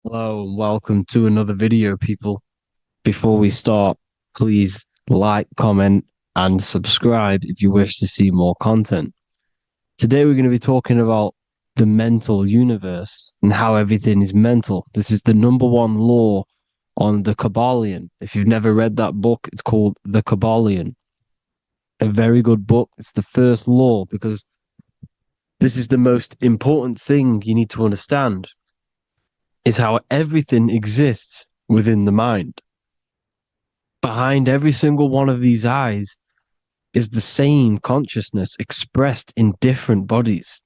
Hello and welcome to another video, people. Before we start, please like, comment, and subscribe if you wish to see more content. Today, we're going to be talking about the mental universe and how everything is mental. This is the number one law on the Kabbalion. If you've never read that book, it's called The Kabbalion. A very good book. It's the first law because this is the most important thing you need to understand is how everything exists within the mind. Behind every single one of these eyes is the same consciousness expressed in different bodies.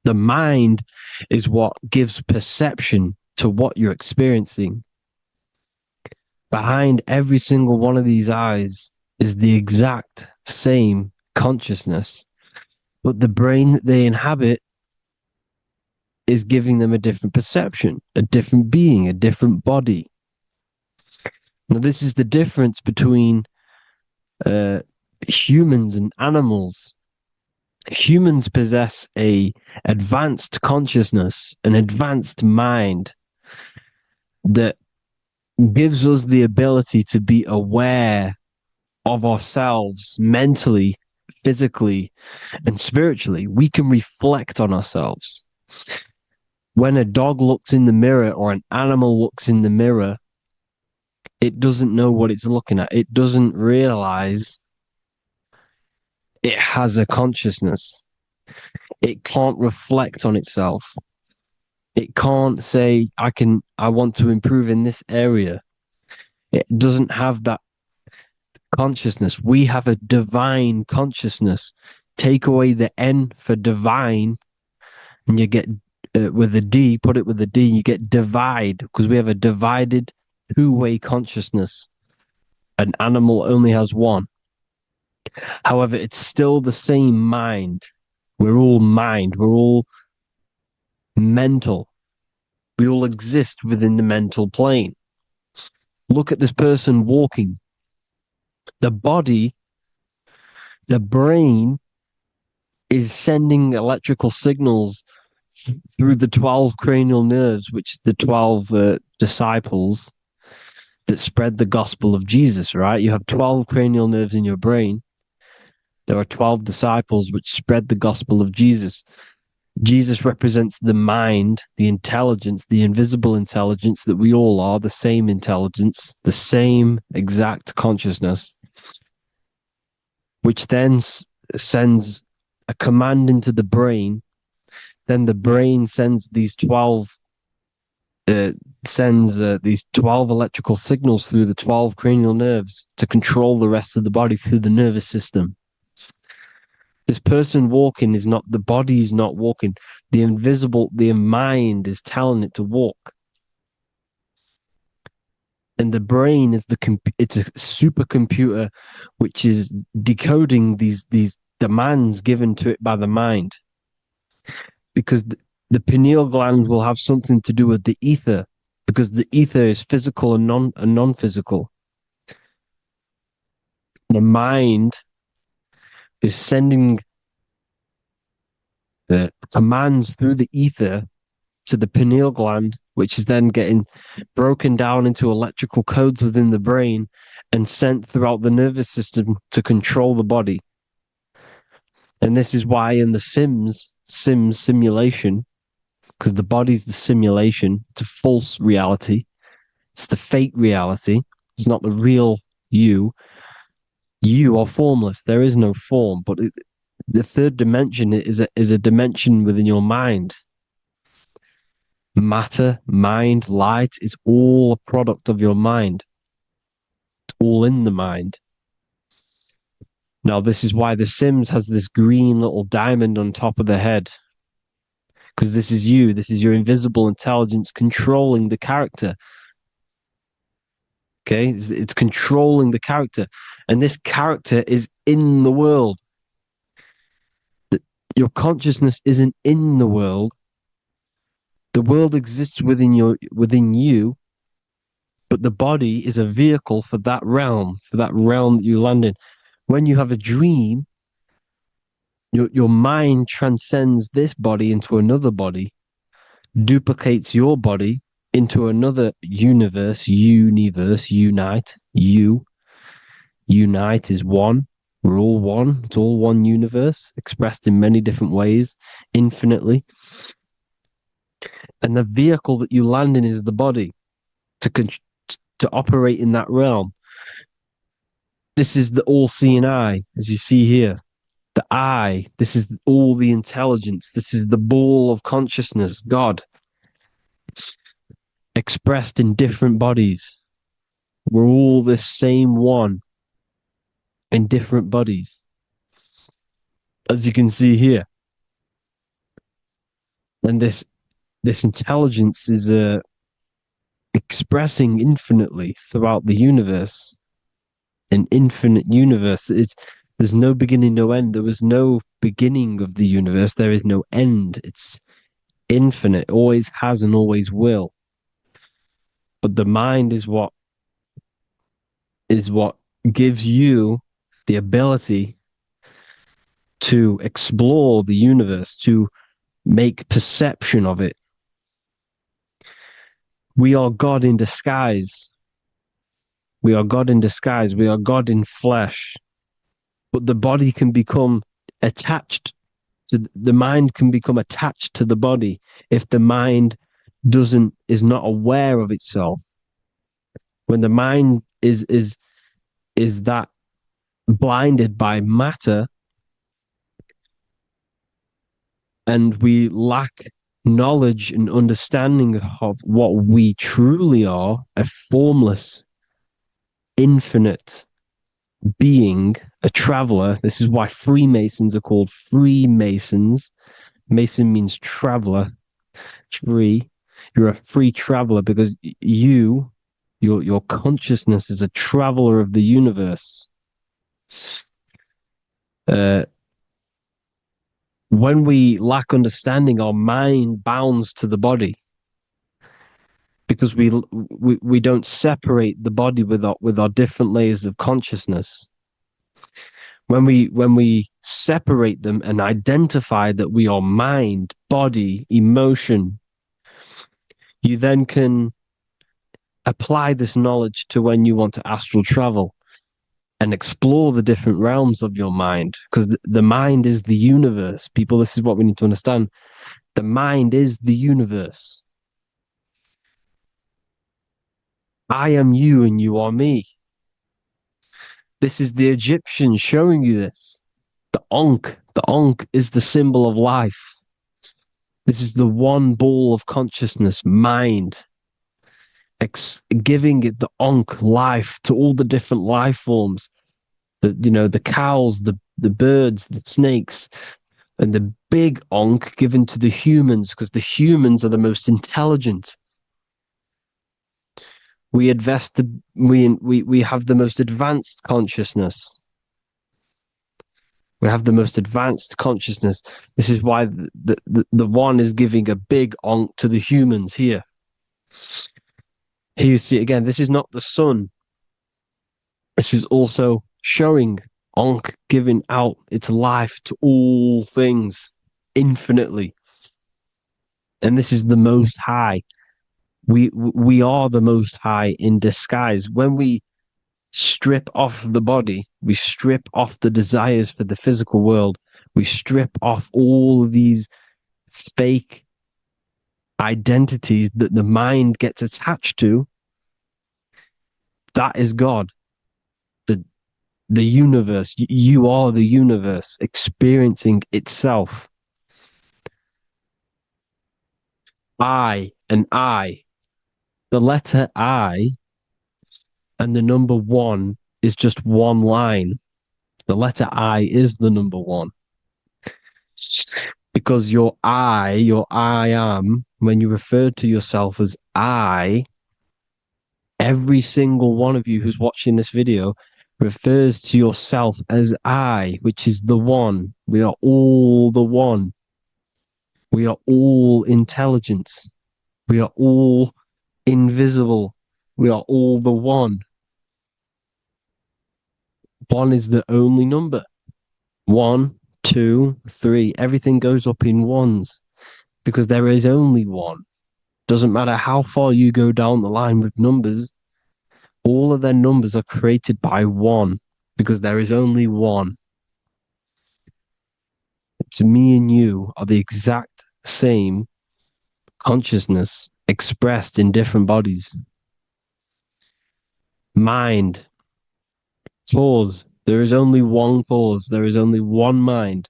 The mind is what gives perception to what you're experiencing. Behind every single one of these eyes is the exact same consciousness, but the brain that they inhabit is giving them a different perception, a different being, a different body. Now, this is the difference between humans and animals. Humans possess a advanced consciousness, an advanced mind that gives us the ability to be aware of ourselves mentally, physically, and spiritually. We can reflect on ourselves. When a dog looks in the mirror or an animal looks in the mirror, it doesn't know what it's looking at. It doesn't realize it has a consciousness. It can't reflect on itself. It can't say, I want to improve in this area. It doesn't have that consciousness. We have a divine consciousness. Take away the N for divine, and you get with a D, put it with a D, you get divide because we have a divided two-way consciousness. An animal only has one. However, it's still the same mind. We're all mind. We're all mental. We all exist within the mental plane. Look at this person walking. The body, the brain is sending electrical signals through the 12 cranial nerves, which the 12 disciples that spread the gospel of Jesus, right? You have 12 cranial nerves in your brain. There are 12 disciples which spread the gospel of Jesus. Jesus represents the mind, the intelligence, the invisible intelligence that we all are, the same intelligence, the same exact consciousness, which then sends a command into the brain. Then the brain sends these 12 electrical signals through the 12 cranial nerves to control the rest of the body through the nervous system. This person walking is not, the body is not walking. The mind is telling it to walk. And the brain is it's a supercomputer which is decoding these demands given to it by the mind. Because the pineal gland will have something to do with the ether, because the ether is physical and non-physical. The mind is sending the commands through the ether to the pineal gland, which is then getting broken down into electrical codes within the brain and sent throughout the nervous system to control the body. And this is why in the Sims simulation, because the body's the simulation, it's a false reality. It's the fake reality. It's not the real you. You are formless. There is no form. But the third dimension is a dimension within your mind. Matter, mind, light is all a product of your mind. It's all in the mind. Now, this is why The Sims has this green little diamond on top of the head. Because this is you. This is your invisible intelligence controlling the character. Okay? It's controlling the character. And this character is in the world. Your consciousness isn't in the world. The world exists within you, but the body is a vehicle for that realm that you land in. When you have a dream, your mind transcends this body into another body, duplicates your body, into another universe, unite. Unite is one. We're all one. It's all one universe, expressed in many different ways, infinitely. And the vehicle that you land in is the body to operate in that realm. This is the all-seeing eye, as you see here. The I, this is all the intelligence. This is the ball of consciousness, God, expressed in different bodies. We're all this same one in different bodies, as you can see here. And this intelligence is expressing infinitely throughout the universe, an infinite universe. There's no beginning, no end. There was no beginning of the universe. There is no end. It's infinite, always has and always will. But the mind is what gives you the ability to explore the universe, to make perception of it. We are God in disguise. We are God in disguise. We are God in flesh. But the body can become attached to the mind, can become attached to the body if the mind is not aware of itself. When the mind is that blinded by matter, and we lack knowledge and understanding of what we truly are, a formless, infinite being, a traveler. This is why Freemasons are called Freemasons. Mason means traveler. Free. You're a free traveler because your consciousness is a traveler of the universe. When we lack understanding, our mind bounds to the body because we don't separate the body with our different layers of consciousness. When we separate them and identify that we are mind, body, emotion, you then can apply this knowledge to when you want to astral travel and explore the different realms of your mind, because the mind is the universe. People, this is what we need to understand. The mind is the universe. I am you and you are me. This is the Egyptians showing you this. The Ankh is the symbol of life. This is the one ball of consciousness, mind, giving it the Ankh life to all the different life forms. The cows, the birds, the snakes, and the big Ankh given to the humans, because the humans are the most intelligent. We have the most advanced consciousness. We have the most advanced consciousness. This is why the one is giving a big Ankh to the humans here. Here you see again, this is not the sun. This is also showing Ankh giving out its life to all things infinitely. And this is the Most High. We are the Most High in disguise. When we strip off the body, we strip off the desires for the physical world, we strip off all these fake identities that the mind gets attached to. That is God. The universe. You are the universe experiencing itself. I and I. The letter I and the number one is just one line. The letter I is the number one. Because your I am, when you refer to yourself as I, every single one of you who's watching this video refers to yourself as I, which is the one. We are all the one. We are all intelligence. We are all invisible. We are all the one. One is the only number. 1, 2, 3. Everything goes up in ones because there is only one. Doesn't matter how far you go down the line with numbers, all of their numbers are created by one because there is only one. It's me and you are the exact same consciousness expressed in different bodies. Mind, cause. There is only one cause. There is only one mind.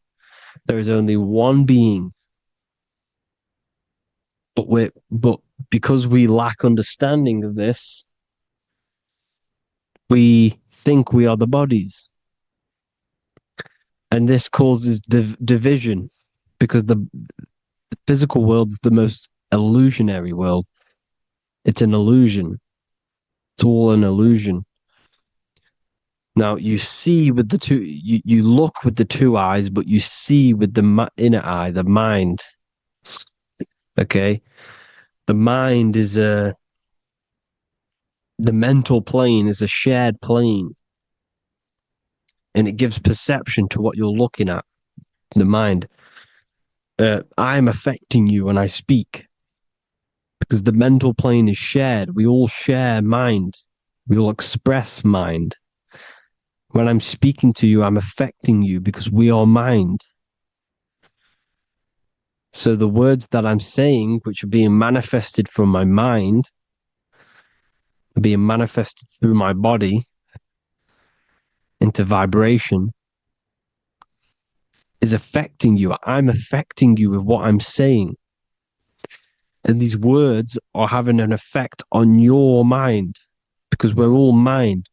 There is only one being. But because we lack understanding of this, we think we are the bodies. And this causes division because the physical world's the most illusionary world. It's an illusion. It's all an illusion. Now you see with the two, you look with the two eyes, but you see with the inner eye, the mind. Okay, the mind is the mental plane is a shared plane, and it gives perception to what you're looking at. The mind. I'm affecting you when I speak because the mental plane is shared. We all share mind. We all express mind. When I'm speaking to you, I'm affecting you because we are mind. So the words that I'm saying, which are being manifested from my mind, are being manifested through my body into vibration, is affecting you. I'm affecting you with what I'm saying. And these words are having an effect on your mind because we're all mind.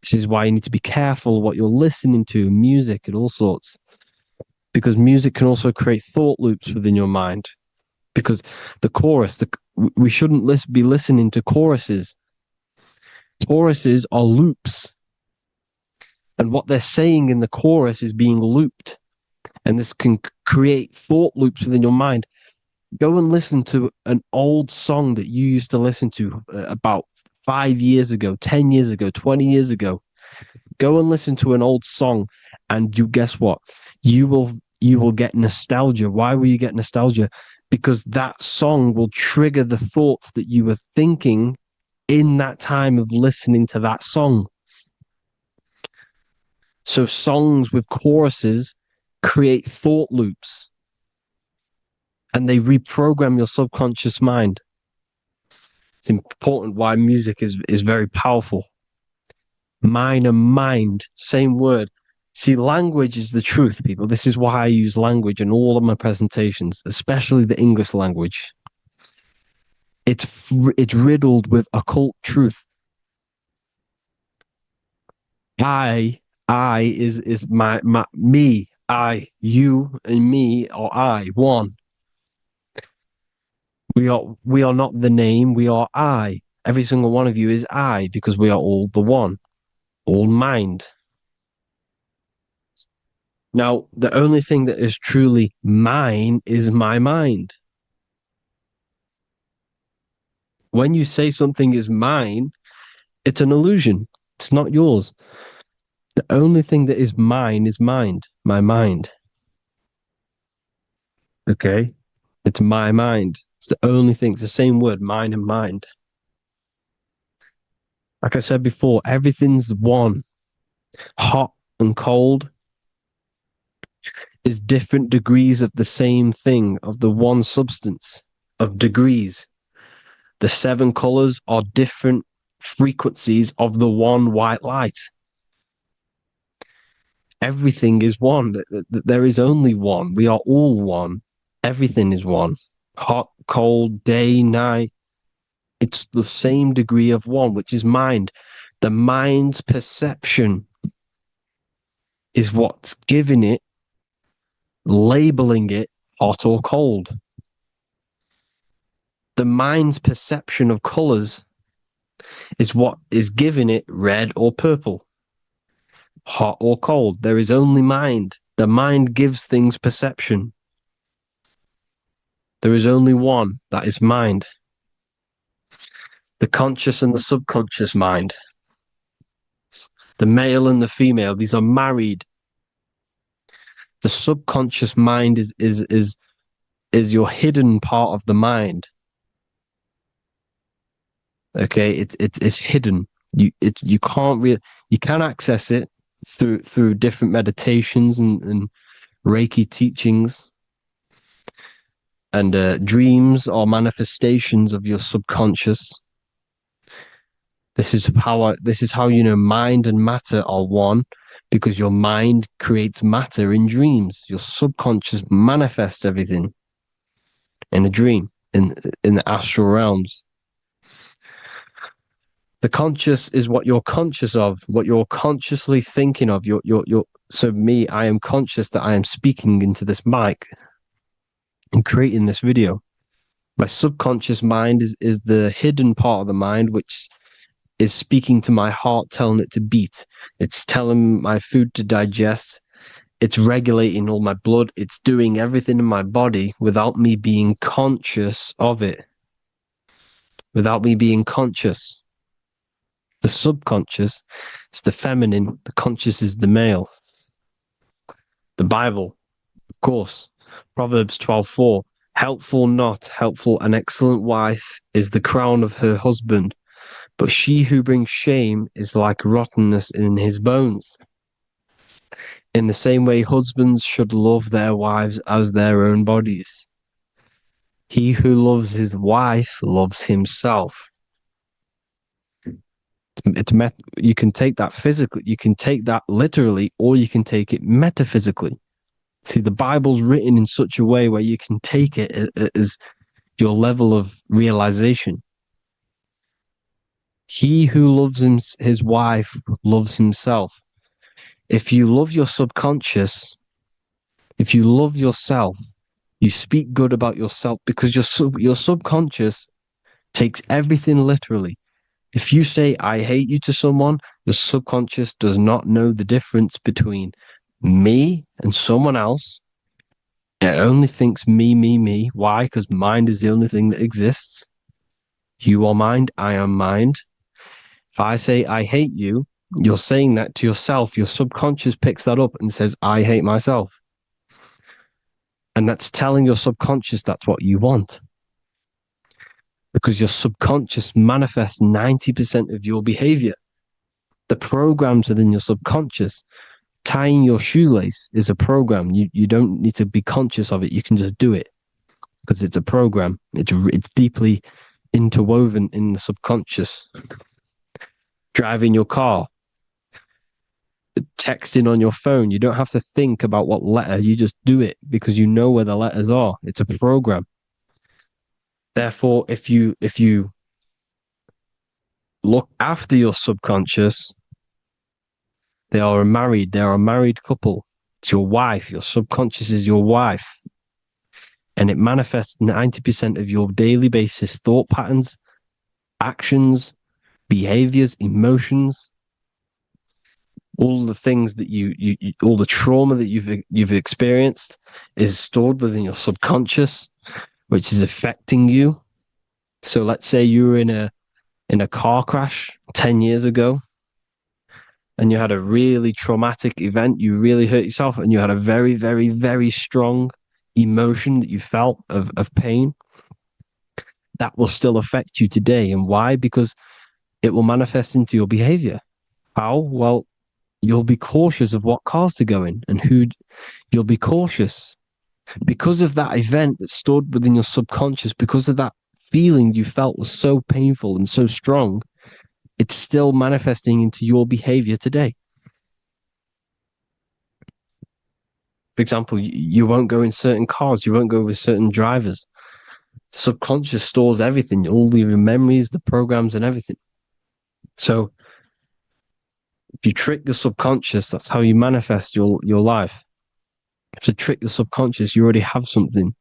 This is why you need to be careful what you're listening to, music and all sorts. Because music can also create thought loops within your mind. Because the chorus, we shouldn't be listening to choruses. Choruses are loops. And what they're saying in the chorus is being looped. And this can create thought loops within your mind. Go and listen to an old song that you used to listen to about 5 years ago, 10 years ago, 20 years ago. Go and listen to an old song, and you guess what? You will get nostalgia. Why will you get nostalgia? Because that song will trigger the thoughts that you were thinking in that time of listening to that song. So songs with choruses create thought loops, and they reprogram your subconscious mind. It's important why music is very powerful. Mine and mind, same word. See, language is the truth, people. This is why I use language in all of my presentations, especially the English language. It's riddled with occult truth. I is my me. I, you, and me, or I, one. We are not the name. We are I. Every single one of you is I because we are all the one, all mind. Now, the only thing that is truly mine is my mind. When you say something is mine, it's an illusion. It's not yours. The only thing that is mine is mind, my mind. Okay? It's my mind. It's the only thing. It's the same word, mine and mind. Like I said before, everything's one. Hot and cold is different degrees of the same thing, of the one substance, of degrees. The 7 colors are different frequencies of the one white light. Everything is one. There is only one. We are all one. Everything is one. Hot, cold, day, night. It's the same degree of one, which is mind. The mind's perception is what's giving it, labeling it hot or cold. The mind's perception of colors is what is giving it red or purple, hot or cold. There is only mind. The mind gives things perception. There is only one, that is mind. The conscious and the subconscious mind. The male and the female, these are married. The subconscious mind is your hidden part of the mind. Okay, it's hidden. You can't really you can access it through different meditations and Reiki teachings and dreams or manifestations of your subconscious. This is how you know mind and matter are one, because your mind creates matter in dreams. Your subconscious manifests everything in a dream in the astral realms. The conscious is what you're conscious of, what you're consciously thinking of. So me, I am conscious that I am speaking into this mic and creating this video. My subconscious mind is the hidden part of the mind, which is speaking to my heart, telling it to beat. It's telling my food to digest. It's regulating all my blood. It's doing everything in my body without me being conscious of it. Without me being conscious. The subconscious is the feminine. The conscious is the male. The Bible, of course. Proverbs 12:4. Helpful, not helpful, an excellent wife is the crown of her husband, but she who brings shame is like rottenness in his bones. In the same way, husbands should love their wives as their own bodies. He who loves his wife loves himself. You can take that physically, you can take that literally, or you can take it metaphysically. See, the Bible's written in such a way where you can take it as your level of realization. He who loves his wife loves himself. If you love your subconscious, if you love yourself, you speak good about yourself, because your subconscious takes everything literally. If you say, I hate you to someone, your subconscious does not know the difference between me and someone else. It only thinks me, me, me. Why? Because mind is the only thing that exists. You are mind, I am mind. If I say I hate you, you're saying that to yourself. Your subconscious picks that up and says, I hate myself. And that's telling your subconscious that's what you want. Because your subconscious manifests 90% of your behavior. The programs within your subconscious. Tying your shoelace is a program. You don't need to be conscious of it. You can just do it because it's a program. It's deeply interwoven in the subconscious. Driving your car, texting on your phone. You don't have to think about what letter. You just do it because you know where the letters are. It's a program. Therefore, if you look after your subconscious, they are a married couple. It's your wife. Your subconscious is your wife. And it manifests 90% of your daily basis thought patterns, actions, behaviors, emotions, all the things that you all the trauma that you've experienced is stored within your subconscious, which is affecting you. So let's say you were in a car crash 10 years ago and you had a really traumatic event, you really hurt yourself, and you had a very, very, very strong emotion that you felt of pain. That will still affect you today. And why? Because it will manifest into your behavior. How? Well, you'll be cautious of what cars to go in and who. You'll be cautious because of that event that stored within your subconscious, because of that feeling you felt was so painful and so strong. It's still manifesting into your behavior today. For example, you won't go in certain cars, you won't go with certain drivers. The subconscious stores everything, all your memories, the programs, and everything. So if you trick your subconscious, that's how you manifest your life. If you trick the subconscious, you already have something.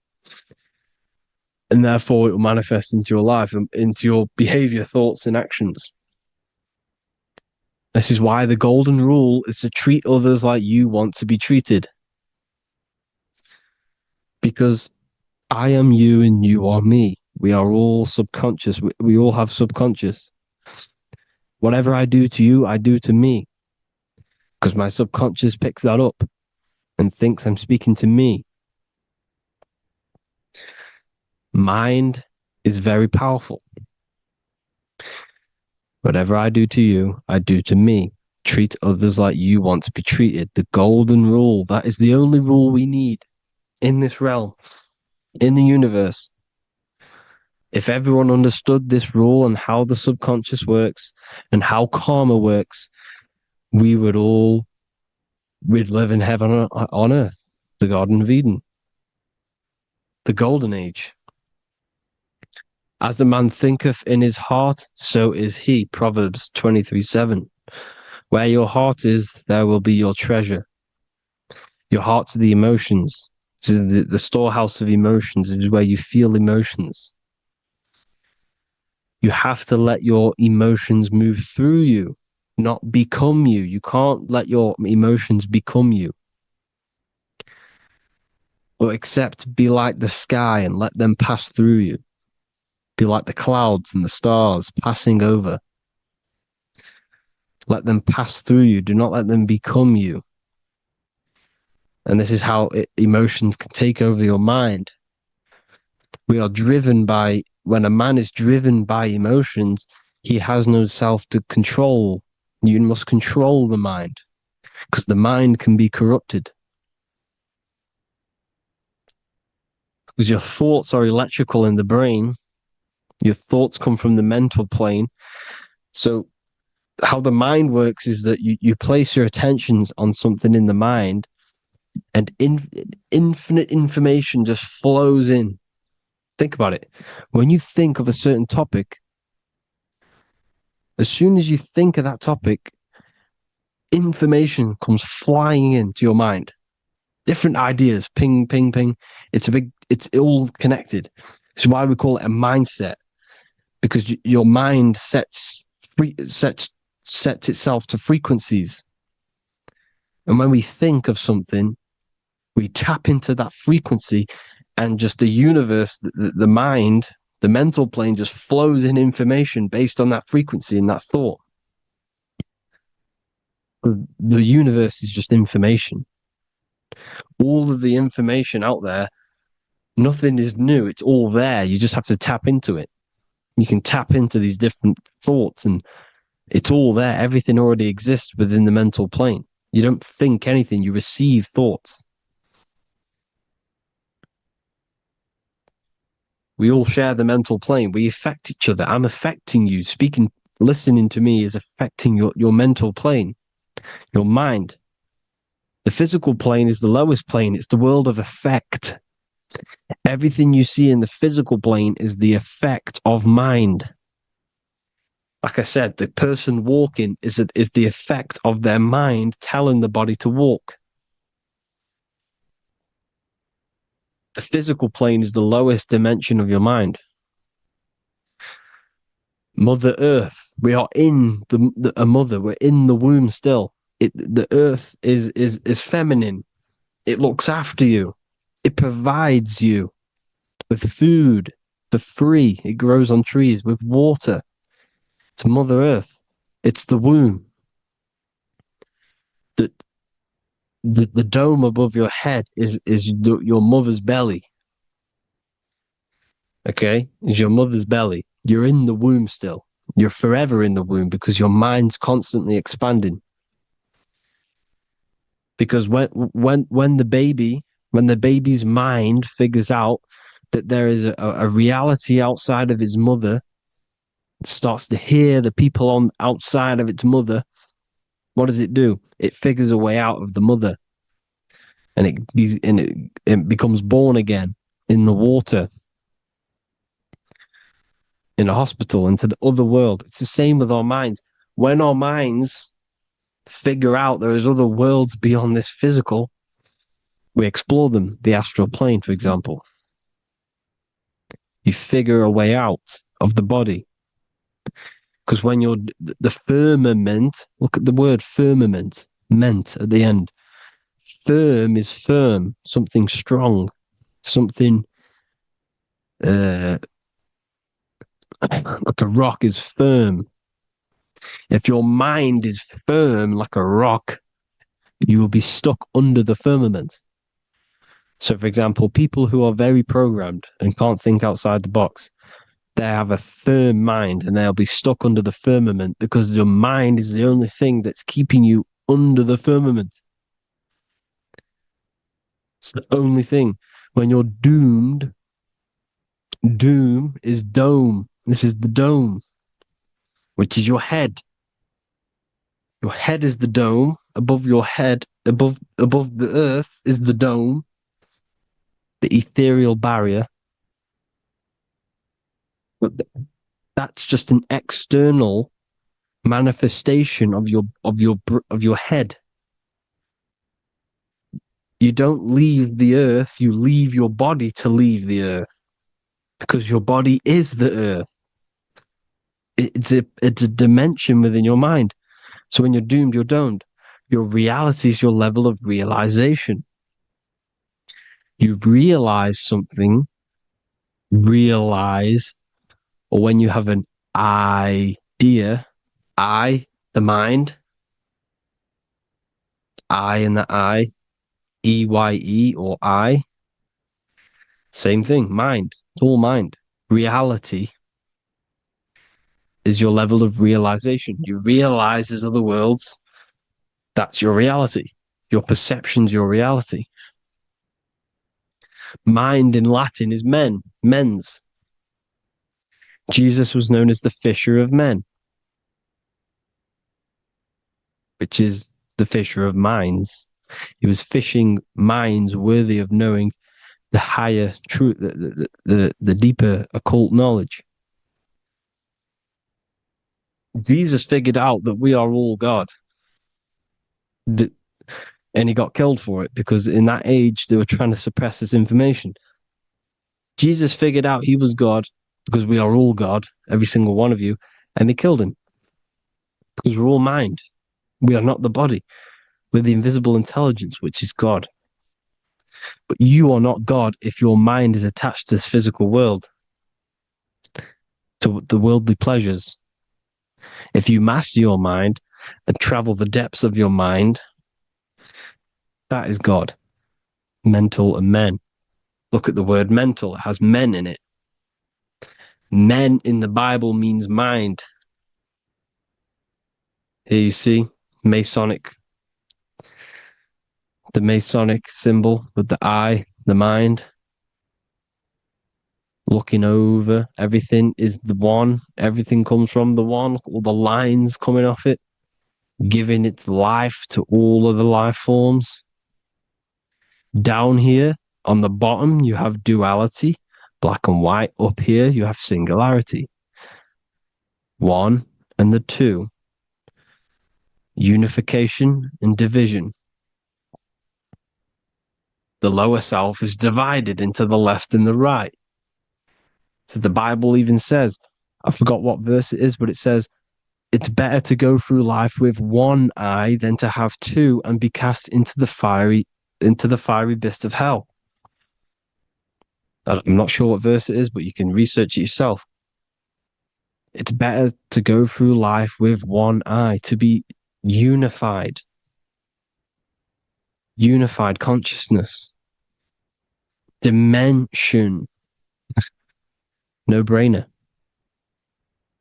And therefore it will manifest into your life and into your behavior, thoughts, and actions. This is why the golden rule is to treat others like you want to be treated. Because I am you and you are me. We are all subconscious. We all have subconscious. Whatever I do to you, I do to me. Because my subconscious picks that up and thinks I'm speaking to me. Mind is very powerful. Whatever I do to you, I do to me. Treat others like you want to be treated. The golden rule. That is the only rule we need in this realm, in the universe. If everyone understood this rule and how the subconscious works and how karma works, we'd live in heaven on earth, the Garden of Eden, the golden age. As a man thinketh in his heart, so is he. Proverbs 23:7. Where your heart is, there will be your treasure. Your heart's the emotions. The storehouse of emotions is where you feel emotions. You have to let your emotions move through you, not become you. You can't let your emotions become you. Or accept, be like the sky and let them pass through you. Be like the clouds and the stars passing over. Let them pass through you. Do not let them become you. And this is how emotions can take over your mind. We are driven by, when a man is driven by emotions, he has no self to control. You must control the mind, because the mind can be corrupted. Because your thoughts are electrical in the brain. Your thoughts come from the mental plane. So how the mind works is that you place your attentions on something in the mind, and infinite information just flows in. Think about it. When you think of a certain topic, as soon as you think of that topic, information comes flying into your mind. Different ideas, ping, ping, ping. It's all connected. It's why we call it a mindset, because your mind sets itself to frequencies. And when we think of something, we tap into that frequency, and just the universe, the mind, the mental plane just flows in information based on that frequency and that thought. The universe is just information. All of the information out there, nothing is new. It's all there. You just have to tap into it. You can tap into these different thoughts, and it's all there. Everything already exists within the mental plane. You don't think anything, you receive thoughts. We all share the mental plane. We affect each other. I'm affecting you. Speaking, listening to me is affecting your mental plane, your mind. The physical plane is the lowest plane. It's the world of effect. Everything you see in the physical plane is the effect of mind. Like I said, the person walking is the effect of their mind telling the body to walk. The physical plane is the lowest dimension of your mind. Mother Earth, we are in a mother. We're in the womb still. The Earth is feminine. It looks after you. It provides you with food for free. It grows on trees with water. It's Mother Earth. It's the womb. The dome above your head is your mother's belly. Okay? Is your mother's belly. You're in the womb still. You're forever in the womb because your mind's constantly expanding. Because when the baby's mind figures out that there is a reality outside of its mother, it starts to hear the people on outside of its mother, what does it do? It figures a way out of the mother, and it becomes born again in the water, in a hospital, into the other world. It's the same with our minds. When our minds figure out there is other worlds beyond this physical, we explore them. The astral plane, for example. You figure a way out of the body. Because when you're the firmament, look at the word firmament, meant at the end. Firm is firm, something strong, something like a rock is firm. If your mind is firm like a rock, you will be stuck under the firmament. So, for example, people who are very programmed and can't think outside the box, They have a firm mind and they'll be stuck under the firmament because your mind is the only thing that's keeping you under the firmament. It's the only thing. When you're doomed, doom is dome. This is the dome, which is your head. Your head is the dome. Above your head, above the earth is the dome, the ethereal barrier. But that's just an external manifestation of your head. You don't leave the earth, you leave your body to leave the earth because your body is the earth. It's a dimension within your mind. So when you're doomed, you're domed. Your reality is your level of realization. You realize something, or when you have an idea, the mind, and the EYE or I. Same thing, mind. It's all mind. Reality is your level of realization. You realize there's other worlds. That's your reality. Your perception's your reality. Mind in Latin is mens. Jesus was known as the fisher of men, which is the fisher of minds. He was fishing minds worthy of knowing the higher truth, the deeper occult knowledge. Jesus figured out that we are all God. And he got killed for it because in that age they were trying to suppress this information. Jesus figured out he was God because we are all God, every single one of you, and they killed him because we're all mind. We are not the body. We're the invisible intelligence, which is God. But you are not God if your mind is attached to this physical world, to the worldly pleasures. If you master your mind and travel the depths of your mind, that is God. Mental and men. Look at the word mental. It has men in it. Men in the Bible means mind. Here you see Masonic, the Masonic symbol with the eye, the mind. Looking over everything is the one. Everything comes from the one. All the lines coming off it, giving its life to all of the life forms. Down here on the bottom, you have duality, black and white. Up here, you have singularity. One and the two. Unification and division. The lower self is divided into the left and the right. So the Bible even says, I forgot what verse it is, but it says, it's better to go through life with one eye than to have two and be cast into the fiery abyss of hell. I'm not sure what verse it is, but you can research it yourself. It's better to go through life with one eye, to be unified consciousness, dimension. No-brainer.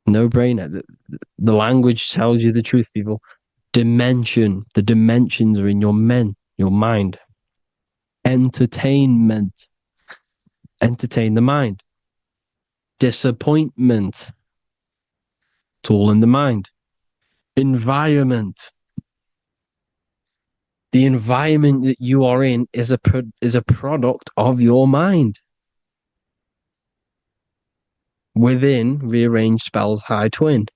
The language tells you the truth, people. Dimension. The dimensions are in your mind. Entertainment. Entertain the mind. Disappointment. It's all in the mind. Environment. The environment that you are in is a product of your mind. Within, rearrange spells high twin.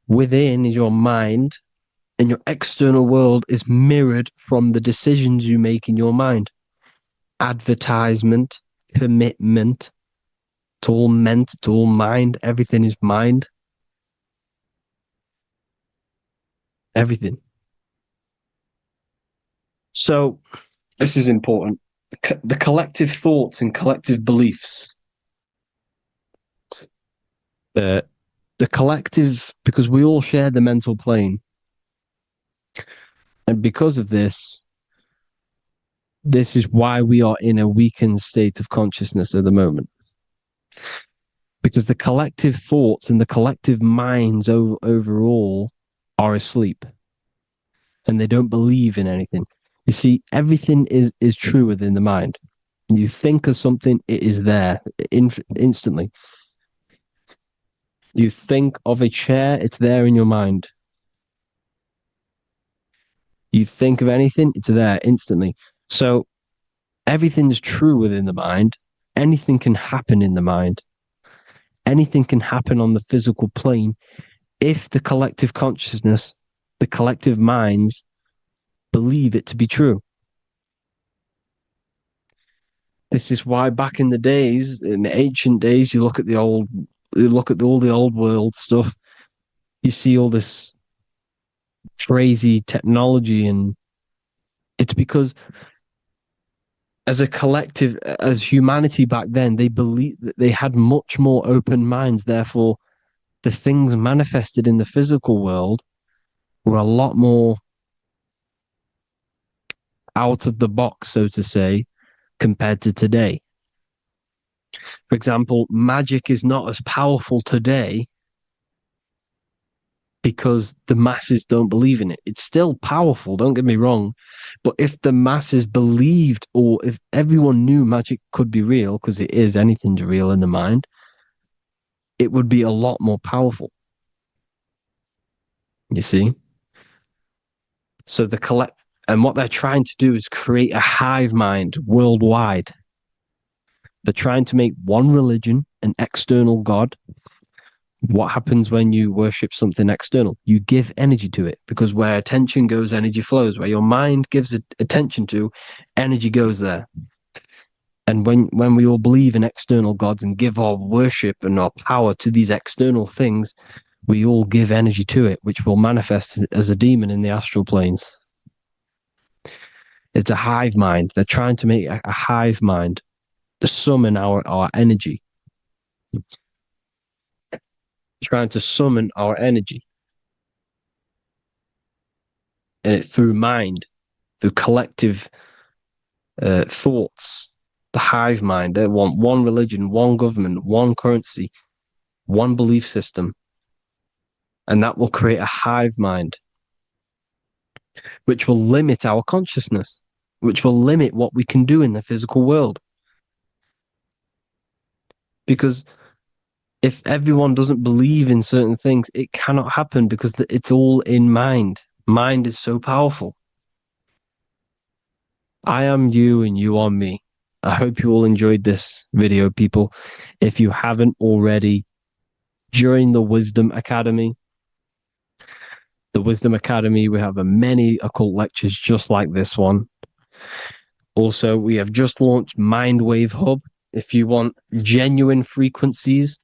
Within is your mind, and your external world is mirrored from the decisions you make in your mind. Advertisement, commitment, it's all meant, it's all mind. Everything is mind. Everything. So, this is important. The collective thoughts and collective beliefs. The collective, because we all share the mental plane. And because of this is why we are in a weakened state of consciousness at the moment. because the collective thoughts and the collective minds overall are asleep and they don't believe in anything. You see, everything is true within the mind. You think of something, it is there instantly. You think of a chair, it's there in your mind. You think of anything, it's there instantly. So everything's true within the mind. Anything can happen in the mind. Anything can happen on the physical plane if the collective consciousness, the collective minds believe it to be true. This is why back in the days, in the ancient days, you look at all the old world stuff, you see all this crazy technology, and it's because as a collective, as humanity back then, they believed that they had much more open minds. Therefore, the things manifested in the physical world were a lot more out of the box, so to say, compared to today. For example, magic is not as powerful today because the masses don't believe in it. It's still powerful, don't get me wrong. But if the masses believed, or if everyone knew magic could be real, because it is, anything's real in the mind, it would be a lot more powerful. You see? So and what they're trying to do is create a hive mind worldwide. They're trying to make one religion, an external god. What happens when you worship something external? You give energy to it, because where attention goes, energy flows. Where your mind gives attention to, energy goes there. And when we all believe in external gods and give our worship and our power to these external things, we all give energy to it, which will manifest as a demon in the astral planes. It's a hive mind. They're trying to make a hive mind to summon our energy. Trying to summon our energy. And it's through mind, through collective thoughts, the hive mind. They want one religion, one government, one currency, one belief system. And that will create a hive mind, which will limit our consciousness, which will limit what we can do in the physical world. Because if everyone doesn't believe in certain things, it cannot happen, because it's all in mind. Mind is so powerful. I am you and you are me. I hope you all enjoyed this video, people. If you haven't already, join the Wisdom Academy. The Wisdom Academy, we have many occult lectures just like this one. Also, we have just launched Mindwave Hub. If you want genuine frequencies,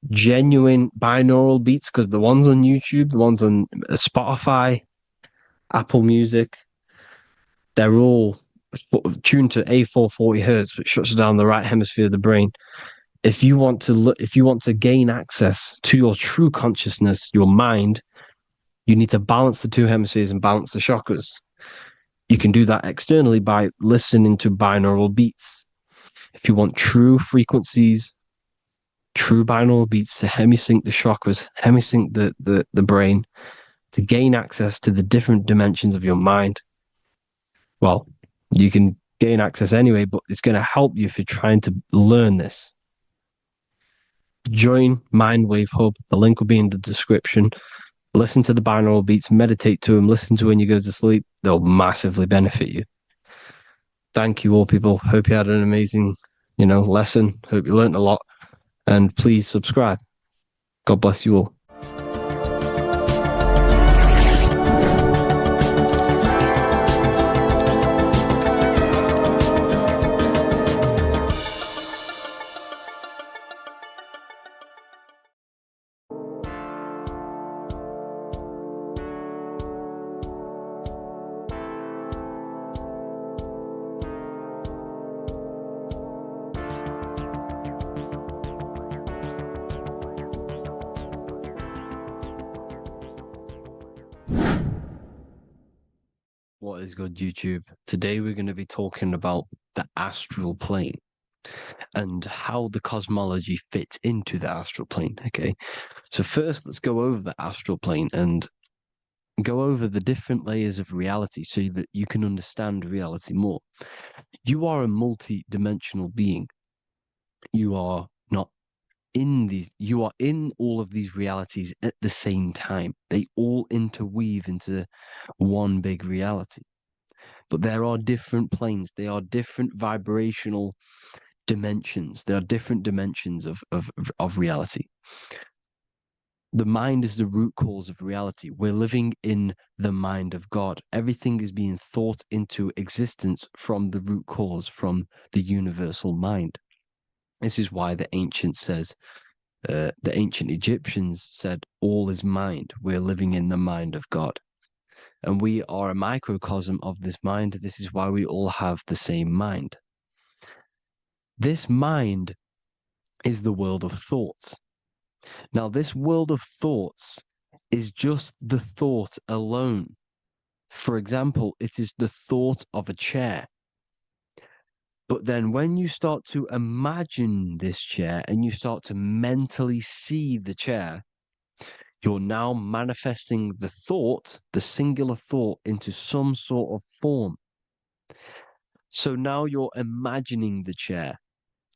genuine binaural beats, because the ones on YouTube, the ones on Spotify, Apple Music, they're all tuned to A440 hertz, which shuts down the right hemisphere of the brain. If you want to gain access to your true consciousness, your mind, you need to balance the two hemispheres and balance the chakras. You can do that externally by listening to binaural beats. If you want true frequencies, true binaural beats to hemisync the chakras, hemisync the brain, to gain access to the different dimensions of your mind, well, you can gain access anyway, but it's going to help you if you're trying to learn this. Join Mindwave Hub. The link will be in the description. Listen to the binaural beats, meditate to them, listen to when you go to sleep. They'll massively benefit you. Thank you all, people. Hope you had an amazing, lesson. Hope you learned a lot. And please subscribe. God bless you all. What is good, YouTube? Today we're going to be talking about the astral plane. and how the cosmology fits into the astral plane. Okay, so first let's go over the astral plane and go over the different layers of reality so that you can understand reality more. You are a multi-dimensional being. You are not in these, you are in all of these realities at the same time. They all interweave into one big reality. But there are different planes, they are different vibrational dimensions. There are different dimensions of reality. The mind is the root cause of reality. We're living in the mind of God. Everything is being thought into existence from the root cause, from the universal mind. This is why the ancient Egyptians said, all is mind. We're living in the mind of God. And we are a microcosm of this mind. This is why we all have the same mind. This mind is the world of thoughts. Now, this world of thoughts is just the thought alone. For example, it is the thought of a chair. But then when you start to imagine this chair and you start to mentally see the chair, you're now manifesting the thought, the singular thought, into some sort of form. So now you're imagining the chair.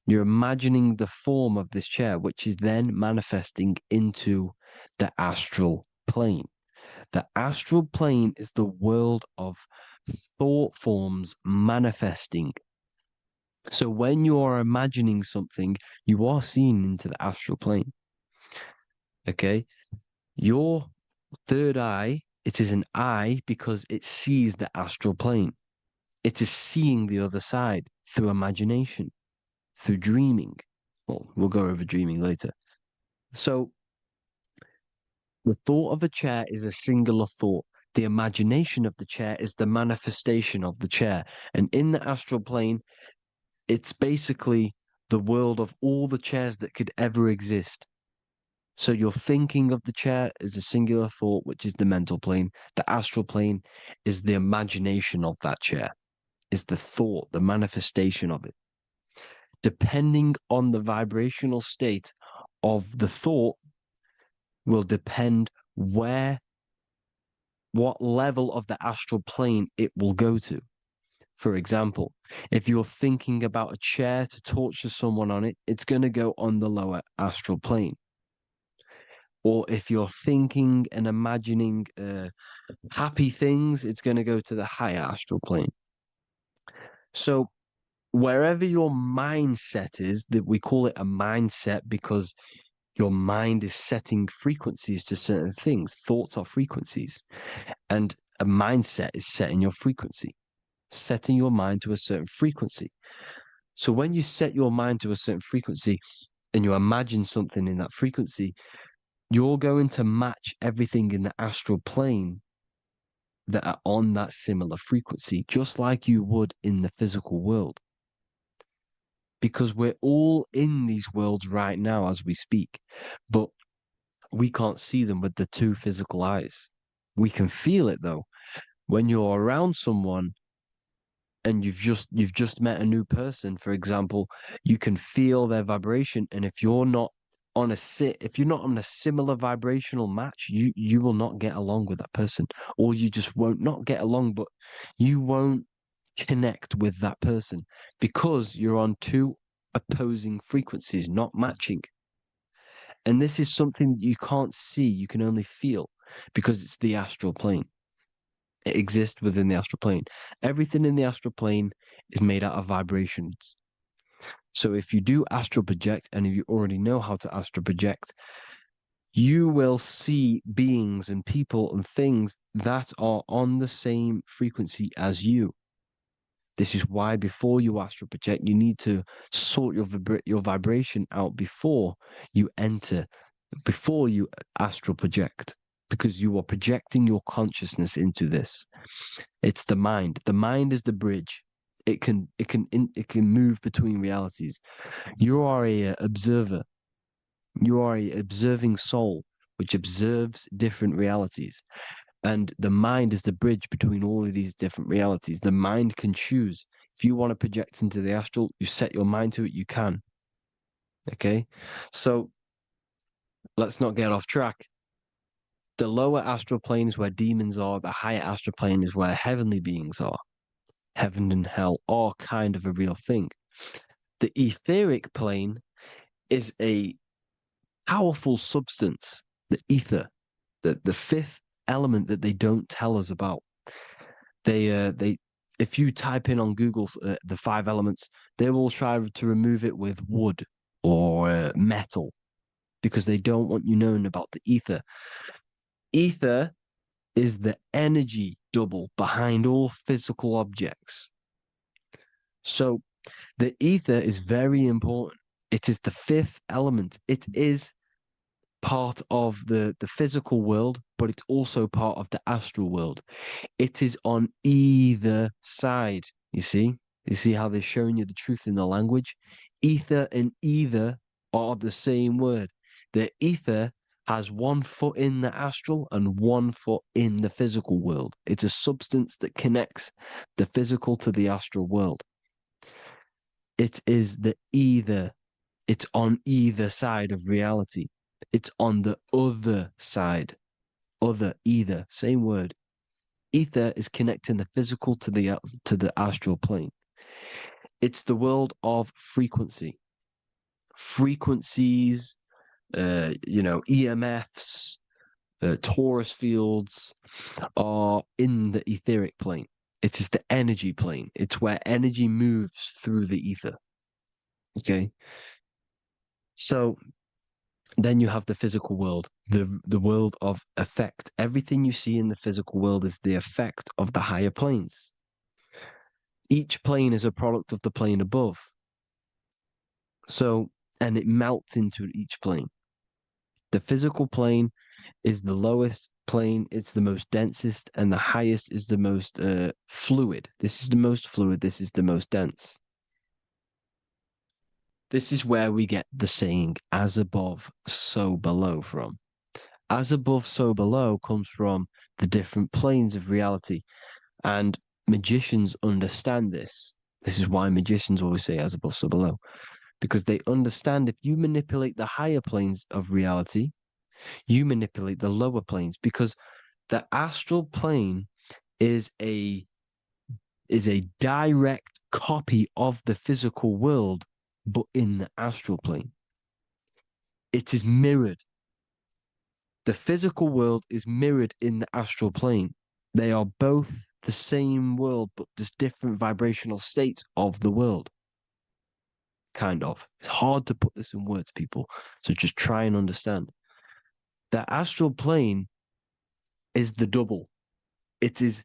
You're imagining the form of this chair, which is then manifesting into the astral plane. The astral plane is the world of thought forms manifesting. So when you are imagining something, you are seeing into the astral plane. Okay? Your third eye, it is an eye because it sees the astral plane. It is seeing the other side through imagination, through dreaming. Well, we'll go over dreaming later. So the thought of a chair is a singular thought. The imagination of the chair is the manifestation of the chair. And in the astral plane, it's basically the world of all the chairs that could ever exist. So you're thinking of the chair as a singular thought, which is the mental plane. The astral plane is the imagination of that chair, is the thought, the manifestation of it. Depending on the vibrational state of the thought will depend what level of the astral plane it will go to. For example, if you're thinking about a chair to torture someone on it, it's going to go on the lower astral plane. Or if you're thinking and imagining happy things, it's going to go to the higher astral plane. So wherever your mindset is, that we call it a mindset because your mind is setting frequencies to certain things. Thoughts are frequencies. And a mindset is setting your frequency, setting your mind to a certain frequency. So when you set your mind to a certain frequency and you imagine something in that frequency, you're going to match everything in the astral plane that are on that similar frequency, just like you would in the physical world. Because we're all in these worlds right now as we speak, but we can't see them with the two physical eyes. We can feel it though. When you're around someone and you've just met a new person, for example, you can feel their vibration. And if you're not if you're not on a similar vibrational match, you will not get along with that person, or you just won't not get along, but you won't connect with that person because you're on two opposing frequencies, not matching. And this is something you can't see, you can only feel because it's the astral plane. It exists within the astral plane. Everything in the astral plane is made out of vibrations. So if you do astral project, and if you already know how to astral project, you will see beings and people and things that are on the same frequency as you. This is why before you astral project, you need to sort your vibration out before you enter, before you astral project, because you are projecting your consciousness into this. It's the mind. The mind is the bridge. It can move between realities. You are a observer. You are a observing soul which observes different realities. And the mind is the bridge between all of these different realities. The mind can choose. If you want to project into the astral, you set your mind to it, you can. Okay. So let's not get off track. The lower astral plane is where demons are, the higher astral plane is where heavenly beings are. Heaven and hell are kind of a real thing. The etheric plane is a powerful substance, the ether, the fifth element that they don't tell us about. They if you type in on Google the five elements, they will try to remove it with wood or metal because they don't want you knowing about the ether. Ether is the energy double behind all physical objects. So the ether is very important. It is the fifth element. It is part of the physical world, but it's also part of the astral world. It is on either side. You see? You see how they're showing you the truth in the language? Ether and either are the same word. The ether has 1 foot in the astral and 1 foot in the physical world. It's a substance that connects the physical to the astral world. It is the either. It's on either side of reality. It's on the other side. Other, either, same word. Ether is connecting the physical to the astral plane. It's the world of frequency. Frequencies, EMFs, torus fields are in the etheric plane. It is the energy plane. It's where energy moves through the ether. Okay. So then you have the physical world, the world of effect. Everything you see in the physical world is the effect of the higher planes. Each plane is a product of the plane above. So, and it melts into each plane. The physical plane is the lowest plane, it's the most densest, and the highest is the most fluid. This is the most fluid, this is the most dense. This is where we get the saying, as above, so below from. As above, so below comes from the different planes of reality. And magicians understand this. This is why magicians always say as above, so below. Because they understand if you manipulate the higher planes of reality, you manipulate the lower planes. Because the astral plane is a direct copy of the physical world, but in the astral plane. It is mirrored. The physical world is mirrored in the astral plane. They are both the same world, but just different vibrational states of the world. Kind of. It's hard to put this in words, people. So just try and understand. The astral plane is the double. It is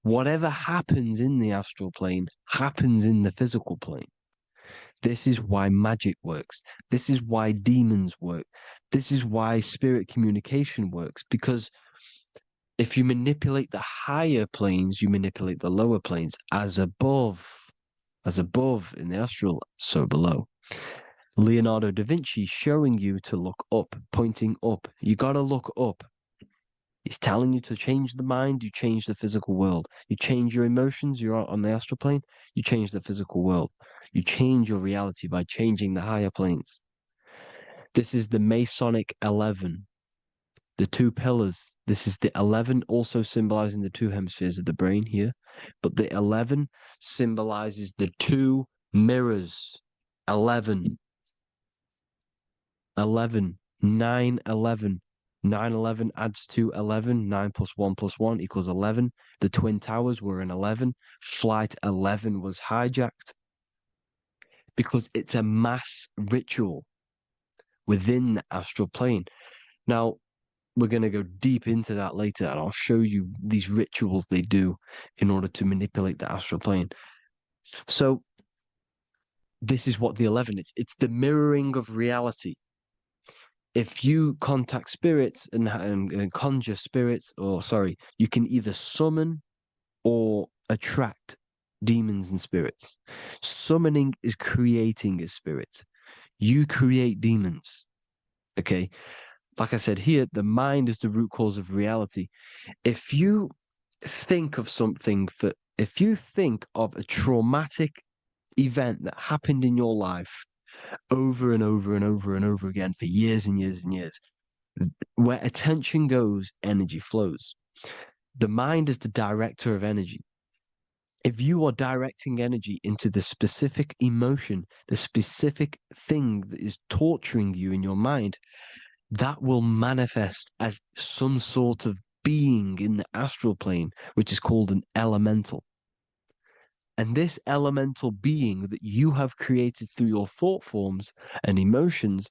whatever happens in the astral plane happens in the physical plane. This is why magic works. This is why demons work. This is why spirit communication works. Because if you manipulate the higher planes, you manipulate the lower planes as above in the astral, so below. Leonardo da Vinci showing you to look up, pointing up. You got to look up. He's telling you to change the mind, you change the physical world. You change your emotions, you're on the astral plane, you change the physical world. You change your reality by changing the higher planes. This is the Masonic 11, the two pillars. This is the 11 also symbolizing the two hemispheres of the brain here, but the 11 symbolizes the two mirrors. 11, 11, 9, 11. 9, 11 adds to 11. 9 plus 1 equals 11. The Twin Towers were in 11. Flight 11 was hijacked because it's a mass ritual within the astral plane. Now, we're going to go deep into that later, and I'll show you these rituals they do in order to manipulate the astral plane. So, this is what the 11 is. It's the mirroring of reality. If you contact spirits and conjure spirits, or sorry, you can either summon or attract demons and spirits. Summoning is creating a spirit. You create demons. Okay. like I said here, the mind is the root cause of reality. If you think of if you think of a traumatic event that happened in your life over and over and over and over again for years and years and years, where attention goes, energy flows. The mind is the director of energy. If you are directing energy into the specific emotion, the specific thing that is torturing you in your mind, that will manifest as some sort of being in the astral plane, which is called an elemental. And this elemental being that you have created through your thought forms and emotions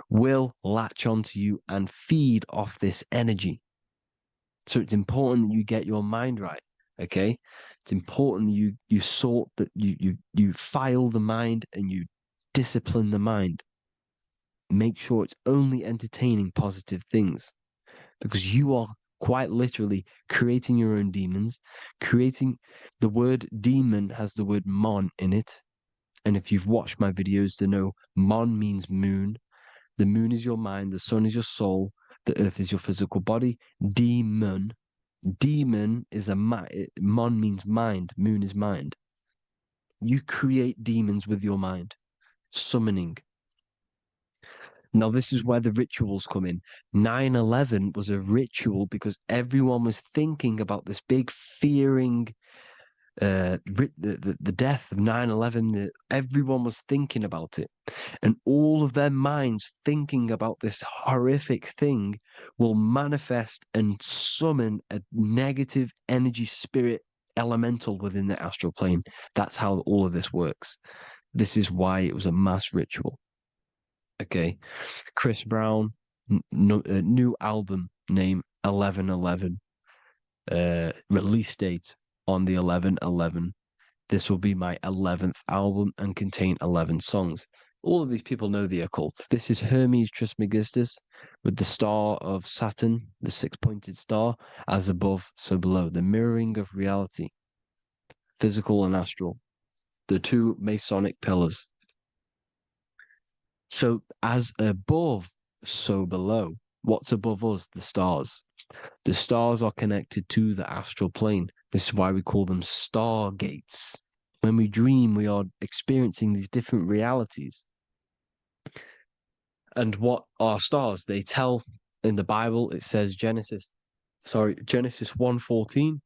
will latch onto you and feed off this energy. So it's important that you get your mind right. Okay. It's important you sort that you file the mind and you discipline the mind. Make sure it's only entertaining positive things, because you are quite literally creating your own demons. Creating the word demon has the word mon in it. And if you've watched my videos, to know mon means moon. The moon is your mind, the sun is your soul, the earth is your physical body. Demon is mon means mind, moon is mind. You create demons with your mind, summoning. Now, this is where the rituals come in. 9/11 was a ritual because everyone was thinking about this big fearing, the death of 9/11. Everyone was thinking about it. And all of their minds thinking about this horrific thing will manifest and summon a negative energy spirit elemental within the astral plane. That's how all of this works. This is why it was a mass ritual. Okay. Chris Brown, new album name 11/11. Release date on the 11/11. This will be my 11th album and contain 11 songs. All of these people know the occult. This is Hermes Trismegistus with the star of Saturn, the six-pointed star, as above, so below. The mirroring of reality, physical and astral, the two Masonic pillars. So as above, so below. What's above us? The stars. The stars are connected to the astral plane. This is why we call them stargates. When we dream, we are experiencing these different realities. And what are stars? They tell in the Bible, it says Genesis 1:14.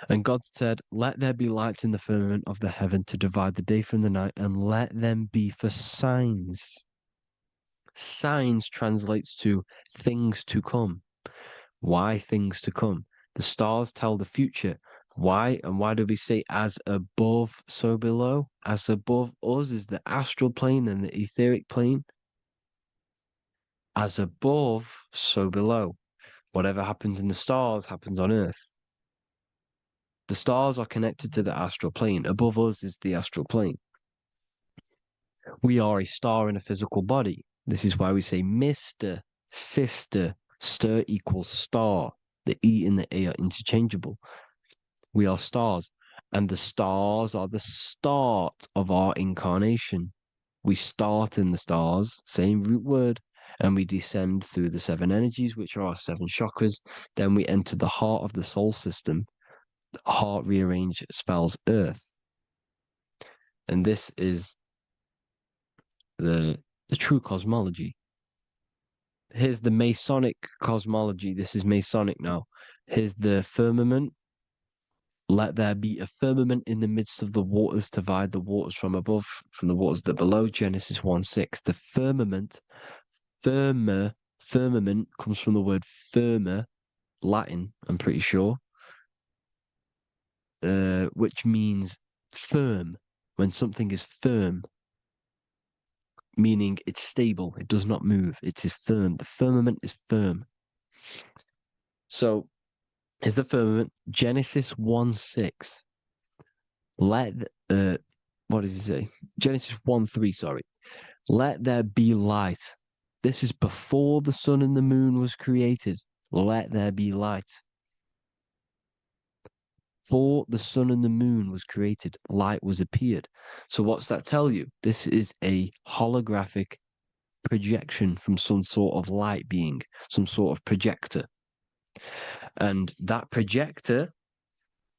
And God said, "Let there be lights in the firmament of the heaven to divide the day from the night, and let them be for signs." Signs translates to things to come. Why things to come? The stars tell the future. Why? And why do we say as above, so below? As above us is the astral plane and the etheric plane. As above, so below. Whatever happens in the stars happens on Earth. The stars are connected to the astral plane. Above us is the astral plane. We are a star in a physical body. This is why we say Mr., sister, stir equals star. The E and the A are interchangeable. We are stars, and the stars are the start of our incarnation. We start in the stars, same root word, and we descend through the seven energies, which are our seven chakras. Then we enter the heart of the soul system. The heart rearranged spells earth. And this is the true cosmology. Here's the Masonic cosmology. This is Masonic now. Here's the firmament. Let there be a firmament in the midst of the waters to divide the waters from above, from the waters that below. Genesis 1:6. The firmament, firmament comes from the word firma, Latin, I'm pretty sure, which means firm. When something is firm, meaning it's stable, it does not move, it is firm. The firmament is firm. So, is the firmament Genesis 1:6. Let what does he say? Genesis 1:3, sorry. Let there be light. This is before the sun and the moon was created. Let there be light. Before the sun and the moon was created, light was appeared. So what's that tell you? This is a holographic projection from some sort of light being, some sort of projector. And that projector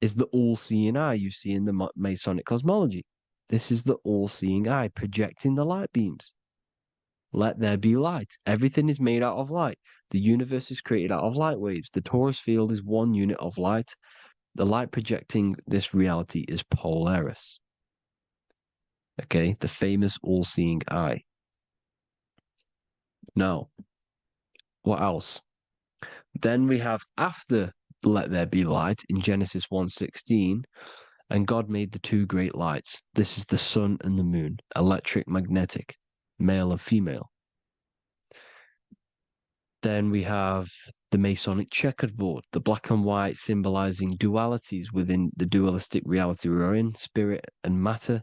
is the all-seeing eye you see in the Masonic cosmology. This is the all-seeing eye projecting the light beams. Let there be light. Everything is made out of light. The universe is created out of light waves. The torus field is one unit of light. The light projecting this reality is Polaris. Okay, the famous all-seeing eye. Now, what else? Then we have after let there be light in Genesis 1:16, and God made the two great lights. This is the sun and the moon, electric, magnetic, male and female. Then we have the Masonic checkerboard, the black and white symbolizing dualities within the dualistic reality we're in, spirit and matter,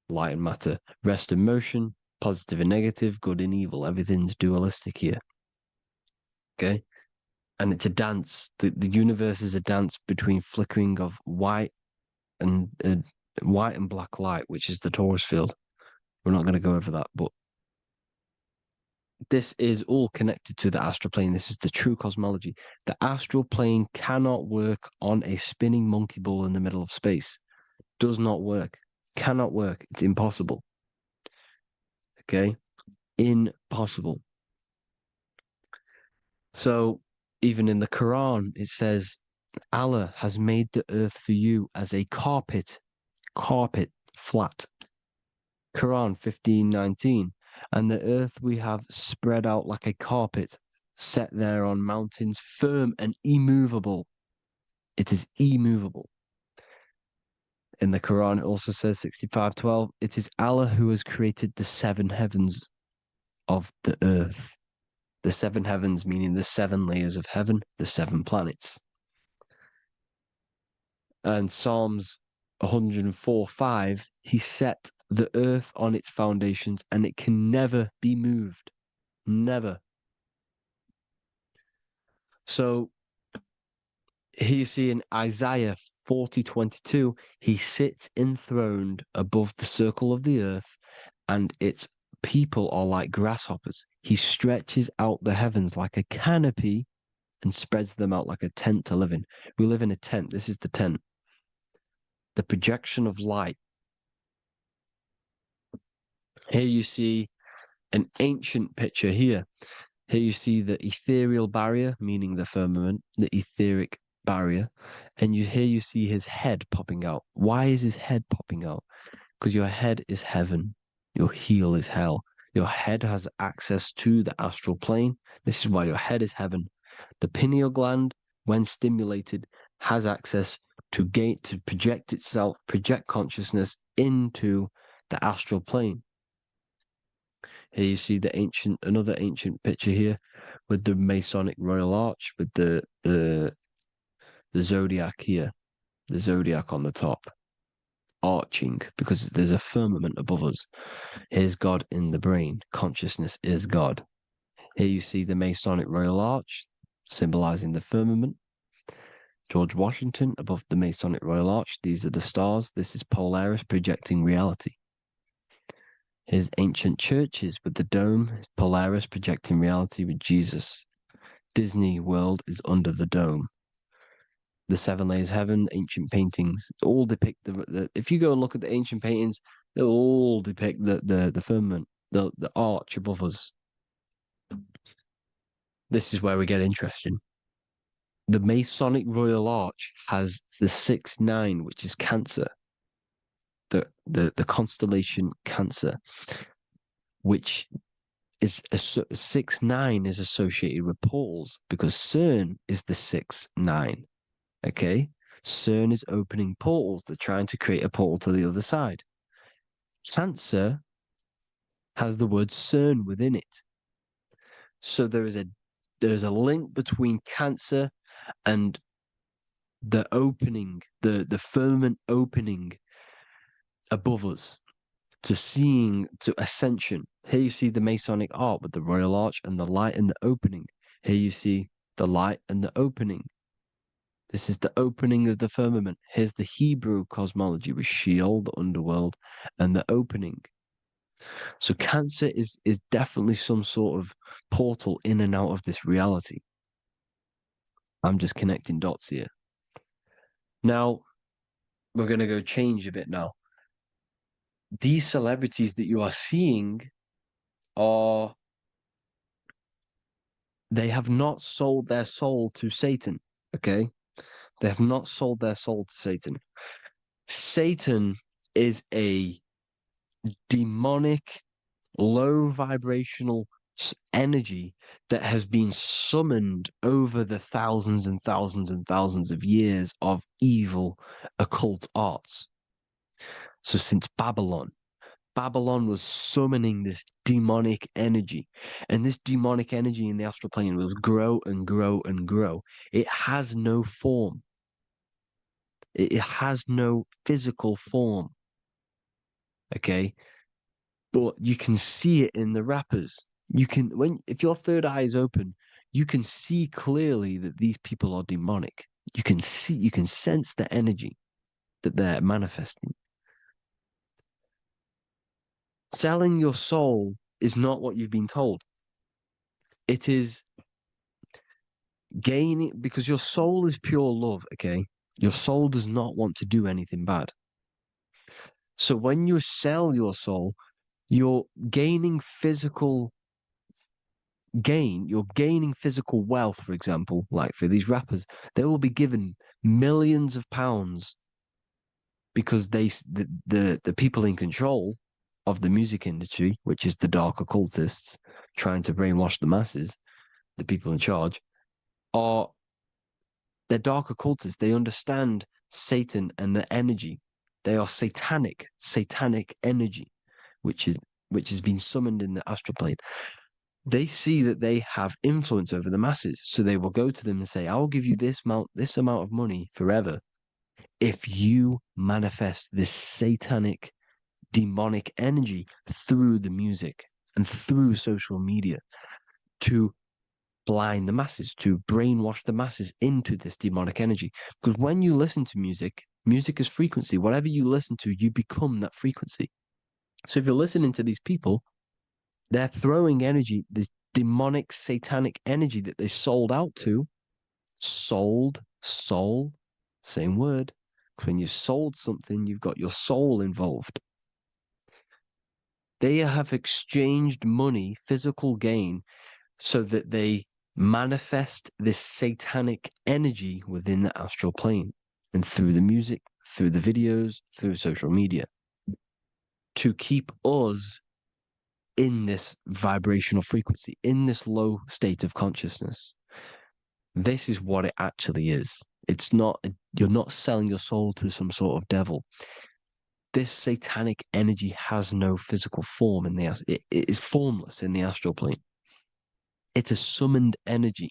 light and matter, rest and motion, positive and negative, good and evil. Everything's dualistic here. Okay? And it's a dance. The universe is a dance between flickering of white and black light, which is the torus field. We're not going to go over that, but this is all connected to the astral plane. This is the true cosmology. The astral plane cannot work on a spinning monkey ball in the middle of space. Does not work. Cannot work. It's impossible. Okay? Impossible. So even in the Quran, it says, Allah has made the earth for you as a carpet, flat. Quran 15:19. And the earth we have spread out like a carpet, set there on mountains, firm and immovable. It is immovable. In the Quran, it also says 65:12, it is Allah who has created the seven heavens of the earth. The seven heavens meaning the seven layers of heaven, the seven planets. And Psalms 104:5, he set the earth on its foundations and it can never be moved. Never. So here you see in Isaiah 40:22, he sits enthroned above the circle of the earth, and its people are like grasshoppers. He stretches out the heavens like a canopy and spreads them out like a tent to live in. We live in a tent. This is the tent. The projection of light. Here you see an ancient picture here. Here you see the ethereal barrier, meaning the firmament, the etheric barrier, and here you see his head popping out. Why is his head popping out? Because your head is heaven, your heel is hell. Your head has access to the astral plane. This is why your head is heaven. The pineal gland, when stimulated, has access to project itself, project consciousness into the astral plane. Here you see another ancient picture here with the Masonic Royal Arch, with the zodiac here, the zodiac on the top, arching, because there's a firmament above us. Here's God in the brain. Consciousness is God. Here you see the Masonic Royal Arch, symbolizing the firmament. George Washington above the Masonic Royal Arch. These are the stars. This is Polaris projecting reality. Here's ancient churches with the dome. Polaris projecting reality with Jesus. Disney World is under the dome. The seven layers of heaven, ancient paintings, all depict if you go and look at the ancient paintings, they'll all depict the firmament, the arch above us. This is where we get interesting. The Masonic Royal Arch has the 6-9, which is Cancer. The constellation Cancer, which is 6-9 is associated with portals because CERN is the 6-9. Okay, CERN is opening portals. They're trying to create a portal to the other side. Cancer has the word CERN within it, so there is a link between Cancer and the opening, the firmament opening above us to ascension. Here you see the Masonic art with the Royal Arch and the light and the opening. Here you see the light and the opening. This is the opening of the firmament. Here's the Hebrew cosmology with Sheol, the underworld, and the opening. So Cancer is definitely some sort of portal in and out of this reality. I'm just connecting dots here. Now, we're going to go change a bit now. These celebrities that you are seeing are, they have not sold their soul to Satan, okay? They have not sold their soul to Satan. Satan is a demonic, low vibrational energy that has been summoned over the thousands and thousands and thousands of years of evil occult arts. So since Babylon, Babylon was summoning this demonic energy, and this demonic energy in the astral plane will grow and grow and grow. It has no form. It has no physical form. Okay. But you can see it in the rappers. You can, when, if your third eye is open, you can see clearly that these people are demonic. You can see, you can sense the energy that they're manifesting. Selling your soul is not what you've been told. It is gaining, because your soul is pure love, okay? Your soul does not want to do anything bad. So when you sell your soul, you're gaining physical gain, you're gaining physical wealth, for example, like for these rappers, they will be given millions of pounds because the people in control of the music industry, which is the dark occultists trying to brainwash the masses, the people in charge, are they're dark occultists. They understand Satan and the energy. They are satanic energy, which is which has been summoned in the astral plane. They see that they have influence over the masses, so they will go to them and say, "I will give you this amount of money forever if you manifest this satanic, demonic energy through the music and through social media to blind the masses, to brainwash the masses into this demonic energy." Because when you listen to music, music is frequency. Whatever you listen to, you become that frequency. So if you're listening to these people, they're throwing energy, this demonic, satanic energy that they sold out to, soul, same word. When you sold something, you've got your soul involved. They have exchanged money, physical gain, so that they manifest this satanic energy within the astral plane and through the music, through the videos, through social media to keep us in this vibrational frequency, in this low state of consciousness. This is what it actually is. It's not, you're not selling your soul to some sort of devil. This satanic energy has no physical form in the, it is formless in the astral plane. It's a summoned energy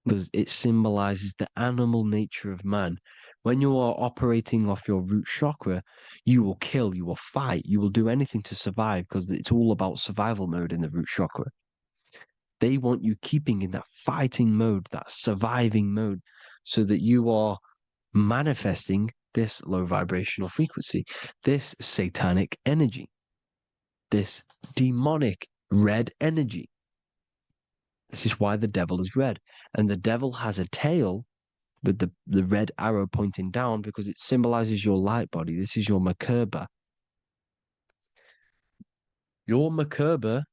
because it symbolizes the animal nature of man. When you are operating off your root chakra, you will kill, you will fight, you will do anything to survive because it's all about survival mode in the root chakra. They want you keeping in that fighting mode, that surviving mode, so that you are manifesting this low vibrational frequency, this satanic energy, this demonic red energy. This is why the devil is red. And the devil has a tail with the red arrow pointing down because it symbolizes your light body. This is your Merkaba. Your Merkaba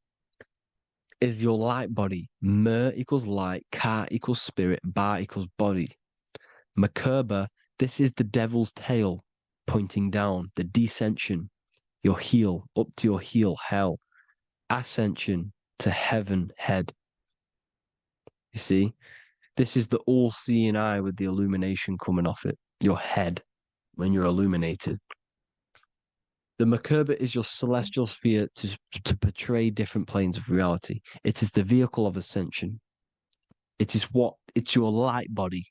is your light body. Mer equals light, Ka equals spirit, Ba equals body. Merkaba, this is the devil's tail pointing down, the descension, your heel, up to your heel, hell. Ascension to heaven, head. You see? This is the all-seeing eye with the illumination coming off it, your head, when you're illuminated. The Merkaba is your celestial sphere to portray different planes of reality. It is the vehicle of ascension. It's your light body.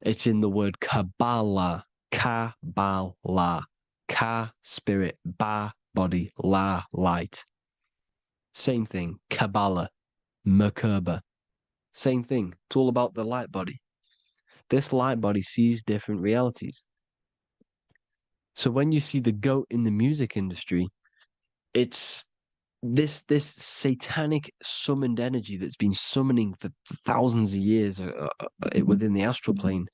It's in the word Kabbalah, Kabbalah, Ka, spirit, Ba, body, La, light. Same thing, Kabbalah, Merkaba. Same thing. It's all about the light body. This light body sees different realities. So when you see the goat in the music industry, it's this satanic summoned energy that's been summoning for thousands of years within the astral plane.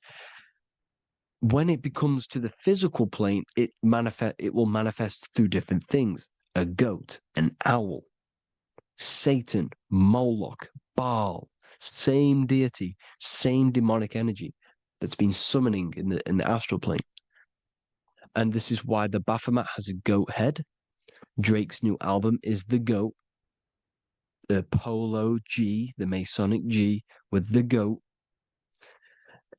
When it becomes to the physical plane, it will manifest through different things: a goat, an owl, Satan, Moloch, Baal, same deity, same demonic energy that's been summoning in the astral plane. And this is why the Baphomet has a goat head. Drake's new album is the goat. The Polo G, the Masonic G, with the goat.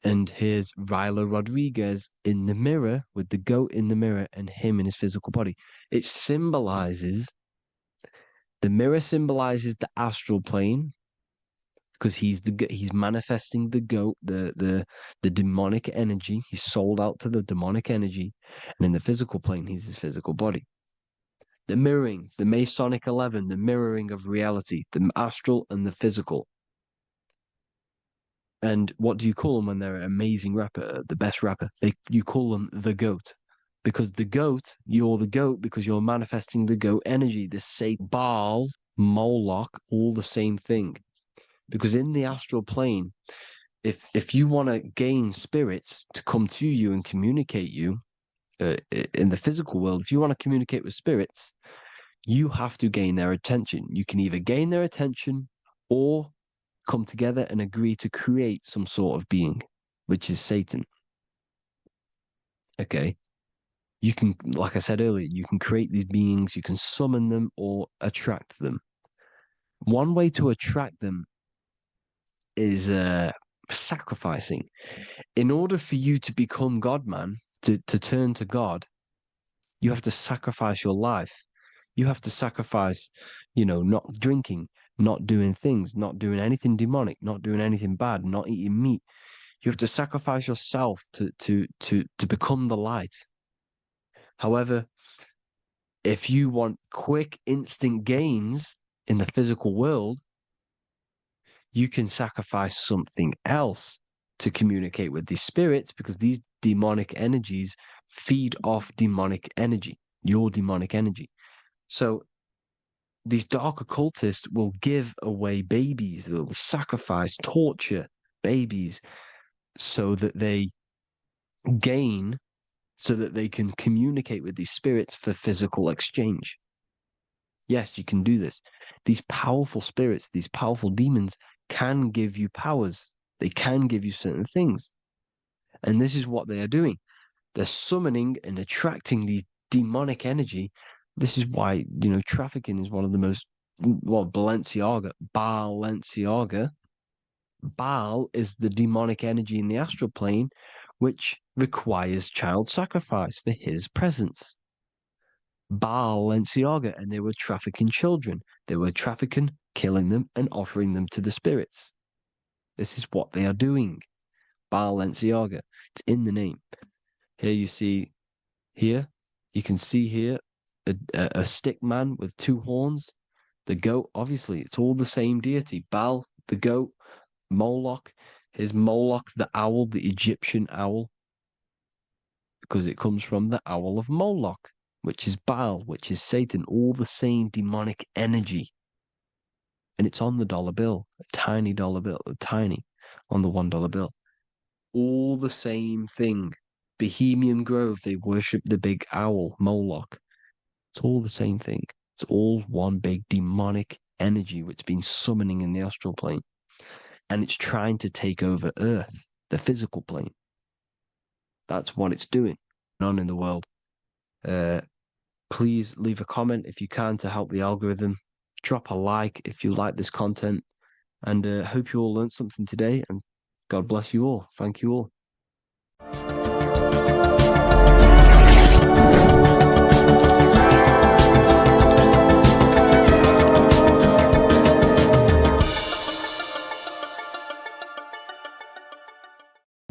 And here's Ryla Rodriguez in the mirror with the goat in the mirror and him in his physical body. It symbolizes, the mirror symbolizes the astral plane, because he's manifesting the goat, the demonic energy. He's sold out to the demonic energy, and in the physical plane, he's his physical body. The mirroring, the Masonic 11, the mirroring of reality, the astral and the physical. And what do you call them when they're an amazing rapper, the best rapper? You call them the goat. Because the goat, you're the goat because you're manifesting the goat energy. The Satan, Baal, Moloch, all the same thing. Because in the astral plane, if you want to gain spirits to come to you and communicate you in the physical world, if you want to communicate with spirits, you have to gain their attention. You can either gain their attention or come together and agree to create some sort of being, which is Satan. Okay. You can, like I said earlier, you can create these beings, you can summon them or attract them. One way to attract them is sacrificing. In order for you to become God, man, to turn to God, you have to sacrifice your life. You have to sacrifice, not drinking, not doing things, not doing anything demonic, not doing anything bad, not eating meat. You have to sacrifice yourself to become the light. However, if you want quick, instant gains in the physical world, you can sacrifice something else to communicate with these spirits, because these demonic energies feed off demonic energy, your demonic energy. So these dark occultists will give away babies, they'll sacrifice, torture babies so that they gain, so that they can communicate with these spirits for physical exchange. Yes, you can do this. These powerful spirits, these powerful demons can give you powers. They can give you certain things. And this is what they are doing. They're summoning and attracting these demonic energy. This is why, trafficking is one of the most, Balenciaga. Baal is the demonic energy in the astral plane, which requires child sacrifice for his presence. Balenciaga, and they were trafficking children. They were trafficking, killing them, and offering them to the spirits. This is what they are doing. Balenciaga. It's in the name. Here you see, you can see here a stick man with two horns. The goat, obviously, it's all the same deity. Baal, the goat, Moloch, his Moloch, the owl, the Egyptian owl, because it comes from the owl of Moloch, which is Baal, which is Satan, all the same demonic energy. And it's on the dollar bill, a tiny dollar bill, tiny, on the $1 bill. All the same thing. Bohemian Grove, they worship the big owl, Moloch. It's all the same thing. It's all one big demonic energy which has been summoning in the astral plane. And it's trying to take over Earth, the physical plane. That's what it's doing on in the world. Please leave a comment if you can to help the algorithm. Drop a like if you like this content. And hope you all learned something today. And God bless you all. Thank you all.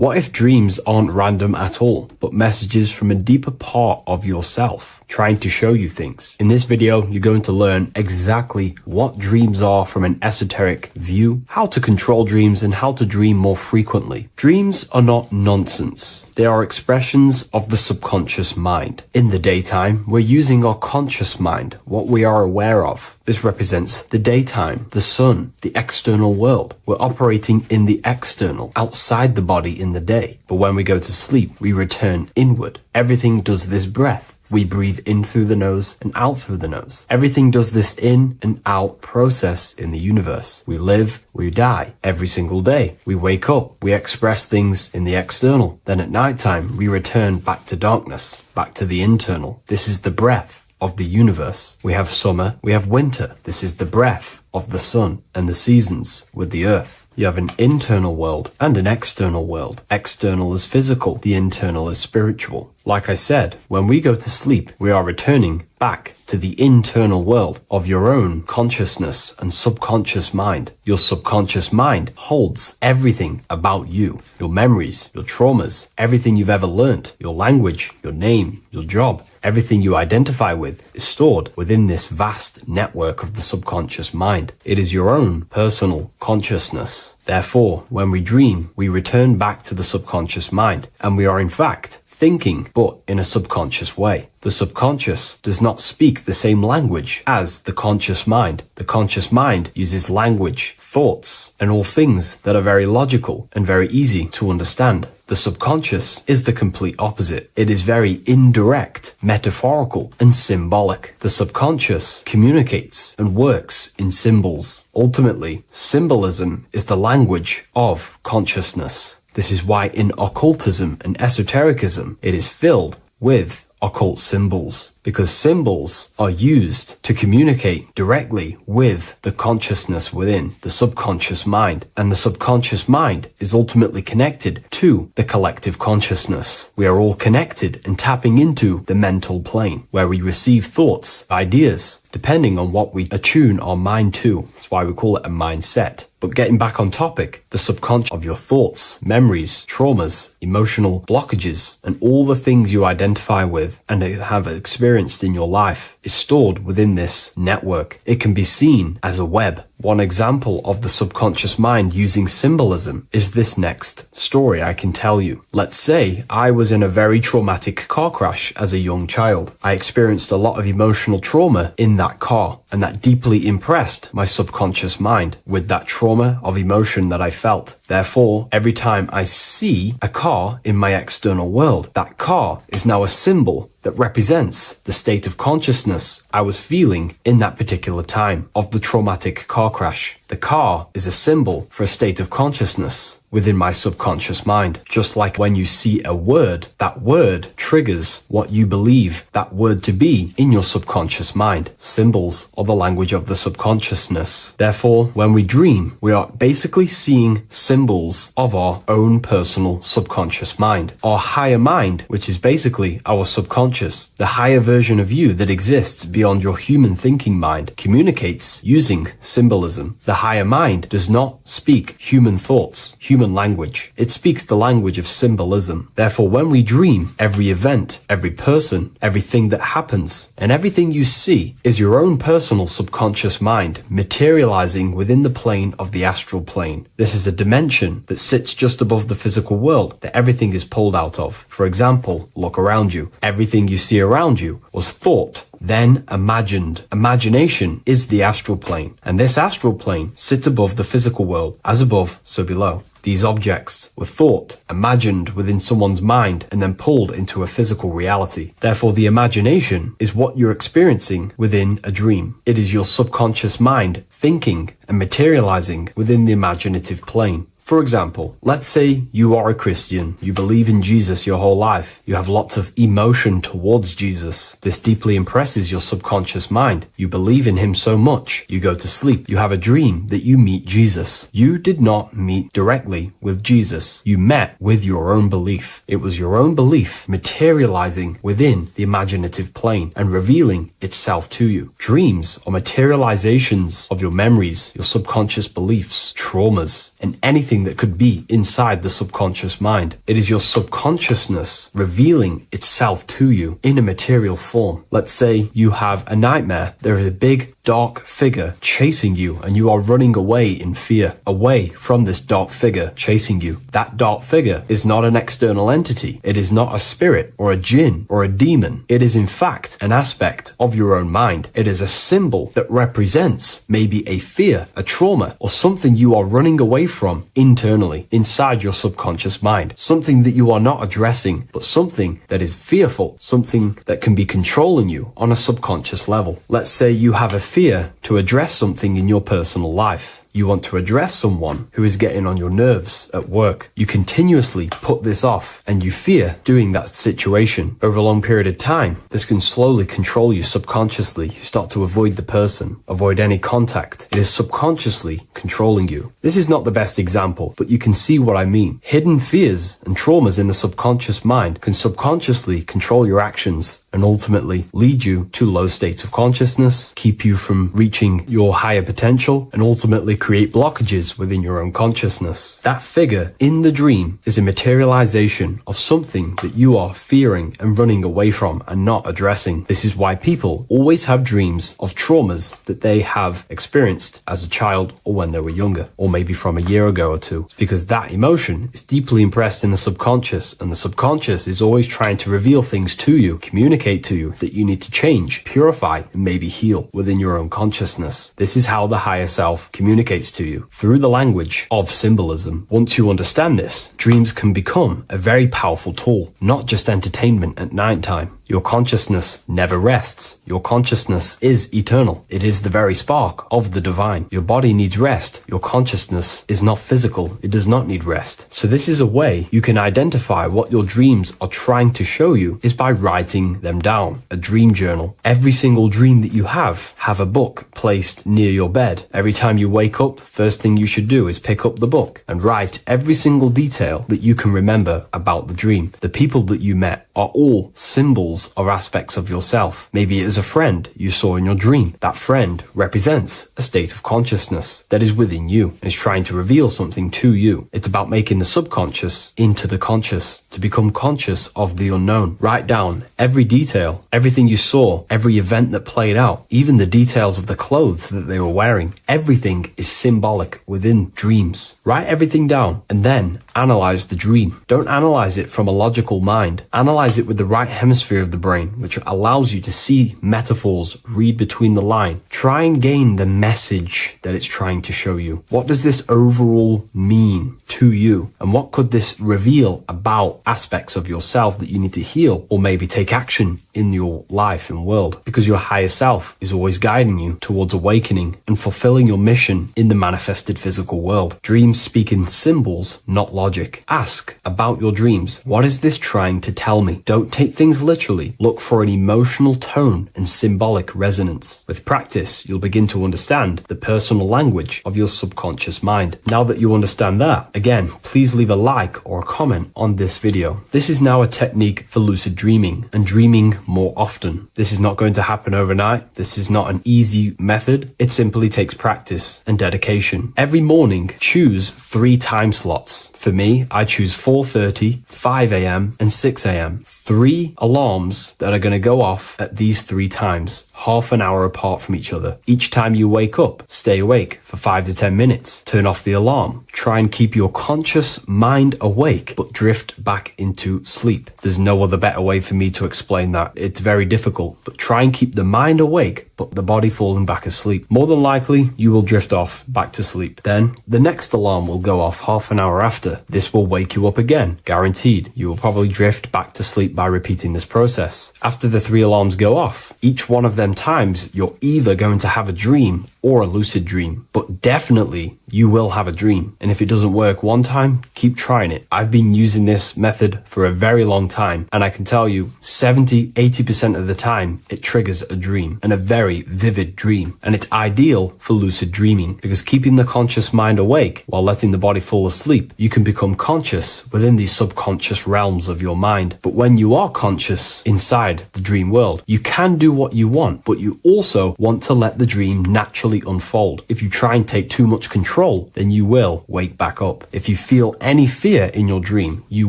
What if dreams aren't random at all, but messages from a deeper part of yourself, trying to show you things? In this video, you're going to learn exactly what dreams are from an esoteric view, how to control dreams, and how to dream more frequently. Dreams are not nonsense. They are expressions of the subconscious mind. In the daytime, we're using our conscious mind, what we are aware of. This represents the daytime, the sun, the external world. We're operating in the external, outside the body in the day. But when we go to sleep, we return inward. Everything does this breath. We breathe in through the nose and out through the nose. Everything does this in and out process in the universe. We live, we die every single day. We wake up, we express things in the external. Then at nighttime, we return back to darkness, back to the internal. This is the breath of the universe. We have summer, we have winter. This is the breath of the sun and the seasons with the earth. You have an internal world and an external world. External is physical, the internal is spiritual. Like I said, when we go to sleep, we are returning back to the internal world of your own consciousness and subconscious mind. Your subconscious mind holds everything about you, your memories, your traumas, everything you've ever learnt, your language, your name, your job, everything you identify with is stored within this vast network of the subconscious mind. It is your own personal consciousness. Therefore, when we dream, we return back to the subconscious mind, and we are in fact thinking, but in a subconscious way. The subconscious does not speak the same language as the conscious mind. The conscious mind uses language, thoughts, and all things that are very logical and very easy to understand. The subconscious is the complete opposite. It is very indirect, metaphorical, and symbolic. The subconscious communicates and works in symbols. Ultimately, symbolism is the language of consciousness. This is why in occultism and esotericism, it is filled with occult symbols, because symbols are used to communicate directly with the consciousness within the subconscious mind, and the subconscious mind is ultimately connected to the collective consciousness. We are all connected and tapping into the mental plane, where we receive thoughts, ideas, depending on what we attune our mind to. That's why we call it a mindset. But getting back on topic, the subconscious of your thoughts, memories, traumas, emotional blockages, and all the things you identify with and have experienced in your life is stored within this network. It can be seen as a web. One example of the subconscious mind using symbolism is this next story I can tell you. Let's say I was in a very traumatic car crash as a young child. I experienced a lot of emotional trauma in that car, and that deeply impressed my subconscious mind with that trauma of emotion that I felt. Therefore, every time I see a car in my external world, that car is now a symbol that represents the state of consciousness I was feeling in that particular time of the traumatic car crash. The car is a symbol for a state of consciousness within my subconscious mind. Just like when you see a word, that word triggers what you believe that word to be in your subconscious mind. Symbols are the language of the subconsciousness. Therefore, when we dream, we are basically seeing symbols of our own personal subconscious mind. Our higher mind, which is basically our subconscious, the higher version of you that exists beyond your human thinking mind, communicates using symbolism. The higher mind does not speak human thoughts, human language. It speaks the language of symbolism. Therefore, when we dream, every event, every person, everything that happens, and everything you see is your own personal subconscious mind materializing within the plane of the astral plane. This is a dimension that sits just above the physical world that everything is pulled out of. For example, look around you. Everything you see around you was thought, then imagined. Imagination is the astral plane, and this astral plane sits above the physical world. As above, so below. These objects were thought, imagined within someone's mind, and then pulled into a physical reality. Therefore, the imagination is what you're experiencing within a dream. It is your subconscious mind thinking and materializing within the imaginative plane. For example, let's say you are a Christian, you believe in Jesus your whole life, you have lots of emotion towards Jesus. This deeply impresses your subconscious mind. You believe in him so much, you go to sleep, you have a dream that you meet Jesus. You did not meet directly with Jesus. You met with your own belief. It was your own belief materializing within the imaginative plane and revealing itself to you. Dreams are materializations of your memories, your subconscious beliefs, traumas, and anything something that could be inside the subconscious mind. It is your subconsciousness revealing itself to you in a material form. Let's say you have a nightmare. There is a big dark figure chasing you and you are running away in fear, away from this dark figure chasing you. That dark figure is not an external entity. It is not a spirit or a jinn or a demon. It is in fact an aspect of your own mind. It is a symbol that represents maybe a fear, a trauma, or something you are running away from internally, inside your subconscious mind. Something that you are not addressing, but something that is fearful, something that can be controlling you on a subconscious level. Let's say you have a fear to address something in your personal life. You want to address someone who is getting on your nerves at work. You continuously put this off and you fear doing that situation. Over a long period of time, this can slowly control you subconsciously. You start to avoid the person, avoid any contact. It is subconsciously controlling you. This is not the best example, but you can see what I mean. Hidden fears and traumas in the subconscious mind can subconsciously control your actions and ultimately lead you to low states of consciousness, keep you from reaching your higher potential, and ultimately create blockages within your own consciousness. That figure in the dream is a materialization of something that you are fearing and running away from and not addressing. This is why people always have dreams of traumas that they have experienced as a child or when they were younger, or maybe from a year ago or two. It's because that emotion is deeply impressed in the subconscious, and the subconscious is always trying to reveal things to you, communicate to you that you need to change, purify, and maybe heal within your own consciousness. This is how the higher self communicates to you, through the language of symbolism. Once you understand this, dreams can become a very powerful tool, not just entertainment at nighttime. Your consciousness never rests. Your consciousness is eternal. It is the very spark of the divine. Your body needs rest. Your consciousness is not physical. It does not need rest. So this is a way you can identify what your dreams are trying to show you, is by writing them down. A dream journal. Every single dream that you have a book placed near your bed. Every time you wake up, first thing you should do is pick up the book and write every single detail that you can remember about the dream. The people that you met are all symbols or aspects of yourself. Maybe it is a friend you saw in your dream. That friend represents a state of consciousness that is within you and is trying to reveal something to you. It's about making the subconscious into the conscious, to become conscious of the unknown. Write down every detail, everything you saw, every event that played out, even the details of the clothes that they were wearing. Everything is symbolic within dreams. Write everything down and then analyze the dream. Don't analyze it from a logical mind. Analyze it with the right hemisphere of the brain, which allows you to see metaphors, read between the line. Try and gain the message that it's trying to show you. What does this overall mean to you? And what could this reveal about aspects of yourself that you need to heal or maybe take action in your life and world? Because your higher self is always guiding you towards awakening and fulfilling your mission in the manifested physical world. Dreams speak in symbols, not logic. Ask about your dreams. What is this trying to tell me? Don't take things literally. Look for an emotional tone and symbolic resonance. With practice, you'll begin to understand the personal language of your subconscious mind. Now that you understand that, again, please leave a like or a comment on this video. This is now a technique for lucid dreaming and dreaming more often. This is not going to happen overnight. This is not an easy method. It simply takes practice and dedication. Every morning, choose 3 time slots. For me, I choose 4:30, 5 a.m. and 6 a.m. 3 alarms that are going to go off at these 3 times, half an hour apart from each other. Each time you wake up, stay awake for 5 to 10 minutes. Turn off the alarm. Try and keep your conscious mind awake, but drift back into sleep. There's no other better way for me to explain that. It's very difficult, but try and keep the mind awake, but the body falling back asleep. More than likely, you will drift off back to sleep. Then the next alarm will go off half an hour after. This will wake you up again, guaranteed. You will probably drift back to sleep by repeating this process. After the 3 alarms go off, each one of them times, you're either going to have a dream or a lucid dream, but definitely you will have a dream. And if it doesn't work one time, keep trying it. I've been using this method for a very long time, and I can tell you 70-80% of the time it triggers a dream, and a very vivid dream. And it's ideal for lucid dreaming because keeping the conscious mind awake while letting the body fall asleep, you can become conscious within these subconscious realms of your mind. But when you are conscious inside the dream world, you can do what you want, but you also want to let the dream naturally naturally unfold. If you try and take too much control, then you will wake back up. If you feel any fear in your dream, you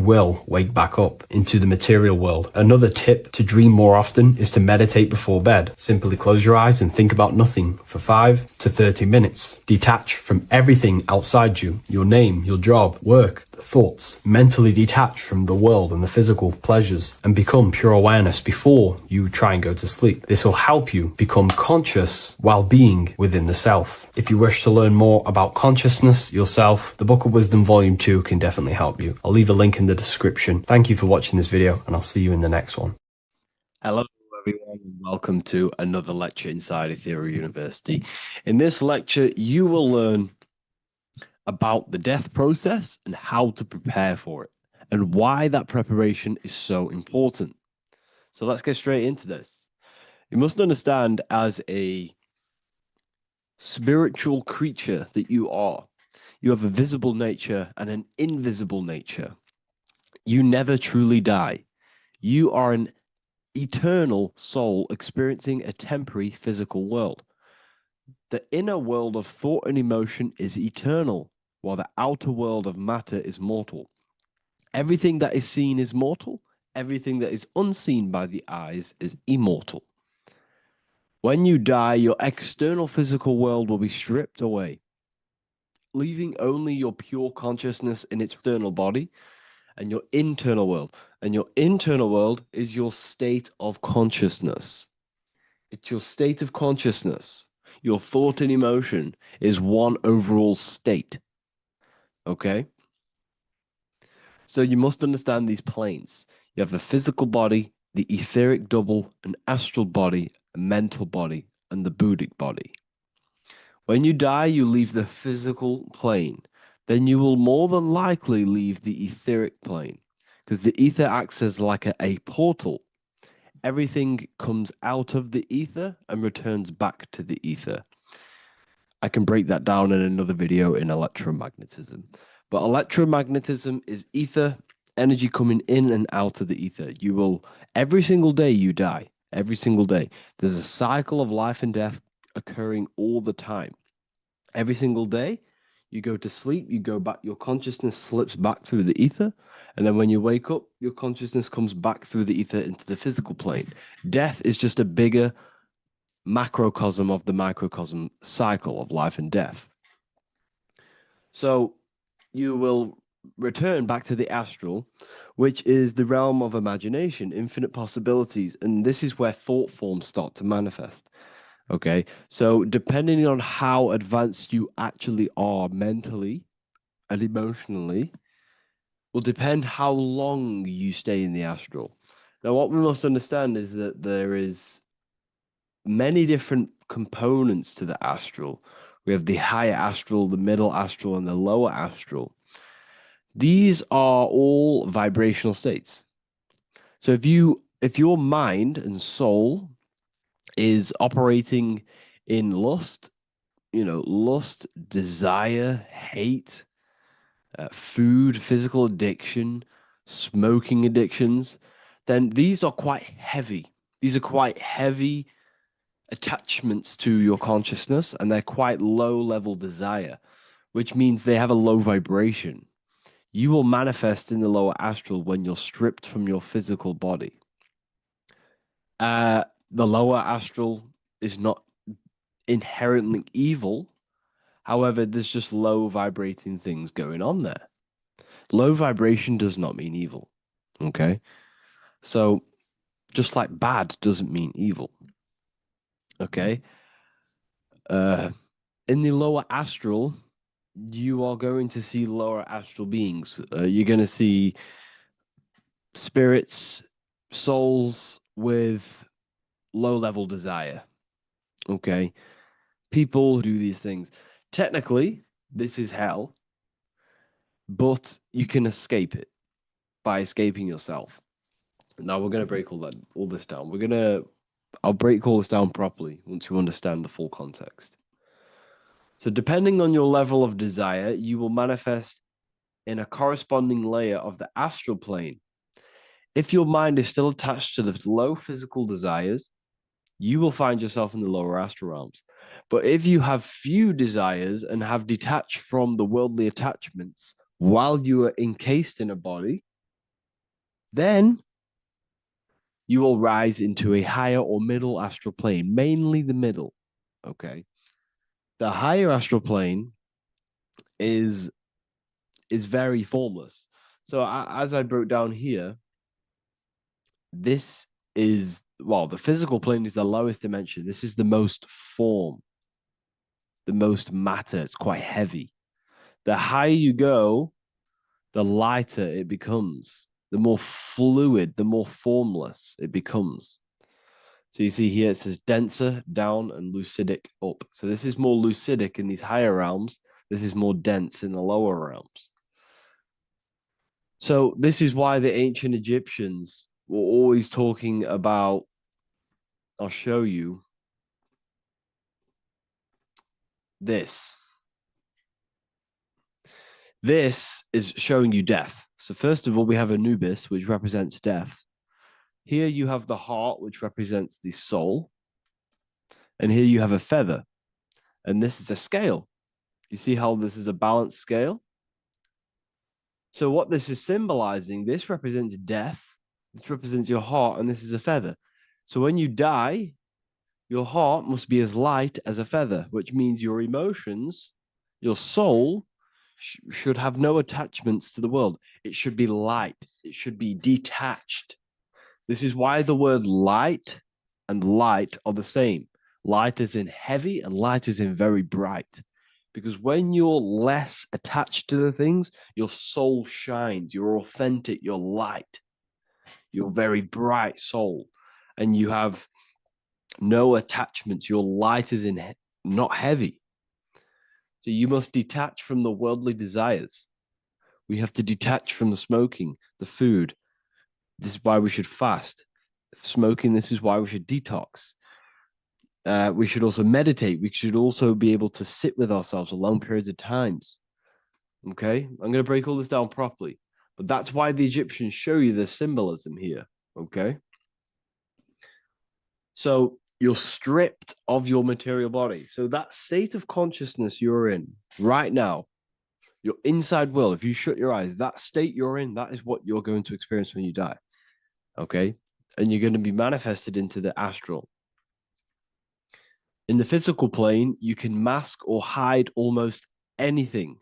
will wake back up into the material world. Another tip to dream more often is to meditate before bed. Simply close your eyes and think about nothing for 5 to 30 minutes. Detach from everything outside you, your name, your job, work, thoughts. Mentally detach from the world and the physical pleasures and become pure awareness before you try and go to sleep. This will help you become conscious while being within the self. If you wish to learn more about consciousness, yourself, the Book of Wisdom Volume 2 can definitely help you. I'll leave a link in the description. Thank you for watching this video, and I'll see you in the next one. Hello everyone, and welcome to another lecture inside Ethereal University. In this lecture, you will learn about the death process and how to prepare for it, and why that preparation is so important. So let's get straight into this. You must understand, as a spiritual creature that you are, you have a visible nature and an invisible nature. You never truly die. You are an eternal soul experiencing a temporary physical world. The inner world of thought and emotion is eternal, while the outer world of matter is mortal. Everything that is seen is mortal. Everything that is unseen by the eyes is immortal. When you die, your external physical world will be stripped away, leaving only your pure consciousness in its external body and your internal world. And your internal world is your state of consciousness. It's your state of consciousness. Your thought and emotion is one overall state. Okay? So you must understand these planes. You have the physical body, the etheric double, an astral body, a mental body, and the Buddhic body. When you die, you leave the physical plane. Then you will more than likely leave the etheric plane, because the ether acts as like a portal. Everything comes out of the ether and returns back to the ether. I can break that down in another video in electromagnetism. But electromagnetism is ether, energy coming in and out of the ether. You will, every single day you die, every single day. There's a cycle of life and death occurring all the time. Every single day, you go to sleep, you go back, your consciousness slips back through the ether. And then when you wake up, your consciousness comes back through the ether into the physical plane. Death is just a bigger macrocosm of the microcosm cycle of life and death. So you will return back to the astral, which is the realm of imagination, infinite possibilities. And this is where thought forms start to manifest. Okay, so depending on how advanced you actually are mentally and emotionally, will depend how long you stay in the astral. Now, what we must understand is that there is many different components to the astral. We have the higher astral, the middle astral, and the lower astral. These are all vibrational states. So if your mind and soul is operating in lust, lust, desire, hate, food, physical addiction, smoking addictions, then these are quite heavy. These are quite heavy attachments to your consciousness, and they're quite low level desire, which means they have a low vibration. You will manifest in the lower astral when you're stripped from your physical body. The lower astral is not inherently evil. However, there's just low vibrating things going on there. Low vibration does not mean evil. Okay? So, just like bad doesn't mean evil. Okay? In the lower astral, you are going to see lower astral beings. You're going to see spirits, souls with low level desire. Okay? People who do these things. Technically, this is hell, but you can escape it by escaping yourself. Now we're going to break all this down. I'll break all this down properly once you understand the full context. So depending on your level of desire, you will manifest in a corresponding layer of the astral plane. If your mind is still attached to the low physical desires, you will find yourself in the lower astral realms. But if you have few desires and have detached from the worldly attachments while you are encased in a body, then you will rise into a higher or middle astral plane, mainly the middle. Okay. The higher astral plane is very formless. So as I broke down here, this is well, the physical plane is the lowest dimension. This is the most form, the most matter. It's quite heavy. The higher you go, the lighter it becomes, the more fluid, the more formless it becomes. So you see here it says denser down and lucidic up. So this is more lucidic in these higher realms. This is more dense in the lower realms. So this is why the ancient Egyptians were always talking about, I'll show you this. This is showing you death. So first of all, we have Anubis, which represents death. Here you have the heart, which represents the soul. And here you have a feather. And this is a scale. You see how this is a balanced scale? So what this is symbolizing, this represents death. This represents your heart, and this is a feather. So when you die, your heart must be as light as a feather, which means your emotions, your soul, should have no attachments to the world. It should be light. It should be detached. This is why the word light and light are the same. Light is in heavy and light is in very bright. Because when you're less attached to the things, your soul shines. You're authentic. You're light. You're very bright soul. And you have no attachments. Your light is in not heavy. So you must detach from the worldly desires. We have to detach from the smoking, the food. This is why we should fast. Smoking, this is why we should detox. We should also meditate. We should also be able to sit with ourselves for long periods of times. Okay, I'm going to break all this down properly. But that's why the Egyptians show you the symbolism here. Okay. So you're stripped of your material body. So that state of consciousness you're in right now, your inside world, if you shut your eyes, that state you're in, that is what you're going to experience when you die. Okay. And you're going to be manifested into the astral. In the physical plane, you can mask or hide almost anything.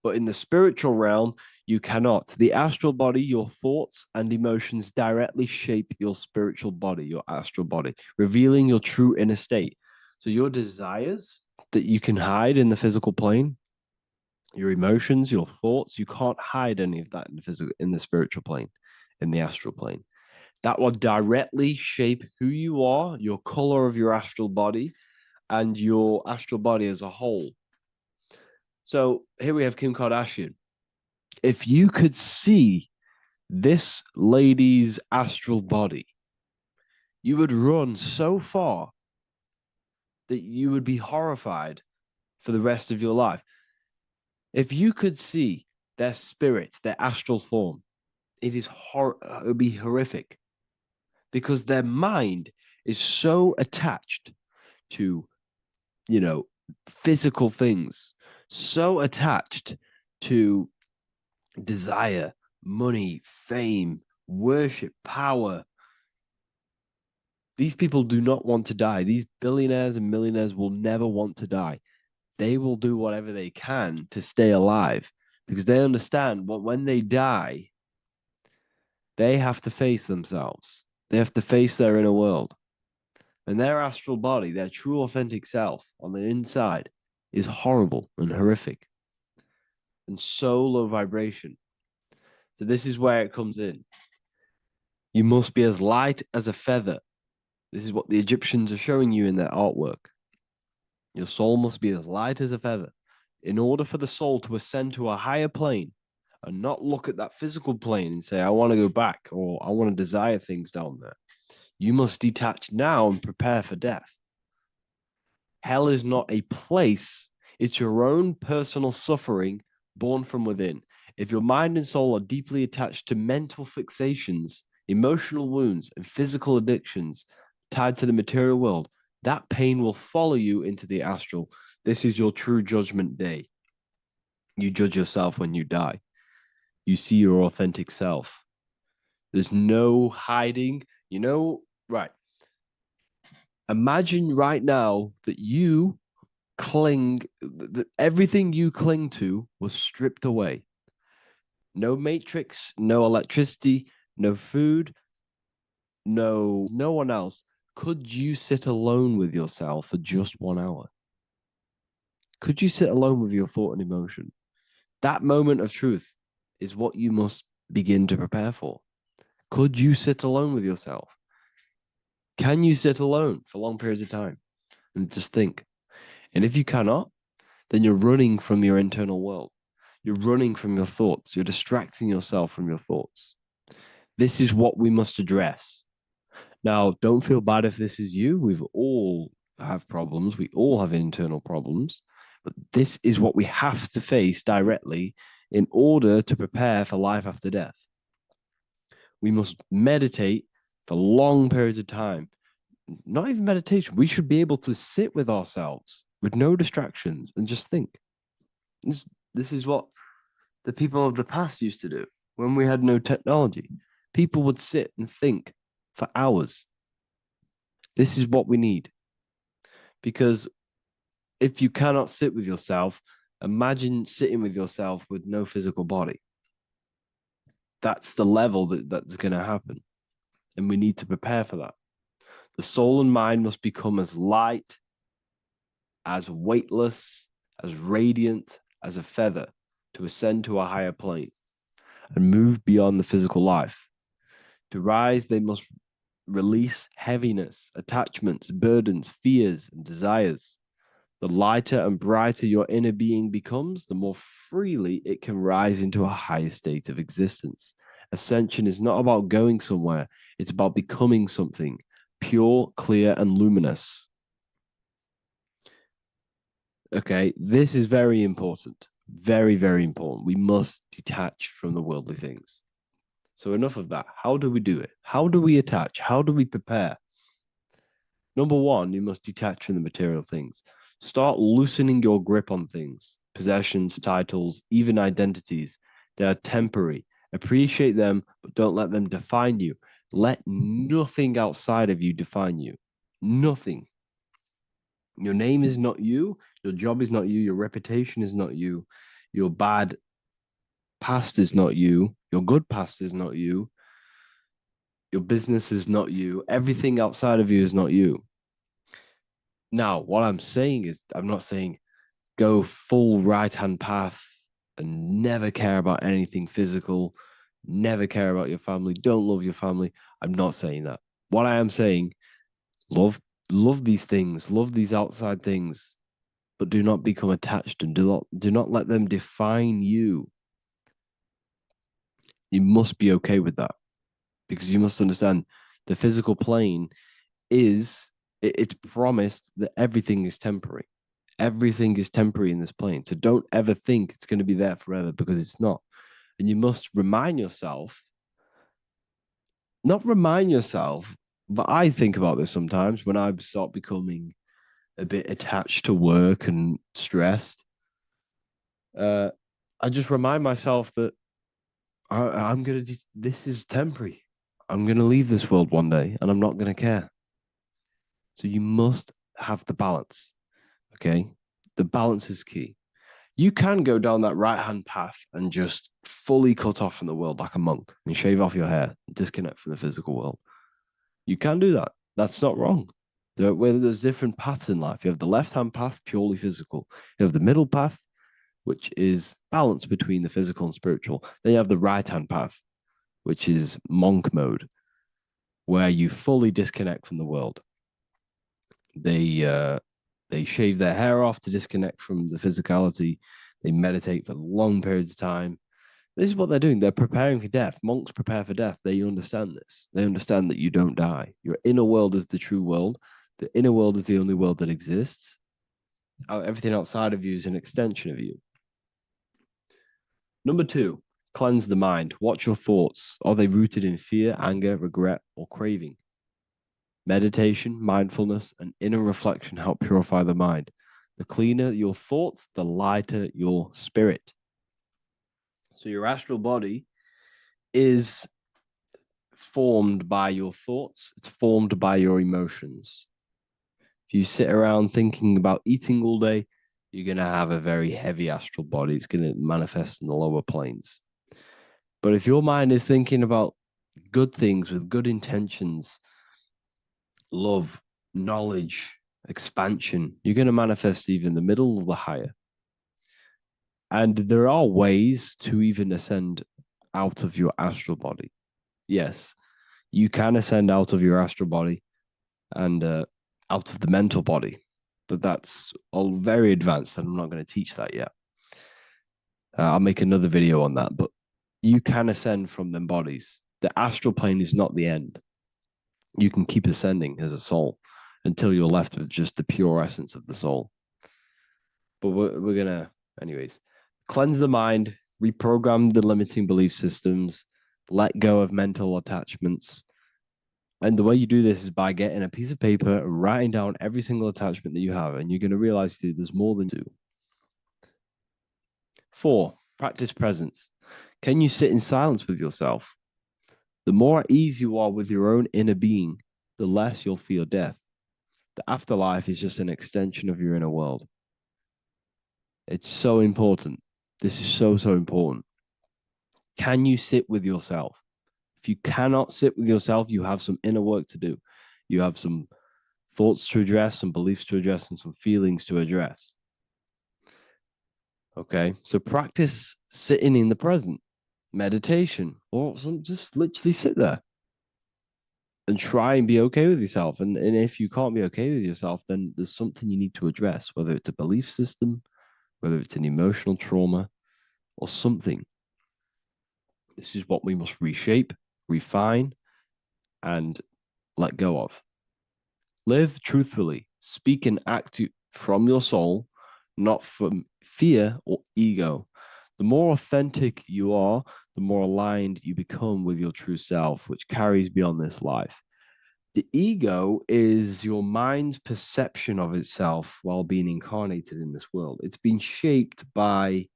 But in the spiritual realm, you cannot. The astral body, your thoughts and emotions directly shape your spiritual body, your astral body, revealing your true inner state. So your desires that you can hide in the physical plane, your emotions, your thoughts, you can't hide any of that in the physical, in the spiritual plane, in the astral plane. That will directly shape who you are, your color of your astral body, and your astral body as a whole. So here we have Kim Kardashian. If you could see this lady's astral body, you would run so far that you would be horrified for the rest of your life. If you could see their spirit, their astral form, it would be horrific because their mind is so attached to, you know, physical things, so attached to desire, money, fame, worship, power. These people do not want to die. These billionaires and millionaires will never want to die. They will do whatever they can to stay alive because they understand what when they die, they have to face themselves. They have to face their inner world. And their astral body, their true authentic self on the inside is horrible and horrific and so low vibration. So this is where it comes in. You must be as light as a feather. This is what the Egyptians are showing you in their artwork. Your soul must be as light as a feather. In order for the soul to ascend to a higher plane and not look at that physical plane and say, I want to go back or I want to desire things down there, you must detach now and prepare for death. Hell is not a place, it's your own personal suffering born from within. If your mind and soul are deeply attached to mental fixations, emotional wounds, and physical addictions, tied to the material world, that pain will follow you into the astral. This is your true judgment day. You judge yourself when you die. You see your authentic self. There's no hiding. Right. Imagine right now that that everything you cling to was stripped away. No matrix, no electricity, no food, no one else. Could you sit alone with yourself for just 1 hour? Could you sit alone with your thought and emotion? That moment of truth is what you must begin to prepare for. Could you sit alone with yourself? Can you sit alone for long periods of time and just think? And if you cannot, then you're running from your internal world. You're running from your thoughts. You're distracting yourself from your thoughts. This is what we must address. Now, don't feel bad if this is you. We've all have problems. We all have internal problems. But this is what we have to face directly in order to prepare for life after death. We must meditate for long periods of time. Not even meditation. We should be able to sit with ourselves with no distractions and just think. This, this is what the people of the past used to do when we had no technology. People would sit and think for hours. This is what we need. Because if you cannot sit with yourself, imagine sitting with yourself with no physical body. That's the level that's going to happen. And we need to prepare for that. The soul and mind must become as light, as weightless, as radiant as a feather to ascend to a higher plane and move beyond the physical life. To rise, they must release heaviness, attachments, burdens, fears, and desires. The lighter and brighter your inner being becomes, the more freely it can rise into a higher state of existence. Ascension is not about going somewhere, it's about becoming something pure, clear, and luminous. Okay, this is very important. Very, very important. We must detach from the worldly things. So, enough of that. How do we do it? How do we attach? How do we prepare? Number one, you must detach from the material things. Start loosening your grip on things, possessions, titles, even identities. They are temporary. Appreciate them, but don't let them define you. Let nothing outside of you define you. Nothing. Your name is not you. Your job is not you. Your reputation is not you. Your bad past is not you. Your good past is not you. Your business is not you. Everything outside of you is not you. Now, what I'm saying is, I'm not saying go full right hand path and never care about anything physical, never care about your family, don't love your family. I'm not saying that. What I am saying, love these things, love these outside things, but do not become attached and do not let them define you. You must be okay with that because you must understand the physical plane it's promised that everything is temporary. Everything is temporary in this plane. So don't ever think it's going to be there forever because it's not. And you must remind yourself, not remind yourself, but I think about this sometimes when I start becoming a bit attached to work and stressed. Uh, I just remind myself that I'm going to, this is temporary. I'm going to leave this world one day and I'm not going to care. So you must have the balance. Okay. The balance is key. You can go down that right hand path and just fully cut off from the world like a monk and shave off your hair, disconnect from the physical world. You can do that. That's not wrong. There's different paths in life. You have the left hand path, purely physical. You have the middle path, which is balance between the physical and spiritual. Then you have the right hand path, which is monk mode, where you fully disconnect from the world. They shave their hair off to disconnect from the physicality. They meditate for long periods of time. This is what they're doing. They're preparing for death. Monks prepare for death. They understand this. They understand that you don't die. Your inner world is the true world. The inner world is the only world that exists. Everything outside of you is an extension of you. Number two, cleanse the mind. Watch your thoughts. Are they rooted in fear, anger, regret, or craving? Meditation, mindfulness, and inner reflection help purify the mind. The cleaner your thoughts, the lighter your spirit. So your astral body is formed by your thoughts, it's formed by your emotions. If you sit around thinking about eating all day, you're going to have a very heavy astral body. It's going to manifest in the lower planes. But if your mind is thinking about good things with good intentions, love, knowledge, expansion, you're going to manifest even the middle or the higher. And there are ways to even ascend out of your astral body. Yes, you can ascend out of your astral body and out of the mental body, but that's all very advanced, and I'm not going to teach that yet. I'll make another video on that, but you can ascend from them bodies. The astral plane is not the end. You can keep ascending as a soul until you're left with just the pure essence of the soul. But we're gonna, anyways, cleanse the mind, reprogram the limiting belief systems, let go of mental attachments. And the way you do this is by getting a piece of paper and writing down every single attachment that you have. And you're going to realize too, there's more than two. 4, practice presence. Can you sit in silence with yourself? The more at ease you are with your own inner being, the less you'll feel death. The afterlife is just an extension of your inner world. It's so important. This is so, so important. Can you sit with yourself? If you cannot sit with yourself, you have some inner work to do. You have some thoughts to address, some beliefs to address, and some feelings to address. Okay, so practice sitting in the present, meditation, or just literally sit there and try and be okay with yourself. And if you can't be okay with yourself, then there's something you need to address, whether it's a belief system, whether it's an emotional trauma, or something. This is what we must reshape, refine, and let go of. Live truthfully, speak and act from your soul, not from fear or ego. The more authentic you are, the more aligned you become with your true self, which carries beyond this life. The ego is your mind's perception of itself while being incarnated in this world. It's been shaped by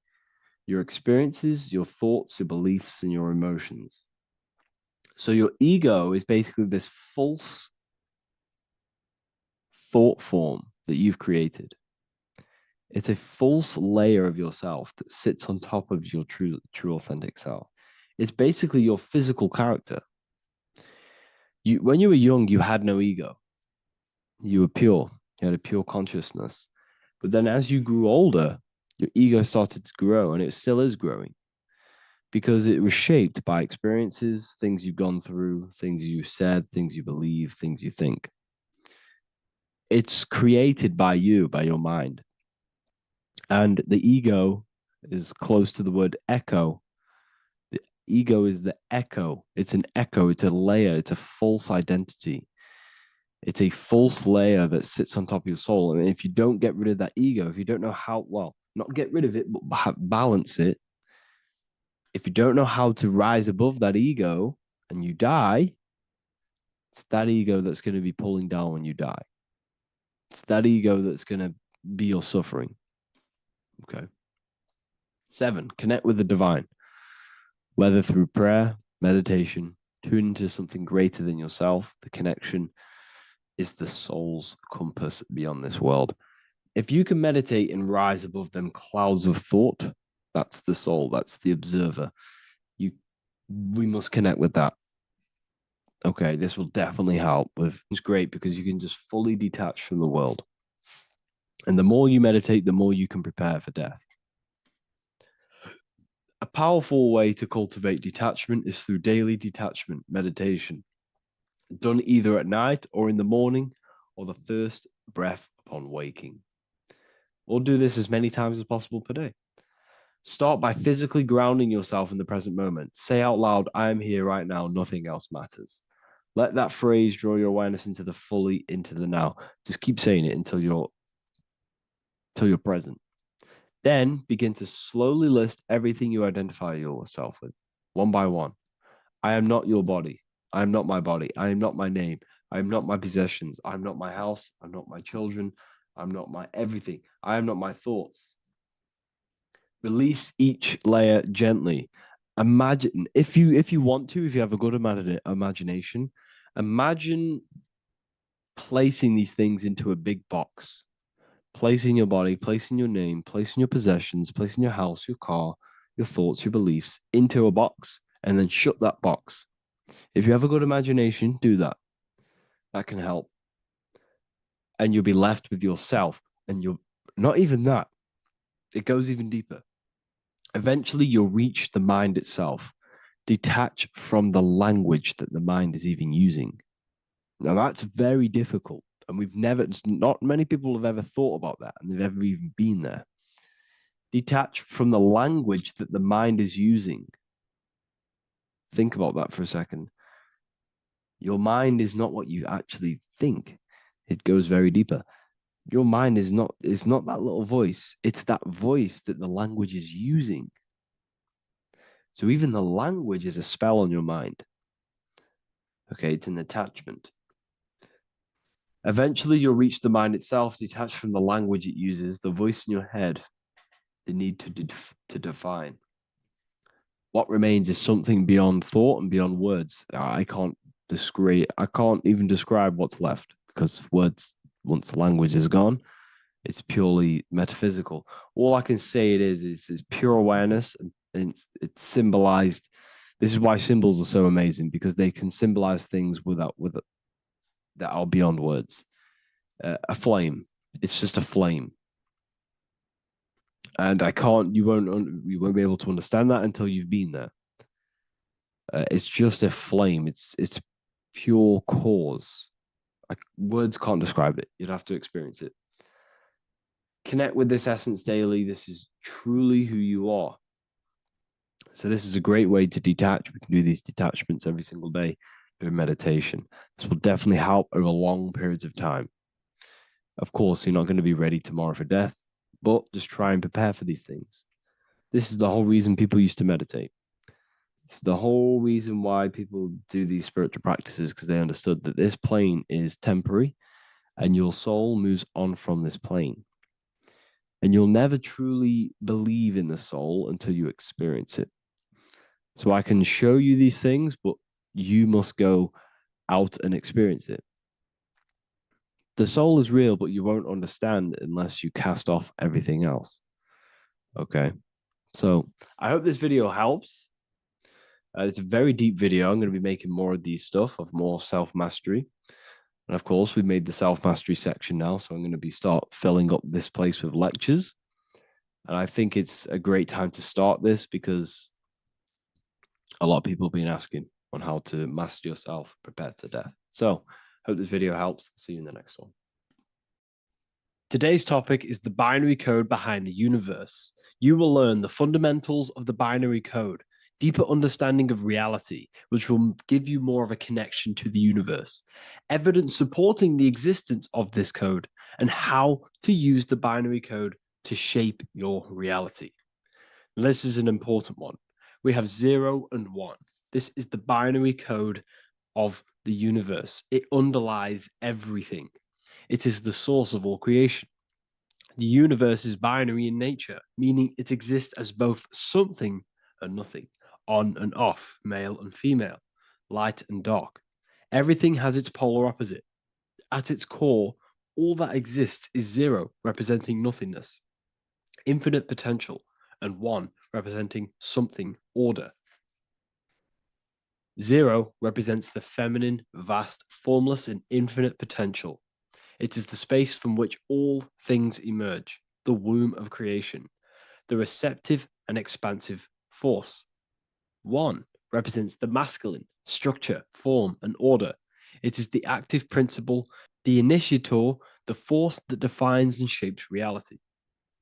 your experiences, your thoughts, your beliefs, and your emotions. So your ego is basically this false thought form that you've created. It's a false layer of yourself that sits on top of your true authentic self. It's basically your physical character. When you were young, you had no ego. You were pure. You had a pure consciousness. But then as you grew older, your ego started to grow, and it still is growing because it was shaped by experiences, things you've gone through, things you said, things you believe, things you think. It's created by you, by your mind. And the ego is close to the word echo. The ego is the echo. It's an echo. It's a layer. It's a false identity. It's a false layer that sits on top of your soul. And if you don't get rid of that ego, if you don't know how, well, not get rid of it, but balance it, if you don't know how to rise above that ego and you die, it's that ego that's going to be pulling down when you die. It's that ego that's going to be your suffering. Okay. 7, connect with the divine, whether through prayer, meditation, tune into something greater than yourself. The connection is the soul's compass beyond this world. If you can meditate and rise above them clouds of thought, that's the soul, that's the observer. We must connect with that. Okay, this will definitely help with. It's great because you can just fully detach from the world. And the more you meditate, the more you can prepare for death. A powerful way to cultivate detachment is through daily detachment meditation, done either at night or in the morning or the first breath upon waking. Or do this as many times as possible per day. Start by physically grounding yourself in the present moment. Say out loud, I am here right now, nothing else matters. Let that phrase draw your awareness into the now. Just keep saying it until you're present. Then begin to slowly list everything you identify yourself with, one by one. I am not your body. I am not my body. I am not my name. I am not my possessions. I'm not my house. I'm not my children. I'm not my everything. I am not my thoughts. Release each layer gently. Imagine if you want to, if you have a good imagination, imagine placing these things into a big box, placing your body, placing your name, placing your possessions, placing your house, your car, your thoughts, your beliefs into a box, and then shut that box. If you have a good imagination, do that. That can help. And you'll be left with yourself. And you're not even that. It goes even deeper. Eventually, you'll reach the mind itself. Detach from the language that the mind is even using. Now, that's very difficult. And not many people have ever thought about that, and they've ever even been there. Detach from the language that the mind is using. Think about that for a second. Your mind is not what you actually think. It goes very deeper. Your mind is not that little voice. It's that voice that the language is using. So even the language is a spell on your mind. Okay, it's an attachment. Eventually, you'll reach the mind itself, detached from the language it uses, the voice in your head, the need to define. What remains is something beyond thought and beyond words. I can't even describe what's left because words, once the language is gone, it's purely metaphysical. All I can say it is pure awareness, and it's symbolized. This is why symbols are so amazing because they can symbolize things that are beyond words. A flame, it's just a flame, and you won't be able to understand that until you've been there. It's just a flame. It's pure cause. Words can't describe it. You'd have to experience it. Connect with this essence daily. This is truly who you are. So this is a great way to detach. We can do these detachments every single day during meditation. This will definitely help over long periods of time. Of course, you're not going to be ready tomorrow for death, but just try and prepare for these things. This is the whole reason people used to meditate. It's the whole reason why people do these spiritual practices because they understood that this plane is temporary and your soul moves on from this plane. And you'll never truly believe in the soul until you experience it. So I can show you these things, but you must go out and experience it. The soul is real, but you won't understand unless you cast off everything else. Okay. So I hope this video helps. It's a very deep video. I'm going to be making more of these stuff of more self-mastery. And of course, we've made the self-mastery section now. So I'm going to start filling up this place with lectures. And I think it's a great time to start this because a lot of people have been asking on how to master yourself, prepare to death. So hope this video helps. See you in the next one. Today's topic is the binary code behind the universe. You will learn the fundamentals of the binary code, deeper understanding of reality, which will give you more of a connection to the universe, evidence supporting the existence of this code, and how to use the binary code to shape your reality. Now, this is an important one. We have 0 and 1. This is the binary code of the universe. It underlies everything. It is the source of all creation. The universe is binary in nature, meaning it exists as both something and nothing, on and off, male and female, light and dark. Everything has its polar opposite. At its core, all that exists is 0, representing nothingness, infinite potential, and 1, representing something, order. 0 represents the feminine, vast, formless, and infinite potential. It is the space from which all things emerge, the womb of creation, the receptive and expansive force. 1 represents the masculine, structure, form, and order. It is the active principle, the initiator, the force that defines and shapes reality.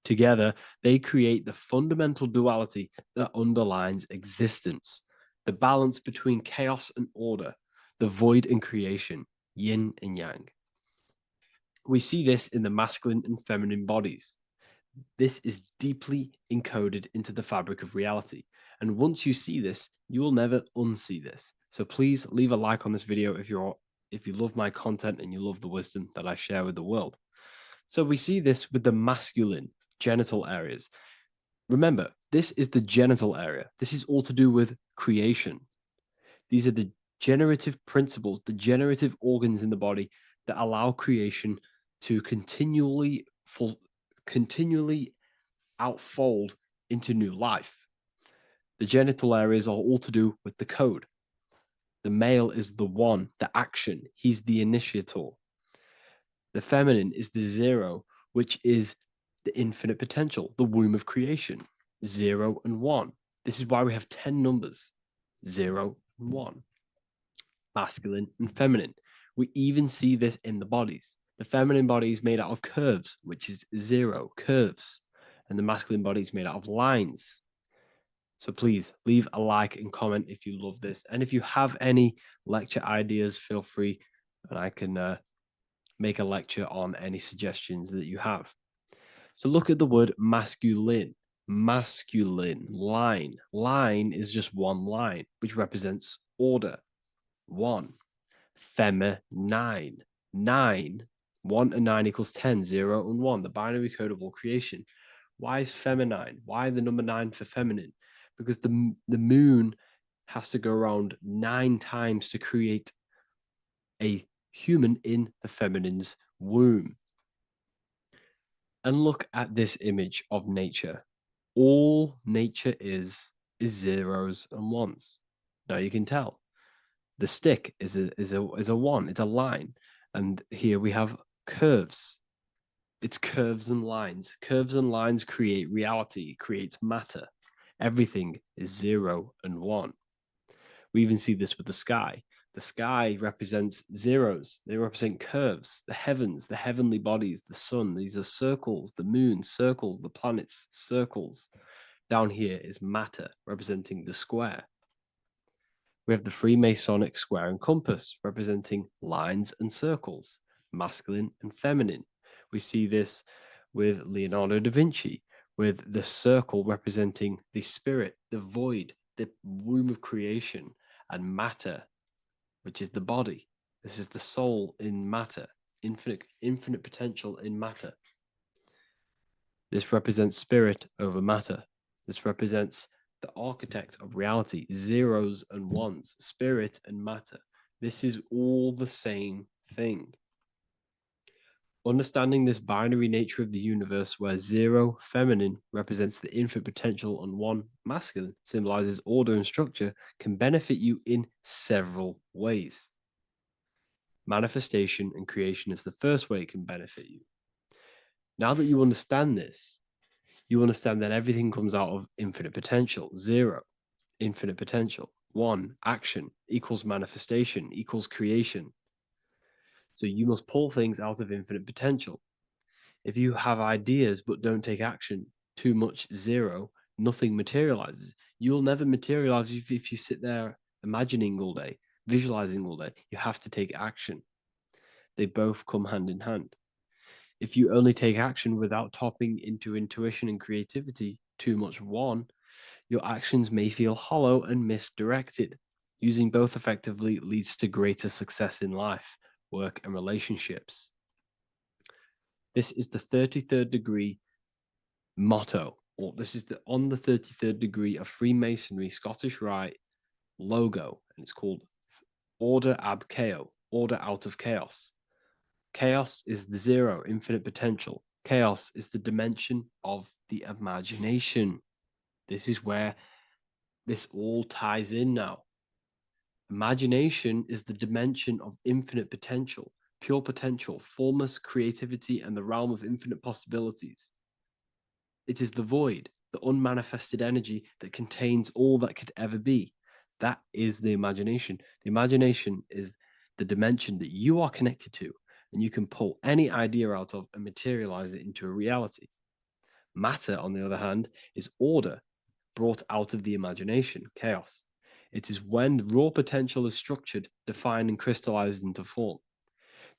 Together, they create the fundamental duality that underlines existence, the balance between chaos and order, the void and creation, yin and yang. We see this in the masculine and feminine bodies. This is deeply encoded into the fabric of reality. And once you see this, you will never unsee this. So please leave a like on this video if you're if you love my content and you love the wisdom that I share with the world. So we see this with the masculine genital areas. Remember, this is the genital area. This is all to do with creation. These are the generative principles, the generative organs in the body that allow creation to continually outfold into new life. The genital areas are all to do with the code. The male is the one, the action. He's the initiator. The feminine is the zero, which is the infinite potential, the womb of creation. 0 and 1. This is why we have 10 numbers. 0 and 1. Masculine and feminine. We even see this in the bodies. The feminine body is made out of curves, which is 0, curves. And the masculine body is made out of lines. So please leave a like and comment if you love this. And if you have any lecture ideas, feel free and I can make a lecture on any suggestions that you have. So look at the word masculine. Masculine, line. Line is just one line, which represents order. 1. Feminine. 9. 1 and 9 equals 10. 0 and 1. The binary code of all creation. Why is feminine? Why the number 9 for feminine? Because the moon has to go around 9 times to create a human in the feminine's womb. And look at this image of nature. All nature is zeros and ones. Now you can tell the stick is a one. It's a line, and here we have curves. It's curves and lines. Curves and lines create reality. It creates matter. Everything is 0 and 1. We even see this with the sky. The sky represents zeros. They represent curves. The heavens, the heavenly bodies, the sun. These are circles. The moon, circles. The planets, circles. Down here is matter, representing the square. We have the Freemasonic square and compass, representing lines and circles, masculine and feminine. We see this with Leonardo da Vinci, with the circle representing the spirit, the void, the womb of creation, and matter, which is the body. This is the soul in matter, infinite potential in matter. This represents spirit over matter. This represents the architect of reality, zeros and ones, spirit and matter. This is all the same thing. Understanding this binary nature of the universe, where 0 feminine represents the infinite potential and 1 masculine symbolizes order and structure, can benefit you in several ways. Manifestation and creation is the first way it can benefit you. Now that you understand this, you understand that everything comes out of infinite potential. 0, infinite potential. 1, action equals manifestation equals creation. So you must pull things out of infinite potential. If you have ideas but don't take action, too much 0, nothing materializes. You'll never materialize if you sit there imagining all day, visualizing all day. You have to take action. They both come hand in hand. If you only take action without tapping into intuition and creativity, too much 1, your actions may feel hollow and misdirected. Using both effectively leads to greater success in life, work, and relationships. This is the 33rd degree motto, or this is on the 33rd degree of Freemasonry Scottish Rite logo, and it's called Order Ab Chaos, order out of chaos. Chaos is the 0, infinite potential. Chaos is the dimension of the imagination. This is where this all ties in now. Imagination is the dimension of infinite potential, pure potential, formless creativity, and the realm of infinite possibilities. It is the void, the unmanifested energy that contains all that could ever be. That is the imagination. The imagination is the dimension that you are connected to, and you can pull any idea out of and materialize it into a reality. Matter, on the other hand, is order brought out of the imagination, chaos. It is when raw potential is structured, defined, and crystallized into form.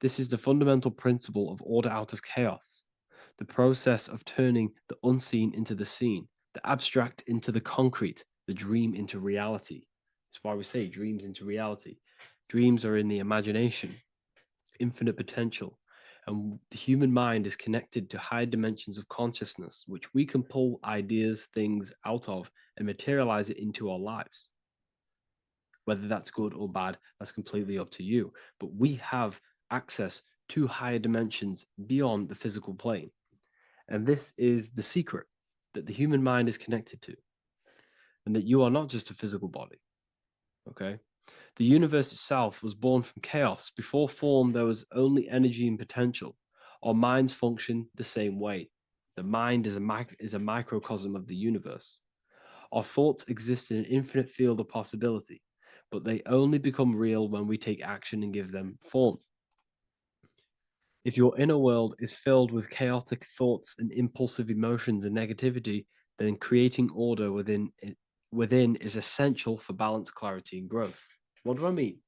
This is the fundamental principle of order out of chaos, the process of turning the unseen into the seen, the abstract into the concrete, the dream into reality. That's why we say dreams into reality. Dreams are in the imagination, infinite potential, and the human mind is connected to high dimensions of consciousness, which we can pull ideas, things out of and materialize it into our lives. Whether that's good or bad, that's completely up to you. But we have access to higher dimensions beyond the physical plane. And this is the secret that the human mind is connected to, and that you are not just a physical body. Okay? The universe itself was born from chaos. Before form, there was only energy and potential. Our minds function the same way. The mind is a microcosm of the universe. Our thoughts exist in an infinite field of possibility, but they only become real when we take action and give them form. If your inner world is filled with chaotic thoughts and impulsive emotions and negativity, then creating order within is essential for balance, clarity, and growth. What do I mean?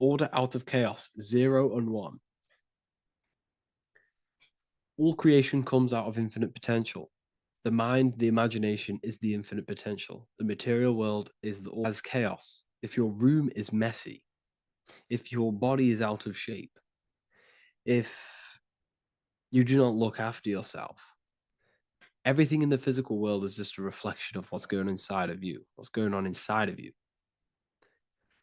Order out of chaos, 0 and 1. All creation comes out of infinite potential. The mind, the imagination is the infinite potential. The material world is as chaos. If your room is messy, if your body is out of shape, if you do not look after yourself, everything in the physical world is just a reflection of what's going inside of you, what's going on inside of you.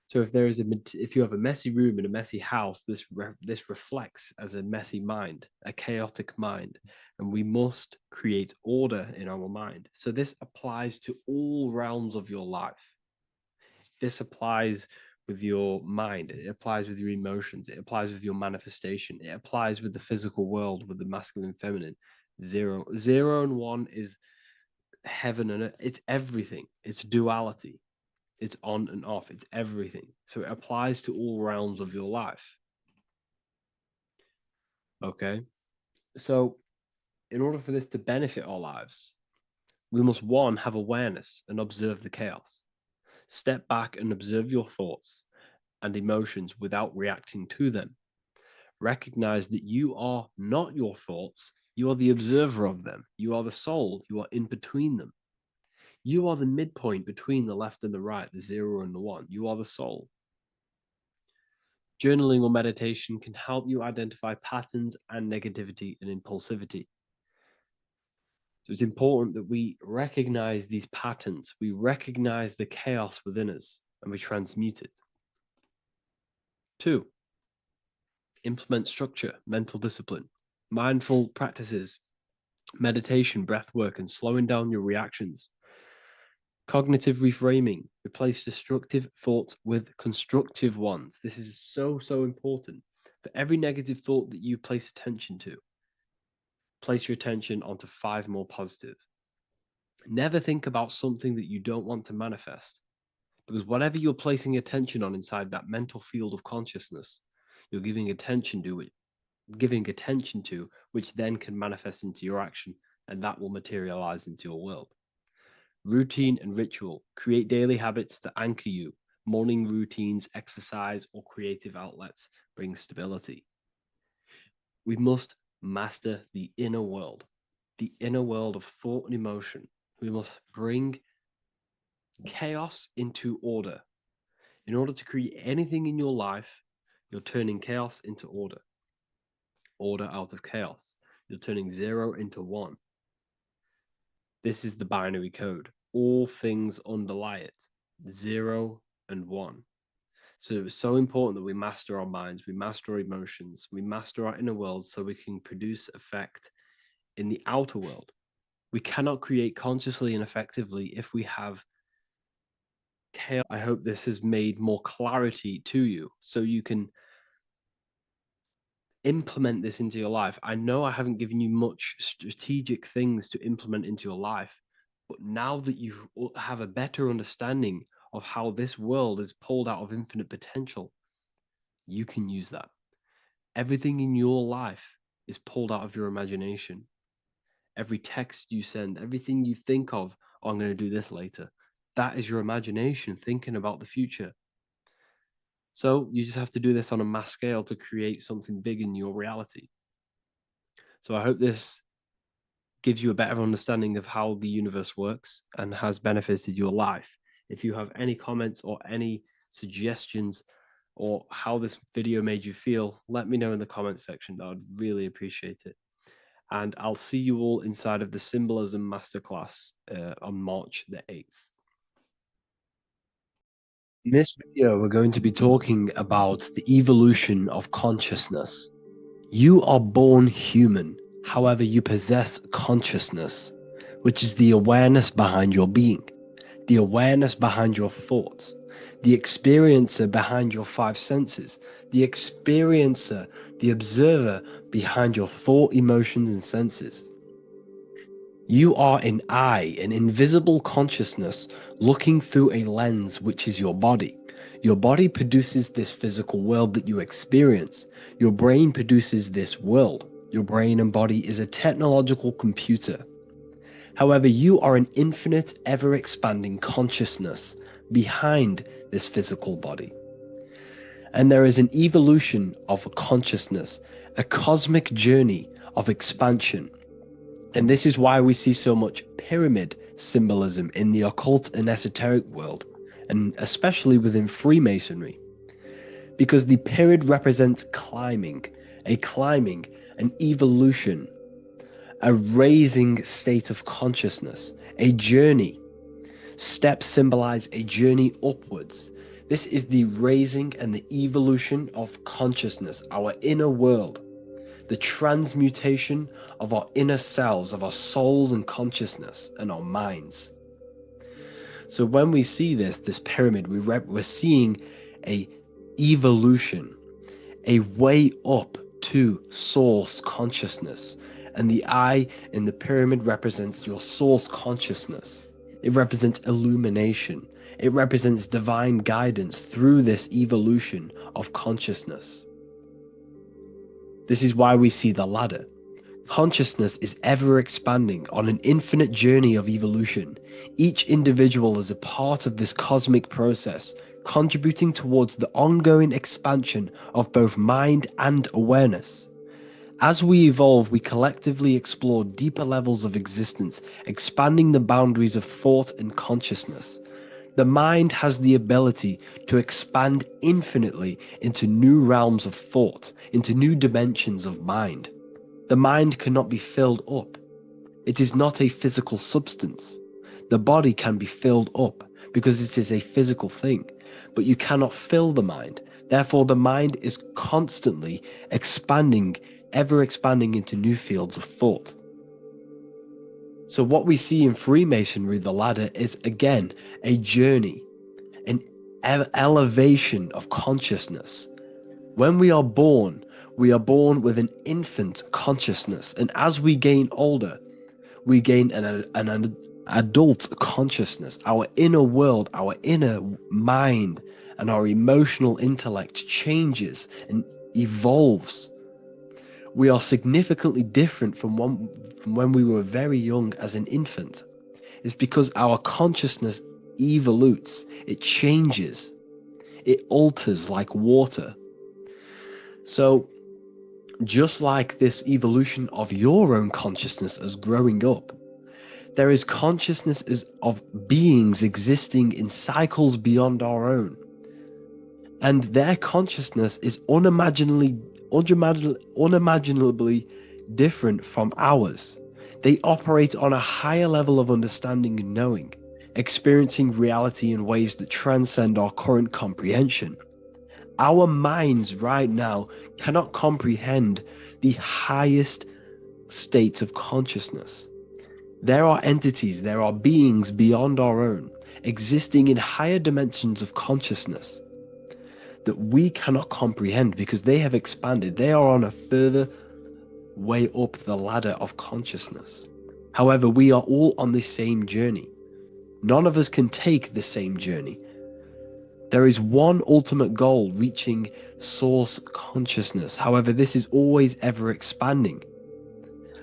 So if you have a messy room in a messy house, this reflects as a messy mind, a chaotic mind, and we must create order in our mind. So this applies to all realms of your life. This applies with your mind. It applies with your emotions. It applies with your manifestation. It applies with the physical world, with the masculine, feminine. 0 and 1 is heaven and earth. It's everything. It's duality. It's on and off. It's everything. So it applies to all realms of your life. Okay. So in order for this to benefit our lives, we must, one, have awareness and observe the chaos. Step back and observe your thoughts and emotions without reacting to them. Recognize that you are not your thoughts. You are the observer of them. You are the soul. You are in between them. You are the midpoint between the left and the right, the 0 and the 1. You are the soul. Journaling or meditation can help you identify patterns and negativity and impulsivity. So it's important that we recognize these patterns, we recognize the chaos within us, and we transmute it. 2, implement structure, mental discipline, mindful practices, meditation, breath work, and slowing down your reactions. Cognitive reframing, replace destructive thoughts with constructive ones. This is so, so important. For every negative thought that you place attention to, place your attention onto 5 more positive. Never think about something that you don't want to manifest, because whatever you're placing attention on inside that mental field of consciousness, you're giving attention to which then can manifest into your action, and that will materialize into your world. Routine and ritual. Create daily habits that anchor you. Morning routines, exercise, or creative outlets bring stability. We must master the inner world of thought and emotion. We must bring chaos into order. In order to create anything in your life, you're turning chaos into order, order out of chaos. You're turning 0 into 1. This is the binary code. All things underlie it, 0 and 1. So it's so important that we master our minds, we master our emotions, we master our inner world so we can produce effect in the outer world. We cannot create consciously and effectively if we have chaos. I hope this has made more clarity to you so you can implement this into your life. I know I haven't given you much strategic things to implement into your life, but now that you have a better understanding of how this world is pulled out of infinite potential, you can use that. Everything in your life is pulled out of your imagination. Every text you send, everything you think of, oh, I'm going to do this later. That is your imagination thinking about the future. So you just have to do this on a mass scale to create something big in your reality. So I hope this gives you a better understanding of how the universe works and has benefited your life. If you have any comments or any suggestions, or how this video made you feel, let me know in the comment section. I would really appreciate it. And I'll see you all inside of the Symbolism Masterclass on March the 8th. In this video, we're going to be talking about the evolution of consciousness. You are born human, however, you possess consciousness, which is the awareness behind your being, the awareness behind your thoughts, the experiencer behind your five senses, the experiencer, the observer behind your thought, emotions, and senses. You are an eye, an invisible consciousness looking through a lens, which is your body. Your body produces this physical world that you experience. Your brain produces this world. Your brain and body is a technological computer. However, you are an infinite, ever-expanding consciousness behind this physical body. And there is an evolution of consciousness, a cosmic journey of expansion. And this is why we see so much pyramid symbolism in the occult and esoteric world, and especially within Freemasonry. Because the pyramid represents climbing, an evolution, a raising state of consciousness, a journey. Steps symbolize a journey upwards. This is the raising and the evolution of consciousness, our inner world. The transmutation of our inner selves, of our souls and consciousness and our minds. So when we see this pyramid, we're seeing a evolution, a way up to source consciousness. And the eye in the pyramid represents your source consciousness. It represents illumination. It represents divine guidance through this evolution of consciousness. This is why we see the ladder. Consciousness is ever expanding on an infinite journey of evolution. Each individual is a part of this cosmic process, contributing towards the ongoing expansion of both mind and awareness. As we evolve, we collectively explore deeper levels of existence, expanding the boundaries of thought and consciousness. The mind has the ability to expand infinitely into new realms of thought, into new dimensions of mind. The mind cannot be filled up. It is not a physical substance. The body can be filled up because it is a physical thing, but you cannot fill the mind. Therefore, the mind is constantly expanding, ever expanding into new fields of thought. So what we see in Freemasonry, the ladder, is again a journey, an elevation of consciousness. When we are born with an infant consciousness, and as we gain older, we gain an adult consciousness. Our inner world, our inner mind, and our emotional intellect changes and evolves. We are significantly different from when we were very young as an infant. It's because our consciousness evolutes, it changes, it alters like water. So just like this evolution of your own consciousness as growing up, there is consciousness of beings existing in cycles beyond our own. And their consciousness is unimaginably different from ours. They operate on a higher level of understanding and knowing, experiencing reality in ways that transcend our current comprehension. Our minds right now cannot comprehend the highest states of consciousness. There are entities, there are beings beyond our own, existing in higher dimensions of consciousness that we cannot comprehend because they have expanded. They are on a further way up the ladder of consciousness. However, we are all on the same journey. None of us can take the same journey. There is one ultimate goal, reaching source consciousness. However, this is always ever expanding.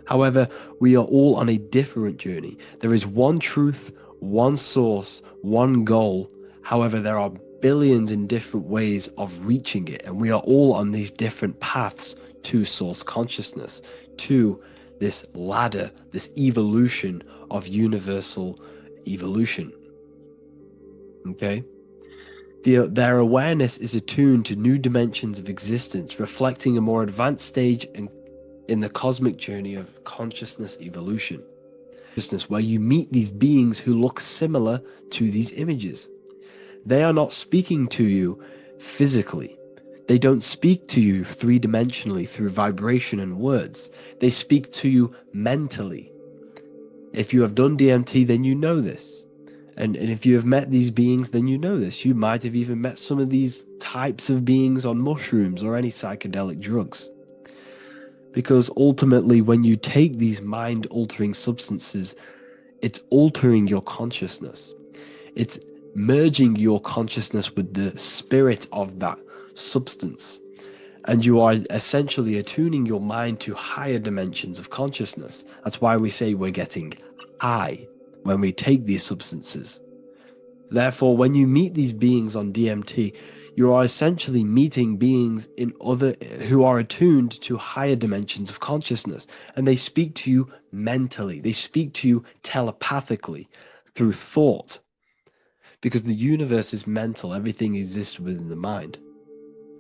However, we are all on a different journey. There is one truth, one source, one goal. However, there are billions in different ways of reaching it, and we are all on these different paths to source consciousness, to this ladder, this evolution of universal evolution. Okay? Their awareness is attuned to new dimensions of existence, reflecting a more advanced stage in the cosmic journey of consciousness evolution. Where you meet these beings who look similar to these images. They are not speaking to you physically. They don't speak to you three-dimensionally through vibration and words. They speak to you mentally. If you have done DMT, then you know this. And if you have met these beings, then you know this. You might have even met some of these types of beings on mushrooms or any psychedelic drugs. Because ultimately, when you take these mind-altering substances, it's altering your consciousness. It's merging your consciousness with the spirit of that substance. And you are essentially attuning your mind to higher dimensions of consciousness. That's why we say we're getting high when we take these substances. Therefore, when you meet these beings on DMT, you are essentially meeting beings who are attuned to higher dimensions of consciousness, and they speak to you mentally. They speak to you telepathically through thought, because the universe is mental. Everything exists within the mind.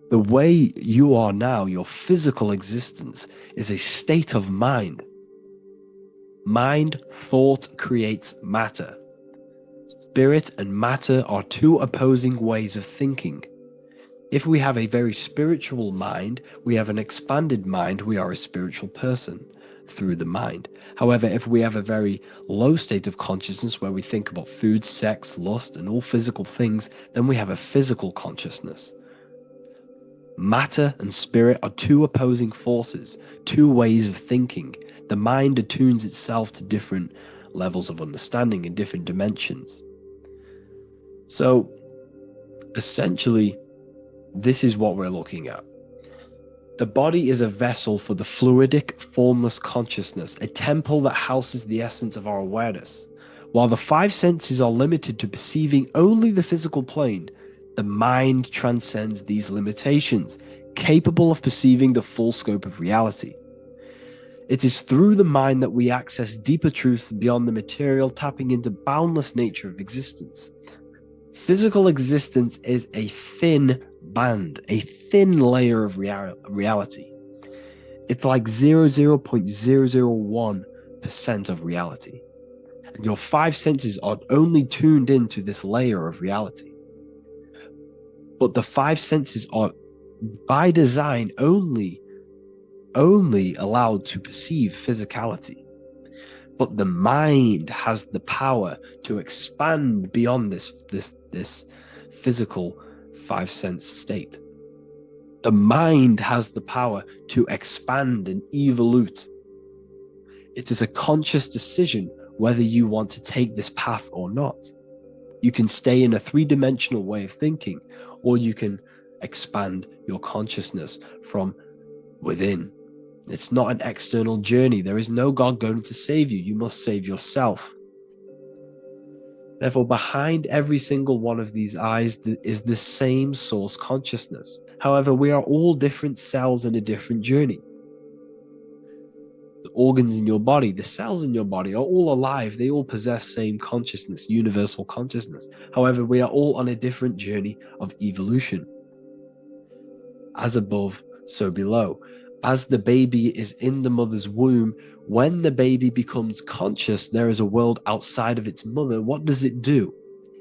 The way you are now, your physical existence, is a state of mind. Mind, thought creates matter. Spirit and matter are two opposing ways of thinking. If we have a very spiritual mind, we have an expanded mind, we are a spiritual person through the mind. However, if we have a very low state of consciousness where we think about food, sex, lust, and all physical things, then we have a physical consciousness. Matter and spirit are two opposing forces, two ways of thinking. The mind attunes itself to different levels of understanding in different dimensions. So, essentially, this is what we're looking at. The body is a vessel for the fluidic, formless consciousness, a temple that houses the essence of our awareness. While the five senses are limited to perceiving only the physical plane, the mind transcends these limitations, capable of perceiving the full scope of reality. It is through the mind that we access deeper truths beyond the material, tapping into boundless nature of existence. Physical existence is a thin band, a thin layer of reality. It's like 0.001% of reality. And your five senses are only tuned into this layer of reality. But the five senses are, by design, only allowed to perceive physicality. But the mind has the power to expand beyond this physical five sense state. The mind has the power to expand and evolute. It is a conscious decision whether you want to take this path or not. You can stay in a three-dimensional way of thinking, or you can expand your consciousness from within. It's not an external journey. There is no God going to save you. You must save yourself. Therefore, behind every single one of these eyes is the same source consciousness. However, we are all different cells in a different journey. The organs in your body, the cells in your body are all alive. They all possess same consciousness, universal consciousness. However, we are all on a different journey of evolution. As above, so below. As the baby is in the mother's womb, when the baby becomes conscious, there is a world outside of its mother. What does it do?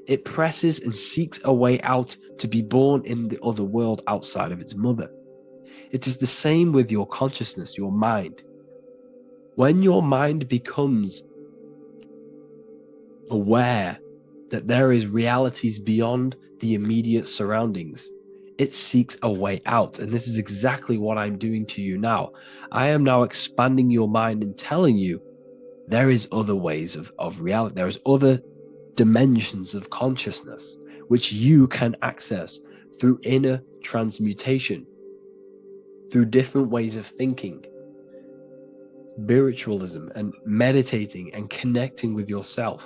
It presses and seeks a way out to be born in the other world outside of its mother. It is the same with your consciousness, your mind. When your mind becomes aware that there is realities beyond the immediate surroundings, it seeks a way out. And this is exactly what I'm doing to you now. I am now expanding your mind and telling you there is other ways of reality. There is other dimensions of consciousness which you can access through inner transmutation, through different ways of thinking, spiritualism, and meditating and connecting with yourself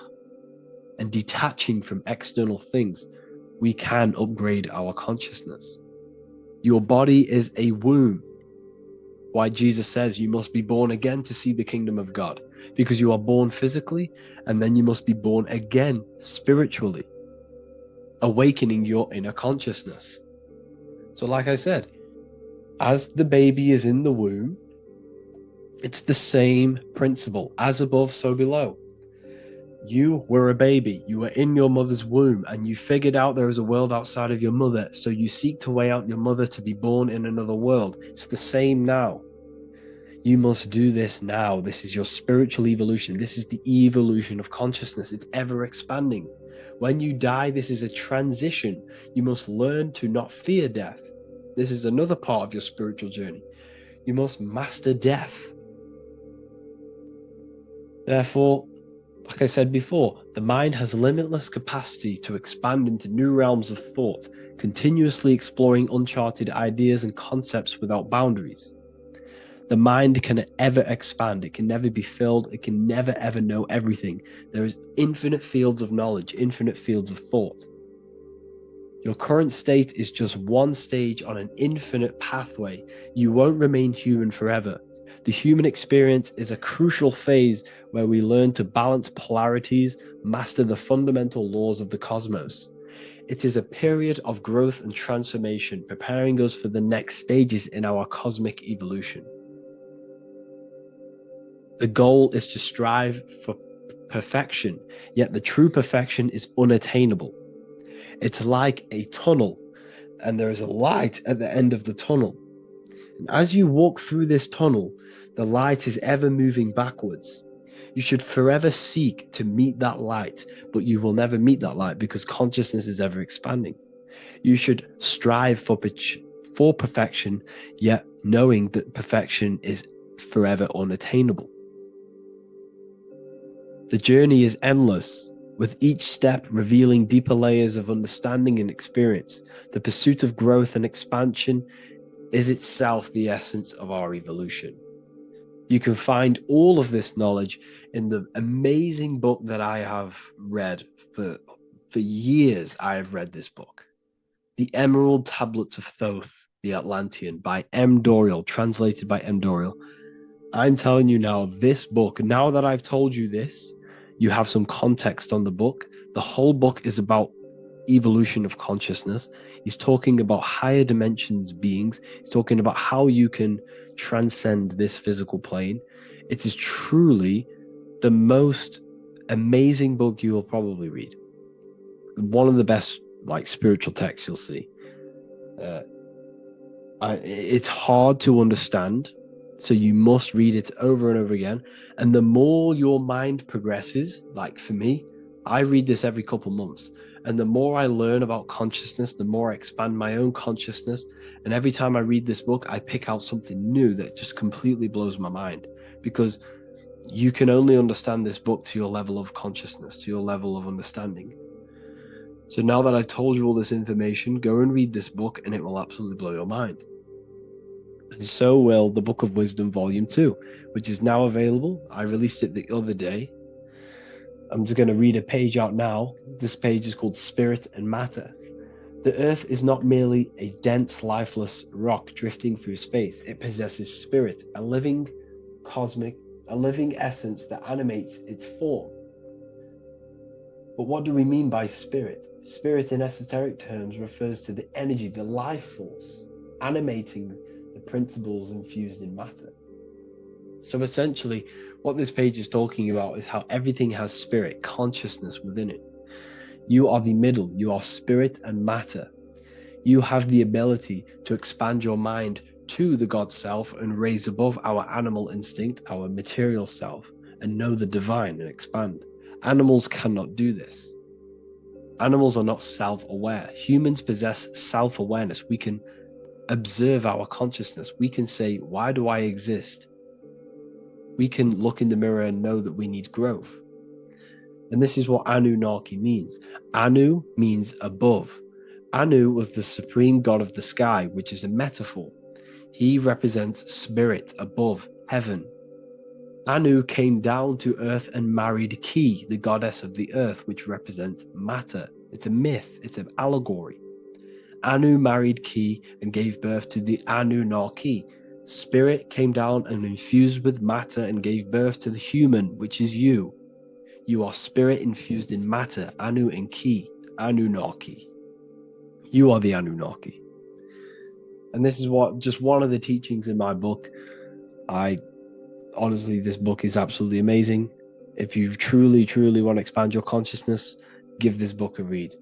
and detaching from external things. We can upgrade our consciousness. Your body is a womb. Why Jesus says you must be born again to see the kingdom of God, because you are born physically and then you must be born again spiritually. awakening your inner consciousness. So like I said, as the baby is in the womb, it's the same principle. As above, so below. You were a baby. You were in your mother's womb, and you figured out there is a world outside of your mother. So you seek to weigh out your mother to be born in another world. It's the same now. You must do this now. This is your spiritual evolution. This is the evolution of consciousness. It's ever expanding. When you die, this is a transition. You must learn to not fear death. This is another part of your spiritual journey. You must master death. Therefore, like I said before, the mind has limitless capacity to expand into new realms of thought, continuously exploring uncharted ideas and concepts without boundaries. The mind can ever expand. It can never be filled. It can never ever know everything. There is infinite fields of knowledge, infinite fields of thought. Your current state is just one stage on an infinite pathway. You won't remain human forever. The human experience is a crucial phase where we learn to balance polarities, master the fundamental laws of the cosmos. It is a period of growth and transformation, preparing us for the next stages in our cosmic evolution. The goal is to strive for perfection, yet the true perfection is unattainable. It's like a tunnel, and there is a light at the end of the tunnel. And as you walk through this tunnel, the light is ever moving backwards. You should forever seek to meet that light, but you will never meet that light because consciousness is ever expanding. You should strive for perfection, yet knowing that perfection is forever unattainable. The journey is endless, with each step revealing deeper layers of understanding and experience. The pursuit of growth and expansion is itself the essence of our evolution. You can find all of this knowledge in the amazing book that I have read for years. I have read this book, The Emerald Tablets of Thoth, the Atlantean, by M. Dorial, translated by M. Dorial. I'm telling you now, this book, now that I've told you this, you have some context on the book. The whole book is about evolution of consciousness. He's talking about higher dimensions beings. He's talking about how you can transcend this physical plane. It is truly the most amazing book you will probably read. One of the best spiritual texts you'll see. It's hard to understand, so you must read it over and over again. And the more your mind progresses, like for me, I read this every couple months. And the more I learn about consciousness, the more I expand my own consciousness. And every time I read this book, I pick out something new that just completely blows my mind, because you can only understand this book to your level of consciousness, to your level of understanding. So now that I've told you all this information, go and read this book and it will absolutely blow your mind. And so will the Book of Wisdom Volume 2, which is now available. I released it the other day. I'm just going to read a page out now. This page is called Spirit and Matter. The Earth is not merely a dense, lifeless rock drifting through space. It possesses spirit, a living essence that animates its form. But what do we mean by spirit? Spirit in esoteric terms refers to the energy, the life force, animating the principles infused in matter. So essentially, what this page is talking about is how everything has spirit, consciousness within it. You are the middle, you are spirit and matter. You have the ability to expand your mind to the God self and raise above our animal instinct, our material self, and know the divine and expand. Animals cannot do this. Animals are not self-aware. Humans possess self-awareness. We can observe our consciousness. We can say, why do I exist? We can look in the mirror and know that we need growth. And this is what Anunnaki means. Anu means above. Anu was the supreme god of the sky, which is a metaphor. He represents spirit above, heaven. Anu came down to earth and married Ki, the goddess of the earth, which represents matter. It's a myth, it's an allegory. Anu married Ki and gave birth to the Anunnaki. Spirit came down and infused with matter and gave birth to the human, which is you. You are spirit infused in matter, Anu and Ki, Anunnaki. You are the Anunnaki. And this is just one of the teachings in my book. I honestly, this book is absolutely amazing. If you truly, truly want to expand your consciousness, give this book a read.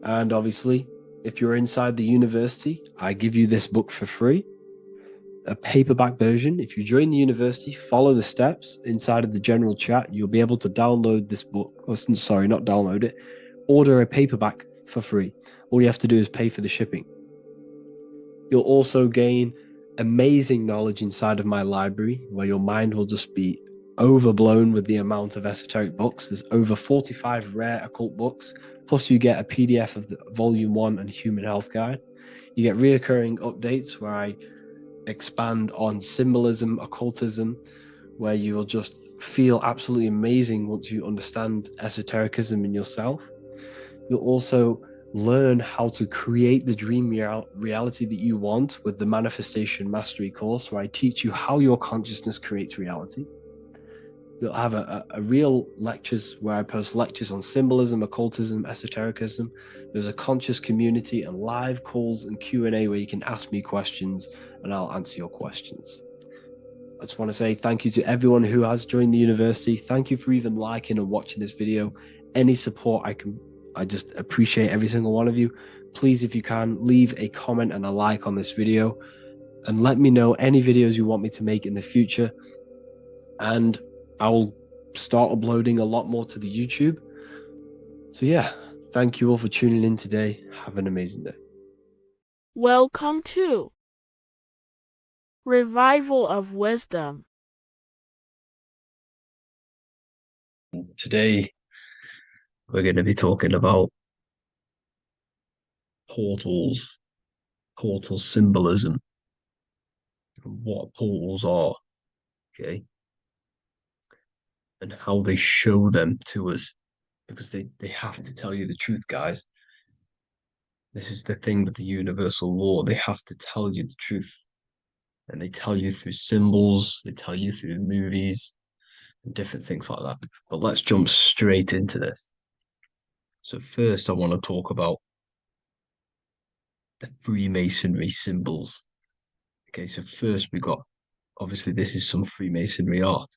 And obviously, if you're inside the university, I give you this book for free, a paperback version. If you join the university, follow the steps inside of the general chat, you'll be able to download this book. Or, sorry, not download it, order a paperback for free. All you have to do is pay for the shipping. You'll also gain amazing knowledge inside of my library, where your mind will just be overblown with the amount of esoteric books. There's over 45 rare occult books, plus you get a PDF of the Volume 1 and Human Health Guide. You get reoccurring updates where I expand on symbolism, occultism, where you will just feel absolutely amazing once you understand esotericism in yourself. You'll also learn how to create the dream reality that you want with the Manifestation Mastery course, where I teach you how your consciousness creates reality. You'll have a real lectures where I post lectures on symbolism, occultism, esotericism. There's a conscious community and live calls and Q&A where you can ask me questions and I'll answer your questions. I just want to say thank you to everyone who has joined the university. Thank you for even liking and watching this video. Any support I just appreciate every single one of you. Please, if you can, leave a comment and a like on this video and let me know any videos you want me to make in the future. And I will start uploading a lot more to the YouTube. So yeah, thank you all for tuning in today. Have an amazing day. Welcome to Revival of Wisdom. Today, we're going to be talking about portals, portal symbolism, what portals are, okay, and how they show them to us, because they have to tell you the truth, guys. This is the thing with the universal law. They have to tell you the truth. And they tell you through symbols, they tell you through movies, and different things like that. But let's jump straight into this. So first, I want to talk about the Freemasonry symbols. Okay, so first we got, obviously this is some Freemasonry art,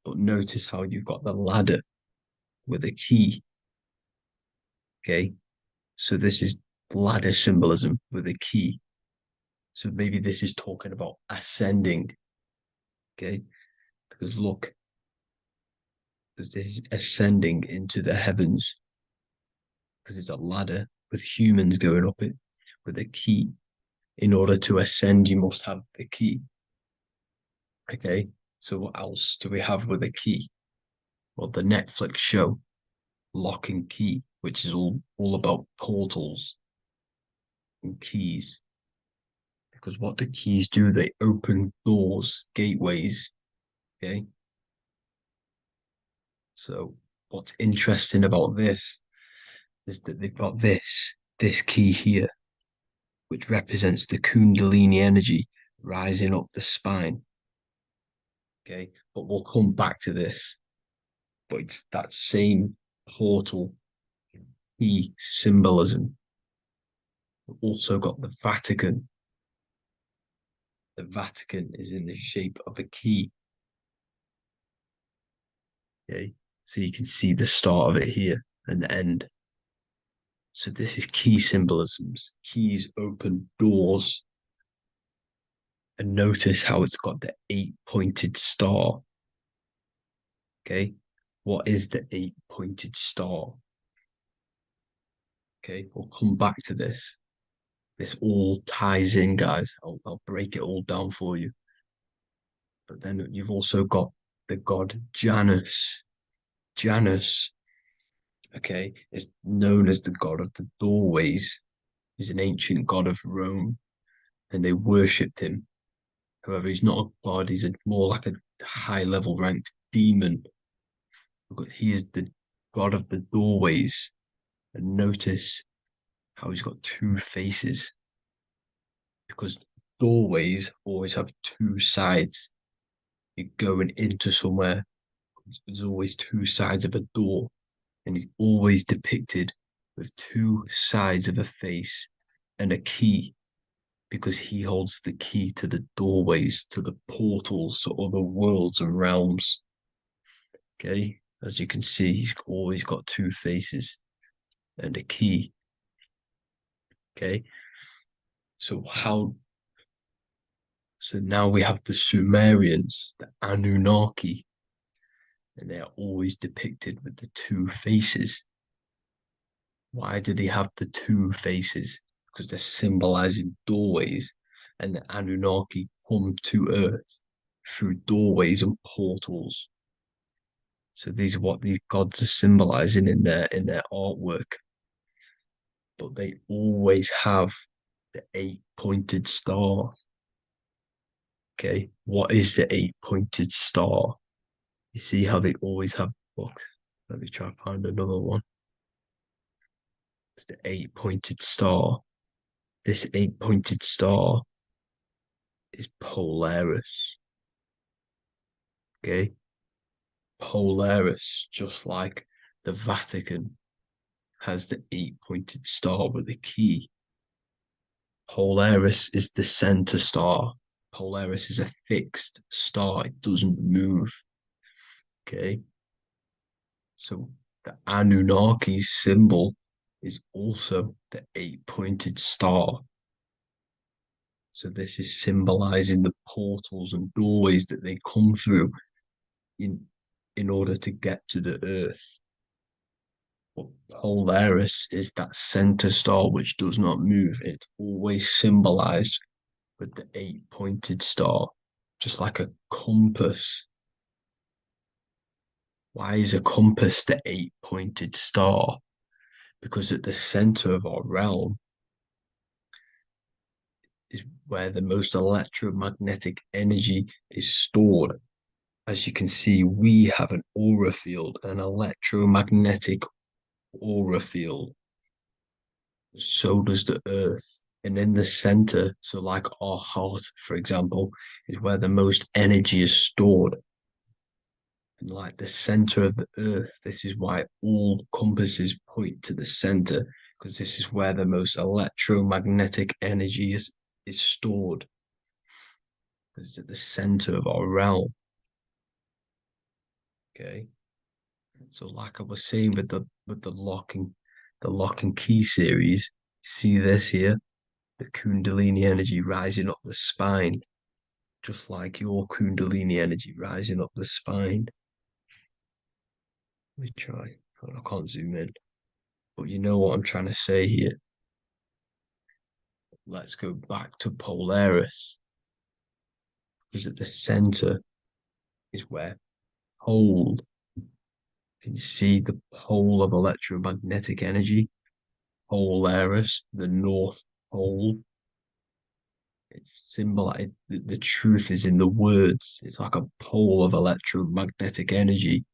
but notice how you've got the ladder with a key. Okay, so this is ladder symbolism with a key. So maybe this is talking about ascending. Okay, because look, because this is ascending into the heavens, because it's a ladder with humans going up it with a key. In order to ascend, you must have the key. Okay, so what else do we have with a key? Well, the Netflix show Lock and Key, which is all about portals and keys. Because what the keys do, they open doors, gateways. Okay. So what's interesting about this is that they've got this key here, which represents the Kundalini energy rising up the spine. Okay, but we'll come back to this. But it's that same portal key symbolism. We've also got the Vatican. The Vatican is in the shape of a key. Okay, so you can see the start of it here and the end. So this is key symbolisms. Keys open doors. And notice how it's got the 8-pointed star. Okay, what is the 8-pointed star? Okay, we'll come back to this. This all ties in, guys. I'll break it all down for you. But then you've also got the god Janus. Janus, okay, is known as the god of the doorways. He's an ancient god of Rome, and they worshipped him. However, he's not a god, he's more like a high-level ranked demon. Because he is the god of the doorways. And notice how he's got two faces. Because doorways always have two sides. You're going into somewhere, there's always two sides of a door, and he's always depicted with two sides of a face and a key, because he holds the key to the doorways, to the portals to other worlds and realms. Okay, as you can see, he's always got two faces and a key. Okay, so how? So now we have the Sumerians, the Anunnaki, and they are always depicted with the two faces. Why do they have the two faces? Because they're symbolizing doorways, and the Anunnaki come to Earth through doorways and portals. So these are what these gods are symbolizing in their artwork. But they always have the eight-pointed star. Okay, what is the eight-pointed star? You see how they always have. Look, let me try to find another one. It's the eight-pointed star. This eight-pointed star is Polaris. Okay, Polaris, just like the Vatican has the eight-pointed star with a key. Polaris is the center star. Polaris is a fixed star, it doesn't move. Okay, so the Anunnaki's symbol is also the eight-pointed star. So this is symbolizing the portals and doorways that they come through in in order to get to the Earth. But Polaris is that center star which does not move. It's always symbolized with the eight-pointed star, just like a compass. Why is a compass the eight-pointed star? Because at the center of our realm is where the most electromagnetic energy is stored. As you can see, we have an aura field, an electromagnetic aura field. So does the Earth. And in the center, so like our heart, for example, is where the most energy is stored. And like the center of the Earth, this is why all compasses point to the center, because this is where the most electromagnetic energy is stored. It's at the center of our realm. Okay. So like I was saying with the lock and key series, see this here, the Kundalini energy rising up the spine, just like your Kundalini energy rising up the spine. Let me try. I can't zoom in, but you know what I'm trying to say here. Let's go back to Polaris, because at the center is where pole. Can you see the pole of electromagnetic energy? Polaris, the North Pole. It's symbolized. The truth is in the words. It's like a pole of electromagnetic energy.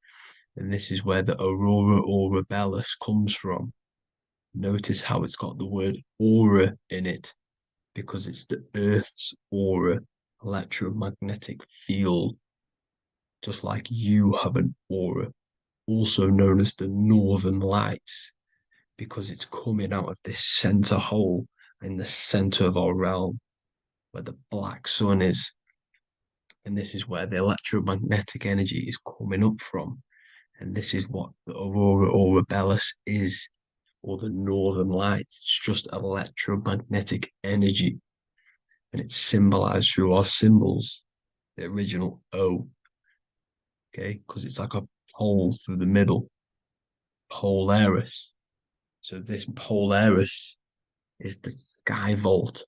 And this is where the aurora borealis comes from. Notice how it's got the word aura in it, because it's the Earth's aura, electromagnetic field, just like you have an aura, also known as the northern lights, because it's coming out of this center hole in the center of our realm, where the black sun is. And this is where the electromagnetic energy is coming up from. And this is what the aurora borealis is, or the northern lights. It's just electromagnetic energy. And it's symbolized through our symbols, the original O, okay? Because it's like a pole through the middle, Polaris. So this Polaris is the sky vault.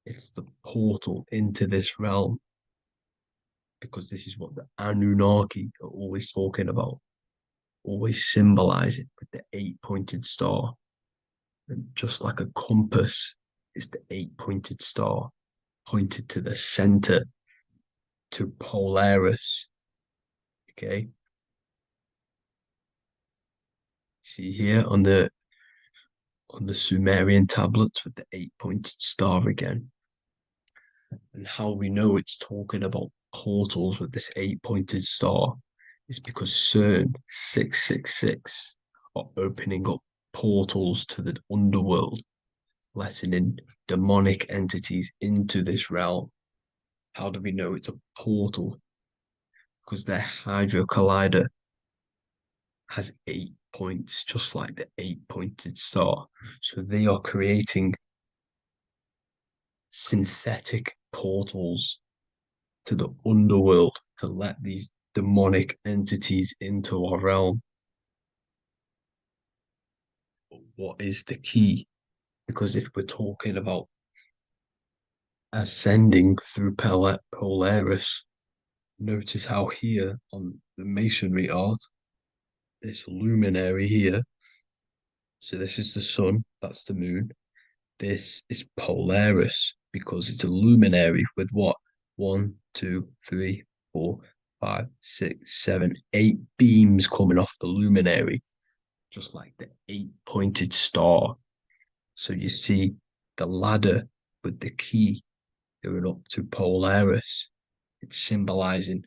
It's the portal into this realm, because this is what the Anunnaki are always talking about, always symbolize it with the eight-pointed star. And just like a compass is the eight-pointed star pointed to the center, to Polaris. Okay. See here on the Sumerian tablets with the eight-pointed star again. And how we know it's talking about portals with this eight-pointed star is because CERN 666 are opening up portals to the underworld, letting in demonic entities into this realm. How do we know it's a portal? Because their Hydro Collider has 8 points, just like the eight-pointed star. So they are creating synthetic portals to the underworld to let these demonic entities into our realm. But what is the key? Because if we're talking about ascending through Polaris, notice how here on the masonry art, this luminary here, so this is the sun, that's the moon. This is Polaris because it's a luminary with what? One, two, three, four, five, six, seven, 8 beams coming off the luminary, just like the 8-pointed star. So you see the ladder with the key going up to Polaris. It's symbolizing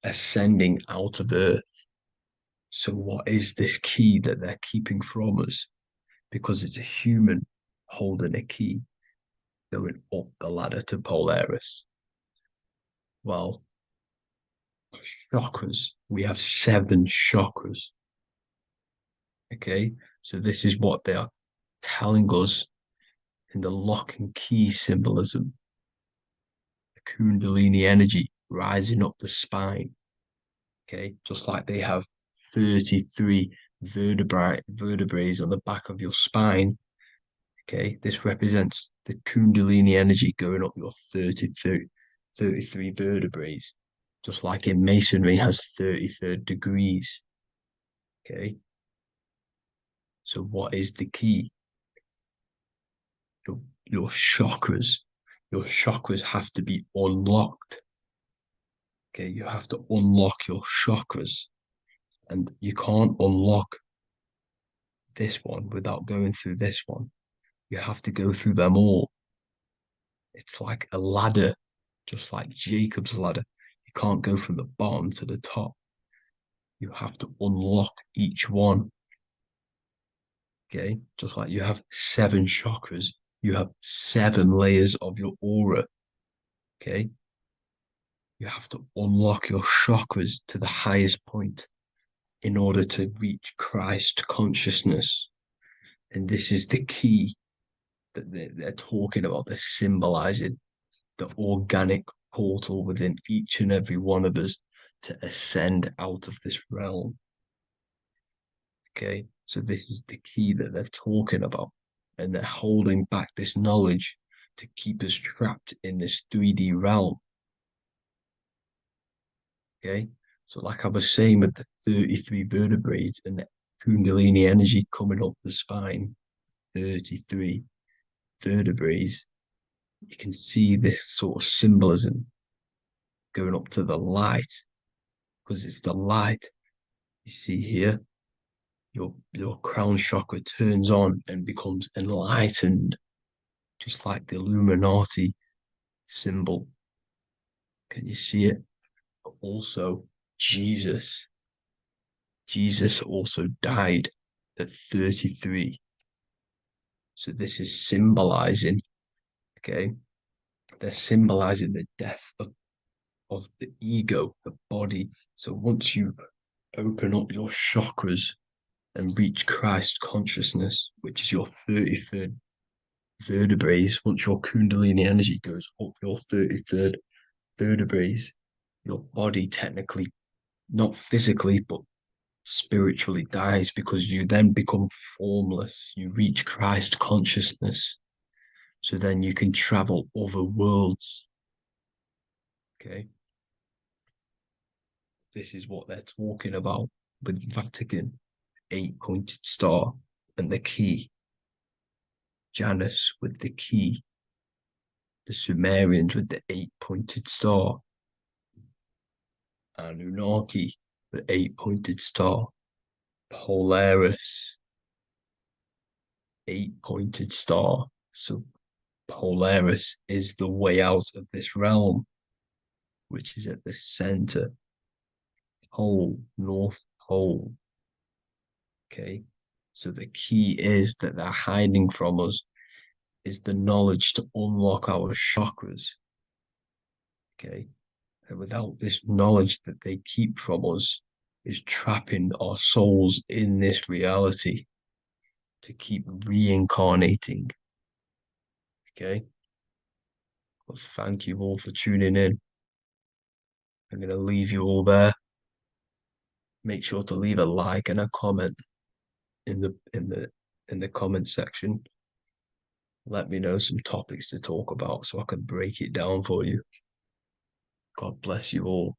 ascending out of Earth. So what is this key that they're keeping from us? Because it's a human holding a key going up the ladder to Polaris. Well, chakras. We have 7 chakras. Okay, so this is what they are telling us in the lock and key symbolism. The Kundalini energy rising up the spine. Okay, just like they have 33 vertebrae on the back of your spine. Okay, this represents the Kundalini energy going up your 33 vertebrae, just like in masonry has 33rd degrees. Okay, so what is the key? Your chakras. Your chakras have to be unlocked. Okay, you have to unlock your chakras, and you can't unlock this one without going through this one. You have to go through them all. It's like a ladder, just like Jacob's ladder. You can't go from the bottom to the top. You have to unlock each one. Okay, just like you have 7 chakras, you have 7 layers of your aura. Okay, you have to unlock your chakras to the highest point in order to reach Christ consciousness. And this is the key that they're talking about. They're symbolizing the organic portal within each and every one of us to ascend out of this realm. Okay, so this is the key that they're talking about, and they're holding back this knowledge to keep us trapped in this 3D realm. Okay, so like I was saying with the 33 vertebrae and the Kundalini energy coming up the spine, 33 vertebrae, you can see this sort of symbolism going up to the light, because it's the light you see here. Your crown chakra turns on and becomes enlightened, just like the Illuminati symbol. Can you see it? But also, Jesus. Jesus also died at 33. So this is symbolizing, okay, they're symbolizing the death of the ego, the body. So once you open up your chakras and reach Christ consciousness, which is your 33rd vertebrae, once your Kundalini energy goes up your 33rd vertebrae, your body technically, not physically, but spiritually dies, because you then become formless. You reach Christ consciousness. So then you can travel other worlds. Okay. This is what they're talking about with Vatican, 8-pointed star, and the key. Janus with the key. The Sumerians with the 8-pointed star. Anunnaki, the 8-pointed star. Polaris, 8-pointed star. So Polaris is the way out of this realm, which is at the center. Pole, North Pole. Okay. So the key is that they're hiding from us is the knowledge to unlock our chakras. Okay. And without this knowledge that they keep from us, is trapping our souls in this reality to keep reincarnating. Okay. Well, thank you all for tuning in. I'm going to leave you all there. Make sure to leave a like and a comment in the comment section. Let me know some topics to talk about so I can break it down for you. God bless you all.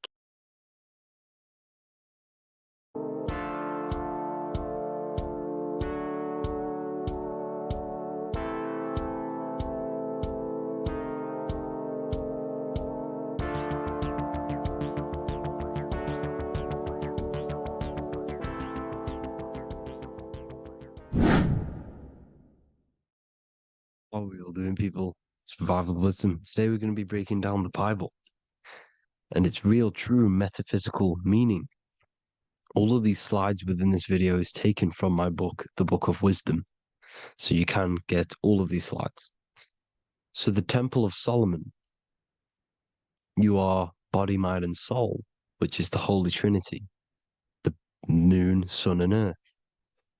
What are we all doing, people? Survival wisdom. Today we're going to be breaking down the Bible and its real, true metaphysical meaning. All of these slides within this video is taken from my book, The Book of Wisdom, so you can get all of these slides. So the Temple of Solomon, you are body, mind, and soul, which is the Holy Trinity, the moon, sun, and earth.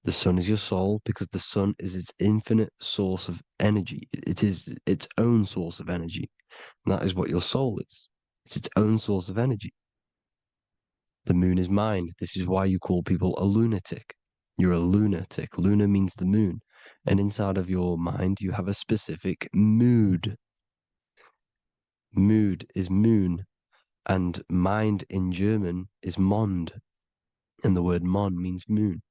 The sun is your soul because the sun is its infinite source of energy. It is its own source of energy. And that is what your soul is. It's its own source of energy. The moon is mind. This is why you call people a lunatic. You're a lunatic. Luna means the moon. And inside of your mind, you have a specific mood. Mood is moon. And mind in German is Mond. And the word Mon means moon.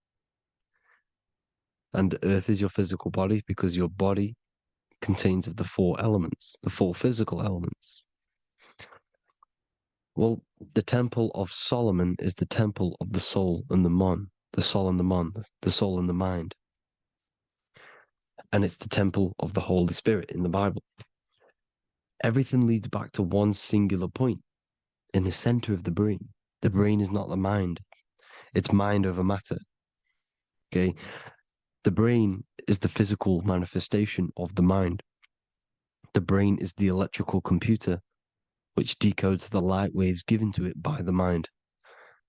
And earth is your physical body because your body contains of the four elements, the four physical elements. Well, the Temple of Solomon is the temple of the soul and the mon, the soul and the mon, the soul and the mind. And it's the temple of the Holy Spirit in the Bible. Everything leads back to one singular point in the center of the brain. The brain is not the mind, it's mind over matter. Okay. The brain is the physical manifestation of the mind. The brain is the electrical computer which decodes the light waves given to it by the mind.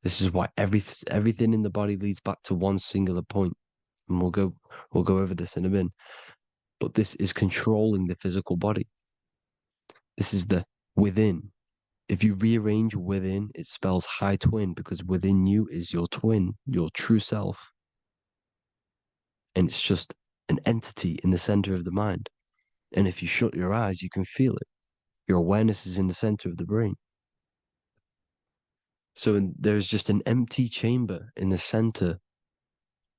This is why everything in the body leads back to one singular point. And we'll go over this in a minute. But this is controlling the physical body. This is the within. If you rearrange within, it spells high twin because within you is your twin, your true self. And it's just an entity in the center of the mind. And if you shut your eyes, you can feel it. Your awareness is in the center of the brain. So there's just an empty chamber in the center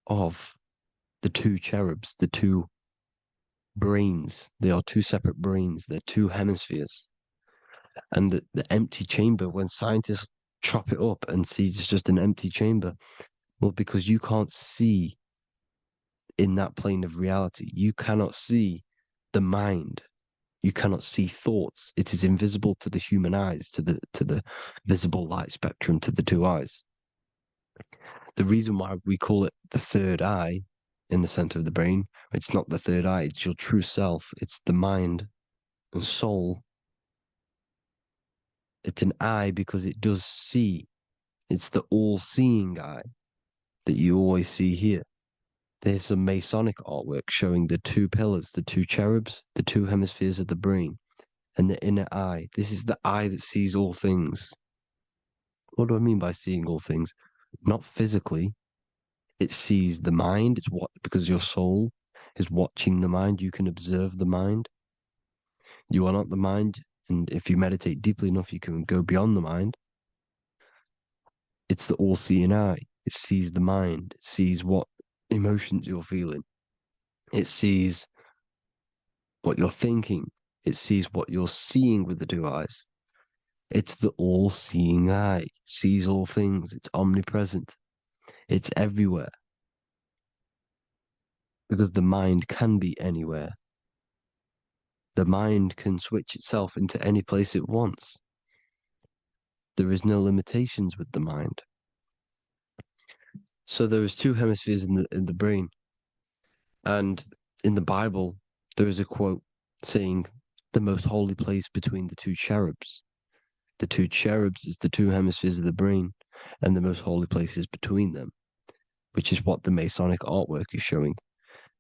of the two cherubs, the two brains. They are two separate brains. They're two hemispheres. And the empty chamber, when scientists chop it up and see it's just an empty chamber, well, because you can't see in that plane of reality, you cannot see the mind. You cannot see thoughts. It is invisible to the human eyes, to the visible light spectrum, to the two eyes. The reason why we call it the third eye in the center of the brain, it's not the third eye, it's your true self, it's the mind and soul. It's an eye because it does see. It's the all-seeing eye that you always see here. There's some Masonic artwork showing the two pillars, the two cherubs, the two hemispheres of the brain, and the inner eye. This is the eye that sees all things. What do I mean by seeing all things? Not physically. It sees the mind. It's what because your soul is watching the mind. You can observe the mind. You are not the mind, and if you meditate deeply enough, you can go beyond the mind. It's the all-seeing eye. It sees the mind. It sees what emotions you're feeling. It sees what you're thinking. It sees what you're seeing with the two eyes. It's the all-seeing eye. It sees all things. It's omnipresent. It's everywhere. Because the mind can be anywhere. The mind can switch itself into any place it wants. There is no limitations with the mind. So there is two hemispheres in the brain. And in the Bible, there is a quote saying, the most holy place between the two cherubs. The two cherubs is the two hemispheres of the brain, and the most holy place is between them, which is what the Masonic artwork is showing.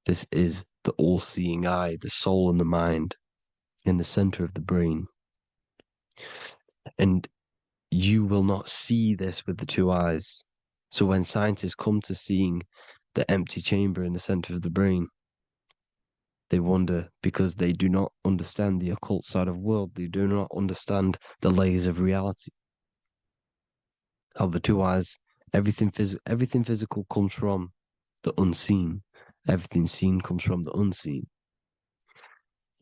This is the all-seeing eye, the soul and the mind in the center of the brain. And you will not see this with the two eyes. So when scientists come to seeing the empty chamber in the center of the brain, they wonder because they do not understand the occult side of the world. They do not understand the layers of reality. How the two eyes, everything physical comes from the unseen. Everything seen comes from the unseen.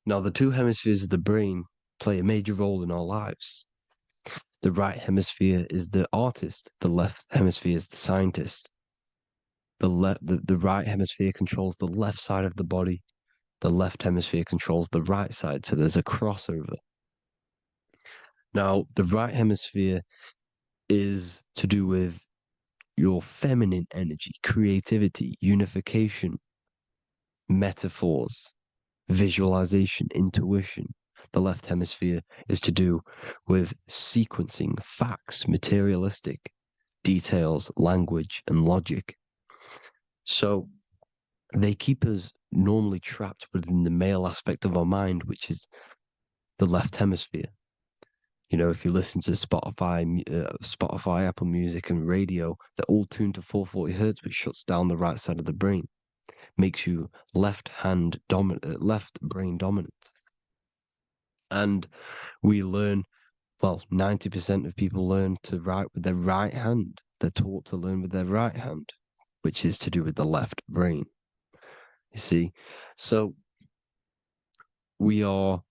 Now, the two hemispheres of the brain play a major role in our lives. The right hemisphere is the artist. The left hemisphere is the scientist. The right hemisphere controls the left side of the body. The left hemisphere controls the right side. So there's a crossover. Now, the right hemisphere is to do with your feminine energy, creativity, unification, metaphors, visualization, intuition. The left hemisphere is to do with sequencing, facts, materialistic details, language, and logic. So they keep us normally trapped within the male aspect of our mind, which is the left hemisphere. You know, if you listen to Spotify, Apple Music, and radio, they're all tuned to 440 hertz, which shuts down the right side of the brain, makes you left brain dominant. And we learn, well, 90% of people learn to write with their right hand. They're taught to learn with their right hand, which is to do with the left brain. You see, so we are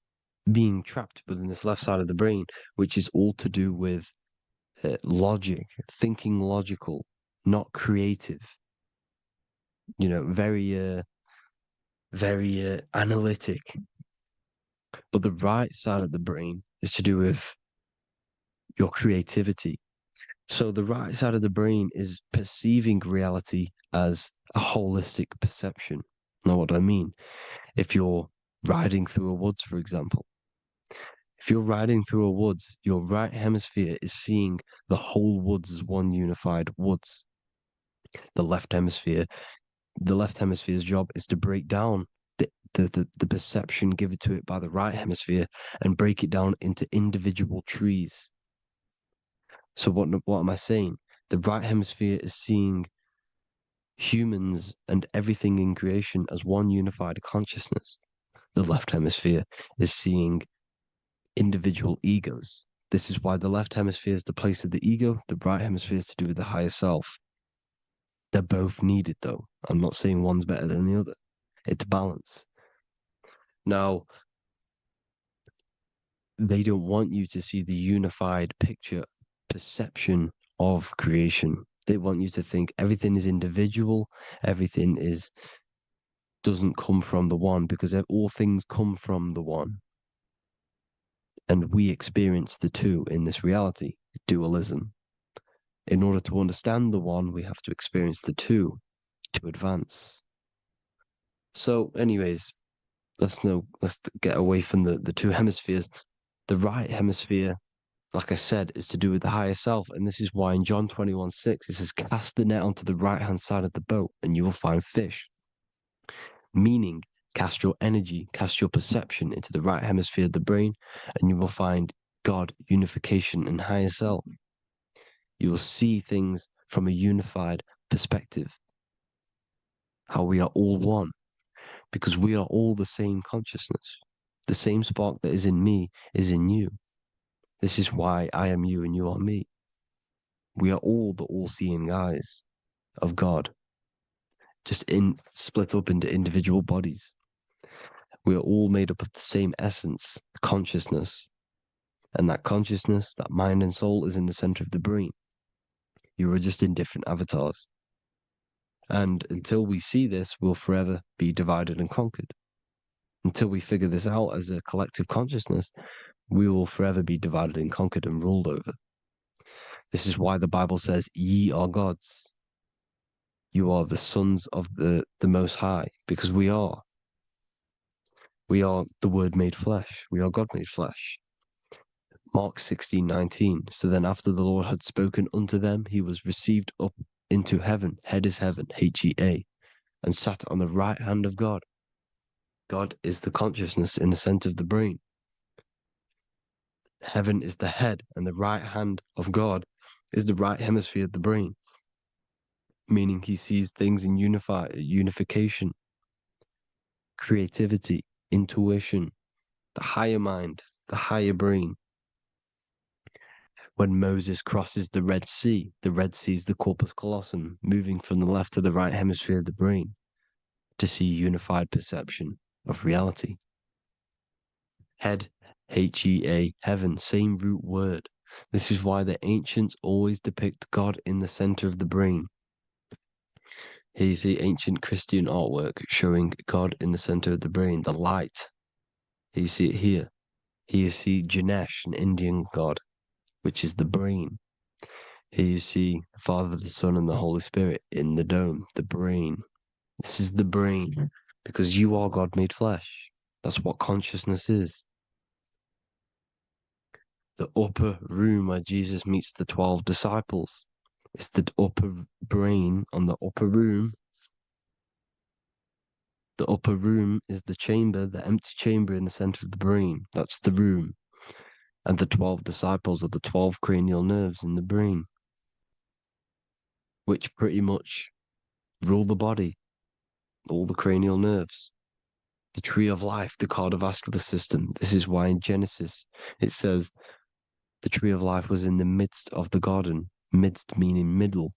being trapped within this left side of the brain, which is all to do with logic, thinking logical, not creative. You know, very analytic. But the right side of the brain is to do with your creativity. So the right side of the brain is perceiving reality as a holistic perception. Now, what do I mean? If you're riding through a woods, for example, if you're riding through a woods, your right hemisphere is seeing the whole woods as one unified woods. The left hemisphere, the left hemisphere's job is to break down the perception given to it by the right hemisphere and break it down into individual trees. So what am I saying? The right hemisphere is seeing humans and everything in creation as one unified consciousness. The left hemisphere is seeing individual egos. This is why the left hemisphere is the place of the ego, the right hemisphere is to do with the higher self. They're both needed, though. I'm not saying one's better than the other. It's balance. Now, they don't want you to see the unified picture, perception of creation. They want you to think everything is individual, everything doesn't come from the one, because all things come from the one. And we experience the two in this reality, dualism. In order to understand the one, we have to experience the two to advance. So, anyways, let's get away from the two hemispheres. The right hemisphere, like I said, is to do with the higher self. And this is why in John 21:6, it says, cast the net onto the right hand side of the boat and you will find fish. Meaning, cast your energy, cast your perception into the right hemisphere of the brain, and you will find God, unification, and higher self. You will see things from a unified perspective, how we are all one, because we are all the same consciousness. The same spark that is in me is in you. This is why I am you and you are me. We are all the all-seeing eyes of God, just split up into individual bodies. We are all made up of the same essence, consciousness. And that consciousness, that mind and soul is in the center of the brain. You are just in different avatars. And until we see this, we'll forever be divided and conquered. Until we figure this out as a collective consciousness, we will forever be divided and conquered and ruled over. This is why the Bible says, ye are gods. you are the sons of the Most High, because we are. We are the Word made flesh. We are God made flesh. Mark 16:19. So then after the Lord had spoken unto them, he was received up into heaven, head is heaven, H-E-A, and sat on the right hand of God. God is the consciousness in the center of the brain. Heaven is the head, and the right hand of God is the right hemisphere of the brain, meaning he sees things in unification, creativity, intuition, the higher mind, the higher brain. When Moses crosses the Red Sea is the corpus callosum, moving from the left to the right hemisphere of the brain to see unified perception of reality. Head, H-E-A, heaven, same root word. This is why the ancients always depict God in the center of the brain. Here you see ancient Christian artwork showing God in the center of the brain, the light. Here you see it here. Here you see Ganesh, an Indian god, which is the brain. Here you see the Father, the Son, and the Holy Spirit in the dome, the brain. This is the brain, because you are God made flesh. That's what consciousness is. The upper room where Jesus meets the 12 disciples. It's the upper brain on the upper room. The upper room is the chamber, the empty chamber in the center of the brain. That's the room. And the 12 disciples are the 12 cranial nerves in the brain, which pretty much rule the body, all the cranial nerves. The tree of life, the cardiovascular system. This is why in Genesis it says the tree of life was in the midst of the garden. Midst meaning middle,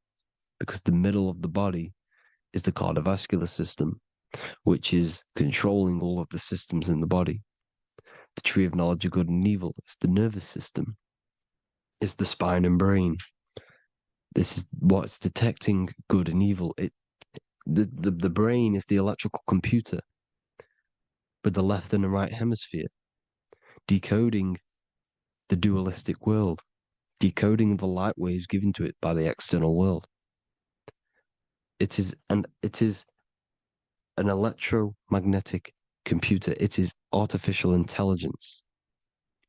because the middle of the body is the cardiovascular system, which is controlling all of the systems in the body. The tree of knowledge of good and evil is the nervous system, is the spine and brain. This is what's detecting good and evil. The brain is the electrical computer with the left and the right hemisphere, decoding the dualistic world, decoding the light waves given to it by the external world. It is an electromagnetic computer. It is artificial intelligence.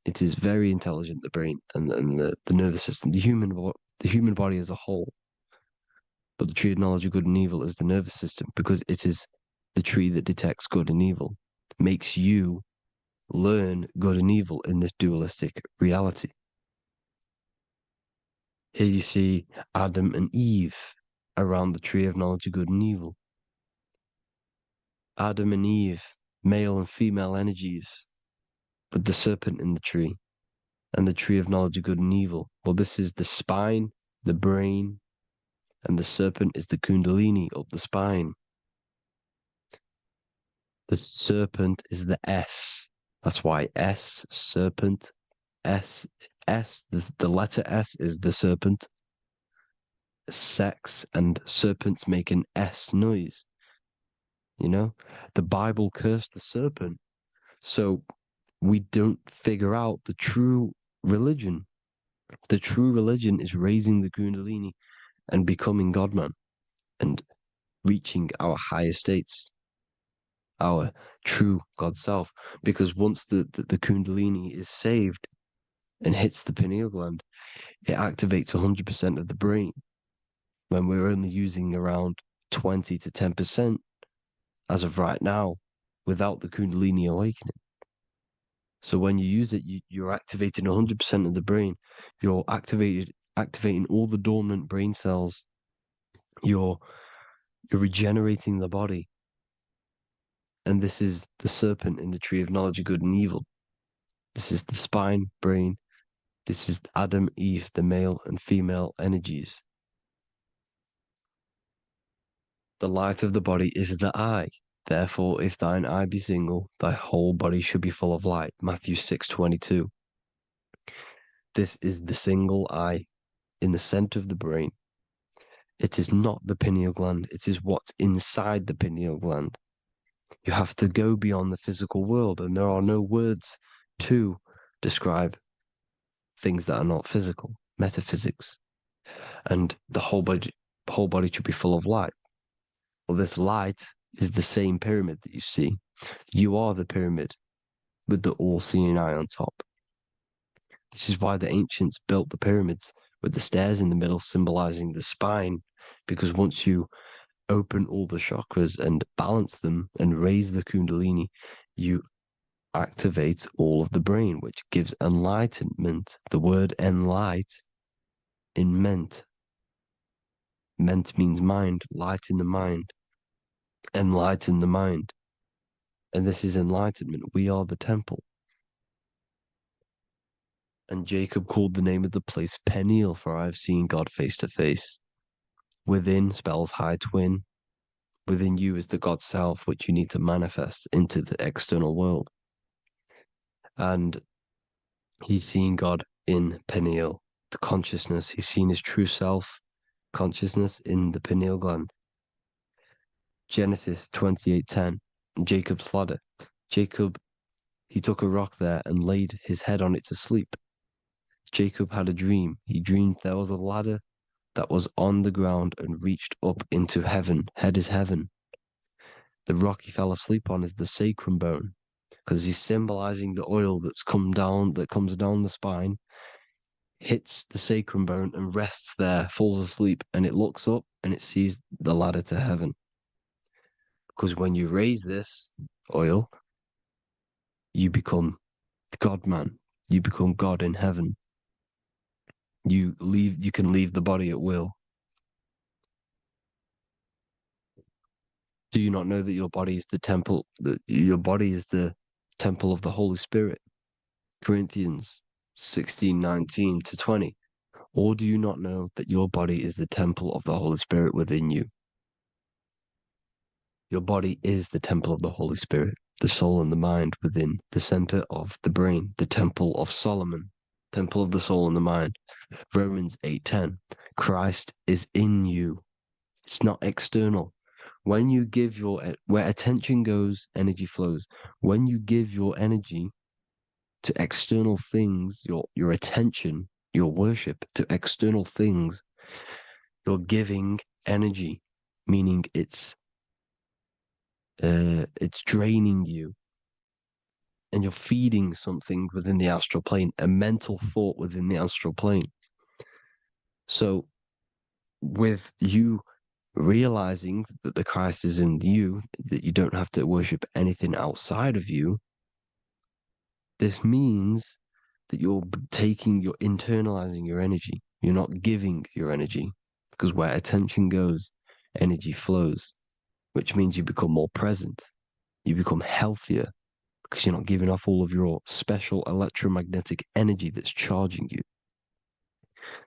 It is very intelligent, the brain and the nervous system, the human body as a whole. But the tree of knowledge of good and evil is the nervous system, because it is the tree that detects good and evil, makes you learn good and evil in this dualistic reality. Here you see Adam and Eve around the tree of knowledge of good and evil. Adam and Eve, male and female energies, with the serpent in the tree and the tree of knowledge of good and evil. Well, this is the spine, the brain, and the serpent is the kundalini up the spine. The serpent is the S. That's why S, serpent, S, the letter S is the serpent. Sex and serpents make an S noise. You know, the Bible cursed the serpent. So we don't figure out the true religion. The true religion is raising the Kundalini and becoming God-man and reaching our higher states, our true God self. Because once the Kundalini is saved and hits the pineal gland, it activates 100% of the brain when we're only using around 20 to 10% as of right now without the Kundalini awakening. So when you use it, you're activating 100% of the brain. You're activating all the dormant brain cells. You're regenerating the body. And this is the serpent in the tree of knowledge of good and evil. This is the spine, brain. This is Adam, Eve, the male and female energies. The light of the body is the eye. Therefore, if thine eye be single, thy whole body should be full of light. Matthew 6:22. This is the single eye in the center of the brain. It is not the pineal gland. It is what's inside the pineal gland. You have to go beyond the physical world, and there are no words to describe things that are not physical, metaphysics. And the whole body should be full of light. Well, this light is the same pyramid that you see. You are the pyramid with the all-seeing eye on top. This is why the ancients built the pyramids with the stairs in the middle symbolizing the spine, because once you open all the chakras and balance them and raise the kundalini, you activate all of the brain, which gives enlightenment. The word enlight in ment. Ment means mind, light in the mind. Enlighten the mind. And this is enlightenment. We are the temple. And Jacob called the name of the place Peniel, for I have seen God face to face. Within spells high twin. Within you is the God self, which you need to manifest into the external world. And he's seen God in Peniel, the consciousness. He's seen his true self consciousness in the pineal gland. Genesis 28:10, Jacob's ladder. Jacob, he took a rock there and laid his head on it to sleep. Jacob had a dream. He dreamed there was a ladder that was on the ground and reached up into heaven. Head is heaven. The rock he fell asleep on is the sacrum bone, because he's symbolizing the oil that comes down the spine, hits the sacrum bone and rests there, falls asleep, and it looks up and it sees the ladder to heaven. Because when you raise this oil, you become God man. You become God in heaven. You can leave the body at will. Do you not know that your body is the temple, that your body is the temple of the Holy Spirit? Corinthians 16:19-20. Or do you not know that your body is the temple of the Holy Spirit within you? Your body is the temple of the Holy Spirit, the soul and the mind within, the center of the brain, the temple of Solomon, temple of the soul and the mind. Romans 8:10. Christ is in you. It's not external. When you give where attention goes, energy flows. When you give your energy to external things, your attention, your worship to external things, you're giving energy, meaning it's draining you, and you're feeding something within the astral plane, a mental thought within the astral plane. So with you realizing that the Christ is in you, that you don't have to worship anything outside of you, this means that you're internalizing your energy. You're not giving your energy, because where attention goes, energy flows, which means you become more present. You become healthier because you're not giving off all of your special electromagnetic energy that's charging you.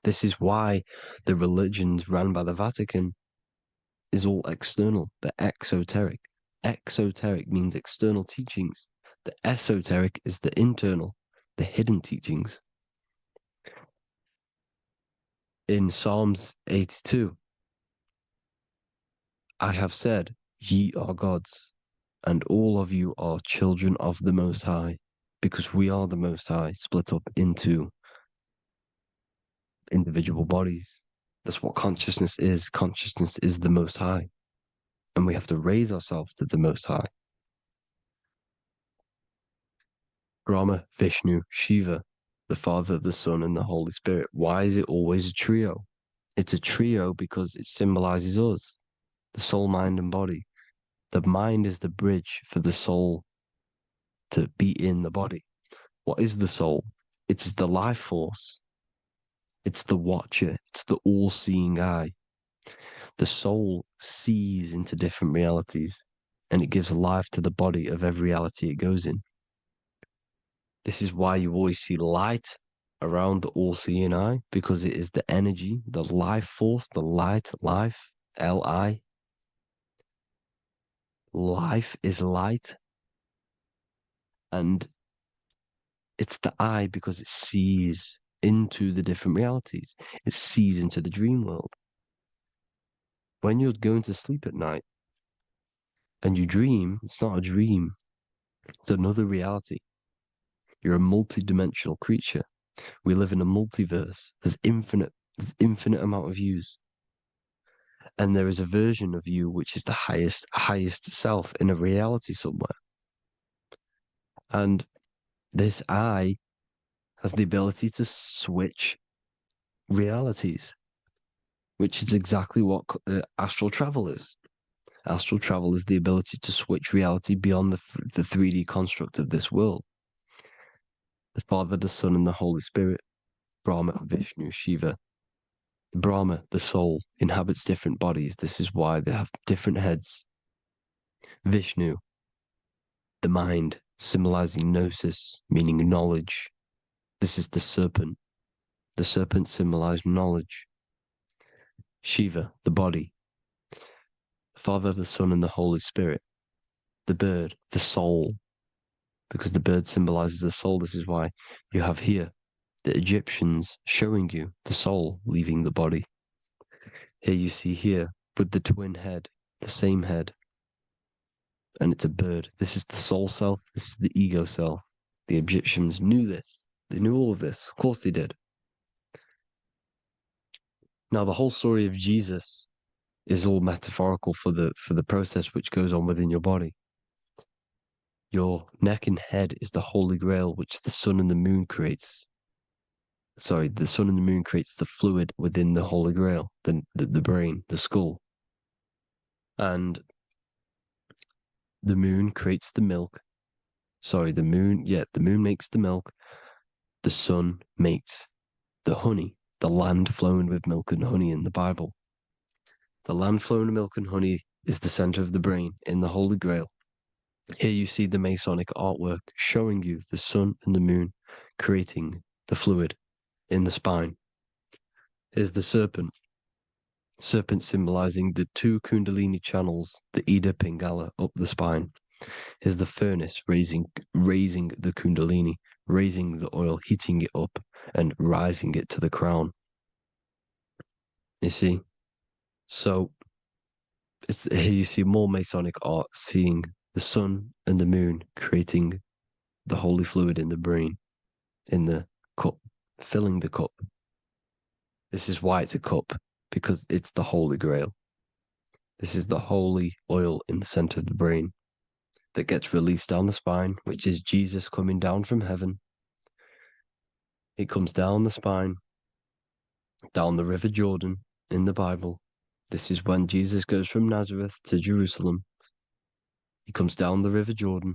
This is why the religions run by the Vatican is all external. They're exoteric. Exoteric means external teachings. The esoteric is the internal, the hidden teachings. In Psalms 82, I have said, ye are gods, and all of you are children of the Most High, because we are the Most High, split up into individual bodies. That's what consciousness is. Consciousness is the Most High, and we have to raise ourselves to the Most High. Brahma, Vishnu, Shiva, the Father, the Son, and the Holy Spirit. Why is it always a trio? It's a trio because it symbolizes us, the soul, mind, and body. The mind is the bridge for the soul to be in the body. What is the soul? It's the life force. It's the watcher. It's the all-seeing eye. The soul sees into different realities, and it gives life to the body of every reality it goes in. This is why you always see light around the all-seeing eye, because it is the energy, the life force, the light, life, L-I. Life is light, and it's the eye because it sees into the different realities. It sees into the dream world. When you're going to sleep at night and you dream, it's not a dream. It's another reality. You're a multi-dimensional creature. We live in a multiverse. There's infinite amount of views. And there is a version of you which is the highest self in a reality somewhere. And this I has the ability to switch realities, which is exactly what astral travel is. Astral travel is the ability to switch reality beyond the 3D construct of this world. The Father, the Son, and the Holy Spirit, Brahma, Vishnu, Shiva. Brahma, the soul, inhabits different bodies. This is why they have different heads. Vishnu, the mind, symbolizing gnosis, meaning knowledge. This is the serpent. The serpent symbolized knowledge. Shiva, the body. Father, the Son, and the Holy Spirit. The bird, the soul, because the bird symbolizes the soul. This is why you have here the Egyptians showing you the soul leaving the body. Here you see here with the twin head, the same head, and it's a bird. This is the soul self. This is the ego self. The Egyptians knew this. They knew all of this. Of course they did. Now the whole story of Jesus is all metaphorical for the process which goes on within your body. Your neck and head is the holy grail which the sun and the moon creates. Sorry, the sun and the moon creates the fluid within the holy grail, the brain, the skull. And the moon creates the milk. Sorry, the moon makes the milk. The sun makes the honey, the land flowing with milk and honey in the Bible. The land flowing with milk and honey is the center of the brain in the Holy Grail. Here you see the Masonic artwork showing you the sun and the moon creating the fluid in the spine. Here's the serpent. Serpent symbolizing the two Kundalini channels, the Ida Pingala up the spine. Here's the furnace raising the Kundalini, raising the oil, heating it up, and rising it to the crown. You see? So here you see more Masonic art, seeing the sun and the moon creating the holy fluid in the brain, in the cup, filling the cup. This is why it's a cup, because it's the Holy Grail. This is the holy oil in the center of the brain that gets released down the spine, which is Jesus coming down from heaven. It comes down the spine, down the River Jordan in the Bible. This is when Jesus goes from Nazareth to Jerusalem. He comes down the River Jordan,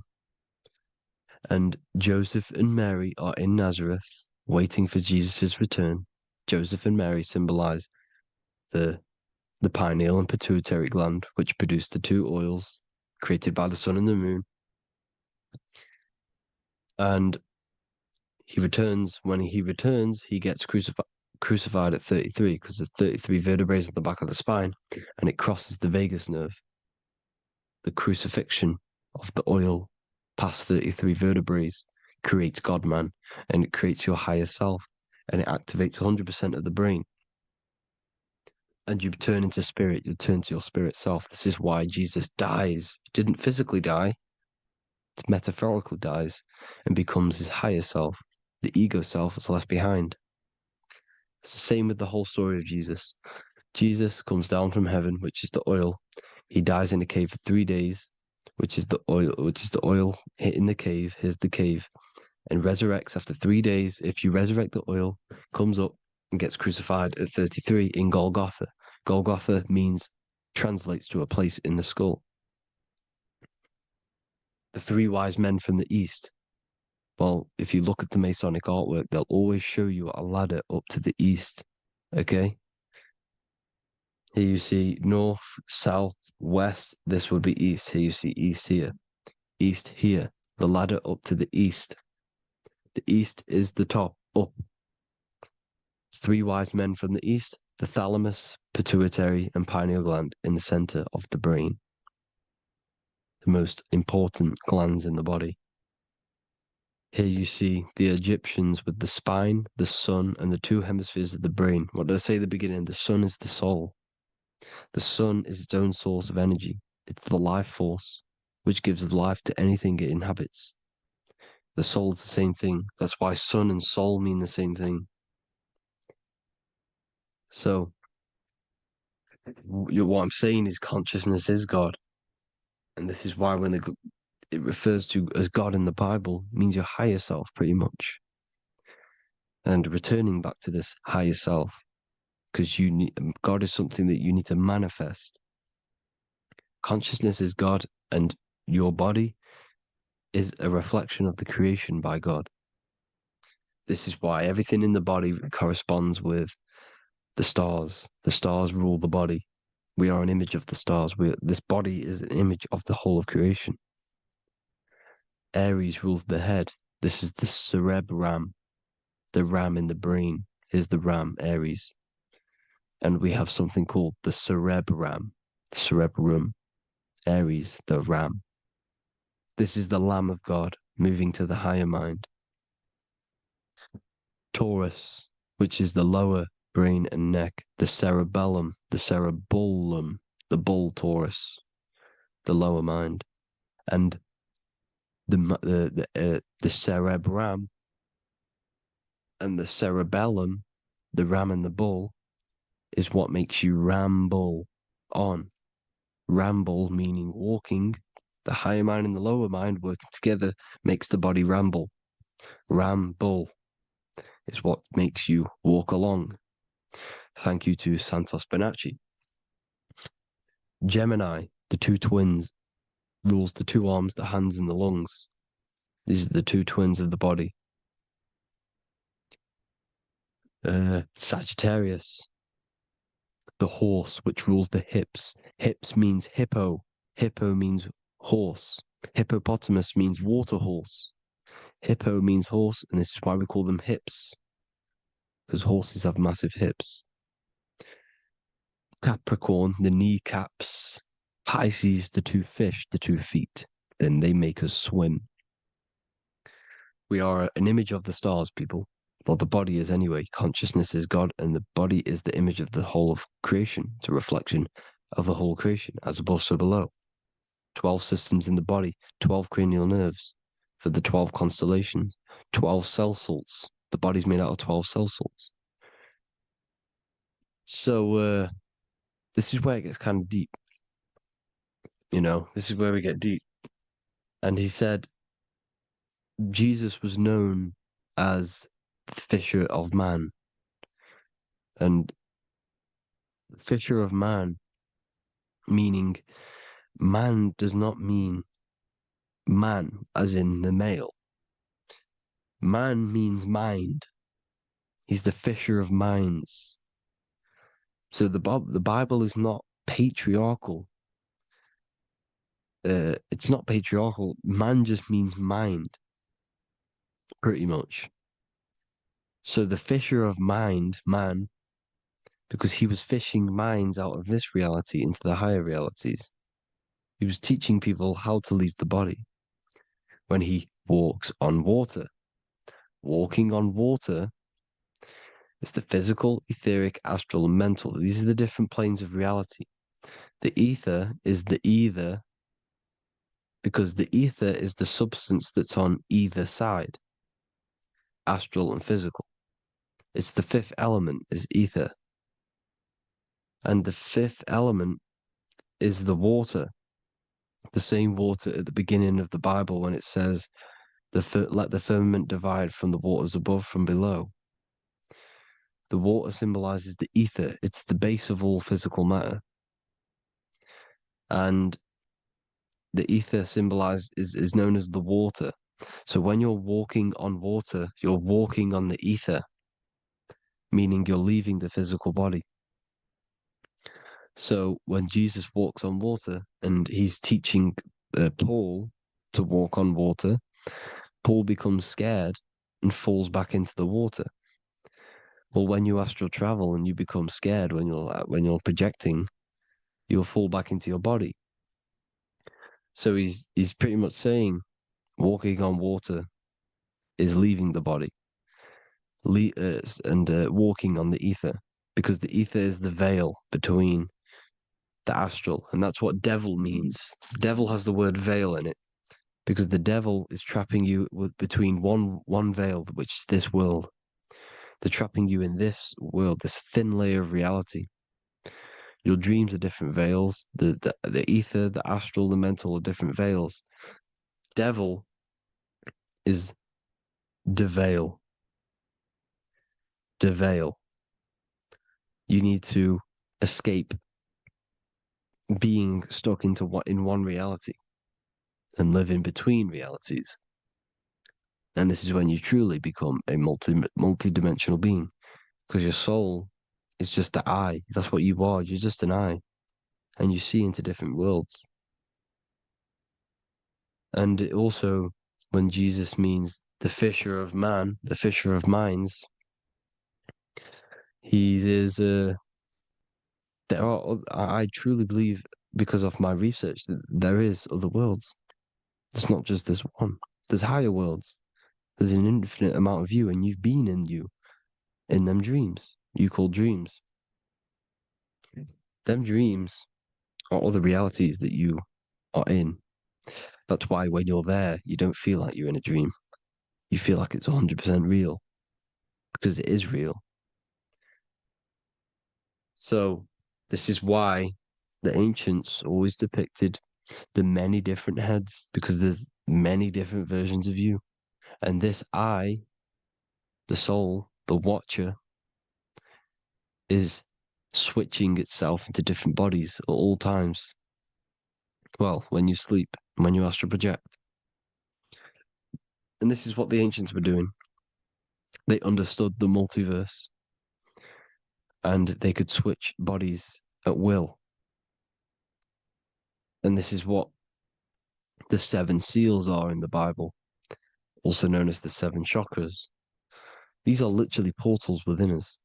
and Joseph and Mary are in Nazareth waiting for Jesus' return. Joseph and Mary symbolize the pineal and pituitary gland, which produce the two oils created by the sun and the moon. And he returns. When he returns, he gets crucified at 33 because there's 33 vertebrae at the back of the spine, and it crosses the vagus nerve. The crucifixion of the oil past 33 vertebrae creates God-man, and it creates your higher self, and it activates 100% of the brain. And you turn into spirit, you turn to your spirit self. This is why Jesus dies. He didn't physically die, it metaphorically dies and becomes his higher self. The ego self is left behind. It's the same with the whole story of Jesus. Jesus comes down from heaven, which is the oil. He dies in a cave for 3 days, which is the oil hitting the cave. Here's the cave, and resurrects after 3 days. If you resurrect the oil, comes up and gets crucified at 33 in Golgotha. Golgotha translates to a place in the skull. The three wise men from the east. Well, if you look at the Masonic artwork, they'll always show you a ladder up to the east. Okay? Here you see north, south, west. This would be east. Here you see east here. East here. The ladder up to the east. The east is the top, up. Three wise men from the east. The thalamus, pituitary, and pineal gland in the center of the brain. The most important glands in the body. Here you see the Egyptians with the spine, the sun, and the two hemispheres of the brain. What did I say at the beginning? The sun is the soul. The sun is its own source of energy. It's the life force, which gives life to anything it inhabits. The soul is the same thing. That's why sun and soul mean the same thing. So, What I'm saying is consciousness is God. And this is why when it refers to as God in the Bible, it means your higher self, pretty much. And returning back to this higher self, because God is something that you need to manifest. Consciousness is God, and your body is a reflection of the creation by God. This is why everything in the body corresponds with the stars. The stars rule the body. We are an image of the stars. This body is an image of the whole of creation. Aries rules the head. This is the cerebrum, the ram in the brain. Is the ram, Aries. And we have something called the cerebrum, Aries, the ram. This is the Lamb of God moving to the higher mind. Taurus, which is the lower brain and neck, the cerebellum, the bull Taurus, the lower mind, and the cerebrum and the cerebellum, the ram and the bull, is what makes you ramble on. Ramble meaning walking. The higher mind and the lower mind working together makes the body ramble. Ramble is what makes you walk along. Thank you to Santos Bonacci. Gemini, the two twins, rules the two arms, the hands, and the lungs. These are the two twins of the body. Sagittarius, the horse, which rules the hips. Hips means hippo. Hippo means horse. Hippopotamus means water horse. Hippo means horse, and this is why we call them hips, because horses have massive hips. Capricorn, the kneecaps. Pisces, the two fish, the 2 feet. Then they make us swim. We are an image of the stars, people. Well, the body is anyway. Consciousness is God, and the body is the image of the whole of creation. It's a reflection of the whole creation, as above, so below. 12 systems in the body, 12 cranial nerves for the 12 constellations, 12 cell salts. The body's made out of 12 cell salts. So, this is where it gets kind of deep. This is where we get deep. And he said Jesus was known as the fisher of man. And fisher of man, meaning man does not mean man as in the male. Man means mind. He's the fisher of minds. So the Bible is not patriarchal. It's not patriarchal. Man just means mind, pretty much. So the fisher of mind, man, because he was fishing minds out of this reality into the higher realities. He was teaching people how to leave the body when he walks on water. Walking on water is the physical, etheric, astral, and mental. These are the different planes of reality. The ether is the either because the ether is the substance that's on either side, astral and physical. It's the fifth element is ether. And the fifth element is the water. The same water at the beginning of the Bible when it says, let the firmament divide from the waters above from below. The water symbolizes the ether. It's the base of all physical matter. And the ether symbolized is known as the water. So when you're walking on water, you're walking on the ether, meaning you're leaving the physical body. So when Jesus walks on water and he's teaching Paul to walk on water, Paul becomes scared and falls back into the water. Well, when you astral travel and you become scared when you're projecting, you'll fall back into your body. So he's pretty much saying walking on water is leaving the body, and walking on the ether, because the ether is the veil between the astral, and that's what devil means. Devil has the word veil in it, because the devil is trapping you between one veil, which is this world. They're trapping you in this world, this thin layer of reality. Your dreams are different veils. The ether, the astral, the mental are different veils. Devil is the veil. The veil. You need to escape being stuck into in one reality and live in between realities. And this is when you truly become a multi-dimensional being, because your soul is just the eye. That's what you are. You're just an eye, and you see into different worlds. And it also, when Jesus means the fisher of man, the fisher of minds, he is. There are. I truly believe, because of my research, that there is other worlds. It's not just this one. There's higher worlds. There's an infinite amount of you, and you've been in you, in them dreams you call dreams. Them dreams are other realities that you are in. That's why when you're there, you don't feel like you're in a dream. You feel like it's 100% real, because it is real. So this is why the ancients always depicted the many different heads, because there's many different versions of you. And this I, the soul, the watcher, is switching itself into different bodies at all times. Well, when you sleep, when you astral project. And this is what the ancients were doing. They understood the multiverse, and they could switch bodies at will. And this is what the seven seals are in the Bible, also known as the seven chakras. These are literally portals within us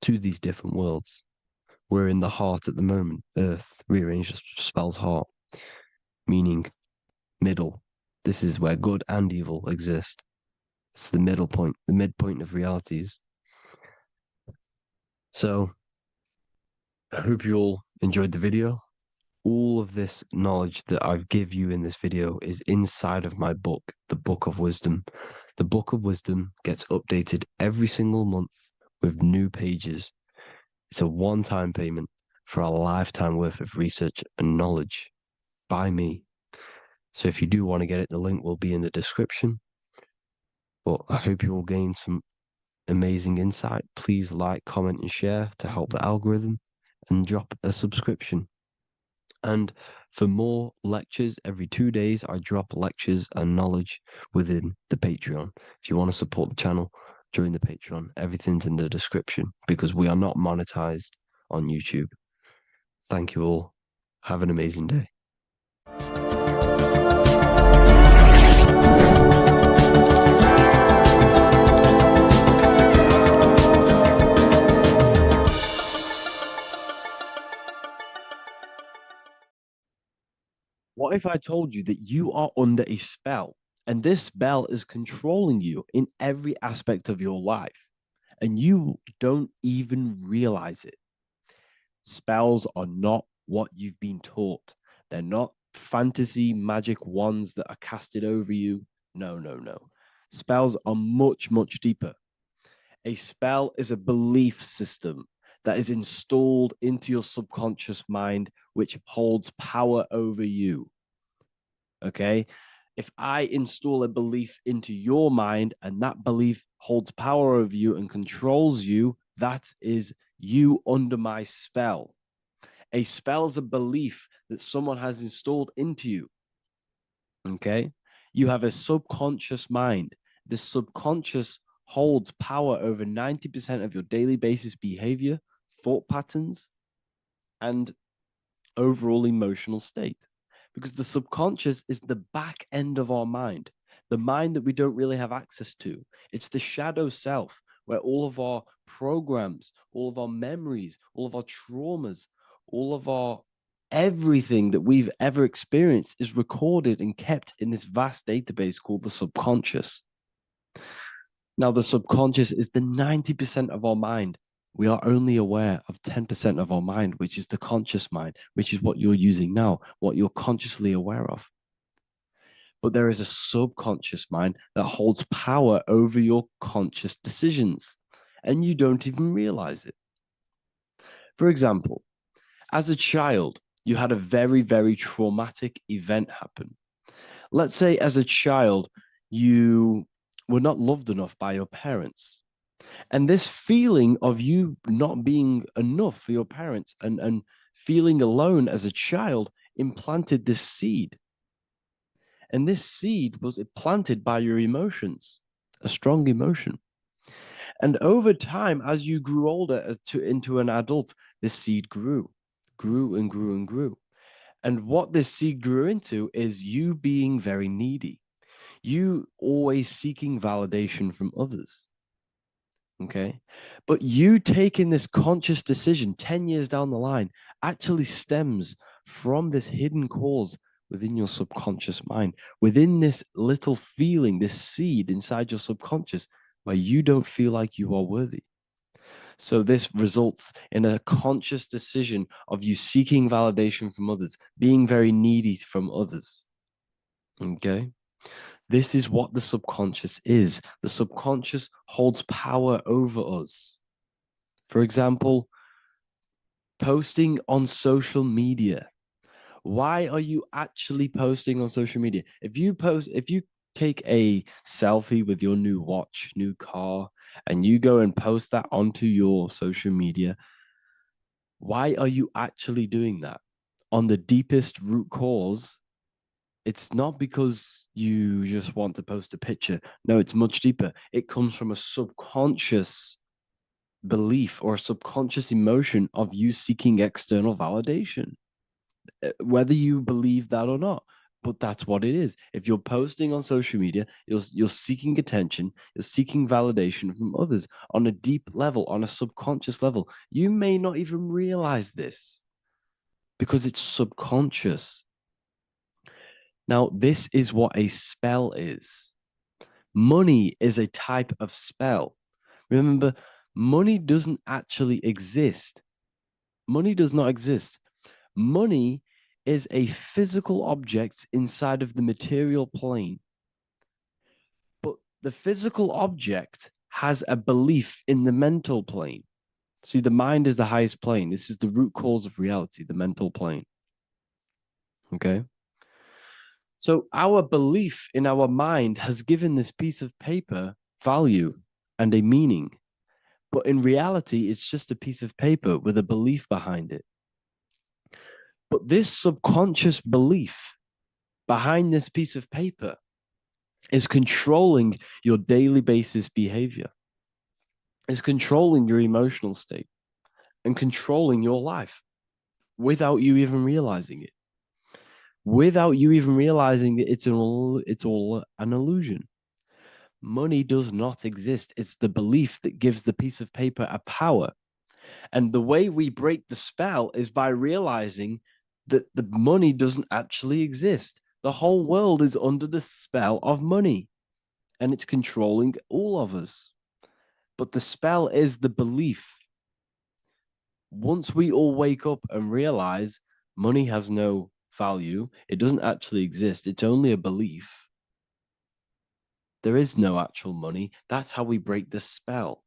to these different worlds. We're in the heart at the moment. Earth rearranged spells heart, meaning middle. This is where good and evil exist. It's the middle point, the midpoint of realities. So I hope you all enjoyed the video. All of this knowledge that I've give you in this video is inside of my book, the Book of Wisdom. The Book of Wisdom gets updated every single month with new pages. It's a one-time payment for a lifetime worth of research and knowledge by me. So if you do want to get it, the link will be in the description. But I hope you will gain some amazing insight. Please like, comment, and share to help the algorithm, and drop a subscription. And for more lectures, every 2 days, I drop lectures and knowledge within the Patreon. If you want to support the channel, join the Patreon. Everything's in the description, because we are not monetized on YouTube. Thank you all. Have an amazing day. What if I told you that you are under a spell, and this spell is controlling you in every aspect of your life, and you don't even realize it? Spells are not what you've been taught. They're not fantasy magic wands that are casted over you. No, no, no. Spells are much, much deeper. A spell is a belief system that is installed into your subconscious mind, which holds power over you. Okay. If I install a belief into your mind and that belief holds power over you and controls you, that is you under my spell. A spell is a belief that someone has installed into you. Okay. You have a subconscious mind. The subconscious holds power over 90% of your daily basis behavior, thought patterns, and overall emotional state. Because the subconscious is the back end of our mind, the mind that we don't really have access to. It's the shadow self, where all of our programs, all of our memories, all of our traumas, all of our everything that we've ever experienced is recorded and kept in this vast database called the subconscious. Now, the subconscious is the 90% of our mind. We are only aware of 10% of our mind, which is the conscious mind, which is what you're using now, what you're consciously aware of. But there is a subconscious mind that holds power over your conscious decisions, and you don't even realize it. For example, As a child, you had a very, very traumatic event happen. Let's say as a child, you were not loved enough by your parents. And this feeling of you not being enough for your parents and feeling alone as a child implanted this seed. And this seed was planted by your emotions, a strong emotion. And over time, as you grew older into an adult, this seed grew and grew and grew. And what this seed grew into is you being very needy, you always seeking validation from others. Okay. But you taking this conscious decision 10 years down the line actually stems from this hidden cause within your subconscious mind, within this little feeling, this seed inside your subconscious where you don't feel like you are worthy. So this results in a conscious decision of you seeking validation from others, being very needy from others. Okay. This is what the subconscious is. The subconscious holds power over us. For example, posting on social media. Why are you actually posting on social media? If you take a selfie with your new watch, new car, and you go and post that onto your social media, why are you actually doing that? On the deepest root cause, it's not because you just want to post a picture. No, it's much deeper. It comes from a subconscious belief or a subconscious emotion of you seeking external validation, whether you believe that or not. But that's what it is. If you're posting on social media, you're seeking attention, you're seeking validation from others on a deep level, on a subconscious level. You may not even realize this because it's subconscious. Now, this is what a spell is. Money is a type of spell. Remember, money doesn't actually exist. Money does not exist. Money is a physical object inside of the material plane. But the physical object has a belief in the mental plane. See, the mind is the highest plane. This is the root cause of reality, the mental plane. Okay. So our belief in our mind has given this piece of paper value and a meaning. But in reality, it's just a piece of paper with a belief behind it. But this subconscious belief behind this piece of paper is controlling your daily basis behavior, is controlling your emotional state and controlling your life without you even realizing it. Without you even realizing that it's all an illusion. Money does not exist. It's the belief that gives the piece of paper a power. And the way we break the spell is by realizing that the money doesn't actually exist. The whole world is under the spell of money and it's controlling all of us. But the spell is the belief. Once we all wake up and realize money has no value, it doesn't actually exist, it's only a belief. There is no actual money. That's how we break the spell.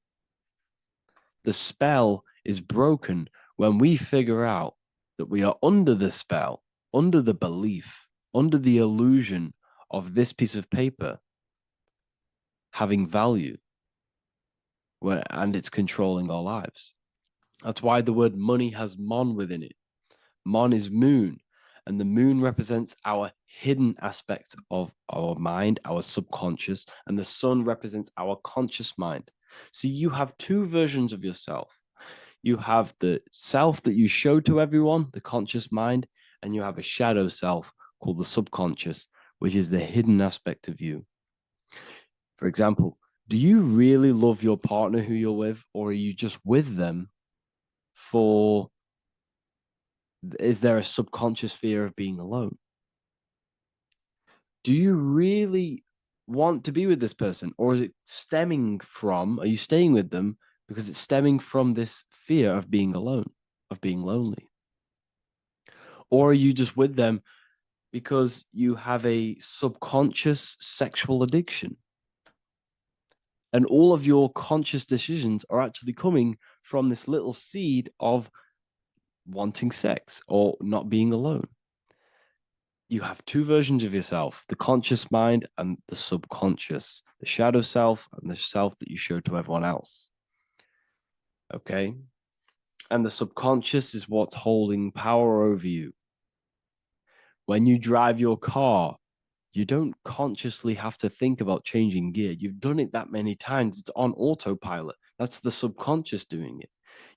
The spell is broken when we figure out that we are under the spell, under the belief, under the illusion of this piece of paper having value, and it's controlling our lives. That's why the word money has mon within it. Mon is moon, and the moon represents our hidden aspect of our mind, our subconscious, and the sun represents our conscious mind. So you have two versions of yourself. You have the self that you show to everyone, the conscious mind, and you have a shadow self called the subconscious, which is the hidden aspect of you. For example, do you really love your partner who you're with, or are you just with them for, is there a subconscious fear of being alone? Do you really want to be with this person, or is it stemming from, are you staying with them because it's stemming from this fear of being alone, of being lonely? Or are you just with them because you have a subconscious sexual addiction? And all of your conscious decisions are actually coming from this little seed of wanting sex or not being alone. You have two versions of yourself, the conscious mind and the subconscious, the shadow self and the self that you show to everyone else. Okay. And the subconscious is what's holding power over you. When you drive your car, you don't consciously have to think about changing gear. You've done it that many times. It's on autopilot. That's the subconscious doing it.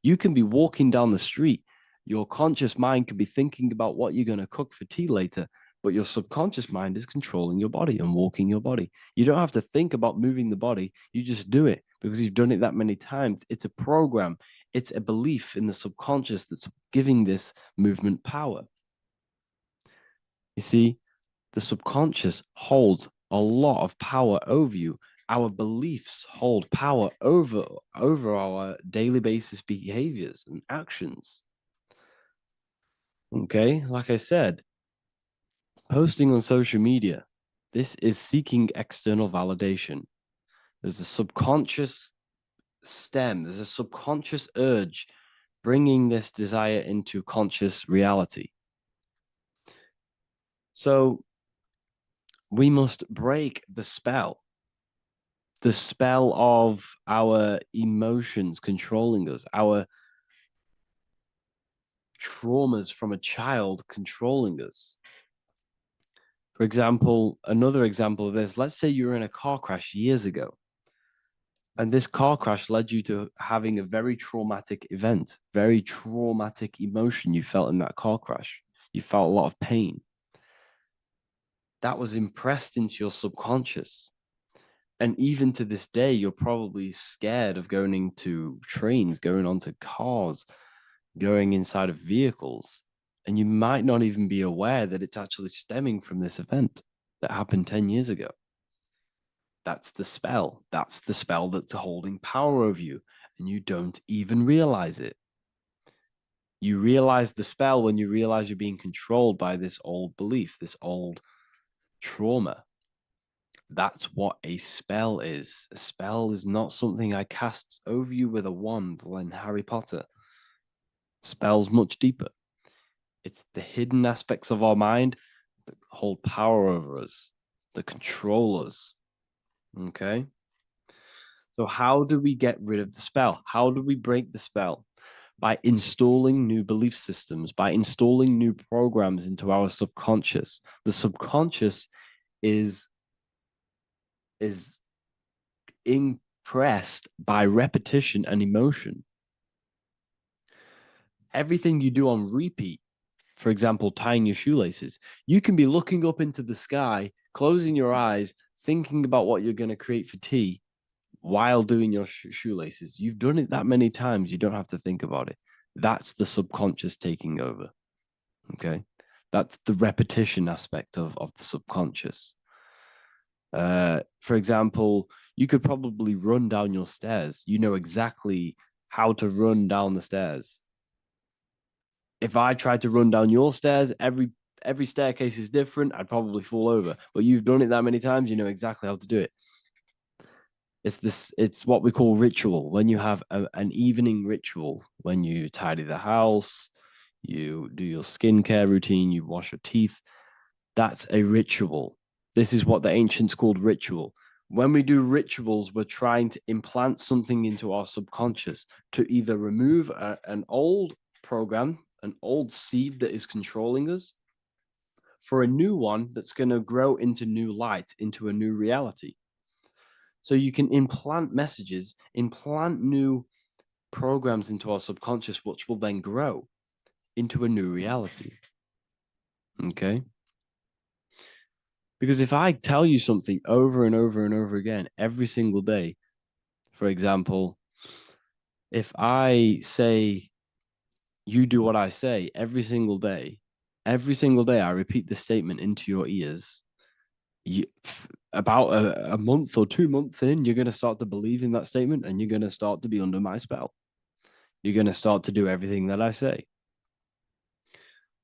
You can be walking down the street. Your conscious mind can be thinking about what you're going to cook for tea later, but your subconscious mind is controlling your body and walking your body. You don't have to think about moving the body. You just do it because you've done it that many times. It's a program. It's a belief in the subconscious that's giving this movement power. You see, the subconscious holds a lot of power over you. Our beliefs hold power over our daily basis behaviors and actions. Okay, like I said, posting on social media, this is seeking external validation. There's a subconscious there's a subconscious urge bringing this desire into conscious reality. So we must break the spell of our emotions controlling us, our traumas from a child controlling us. For example, another example of this, let's say you were in a car crash years ago, and this car crash led you to having a very traumatic event, very traumatic emotion you felt in that car crash. You felt a lot of pain. That was impressed into your subconscious. And even to this day, you're probably scared of going into trains, going onto cars, going inside of vehicles. And you might not even be aware that it's actually stemming from this event that happened 10 years ago. That's the spell. That's the spell that's holding power over you. And you don't even realize it. You realize the spell when you realize you're being controlled by this old belief, this old trauma. That's what a spell is. A spell is not something I cast over you with a wand like Harry Potter. Spell's much deeper. It's the hidden aspects of our mind that hold power over us, that control us. Okay. So, how do we get rid of the spell? How do we break the spell? By installing new belief systems, by installing new programs into our subconscious. The subconscious is is impressed by repetition and emotion. Everything you do on repeat, for example, tying your shoelaces, you can be looking up into the sky, closing your eyes, thinking about what you're going to create for tea while doing your shoelaces. You've done it that many times, you don't have to think about it. That's the subconscious taking over. Okay. That's the repetition aspect of the subconscious. For example, you could probably run down your stairs. You know exactly how to run down the stairs. If I tried to run down your stairs, every staircase is different. I'd probably fall over. But you've done it that many times, you know exactly how to do it. It's what we call ritual. When you have an evening ritual, when you tidy the house, you do your skincare routine, you wash your teeth, that's a ritual. This is what the ancients called ritual. When we do rituals, we're trying to implant something into our subconscious to either remove an old program, an old seed that is controlling us, for a new one that's going to grow into new light, into a new reality. So you can implant messages, implant new programs into our subconscious, which will then grow into a new reality. Okay. Because if I tell you something over and over and over again every single day, for example, if I say, you do what I say every single day I repeat this statement into your ears, you, about a month or 2 months in, you're going to start to believe in that statement and you're going to start to be under my spell. You're going to start to do everything that I say.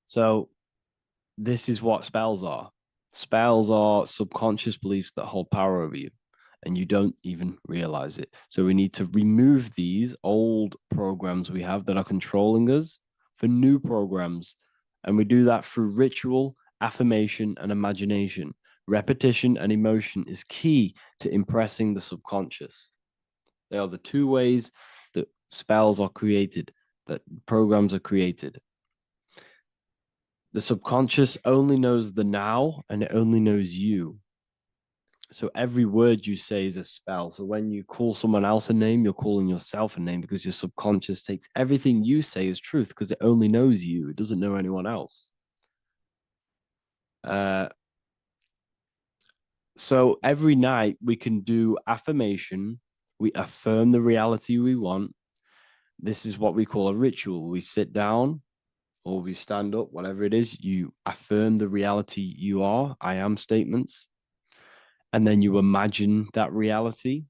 So this is what spells are. Spells are subconscious beliefs that hold power over you and you don't even realize it. So we need to remove these old programs we have that are controlling us for new programs. And we do that through ritual, affirmation, and imagination. Repetition and emotion is key to impressing the subconscious. They are the two ways that spells are created, that programs are created. The subconscious only knows the now and it only knows you. So every word you say is a spell. So when you call someone else a name, you're calling yourself a name because your subconscious takes everything you say as truth because it only knows you. It doesn't know anyone else. Uh, so every night we can do affirmation. We affirm the reality we want. This is what we call a ritual. We sit down or we stand up, whatever it is, you affirm the reality you are, I am statements, and then you imagine that reality.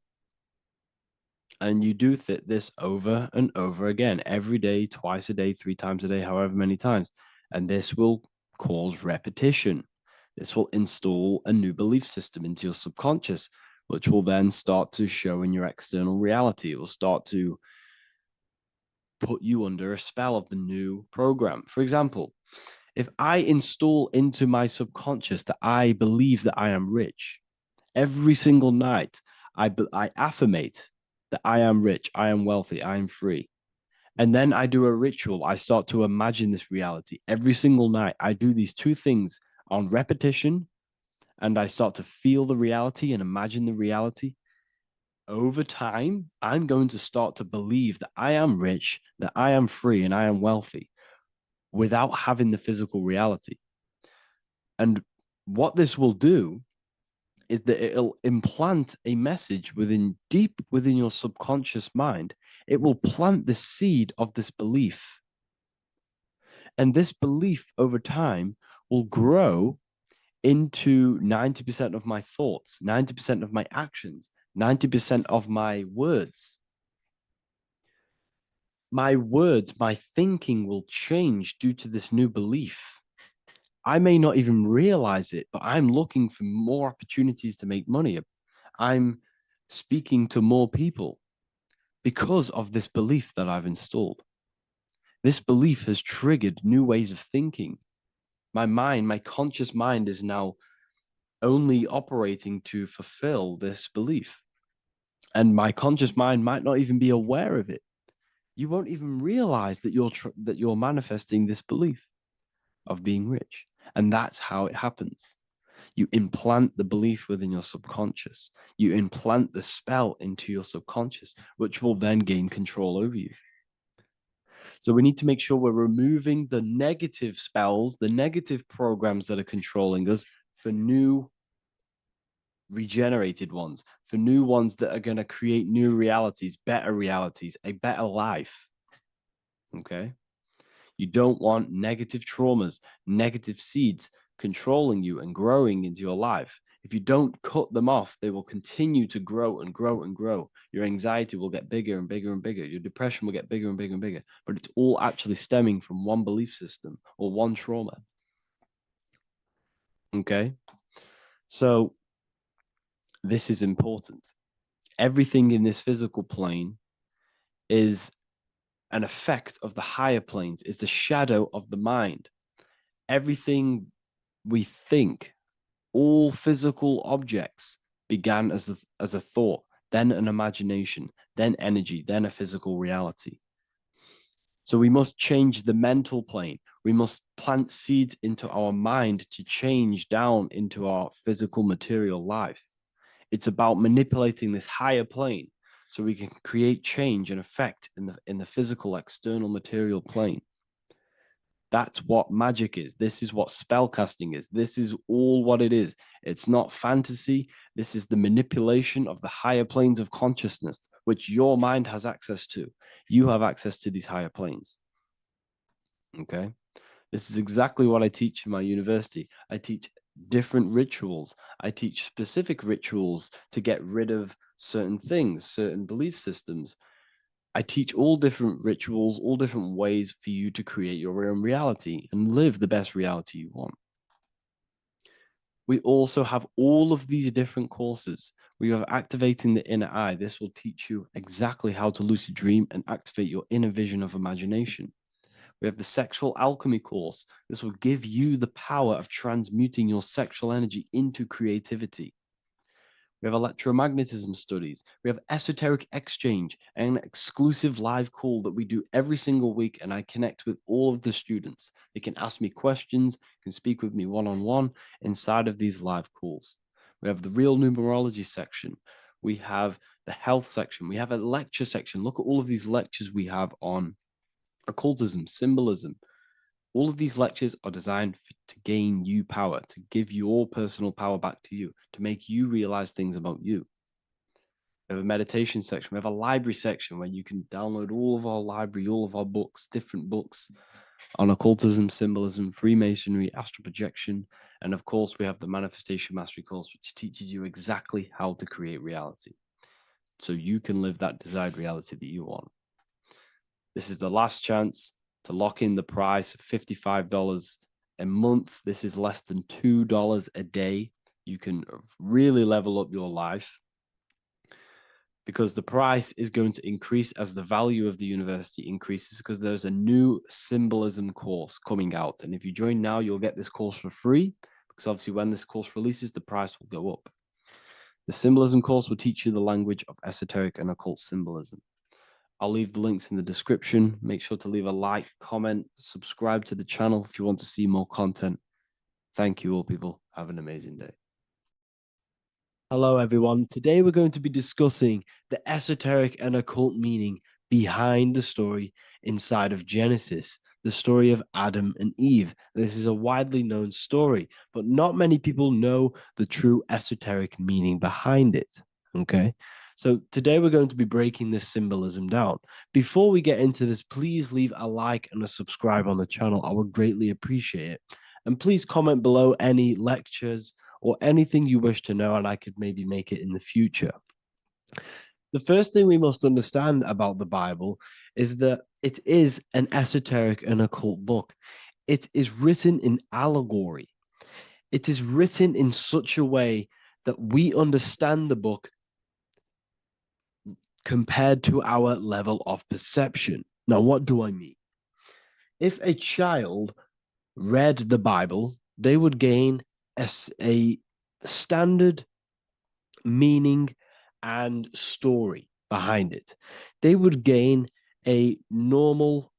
And you do this over and over again, every day, twice a day, 3 times a day, however many times. And this will cause repetition. This will install a new belief system into your subconscious, which will then start to show in your external reality. It will start to put you under a spell of the new program. For example, if I install into my subconscious that I believe that I am rich, every single night I affirmate that I am rich, I am wealthy, I am free. And then I do a ritual. I start to imagine this reality. Every single night, I do these two things on repetition, and I start to feel the reality and imagine the reality. Over time, I'm going to start to believe that I am rich, that I am free, and I am wealthy without having the physical reality. And what this will do is that it'll implant a message deep within your subconscious mind. It will plant the seed of this belief. And this belief over time will grow into 90% of my thoughts, 90% of my actions, 90% of my words. My words, my thinking will change due to this new belief. I may not even realize it, but I'm looking for more opportunities to make money. I'm speaking to more people because of this belief that I've installed. This belief has triggered new ways of thinking. My mind, my conscious mind is now only operating to fulfill this belief. And my conscious mind might not even be aware of it. You won't even realize that you're manifesting this belief of being rich. And that's how it happens. You implant the belief within your subconscious. You implant the spell into your subconscious, which will then gain control over you. So we need to make sure we're removing the negative spells, the negative programs that are controlling us for new regenerated ones, for new ones that are going to create new realities, a better life. Okay. You don't want negative traumas, negative seeds controlling you and growing into your life. If you don't cut them off, they will continue to grow and grow and grow. Your anxiety will get bigger and bigger and bigger. Your depression will get bigger and bigger and bigger. But it's all actually stemming from one belief system or one trauma. Okay. So this is important. Everything in this physical plane is an effect of the higher planes, it's a shadow of the mind. Everything we think, all physical objects began as a thought, then an imagination, then energy, then a physical reality. So we must change the mental plane. We must plant seeds into our mind to change down into our physical material life. It's about manipulating this higher plane so we can create change and effect in the physical external material plane. That's what magic is. This is what spellcasting is. This is all what it is. It's not fantasy. This is the manipulation of the higher planes of consciousness, which your mind has access to. You have access to these higher planes. Okay. This is exactly what I teach in my university. I teach different rituals. I teach specific rituals to get rid of certain things, certain belief systems. I teach all different rituals, all different ways for you to create your own reality and live the best reality you want. We also have all of these different courses. We have activating the inner eye. This will teach you exactly how to lucid dream and activate your inner vision of imagination. We have the sexual alchemy course. This will give you the power of transmuting your sexual energy into creativity. We have electromagnetism studies. We have esoteric exchange, an exclusive live call that we do every single week. And I connect with all of the students. They can ask me questions, can speak with me one-on-one inside of these live calls. We have the real numerology section. We have the health section. We have a lecture section. Look at all of these lectures we have on occultism, symbolism. All of these lectures are designed to gain you power, to give your personal power back to you, to make you realize things about you. We have a meditation section. We have a library section where you can download all of our library, all of our books, different books on occultism, symbolism, Freemasonry, astral projection. And of course, we have the Manifestation Mastery course, which teaches you exactly how to create reality so you can live that desired reality that you want. This is the last chance to lock in the price of $55 a month. This is less than $2 a day. You can really level up your life because the price is going to increase as the value of the university increases, because there's a new symbolism course coming out. And if you join now, you'll get this course for free, because obviously when this course releases, the price will go up. The symbolism course will teach you the language of esoteric and occult symbolism. I'll leave the links in the description. Make sure to leave a like, comment, subscribe to the channel if you want to see more content. Thank you all, people. Have an amazing day. Hello, everyone. Today we're going to be discussing the esoteric and occult meaning behind the story inside of Genesis, the story of Adam and Eve. This is a widely known story, but not many people know the true esoteric meaning behind it. Okay. So today we're going to be breaking this symbolism down. Before we get into this, please leave a like and a subscribe on the channel. I would greatly appreciate it. And please comment below any lectures or anything you wish to know, and I could maybe make it in the future. The first thing we must understand about the Bible is that it is an esoteric and occult book. It is written in allegory. It is written in such a way that we understand the book compared to our level of perception. Now, what do I mean? If a child read the Bible, they would gain a standard meaning and story behind it. They would gain a normal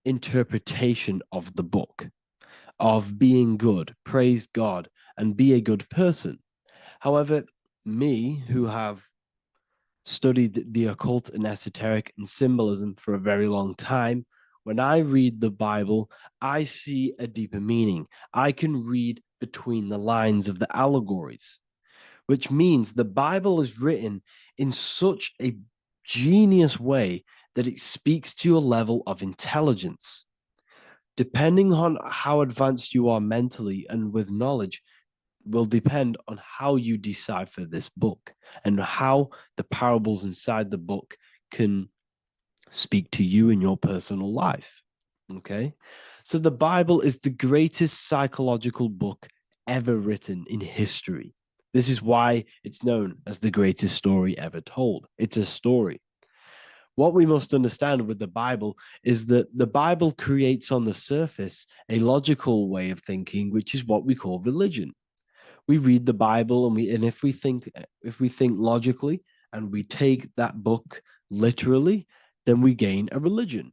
interpretation of the book, of being good, praise God, and be a good person. However, me, who have studied the occult and esoteric and symbolism for a very long time, when I read the Bible, I see a deeper meaning. I can read between the lines of the allegories, which means the Bible is written in such a genius way that it speaks to your level of intelligence. Depending on how advanced you are mentally and with knowledge, will depend on how you decipher this book and how the parables inside the book can speak to you in your personal life. Okay. So the Bible is the greatest psychological book ever written in history. This is why it's known as the greatest story ever told. It's a story. What we must understand with the Bible is that the Bible creates on the surface a logical way of thinking, which is what we call religion. We read the Bible and if we think logically and we take that book literally, then we gain a religion.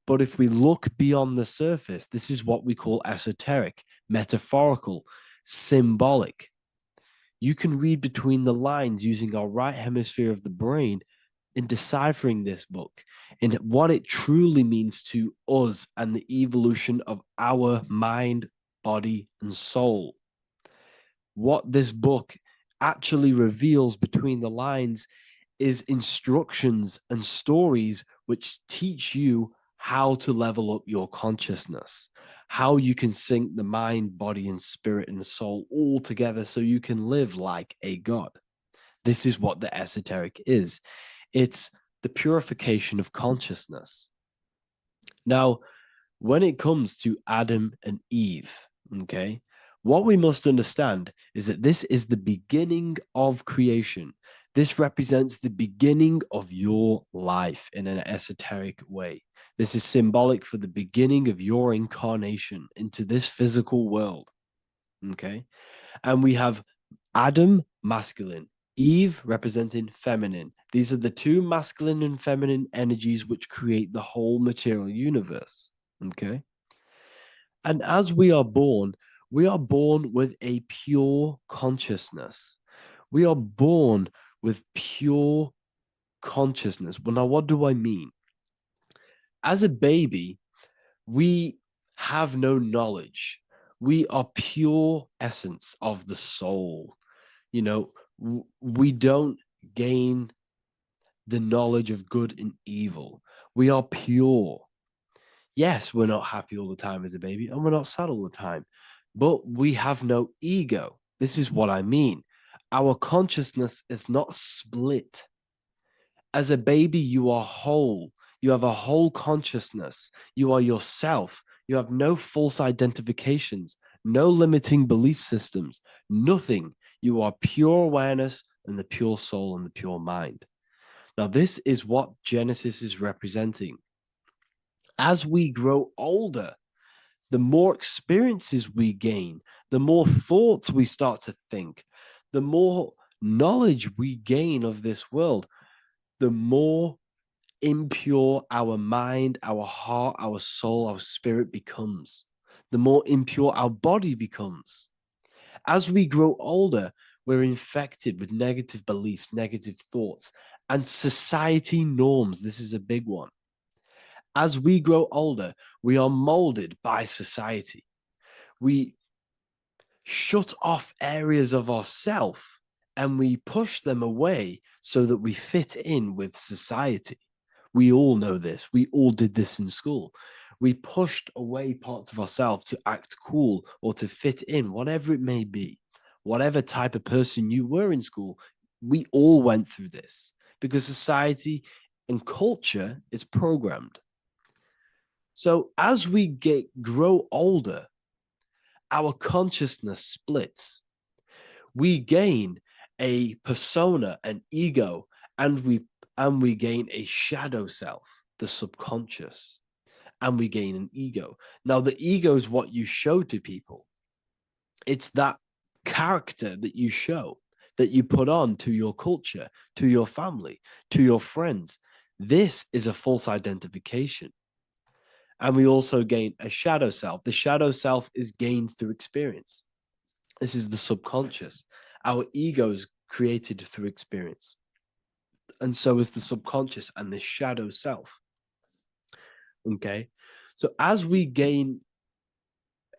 But if we look beyond the surface, this is what we call esoteric, metaphorical, symbolic. You can read between the lines using our right hemisphere of the brain in deciphering this book and what it truly means to us and the evolution of our mind, body, and soul. What this book actually reveals between the lines is instructions and stories which teach you how to level up your consciousness, how you can sync the mind, body, and spirit and soul all together so you can live like a god. This is what the esoteric is. It's the purification of consciousness. Now, when it comes to Adam and Eve, okay, what we must understand is that this is the beginning of creation. This represents the beginning of your life in an esoteric way. This is symbolic for the beginning of your incarnation into this physical world. Okay. And we have Adam, masculine, Eve representing feminine. These are the two masculine and feminine energies which create the whole material universe. Okay. And as we are born with a pure consciousness. We are born with pure consciousness. Well, now, what do I mean? As a baby, we have no knowledge. We are pure essence of the soul. You know, we don't gain the knowledge of good and evil. We are pure. Yes, we're not happy all the time as a baby, and we're not sad all the time, but we have no ego. This is what I mean. Our consciousness is not split. As a baby, you are whole. You have a whole consciousness. You are yourself. You have no false identifications, no limiting belief systems, nothing. You are pure awareness and the pure soul and the pure mind. Now, this is what Genesis is representing. As we grow older, the more experiences we gain, the more thoughts we start to think, the more knowledge we gain of this world, the more impure our mind, our heart, our soul, our spirit becomes, the more impure our body becomes. As we grow older, we're infected with negative beliefs, negative thoughts, and society norms. This is a big one. As we grow older, we are molded by society. We shut off areas of ourself and we push them away so that we fit in with society. We all know this. We all did this in school. We pushed away parts of ourselves to act cool or to fit in, whatever it may be. Whatever type of person you were in school, we all went through this because society and culture is programmed. So as we grow older, our consciousness splits. We gain a persona, an ego, and we gain a shadow self, the subconscious, and we gain an ego. Now, the ego is what you show to people. It's that character that you show, that you put on to your culture, to your family, to your friends. This is a false identification. And we also gain a shadow self. The shadow self is gained through experience. This is the subconscious. Our ego is created through experience. And so is the subconscious and the shadow self. Okay. So as we gain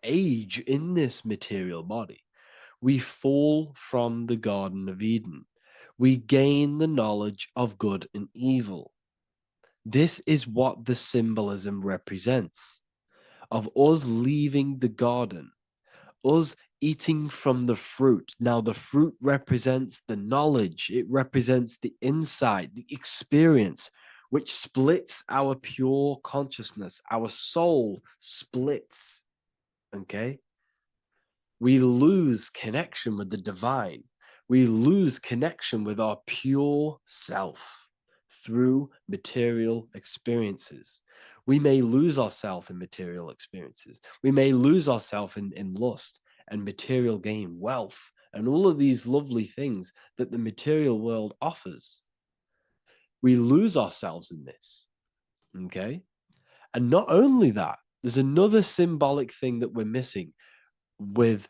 age in this material body, we fall from the Garden of Eden. We gain the knowledge of good and evil. This is what the symbolism represents of us leaving the garden, us eating from the fruit. Now, the fruit represents the knowledge, it represents the insight, the experience, which splits our pure consciousness. Our soul splits. Okay. We lose connection with the divine. We lose connection with our pure self through material experiences. We may lose ourselves in material experiences. We may lose ourselves in lust and material gain, wealth, and all of these lovely things that the material world offers. We lose ourselves in this. Okay. And not only that, there's another symbolic thing that we're missing with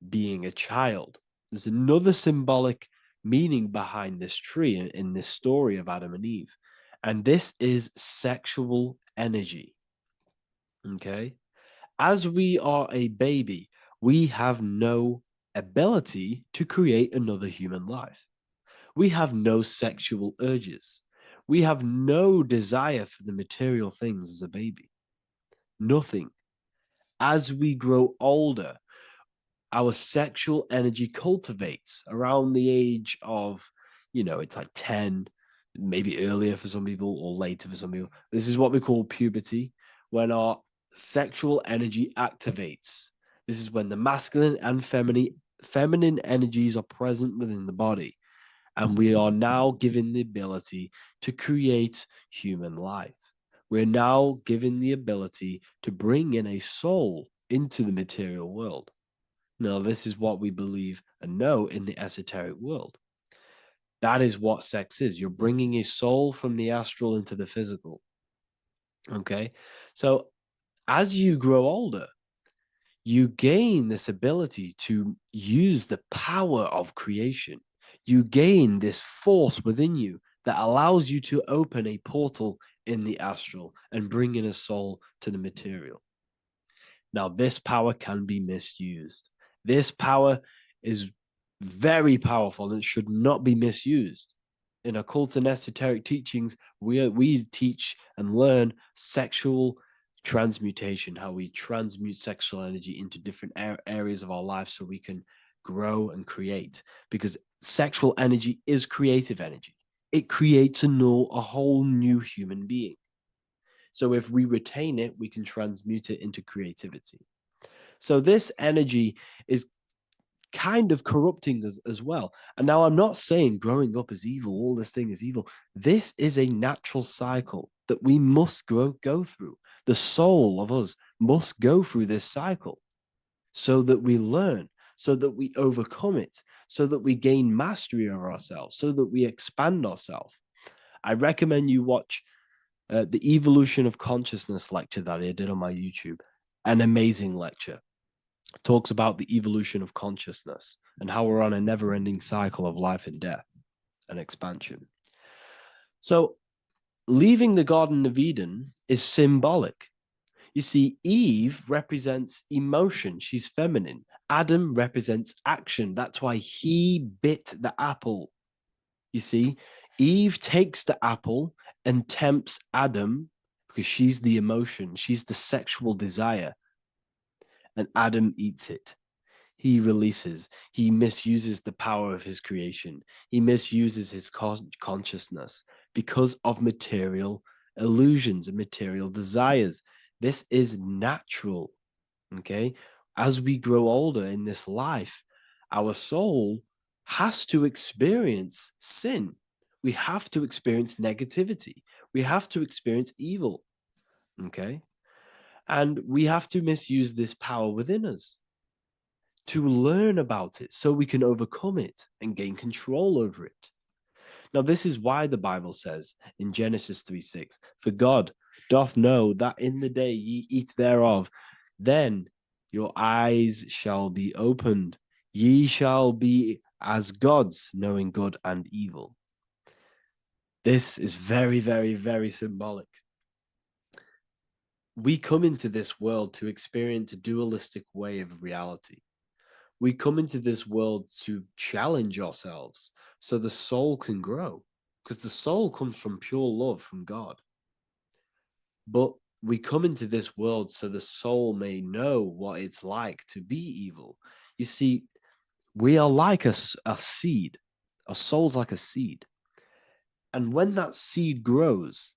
being a child. There's another symbolic meaning behind this tree in this story of Adam and Eve. And this is sexual energy. Okay. As we are a baby, we have no ability to create another human life. We have no sexual urges. We have no desire for the material things as a baby. Nothing. As we grow older, our sexual energy cultivates around the age of, it's like 10, maybe earlier for some people or later for some people. This is what we call puberty, when our sexual energy activates. This is when the masculine and feminine energies are present within the body. And we are now given the ability to create human life. We're now given the ability to bring in a soul into the material world. Now, this is what we believe and know in the esoteric world. That is what sex is. You're bringing a soul from the astral into the physical. Okay. So as you grow older, you gain this ability to use the power of creation. You gain this force within you that allows you to open a portal in the astral and bring in a soul to the material. Now, this power can be misused. This power is very powerful and should not be misused. In occult and esoteric teachings, we teach and learn sexual transmutation, how we transmute sexual energy into different areas of our life so we can grow and create. Because sexual energy is creative energy. It creates a whole new human being. So if we retain it, we can transmute it into creativity. So this energy is kind of corrupting us as well. And now I'm not saying growing up is evil, all this thing is evil. This is a natural cycle that we must go through. The soul of us must go through this cycle so that we learn, so that we overcome it, so that we gain mastery over ourselves, so that we expand ourselves. I recommend you watch the Evolution of Consciousness lecture that I did on my YouTube. An amazing lecture. Talks about the evolution of consciousness and how we're on a never-ending cycle of life and death and expansion. So leaving the Garden of Eden is symbolic. You see, Eve represents emotion. She's feminine. Adam represents action. That's why he bit the apple. You see, Eve takes the apple and tempts Adam because she's the emotion. She's the sexual desire. And Adam eats it. He releases, he misuses the power of his creation. He misuses his consciousness because of material illusions and material desires. This is natural. Okay. As we grow older in this life, our soul has to experience sin. We have to experience negativity. We have to experience evil. Okay. And we have to misuse this power within us to learn about it so we can overcome it and gain control over it. Now, this is why the Bible says in Genesis 3:6, for God doth know that in the day ye eat thereof, then your eyes shall be opened. Ye shall be as gods, knowing good and evil. This is very, very, very symbolic. We come into this world to experience a dualistic way of reality. We come into this world to challenge ourselves so the soul can grow, because the soul comes from pure love from God. But we come into this world so the soul may know what it's like to be evil. You see, we are like a seed. Our soul's like a seed. And when that seed grows,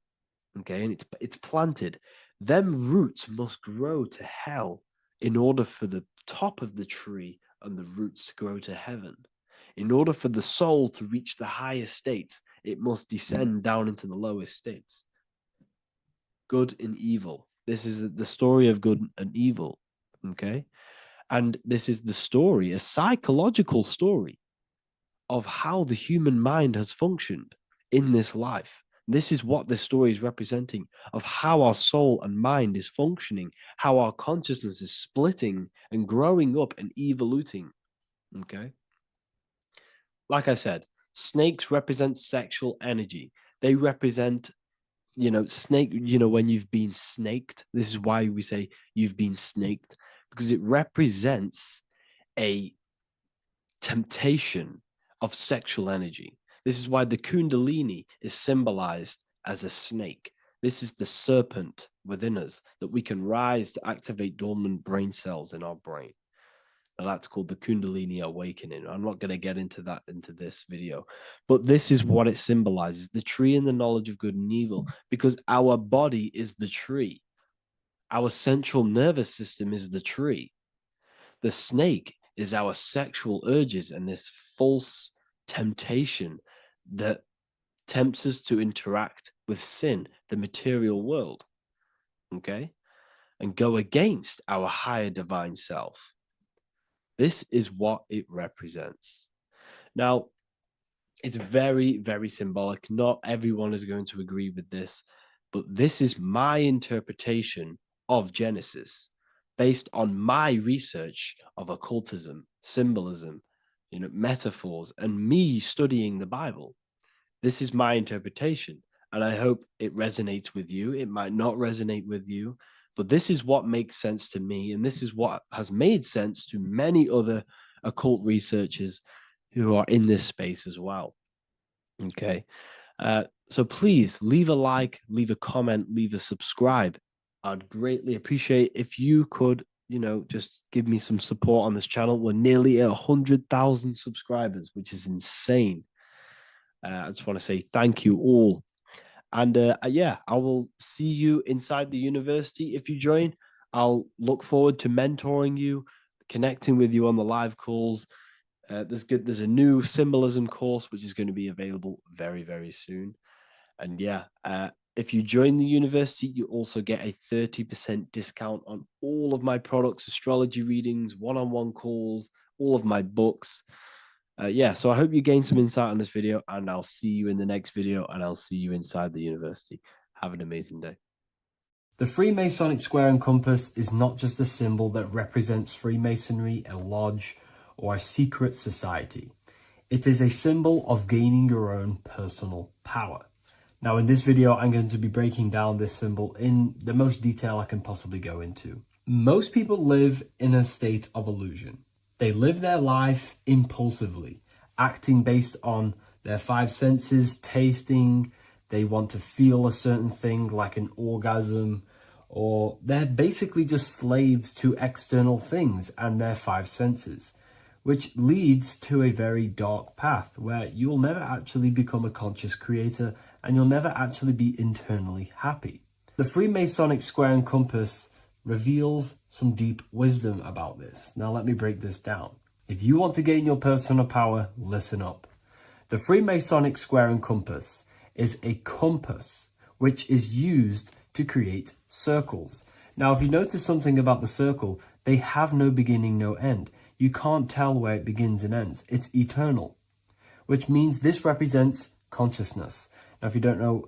okay, and it's planted, them roots must grow to hell in order for the top of the tree and the roots to grow to heaven. In order for the soul to reach the highest states, it must descend down into the lowest states. Good and evil. This is the story of good and evil. Okay. And this is the story, a psychological story of how the human mind has functioned in this life. This is what this story is representing of how our soul and mind is functioning, how our consciousness is splitting and growing up and evoluting. Okay. Like I said, snakes represent sexual energy. They represent, snake, when you've been snaked. This is why we say you've been snaked, because it represents a temptation of sexual energy. This is why the Kundalini is symbolized as a snake. This is the serpent within us that we can rise to activate dormant brain cells in our brain. Now that's called the Kundalini awakening. I'm not going to get into that into this video, but this is what it symbolizes: the tree and the knowledge of good and evil, because our body is the tree. Our central nervous system is the tree. The snake is our sexual urges and this false temptation that tempts us to interact with sin, the material world, okay, and go against our higher divine self. This is what it represents. Now, it's very, very symbolic. Not everyone is going to agree with this, but this is my interpretation of Genesis based on my research of occultism, symbolism, metaphors, and me studying the Bible. This is my interpretation, and I hope it resonates with you. It might not resonate with you, but this is what makes sense to me, and this is what has made sense to many other occult researchers who are in this space as well. Okay. So please leave a like, leave a comment, leave a subscribe. I'd greatly appreciate if you could, just give me some support on this channel. We're nearly at 100,000 subscribers, which is insane. I just want to say thank you all. And yeah, I will see you inside the university if you join. I'll look forward to mentoring you, connecting with you on the live calls. There's a new symbolism course which is going to be available very, very soon. And yeah, if you join the university, you also get a 30% discount on all of my products, astrology readings, one-on-one calls, all of my books. Yeah, so I hope you gain some insight on this video, and I'll see you in the next video, and I'll see you inside the university. Have an amazing day. The Freemasonic square and compass is not just a symbol that represents Freemasonry, a lodge, or a secret society. It is a symbol of gaining your own personal power. Now, in this video, I'm going to be breaking down this symbol in the most detail I can possibly go into. Most people live in a state of illusion. They live their life impulsively, acting based on their five senses, tasting. They want to feel a certain thing like an orgasm, or they're basically just slaves to external things and their five senses, which leads to a very dark path where you'll never actually become a conscious creator and you'll never actually be internally happy. The Freemasonic square and compass reveals some deep wisdom about this. Now let me break this down. If you want to gain your personal power, listen up. The Freemasonic square and compass is a compass which is used to create circles. Now, if you notice something about the circle, they have no beginning, no end. You can't tell where it begins and ends. It's eternal, which means this represents consciousness. Now, if you don't know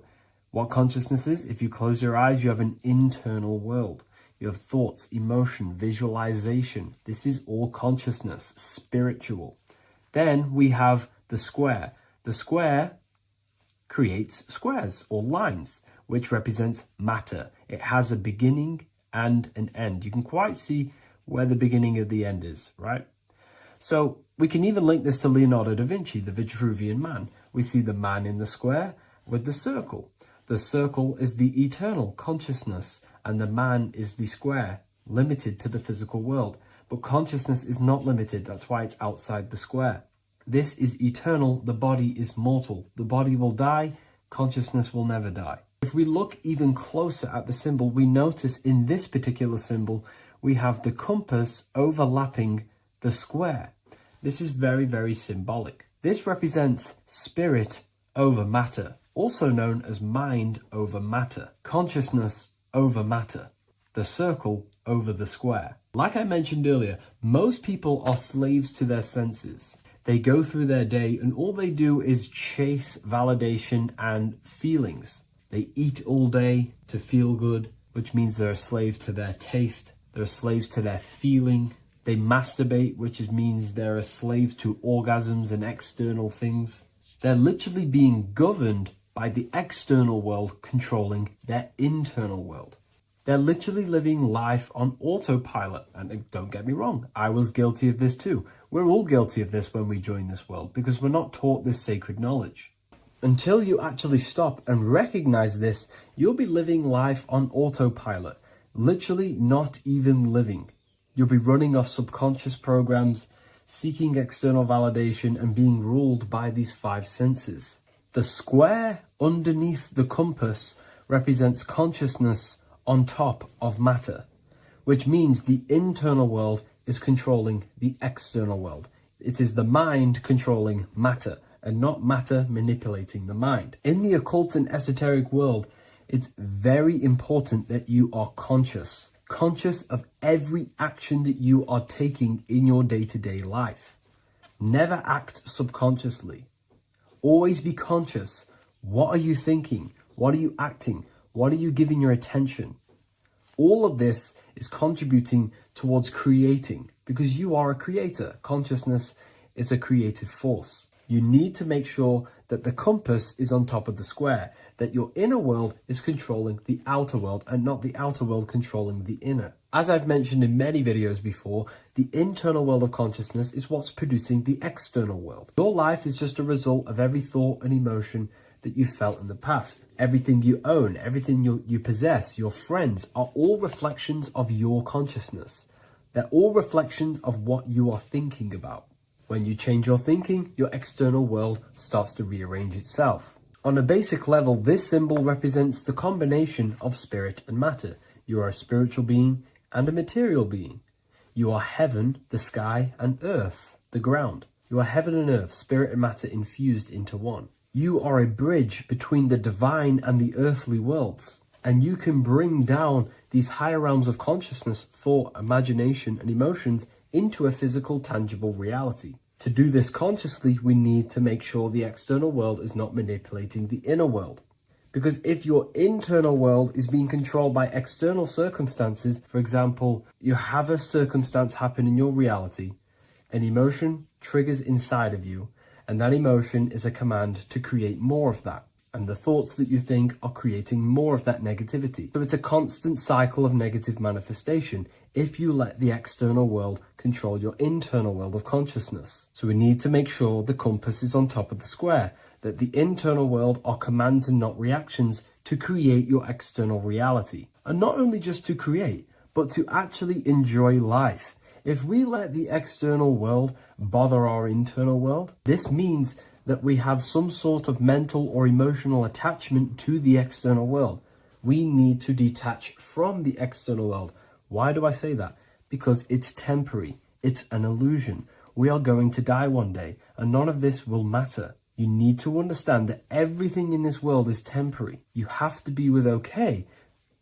what consciousness is, if you close your eyes, you have an internal world. You have thoughts, emotion, visualization. This is all consciousness, spiritual. Then we have the square. The square creates squares or lines, which represents matter. It has a beginning and an end. You can quite see where the beginning of the end is, right? So we can even link this to Leonardo da Vinci, the Vitruvian Man. We see the man in the square with the circle. The circle is the eternal consciousness, and the man is the square, limited to the physical world. But consciousness is not limited. That's why it's outside the square. This is eternal. The body is mortal. The body will die. Consciousness will never die. If we look even closer at the symbol, we notice in this particular symbol, we have the compass overlapping the square. This is very, very symbolic. This represents spirit over matter, also known as mind over matter, consciousness over matter, the circle over the square. Like I mentioned earlier, most people are slaves to their senses. They go through their day and all they do is chase validation and feelings. They eat all day to feel good, which means they're a slave to their taste. They're slaves to their feeling. They masturbate, which means they're a slave to orgasms and external things. They're literally being governed by the external world controlling their internal world. They're literally living life on autopilot. And don't get me wrong, I was guilty of this too. We're all guilty of this when we join this world because we're not taught this sacred knowledge. Until you actually stop and recognize this, you'll be living life on autopilot, literally not even living. You'll be running off subconscious programs, seeking external validation and being ruled by these five senses. The square underneath the compass represents consciousness on top of matter, which means the internal world is controlling the external world. It is the mind controlling matter, and not matter manipulating the mind. In the occult and esoteric world, it's very important that you are conscious of every action that you are taking in your day-to-day life. Never act subconsciously. Always be conscious. What are you thinking? What are you acting? What are you giving your attention? All of this is contributing towards creating, because you are a creator. Consciousness is a creative force. You need to make sure that the compass is on top of the square, that your inner world is controlling the outer world and not the outer world controlling the inner. As I've mentioned in many videos before, the internal world of consciousness is what's producing the external world. Your life is just a result of every thought and emotion that you felt in the past. Everything you own, everything you possess, your friends, are all reflections of your consciousness. They're all reflections of what you are thinking about. When you change your thinking, your external world starts to rearrange itself. On a basic level, this symbol represents the combination of spirit and matter. You are a spiritual being and a material being. You are heaven, the sky, and earth, the ground. You are heaven and earth, spirit and matter infused into one. You are a bridge between the divine and the earthly worlds. And you can bring down these higher realms of consciousness, thought, imagination, and emotions into a physical, tangible reality. To do this consciously, we need to make sure the external world is not manipulating the inner world. Because if your internal world is being controlled by external circumstances, for example, you have a circumstance happen in your reality, an emotion triggers inside of you, and that emotion is a command to create more of that. And the thoughts that you think are creating more of that negativity. So it's a constant cycle of negative manifestation if you let the external world control your internal world of consciousness. So we need to make sure the compass is on top of the square, that the internal world are commands and not reactions to create your external reality. And not only just to create, but to actually enjoy life. If we let the external world bother our internal world, this means that we have some sort of mental or emotional attachment to the external world. We need to detach from the external world. Why do I say that? Because it's temporary. It's an illusion. We are going to die one day, and none of this will matter. You need to understand that everything in this world is temporary. You have to be okay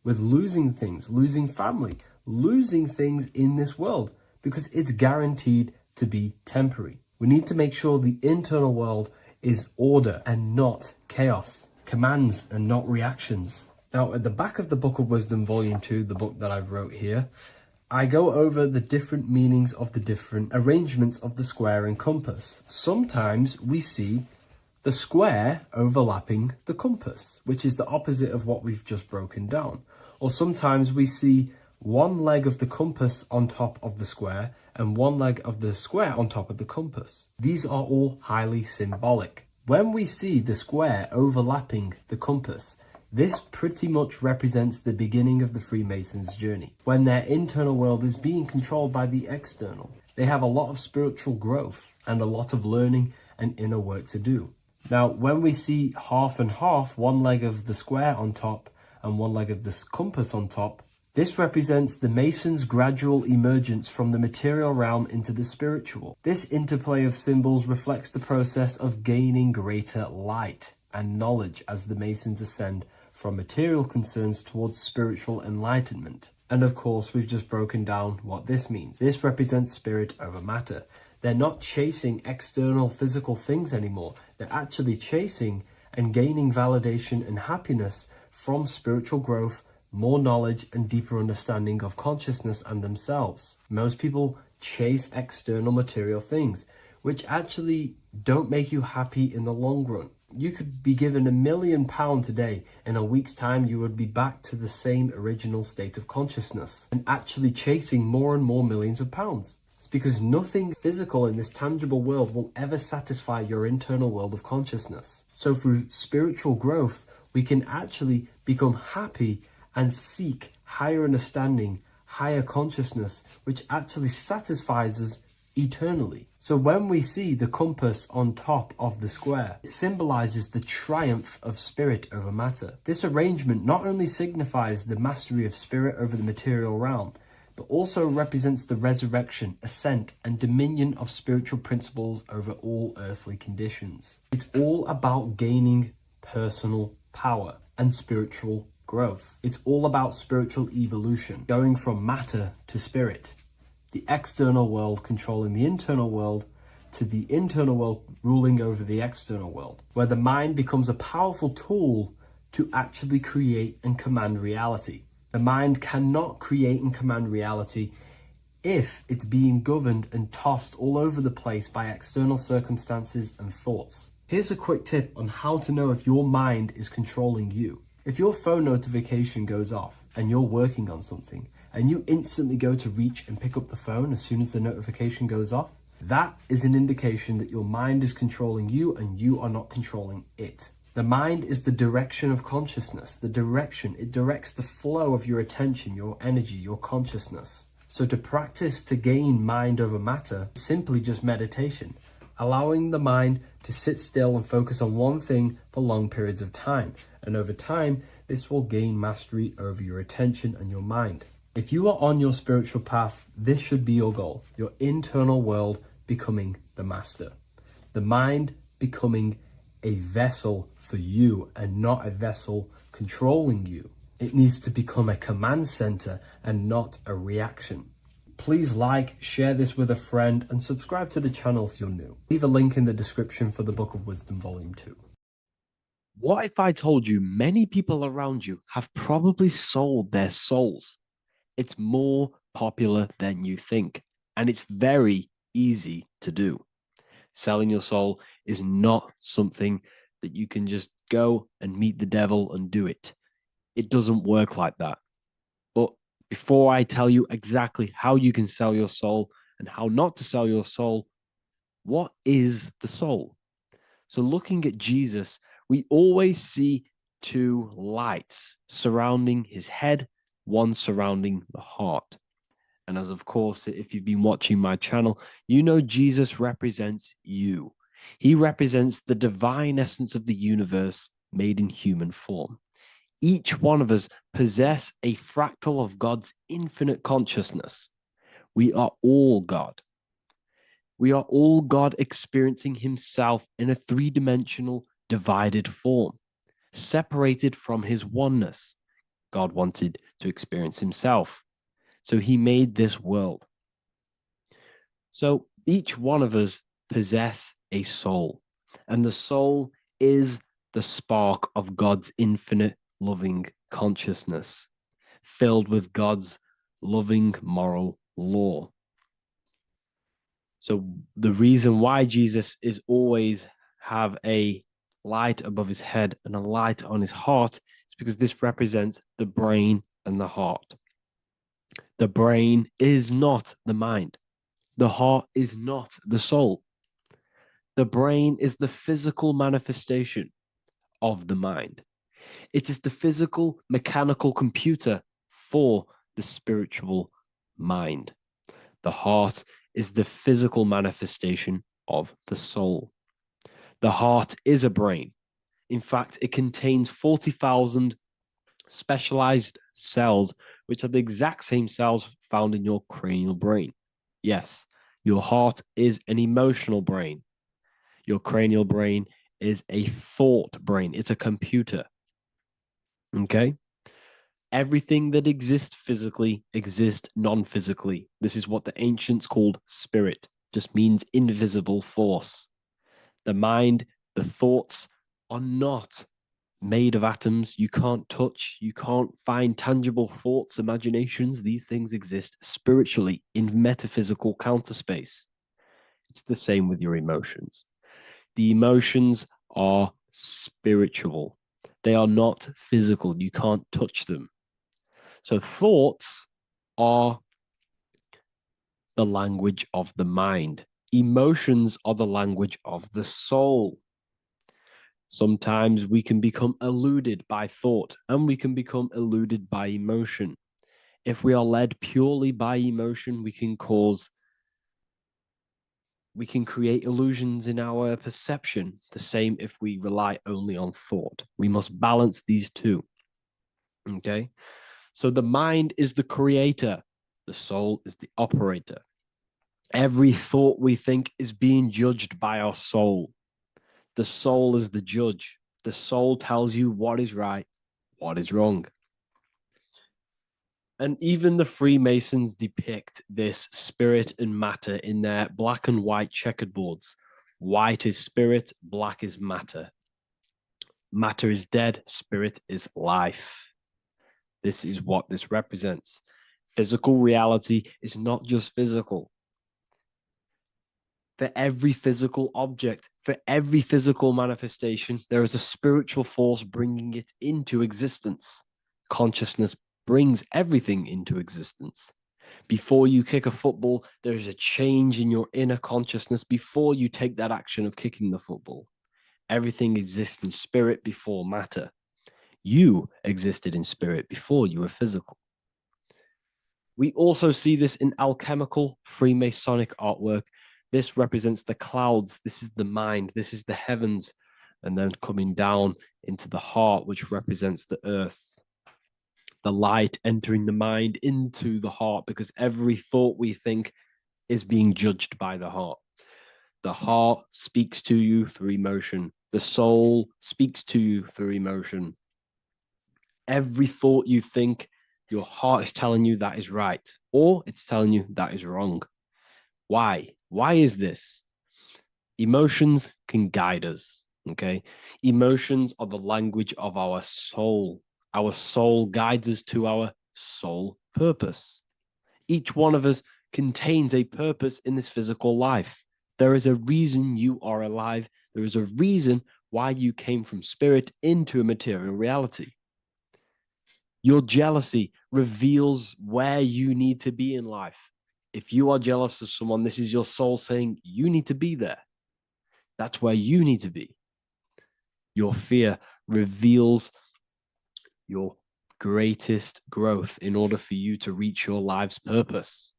with losing things, losing family, losing things in this world, because it's guaranteed to be temporary. We need to make sure the internal world is order and not chaos, commands and not reactions. Now, at the back of the Book of Wisdom, Volume 2, the book that I've wrote here, I go over the different meanings of the different arrangements of the square and compass. Sometimes we see the square overlapping the compass, which is the opposite of what we've just broken down. Or sometimes we see one leg of the compass on top of the square and one leg of the square on top of the compass. These are all highly symbolic. When we see the square overlapping the compass, this pretty much represents the beginning of the Freemasons' journey, when their internal world is being controlled by the external. They have a lot of spiritual growth and a lot of learning and inner work to do. Now, when we see half and half, one leg of the square on top and one leg of the compass on top, this represents the Masons' gradual emergence from the material realm into the spiritual. This interplay of symbols reflects the process of gaining greater light and knowledge as the Masons ascend from material concerns towards spiritual enlightenment. And of course, we've just broken down what this means. This represents spirit over matter. They're not chasing external physical things anymore. They're actually chasing and gaining validation and happiness from spiritual growth, more knowledge and deeper understanding of consciousness and themselves. Most people chase external material things, which actually don't make you happy in the long run. You could be given £1 million today. In a week's time, you would be back to the same original state of consciousness and actually chasing more and more millions of pounds. It's because nothing physical in this tangible world will ever satisfy your internal world of consciousness. So through spiritual growth, we can actually become happy and seek higher understanding, higher consciousness, which actually satisfies us eternally. So when we see the compass on top of the square, it symbolizes the triumph of spirit over matter. This arrangement not only signifies the mastery of spirit over the material realm, but also represents the resurrection, ascent, and dominion of spiritual principles over all earthly conditions. It's all about gaining personal power and spiritual growth. It's all about spiritual evolution, going from matter to spirit. The external world controlling the internal world, to the internal world ruling over the external world, where the mind becomes a powerful tool to actually create and command reality. The mind cannot create and command reality if it's being governed and tossed all over the place by external circumstances and thoughts. Here's a quick tip on how to know if your mind is controlling you. If your phone notification goes off and you're working on something and you instantly go to reach and pick up the phone as soon as the notification goes off, that is an indication that your mind is controlling you and you are not controlling it. The mind is the direction of consciousness. The direction, it directs the flow of your attention, your energy, your consciousness. So to practice to gain mind over matter is simply just meditation, allowing the mind to sit still and focus on one thing for long periods of time. And over time, this will gain mastery over your attention and your mind. If you are on your spiritual path, this should be your goal. Your internal world becoming the master. The mind becoming a vessel for you and not a vessel controlling you. It needs to become a command center and not a reaction. Please like, share this with a friend, and subscribe to the channel if you're new. Leave a link in the description for the Book of Wisdom Volume 2. What if I told you many people around you have probably sold their souls? It's more popular than you think, and it's very easy to do. Selling your soul is not something that you can just go and meet the devil and do it. It doesn't work like that. But before I tell you exactly how you can sell your soul and how not to sell your soul, what is the soul? So looking at Jesus, we always see two lights surrounding his head, one surrounding the heart. And as of course, if you've been watching my channel, you know Jesus represents you. He represents the divine essence of the universe made in human form. Each one of us possess a fractal of God's infinite consciousness. We are all God. We are all God experiencing himself in a three-dimensional divided form, separated from his oneness. God wanted to experience himself, so he made this world. So each one of us possess a soul, and the soul is the spark of God's infinite loving consciousness, filled with God's loving moral law. So the reason why Jesus is always have a light above his head and a light on his heart is because this represents the brain and the heart. The brain is not the mind. The heart is not the soul. The brain is the physical manifestation of the mind. It is the physical mechanical computer for the spiritual mind. The heart is the physical manifestation of the soul. The heart is a brain. In fact, it contains 40,000 specialized cells, which are the exact same cells found in your cranial brain. Yes, your heart is an emotional brain. Your cranial brain is a thought brain. It's a computer. Okay? Everything that exists physically exists non-physically. This is what the ancients called spirit. Just means invisible force. The mind, the thoughts are not made of atoms. You can't touch, you can't find tangible thoughts, imaginations. These things exist spiritually in metaphysical counterspace. It's the same with your emotions. The emotions are spiritual. They are not physical. You can't touch them. So thoughts are the language of the mind. Emotions are the language of the soul. Sometimes we can become eluded by thought and we can become eluded by emotion. If we are led purely by emotion, we can create illusions in our perception. The same if we rely only on thought. We must balance these two. Okay? So the mind is the creator. The soul is the operator. Every thought we think is being judged by our soul. The soul is the judge. The soul tells you what is right, what is wrong. And even the Freemasons depict this spirit and matter in their black and white checkered boards. White is spirit, black is matter. Matter is dead, spirit is life. This is what this represents. Physical reality is not just physical. For every physical object, for every physical manifestation, there is a spiritual force bringing it into existence. Consciousness brings everything into existence. Before you kick a football, there's a change in your inner consciousness before you take that action of kicking the football. Everything exists in spirit before matter. You existed in spirit before you were physical. We also see this in alchemical Freemasonic artwork. This represents the clouds. This is the mind. This is the heavens. And then coming down into the heart, which represents the earth. The light entering the mind into the heart, because every thought we think is being judged by the heart. The heart speaks to you through emotion. The soul speaks to you through emotion. Every thought you think, your heart is telling you that is right, or it's telling you that is wrong. Why? Why is this? Emotions can guide us, okay? Emotions are the language of our soul. Our soul guides us to our soul purpose. Each one of us contains a purpose in this physical life. There is a reason you are alive. There is a reason why you came from spirit into a material reality. Your jealousy reveals where you need to be in life. If you are jealous of someone, this is your soul saying you need to be there. That's where you need to be. Your fear reveals your greatest growth in order for you to reach your life's purpose.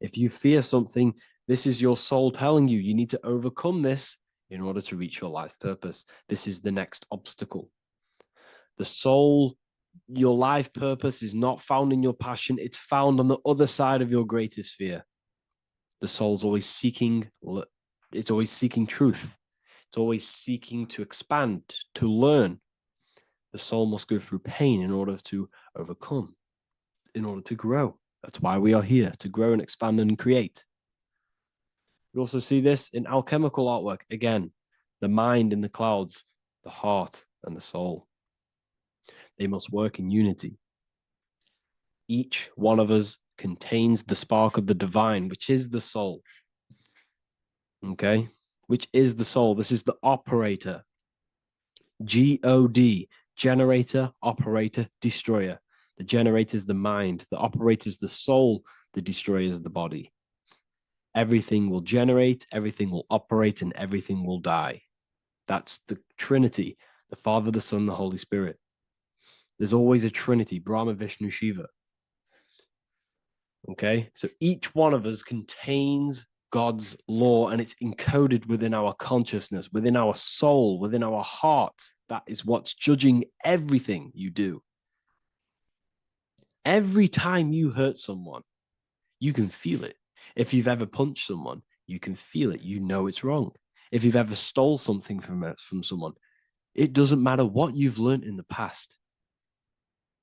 If you fear something, this is your soul telling you you need to overcome this in order to reach your life purpose. This is the next obstacle. The soul, your life purpose is not found in your passion. It's found on the other side of your greatest fear. The soul's always seeking, it's always seeking truth. It's always seeking to expand, to learn. The soul must go through pain in order to overcome, in order to grow. That's why we are here, to grow and expand and create. We also see this in alchemical artwork. Again, the mind in the clouds, the heart and the soul. They must work in unity. Each one of us contains the spark of the divine, which is the soul. Okay? Which is the soul. This is the operator. God, generator, operator, destroyer. The generator is the mind. The operator is the soul. The destroyer is the body. Everything will generate, everything will operate, and everything will die. That's the Trinity, the Father, the Son, the Holy Spirit. There's always a Trinity, Brahma, Vishnu, Shiva. Okay, so each one of us contains God's law, and it's encoded within our consciousness, within our soul, within our heart. That is what's judging everything you do. Every time you hurt someone, you can feel it. If you've ever punched someone, you can feel it. You know it's wrong. If you've ever stole something from someone, it doesn't matter what you've learned in the past.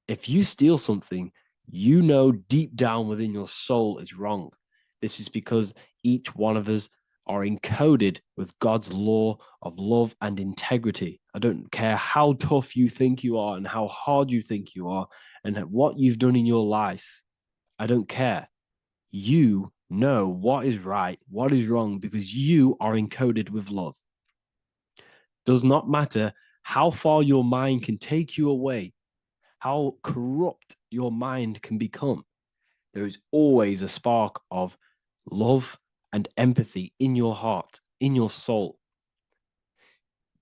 If you steal something, you know deep down within your soul it's wrong. This is because each one of us are encoded with God's law of love and integrity. I don't care how tough you think you are and how hard you think you are and what you've done in your life. I don't care. You know what is right, what is wrong, because you are encoded with love. Does not matter how far your mind can take you away, how corrupt your mind can become. There is always a spark of love and empathy in your heart, in your soul.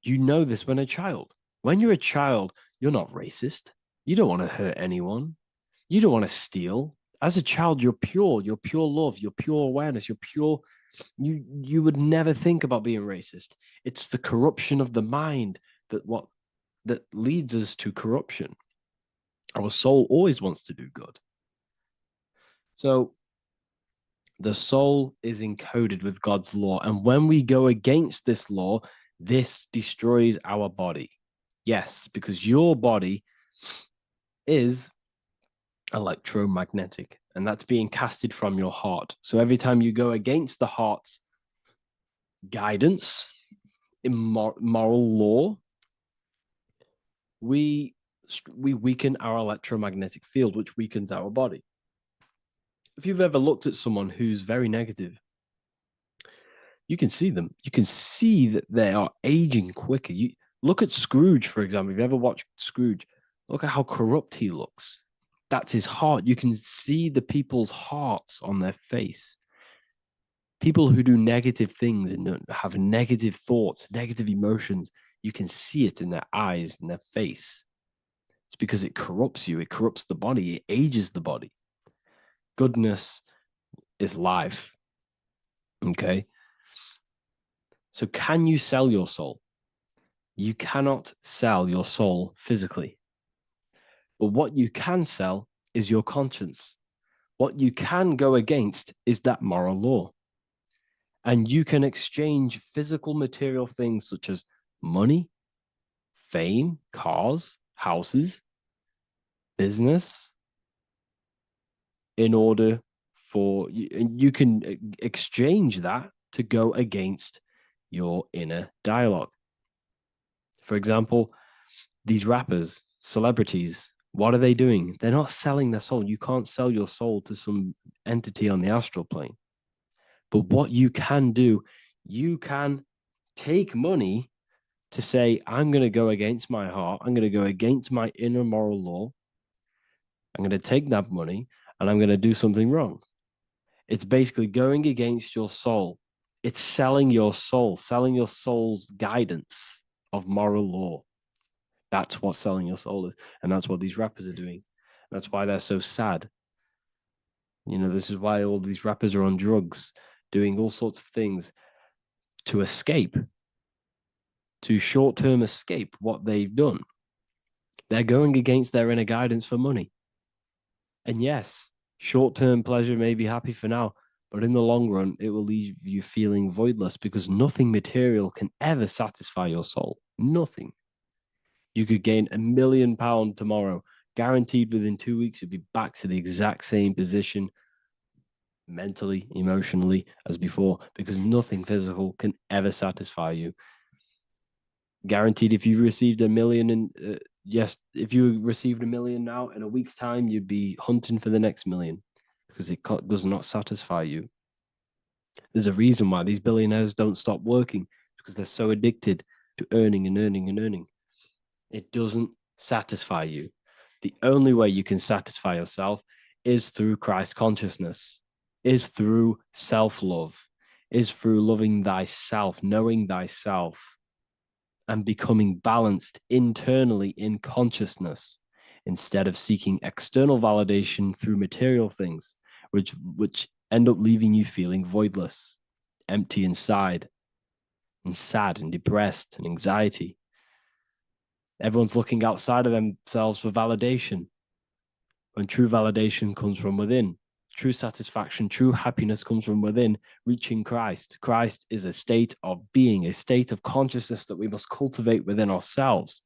You know this when a child. When you're a child, you're not racist. You don't want to hurt anyone. You don't want to steal. As a child, you're pure love, you're pure awareness, you're pure. You would never think about being racist. It's the corruption of the mind that leads us to corruption. Our soul always wants to do good. So the soul is encoded with God's law. And when we go against this law, this destroys our body. Yes, because your body is electromagnetic, and that's being casted from your heart. So every time you go against the heart's guidance in moral law, we weaken our electromagnetic field, which weakens our body. If you've ever looked at someone who's very negative, you can see them. You can see that they are aging quicker. You look at Scrooge, for example. If you ever watched Scrooge, look at how corrupt he looks. That's his heart. You can see the people's hearts on their face. People who do negative things and have negative thoughts, negative emotions, you can see it in their eyes and their face. It's because it corrupts you. It corrupts the body. It ages the body. Goodness is life. Okay. So can you sell your soul? You cannot sell your soul physically. But what you can sell is your conscience. What you can go against is that moral law. And you can exchange physical material things such as money, fame, cars, houses, business, in order for you can exchange that to go against your inner dialogue. For example, these rappers, celebrities, what are they doing? They're not selling their soul. You can't sell your soul to some entity on the astral plane. But what you can do, you can take money to say, I'm going to go against my heart. I'm going to go against my inner moral law. I'm going to take that money and I'm going to do something wrong. It's basically going against your soul. It's selling your soul's guidance of moral law. That's what selling your soul is. And that's what these rappers are doing. That's why they're so sad. You know, this is why all these rappers are on drugs, doing all sorts of things to escape, to short-term escape what they've done. They're going against their inner guidance for money. And yes, short-term pleasure may be happy for now, but in the long run, it will leave you feeling voidless because nothing material can ever satisfy your soul. Nothing. You could gain £1 million tomorrow, guaranteed within 2 weeks, you'll be back to the exact same position mentally, emotionally as before, because nothing physical can ever satisfy you. Guaranteed, if you received $1 million in, yes, if you received $1 million now, in a week's time, you'd be hunting for the next million because it does not satisfy you. There's a reason why these billionaires don't stop working, because they're so addicted to earning and earning and earning. It doesn't satisfy you. The only way you can satisfy yourself is through Christ consciousness, is through self-love, is through loving thyself, knowing thyself, and becoming balanced internally in consciousness instead of seeking external validation through material things, which end up leaving you feeling voidless, empty inside, and sad and depressed and anxiety. Everyone's looking outside of themselves for validation, when true validation comes from within. True satisfaction, true happiness comes from within, reaching Christ. Christ is a state of being, a state of consciousness that we must cultivate within ourselves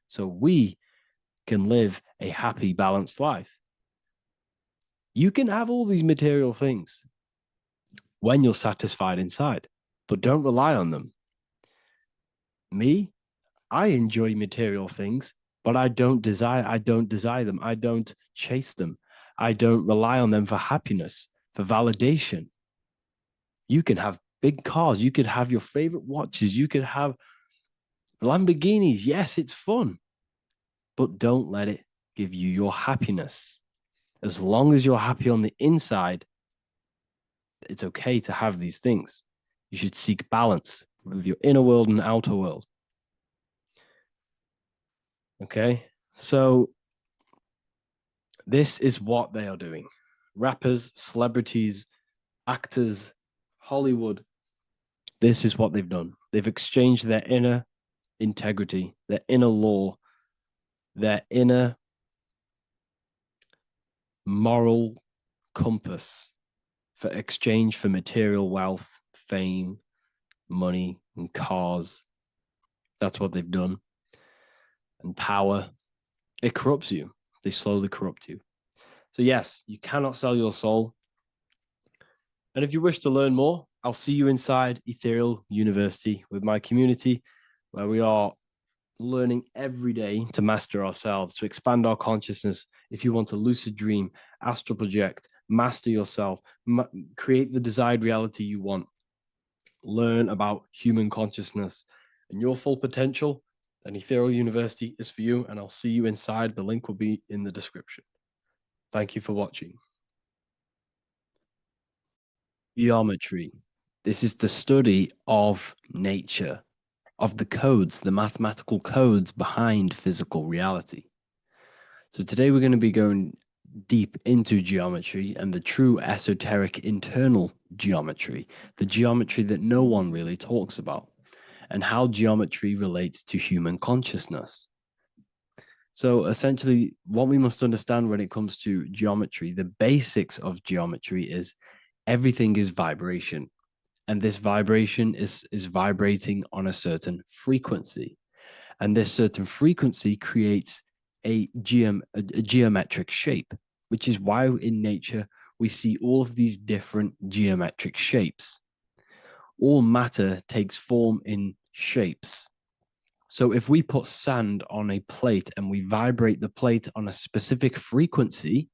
so we can live a happy, balanced life. You can have all these material things when you're satisfied inside, but don't rely on them. Me, I enjoy material things, but I don't desire them. I don't chase them. I don't rely on them for happiness, for validation. You can have big cars. You could have your favorite watches. You could have Lamborghinis. Yes, it's fun, but don't let it give you your happiness. As long as you're happy on the inside, it's okay to have these things. You should seek balance with your inner world and outer world. Okay, so this is what they are doing. Rappers, celebrities, actors, Hollywood. This is what they've done. They've exchanged their inner integrity, their inner law, their inner moral compass for exchange for material wealth, fame, money, and cars. That's what they've done. And power. It corrupts you. They slowly corrupt you. So yes, you cannot sell your soul. And if you wish to learn more, I'll see you inside Ethereal University with my community, where we are learning every day to master ourselves, to expand our consciousness. If you want to lucid dream, astral project, master yourself, create the desired reality you want, learn about human consciousness and your full potential, then Ethereal University is for you, and I'll see you inside. The link will be in the description. Thank you for watching. Geometry. This is the study of nature, of the codes, the mathematical codes behind physical reality. So today we're going to be going deep into geometry and the true esoteric internal geometry, the geometry that no one really talks about, and how geometry relates to human consciousness. So essentially, what we must understand when it comes to geometry, the basics of geometry is everything is vibration. And this vibration is vibrating on a certain frequency. And this certain frequency creates a geometric shape, which is why in nature we see all of these different geometric shapes. All matter takes form in shapes. So if we put sand on a plate and we vibrate the plate on a specific frequency,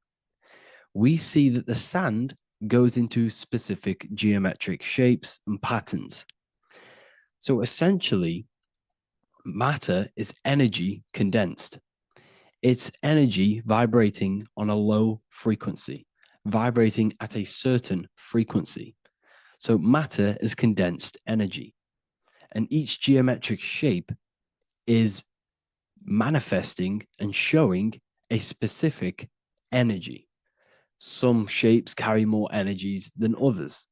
we see that the sand goes into specific geometric shapes and patterns. So essentially, matter is energy condensed. It's energy vibrating on a low frequency, vibrating at a certain frequency. So matter is condensed energy. And each geometric shape is manifesting and showing a specific energy. Some shapes carry more energies than others.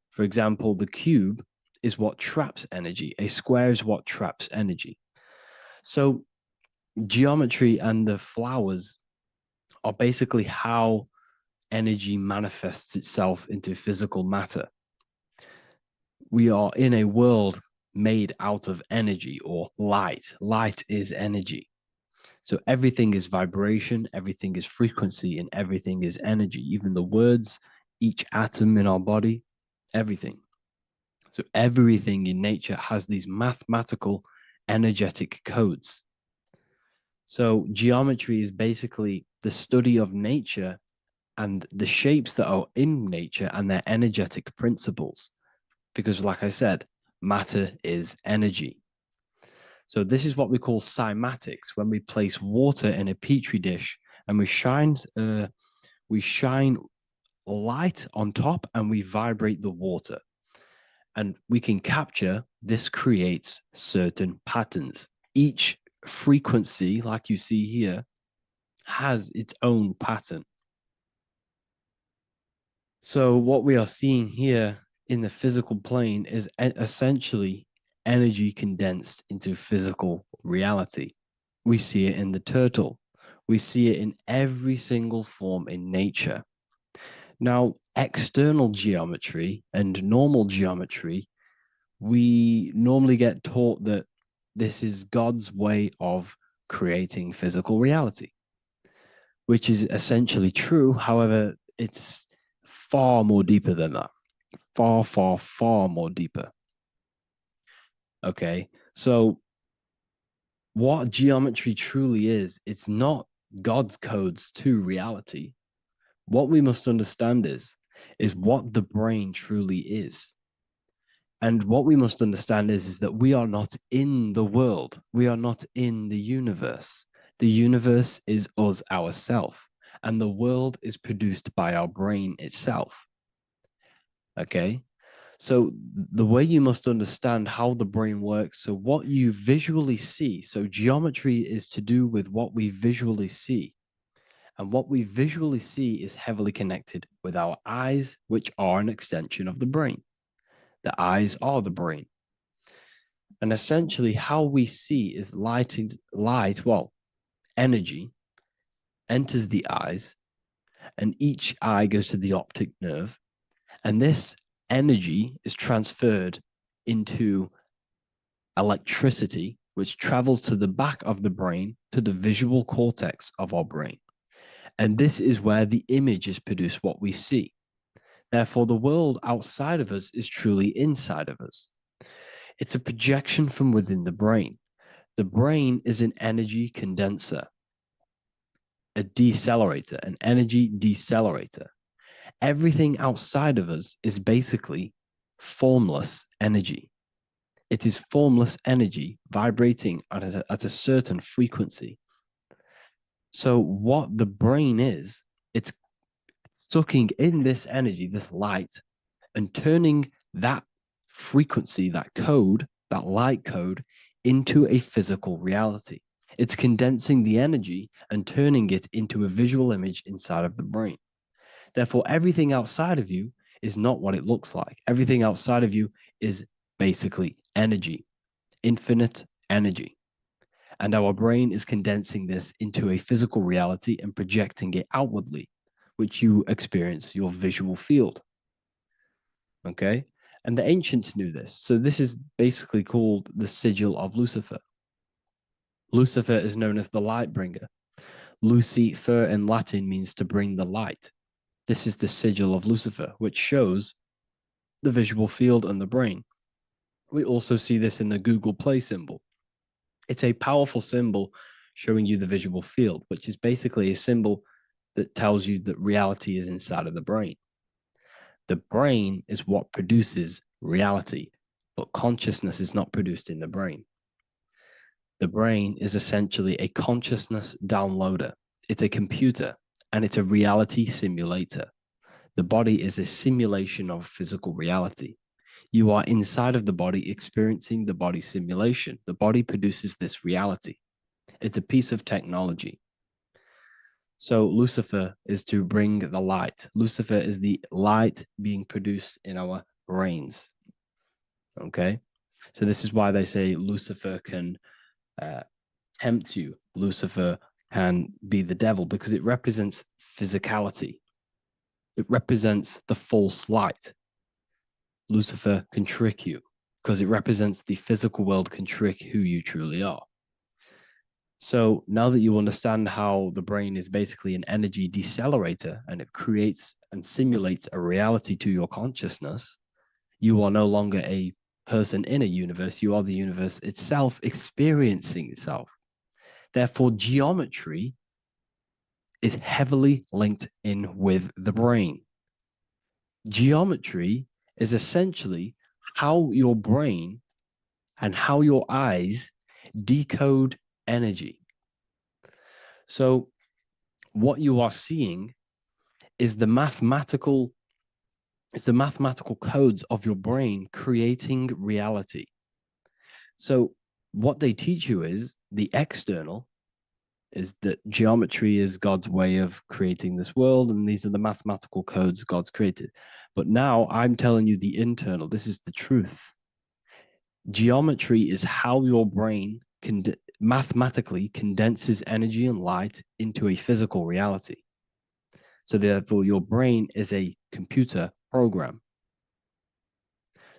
For example, the cube is what traps energy. A square is what traps energy. So geometry and the flowers are basically how energy manifests itself into physical matter. We are in a world made out of energy or light. Light is energy. So everything is vibration, everything is frequency, and everything is energy. Even the words, each atom in our body, everything. So everything in nature has these mathematical energetic codes. So geometry is basically the study of nature and the shapes that are in nature and their energetic principles. Because like I said, matter is energy. So this is what we call cymatics, when we place water in a petri dish and we shine light on top and we vibrate the water. And we can capture, this creates certain patterns. Each frequency, like you see here, has its own pattern. So what we are seeing here in the physical plane is essentially energy condensed into physical reality. We see it in the turtle. We see it in every single form in nature. Now, external geometry and normal geometry, we normally get taught that this is God's way of creating physical reality, which is essentially true. However, it's far more deeper than that. Far, far, far more deeper. Okay, so what geometry truly is, it's not God's codes to reality. What we must understand is what the brain truly is. And what we must understand is that we are not in the world. We are not in the universe. The universe is us ourselves, and the world is produced by our brain itself. Okay? So the way you must understand how the brain works, so what you visually see, so geometry is to do with what we visually see. And what we visually see is heavily connected with our eyes, which are an extension of the brain. The eyes are the brain. And essentially how we see is energy enters the eyes and each eye goes to the optic nerve, and this energy is transferred into electricity, which travels to the back of the brain, to the visual cortex of our brain. And this is where the image is produced, what we see. Therefore, the world outside of us is truly inside of us. It's a projection from within the brain. The brain is an energy condenser, a decelerator, an energy decelerator. Everything outside of us is basically formless energy. It is formless energy vibrating at a certain frequency. So what the brain is, it's sucking in this energy, this light, and turning that frequency, that code, that light code, into a physical reality. It's condensing the energy and turning it into a visual image inside of the brain. Therefore, everything outside of you is not what it looks like. Everything outside of you is basically energy, infinite energy. And our brain is condensing this into a physical reality and projecting it outwardly, which you experience your visual field. Okay? And the ancients knew this. So this is basically called the sigil of Lucifer. Lucifer is known as the light bringer. Lucifer in Latin means to bring the light. This is the sigil of Lucifer, which shows the visual field and the brain. We also see this in the Google Play symbol. It's a powerful symbol showing you the visual field, which is basically a symbol that tells you that reality is inside of the brain. The brain is what produces reality, but consciousness is not produced in the brain. The brain is essentially a consciousness downloader. It's a computer and it's a reality simulator. The body is a simulation of physical reality. You are inside of the body experiencing the body simulation. The body produces this reality. It's a piece of technology. So Lucifer is to bring the light. Lucifer is the light being produced in our brains. Okay? So this is why they say Lucifer can tempt you. Lucifer can be the devil because it represents physicality. It represents the false light. Lucifer can trick you because it represents the physical world can trick who you truly are. So now that you understand how the brain is basically an energy decelerator and it creates and simulates a reality to your consciousness, you are no longer a person in a universe. You are the universe itself experiencing itself. Therefore, geometry is heavily linked in with the brain. Geometry is essentially how your brain and how your eyes decode energy. So what you are seeing is the mathematical codes of your brain creating reality. So what they teach you is the external is that geometry is God's way of creating this world, and these are the mathematical codes God's created. But now I'm telling you the internal. This is the truth. Geometry is how your brain mathematically condenses energy and light into a physical reality. So therefore, your brain is a computer program.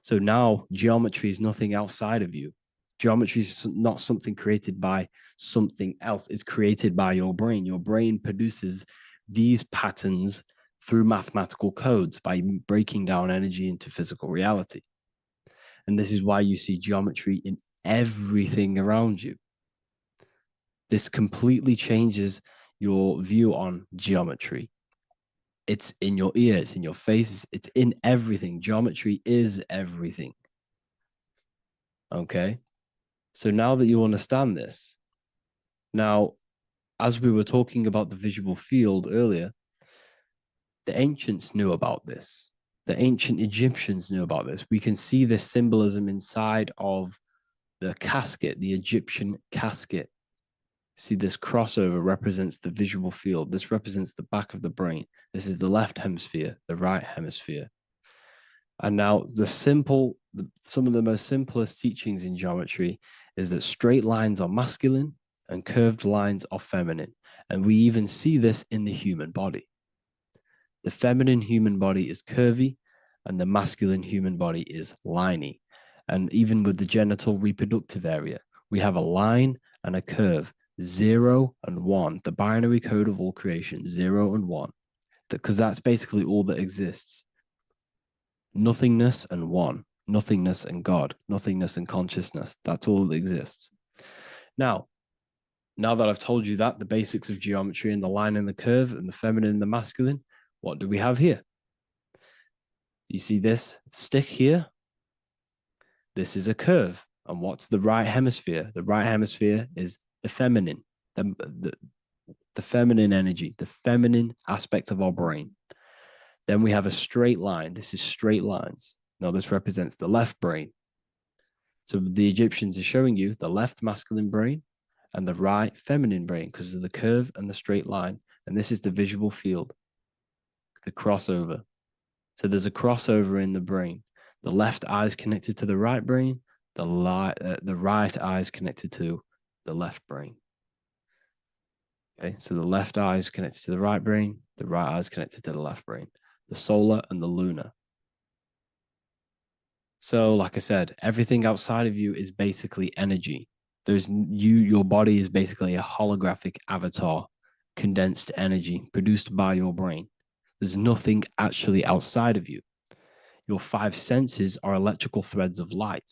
So now geometry is nothing outside of you. Geometry is not something created by something else. It's created by your brain. Your brain produces these patterns through mathematical codes by breaking down energy into physical reality. And this is why you see geometry in everything around you. This completely changes your view on geometry. It's in your ear, it's in your face, it's in everything. Geometry is everything. Okay? So now that you understand this, now, as we were talking about the visual field earlier, the ancients knew about this. The ancient Egyptians knew about this. We can see this symbolism inside of the casket, the Egyptian casket. See, this crossover represents the visual field. This represents the back of the brain. This is the left hemisphere, the right hemisphere. And now some of the most simplest teachings in geometry is that straight lines are masculine and curved lines are feminine. And we even see this in the human body. The feminine human body is curvy, and the masculine human body is liney. And even with the genital reproductive area, we have a line and a curve, 0 and 1, the binary code of all creation, 0 and 1, because that's basically all that exists. Nothingness and one, nothingness and God, nothingness and consciousness. That's all that exists. Now that I've told you that, the basics of geometry and the line and the curve and the feminine and the masculine, what do we have here? You see this stick here? This is a curve. And what's the right hemisphere? The right hemisphere is the feminine, the feminine energy, the feminine aspect of our brain. Then we have a straight line. This is straight lines. Now this represents the left brain. So the Egyptians are showing you the left masculine brain and the right feminine brain because of the curve and the straight line. And this is the visual field, the crossover. So there's a crossover in the brain. The left eye is connected to the right brain. The right eye is connected to the left brain. Okay, so the left eye is connected to the right brain. The right eye is connected to the left brain. The solar and the lunar. So, like I said, everything outside of you is basically energy. Your body is basically a holographic avatar, condensed energy produced by your brain. There's nothing actually outside of you. Your five senses are electrical threads of light.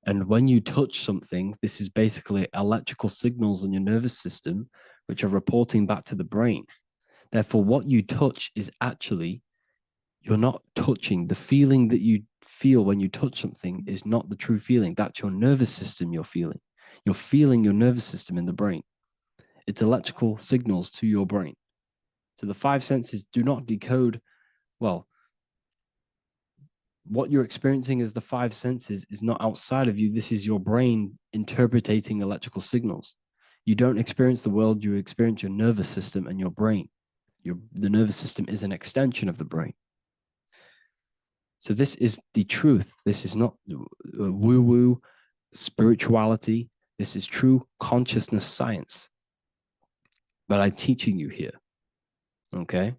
And when you touch something, this is basically electrical signals in your nervous system, which are reporting back to the brain. Therefore, what you touch is actually, you're not touching. The feeling that you feel when you touch something is not the true feeling. That's your nervous system you're feeling. You're feeling your nervous system in the brain. It's electrical signals to your brain. So the five senses do not decode, well, what you're experiencing as the five senses is not outside of you. This is your brain interpreting electrical signals. You don't experience the world, you experience your nervous system and your brain. The nervous system is an extension of the brain. So this is the truth. This is not woo-woo spirituality. This is true consciousness science that I'm teaching you here. Okay?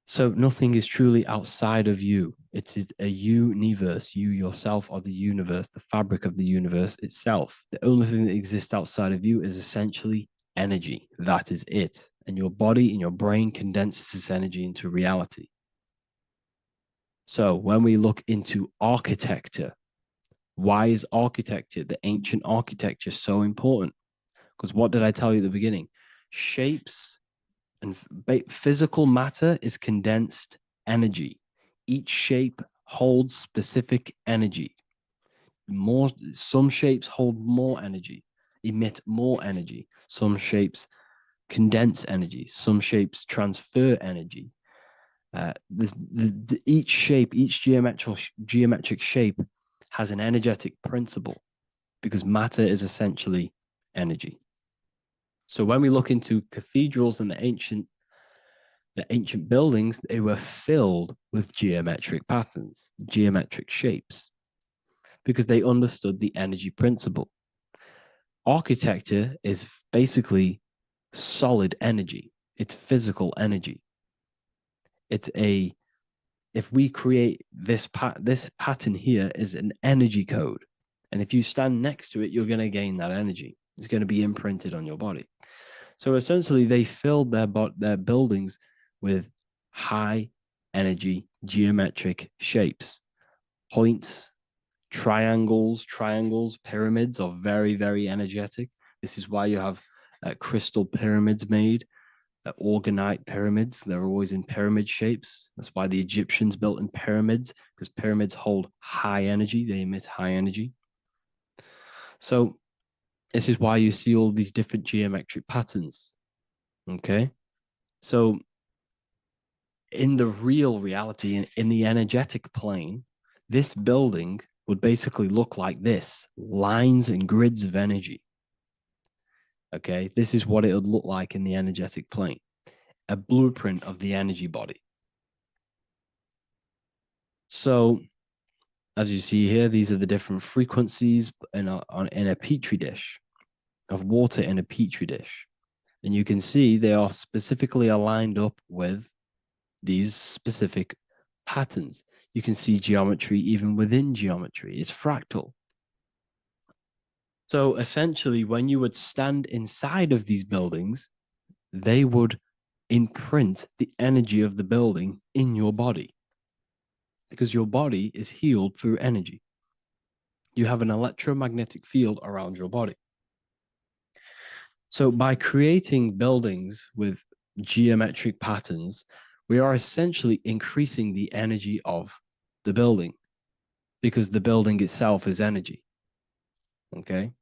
So nothing is truly outside of you. It is a universe. You yourself are the universe, the fabric of the universe itself. The only thing that exists outside of you is essentially energy. That is it. And your body and your brain condenses this energy into reality. So when we look into architecture, why is architecture, the ancient architecture, so important? Because what did I tell you at the beginning? Shapes and physical matter is condensed energy. Each shape holds specific energy. Some shapes hold more energy, emit more energy. Some shapes condense energy. Some shapes transfer energy. Each shape, each geometric shape has an energetic principle because matter is essentially energy. So when we look into cathedrals and the ancient buildings, they were filled with geometric patterns, geometric shapes, because they understood the energy principle. Architecture is basically solid energy. It's physical energy. If we create this pattern here is an energy code. And if you stand next to it, you're going to gain that energy. It's going to be imprinted on your body. So essentially, they filled their buildings with high energy geometric shapes. Points, triangles, pyramids are very, very energetic. This is why you have crystal pyramids made, organite pyramids. They're always in pyramid shapes. That's why the Egyptians built in pyramids, because pyramids hold high energy. They emit high energy. So this is why you see all these different geometric patterns. Okay. So in the real reality, in the energetic plane, this building would basically look like this: lines and grids of energy. Okay. This is what it would look like in the energetic plane, a blueprint of the energy body. So as you see here, these are the different frequencies in a petri dish, of water in a petri dish. And you can see they are specifically aligned up with these specific patterns. You can see geometry even within geometry. It's fractal. So essentially, when you would stand inside of these buildings, they would imprint the energy of the building in your body because your body is healed through energy. You have an electromagnetic field around your body. So by creating buildings with geometric patterns, we are essentially increasing the energy of the building because the building itself is energy. Okay.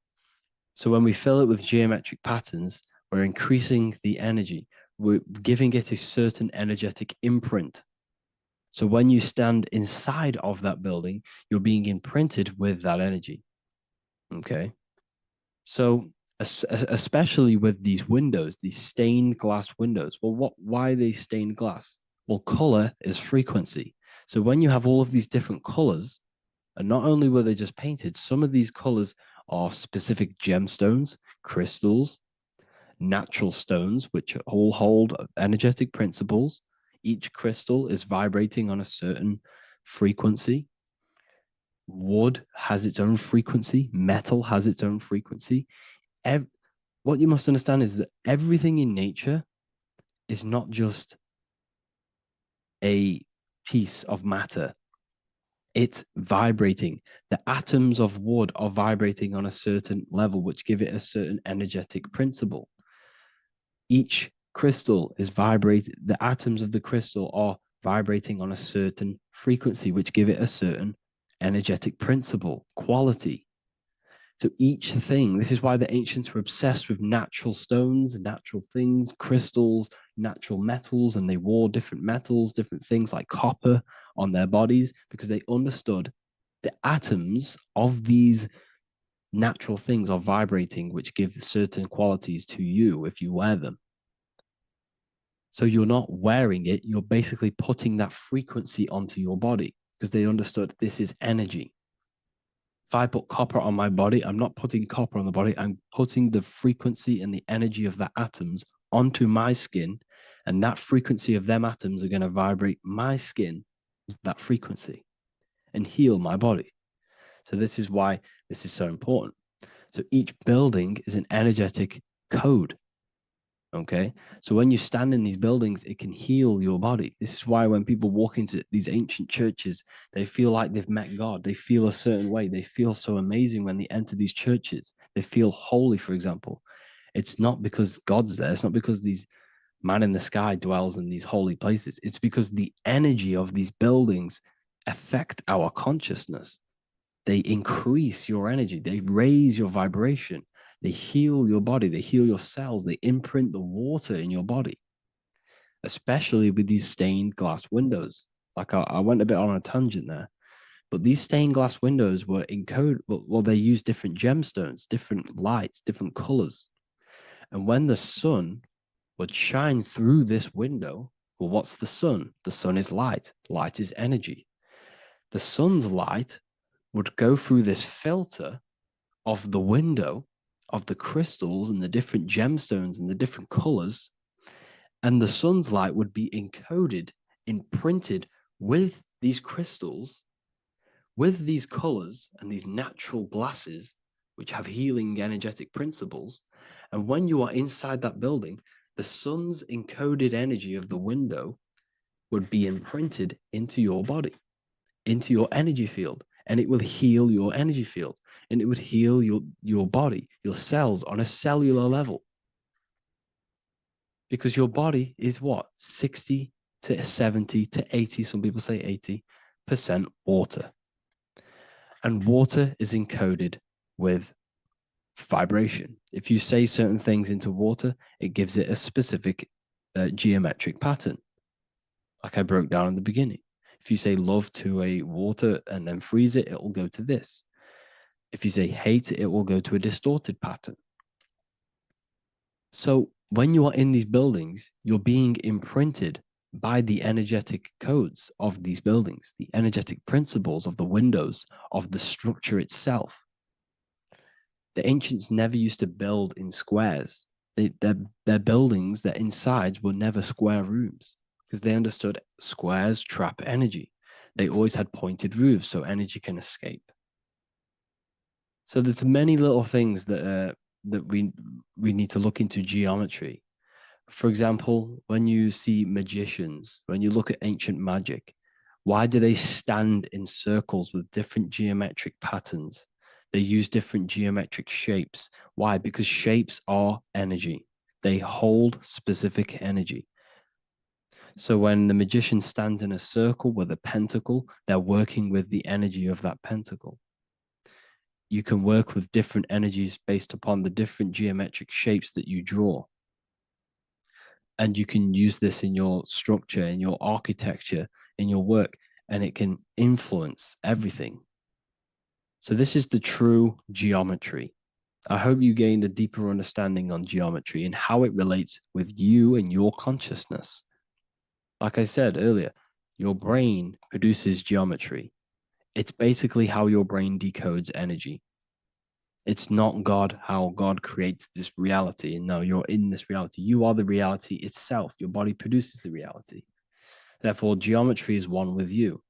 So when we fill it with geometric patterns, we're increasing the energy. We're giving it a certain energetic imprint. So when you stand inside of that building, you're being imprinted with that energy. Okay. So especially with these windows, these stained glass windows. Well, why are they stained glass? Well, color is frequency. So when you have all of these different colors, and not only were they just painted, some of these colors are specific gemstones, crystals, natural stones, which all hold energetic principles. Each crystal is vibrating on a certain frequency. Wood has its own frequency, metal has its own frequency. What you must understand is that everything in nature is not just a piece of matter. It's vibrating. The atoms of wood are vibrating on a certain level, which give it a certain energetic principle. Each crystal is vibrating. The atoms of the crystal are vibrating on a certain frequency, which give it a certain energetic principle, quality. So each thing, this is why the ancients were obsessed with natural stones, natural things, crystals, natural metals, and they wore different metals, different things like copper on their bodies because they understood the atoms of these natural things are vibrating, which give certain qualities to you if you wear them. So you're not wearing it, you're basically putting that frequency onto your body because they understood this is energy. If I put copper on my body, I'm not putting copper on the body. I'm putting the frequency and the energy of the atoms onto my skin. And that frequency of them atoms are going to vibrate my skin, that frequency, and heal my body. So this is why this is so important. So each building is an energetic code. Okay. So when you stand in these buildings, it can heal your body. This is why when people walk into these ancient churches, they feel like they've met God. They feel a certain way. They feel so amazing when they enter these churches. They feel holy, for example. It's not because God's there. It's not because these man in the sky dwells in these holy places. It's because the energy of these buildings affect our consciousness. They increase your energy. They raise your vibration. They heal your body. They heal your cells. They imprint the water in your body, especially with these stained glass windows. Like I went a bit on a tangent there, but these stained glass windows were encoded. Well, they use different gemstones, different lights, different colors. And when the sun would shine through this window, well, what's the sun? The sun is light. Light is energy. The sun's light would go through this filter of the window of the crystals and the different gemstones and the different colors, and the sun's light would be encoded, imprinted with these crystals, with these colors and these natural glasses, which have healing energetic principles. And when you are inside that building, the sun's encoded energy of the window would be imprinted into your body, into your energy field, and it will heal your energy field, and it would heal your body, your cells on a cellular level. Because your body is what? 60 to 70 to 80, some people say 80% water. And water is encoded with vibration. If you say certain things into water, it gives it a specific geometric pattern, like I broke down in the beginning. If you say love to a water and then freeze it, it will go to this. If you say hate, it will go to a distorted pattern. So when you are in these buildings, you're being imprinted by the energetic codes of these buildings, the energetic principles of the windows, of the structure itself. The ancients never used to build in squares. Their buildings, their insides were never square rooms because they understood squares trap energy. They always had pointed roofs so energy can escape. So there's many little things that we need to look into geometry. For example, when you see magicians, when you look at ancient magic, why do they stand in circles with different geometric patterns? They use different geometric shapes. Why? Because shapes are energy. They hold specific energy. So when the magician stands in a circle with a pentacle, they're working with the energy of that pentacle. You can work with different energies based upon the different geometric shapes that you draw. And you can use this in your structure, in your architecture, in your work, and it can influence everything. So this is the true geometry. I hope you gained a deeper understanding on geometry and how it relates with you and your consciousness. Like I said earlier, your brain produces geometry. It's basically how your brain decodes energy. It's not God, how God creates this reality. And no, you're in this reality. You are the reality itself. Your body produces the reality. Therefore, geometry is one with you.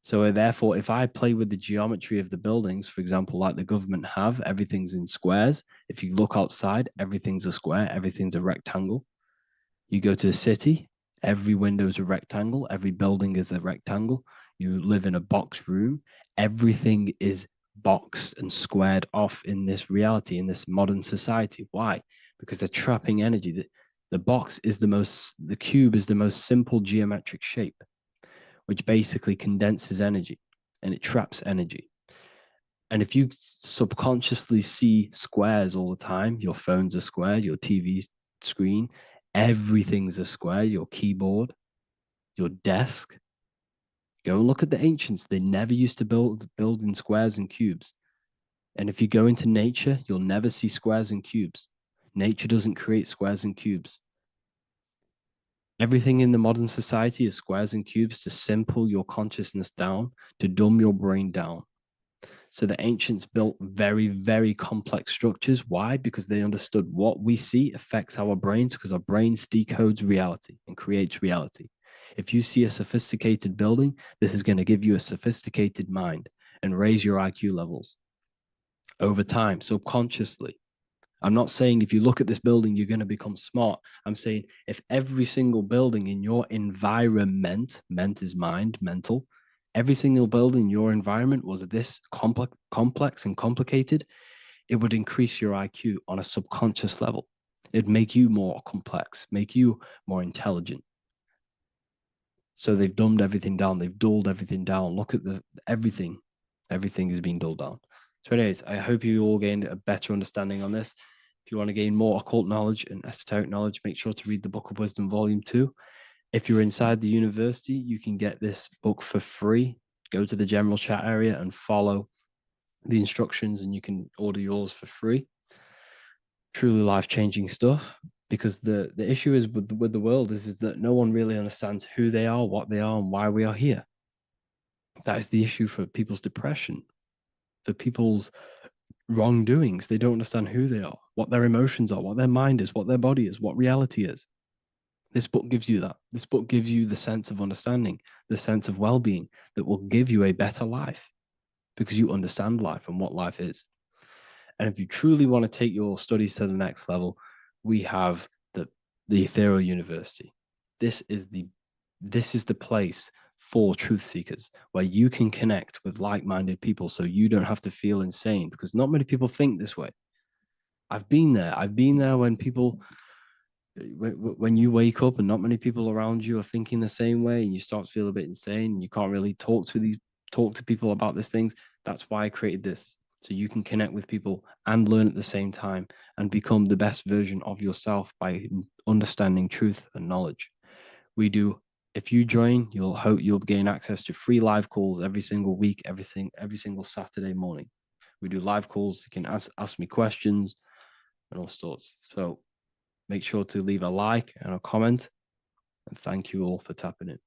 So therefore, if I play with the geometry of the buildings, for example, like the government have, everything's in squares. If you look outside, everything's a square, everything's a rectangle. You go to a city, every window is a rectangle, every building is a rectangle. You live in a box room, everything is boxed and squared off in this reality, in this modern society. Why? Because they're trapping energy. The cube is the most simple geometric shape, which basically condenses energy and it traps energy. And if you subconsciously see squares all the time, your phone's a square, your TV screen, everything's a square, your keyboard, your desk. Go and look at the ancients. They never used to build in squares and cubes. And if you go into nature, you'll never see squares and cubes. Nature doesn't create squares and cubes. Everything in the modern society is squares and cubes to simple your consciousness down, to dumb your brain down. So the ancients built very, very complex structures. Why? Because they understood what we see affects our brains, because our brains decodes reality and creates reality. If you see a sophisticated building, this is going to give you a sophisticated mind and raise your IQ levels over time, subconsciously. I'm not saying if you look at this building, you're going to become smart. I'm saying if every single building in your environment, ment is mind, mental, every single building in your environment was this complex and complicated, it would increase your IQ on a subconscious level. It'd make you more complex, make you more intelligent. So they've dumbed everything down. They've dulled everything down. Look at everything. Everything is being dulled down. So anyways, I hope you all gained a better understanding on this. If you want to gain more occult knowledge and esoteric knowledge, make sure to read the Book of Wisdom, Volume 2. If you're inside the university, you can get this book for free. Go to the general chat area and follow the instructions and you can order yours for free. Truly life-changing stuff. Because the issue is with the world is that no one really understands who they are, what they are, and why we are here. That is the issue for people's depression, for people's wrongdoings. They don't understand who they are, what their emotions are, what their mind is, what their body is, what reality is. This book gives you that. This book gives you the sense of understanding, the sense of well-being that will give you a better life because you understand life and what life is. And if you truly want to take your studies to the next level, we have the Ethereal University. This is the place for truth seekers where you can connect with like-minded people so you don't have to feel insane, because not many people think this way. I've been there when you wake up and not many people around you are thinking the same way and you start to feel a bit insane and you can't really talk to people about these things. That's why I created this. So you can connect with people and learn at the same time and become the best version of yourself by understanding truth and knowledge. If you join, you'll gain access to free live calls every single week, every single Saturday morning. We do live calls. You can ask me questions and all sorts. So make sure to leave a like and a comment. And thank you all for tapping in.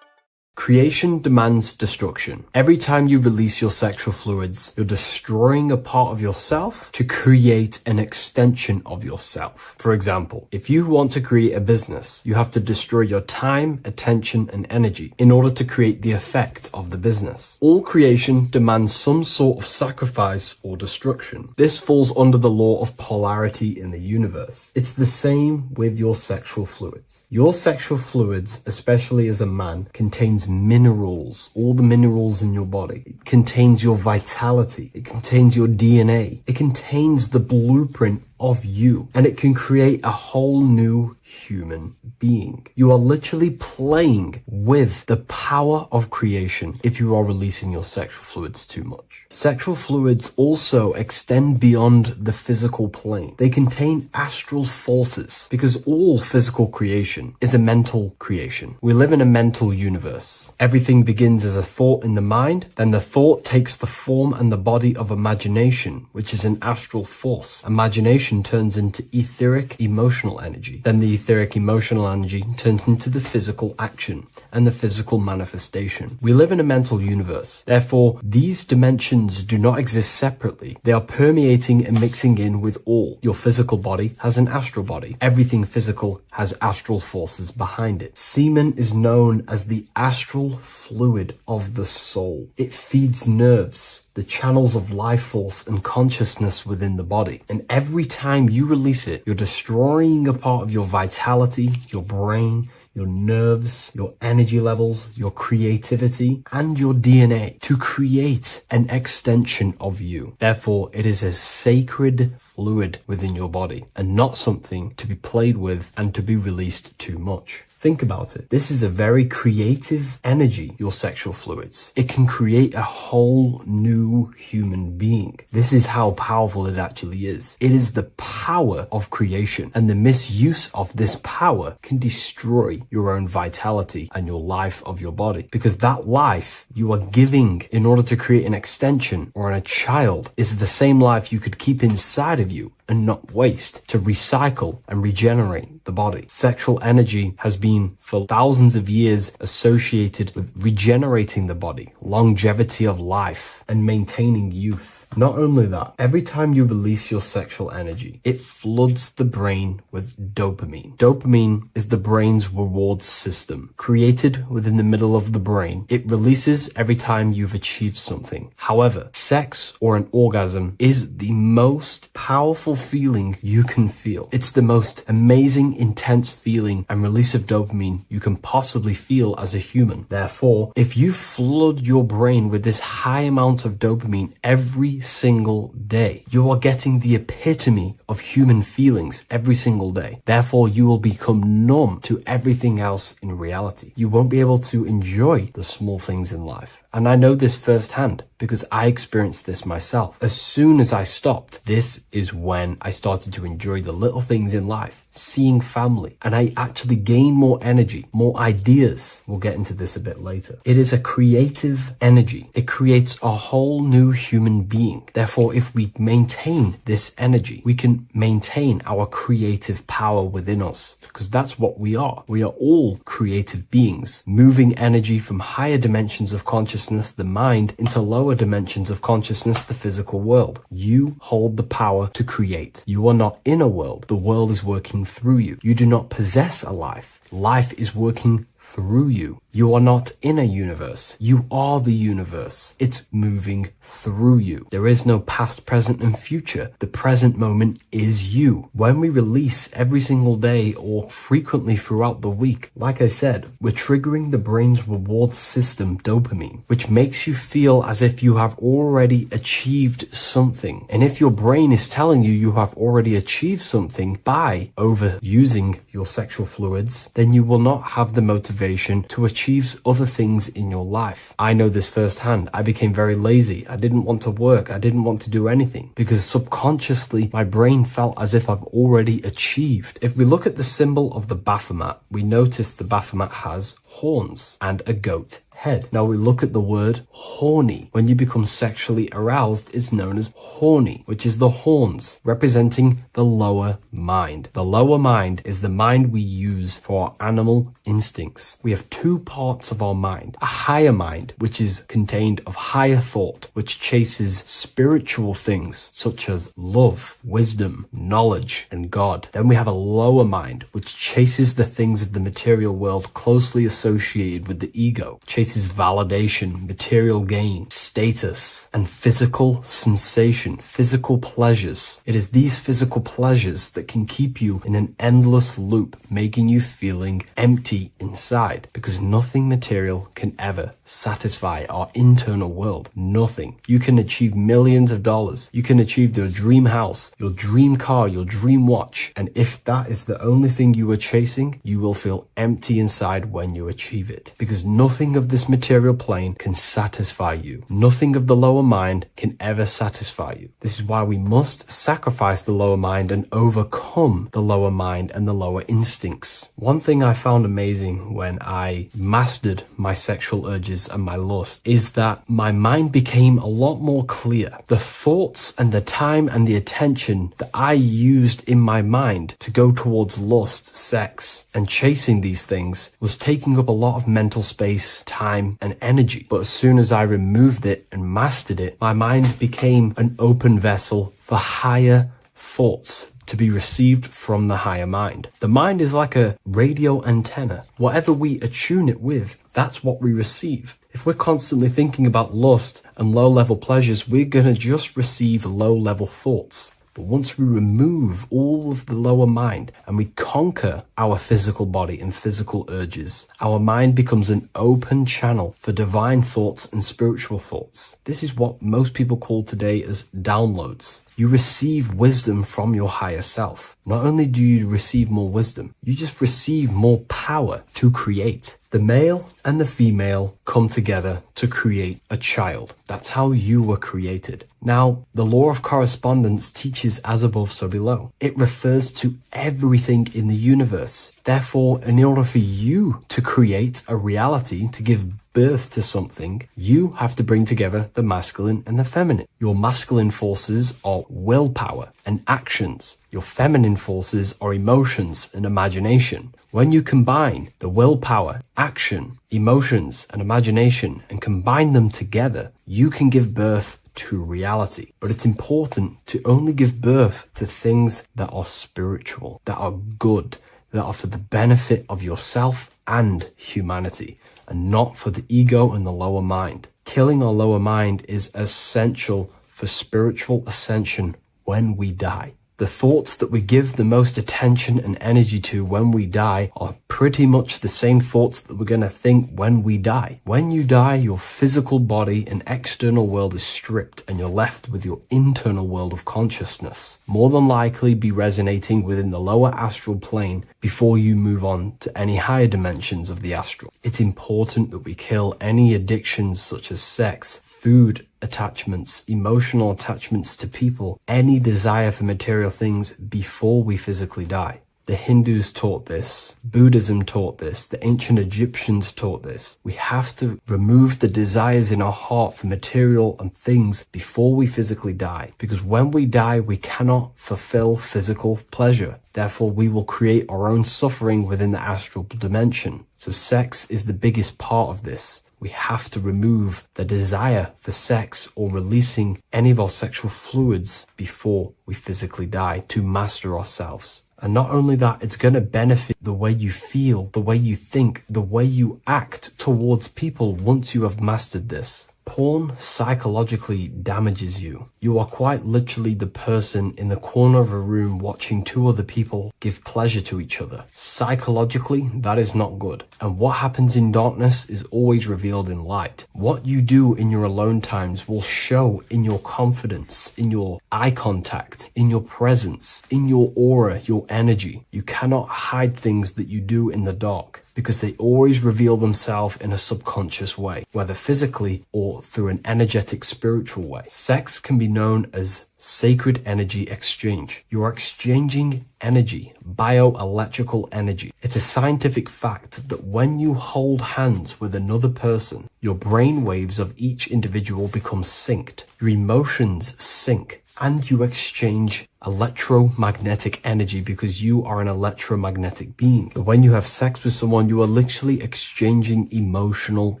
Creation demands destruction. Every time you release your sexual fluids, you're destroying a part of yourself to create an extension of yourself. For example, if you want to create a business, you have to destroy your time, attention, and energy in order to create the effect of the business. All creation demands some sort of sacrifice or destruction. This falls under the law of polarity in the universe. It's the same with your sexual fluids. Your sexual fluids, especially as a man, contains minerals, all the minerals in your body. It contains your vitality. It contains your DNA. It contains the blueprint of you, and it can create a whole new human being. You are literally playing with the power of creation if you are releasing your sexual fluids too much. Sexual fluids also extend beyond the physical plane. They contain astral forces because all physical creation is a mental creation. We live in a mental universe. Everything begins as a thought in the mind, then the thought takes the form and the body of imagination, which is an astral force. Imagination turns into etheric emotional energy. Then the etheric emotional energy turns into the physical action and the physical manifestation. We live in a mental universe. Therefore, these dimensions do not exist separately. They are permeating and mixing in with all. Your physical body has an astral body. Everything physical has astral forces behind it. Semen is known as the astral fluid of the soul. It feeds nerves, the channels of life force and consciousness within the body. And every time you release it, you're destroying a part of your vitality, your brain, your nerves, your energy levels, your creativity, and your DNA to create an extension of you. Therefore, it is a sacred fluid within your body and not something to be played with and to be released too much. Think about it. This is a very creative energy, your sexual fluids. It can create a whole new human being. This is how powerful it actually is. It is the power of creation, and the misuse of this power can destroy your own vitality and your life of your body, because that life you are giving in order to create an extension or a child is the same life you could keep inside of you and not waste to recycle and regenerate the body. Sexual energy has been for thousands of years associated with regenerating the body, longevity of life, and maintaining youth. Not only that, every time you release your sexual energy, it floods the brain with dopamine. Dopamine is the brain's reward system, created within the middle of the brain. It releases every time you've achieved something. However, sex or an orgasm is the most powerful feeling you can feel. It's the most amazing, intense feeling and release of dopamine you can possibly feel as a human. Therefore, if you flood your brain with this high amount of dopamine every single day, you are getting the epitome of human feelings every single day. Therefore, you will become numb to everything else in reality. You won't be able to enjoy the small things in life. And I know this firsthand because I experienced this myself. As soon as I stopped, this is when I started to enjoy the little things in life, seeing family, and I actually gained more energy, more ideas. We'll get into this a bit later. It is a creative energy. It creates a whole new human being. Therefore, if we maintain this energy, we can maintain our creative power within us, because that's what we are. We are all creative beings, moving energy from higher dimensions of consciousness, the mind, into lower dimensions of consciousness, the physical world. You hold the power to create. You are not in a world. The world is working through you. You do not possess a life. Life is working through you. You are not in a universe. You are the universe. It's moving through you. There is no past, present, and future. The present moment is you. When we release every single day or frequently throughout the week, like I said, we're triggering the brain's reward system, dopamine, which makes you feel as if you have already achieved something. And if your brain is telling you you have already achieved something by overusing your sexual fluids, then you will not have the motivation to achieve other things in your life. I know this firsthand. I became very lazy. I didn't want to work. I didn't want to do anything because subconsciously my brain felt as if I've already achieved. If we look at the symbol of the Baphomet, we notice the Baphomet has horns and a goat head. Now we look at the word horny. When you become sexually aroused, it's known as horny, which is the horns, representing the lower mind. The lower mind is the mind we use for our animal instincts. We have two parts of our mind. A higher mind, which is contained of higher thought, which chases spiritual things such as love, wisdom, knowledge, and God. Then we have a lower mind, which chases the things of the material world closely associated with the ego, chases validation, material gain, status, and physical sensation, physical pleasures. It is these physical pleasures that can keep you in an endless loop, making you feeling empty inside, because nothing material can ever satisfy our internal world. Nothing. You can achieve millions of dollars. You can achieve your dream house, your dream car, your dream watch. And if that is the only thing you are chasing, you will feel empty inside when you achieve it, because nothing of this material plane can satisfy you. Nothing of the lower mind can ever satisfy you. This is why we must sacrifice the lower mind and overcome the lower mind and the lower instincts. One thing I found amazing when I mastered my sexual urges and my lust is that my mind became a lot more clear. The thoughts and the time and the attention that I used in my mind to go towards lust, sex, and chasing these things was taking up a lot of mental space, time, and energy. But as soon as I removed it and mastered it, my mind became an open vessel for higher thoughts to be received from the higher mind. The mind is like a radio antenna. Whatever we attune it with, that's what we receive. If we're constantly thinking about lust and low-level pleasures, we're going to just receive low-level thoughts. But once we remove all of the lower mind and we conquer our physical body and physical urges, our mind becomes an open channel for divine thoughts and spiritual thoughts. This is what most people call today as downloads. You receive wisdom from your higher self. Not only do you receive more wisdom, you just receive more power to create. The male and the female come together to create a child. That's how you were created. Now, the law of correspondence teaches as above, so below. It refers to everything in the universe. Therefore, in order for you to create a reality, to give birth to something, you have to bring together the masculine and the feminine. Your masculine forces are willpower and actions. Your feminine forces are emotions and imagination. When you combine the willpower, action, emotions, and imagination and combine them together, you can give birth to reality. But it's important to only give birth to things that are spiritual, that are good, that are for the benefit of yourself and humanity, and not for the ego and the lower mind. Killing our lower mind is essential for spiritual ascension when we die. The thoughts that we give the most attention and energy to when we die are pretty much the same thoughts that we're going to think when we die. When you die, your physical body and external world is stripped and you're left with your internal world of consciousness, more than likely be resonating within the lower astral plane before you move on to any higher dimensions of the astral. It's important that we kill any addictions such as sex, food, attachments, emotional attachments to people, any desire for material things before we physically die. The Hindus taught this, Buddhism taught this, the ancient Egyptians taught this. We have to remove the desires in our heart for material and things before we physically die, because when we die, we cannot fulfill physical pleasure. Therefore, we will create our own suffering within the astral dimension. So sex is the biggest part of this. We have to remove the desire for sex or releasing any of our sexual fluids before we physically die to master ourselves. And not only that, it's going to benefit the way you feel, the way you think, the way you act towards people once you have mastered this. Porn psychologically damages you. You are quite literally the person in the corner of a room watching two other people give pleasure to each other. Psychologically, that is not good. And what happens in darkness is always revealed in light. What you do in your alone times will show in your confidence, in your eye contact, in your presence, in your aura, your energy. You cannot hide things that you do in the dark, because they always reveal themselves in a subconscious way, whether physically or through an energetic spiritual way. Sex can be known as sacred energy exchange. You are exchanging energy, bioelectrical energy. It's a scientific fact that when you hold hands with another person, your brain waves of each individual become synced. Your emotions sync. And you exchange electromagnetic energy because you are an electromagnetic being. When you have sex with someone, you are literally exchanging emotional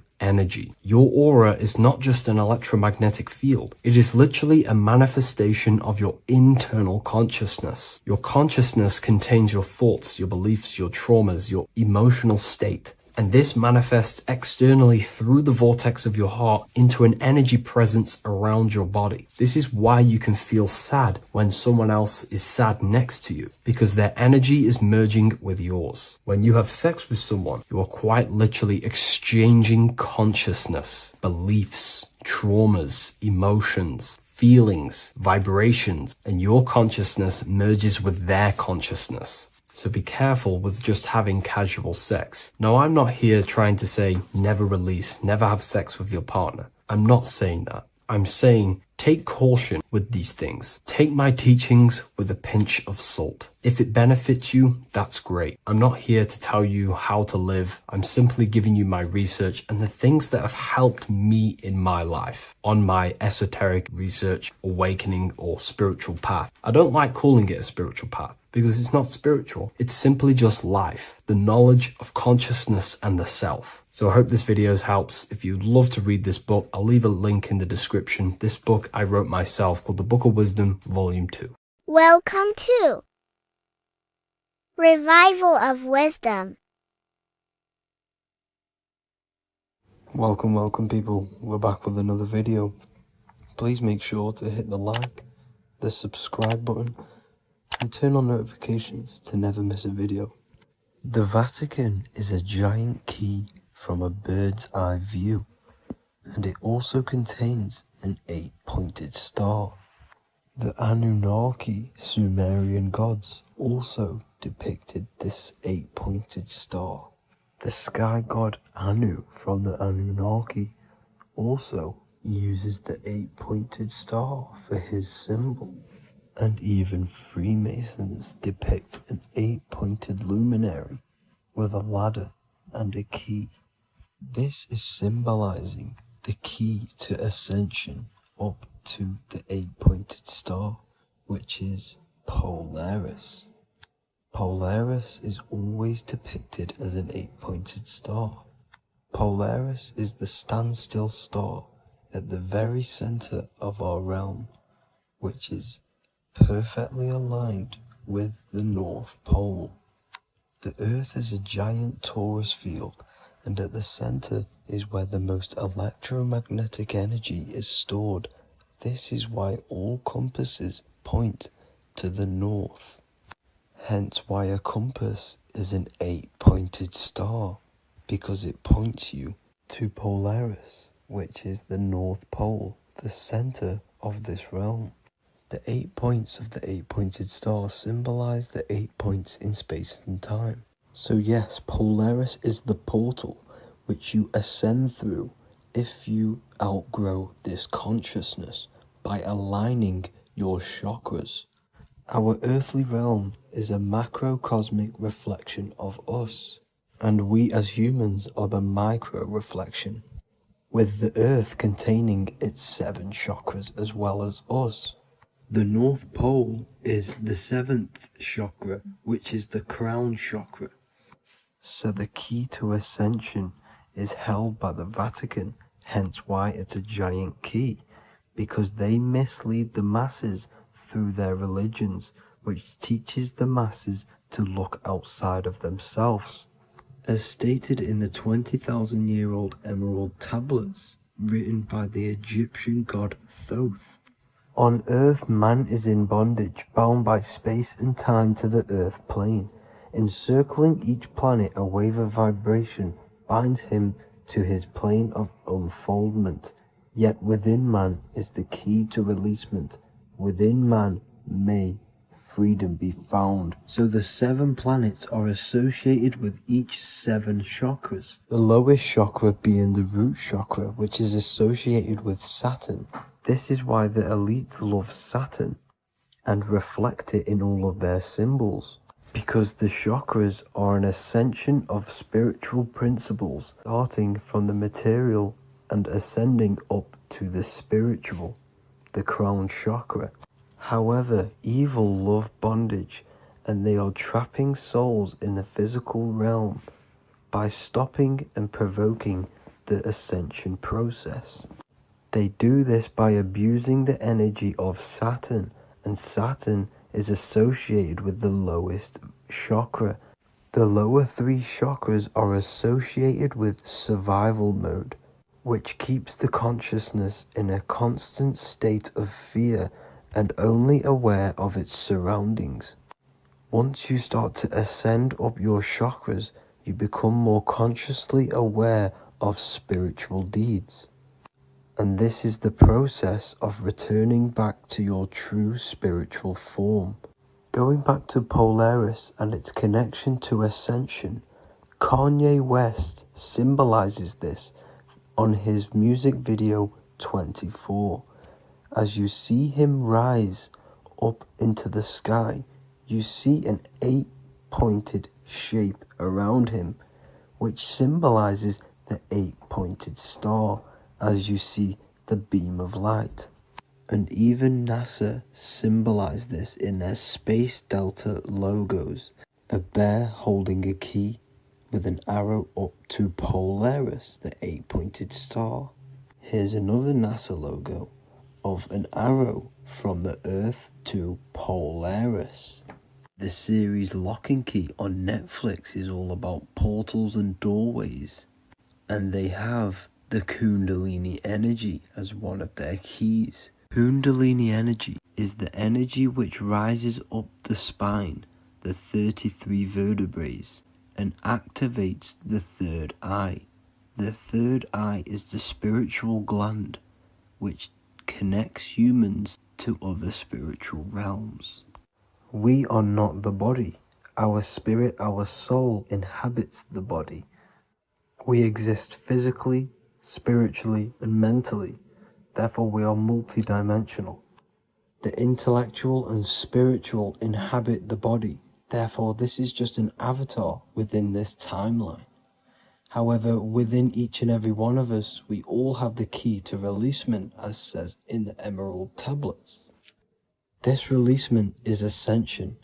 energy. Your aura is not just an electromagnetic field. It is literally a manifestation of your internal consciousness. Your consciousness contains your thoughts, your beliefs, your traumas, your emotional state. And this manifests externally through the vortex of your heart into an energy presence around your body. This is why you can feel sad when someone else is sad next to you, because their energy is merging with yours. When you have sex with someone, you are quite literally exchanging consciousness, beliefs, traumas, emotions, feelings, vibrations, and your consciousness merges with their consciousness. So be careful with just having casual sex. Now, I'm not here trying to say never release, never have sex with your partner. I'm not saying that. I'm saying take caution with these things. Take my teachings with a pinch of salt. If it benefits you, that's great. I'm not here to tell you how to live. I'm simply giving you my research and the things that have helped me in my life on my esoteric research, awakening, or spiritual path. I don't like calling it a spiritual path, because it's not spiritual. It's simply just life, the knowledge of consciousness and the self. So I hope this video helps. If you'd love to read this book, I'll leave a link in the description. This book I wrote myself called The Book of Wisdom, Volume 2. Welcome to Revival of Wisdom. Welcome people, we're back with another video. Please make sure to hit the like, the subscribe button, and turn on notifications to never miss a video. The Vatican is a giant key from a bird's eye view, and it also contains an 8-pointed star. The Anunnaki Sumerian gods also depicted this 8-pointed star. The sky god Anu from the Anunnaki also uses the 8-pointed star for his symbol. And even Freemasons depict an 8-pointed luminary with a ladder and a key. This is symbolizing the key to ascension up to the 8-pointed star, which is Polaris. Polaris is always depicted as an 8-pointed star. Polaris is the standstill star at the very center of our realm, which is perfectly aligned with the North Pole. The Earth is a giant torus field, and at the center is where the most electromagnetic energy is stored. This is why all compasses point to the north. Hence why a compass is an 8-pointed star, because it points you to Polaris, which is the North Pole, the center of this realm. The 8 points of the 8-pointed star symbolize the 8 points in space and time. So yes, Polaris is the portal which you ascend through if you outgrow this consciousness by aligning your chakras. Our earthly realm is a macrocosmic reflection of us, and we as humans are the micro reflection, with the earth containing its 7 chakras as well as us. The North Pole is the 7th chakra, which is the crown chakra. So the key to ascension is held by the Vatican, hence why it's a giant key, because they mislead the masses through their religions, which teaches the masses to look outside of themselves. As stated in the 20,000-year-old emerald tablets, written by the Egyptian god Thoth. On Earth, man is in bondage, bound by space and time to the Earth plane. Encircling each planet, a wave of vibration binds him to his plane of unfoldment. Yet within man is the key to releasement. Within man may freedom be found. So the 7 planets are associated with each 7 chakras. The lowest chakra being the root chakra, which is associated with Saturn. This is why the elites love Saturn and reflect it in all of their symbols. Because the chakras are an ascension of spiritual principles, starting from the material and ascending up to the spiritual, the crown chakra. However, evil love bondage, and they are trapping souls in the physical realm by stopping and provoking the ascension process. They do this by abusing the energy of Saturn, and Saturn is associated with the lowest chakra. The lower 3 chakras are associated with survival mode, which keeps the consciousness in a constant state of fear and only aware of its surroundings. Once you start to ascend up your chakras, you become more consciously aware of spiritual deeds. And this is the process of returning back to your true spiritual form. Going back to Polaris and its connection to ascension, Kanye West symbolizes this on his music video 24. As you see him rise up into the sky, you see an 8-pointed shape around him, which symbolizes the 8-pointed star, as you see the beam of light. And even NASA symbolized this in their Space Delta logos, a bear holding a key with an arrow up to Polaris, the 8-pointed star. Here's another NASA logo of an arrow from the Earth to Polaris. The series Lock and Key on Netflix is all about portals and doorways, and they have the Kundalini energy as one of their keys. Kundalini energy is the energy which rises up the spine, the 33 vertebrae, and activates the third eye. The third eye is the spiritual gland which connects humans to other spiritual realms. We are not the body. Our spirit, our soul inhabits the body. We exist physically, spiritually, and mentally. Therefore, we are multidimensional. The intellectual and spiritual inhabit the body. Therefore, this is just an avatar within this timeline. However, within each and every one of us, we all have the key to releasement, as says in the Emerald tablets. This releasement is ascension,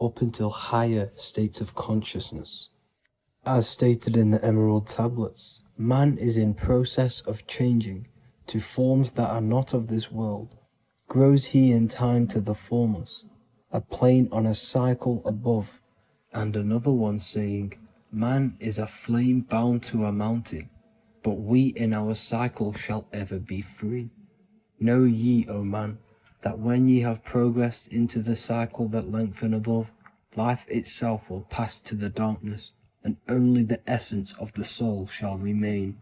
up until higher states of consciousness. As stated in the Emerald tablets, man is in process of changing to forms that are not of this world. Grows he in time to the formless, a plane on a cycle above. And another one saying, man is a flame bound to a mountain, but we in our cycle shall ever be free. Know ye, O man, that when ye have progressed into the cycle that lengthen above, life itself will pass to the darkness, and only the essence of the soul shall remain.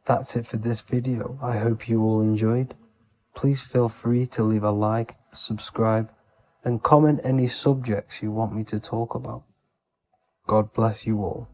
That's it for this video. I hope you all enjoyed. Please feel free to leave a like, subscribe, and comment any subjects you want me to talk about. God bless you all.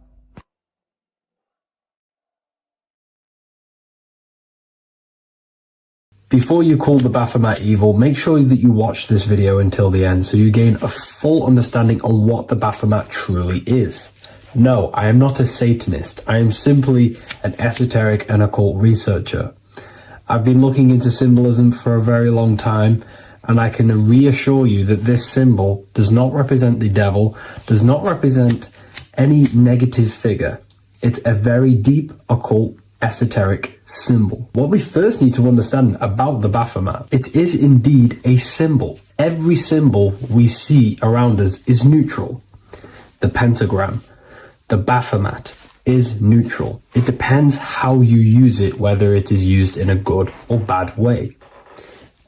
Before you call the Baphomet evil, make sure that you watch this video until the end so you gain a full understanding on what the Baphomet truly is. No, I am not a Satanist. I am simply an esoteric and occult researcher. I've been looking into symbolism for a very long time, and I can reassure you that this symbol does not represent the devil, does not represent any negative figure. It's a very deep, occult, esoteric symbol. What we first need to understand about the Baphomet, it is indeed a symbol. Every symbol we see around us is neutral. The pentagram, the Baphomet, is neutral. It depends how you use it, whether it is used in a good or bad way.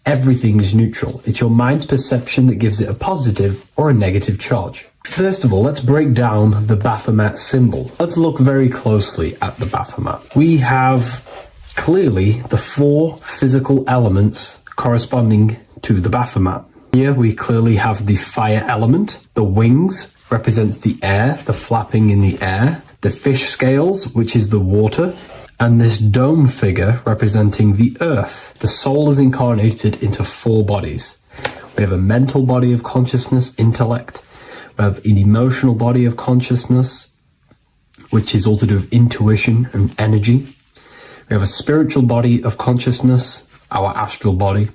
Everything is neutral. It's your mind's perception that gives it a positive or a negative charge. First of all, let's break down the Baphomet symbol. Let's look very closely at the Baphomet. We have clearly the 4 physical elements corresponding to the Baphomet. Here we clearly have the fire element. The wings represents the air, the flapping in the air. The fish scales, which is the water. And this dome figure representing the earth. The soul is incarnated into 4 bodies. We have a mental body of consciousness, intellect. We have an emotional body of consciousness, which is all to do with intuition and energy. We have a spiritual body of consciousness, our astral body,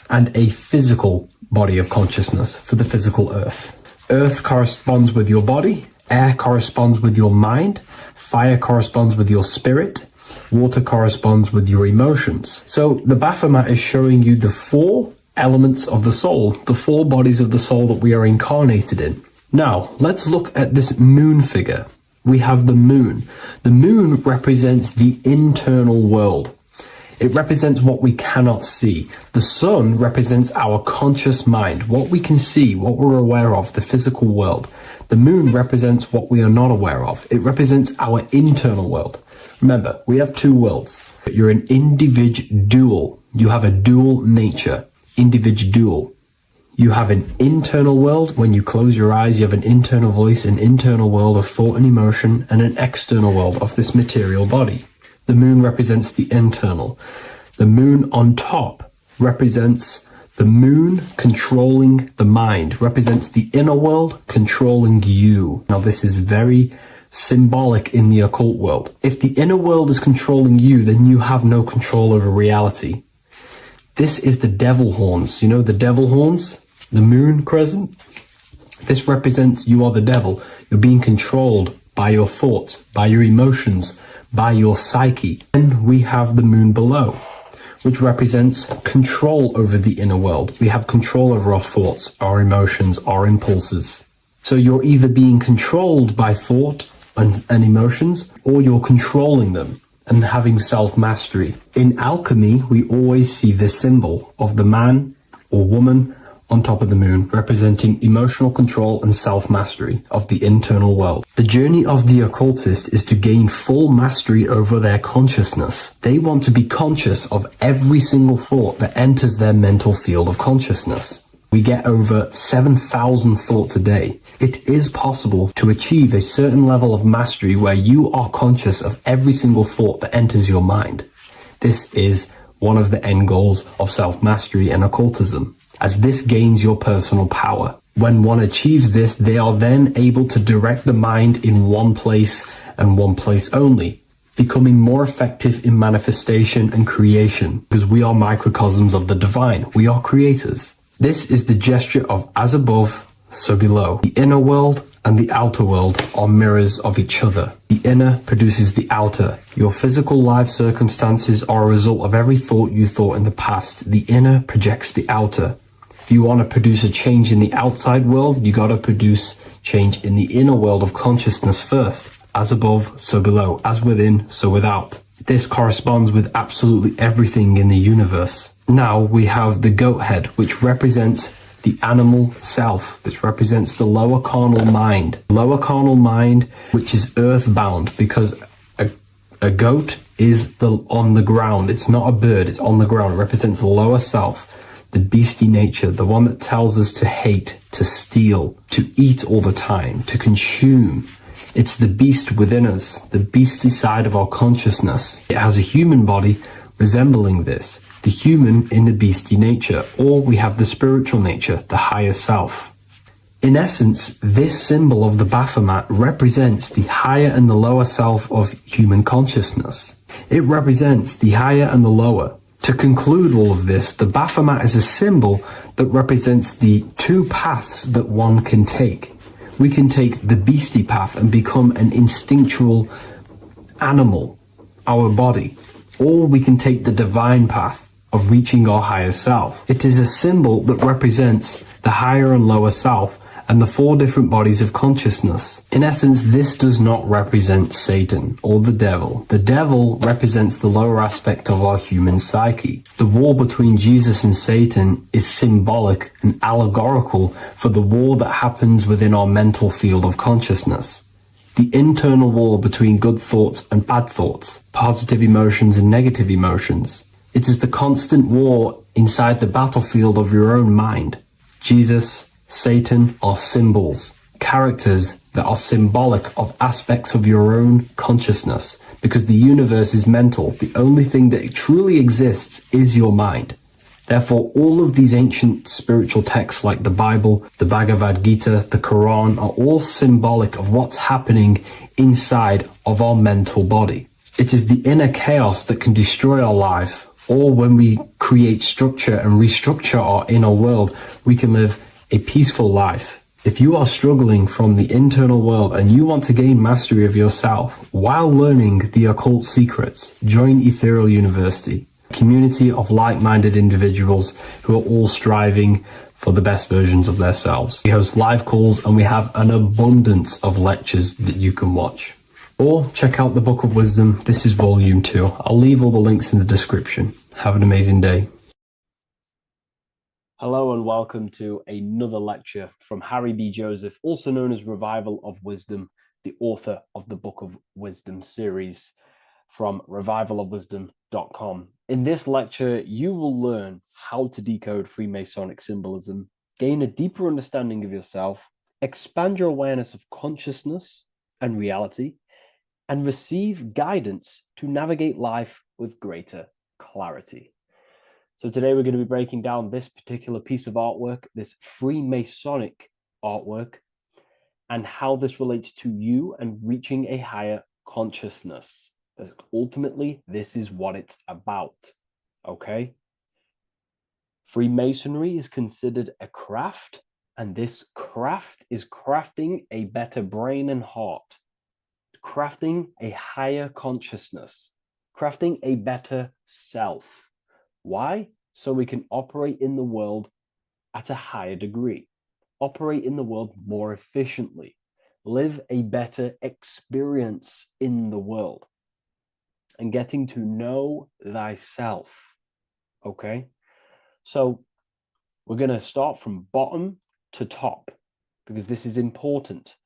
and a physical body of consciousness for the physical earth. Earth corresponds with your body, air corresponds with your mind, fire corresponds with your spirit, water corresponds with your emotions. So the Baphomet is showing you the 4 elements of the soul, the 4 bodies of the soul that we are incarnated in. Now, let's look at this moon figure. We have the moon. The moon represents the internal world. It represents what we cannot see. The sun represents our conscious mind, what we can see, what we're aware of, the physical world. The moon represents what we are not aware of. It represents our internal world. Remember, we have 2 worlds. You're an individual. You have a dual nature. Individual. You have an internal world. When you close your eyes, you have an internal voice, an internal world of thought and emotion, and an external world of this material body. The moon represents the internal. The moon on top represents the moon controlling the mind, represents the inner world controlling you. Now, this is very symbolic in the occult world. If the inner world is controlling you, then you have no control over reality. This is the devil horns. You know the devil horns? The moon crescent? This represents you are the devil. You're being controlled by your thoughts, by your emotions, by your psyche. Then we have the moon below, which represents control over the inner world. We have control over our thoughts, our emotions, our impulses. So you're either being controlled by thought and emotions, or you're controlling them and having self-mastery. In alchemy, we always see this symbol of the man or woman on top of the moon, representing emotional control and self-mastery of the internal world. The journey of the occultist is to gain full mastery over their consciousness. They want to be conscious of every single thought that enters their mental field of consciousness. We get over 7,000 thoughts a day. It is possible to achieve a certain level of mastery where you are conscious of every single thought that enters your mind. This is one of the end goals of self-mastery and occultism, as this gains your personal power. When one achieves this, they are then able to direct the mind in one place and one place only, becoming more effective in manifestation and creation, because we are microcosms of the divine. We are creators. This is the gesture of as above, so below. The inner world and the outer world are mirrors of each other. The inner produces the outer. Your physical life circumstances are a result of every thought you thought in the past. The inner projects the outer. If you want to produce a change in the outside world, you got to produce change in the inner world of consciousness first. As above, so below. As within, so without. This corresponds with absolutely everything in the universe. Now we have the goat head, which represents the animal self. This represents the lower carnal mind. Lower carnal mind, which is earthbound, because a goat is on the ground. It's not a bird, it's on the ground. It represents the lower self, the beastie nature, the one that tells us to hate, to steal, to eat all the time, to consume. It's the beast within us, the beastie side of our consciousness. It has a human body resembling this, the human in the beastie nature, or we have the spiritual nature, the higher self. In essence, this symbol of the Baphomet represents the higher and the lower self of human consciousness. It represents the higher and the lower. To conclude all of this, the Baphomet is a symbol that represents the 2 paths that one can take. We can take the beastie path and become an instinctual animal, our body, or we can take the divine path of reaching our higher self. It is a symbol that represents the higher and lower self and the 4 different bodies of consciousness. In essence, this does not represent Satan or the devil. The devil represents the lower aspect of our human psyche. The war between Jesus and Satan is symbolic and allegorical for the war that happens within our mental field of consciousness. The internal war between good thoughts and bad thoughts, positive emotions and negative emotions. It is the constant war inside the battlefield of your own mind. Jesus, Satan are symbols, characters that are symbolic of aspects of your own consciousness, because the universe is mental. The only thing that truly exists is your mind. Therefore, all of these ancient spiritual texts like the Bible, the Bhagavad Gita, the Quran are all symbolic of what's happening inside of our mental body. It is the inner chaos that can destroy our life, or when we create structure and restructure our inner world, we can live a peaceful life. If you are struggling from the internal world and you want to gain mastery of yourself while learning the occult secrets, join Ethereal University, a community of like-minded individuals who are all striving for the best versions of themselves. We host live calls and we have an abundance of lectures that you can watch. Or check out the Book of Wisdom. This is volume 2. I'll leave all the links in the description. Have an amazing day. Hello and welcome to another lecture from Harry B. Joseph, also known as Revival of Wisdom, the author of the Book of Wisdom series from revivalofwisdom.com. In this lecture, you will learn how to decode Freemasonic symbolism, gain a deeper understanding of yourself, expand your awareness of consciousness and reality, and receive guidance to navigate life with greater clarity. So today we're going to be breaking down this particular piece of artwork, this Freemasonic artwork, and how this relates to you and reaching a higher consciousness. Because ultimately, this is what it's about, okay? Freemasonry is considered a craft, and this craft is crafting a better brain and heart, crafting a higher consciousness, crafting a better self. Why? So we can operate in the world at a higher degree, operate in the world more efficiently, live a better experience in the world, and getting to know thyself. Okay? So we're going to start from bottom to top because this is important.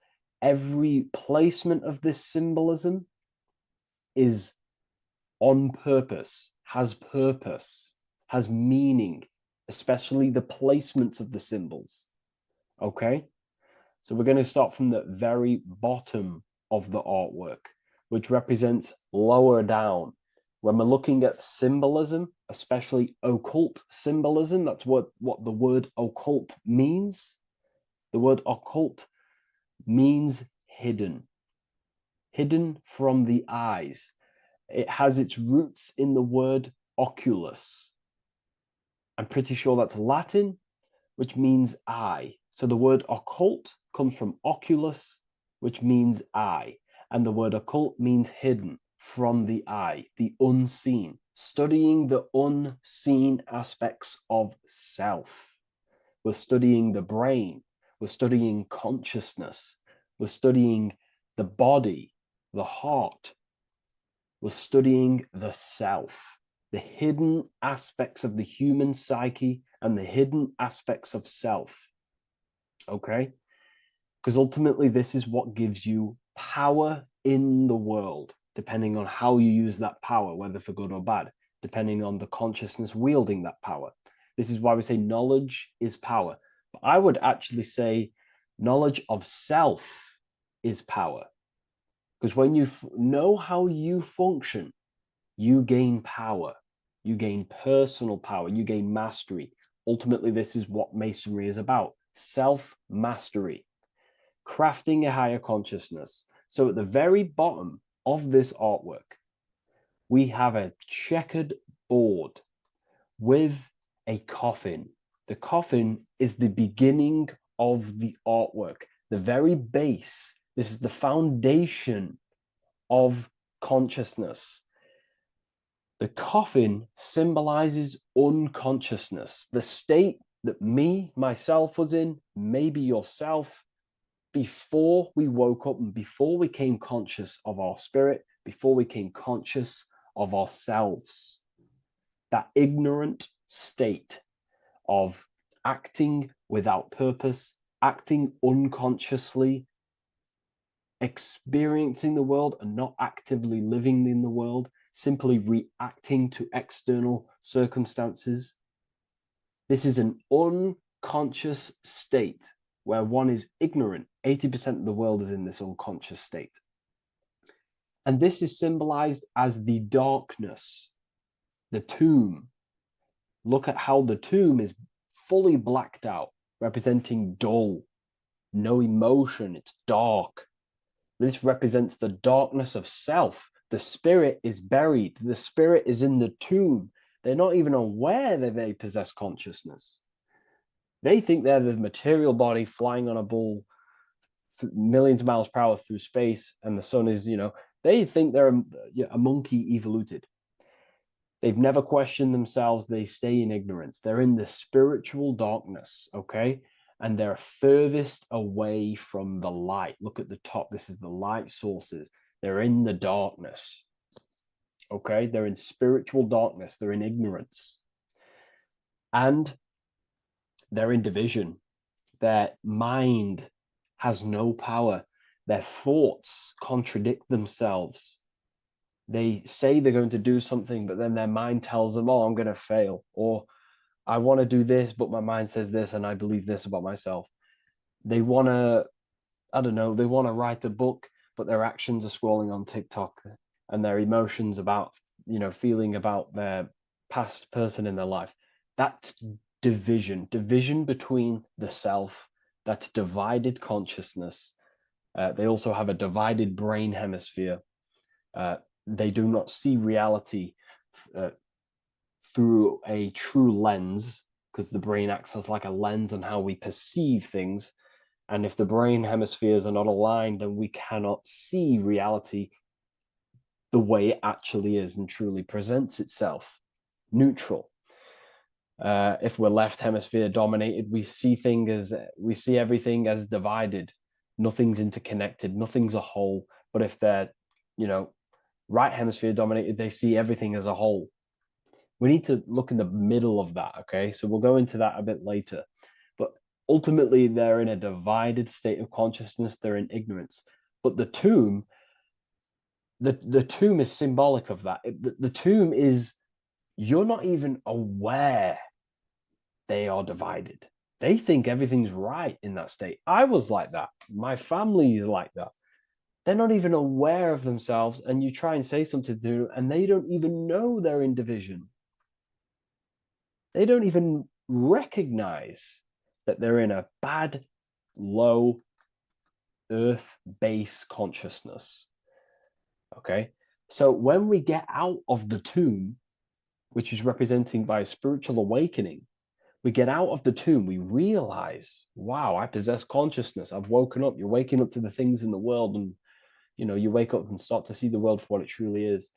Every placement of this symbolism is on purpose, has meaning, especially the placements of the symbols. Okay? So we're going to start from the very bottom of the artwork, which represents lower down. When we're looking at symbolism, especially occult symbolism, that's what the word occult means. The word occult means hidden, hidden from the eyes. It has its roots in the word oculus. I'm pretty sure that's Latin, which means eye. So the word occult comes from oculus, which means eye. And the word occult means hidden from the eye, the unseen, studying the unseen aspects of self. We're studying the brain. We're studying consciousness. We're studying the body, the heart. We're studying the self, the hidden aspects of the human psyche and the hidden aspects of self. Okay? Because ultimately, this is what gives you power in the world, depending on how you use that power, whether for good or bad, depending on the consciousness wielding that power. This is why we say knowledge is power. But I would actually say knowledge of self is power. Because when you know how you function, you gain power. You gain personal power. You gain mastery. Ultimately, this is what Masonry is about. Self-mastery. Crafting a higher consciousness. So at the very bottom of this artwork, we have a checkered board with a coffin. The coffin is the beginning of the artwork, the very base. This is the foundation of consciousness. The coffin symbolizes unconsciousness, the state that myself was in, maybe yourself, before we woke up and before we came conscious of our spirit, before we came conscious of ourselves. That ignorant state of acting without purpose, acting unconsciously, experiencing the world and not actively living in the world, simply reacting to external circumstances. This is an unconscious state where one is ignorant. 80% of the world is in this unconscious state. And this is symbolized as the darkness, the tomb. Look at how the tomb is fully blacked out, representing dull, no emotion, it's dark. This represents the darkness of self. The spirit is buried. The spirit is in the tomb. They're not even aware that they possess consciousness. They think they're the material body flying on a ball millions of miles per hour through space, and the sun is, they think they're a monkey evoluted. They've never questioned themselves. They stay in ignorance. They're in the spiritual darkness, okay? And they're furthest away from the light. Look at the top. This is the light sources. They're in the darkness, okay? They're in spiritual darkness. They're in ignorance. And they're in division. Their mind has no power. Their thoughts contradict themselves. They say they're going to do something, but then their mind tells them, oh, I'm going to fail. Or I want to do this, but my mind says this, and I believe this about myself. They want to, I don't know, they want to write a book, but their actions are scrolling on TikTok, and their emotions about, feeling about their past person in their life. That's division between the self. That's divided consciousness. They also have a divided brain hemisphere. They do not see reality through a true lens, because the brain acts as like a lens on how we perceive things. And if the brain hemispheres are not aligned, then we cannot see reality the way it actually is and truly presents itself, neutral. If we're left hemisphere dominated, we see everything as divided. Nothing's interconnected, nothing's a whole. But if they're, right hemisphere dominated, they see everything as a whole. We need to look in the middle of that, okay? So we'll go into that a bit later. But ultimately, they're in a divided state of consciousness. They're in ignorance. But the tomb, the tomb is symbolic of that. The tomb is, you're not even aware they are divided. They think everything's right in that state. I was like that. My family is like that. They're not even aware of themselves, and you try and say something to them, and they don't even know they're in division. They don't even recognize that they're in a bad, low, earth base consciousness. Okay? So when we get out of the tomb, which is representing by a spiritual awakening, we get out of the tomb, we realize, wow, I possess consciousness. I've woken up. You're waking up to the things in the world, and you wake up and start to see the world for what it truly is.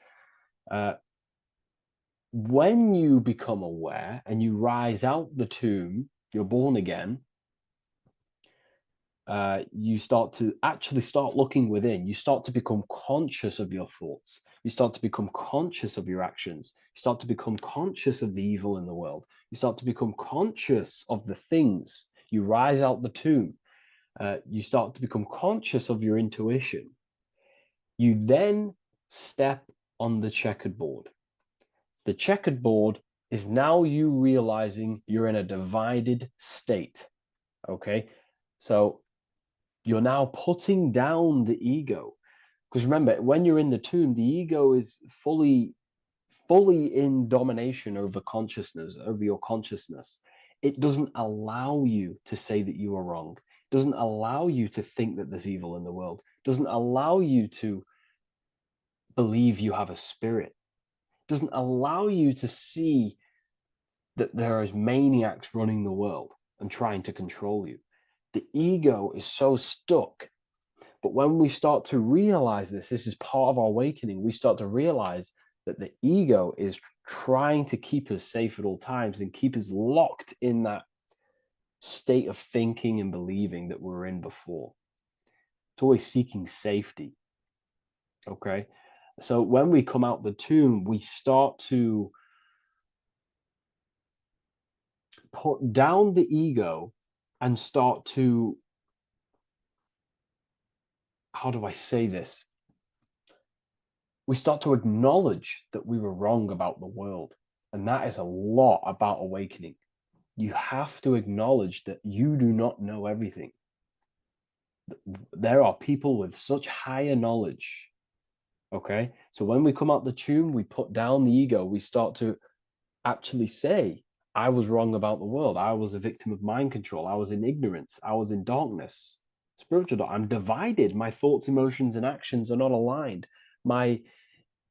When you become aware and you rise out the tomb, you're born again. You start looking within. You start to become conscious of your thoughts. You start to become conscious of your actions. You start to become conscious of the evil in the world. You start to become conscious of the things. You rise out the tomb. You start to become conscious of your intuition. You then step on the checkered board. The checkered board is now you realizing you're in a divided state. Okay, so you're now putting down the ego, because remember, when you're in the tomb, the ego is fully in domination over consciousness, over your consciousness. It doesn't allow you to say that you are wrong. It doesn't allow you to think that there's evil in the world. It doesn't allow you to believe you have a spirit. It doesn't allow you to see that there is maniacs running the world and trying to control you. The ego is so stuck. But when we start to realize this is part of our awakening, we start to realize that the ego is trying to keep us safe at all times and keep us locked in that state of thinking and believing that we were in before. It's always seeking safety. Okay? So when we come out the tomb, we start to put down the ego and start to, how do I say this? We start to acknowledge that we were wrong about the world. And that is a lot about awakening. You have to acknowledge that you do not know everything. There are people with such higher knowledge. Okay, so when we come out the tomb, we put down the ego. We start to actually say, I was wrong about the world. I was a victim of mind control. I was in ignorance. I was in darkness. Spiritual, I'm divided. My thoughts, emotions, and actions are not aligned. My,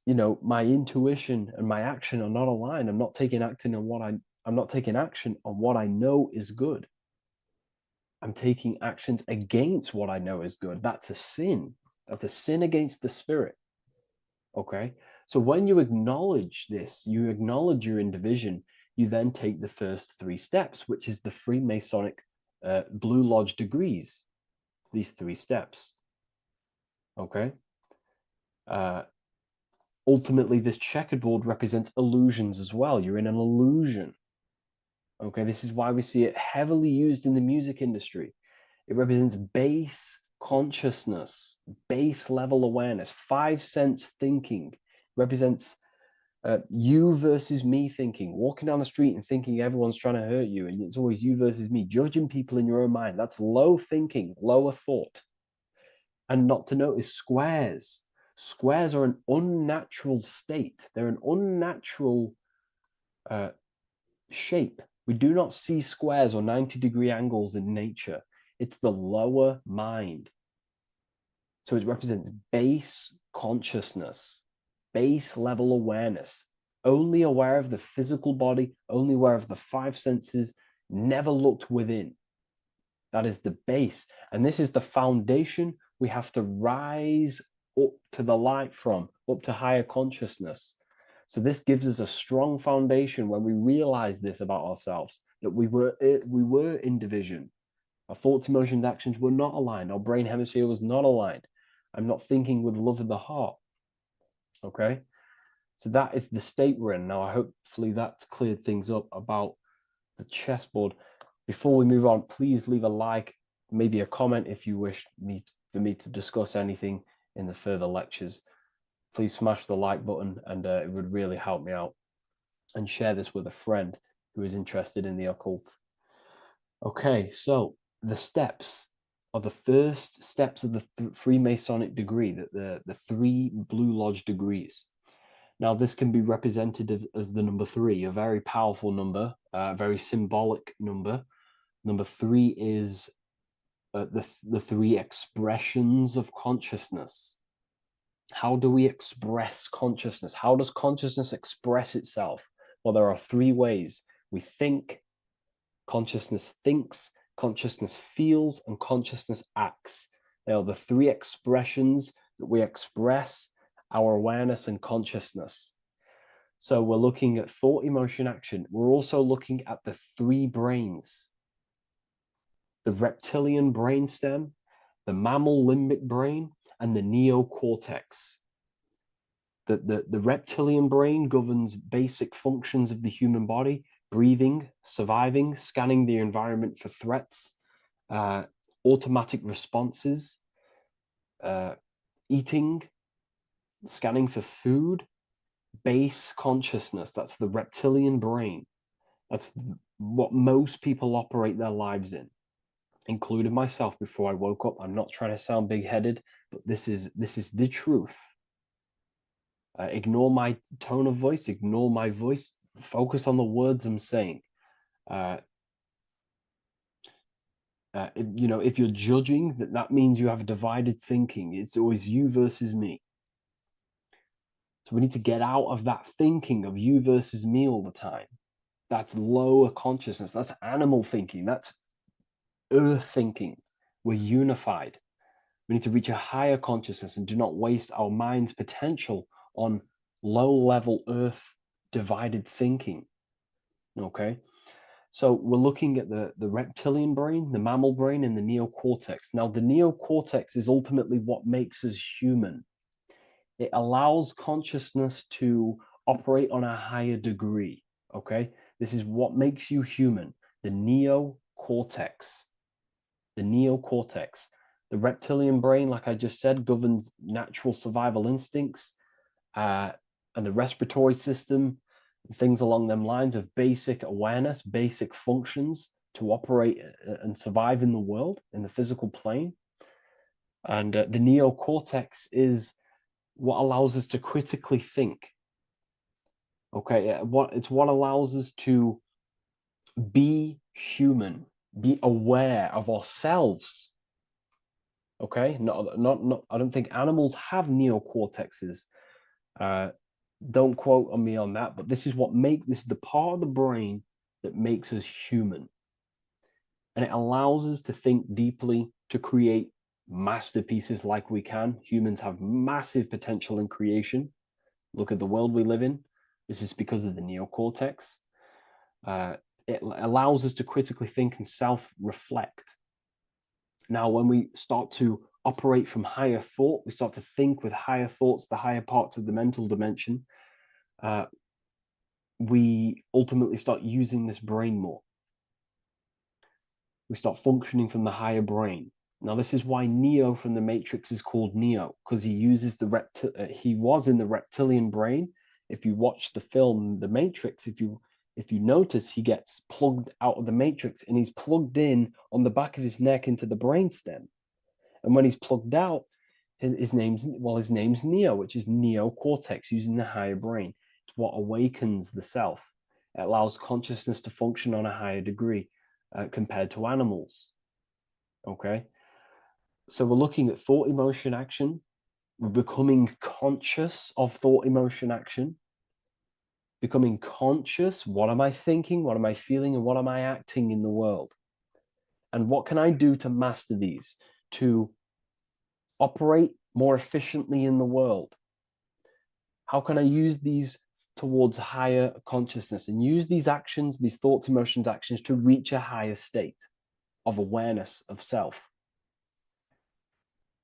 my intuition and my action are not aligned. I'm not taking action on I'm not taking action on what I know is good. I'm taking actions against what I know is good. That's a sin. That's a sin against the spirit. Okay. So when you acknowledge this, you acknowledge you're in division, you then take the first 3 steps, which is the Freemasonic Blue Lodge degrees, these 3 steps. Okay. Ultimately, this checkerboard represents illusions as well. You're in an illusion. Okay. This is why we see it heavily used in the music industry. It represents base consciousness, base level awareness, 5 sense thinking. It represents you versus me thinking, walking down the street and thinking everyone's trying to hurt you, and it's always you versus me, judging people in your own mind. That's low thinking, lower thought. And not to notice squares. Squares are an unnatural state. They're an unnatural shape. We do not see squares or 90-degree angles in nature. It's the lower mind. So it represents base consciousness, base level awareness, only aware of the physical body, only aware of the 5 senses, never looked within. That is the base. And this is the foundation we have to rise up to the light from, up to higher consciousness. So this gives us a strong foundation when we realize this about ourselves, that we were in division. Our thoughts, emotions, actions were not aligned. Our brain hemisphere was not aligned. I'm not thinking with love of the heart. Okay. So that is the state we're in. Now, hopefully that's cleared things up about the chessboard. Before we move on, please leave a like, maybe a comment if you wish for me to discuss anything in the further lectures. Please smash the like button, and it would really help me out. And share this with a friend who is interested in the occult. Okay, so the steps are the first steps of the Freemasonic degree, the 3 Blue Lodge degrees. Now, this can be represented as the number 3, a very powerful number, a very symbolic number. Number 3 is the 3 expressions of consciousness. How do we express consciousness? How does consciousness express itself? Well, there are 3 ways. We think, consciousness thinks, consciousness feels, and consciousness acts. They are the 3 expressions that we express our awareness and consciousness. So we're looking at thought, emotion, action. We're also looking at the 3 brains: the reptilian brainstem, the mammal limbic brain, and the neocortex. The reptilian brain governs basic functions of the human body: breathing, surviving, scanning the environment for threats, automatic responses, eating, scanning for food, base consciousness. That's the reptilian brain. That's what most people operate their lives in, including myself before I woke up. I'm not trying to sound big-headed, but this is the truth. Ignore my tone of voice, ignore my voice, focus on the words I'm saying. If you're judging, that means you have divided thinking. It's always you versus me. So we need to get out of that thinking of you versus me all the time. That's lower consciousness. That's animal thinking. That's earth thinking. We're unified. We need to reach a higher consciousness and do not waste our mind's potential on low-level earth divided thinking. Okay? So we're looking at the reptilian brain, the mammal brain, and the neocortex. Now, the neocortex is ultimately what makes us human. It allows consciousness to operate on a higher degree. Okay? This is what makes you human. The neocortex. The neocortex. The reptilian brain, like I just said, governs natural survival instincts and the respiratory system, things along them lines of basic awareness, basic functions to operate and survive in the world, in the physical plane. And the neocortex is what allows us to critically think. Okay, it's what allows us to be human, be aware of ourselves. Okay, not. I don't think animals have neocortexes. Don't quote on me on that, but this is the part of the brain that makes us human, and it allows us to think deeply, to create masterpieces like we can. Humans have massive potential in creation. Look at the world we live in. This is because of the neocortex. It allows us to critically think and self-reflect. Now, when we start to operate from higher thought, we start to think with higher thoughts, the higher parts of the mental dimension, we ultimately start using this brain more. We start functioning from the higher brain. Now, this is why Neo from the Matrix is called Neo, because he uses he was in the reptilian brain. If you watch the film The Matrix, if you notice, he gets plugged out of the Matrix and he's plugged in on the back of his neck into the brainstem. And when he's plugged out, his name's Neo, which is neocortex, using the higher brain. It's what awakens the self. It allows consciousness to function on a higher degree compared to animals. Okay, so we're looking at thought, emotion, action. We're becoming conscious of thought, emotion, action. Becoming conscious, what am I thinking, what am I feeling, and what am I acting in the world? And what can I do to master these, to operate more efficiently in the world? How can I use these towards higher consciousness and use these actions, these thoughts, emotions, actions to reach a higher state of awareness of self?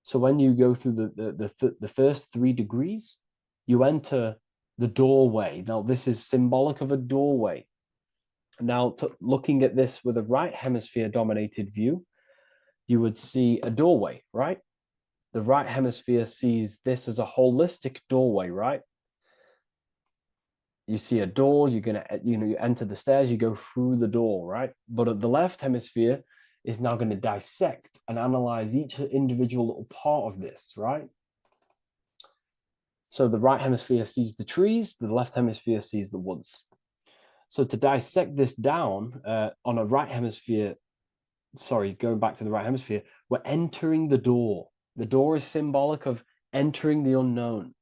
So when you go through the first 3 degrees, you enter the doorway. Now, this is symbolic of a doorway. Now, looking at this with a right hemisphere dominated view, you would see a doorway, right? The right hemisphere sees this as a holistic doorway, right? You see a door, you're gonna, you enter the stairs, you go through the door, right? But at the left hemisphere is now going to dissect and analyze each individual little part of this, right? So the right hemisphere sees the trees, the left hemisphere sees the woods. So to dissect this down on a right hemisphere, going back to the right hemisphere, we're entering the door. The door is symbolic of entering the unknown.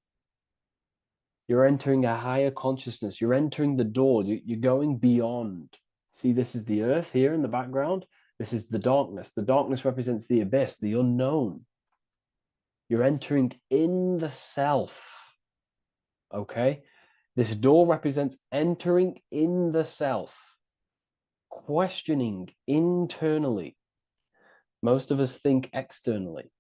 You're entering a higher consciousness. You're entering the door. You're going beyond. See, this is the earth here in the background. This is the darkness. The darkness represents the abyss, the unknown. You're entering in the self. Okay? This door represents entering in the self, questioning internally. Most of us think externally.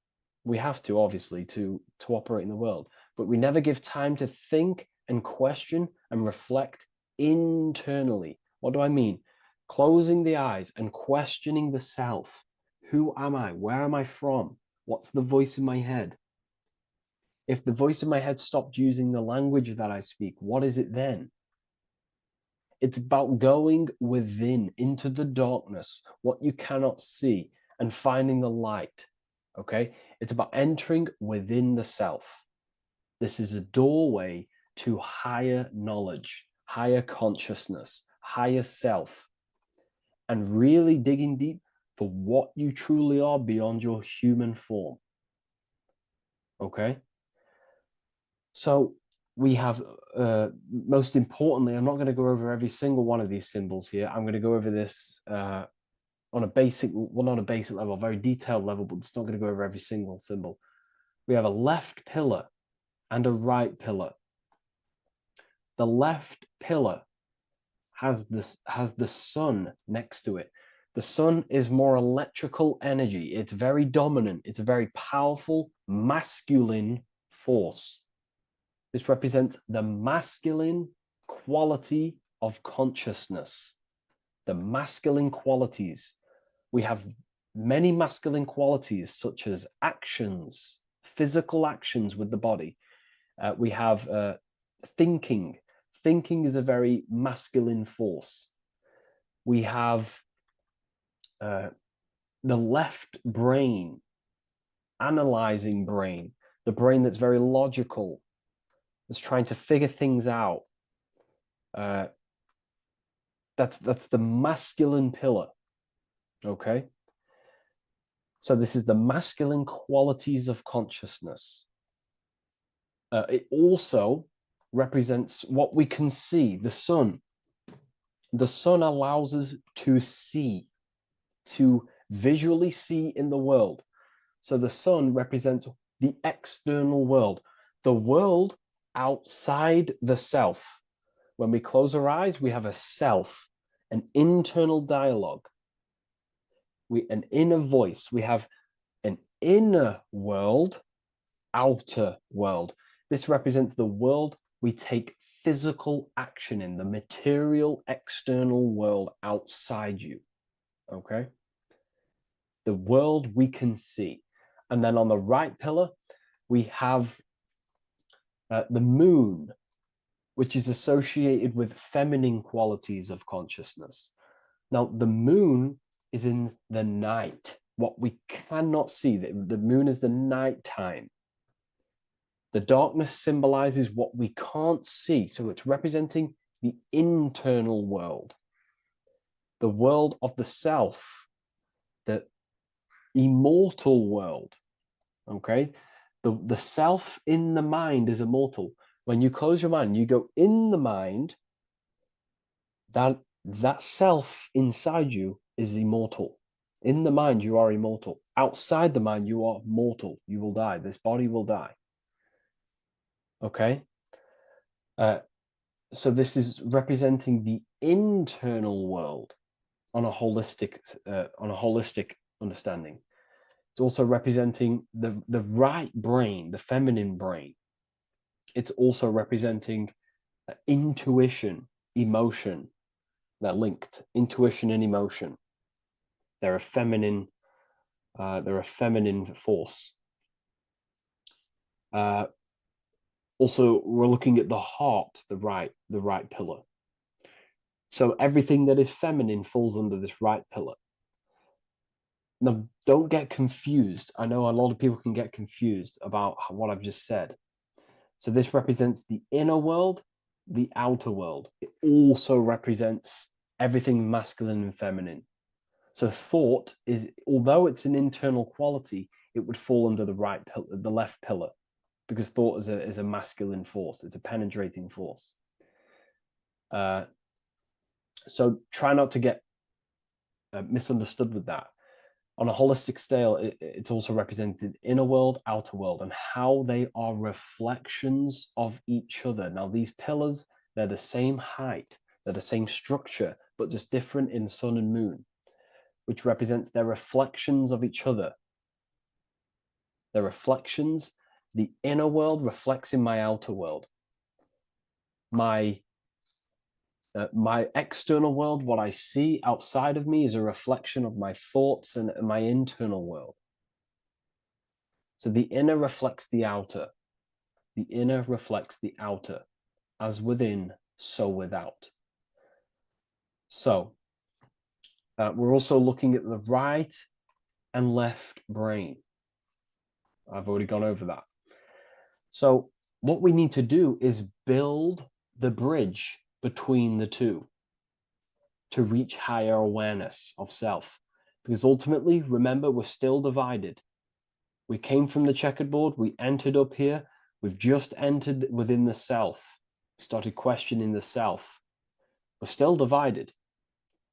We have to, obviously, to operate in the world, but we never give time to think and question and reflect internally. What do I mean? Closing the eyes and questioning the self. Who am I? Where am I from? What's the voice in my head? If the voice in my head stopped using the language that I speak, what is it then? It's about going within, into the darkness, what you cannot see, and finding the light. Okay? It's about entering within the self. This is a doorway to higher knowledge, higher consciousness, higher self, and really digging deep for what you truly are beyond your human form. Okay? So we have, most importantly, I'm not going to go over every single one of these symbols here. I'm going to go over this on a basic, well, not a basic level, a very detailed level, but it's not going to go over every single symbol. We have a left pillar and a right pillar. The left pillar has the sun next to it. The sun is more electrical energy. It's very dominant. It's a very powerful, masculine force. This represents the masculine quality of consciousness. The masculine qualities. We have many masculine qualities, such as actions, physical actions with the body. We have thinking. thinking is a very masculine force. We have the left brain, analyzing brain, the brain that's very logical, that's trying to figure things out. That's the masculine pillar. Okay. So this is the masculine qualities of consciousness. It also represents what we can see, the sun. The sun allows us to see, to visually see in the world. So the sun represents the external world, the world outside the self. When we close our eyes, we have a self, an internal dialogue, an inner voice. We have an inner world, outer world. This represents the world we take physical action in, the material external world outside you. Okay? The world we can see. And then on the right pillar, we have the moon, which is associated with feminine qualities of consciousness. Now, the moon is in the night, what we cannot see. The moon is the nighttime. The darkness symbolizes what we can't see. So it's representing the internal world, the world of the self, the immortal world. Okay? The self in the mind is immortal. When you close your mind, you go in the mind, that self inside you is immortal. In the mind, you are immortal. Outside the mind, you are mortal. You will die. This body will die. Okay? So this is representing the internal world on a holistic understanding. It's also representing the right brain, the feminine brain. It's also representing intuition, emotion. They're linked. Intuition and emotion. They're a feminine force. Also, we're looking at the heart, the right pillar. So everything that is feminine falls under this right pillar. Now, don't get confused. I know a lot of people can get confused about what I've just said. So this represents the inner world, the outer world. It also represents everything masculine and feminine. So thought is, although it's an internal quality, it would fall under the left pillar, because thought is a masculine force. It's a penetrating force. So try not to get misunderstood with that. On a holistic scale, it's also represented inner world, outer world, and how they are reflections of each other. Now, these pillars, they're the same height, they're the same structure, but just different in sun and moon, which represents their reflections of each other. Their reflections, the inner world reflects in my outer world. My external world, what I see outside of me, is a reflection of my thoughts and my internal world. So the inner reflects the outer. The inner reflects the outer. As within, so without. So we're also looking at the right and left brain. I've already gone over that. So what we need to do is build the bridge between the two to reach higher awareness of self. Because ultimately, remember, we're still divided. We came from the checkerboard, we entered up here, we've just entered within the self, started questioning the self. We're still divided.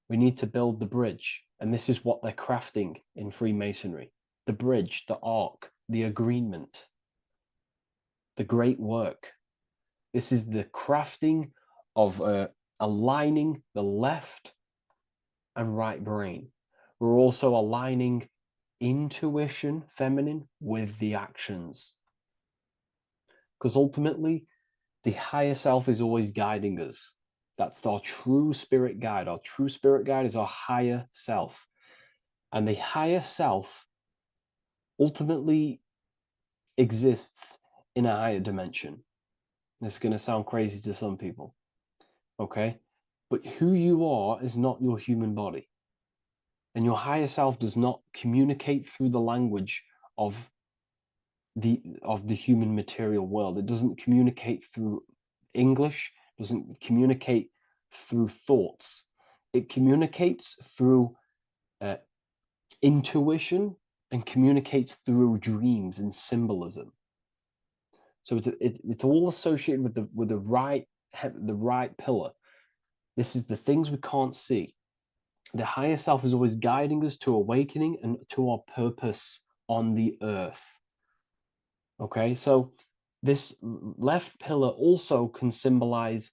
We need to build the bridge. And this is what they're crafting in Freemasonry. The bridge, the arc, the agreement, the great work. This is the crafting of aligning the left and right brain. We're also aligning intuition, feminine, with the actions. Because ultimately, the higher self is always guiding us. That's our true spirit guide. Our true spirit guide is our higher self. And the higher self ultimately exists in a higher dimension. This is going to sound crazy to some people. okay? But who you are is not your human body. And your higher self does not communicate through the language of the human material world. It doesn't communicate through English, doesn't communicate through thoughts. It communicates through uh, intuition and communicates through dreams and symbolism. So it's all associated with the right pillar. This is the things we can't see. The higher self is always guiding us to awakening and to our purpose on the earth. Okay, so this left pillar also can symbolize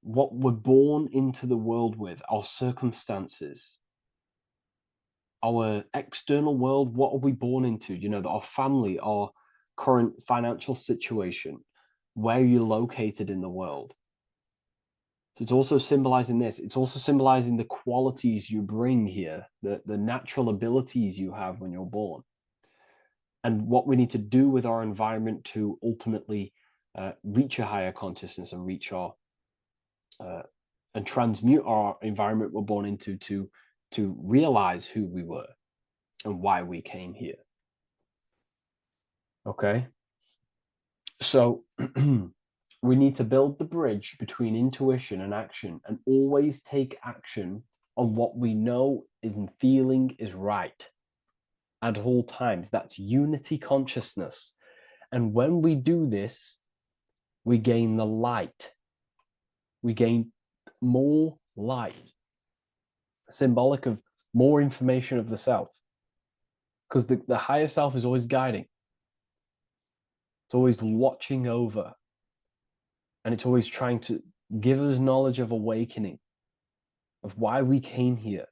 what we're born into the world with, our circumstances, our external world. What are we born into? You know, our family, our current financial situation, where you're located in the world. So it's also symbolizing this. It's also symbolizing the qualities you bring here, the natural abilities you have when you're born, and what we need to do with our environment to ultimately reach a higher consciousness and reach our and transmute our environment we're born into to realize who we were and why we came here. Okay, so we need to build the bridge between intuition and action, and always take action on what we know and feeling is right at all times. That's unity consciousness. And when we do this, we gain the light. We gain more light, symbolic of more information of the self. Because the higher self is always guiding. It's always watching over. And it's always trying to give us knowledge of awakening, of why we came here.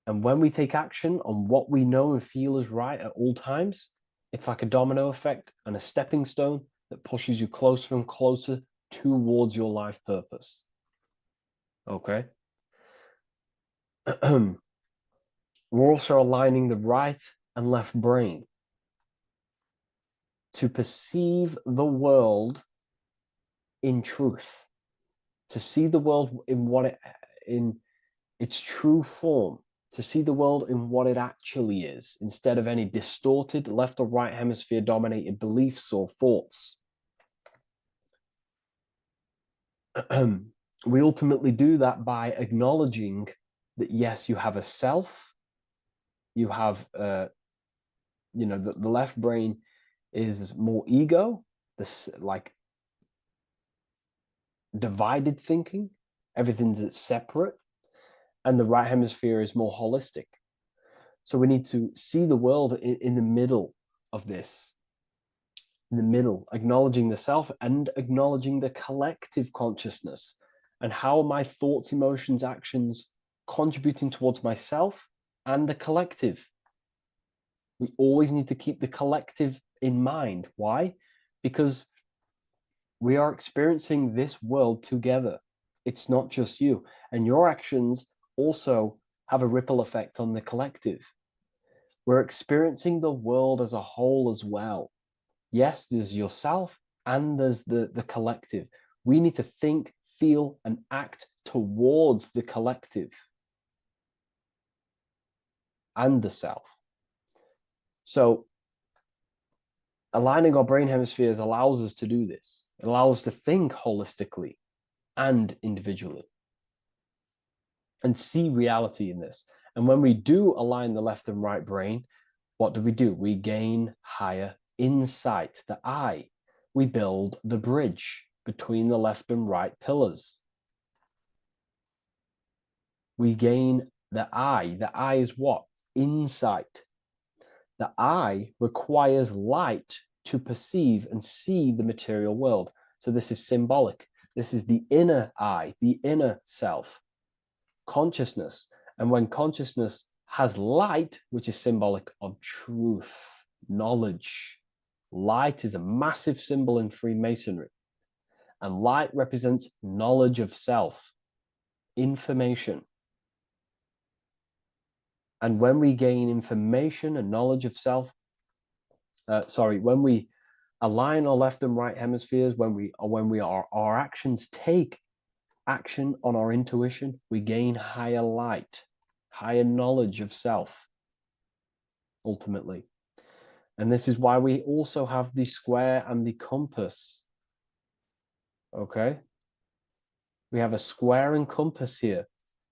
And when we take action on what we know and feel is right at all times, it's like a domino effect and a stepping stone that pushes you closer and closer towards your life purpose. Okay? We're also aligning the right and left brain to perceive the world in truth, to see the world in its true form, to see the world in what it actually is, instead of any distorted left or right hemisphere dominated beliefs or thoughts. We ultimately do that by acknowledging that, yes, you have a self, you have you know, the left brain is more ego, this like divided thinking, everything's separate, and the right hemisphere is more holistic. So we need to see the world in the middle of this, in the middle, acknowledging the self and acknowledging the collective consciousness, and how my thoughts, emotions, actions contributing towards myself and the collective. We always need to keep the collective in mind. Why? Because we are experiencing this world together. It's not just you. And your actions also have a ripple effect on the collective. We're experiencing the world as a whole as well. Yes, there's yourself and there's the collective. We need to think, feel, and act towards the collective and the self. So aligning our brain hemispheres allows us to do this. It allows us to think holistically and individually and see reality in this. And when we do align the left and right brain, what do? We gain higher insight, the eye. We build the bridge between the left and right pillars. We gain the eye. The eye is what? Insight. The eye requires light to perceive and see the material world. So this is symbolic. This is the inner eye, the inner self, consciousness. And when consciousness has light, which is symbolic of truth, knowledge, light is a massive symbol in Freemasonry. And light represents knowledge of self, information. And when we gain information and knowledge of self, when we align our left and right hemispheres, our actions take action on our intuition, we gain higher light, higher knowledge of self, ultimately. And this is why we also have the square and the compass. Okay? We have a square and compass here.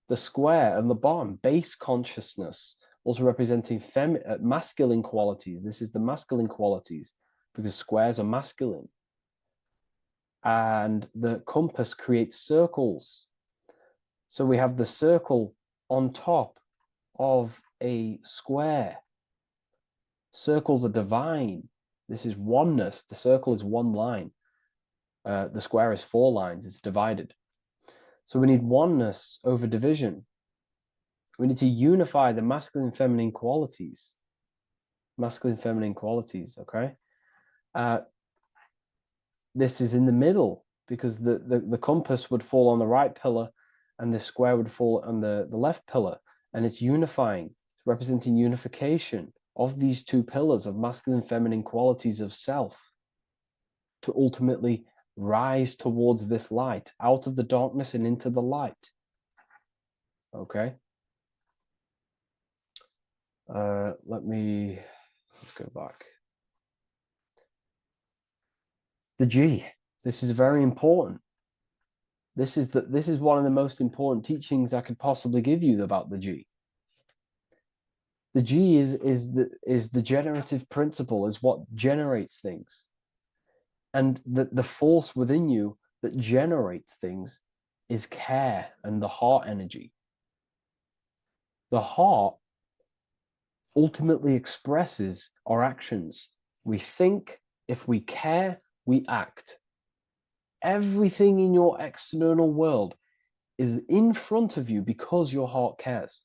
The square and the bottom, base consciousness, also representing masculine qualities. This is the masculine qualities because squares are masculine. And the compass creates circles. So we have the circle on top of a square. Circles are divine. This is oneness. The circle is one line. The square is 4 lines. It's divided. So we need oneness over division. We need to unify the masculine and feminine qualities. Masculine, feminine qualities, okay? This is in the middle because the compass would fall on the right pillar and the square would fall on the left pillar. And it's unifying. It's representing unification of these 2 pillars of masculine and feminine qualities of self to ultimately rise towards this light, out of the darkness and into the light. Okay? Let's go back. The G. This is very important. This is one of the most important teachings I could possibly give you about the G. The G is the generative principle, is what generates things. And the force within you that generates things is care and the heart energy. The heart ultimately expresses our actions. We think, if we care, we act. Everything in your external world is in front of you because your heart cares.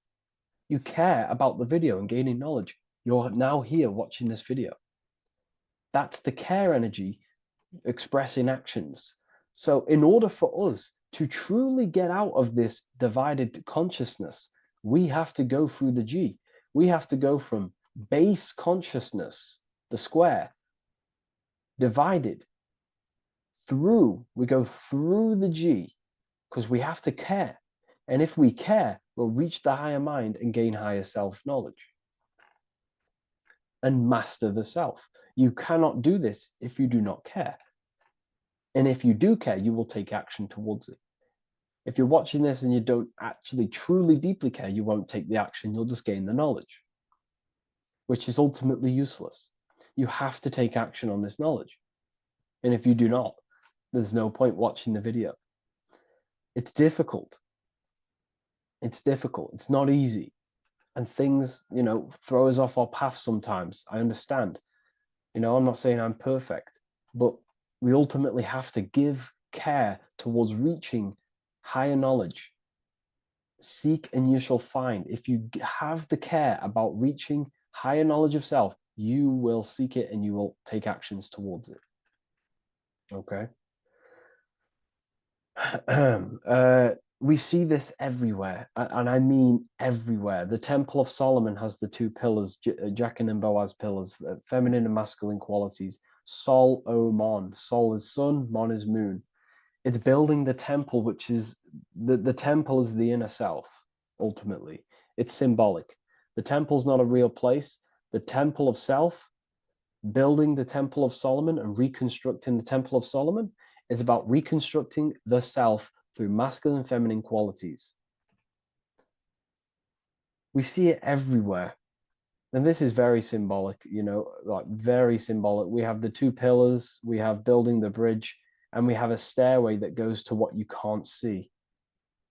You care about the video and gaining knowledge. You're now here watching this video. That's the care energy expressing actions. So in order for us to truly get out of this divided consciousness, we have to go through the G. We have to go from base consciousness, the square, divided, we go through the G, because we have to care. And if we care, we'll reach the higher mind and gain higher self-knowledge and master the self. You cannot do this if you do not care. And if you do care, you will take action towards it. If you're watching this and you don't actually truly deeply care, you won't take the action. You'll just gain the knowledge, which is ultimately useless. You have to take action on this knowledge. And if you do not, there's no point watching the video. It's difficult. It's difficult. It's not easy. And things, throw us off our path sometimes. I understand. I'm not saying I'm perfect, but we ultimately have to give care towards reaching higher knowledge. Seek and you shall find. If you have the care about reaching higher knowledge of self, you will seek it and you will take actions towards it. Okay? We see this everywhere, and I mean everywhere. The Temple of Solomon has the 2 pillars, Jachin and Boaz pillars, feminine and masculine qualities. Sol, O, Mon. Sol is sun, Mon is moon. It's building the temple, which is, the temple is the inner self, ultimately. It's symbolic. The temple's not a real place. The temple of self, building the Temple of Solomon and reconstructing the Temple of Solomon, is about reconstructing the self through masculine and feminine qualities. We see it everywhere. And this is very symbolic, like very symbolic. We have the 2 pillars, we have building the bridge, and we have a stairway that goes to what you can't see,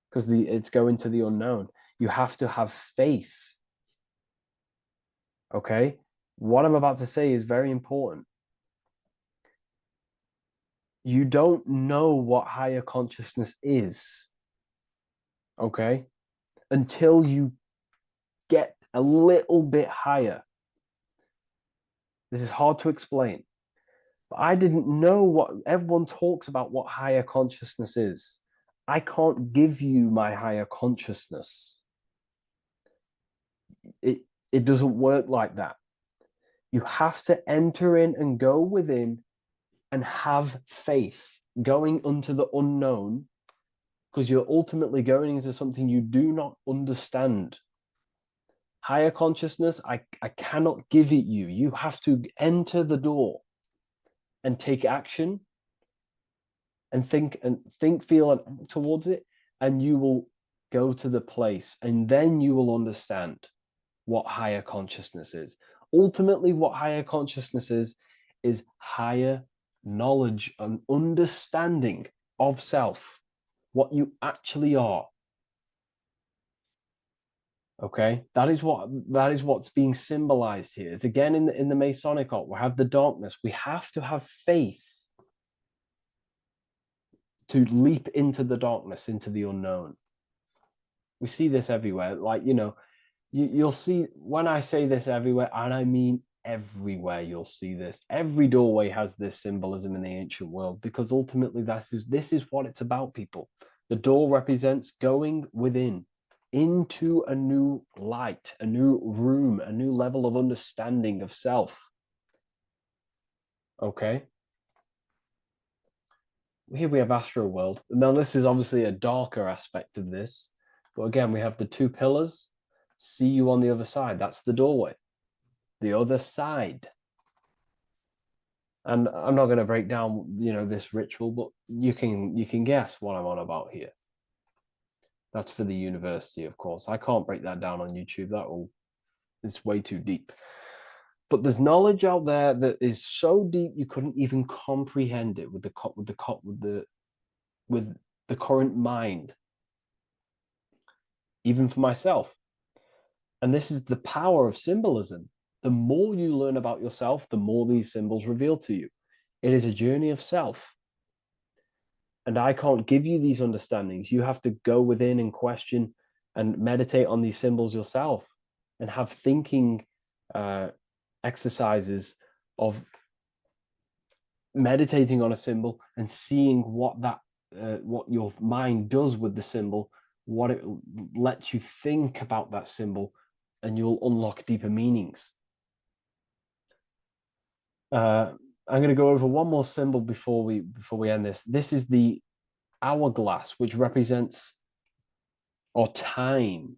because it's going to the unknown. You have to have faith. Okay? What I'm about to say is very important. You don't know what higher consciousness is, okay, until you get a little bit higher. This is hard to explain, but I didn't know what everyone talks about, what higher consciousness is. I can't give you my higher consciousness. It doesn't work like that. You have to enter in and go within and have faith, going into the unknown, because you're ultimately going into something you do not understand. Higher consciousness, I cannot give it you. You have to enter the door and take action and think, feel, and act towards it, and you will go to the place, and then you will understand what higher consciousness is. Ultimately, what higher consciousness is higher knowledge and understanding of self, what you actually are. Okay, that is what's being symbolized here. It's again in the Masonic art. We have the darkness. We have to have faith to leap into the darkness, into the unknown. We see this everywhere. Like, you know, you'll see, when I say this everywhere, and I mean everywhere, you'll see this. Every doorway has this symbolism in the ancient world, because ultimately this is what it's about, people. The door represents going within, into a new light, a new room, a new level of understanding of self. Okay. Here we have Astro World. Now, this is obviously a darker aspect of this, but again, we have the two pillars. See you on the other side. That's the doorway. The other side. And I'm not going to break down, you know, this ritual, but you can guess what I'm on about here. That's for the university, of course. I can't break that down on YouTube. It's way too deep. But there's knowledge out there that is so deep you couldn't even comprehend it with the current mind, even for myself. And this is the power of symbolism. The more you learn about yourself, the more these symbols reveal to you. It is a journey of self. And I can't give you these understandings. You have to go within and question and meditate on these symbols yourself, and have thinking exercises of meditating on a symbol and seeing what your mind does with the symbol, what it lets you think about that symbol, and you'll unlock deeper meanings. I'm going to go over one more symbol before we end this. This is the hourglass, which represents time,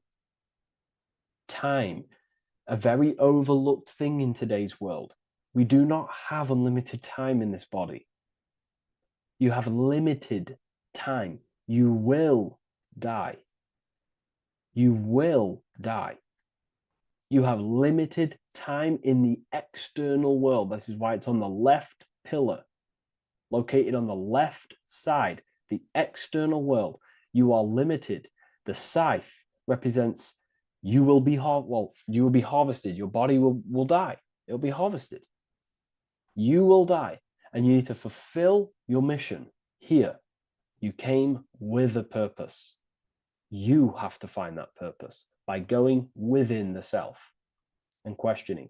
a very overlooked thing in today's world. We do not have unlimited time in this body. You have limited time. You will die. You will die. You have limited time in the external world. This is why it's on the left pillar, located on the left side, the external world. You are limited. The scythe represents you will be harvested. Your body will die. It'll be harvested. You will die, and you need to fulfill your mission here. You came with a purpose. You have to find that purpose by going within the self and questioning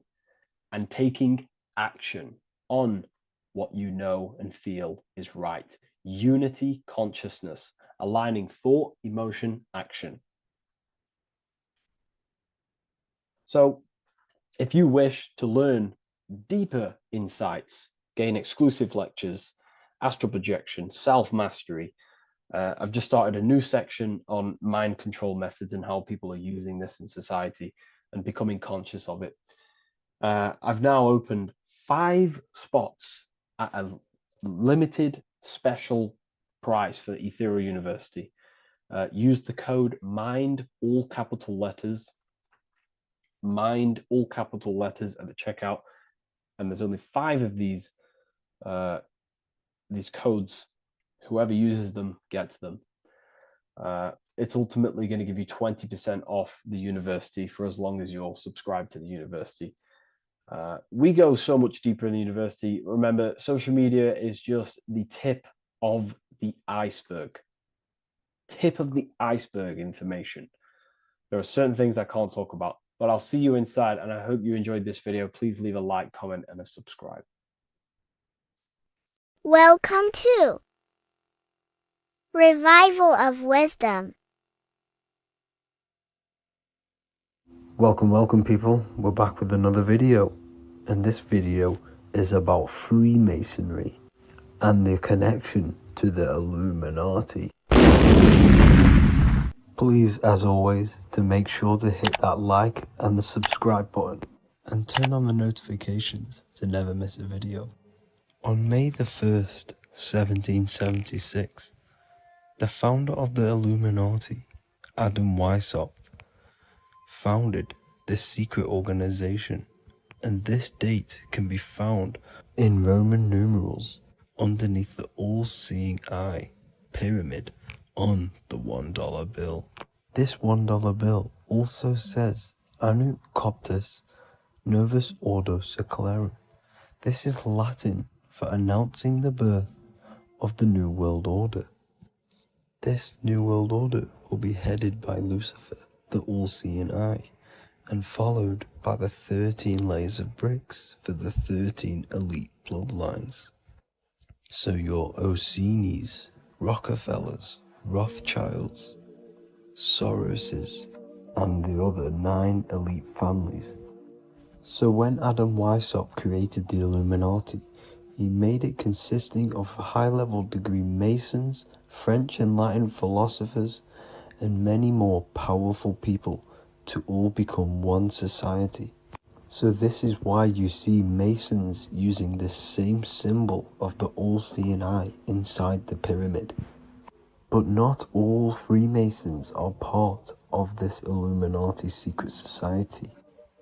and taking action on what you know and feel is right. Unity consciousness, aligning thought, emotion, action. So if you wish to learn deeper insights, gain exclusive lectures, astral projection, self-mastery, I've just started a new section on mind control methods and how people are using this in society and becoming conscious of it. I've now opened 5 spots at a limited special price for Ethereal University. Use the code MIND, all capital letters, MIND, all capital letters at the checkout. And there's only 5 of these codes. Whoever uses them gets them. It's ultimately going to give you 20% off the university for as long as you're subscribed to the university. We go so much deeper in the university. Remember, social media is just the tip of the iceberg. Tip of the iceberg information. There are certain things I can't talk about, but I'll see you inside, and I hope you enjoyed this video. Please leave a like, comment, and a subscribe. Welcome to Revival of Wisdom. Welcome people, we're back with another video, and this video is about Freemasonry. and the connection to the Illuminati. Please, as always, to make sure to hit that like and the subscribe button and turn on the notifications to never miss a video. On May the 1st, 1776, the founder of the Illuminati, Adam Weishaupt, founded this secret organization, and this date can be found in Roman numerals underneath the all-seeing eye pyramid on the $1 bill. This $1 bill also says Anu Coptus Novus Ordo Secularum. This is Latin for announcing the birth of the New World Order. This New World Order will be headed by Lucifer, the all-seeing eye, and followed by the 13 layers of bricks for the 13 elite bloodlines. So your Orsini's, Rockefellers, Rothschilds, Soroses, and the other 9 elite families. So when Adam Weishaupt created the Illuminati, he made it consisting of high-level degree Masons, French and Latin philosophers, and many more powerful people to all become one society. So this is why you see Masons using the same symbol of the all-seeing eye inside the pyramid. But not all Freemasons are part of this Illuminati secret society.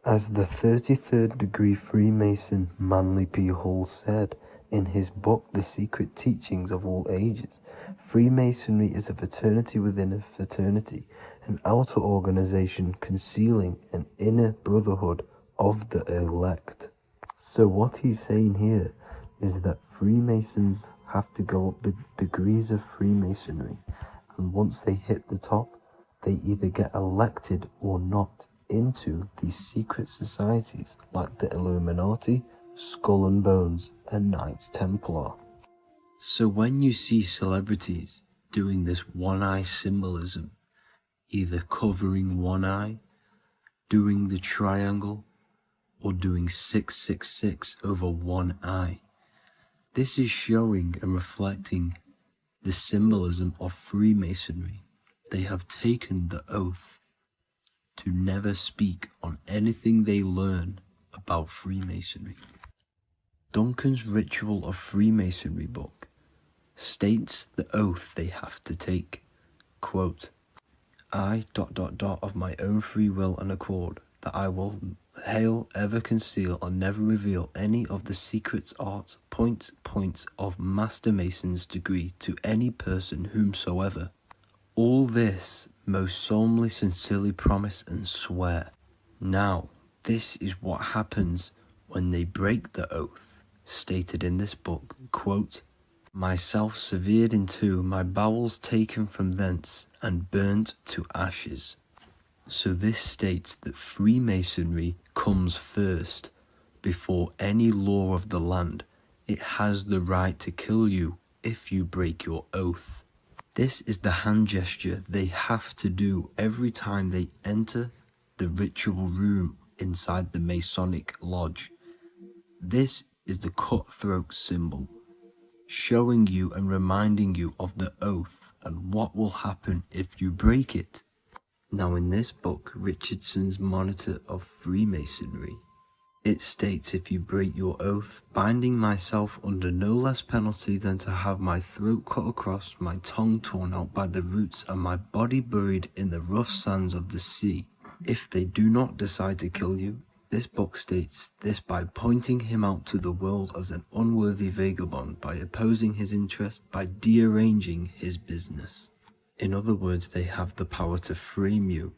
As the 33rd degree Freemason Manly P. Hall said in his book The Secret Teachings of All Ages, Freemasonry is a fraternity within a fraternity, an outer organization concealing an inner brotherhood of the elect. So what he's saying here is that Freemasons have to go up the degrees of Freemasonry, and once they hit the top, they either get elected or not into these secret societies like the Illuminati, Skull and Bones, and Knights Templar. So when you see celebrities doing this one-eye symbolism, either covering one eye, doing the triangle, or doing 666 over one eye, this is showing and reflecting the symbolism of Freemasonry. They have taken the oath to never speak on anything they learn about Freemasonry. Duncan's Ritual of Freemasonry book states the oath they have to take. Quote, I ... of my own free will and accord, that I will hail, ever conceal, or never reveal any of the secrets, arts, points of Master Mason's degree to any person whomsoever. All this most solemnly, sincerely promise and swear. Now, this is what happens when they break the oath, stated in this book, quote, myself severed in two, my bowels taken from thence, and burnt to ashes. So this states that Freemasonry comes first, before any law of the land. It has the right to kill you if you break your oath. This is the hand gesture they have to do every time they enter the ritual room inside the Masonic lodge. This is the cutthroat symbol, showing you and reminding you of the oath and what will happen if you break it. Now in this book, Richardson's Monitor of Freemasonry, it states, if you break your oath, binding myself under no less penalty than to have my throat cut across, my tongue torn out by the roots, and my body buried in the rough sands of the sea. If they do not decide to kill you, this book states this by pointing him out to the world as an unworthy vagabond, by opposing his interest, by dearranging his business. In other words, they have the power to frame you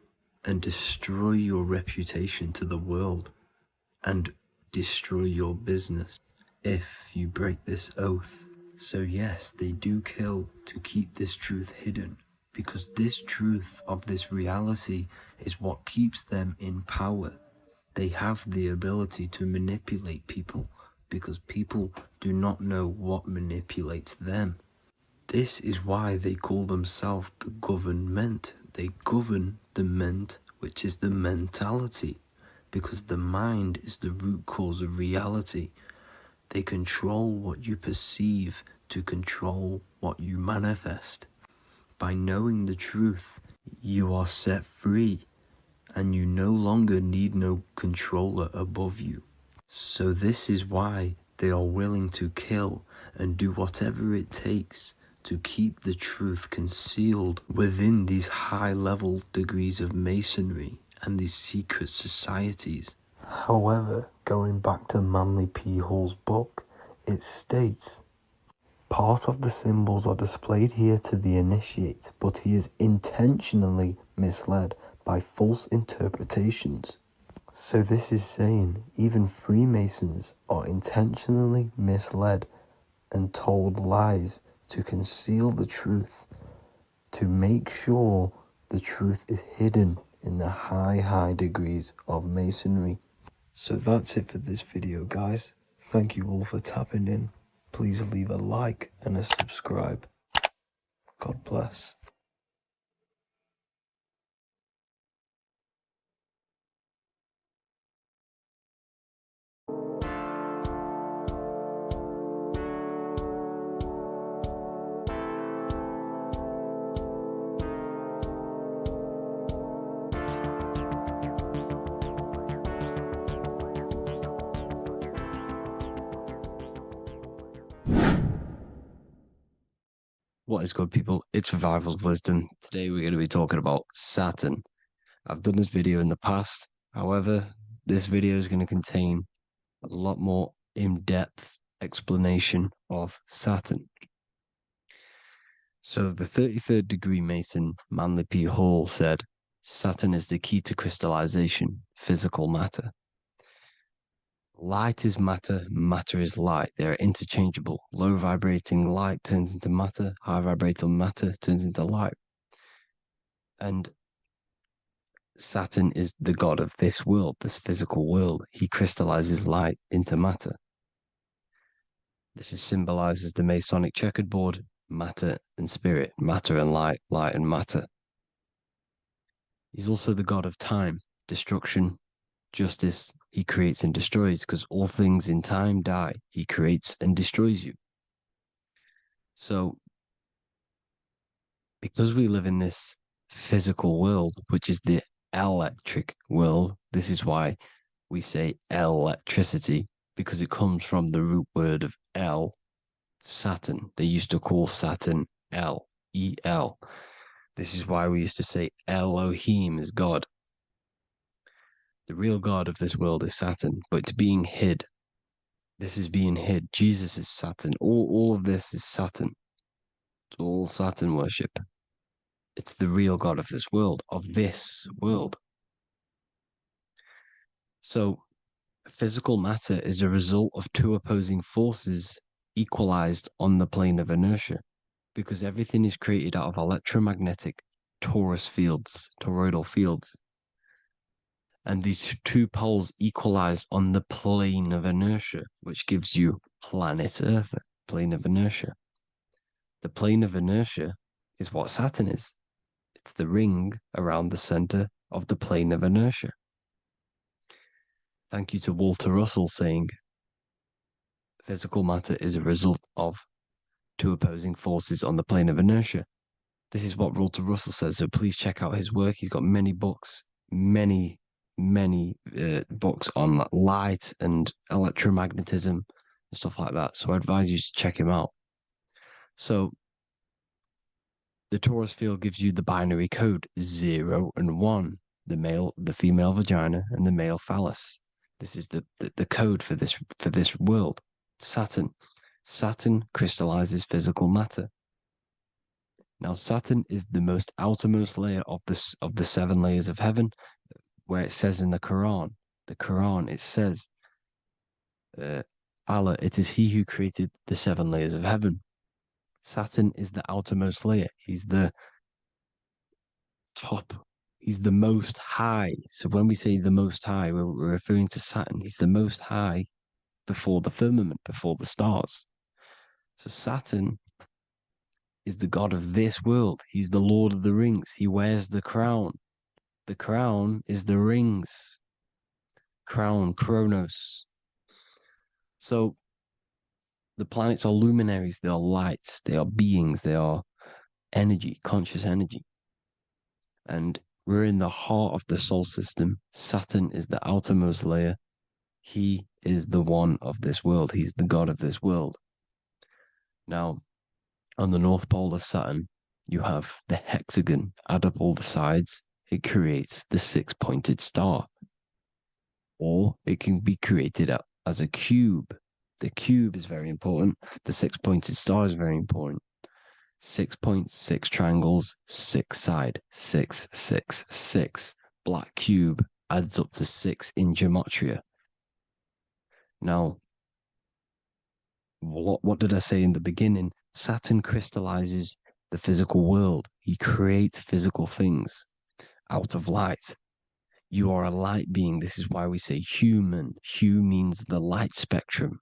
and destroy your reputation to the world and destroy your business if you break this oath. So yes, they do kill to keep this truth hidden, because this truth of this reality is what keeps them in power. They have the ability to manipulate people because people do not know what manipulates them. This is why they call themselves the government. They govern the ment, which is the mentality, because the mind is the root cause of reality. They control what you perceive to control what you manifest. By knowing the truth, you are set free, and you no longer need no controller above you. So this is why they are willing to kill and do whatever it takes to keep the truth concealed within these high-level degrees of masonry and these secret societies. However, going back to Manly P. Hall's book, it states, part of the symbols are displayed here to the initiate, but he is intentionally misled by false interpretations. So this is saying even Freemasons are intentionally misled and told lies to conceal the truth, to make sure the truth is hidden in the high degrees of Masonry. So that's it for this video, guys. Thank you all for tapping in. Please leave a like and a subscribe. God bless. What is good, people? It's Revival of Wisdom. Today we're going to be talking about Saturn. I've done this video in the past. However, this video is going to contain a lot more in-depth explanation of Saturn. So the 33rd degree Mason, Manly P. Hall, said, Saturn is the key to crystallization, physical matter. Light is matter, matter is light. They are interchangeable. Low vibrating light turns into matter, high vibrating matter turns into light. And Saturn is the god of this world, this physical world. He crystallizes light into matter. This is symbolized as the Masonic checkerboard, matter and spirit, matter and light, light and matter. He's also the god of time, destruction, justice. He creates and destroys, because all things in time die. He creates and destroys you. So, because we live in this physical world, which is the electric world, this is why we say electricity, because it comes from the root word of El, Saturn. They used to call Saturn El, E-L. This is why we used to say Elohim is God. The real God of this world is Saturn, but it's being hid. This is being hid. Jesus is Saturn. All of this is Saturn. It's all Saturn worship. It's the real God of this world, So, physical matter is a result of two opposing forces equalized on the plane of inertia, because everything is created out of electromagnetic toroidal fields. And these two poles equalize on the plane of inertia, which gives you planet Earth, plane of inertia. The plane of inertia is what Saturn is. It's the ring around the center of the plane of inertia. Thank you to Walter Russell saying, physical matter is a result of two opposing forces on the plane of inertia. This is what Walter Russell says, so please check out his work. He's got many books, many books on light and electromagnetism and stuff like that. So I advise you to check him out. So the torus field gives you the binary code 0 and 1, the female vagina and the male phallus. This is the code for this world. Saturn crystallizes physical matter. Now Saturn is the most outermost layer of the 7 layers of heaven, where it says in the Quran, it says, Allah, it is he who created the 7 layers of heaven. Saturn is the outermost layer. He's the top. He's the most high. So when we say the most high, we're referring to Saturn. He's the most high before the firmament, before the stars. So Saturn is the god of this world. He's the Lord of the Rings. He wears the crown. The crown is the rings. Crown, Chronos. So The planets are luminaries, they are lights, they are beings, they are energy, conscious energy. And we're in the heart of the solar system. Saturn is the outermost layer. He is the one of this world. He's the god of this world. Now, on the North Pole of Saturn, you have the hexagon. Add up all the sides, it creates the six-pointed star. Or it can be created as a cube. The cube is very important. The six-pointed star is very important. 6 points, 6 triangles, 6 side, 6, 6, 6. Black cube adds up to 6 in gematria. Now, what did I say in the beginning? Saturn crystallizes the physical world. He creates physical things out of light. You are a light being. This is why we say human. Hue means the light spectrum.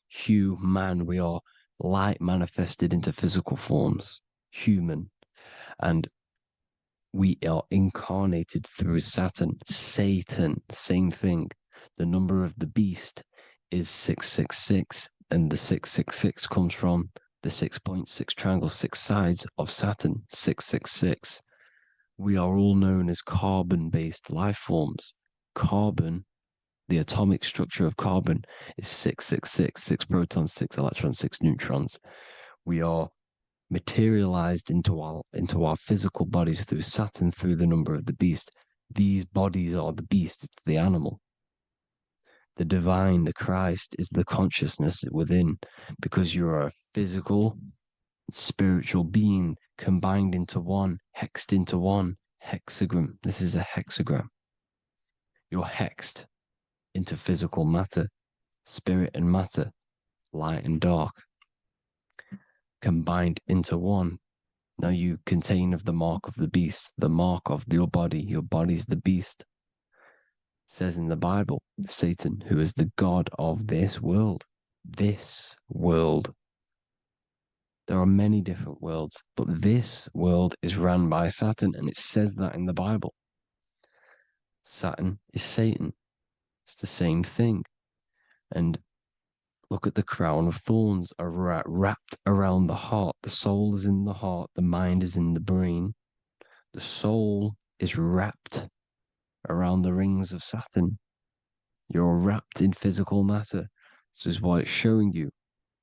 Hue, man, we are light manifested into physical forms, human. And we are incarnated through Saturn. Satan, same thing. The number of the beast is 666, and the 666 comes from the 6.6 triangle, 6 sides of Saturn, 666. We are all known as carbon-based life forms. Carbon, the atomic structure of carbon, is 666, 6 protons, 6 electrons, 6 neutrons. We are materialized into our physical bodies through Saturn, through the number of the beast. These bodies are the beast, it's the animal. The divine, the Christ, is the consciousness within, because you are a physical, spiritual being combined into one, hexed into one. Hexagram. This is a hexagram. You're hexed into physical matter, spirit and matter, light and dark, combined into one. Now you contain of the mark of the beast, the mark of your body. Your body's the beast. It says in the Bible, Satan, who is the god of this world. This world. There are many different worlds, but this world is run by Saturn, and it says that in the Bible. Saturn is Satan. It's the same thing. And look at the crown of thorns wrapped around the heart. The soul is in the heart. The mind is in the brain. The soul is wrapped around the rings of Saturn. You're wrapped in physical matter. This is what it's showing you.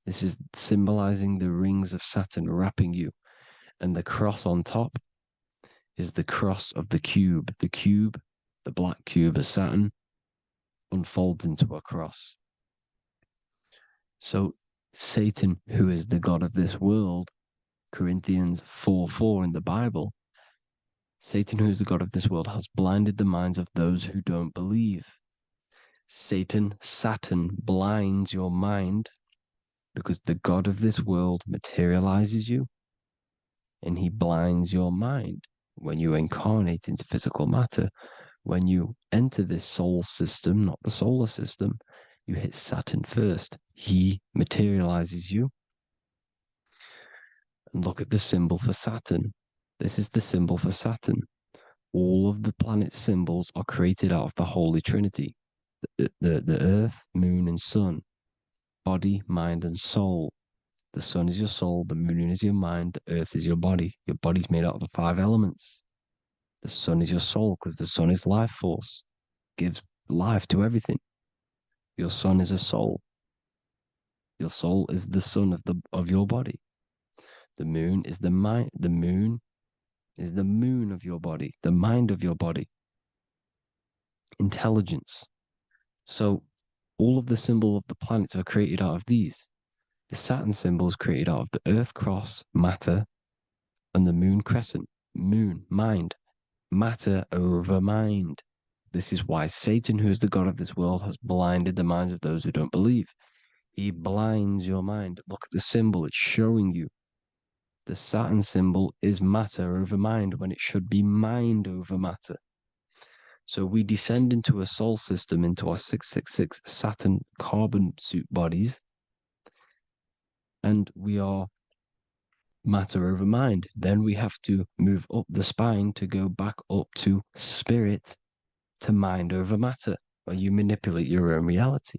This is symbolizing the rings of Saturn wrapping you. And the cross on top is the cross of the cube. The cube, the black cube of Saturn, unfolds into a cross. So Satan, who is the god of this world, Corinthians 4:4 in the Bible, Satan, who is the god of this world, has blinded the minds of those who don't believe. Saturn blinds your mind because the god of this world materializes you, and he blinds your mind when you incarnate into physical matter. When you enter this soul system, not the solar system, you hit Saturn first. He materializes you. And look at the symbol for Saturn. This is the symbol for Saturn. All of the planet symbols are created out of the Holy Trinity. The earth, moon, and sun. Body, mind, and soul. The sun is your soul, the moon is your mind, the earth is your body. Your body's made out of the 5 elements. The sun is your soul because the sun is life force, gives life to everything. Your sun is a soul. Your soul is the sun of your body. The moon is the mind. The moon is the moon of your body, the mind of your body. Intelligence. So all of the symbol of the planets are created out of these. The Saturn symbol is created out of the Earth cross, matter, and the moon crescent, moon, mind, matter over mind. This is why Satan, who is the god of this world, has blinded the minds of those who don't believe. He blinds your mind. Look at the symbol, it's showing you. The Saturn symbol is matter over mind when it should be mind over matter. So we descend into a soul system, into our 666 Saturn carbon suit bodies, and we are matter over mind. Then we have to move up the spine to go back up to spirit, to mind over matter, where you manipulate your own reality.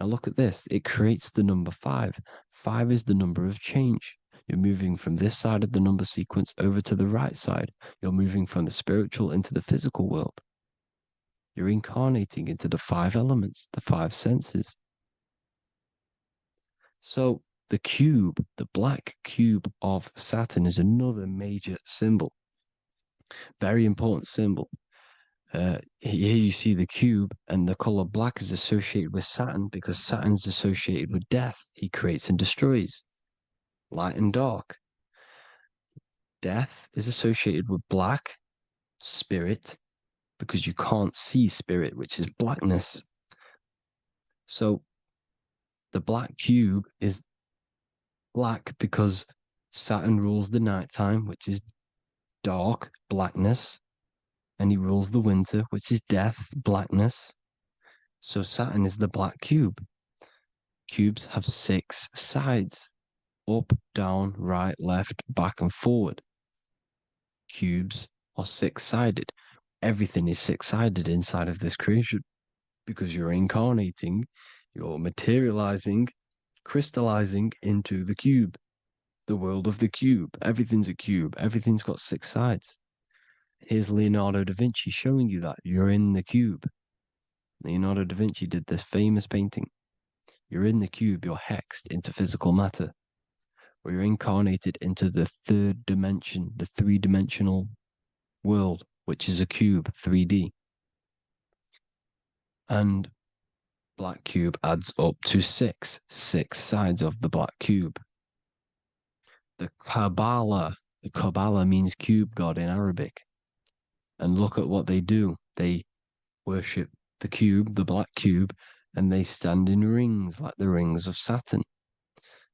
Now look at this. It creates the number 5. 5 is the number of change. You're moving from this side of the number sequence over to the right side. You're moving from the spiritual into the physical world. You're incarnating into the 5 elements, the 5 senses. So the cube, the black cube of Saturn, is another major symbol. Very important symbol. Here you see the cube, and the color black is associated with Saturn because Saturn's associated with death. He creates and destroys, light and dark. Death is associated with black, spirit, because you can't see spirit, which is blackness. So the black cube is black because Saturn rules the nighttime, which is dark, blackness, and he rules the winter, which is death, blackness. So Saturn is the black cube. Cubes have 6 sides: up, down, right, left, back, and forward. Cubes are 6-sided. Everything is 6-sided inside of this creation because you're incarnating, you're materializing, crystallizing into the cube, the world of the cube. Everything's a cube. Everything's got 6 sides. Here's Leonardo da Vinci showing you that you're in the cube. Leonardo da Vinci did this famous painting. You're in the cube, you're hexed into physical matter, or you're incarnated into the 3rd dimension, the 3-dimensional world, which is a cube, 3D. And black cube adds up to 6 sides of the black cube. The Kabbalah means cube god in Arabic. And look at what they do. They worship the cube, the black cube, and they stand in rings like the rings of Saturn.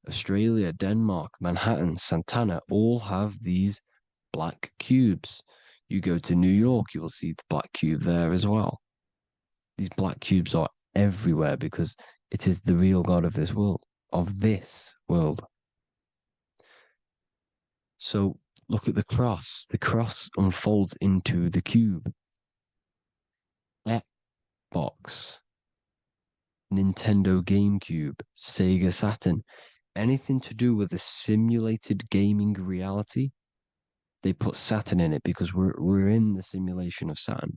Australia, Denmark, Manhattan, Santana all have these black cubes. You go to New York, you will see the black cube there as well. These black cubes are everywhere because it is the real God of this world, So look at the cross. The cross unfolds into the cube. Xbox, Nintendo GameCube, Sega Saturn, anything to do with a simulated gaming reality, they put Saturn in it because we're in the simulation of Saturn.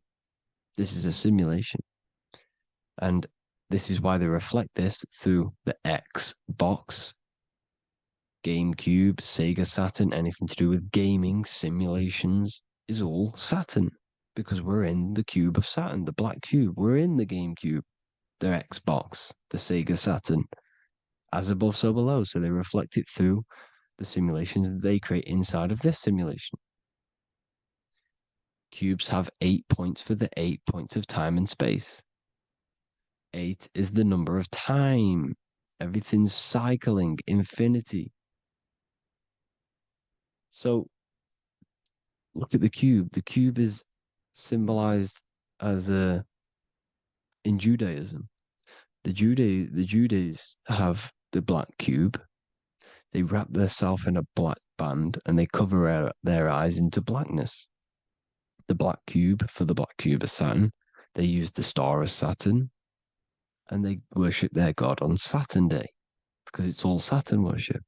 This is a simulation. And this is why they reflect this through the Xbox, GameCube, Sega Saturn, anything to do with gaming, simulations, is all Saturn. Because we're in the cube of Saturn, the black cube. We're in the GameCube, the Xbox, the Sega Saturn. As above, so below. So they reflect it through the simulations that they create inside of this simulation. Cubes have 8 points for the 8 points of time and space. 8 is the number of time. Everything's cycling, infinity. So look at the cube. The cube is symbolized as in Judaism. The Judees have the black cube. They wrap themselves in a black band and they cover their eyes into blackness. The black cube for the black cube of Saturn. They use the star of Saturn and they worship their god on Saturn Day because it's all Saturn worship.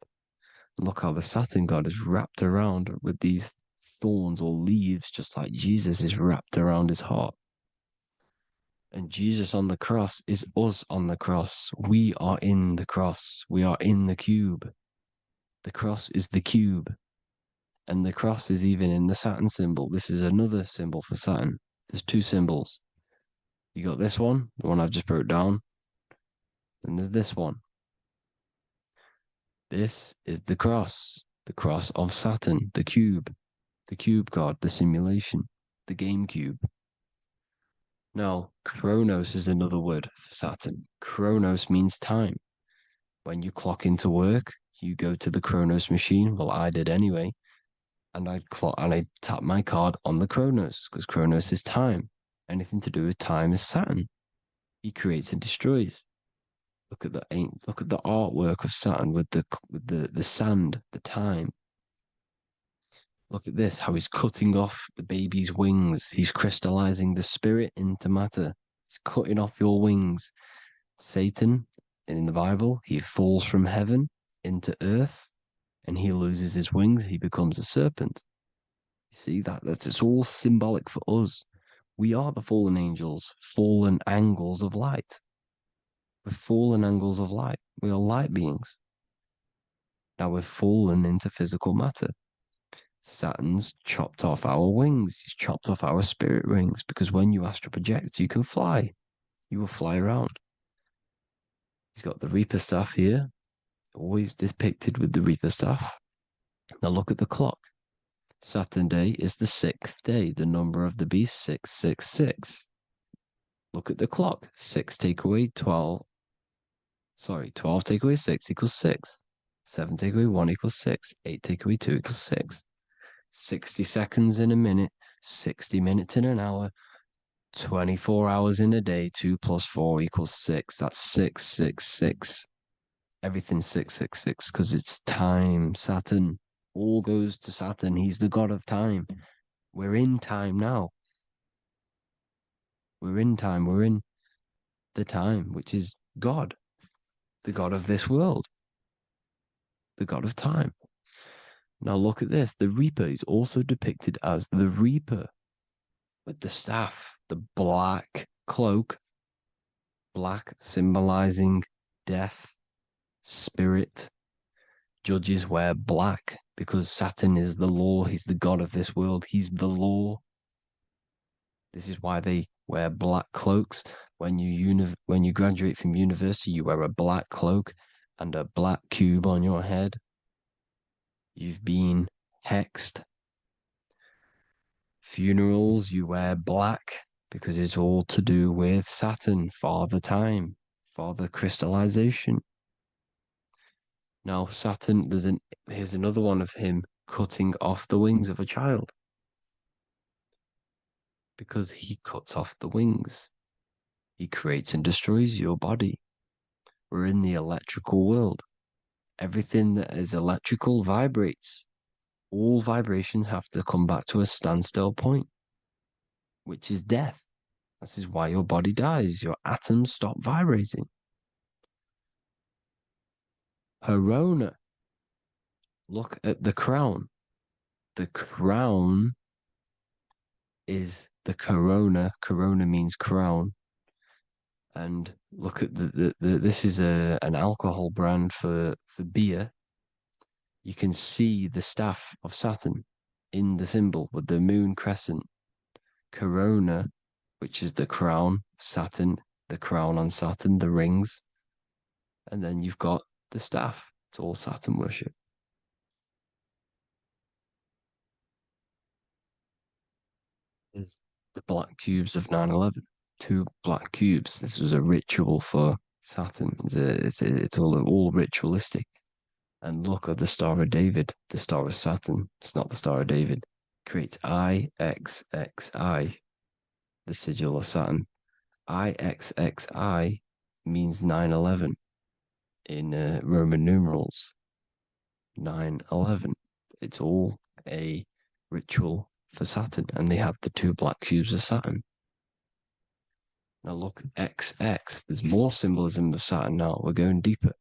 And look how the Saturn god is wrapped around with these thorns or leaves, just like Jesus is wrapped around his heart. And Jesus on the cross is us on the cross. We are in the cross. We are in the cube. The cross is the cube. And the cross is even in the Saturn symbol. This is another symbol for Saturn. There's 2 symbols. You got this one, the one I've just broke down. And there's this one. This is the cross of Saturn, the cube god, the simulation, the game cube. Now, Chronos is another word for Saturn. Chronos means time. When you clock into work, you go to the Chronos machine. Well, I did anyway. And I tap my card on the Chronos because Chronos is time. Anything to do with time is Saturn. He creates and destroys. Look at the artwork of Saturn with the sand, the time. Look at this, how he's cutting off the baby's wings. He's crystallizing the spirit into matter. He's cutting off your wings. Satan in the Bible, he falls from heaven into earth and he loses his wings. He becomes a serpent. You see that's it's all symbolic for us. We are the fallen angels, fallen angles of light. We're fallen angles of light. We are light beings. Now we're fallen into physical matter. Saturn's chopped off our wings. He's chopped off our spirit wings because when you astral project, you can fly. You will fly around. He's got the Reaper staff here, always depicted with the Reaper staff. Now look at the clock. Saturn day is the 6th day. The number of the beast, 666. Look at the clock. 6 take away 12. Sorry, 12 take away 6 equals 6. 7 take away 1 equals 6. 8 take away 2 equals 6. 60 seconds in a minute. 60 minutes in an hour. 24 hours in a day. 2 plus 4 equals 6. That's 666. Everything's 666 because it's time. Saturn. All goes to Saturn. He's the god of time. We're in time now. We're in time. We're in the time, which is God, the god of this world, the god of time. Now look at this. The Reaper is also depicted as the Reaper with the staff, the black cloak, black symbolizing death, spirit. Judges wear black because Saturn is the law. He's the god of this world. He's the law. This is why they wear black cloaks. When you graduate from university, you wear a black cloak and a black cube on your head. You've been hexed. Funerals, you wear black because it's all to do with Saturn, Father Time, Father Crystallization. Now, Saturn, here's another one of him cutting off the wings of a child because he cuts off the wings. He creates and destroys your body. We're in the electrical world. Everything that is electrical vibrates. All vibrations have to come back to a standstill point, which is death. This is why your body dies. Your atoms stop vibrating. Corona. Look at the crown. The crown is the corona. Corona means crown. And look at this is an alcohol brand for beer. You can see the staff of Saturn in the symbol with the moon crescent. Corona, which is the crown, Saturn, the crown on Saturn, the rings. And then you've got the staff. It's all Saturn worship. Is the black cubes of 9/11. 2 black cubes. This was a ritual for Saturn. It's all ritualistic. And look at the Star of David, the Star of Saturn. It's not the Star of David. Creates IXXI, the sigil of Saturn. IXXI means 9/11 in Roman numerals. 9/11. It's all a ritual for Saturn, and they have the 2 black cubes of Saturn. Now look, XX. There's more symbolism of Saturn now. We're going deeper.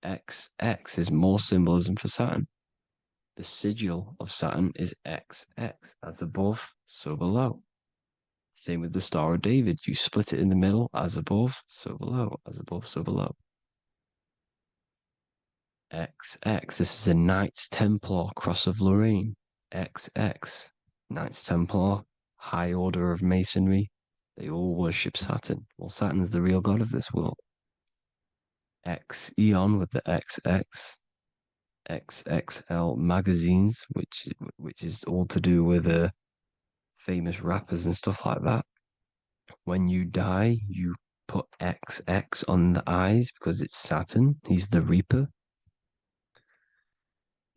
XX is more symbolism for Saturn. The sigil of Saturn is XX. As above, so below. Same with the Star of David. You split it in the middle, as above, so below. As above, so below. XX. This is a Knights Templar Cross of Lorraine. XX. Knights Templar, High Order of Masonry. They all worship Saturn. Well, Saturn's the real god of this world. X Eon with the XX. XXL magazines, which is all to do with famous rappers and stuff like that. When you die, you put XX on the eyes because it's Saturn. He's the Reaper.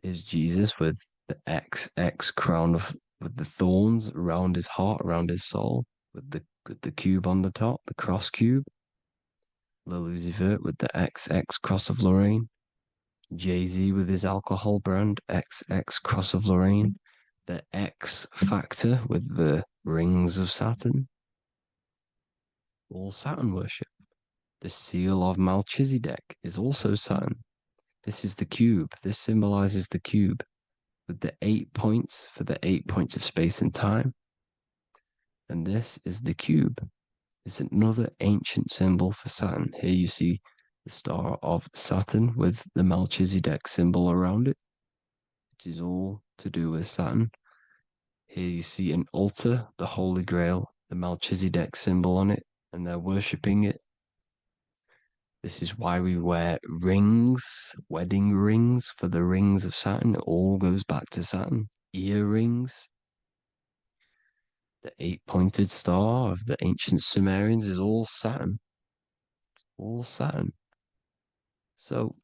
Is Jesus with the XX crown with the thorns around his heart, around his soul, with the cube on the top, the cross cube. Le Lucifer with the XX Cross of Lorraine. Jay-Z with his alcohol brand, XX Cross of Lorraine. The X Factor with the rings of Saturn. All Saturn worship. The seal of Melchizedek is also Saturn. This is the cube. This symbolizes the cube with the 8 points for the 8 points of space and time. And this is the cube. It's another ancient symbol for Saturn. Here you see the star of Saturn with the Melchizedek symbol around it, which is all to do with Saturn. Here you see an altar, the Holy Grail, the Melchizedek symbol on it, and they're worshipping it. This is why we wear rings, wedding rings for the rings of Saturn. It all goes back to Saturn. Earrings. The 8-pointed star of the ancient Sumerians is all Saturn. It's all Saturn. So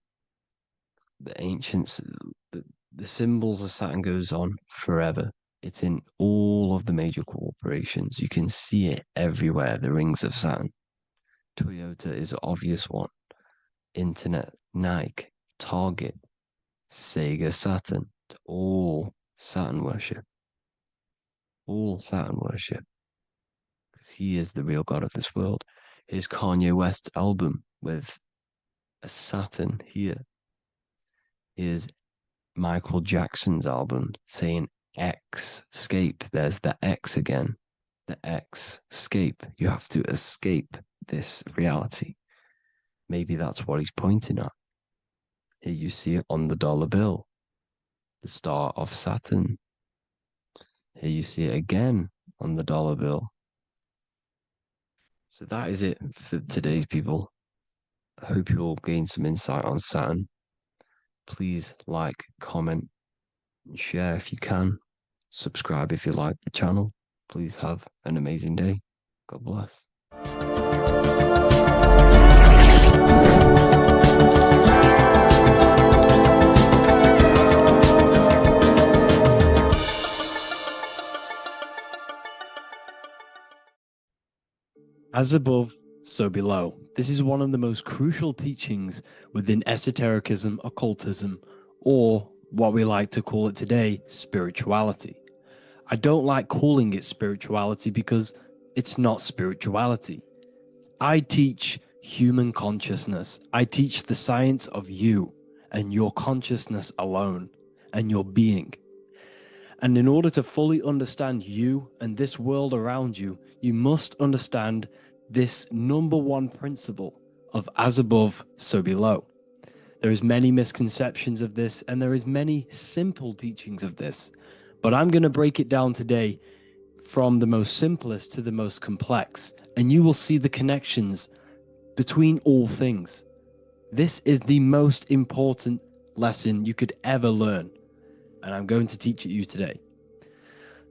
the ancients, the symbols of Saturn goes on forever. It's in all of the major corporations. You can see it everywhere, the rings of Saturn. Toyota is an obvious one. Internet, Nike, Target, Sega, Saturn. It's all Saturn worship. All Saturn worship. Because he is the real god of this world. Here's Kanye West's album with a Saturn here. Here's Michael Jackson's album saying X, escape. There's the X again. The X, escape. You have to escape this reality. Maybe that's what he's pointing at. Here you see it on the dollar bill. The star of Saturn. Here you see it again on the dollar bill. So that is it for today's people. I hope you all gain some insight on Saturn. Please like, comment, and share if you can. Subscribe if you like the channel. Please have an amazing day. God bless. As above, so below. This is one of the most crucial teachings within esotericism, occultism, or what we like to call it today, spirituality. I don't like calling it spirituality because it's not spirituality. I teach human consciousness. I teach the science of you and your consciousness alone and your being. And in order to fully understand you and this world around you, you must understand this number one principle of as above, so below. There is many misconceptions of this, and there is many simple teachings of this, but I'm going to break it down today from the most simplest to the most complex, and you will see the connections between all things. This is the most important lesson you could ever learn, and I'm going to teach it you today.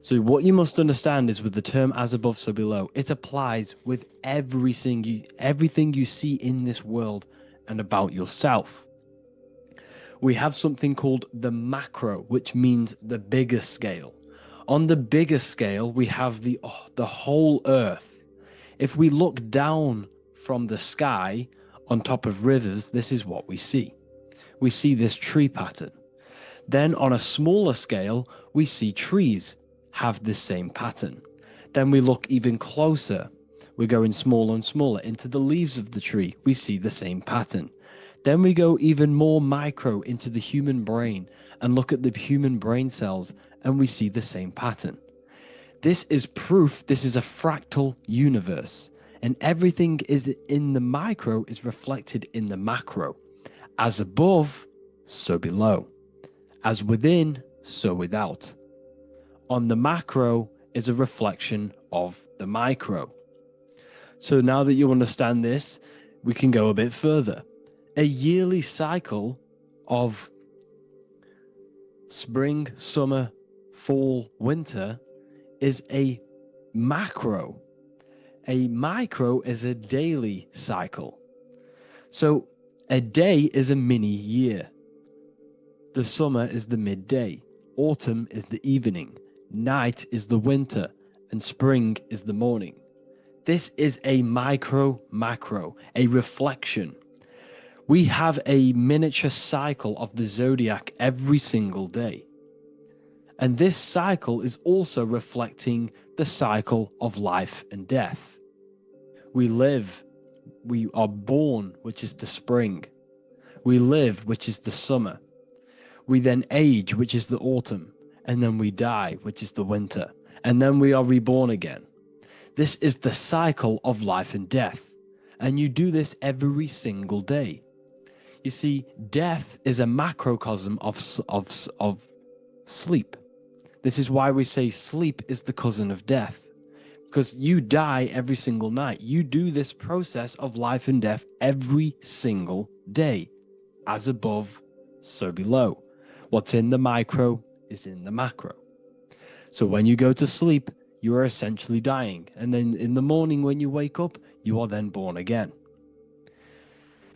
So what you must understand is with the term as above, so below, it applies with everything you see in this world and about yourself. We have something called the macro, which means the bigger scale. On the bigger scale, we have the whole earth. If we look down from the sky on top of rivers, this is what we see. We see this tree pattern. Then on a smaller scale, we see trees have the same pattern. Then we look even closer. We're going smaller and smaller into the leaves of the tree. We see the same pattern. Then we go even more micro into the human brain and look at the human brain cells, and we see the same pattern. This is proof this is a fractal universe, and everything is in the micro is reflected in the macro. As above, so below. As within, so without. On the macro is a reflection of the micro. So now that you understand this, we can go a bit further. A yearly cycle of spring, summer, fall, winter is a macro. A micro is a daily cycle. So a day is a mini year. The summer is the midday. Autumn is the evening. Night is the winter. And spring is the morning. This is a macro, a reflection. We have a miniature cycle of the zodiac every single day. And this cycle is also reflecting the cycle of life and death. We live, We are born, which is the spring. We live, which is the summer. We then age, which is the autumn. And then we die, which is the winter. And then we are reborn again. This is the cycle of life and death. And you do this every single day. You see, death is a macrocosm of sleep. This is why we say sleep is the cousin of death. Because you die every single night. You do this process of life and death every single day. As above, so below. What's in the micro is in the macro. So when you go to sleep, you are essentially dying. And then in the morning when you wake up, you are then born again.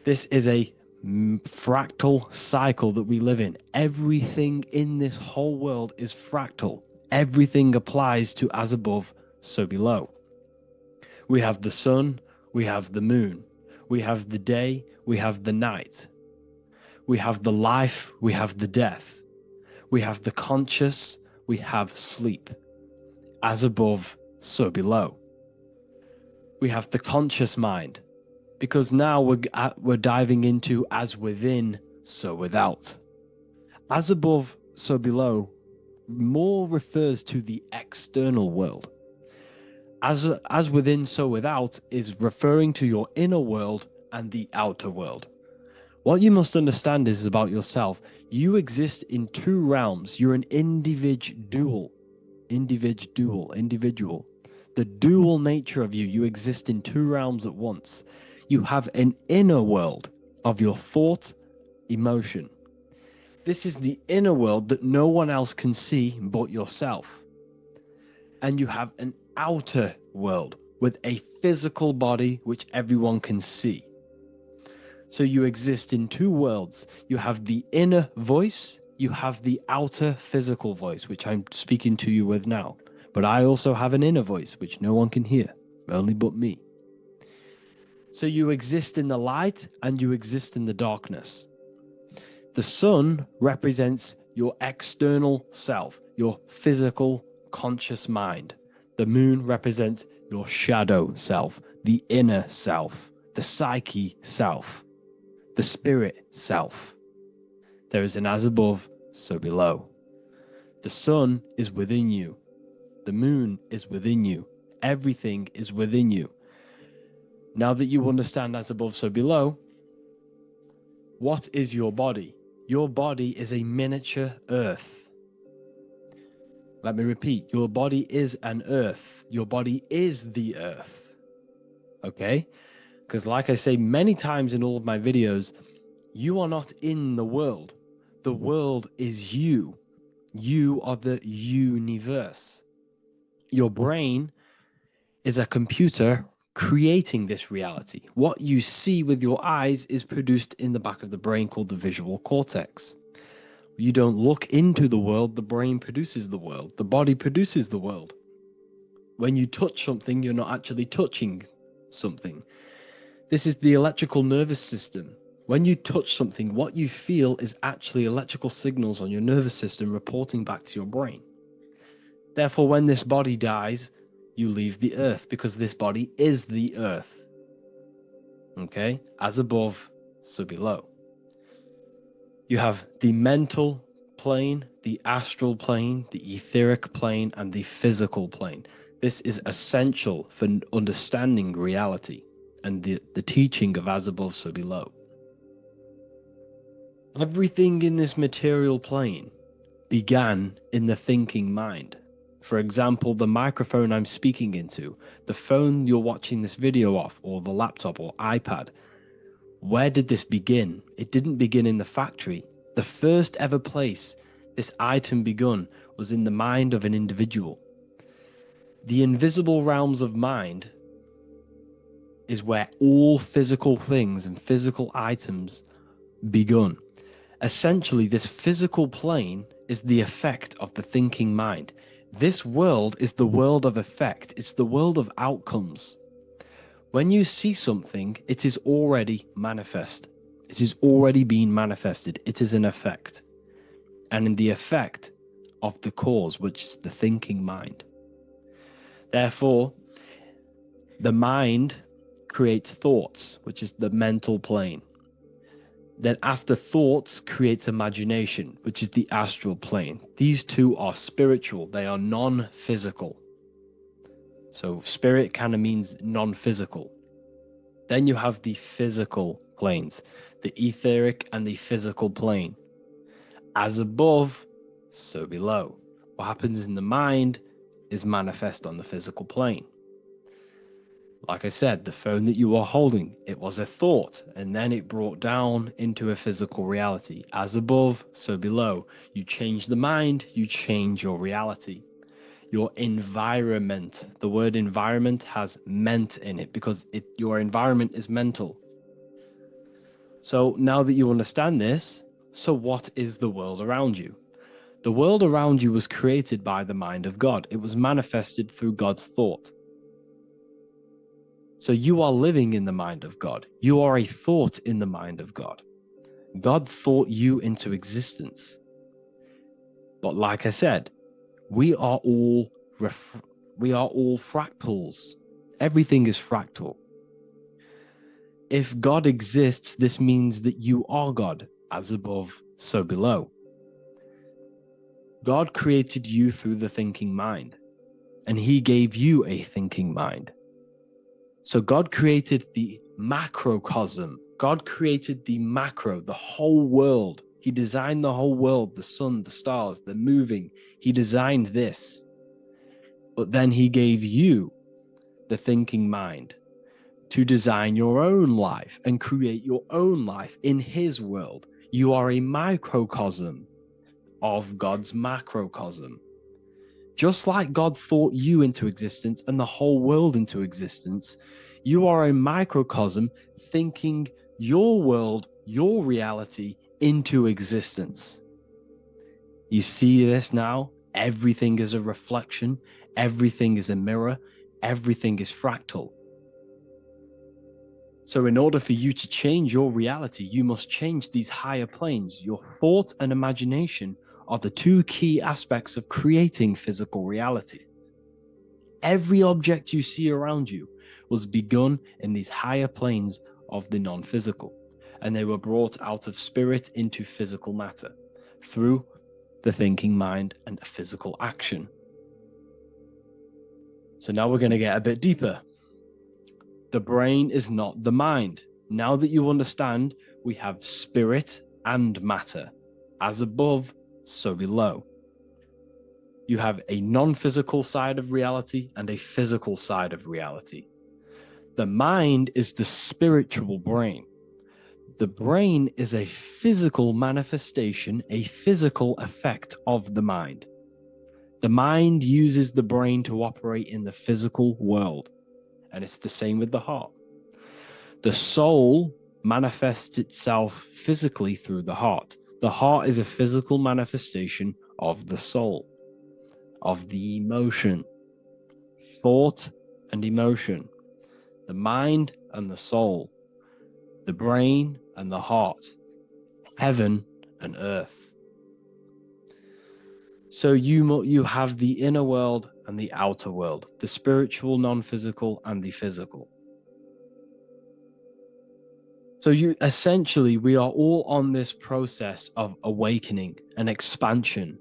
This is a fractal cycle that we live in. Everything in this whole world is fractal. Everything applies to as above, so below. We have the sun, we have the moon, we have the day, we have the night. We have the life, we have the death. We have the conscious, we have sleep. As above, so below. We have the conscious mind, because now we're diving into as within, so without. As above, so below more refers to the external world. As within, so without is referring to your inner world and the outer world. What you must understand is about yourself. You exist in two realms. You're an individual. The dual nature of you. You exist in two realms at once. You have an inner world of your thought, emotion. This is the inner world that no one else can see but yourself. And you have an outer world with a physical body which everyone can see. So you exist in two worlds. You have the inner voice, you have the outer physical voice, which I'm speaking to you with now. But I also have an inner voice, which no one can hear, only but me. So you exist in the light and you exist in the darkness. The sun represents your external self, your physical conscious mind. The moon represents your shadow self, the inner self, the psyche self, the spirit self. There is an as above, so below. The sun is within you. The moon is within you. Everything is within you. Now that you understand as above, so below, what is your body? Your body is a miniature earth. Let me repeat, your body is an earth. Your body is the earth. Okay? Because like I say many times in all of my videos, you are not in the world. The world is you. You are the universe. Your brain is a computer creating this reality. What you see with your eyes is produced in the back of the brain called the visual cortex. You don't look into the world, the brain produces the world. The body produces the world. When you touch something, you're not actually touching something. This is the electrical nervous system. When you touch something, what you feel is actually electrical signals on your nervous system reporting back to your brain. Therefore, when this body dies, you leave the earth because this body is the earth. Okay? As above, so below. You have the mental plane, the astral plane, the etheric plane, and the physical plane. This is essential for understanding reality and the teaching of as above, so below. Everything in this material plane began in the thinking mind. For example, the microphone I'm speaking into, the phone you're watching this video off, or the laptop or iPad. Where did this begin? It didn't begin in the factory. The first ever place this item begun was in the mind of an individual. The invisible realms of mind is where all physical things and physical items begun. Essentially, this physical plane is the effect of the thinking mind. This world is the world of effect. It's the world of outcomes. When you see something, it is already manifest. It is already being manifested. It is an effect. And in the effect of the cause, which is the thinking mind. Therefore, the mind creates thoughts, which is the mental plane. Then after thoughts creates imagination, which is the astral plane. These two are spiritual. They are non-physical. So spirit kind of means non-physical. Then you have the physical planes, the etheric and the physical plane. As above, so below. What happens in the mind is manifest on the physical plane. Like I said, the phone that you are holding, it was a thought, and then it brought down into a physical reality. As above, so below. You change the mind, you change your reality. Your environment, the word environment has ment in it because your environment is mental. So now that you understand this, so what is the world around you? The world around you was created by the mind of God. It was manifested through God's thought. So you are living in the mind of God. You are a thought in the mind of God. God thought you into existence. But like I said, we are all fractals. Everything is fractal. If God exists, this means that you are God. As above, so below. God created you through the thinking mind, and he gave you a thinking mind. So God created the macrocosm. God created the macro, the whole world. He designed the whole world, the sun, the stars, the moving. He designed this. But then he gave you the thinking mind to design your own life and create your own life in his world. You are a microcosm of God's macrocosm. Just like God thought you into existence and the whole world into existence, you are a microcosm thinking your world, your reality into existence. You see this now? Everything is a reflection. Everything is a mirror. Everything is fractal. So in order for you to change your reality, you must change these higher planes. Your thought and imagination are the two key aspects of creating physical reality. Every object you see around you was begun in these higher planes of the non-physical, and they were brought out of spirit into physical matter through the thinking mind and physical action. So now we're going to get a bit deeper. The brain is not the mind. Now that you understand, we have spirit and matter. As above, so below. You have a non-physical side of reality and a physical side of reality. The mind is the spiritual brain. The brain is a physical manifestation, a physical effect of the mind. The mind uses the brain to operate in the physical world, and it's the same with the heart. The soul manifests itself physically through the heart. The heart is a physical manifestation of the soul, of the emotion, thought and emotion, the mind and the soul, the brain and the heart, heaven and earth. So you have the inner world and the outer world, the spiritual, non-physical, and the physical. So we are all on this process of awakening, an expansion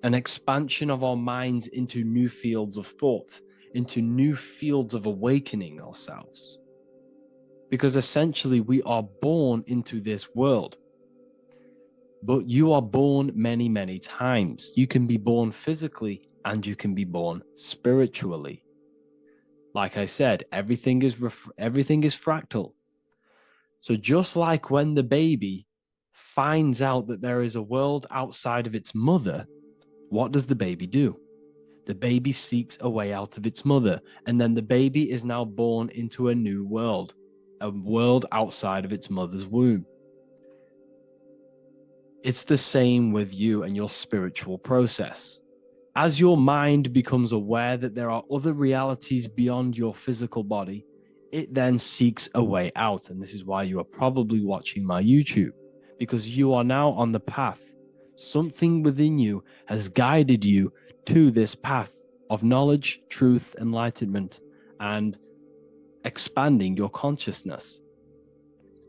of our minds into new fields of thought, into new fields of awakening ourselves. Because essentially we are born into this world, but you are born many, many times. You can be born physically and you can be born spiritually. Like I said, everything is fractal. So just like when the baby finds out that there is a world outside of its mother, what does the baby do? The baby seeks a way out of its mother, and then the baby is now born into a new world, a world outside of its mother's womb. It's the same with you and your spiritual process. As your mind becomes aware that there are other realities beyond your physical body, it then seeks a way out. And this is why you are probably watching my YouTube, because you are now on the path. Something within you has guided you to this path of knowledge, truth, enlightenment, and expanding your consciousness.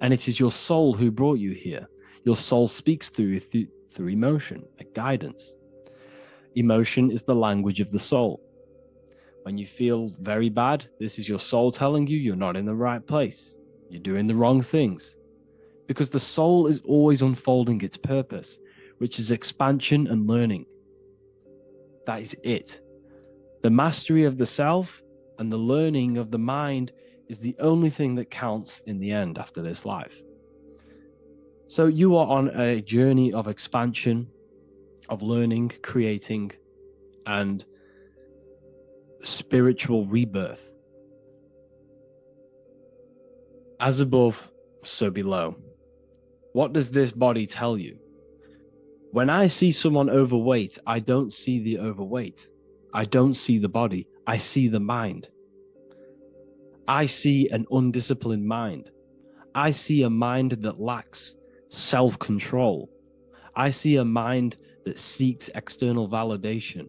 And it is your soul who brought you here. Your soul speaks through emotion, a guidance. Emotion is the language of the soul. When you feel very bad, this is your soul telling you you're not in the right place. You're doing the wrong things. Because the soul is always unfolding its purpose, which is expansion and learning. That is it. The mastery of the self and the learning of the mind is the only thing that counts in the end after this life. So you are on a journey of expansion, of learning, creating, and spiritual rebirth. As above, so below. What does this body tell you? When I see someone overweight, I don't see the overweight. I don't see the body. I see the mind. I see an undisciplined mind. I see a mind that lacks self-control. I see a mind that seeks external validation.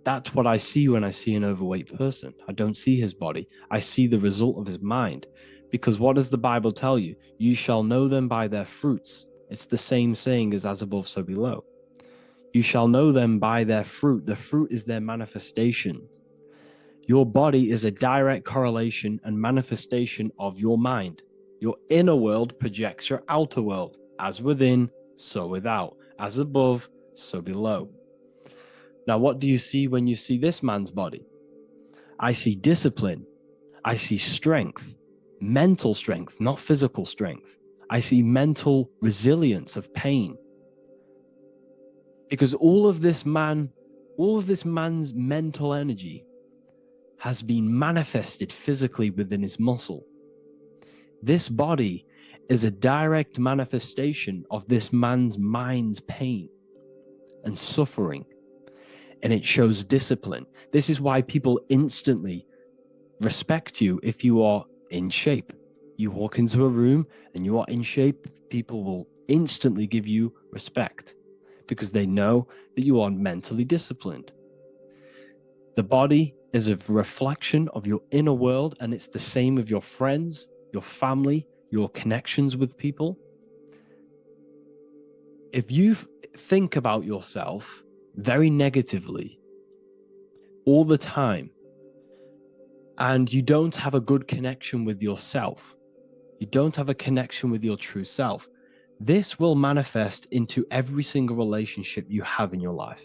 That's what I see when I see an overweight person. I don't see his body. I see the result of his mind. Because what does the Bible tell you? You shall know them by their fruits. It's the same saying as above, so below. You shall know them by their fruit. The fruit is their manifestation. Your body is a direct correlation and manifestation of your mind. Your inner world projects your outer world. As within, so without. As above, so below. Now, what do you see when you see this man's body? I see discipline. I see strength. Mental strength, not physical strength. I see mental resilience of pain. Because all of this man's mental energy has been manifested physically within his muscle. This body is a direct manifestation of this man's mind's pain and suffering, and it shows discipline. This is why people instantly respect you if you are in shape. You walk into a room and you are in shape, people will instantly give you respect because they know that you are mentally disciplined. The body is a reflection of your inner world, and it's the same with your friends, your family, your connections with people. If you think about yourself very negatively all the time, and you don't have a good connection with yourself, you don't have a connection with your true self, this will manifest into every single relationship you have in your life.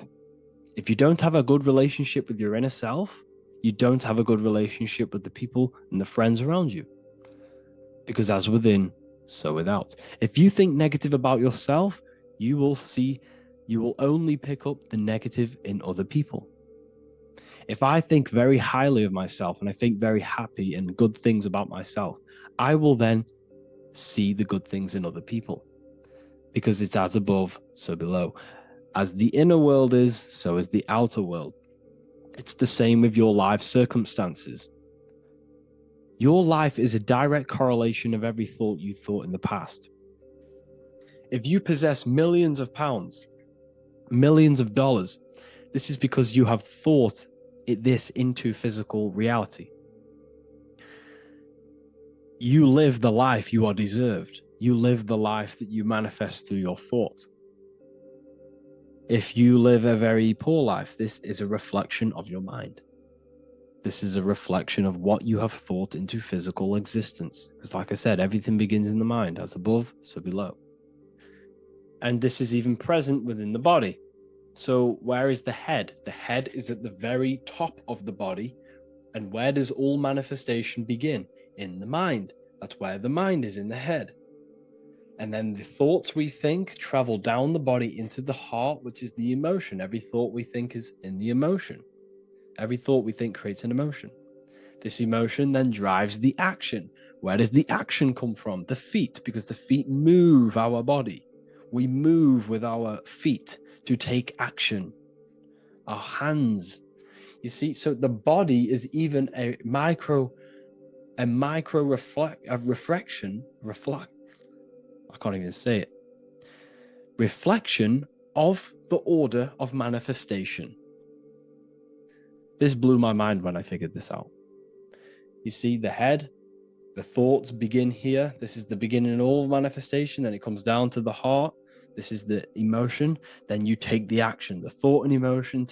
If you don't have a good relationship with your inner self, you don't have a good relationship with the people and the friends around you. Because as within, so without. If you think negative about yourself, you will only pick up the negative in other people. If I think very highly of myself and I think very happy and good things about myself, I will then see the good things in other people. Because it's as above, so below. As the inner world is, so is the outer world. It's the same with your life circumstances. Your life is a direct correlation of every thought you thought in the past. If you possess millions of pounds, millions of dollars, this is because you have thought this into physical reality. You live the life you are deserved. You live the life that you manifest through your thought. If you live a very poor life, this is a reflection of your mind. This is a reflection of what you have thought into physical existence. Because like I said, everything begins in the mind. As above, so below. And this is even present within the body. So where is the head? The head is at the very top of the body. And where does all manifestation begin? In the mind. That's where the mind is, in the head. And then the thoughts we think travel down the body into the heart, which is the emotion. Every thought we think is in the emotion. Every thought we think creates an emotion. This emotion then drives the action. Where does the action come from? The feet, because the feet move our body. We move with our feet to take action. Our hands. You see, so the body is even a reflection. I can't even say it. Reflection of the order of manifestation. This blew my mind when I figured this out. You see the head, the thoughts begin here. This is the beginning of all manifestation. Then it comes down to the heart. This is the emotion. Then you take the action. The thought and emotion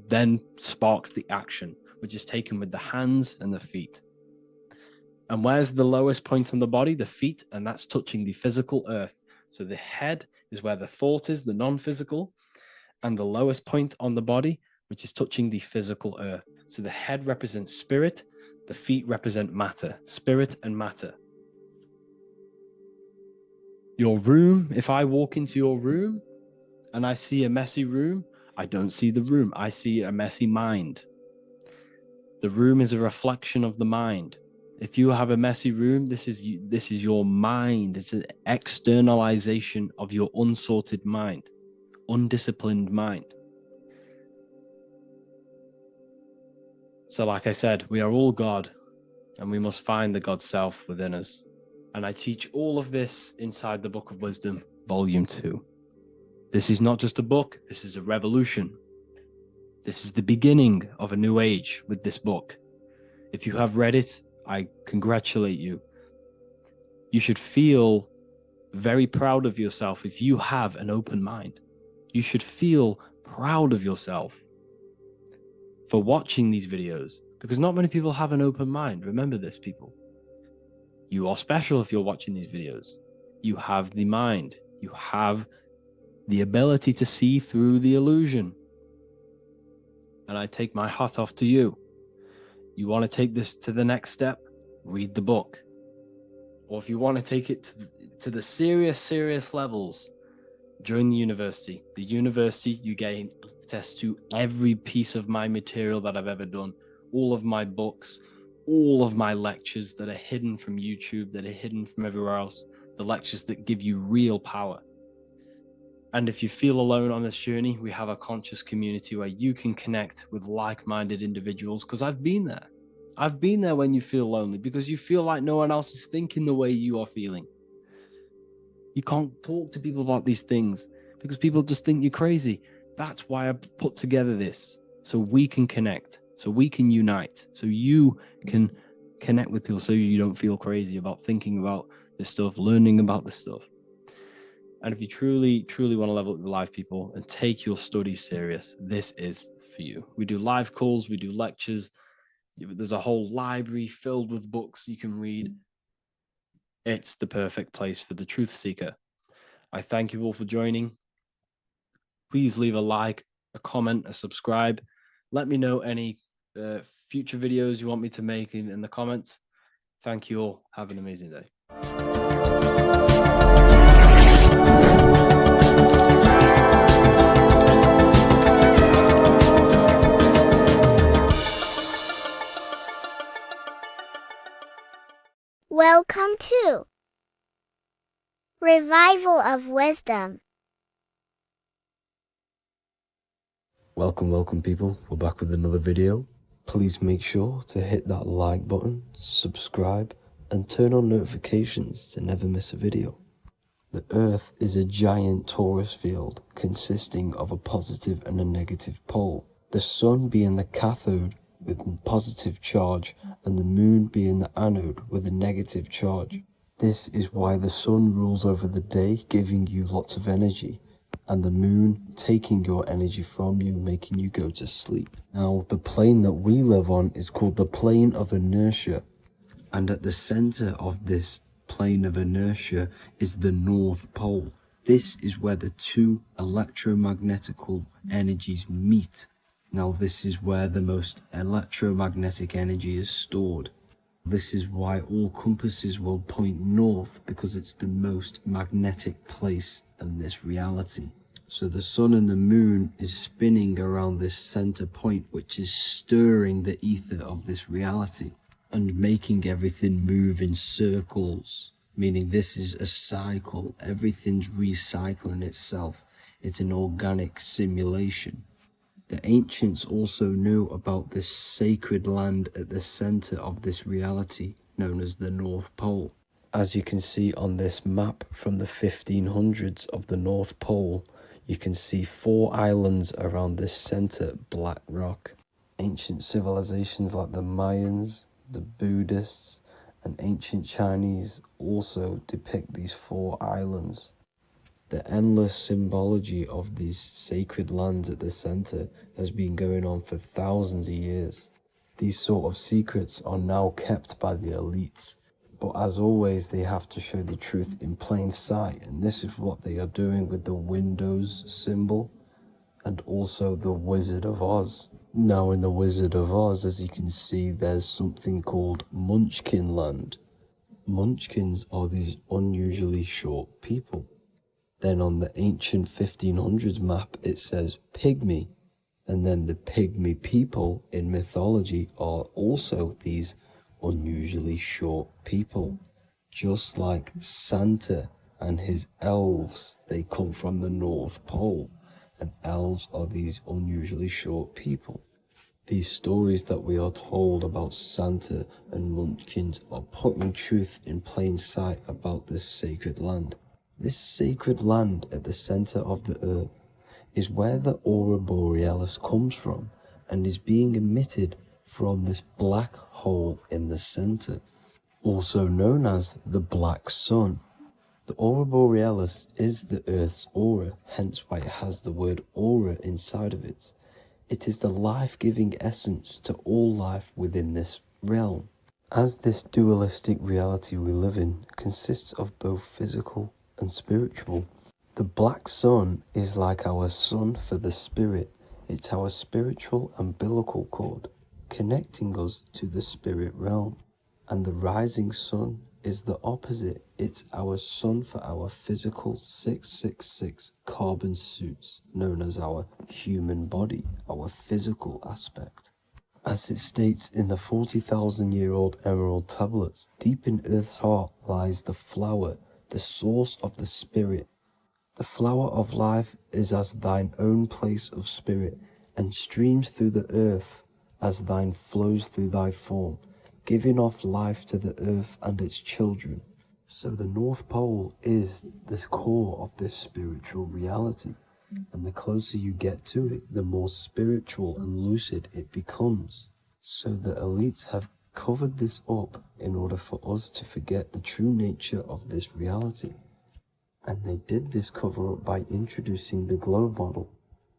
then sparks the action, which is taken with the hands and the feet. And where's the lowest point on the body? The feet, and that's touching the physical earth. So the head is where the thought is, the non-physical, and the lowest point on the body, which is touching the physical earth. So the head represents spirit, the feet represent matter, spirit and matter. Your room, if I walk into your room and I see a messy room, I don't see the room, I see a messy mind. The room is a reflection of the mind. If you have a messy room, this is your mind. It's an externalization of your unsorted mind, undisciplined mind. So like I said, we are all God, and we must find the God self within us. And I teach all of this inside the Book of Wisdom, Volume 2. This is not just a book, this is a revolution. This is the beginning of a new age with this book. If you have read it, I congratulate you. You should feel very proud of yourself if you have an open mind. You should feel proud of yourself for watching these videos, because not many people have an open mind. Remember this, people. You are special if you're watching these videos. You have the mind. You have the ability to see through the illusion. And I take my hat off to you. You want to take this to the next step? Read the book. Or if you want to take it to the serious levels, join the university. The university, you gain access to every piece of my material that I've ever done, all of my books, all of my lectures that are hidden from YouTube, that are hidden from everywhere else, the lectures that give you real power. And if you feel alone on this journey, we have a conscious community where you can connect with like-minded individuals, because I've been there. I've been there when you feel lonely, because you feel like no one else is thinking the way you are feeling. You can't talk to people about these things because people just think you're crazy. That's why I put together this, so we can connect, so we can unite, so you can connect with people, so you don't feel crazy about thinking about this stuff, learning about this stuff. And if you truly want to level up your life, people, and take your studies serious, this is for you. We do live calls, we do lectures. There's a whole library filled with books you can read. It's the perfect place for the truth seeker. I thank you all for joining. Please leave a like, a comment, a subscribe. Let me know any future videos you want me to make in the comments. Thank you all. Have an amazing day. Welcome to Revival of Wisdom. Welcome people, we're back with another video. Please make sure to hit that like button, subscribe, and turn on notifications to never miss a video. The Earth is a giant torus field consisting of a positive and a negative pole. The Sun being the cathode with a positive charge and the Moon being the anode with a negative charge. This is why the Sun rules over the day, giving you lots of energy, and the Moon taking your energy from you, making you go to sleep. Now, the plane that we live on is called the plane of inertia, and at the center of this plane of inertia is the North Pole. This is where the two electromagnetical energies meet. Now, this is where the most electromagnetic energy is stored. This is why all compasses will point north, because it's the most magnetic place in this reality. So the Sun and the Moon is spinning around this center point, which is stirring the ether of this reality and making everything move in circles, meaning this is a cycle. Everything's recycling itself. It's an organic simulation. The ancients also knew about this sacred land at the center of this reality, known as the North Pole. As you can see on this map from the 1500s of the North Pole, you can see 4 islands around this center black rock. Ancient civilizations like the Mayans, the Buddhists, and ancient Chinese also depict these 4 islands. The endless symbology of these sacred lands at the center has been going on for thousands of years. These sort of secrets are now kept by the elites, but as always they have to show the truth in plain sight, and this is what they are doing with the Windows symbol and also the Wizard of Oz. Now in the Wizard of Oz, as you can see, there's something called Munchkin Land. Munchkins are these unusually short people. Then on the ancient 1500s map it says Pygmy, and then the Pygmy people in mythology are also these unusually short people. Just like Santa and his elves, they come from the North Pole, and elves are these unusually short people. These stories that we are told about Santa and Munchkins are putting truth in plain sight about this sacred land. This sacred land at the center of the earth is where the aurora borealis comes from and is being emitted from this black hole in the center, also known as the black sun. The aurora borealis is the earth's aura, hence why it has the word aura inside of it. It is the life-giving essence to all life within this realm. As this dualistic reality we live in consists of both physical and spiritual, the black sun is like our sun for the spirit. It's our spiritual umbilical cord, connecting us to the spirit realm. And the rising sun is the opposite. It's our sun for our physical 666 carbon suits, known as our human body, our physical aspect. As it states in the 40,000-year-old emerald tablets, deep in Earth's heart lies the flower, the source of the spirit. The flower of life is as thine own place of spirit, and streams through the earth as thine flows through thy form, giving off life to the earth and its children. So the North Pole is the core of this spiritual reality, and the closer you get to it, the more spiritual and lucid it becomes. So the elites have covered this up in order for us to forget the true nature of this reality. And they did this cover up by introducing the globe model.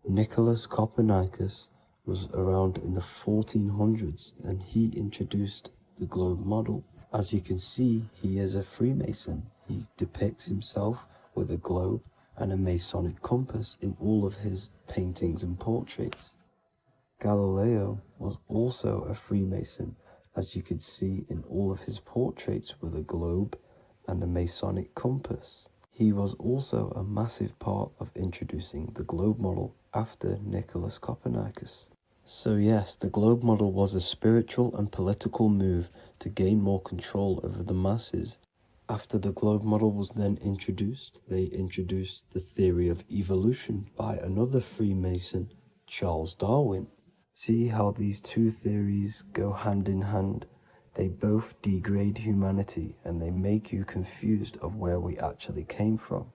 Nicholas Copernicus was around in the 1400s, and he introduced the globe model. As you can see, he is a Freemason. He depicts himself with a globe and a Masonic compass in all of his paintings and portraits. Galileo was also a Freemason, as you could see in all of his portraits with a globe and a Masonic compass. He was also a massive part of introducing the globe model after Nicholas Copernicus. So yes, the globe model was a spiritual and political move to gain more control over the masses. After the globe model was then introduced, they introduced the theory of evolution by another Freemason, Charles Darwin. See how these two theories go hand in hand? They both degrade humanity, and they make you confused of where we actually came from.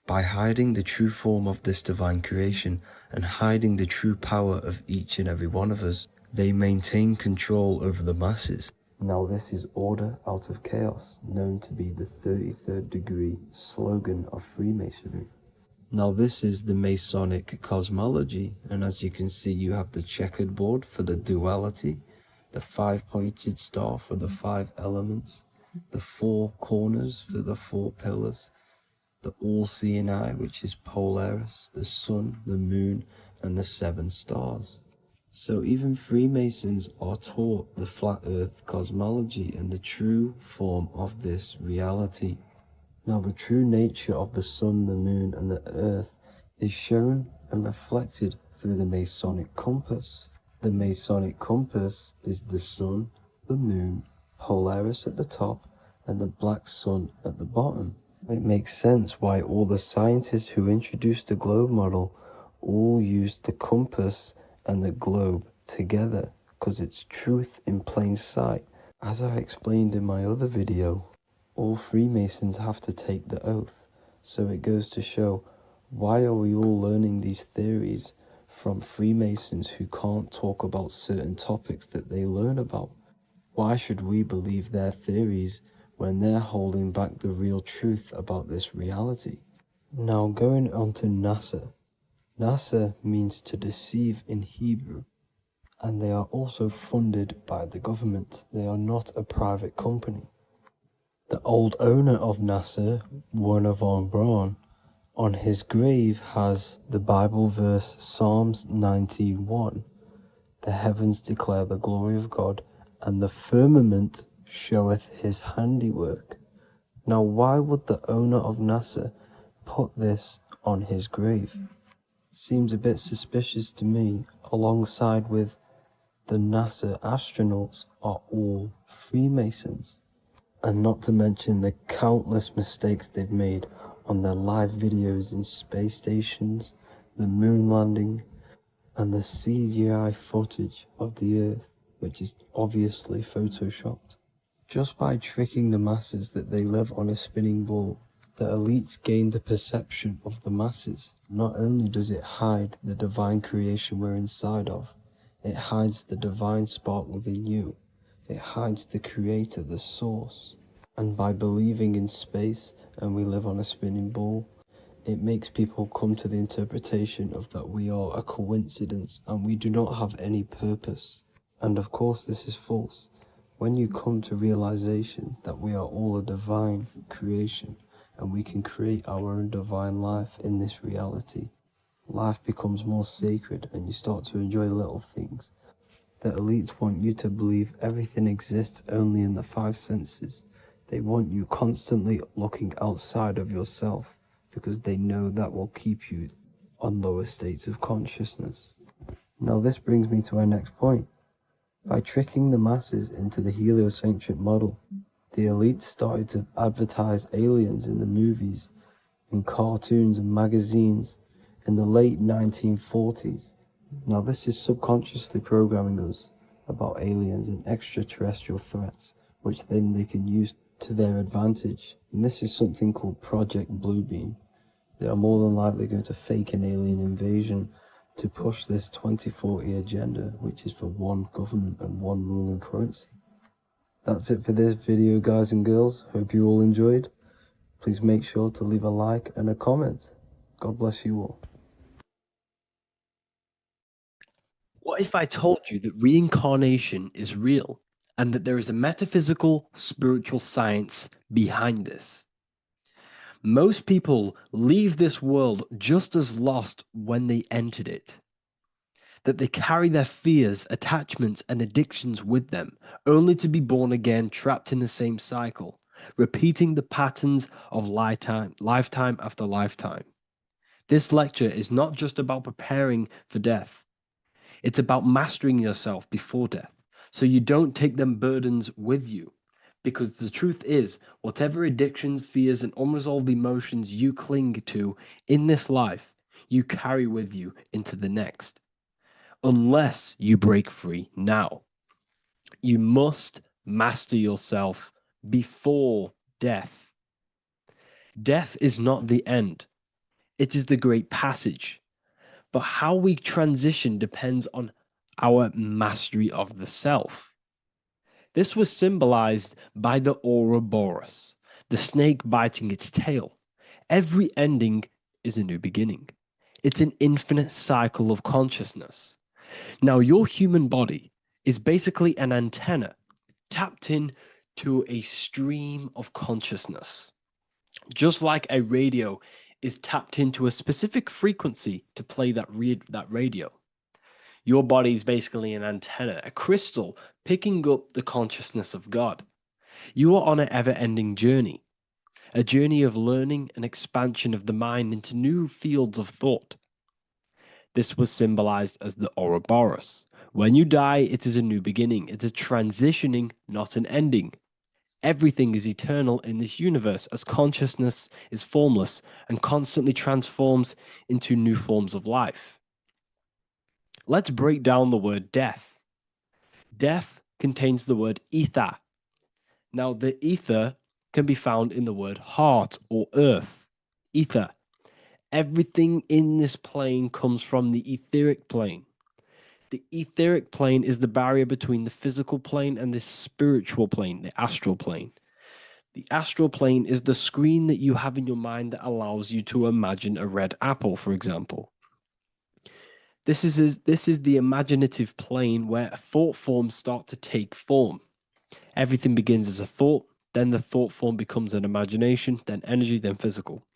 By hiding the true form of this divine creation and hiding the true power of each and every one of us, they maintain control over the masses. Now this is order out of chaos, known to be the 33rd degree slogan of Freemasonry. Now this is the Masonic cosmology, and as you can see, you have the checkered board for the duality, the 5-pointed star for the 5 elements, the 4 corners for the 4 pillars, the all-seeing eye, which is Polaris, the sun, the moon, and the 7 stars. So even Freemasons are taught the flat earth cosmology and the true form of this reality. Now the true nature of the sun, the moon, and the earth is shown and reflected through the Masonic compass. The Masonic compass is the sun, the moon, Polaris at the top, and the black sun at the bottom. It makes sense why all the scientists who introduced the globe model all used the compass and the globe together, because it's truth in plain sight. As I explained in my other video, all Freemasons have to take the oath. So it goes to show, why are we all learning these theories from Freemasons who can't talk about certain topics that they learn about? Why should we believe their theories when they're holding back the real truth about this reality? Now going on to NASA. NASA means to deceive in Hebrew, and they are also funded by the government. They are not a private company. The old owner of NASA, Werner von Braun, on his grave has the Bible verse Psalms 91. The heavens declare the glory of God, and the firmament showeth his handiwork. Now why would the owner of NASA put this on his grave? Seems a bit suspicious to me, alongside with the NASA astronauts are all Freemasons. And not to mention the countless mistakes they've made on their live videos in space stations, the moon landing, and the CGI footage of the Earth, which is obviously photoshopped. Just by tricking the masses that they live on a spinning ball, the elites gain the perception of the masses. Not only does it hide the divine creation we're inside of, it hides the divine spark within you. It hides the creator, the source. And by believing in space and we live on a spinning ball, it makes people come to the interpretation of that we are a coincidence and we do not have any purpose. And of course this is false. When you come to realization that we are all a divine creation and we can create our own divine life in this reality, life becomes more sacred and you start to enjoy little things. The elites want you to believe everything exists only in the five senses. They want you constantly looking outside of yourself because they know that will keep you on lower states of consciousness. Now this brings me to our next point. By tricking the masses into the heliocentric model, the elites started to advertise aliens in the movies, in cartoons and magazines in the late 1940s. Now this is subconsciously programming us about aliens and extraterrestrial threats, which then they can use to their advantage. And this is something called Project Bluebeam. They are more than likely going to fake an alien invasion to push this 2040 agenda, which is for one government and one ruling currency. That's it for this video, guys and girls. Hope you all enjoyed. Please make sure to leave a like and a comment. God bless you all. What if I told you that reincarnation is real and that there is a metaphysical, spiritual science behind this? Most people leave this world just as lost when they entered it. That they carry their fears, attachments, and addictions with them, only to be born again trapped in the same cycle, repeating the patterns of lifetime after lifetime. This lecture is not just about preparing for death. It's about mastering yourself before death, so you don't take them burdens with you. Because the truth is, whatever addictions, fears, and unresolved emotions you cling to in this life, you carry with you into the next. Unless you break free now. You must master yourself before death. Death is not the end. It is the great passage. But how we transition depends on our mastery of the self. This was symbolized by the Ouroboros, the snake biting its tail. Every ending is a new beginning. It's an infinite cycle of consciousness. Now, your human body is basically an antenna tapped in to a stream of consciousness. Just like a radio is tapped into a specific frequency to play that radio. Your body is basically an antenna, a crystal picking up the consciousness of God. You are on an ever-ending journey, a journey of learning and expansion of the mind into new fields of thought. This was symbolized as the Ouroboros. When you die, it is a new beginning. It's a transitioning, not an ending. Everything is eternal in this universe as consciousness is formless and constantly transforms into new forms of life. Let's break down the word death. Death contains the word ether. Now, the ether can be found in the word heart or earth. Ether. Everything in this plane comes from the etheric plane. The etheric plane is the barrier between the physical plane and the spiritual plane, the astral plane. The astral plane is the screen that you have in your mind that allows you to imagine a red apple, for example. This is the imaginative plane where thought forms start to take form. Everything begins as a thought, then the thought form becomes an imagination, then energy, then physical.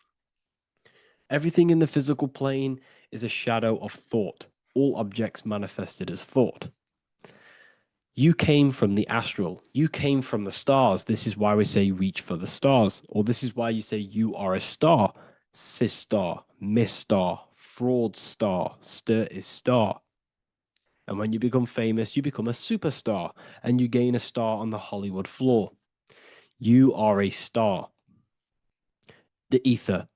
Everything in the physical plane is a shadow of thought, all objects manifested as thought. You came from the astral. You came from the stars. This is why we say reach for the stars. Or this is why you say you are a star. Cis star, miss star, fraud star, stir is star. And when you become famous, you become a superstar and you gain a star on the Hollywood floor. You are a star. The ether.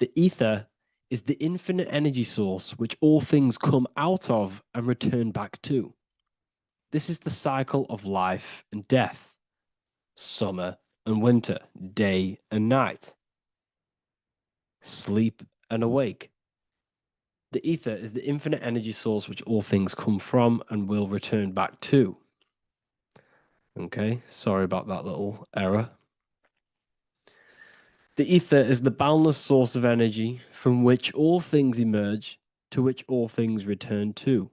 The ether is the infinite energy source which all things come out of and return back to. This is the cycle of life and death, summer and winter, day and night, sleep and awake. The ether is the infinite energy source which all things come from and will return back to. Okay, sorry about that little error. The ether is the boundless source of energy from which all things emerge, to which all things return to.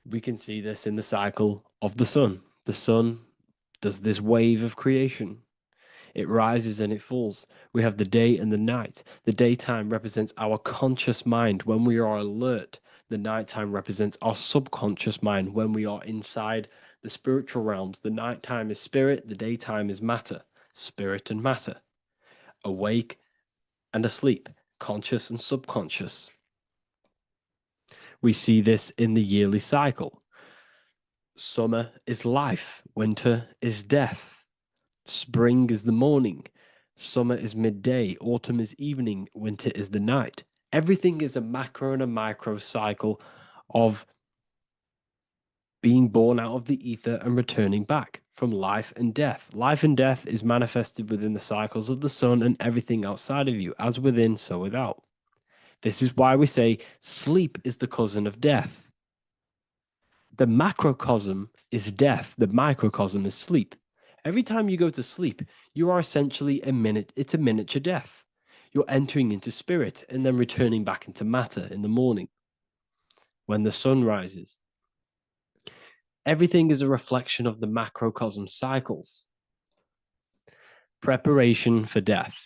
We can see this in the cycle of the sun. The sun does this wave of creation. It rises and it falls. We have the day and the night. The daytime represents our conscious mind when we are alert. The nighttime represents our subconscious mind when we are inside the spiritual realms. The nighttime is spirit, the daytime is matter, spirit and matter, awake and asleep, conscious and subconscious. We see this in the yearly cycle. Summer is life, winter is death. Spring is the morning, summer is midday, autumn is evening, winter is the night. Everything is a macro and a micro cycle of being born out of the ether and returning back from life and death. Life and death is manifested within the cycles of the sun and everything outside of you, as within, so without. This is why we say sleep is the cousin of death. The macrocosm is death, the microcosm is sleep. Every time you go to sleep, you are essentially it's a miniature death. You're entering into spirit and then returning back into matter in the morning when the sun rises. Everything is a reflection of the macrocosm cycles. Preparation for death.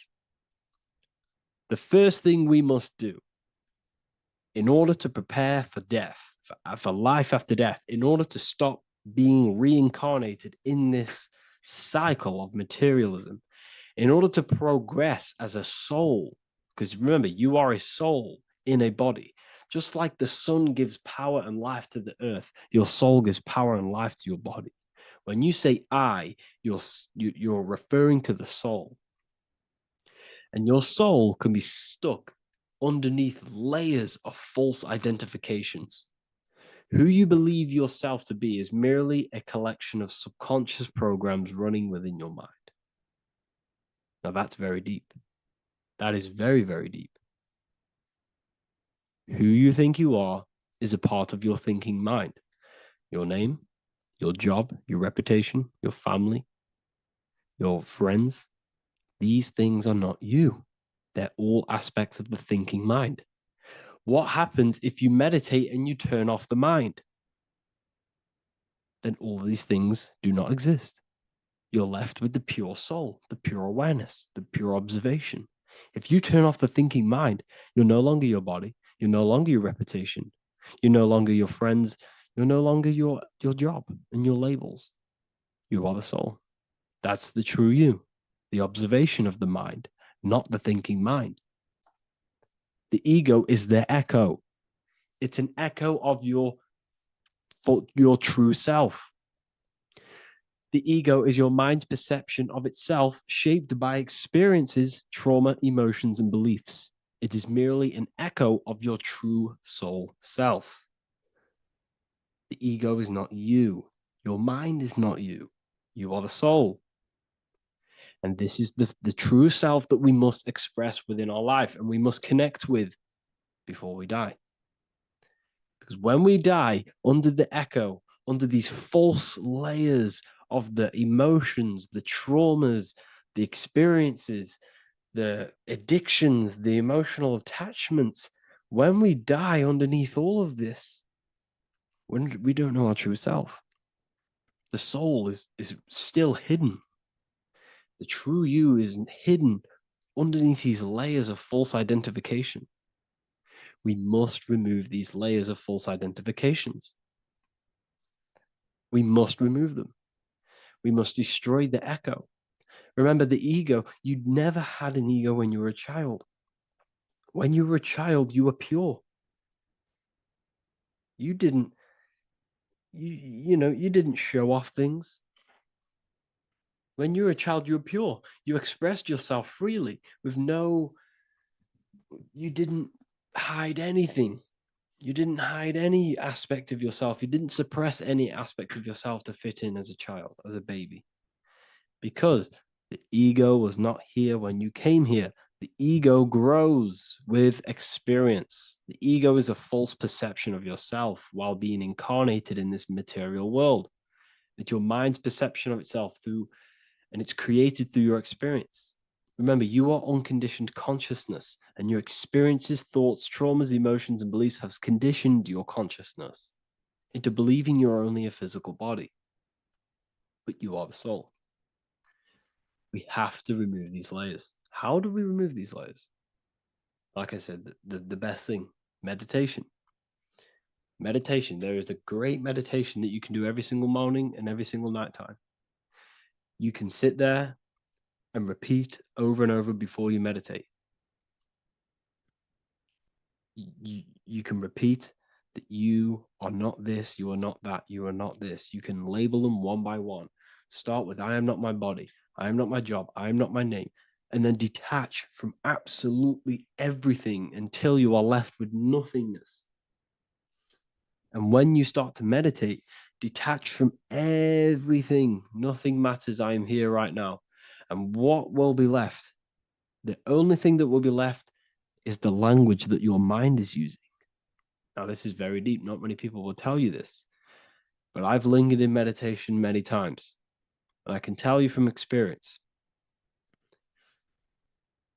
The first thing we must do in order to prepare for death, for life after death, in order to stop being reincarnated in this cycle of materialism, in order to progress as a soul, because remember, you are a soul in a body. Just like the sun gives power and life to the earth, your soul gives power and life to your body. When you say I, you're referring to the soul. And your soul can be stuck underneath layers of false identifications. Who you believe yourself to be is merely a collection of subconscious programs running within your mind. Now that's very deep. That is very, very deep. Who you think you are is a part of your thinking mind. Your name, your job, your reputation, your family, your friends. These things are not you. They're all aspects of the thinking mind. What happens if you meditate and you turn off the mind? Then all these things do not exist. You're left with the pure soul, the pure awareness, the pure observation. If you turn off the thinking mind, you're no longer your body, you're no longer your reputation, you're no longer your friends, you're no longer your job and your labels. You are the soul. That's the true you, the observation of the mind, not the thinking mind. The ego is the echo. It's an echo of your true self. The ego is your mind's perception of itself shaped by experiences, trauma, emotions, and beliefs. It is merely an echo of your true soul self. The ego is not you. Your mind is not you. You are the soul. And this is the true self that we must express within our life and we must connect with before we die. Because when we die under the echo, under these false layers of the emotions, the traumas, the experiences, the addictions, the emotional attachments, when we die underneath all of this, when we don't know our true self, the soul is still hidden. The true you is hidden underneath these layers of false identification. We must remove these layers of false identifications. We must remove them. We must destroy the echo. Remember, the ego, you never had an ego when you were a child. When you were a child, you were pure. You didn't, you didn't show off things. When you were a child, you were pure. You expressed yourself freely with you didn't hide anything. You didn't hide any aspect of yourself. You didn't suppress any aspect of yourself to fit in as a child, as a baby. Because the ego was not here when you came here. The ego grows with experience. The ego is a false perception of yourself while being incarnated in this material world. It's your mind's perception of itself and it's created through your experience. Remember, you are unconditioned consciousness, and your experiences, thoughts, traumas, emotions, and beliefs have conditioned your consciousness into believing you're only a physical body, but you are the soul. We have to remove these layers. How do we remove these layers? Like I said, the best thing, meditation. Meditation. There is a great meditation that you can do every single morning and every single nighttime. You can sit there and repeat over and over before you meditate. You can repeat that you are not this, you are not that, you are not this. You can label them one by one. Start with, I am not my body, I am not my job, I am not my name, and then detach from absolutely everything until you are left with nothingness. And when you start to meditate, detach from everything. Nothing matters. I am here right now. And what will be left? The only thing that will be left is the language that your mind is using. Now, this is very deep. Not many people will tell you this, but I've lingered in meditation many times. And I can tell you from experience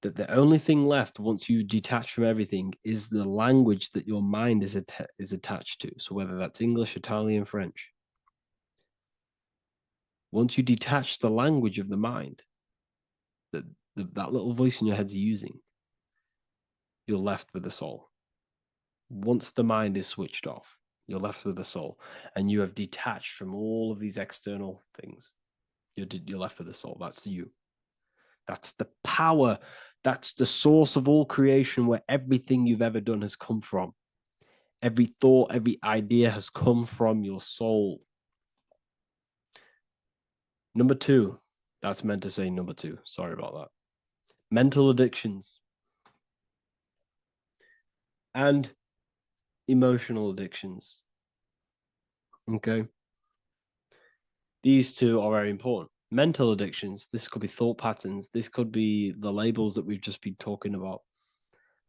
that the only thing left once you detach from everything is the language that your mind is attached to. So whether that's English, Italian, French. Once you detach the language of the mind that that little voice in your head's using, you're left with the soul. Once the mind is switched off, you're left with the soul, and you have detached from all of these external things. You're left with the soul. That's you. That's the power. That's the source of all creation, where everything you've ever done has come from. Every thought, every idea has come from your soul. Number two, that's meant to say number two. Sorry about that. Mental addictions and emotional addictions. Okay. These two are very important. Mental addictions, this could be thought patterns. This could be the labels that we've just been talking about.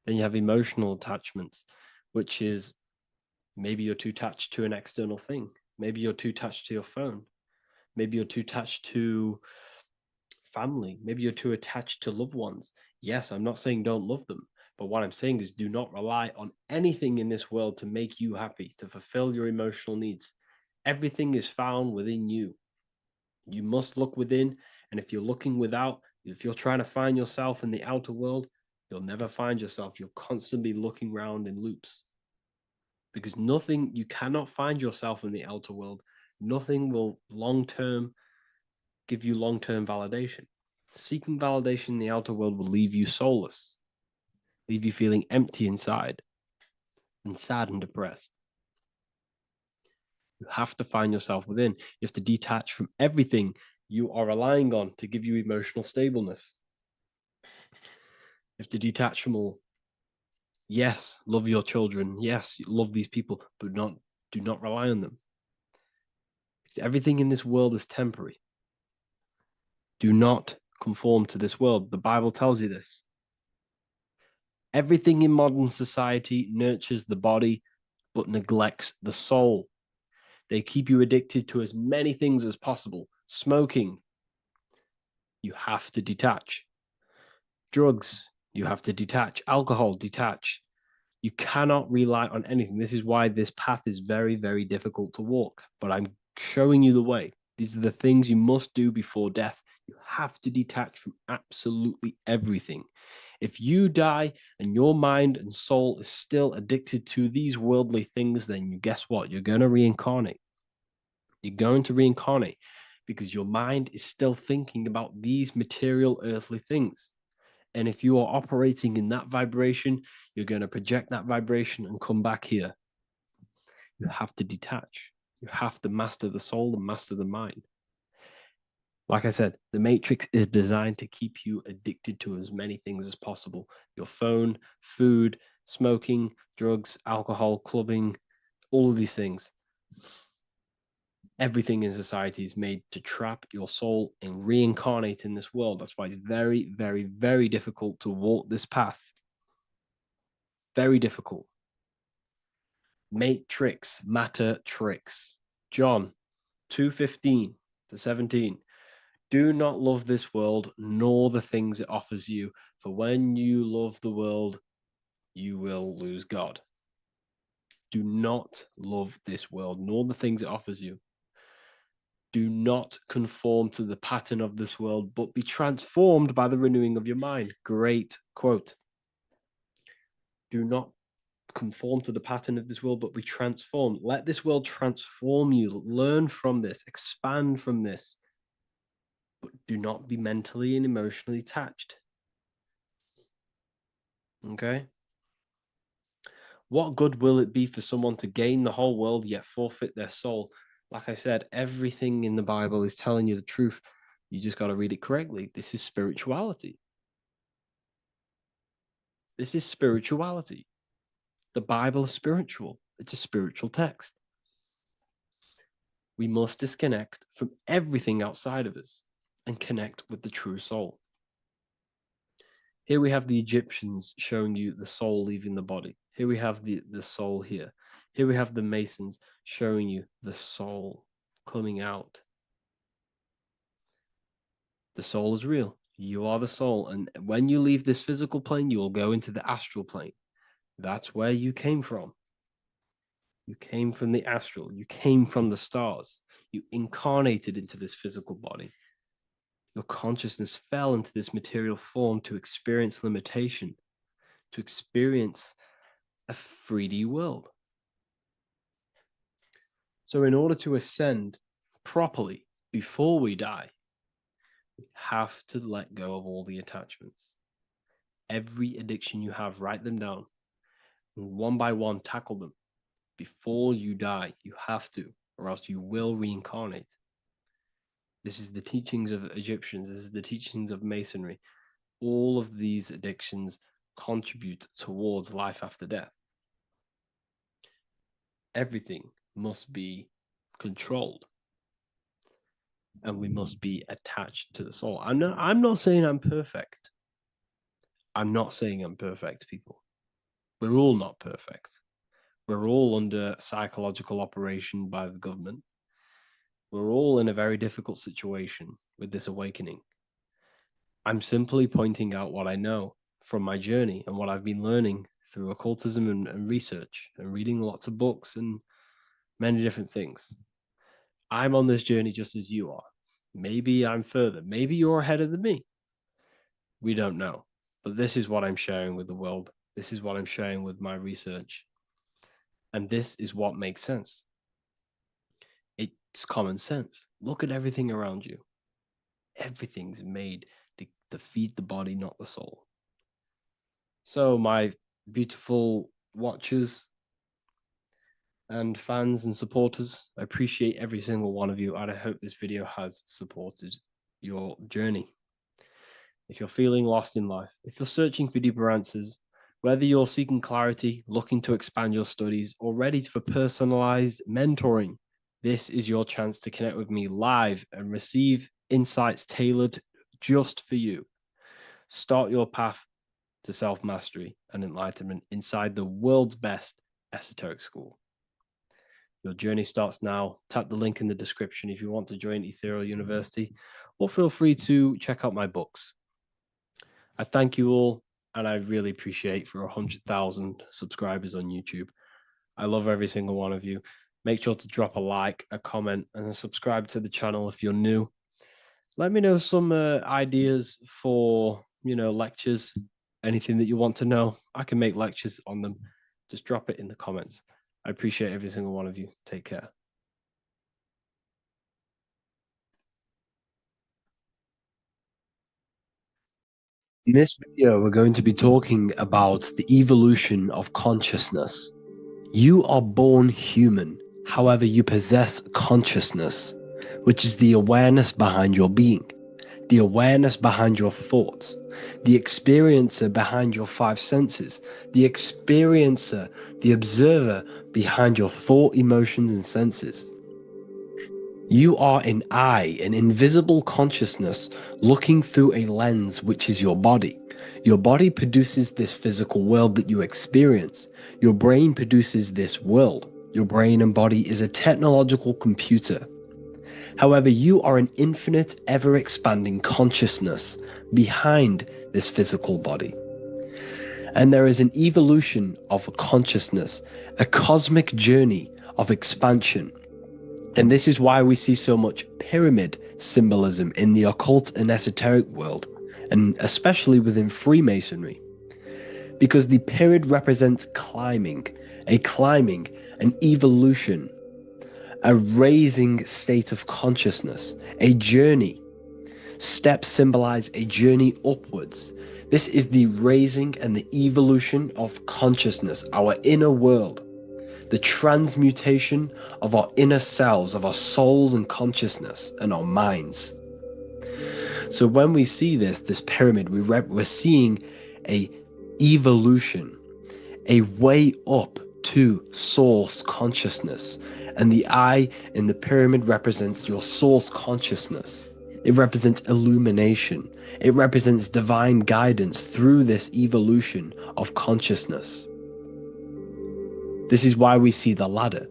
Then you have emotional attachments, which is maybe you're too attached to an external thing. Maybe you're too attached to your phone. Maybe you're too attached to family. Maybe you're too attached to loved ones. Yes, I'm not saying don't love them, but what I'm saying is do not rely on anything in this world to make you happy, to fulfill your emotional needs. Everything is found within you. You must look within, and if you're looking without, if you're trying to find yourself in the outer world, you'll never find yourself. You'll constantly be looking around in loops. Because you cannot find yourself in the outer world. Nothing will give you long-term validation. Seeking validation in the outer world will leave you soulless, leave you feeling empty inside and sad and depressed. You have to find yourself within. You have to detach from everything you are relying on to give you emotional stableness. You have to detach from all. Yes, love your children. Yes, love these people, but do not rely on them. Because everything in this world is temporary. Do not conform to this world. The Bible tells you this. Everything in modern society nurtures the body but neglects the soul. They keep you addicted to as many things as possible. Smoking, you have to detach. Drugs, you have to detach. Alcohol, detach. You cannot rely on anything. This is why this path is very, very difficult to walk. But I'm showing you the way. These are the things you must do before death. You have to detach from absolutely everything. If you die and your mind and soul is still addicted to these worldly things, then you guess what? You're going to reincarnate. You're going to reincarnate because your mind is still thinking about these material earthly things. And if you are operating in that vibration, you're going to project that vibration and come back here. You have to detach. You have to master the soul and master the mind. Like I said, the matrix is designed to keep you addicted to as many things as possible. Your phone, food, smoking, drugs, alcohol, clubbing, all of these things. Everything in society is made to trap your soul and reincarnate in this world. That's why it's very, very, very difficult to walk this path. Very difficult. Matrix, matter tricks. John 2:15 to 17. Do not love this world, nor the things it offers you. For when you love the world, you will lose God. Do not love this world, nor the things it offers you. Do not conform to the pattern of this world, but be transformed by the renewing of your mind. Great quote. Do not conform to the pattern of this world, but be transformed. Let this world transform you. Learn from this, expand from this, but do not be mentally and emotionally attached. Okay? What good will it be for someone to gain the whole world yet forfeit their soul? Like I said, everything in the Bible is telling you the truth. You just got to read it correctly. This is spirituality. This is spirituality. The Bible is spiritual. It's a spiritual text. We must disconnect from everything outside of us and connect with the true soul. Here we have the Egyptians showing you the soul leaving the body. Here we have the soul here. Here we have the Masons showing you the soul coming out. The soul is real. You are the soul. And when you leave this physical plane, you will go into the astral plane. That's where you came from. You came from the astral. You came from the stars. You incarnated into this physical body. Your consciousness fell into this material form to experience limitation, to experience a 3D world. So in order to ascend properly before we die, we have to let go of all the attachments. Every addiction you have, write them down. And one by one, tackle them. Before you die, you have to, or else you will reincarnate. This is the teachings of Egyptians. This is the teachings of Masonry. All of these addictions contribute towards life after death. Everything must be controlled. And we must be attached to the soul. I'm not saying I'm perfect. I'm not saying I'm perfect, people. We're all not perfect. We're all under psychological operation by the government. We're all in a very difficult situation with this awakening. I'm simply pointing out what I know from my journey and what I've been learning through occultism and research and reading lots of books and many different things. I'm on this journey just as you are. Maybe I'm further. Maybe you're ahead of me. We don't know. But this is what I'm sharing with the world. This is what I'm sharing with my research. And this is what makes sense. It's common sense. Look at everything around you. Everything's made to feed the body, not the soul. So, my beautiful watchers and fans and supporters, I appreciate every single one of you, and I hope this video has supported your journey. If you're feeling lost in life, if you're searching for deeper answers, whether you're seeking clarity, looking to expand your studies, or ready for personalized mentoring, this is your chance to connect with me live and receive insights tailored just for you. Start your path to self-mastery and enlightenment inside the world's best esoteric school. Your journey starts now. Tap the link in the description if you want to join Ethereal University, or feel free to check out my books. I thank you all, and I really appreciate for 100,000 subscribers on YouTube. I love every single one of you. Make sure to drop a like, a comment, and subscribe to the channel if you're new. Let me know some ideas for, lectures, anything that you want to know. I can make lectures on them. Just drop it in the comments. I appreciate every single one of you. Take care. In this video, we're going to be talking about the evolution of consciousness. You are born human, however, you possess consciousness, which is the awareness behind your being, the awareness behind your thoughts, the experiencer behind your five senses, the experiencer, the observer behind your thought, emotions, and senses. You are an eye, an invisible consciousness looking through a lens, which is your body. Your body produces this physical world that you experience. Your brain produces this world. Your brain and body is a technological computer. However, you are an infinite, ever-expanding consciousness behind this physical body. And there is an evolution of consciousness, a cosmic journey of expansion. And this is why we see so much pyramid symbolism in the occult and esoteric world, and especially within Freemasonry. Because the pyramid represents climbing, an evolution, a raising state of consciousness, a journey. Steps symbolize a journey upwards. This is the raising and the evolution of consciousness, our inner world. The transmutation of our inner selves, of our souls and consciousness and our minds. So when we see this pyramid, we're seeing a evolution, a way up to source consciousness. And the eye in the pyramid represents your source consciousness. It represents illumination. It represents divine guidance through this evolution of consciousness. This is why we see the ladder.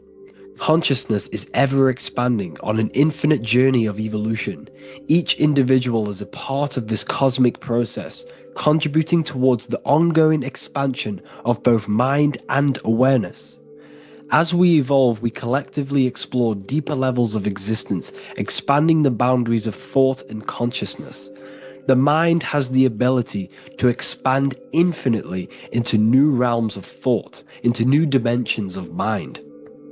Consciousness is ever expanding on an infinite journey of evolution. Each individual is a part of this cosmic process, contributing towards the ongoing expansion of both mind and awareness. As we evolve, we collectively explore deeper levels of existence, expanding the boundaries of thought and consciousness. The mind has the ability to expand infinitely into new realms of thought, into new dimensions of mind.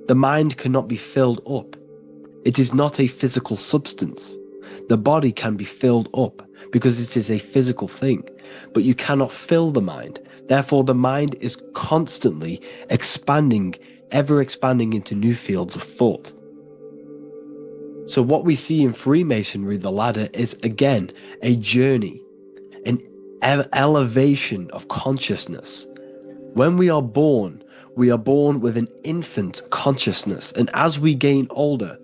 The mind cannot be filled up. It is not a physical substance. The body can be filled up because it is a physical thing, but you cannot fill the mind. Therefore, the mind is constantly expanding, ever expanding into new fields of thought. So what we see in Freemasonry, the ladder, is again a journey, an elevation of consciousness. When we are born with an infant consciousness, and as we gain older,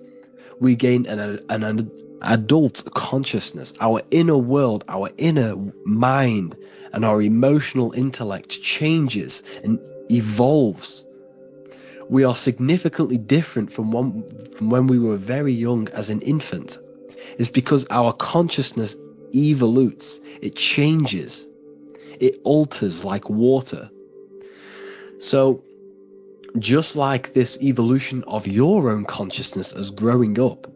we gain an adult consciousness. Our inner world, our inner mind, and our emotional intellect changes and evolves. We are significantly different from when we were very young as an infant. It's because our consciousness evolutes, it changes, it alters like water. So just like this evolution of your own consciousness as growing up,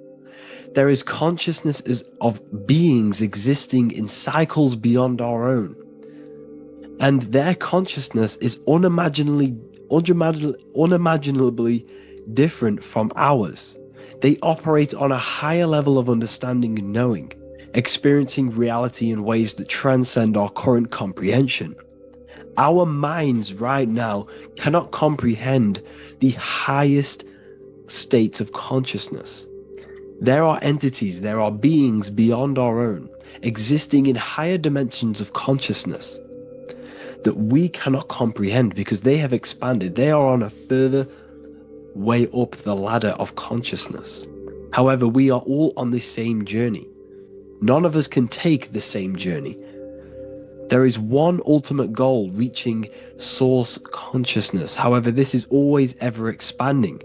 there is consciousness of beings existing in cycles beyond our own. And their consciousness is unimaginably different from ours. They operate on a higher level of understanding and knowing, experiencing reality in ways that transcend our current comprehension. Our minds right now cannot comprehend the highest states of consciousness. There are entities, there are beings beyond our own, existing in higher dimensions of consciousness that we cannot comprehend because they have expanded. They are on a further way up the ladder of consciousness. However, we are all on the same journey. None of us can take the same journey. There is one ultimate goal, reaching source consciousness. However, this is always ever expanding.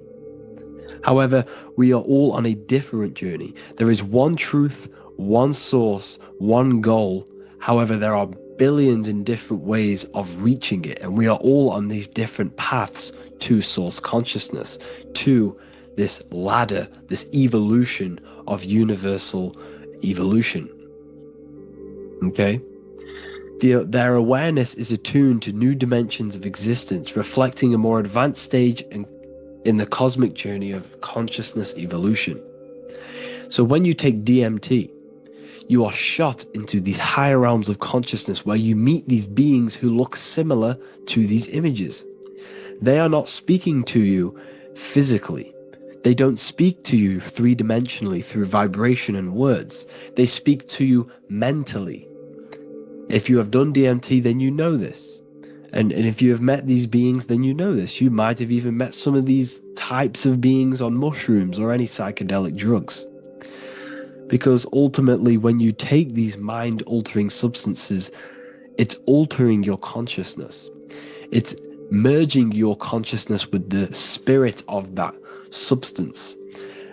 However, we are all on a different journey. There is one truth, one source, one goal. However, there are billions in different ways of reaching it, and we are all on these different paths to source consciousness, to this ladder, this evolution of universal evolution. Okay? Their awareness is attuned to new dimensions of existence, reflecting a more advanced stage in the cosmic journey of consciousness evolution. So when you take DMT, you are shot into these higher realms of consciousness where you meet these beings who look similar to these images. They are not speaking to you physically. They don't speak to you three-dimensionally through vibration and words. They speak to you mentally. If you have done DMT, then you know this. And if you have met these beings, then you know this. You might have even met some of these types of beings on mushrooms or any psychedelic drugs. Because ultimately, when you take these mind-altering substances, it's altering your consciousness. It's merging your consciousness with the spirit of that substance.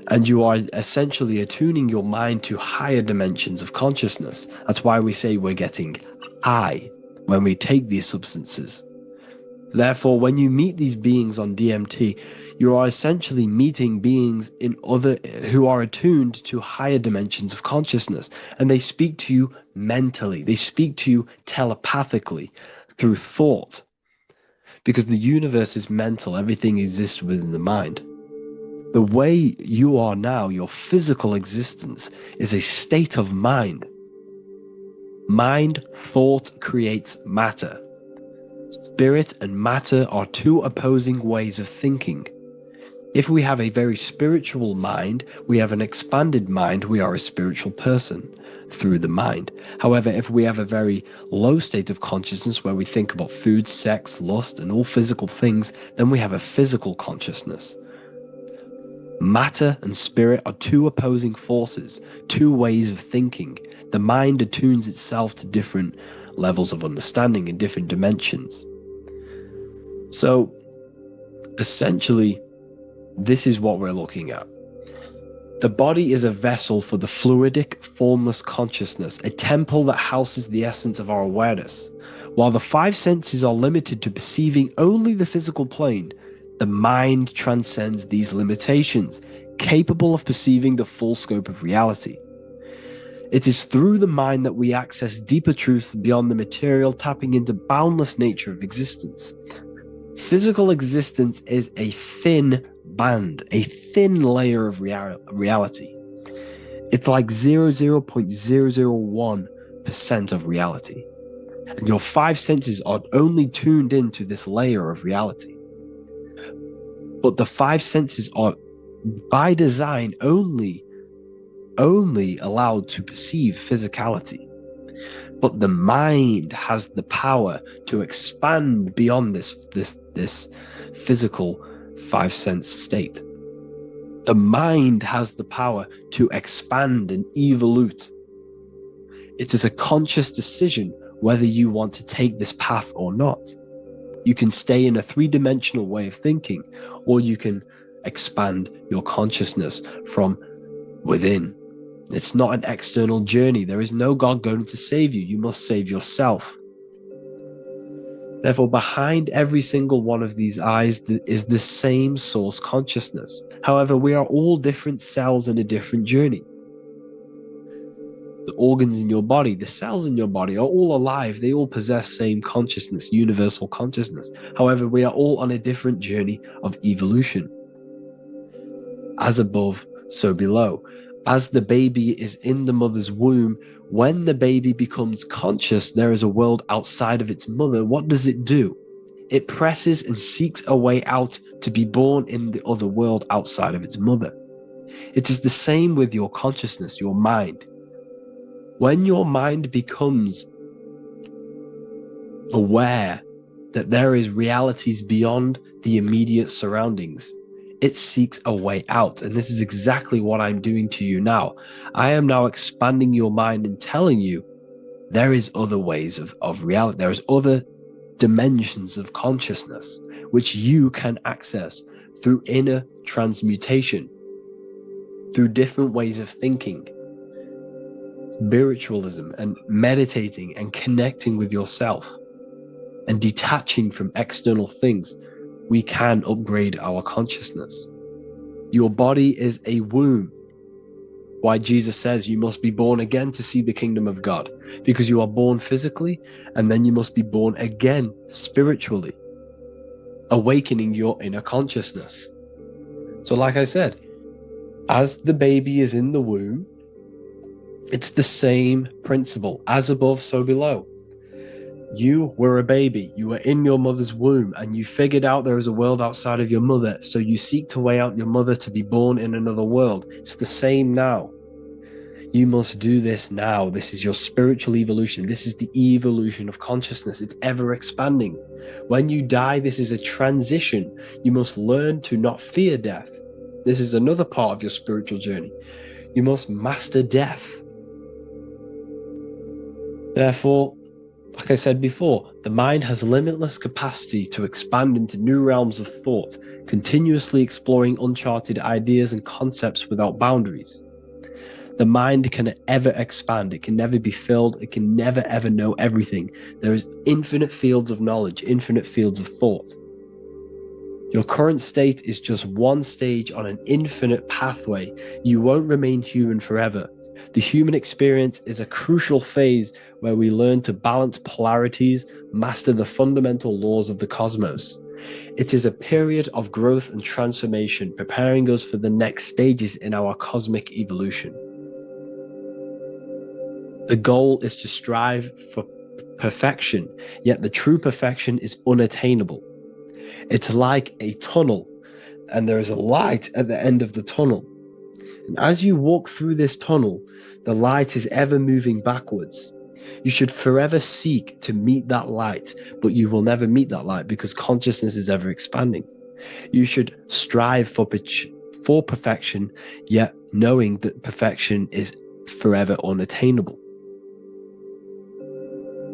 And you are essentially attuning your mind to higher dimensions of consciousness. That's why we say we're getting high when we take these substances. Therefore, when you meet these beings on DMT, you are essentially meeting beings who are attuned to higher dimensions of consciousness, and they speak to you mentally. They speak to you telepathically through thought, because the universe is mental. Everything exists within the mind. The way you are now, your physical existence, is a state of mind. Mind, thought creates matter. Spirit and matter are two opposing ways of thinking. If we have a very spiritual mind, we have an expanded mind, we are a spiritual person through the mind. However, if we have a very low state of consciousness where we think about food, sex, lust, and all physical things, then we have a physical consciousness. Matter and spirit are two opposing forces, two ways of thinking. The mind attunes itself to different levels of understanding in different dimensions. So, essentially, this is what we're looking at. The body is a vessel for the fluidic, formless consciousness, a temple that houses the essence of our awareness. While the five senses are limited to perceiving only the physical plane, the mind transcends these limitations, capable of perceiving the full scope of reality. It is through the mind that we access deeper truths beyond the material, tapping into boundless nature of existence. Physical existence is a thin band, a thin layer of reality. It's like 0.001% of reality. And your five senses are only tuned into this layer of reality. But the five senses are, by design, only allowed to perceive physicality. But the mind has the power to expand beyond this physical five-sense state. The mind has the power to expand and evolute. It is a conscious decision whether you want to take this path or not. You can stay in a three-dimensional way of thinking, or you can expand your consciousness from within. It's not an external journey. There is no God going to save you. You must save yourself. Therefore, behind every single one of these eyes is the same source consciousness. However, we are all different cells in a different journey. The organs in your body, the cells in your body are all alive. They all possess same consciousness, universal consciousness. However, we are all on a different journey of evolution. As above, so below. As the baby is in the mother's womb, when the baby becomes conscious, there is a world outside of its mother. What does it do? It presses and seeks a way out to be born in the other world outside of its mother. It is the same with your consciousness, your mind. When your mind becomes aware that there is realities beyond the immediate surroundings, it seeks a way out. And this is exactly what I'm doing to you now. I am now expanding your mind and telling you there is other ways of reality. There is other dimensions of consciousness which you can access through inner transmutation, through different ways of thinking, spiritualism, and meditating and connecting with yourself and detaching from external things, we can upgrade our consciousness. Your body is a womb. Why Jesus says you must be born again to see the kingdom of God, because you are born physically and then you must be born again spiritually, awakening your inner consciousness. So like I said, as the baby is in the womb, it's the same principle, as above, so below. You were a baby, you were in your mother's womb, and you figured out there is a world outside of your mother, so you seek to weigh out your mother to be born in another world. It's the same now. You must do this now. This is your spiritual evolution. This is the evolution of consciousness. It's ever expanding. When you die, this is a transition. You must learn to not fear death. This is another part of your spiritual journey. You must master death. Therefore, like I said before, the mind has limitless capacity to expand into new realms of thought, continuously exploring uncharted ideas and concepts without boundaries. The mind can ever expand. It can never be filled. It can never ever know everything. There is infinite fields of knowledge, infinite fields of thought. Your current state is just one stage on an infinite pathway. You won't remain human forever. The human experience is a crucial phase where we learn to balance polarities, master the fundamental laws of the cosmos. It is a period of growth and transformation, preparing us for the next stages in our cosmic evolution. The goal is to strive for perfection, yet the true perfection is unattainable. It's like a tunnel, and there is a light at the end of the tunnel. And as you walk through this tunnel, the light is ever moving backwards. You should forever seek to meet that light, but you will never meet that light because consciousness is ever expanding. You should strive for perfection, yet knowing that perfection is forever unattainable.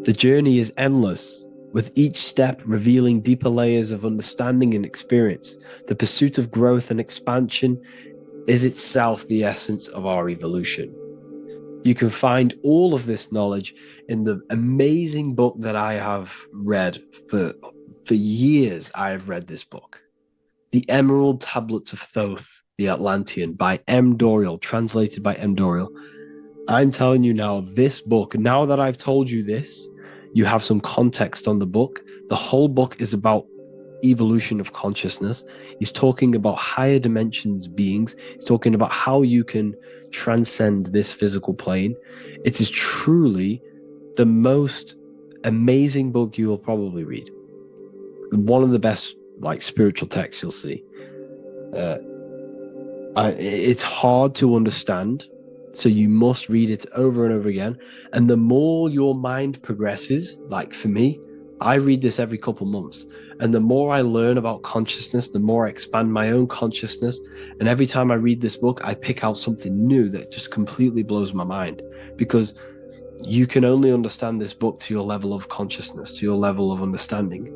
The journey is endless, with each step revealing deeper layers of understanding and experience. The pursuit of growth and expansion is itself the essence of our evolution. You can find all of this knowledge in the amazing book that I have read for years. I have read this book, The Emerald Tablets of Thoth, the Atlantean, by M. Dorial, translated by M. Dorial. I'm telling you now, this book, now that I've told you this, you have some context on the book. The whole book is about evolution of consciousness. He's talking about higher dimensions beings. He's talking about how you can transcend this physical plane. It is truly the most amazing book you will probably read. One of the best spiritual texts you'll see. It's hard to understand, so you must read it over and over again. And the more your mind progresses, like for me, I read this every couple months. And the more I learn about consciousness, the more I expand my own consciousness. And every time I read this book, I pick out something new that just completely blows my mind, because you can only understand this book to your level of consciousness, to your level of understanding.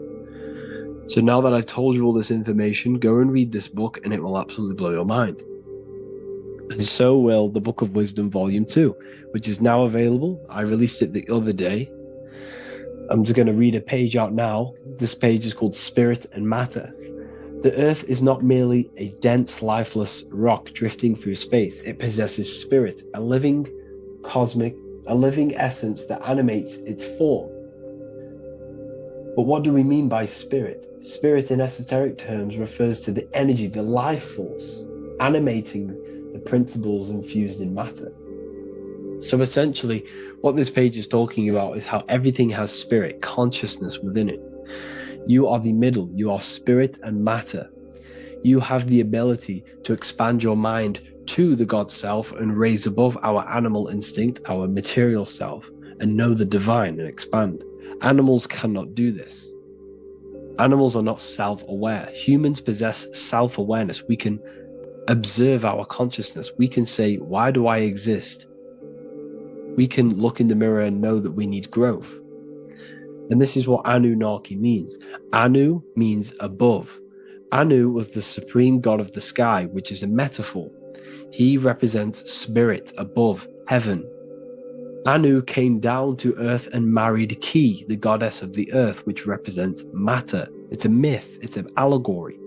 So now that I've told you all this information, go and read this book and it will absolutely blow your mind. And so will the Book of Wisdom Volume 2, which is now available. I released it the other day. I'm just going to read a page out now. This page is called Spirit and Matter. The Earth is not merely a dense, lifeless rock drifting through space. It possesses spirit, a living essence that animates its form. But what do we mean by spirit? Spirit in esoteric terms refers to the energy, the life force, animating the principles infused in matter. So essentially, what this page is talking about is how everything has spirit, consciousness within it. You are the middle, you are spirit and matter. You have the ability to expand your mind to the God self and raise above our animal instinct, our material self, and know the divine and expand. Animals cannot do this. Animals are not self-aware. Humans possess self-awareness. We can observe our consciousness. We can say, why do I exist? We can look in the mirror and know that we need growth. And this is what Anunnaki means. Anu means above. Anu was the supreme god of the sky, which is a metaphor. He represents spirit above heaven. Anu came down to earth and married Ki, the goddess of the earth, which represents matter. It's a myth, it's an allegory.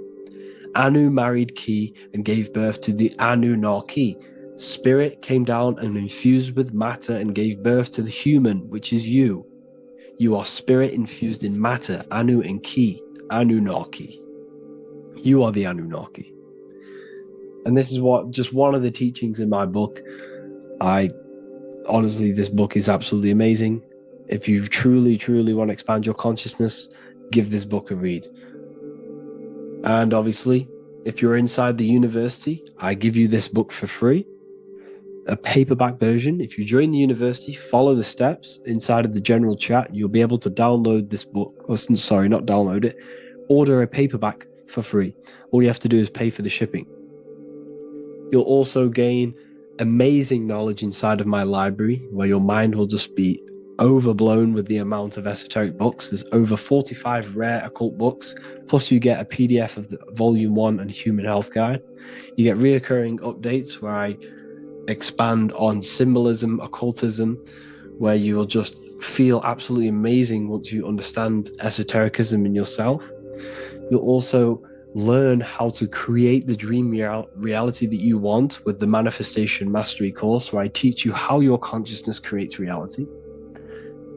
Anu married Ki and gave birth to the Anunnaki. Spirit came down and infused with matter and gave birth to the human, which is you. You are spirit infused in matter, Anu and Ki, Anunnaki. You are the Anunnaki. And this is just one of the teachings in my book. Honestly, this book is absolutely amazing. If you truly, truly want to expand your consciousness, give this book a read. And obviously, if you're inside the university, I give you this book for free, a paperback version. If you join the university, follow the steps inside of the general chat, you'll be able to download this book. Sorry, not download it. Order a paperback for free. All you have to do is pay for the shipping. You'll also gain amazing knowledge inside of my library, where your mind will just be overblown with the amount of esoteric books. There's over 45 rare occult books, plus you get a PDF of the Volume 1 and Human Health Guide. You get reoccurring updates where I expand on symbolism, occultism, where you will just feel absolutely amazing once you understand esotericism in yourself. You'll also learn how to create the dream reality that you want with the Manifestation Mastery course, where I teach you how your consciousness creates reality.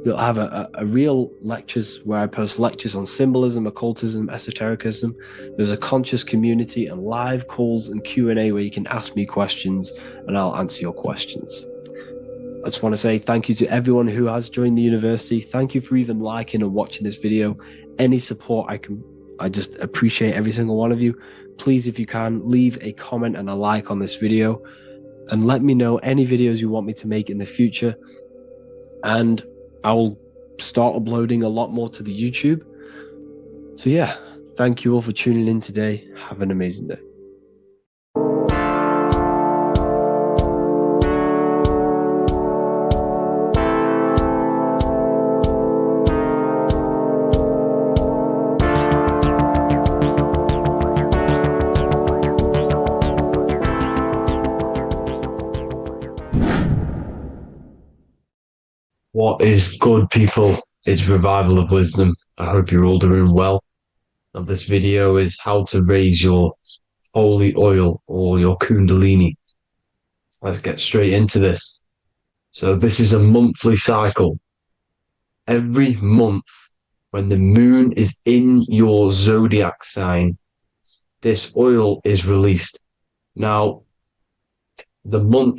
You'll have a real lectures where I post lectures on symbolism, occultism, esotericism. There's a conscious community and live calls and Q&A where you can ask me questions and I'll answer your questions. I just want to say thank you to everyone who has joined the university. Thank you for even liking and watching this video. Any support I just appreciate every single one of you. Please, if you can, leave a comment and a like on this video and let me know any videos you want me to make in the future. And I will start uploading a lot more to the YouTube. So yeah, thank you all for tuning in today. Have an amazing day. What is good, people? It's Revival of Wisdom. I hope you're all doing well. Now, this video is how to raise your holy oil or your kundalini. Let's get straight into this. So this is a monthly cycle. Every month, when the moon is in your zodiac sign, this oil is released. Now, the moon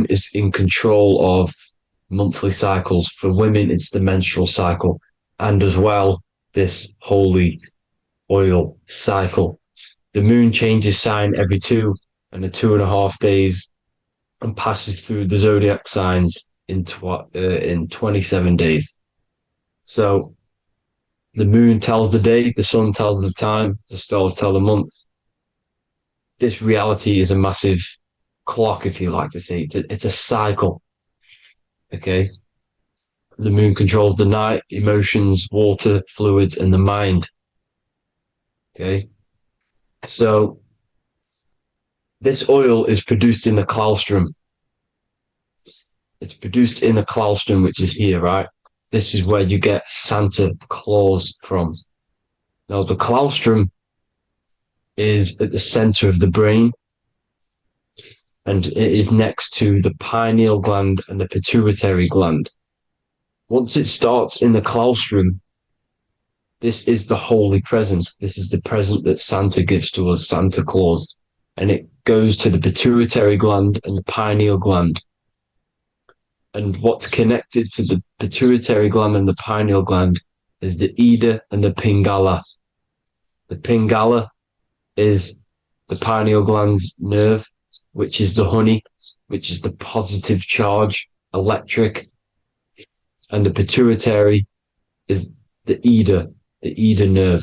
is in control of monthly cycles. For women, it's the menstrual cycle, and as well, this holy oil cycle. The moon changes sign every 2.5 days and passes through the zodiac signs in 27 days. So the moon tells the day, the sun tells the time, the stars tell the month. This reality is a massive clock, if you like to say. It's a cycle. Okay. The moon controls the night, emotions, water, fluids, and the mind. Okay. So this oil is produced in the claustrum. It's produced in the claustrum, which is here, right? This is where you get Santa Claus from. Now, the claustrum is at the center of the brain, and it is next to the pineal gland and the pituitary gland. Once it starts in the claustrum, this is the holy present. This is the present that Santa gives to us, Santa Claus. And it goes to the pituitary gland and the pineal gland. And what's connected to the pituitary gland and the pineal gland is the Ida and the Pingala. The Pingala is the pineal gland's nerve, which is the honey, which is the positive charge, electric. And the pituitary is the Ida nerve,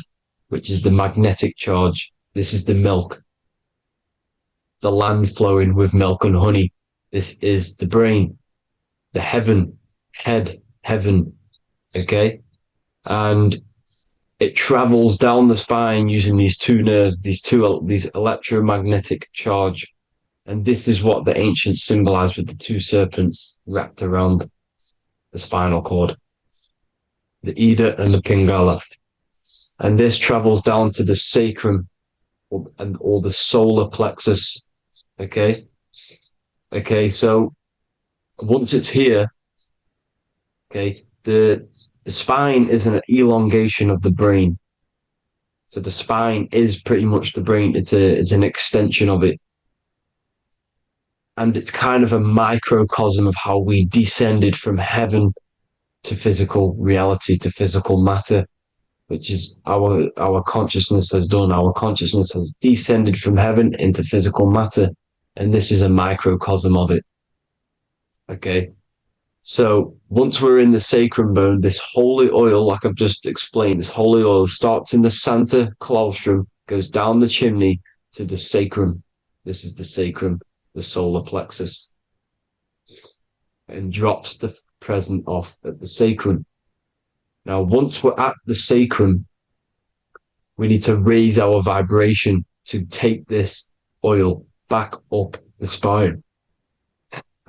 which is the magnetic charge. This is the milk, the land flowing with milk and honey. This is the brain, the heaven, okay? And it travels down the spine using these two nerves, these electromagnetic charge. And this is what the ancients symbolized with the two serpents wrapped around the spinal cord, the Ida and the Pingala. And this travels down to the sacrum or the solar plexus. Okay. So once it's here, okay, the spine is an elongation of the brain. So the spine is pretty much the brain. It's an extension of it. And it's kind of a microcosm of how we descended from heaven to physical reality, to physical matter, which is our consciousness has done. Our consciousness has descended from heaven into physical matter. And this is a microcosm of it. Okay. So once we're in the sacrum bone, this holy oil, like I've just explained, this holy oil starts in the Santa claustrum, goes down the chimney to the sacrum. This is the sacrum, the solar plexus, and drops the present off at the sacrum. Now, once we're at the sacrum, we need to raise our vibration to take this oil back up the spine.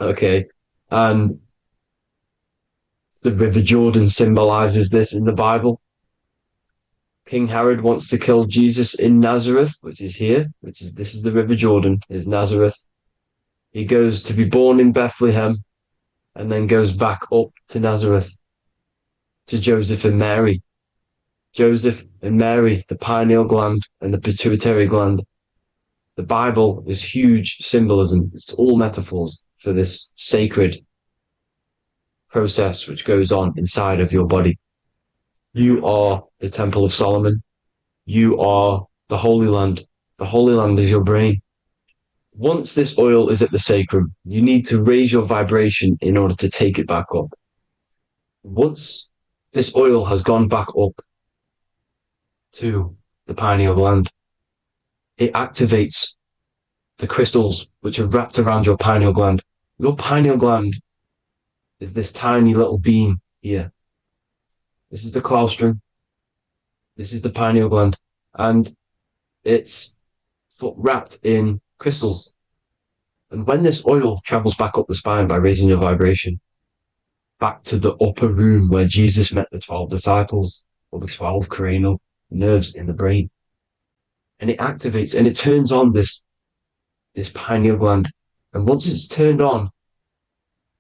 Okay. And the River Jordan symbolizes this in the Bible. King Herod wants to kill Jesus in Nazareth, which is here, this is the River Jordan, is Nazareth. He goes to be born in Bethlehem and then goes back up to Nazareth to Joseph and Mary. Joseph and Mary, the pineal gland and the pituitary gland. The Bible is huge symbolism. It's all metaphors for this sacred process which goes on inside of your body. You are the Temple of Solomon. You are the Holy Land. The Holy Land is your brain. Once this oil is at the sacrum, you need to raise your vibration in order to take it back up. Once this oil has gone back up to the pineal gland, it activates the crystals which are wrapped around your pineal gland. Your pineal gland is this tiny little beam here. This is the claustrum. This is the pineal gland. And it's wrapped in crystals. And when this oil travels back up the spine by raising your vibration, back to the upper room where Jesus met the 12 disciples, or the 12 cranial nerves in the brain, and it activates and it turns on this pineal gland. And once it's turned on,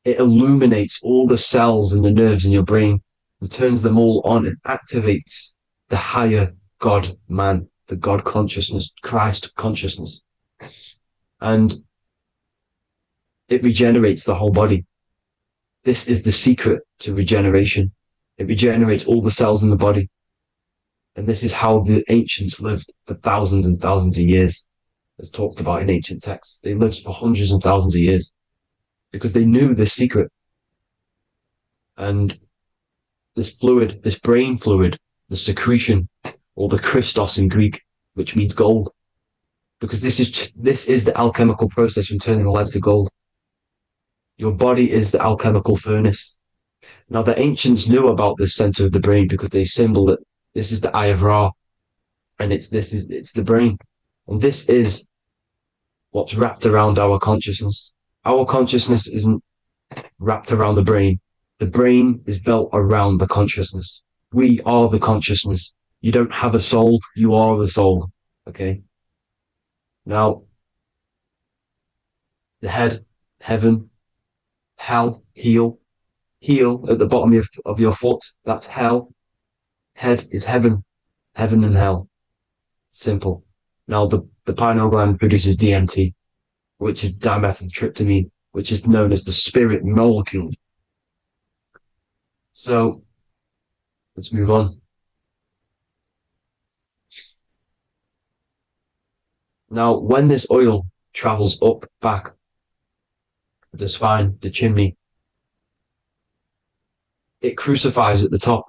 it illuminates all the cells and the nerves in your brain and turns them all on and activates the higher God man, the God consciousness, Christ consciousness. And it regenerates the whole body. This is the secret to regeneration. It regenerates all the cells in the body. And this is how the ancients lived for thousands and thousands of years, as talked about in ancient texts. They lived for hundreds and thousands of years because they knew this secret. And this fluid, this brain fluid, the secretion, or the Christos in Greek, which means gold, because this is the alchemical process from turning lead to gold. Your body is the alchemical furnace. Now, the ancients knew about this center of the brain because they symboled it. This is the Eye of Ra, and it's the brain. And this is what's wrapped around our consciousness. Our consciousness isn't wrapped around the brain. The brain is built around the consciousness. We are the consciousness. You don't have a soul, you are the soul. Okay? Now, the head, heaven, hell, heel at the bottom of your foot, that's hell. Head is heaven and hell. Simple. Now, the pineal gland produces DMT, which is dimethyltryptamine, which is known as the spirit molecule. So, let's move on. Now, when this oil travels up, back, the spine, the chimney, it crucifies at the top,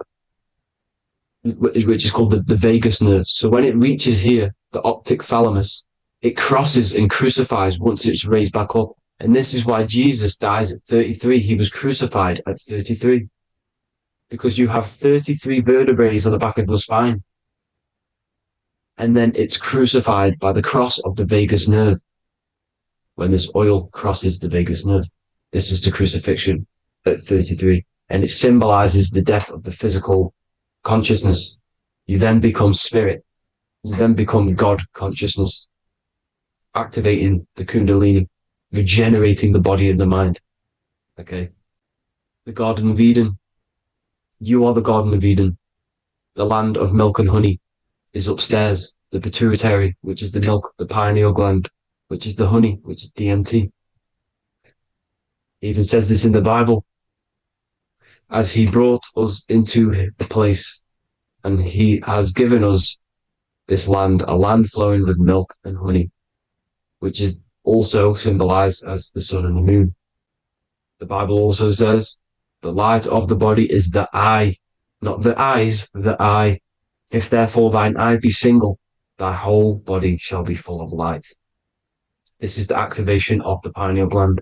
which is called the vagus nerve. So when it reaches here, the optic thalamus, it crosses and crucifies once it's raised back up. And this is why Jesus dies at 33. He was crucified at 33. Because you have 33 vertebrae on the back of the spine. and then it's crucified by the cross of the vagus nerve. When this oil crosses the vagus nerve, this is the crucifixion at 33, and it symbolizes the death of the physical consciousness. You then become spirit. You then become God consciousness, activating the Kundalini, regenerating the body and the mind. Okay. The Garden of Eden. You are the Garden of Eden. The land of milk and honey is upstairs. The pituitary, which is the milk, the pineal gland, which is the honey, which is DMT. He even says this in the Bible. As he brought us into the place, and he has given us this land, a land flowing with milk and honey, which is also symbolized as the sun and the moon. The Bible also says, the light of the body is the eye, not the eyes, the eye. If therefore thine eye be single, thy whole body shall be full of light. This is the activation of the pineal gland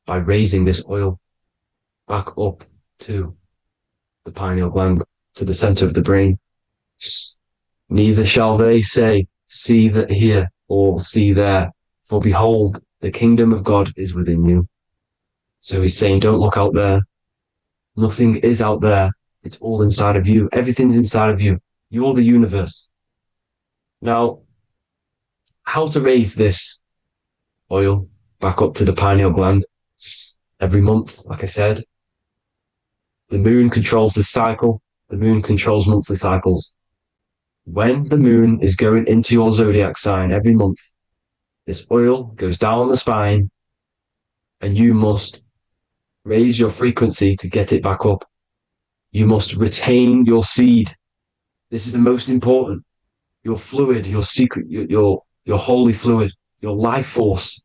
by raising this oil back up to the pineal gland, to the center of the brain. Neither shall they say, see that here, or see there, for behold, the kingdom of God is within you. So he's saying, don't look out there. Nothing is out there. It's all inside of you. Everything's inside of you. You're the universe. Now, how to raise this oil back up to the pineal gland? Every month, like I said, the moon controls the cycle. The moon controls monthly cycles. When the moon is going into your zodiac sign every month, this oil goes down the spine, and you must raise your frequency to get it back up. You must retain your seed. This is the most important. Your fluid, your secret, your holy fluid, your life force.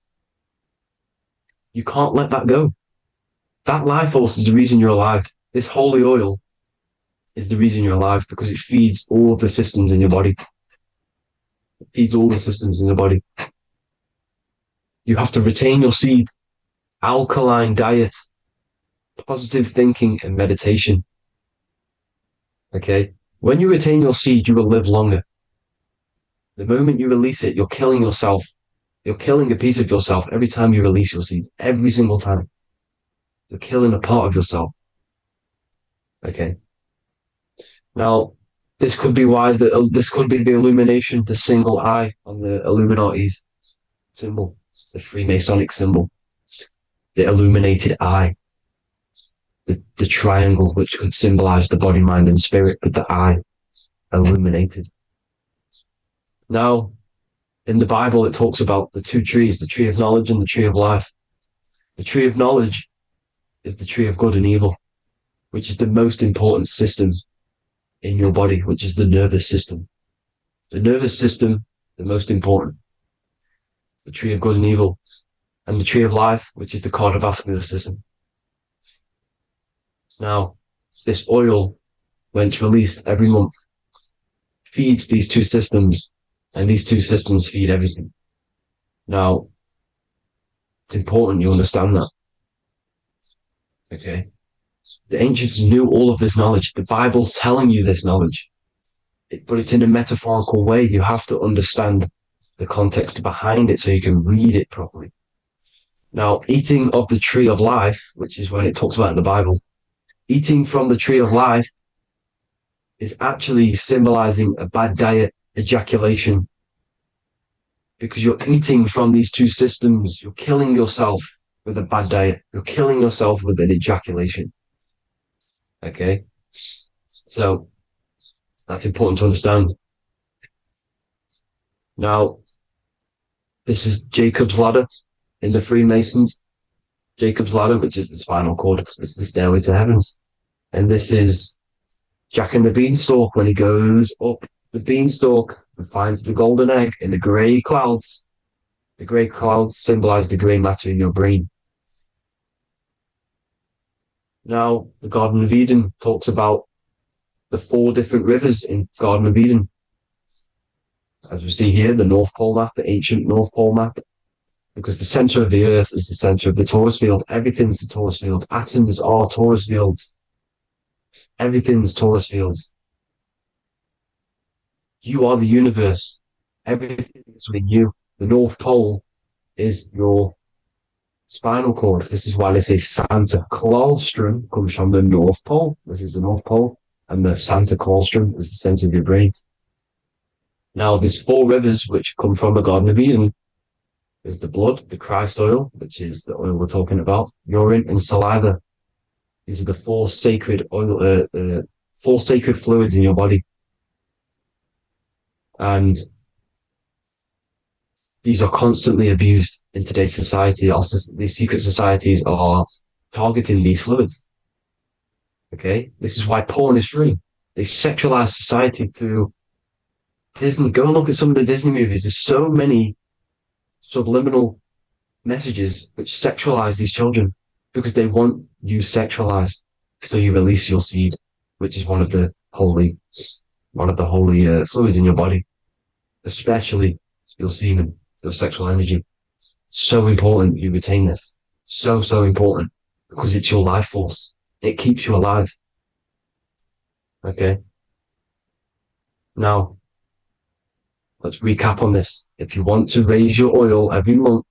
You can't let that go. That life force is the reason you're alive. This holy oil is the reason you're alive, because it feeds all of the systems in your body. It feeds all the systems in your body. You have to retain your seed. Alkaline diet, positive thinking, and meditation. Okay? When you retain your seed, you will live longer. The moment you release it, you're killing yourself. You're killing a piece of yourself every time you release your seed. Every single time. You're killing a part of yourself. Okay? Now, this could be why this could be the illumination, the single eye on the Illuminati's symbol, the Freemasonic symbol, the illuminated eye, the triangle, which could symbolize the body, mind, and spirit, but the eye illuminated. Now, in the Bible, it talks about the two trees, the tree of knowledge and the tree of life. The tree of knowledge is the tree of good and evil, which is the most important system in your body, which is the nervous system. The nervous system, the most important. The tree of good and evil. And the tree of life, which is the cardiovascular system. Now, this oil, when it's released every month, feeds these two systems, and these two systems feed everything. Now, it's important you understand that. Okay? The ancients knew all of this knowledge. The Bible's telling you this knowledge. But it's in a metaphorical way. You have to understand the context behind it so you can read it properly. Now, eating of the tree of life, which is when it talks about in the Bible, eating from the tree of life is actually symbolizing a bad diet, ejaculation, because you're eating from these two systems. You're killing yourself with a bad diet. You're killing yourself with an ejaculation. Okay? So, that's important to understand. Now, this is Jacob's ladder in the Freemasons. Jacob's ladder, which is the spinal cord. It's the stairway to heaven. And this is Jack and the Beanstalk when he goes up the beanstalk and finds the golden egg in the grey clouds. The grey clouds symbolize the grey matter in your brain. Now, the Garden of Eden talks about the 4 different rivers in Garden of Eden. As we see here, the North Pole map, the ancient North Pole map, because the center of the earth is the center of the torus field. Everything's the torus field. Atoms are torus fields. Everything's torus fields. You are the universe. Everything is within you. The North Pole is your spinal cord. This is why they say Santa Claustrum comes from the North Pole. This is the North Pole. And the Santa Claustrum is the center of your brain. Now, there's 4 rivers which come from the Garden of Eden. There's the blood, the Christ oil, which is the oil we're talking about, urine, and saliva. These are the 4 sacred oil, 4 sacred fluids in your body. And these are constantly abused in today's society. Also, these secret societies are targeting these fluids. Okay? This is why porn is free. They sexualize society through Disney. Go and look at some of the Disney movies. There's so many subliminal messages which sexualize these children because they want you sexualized. So you release your seed, which is one of the holy fluids in your body, especially your semen, your sexual energy. So important you retain this. So important because it's your life force. It keeps you alive. Okay. Now, let's recap on this. If you want to raise your oil every month,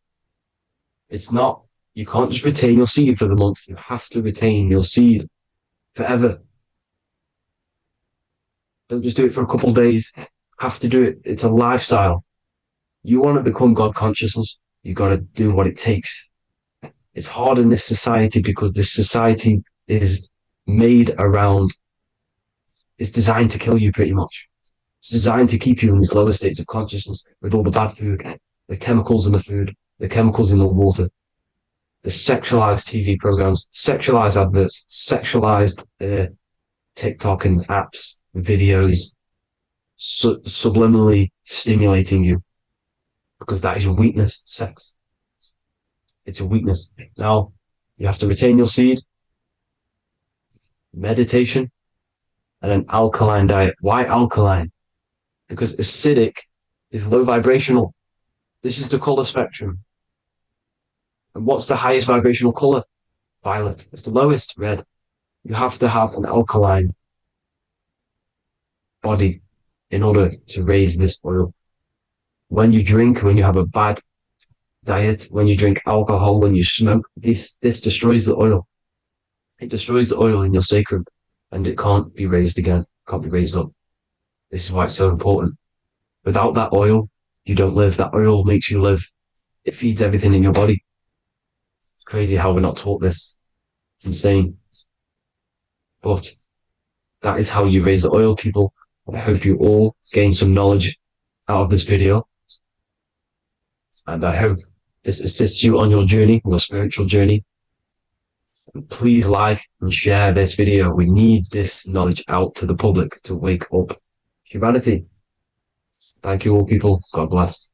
you can't just retain your seed for the month. You have to retain your seed forever. Don't just do it for a couple of days. You have to do it. It's a lifestyle. You want to become God consciousness, you got to do what it takes. It's hard in this society because this society is it's designed to kill you pretty much. It's designed to keep you in these lower states of consciousness with all the bad food, the chemicals in the food, the chemicals in the water, the sexualized TV programs, sexualized adverts, sexualized TikTok and apps, videos, subliminally stimulating you. Because that is your weakness, sex. It's your weakness. Now, you have to retain your seed, meditation, and an alkaline diet. Why alkaline? Because acidic is low vibrational. This is the color spectrum. And what's the highest vibrational color? Violet. It's the lowest, red. You have to have an alkaline body in order to raise this oil. When you drink, when you have a bad diet, when you drink alcohol, when you smoke, this destroys the oil. It destroys the oil in your sacrum and it can't be raised again, can't be raised up. This is why it's so important. Without that oil, you don't live. That oil makes you live. It feeds everything in your body. It's crazy how we're not taught this. It's insane. But that is how you raise the oil, people. I hope you all gain some knowledge out of this video. And I hope this assists you on your journey, your spiritual journey. And please like and share this video. We need this knowledge out to the public to wake up humanity. Thank you all, people. God bless.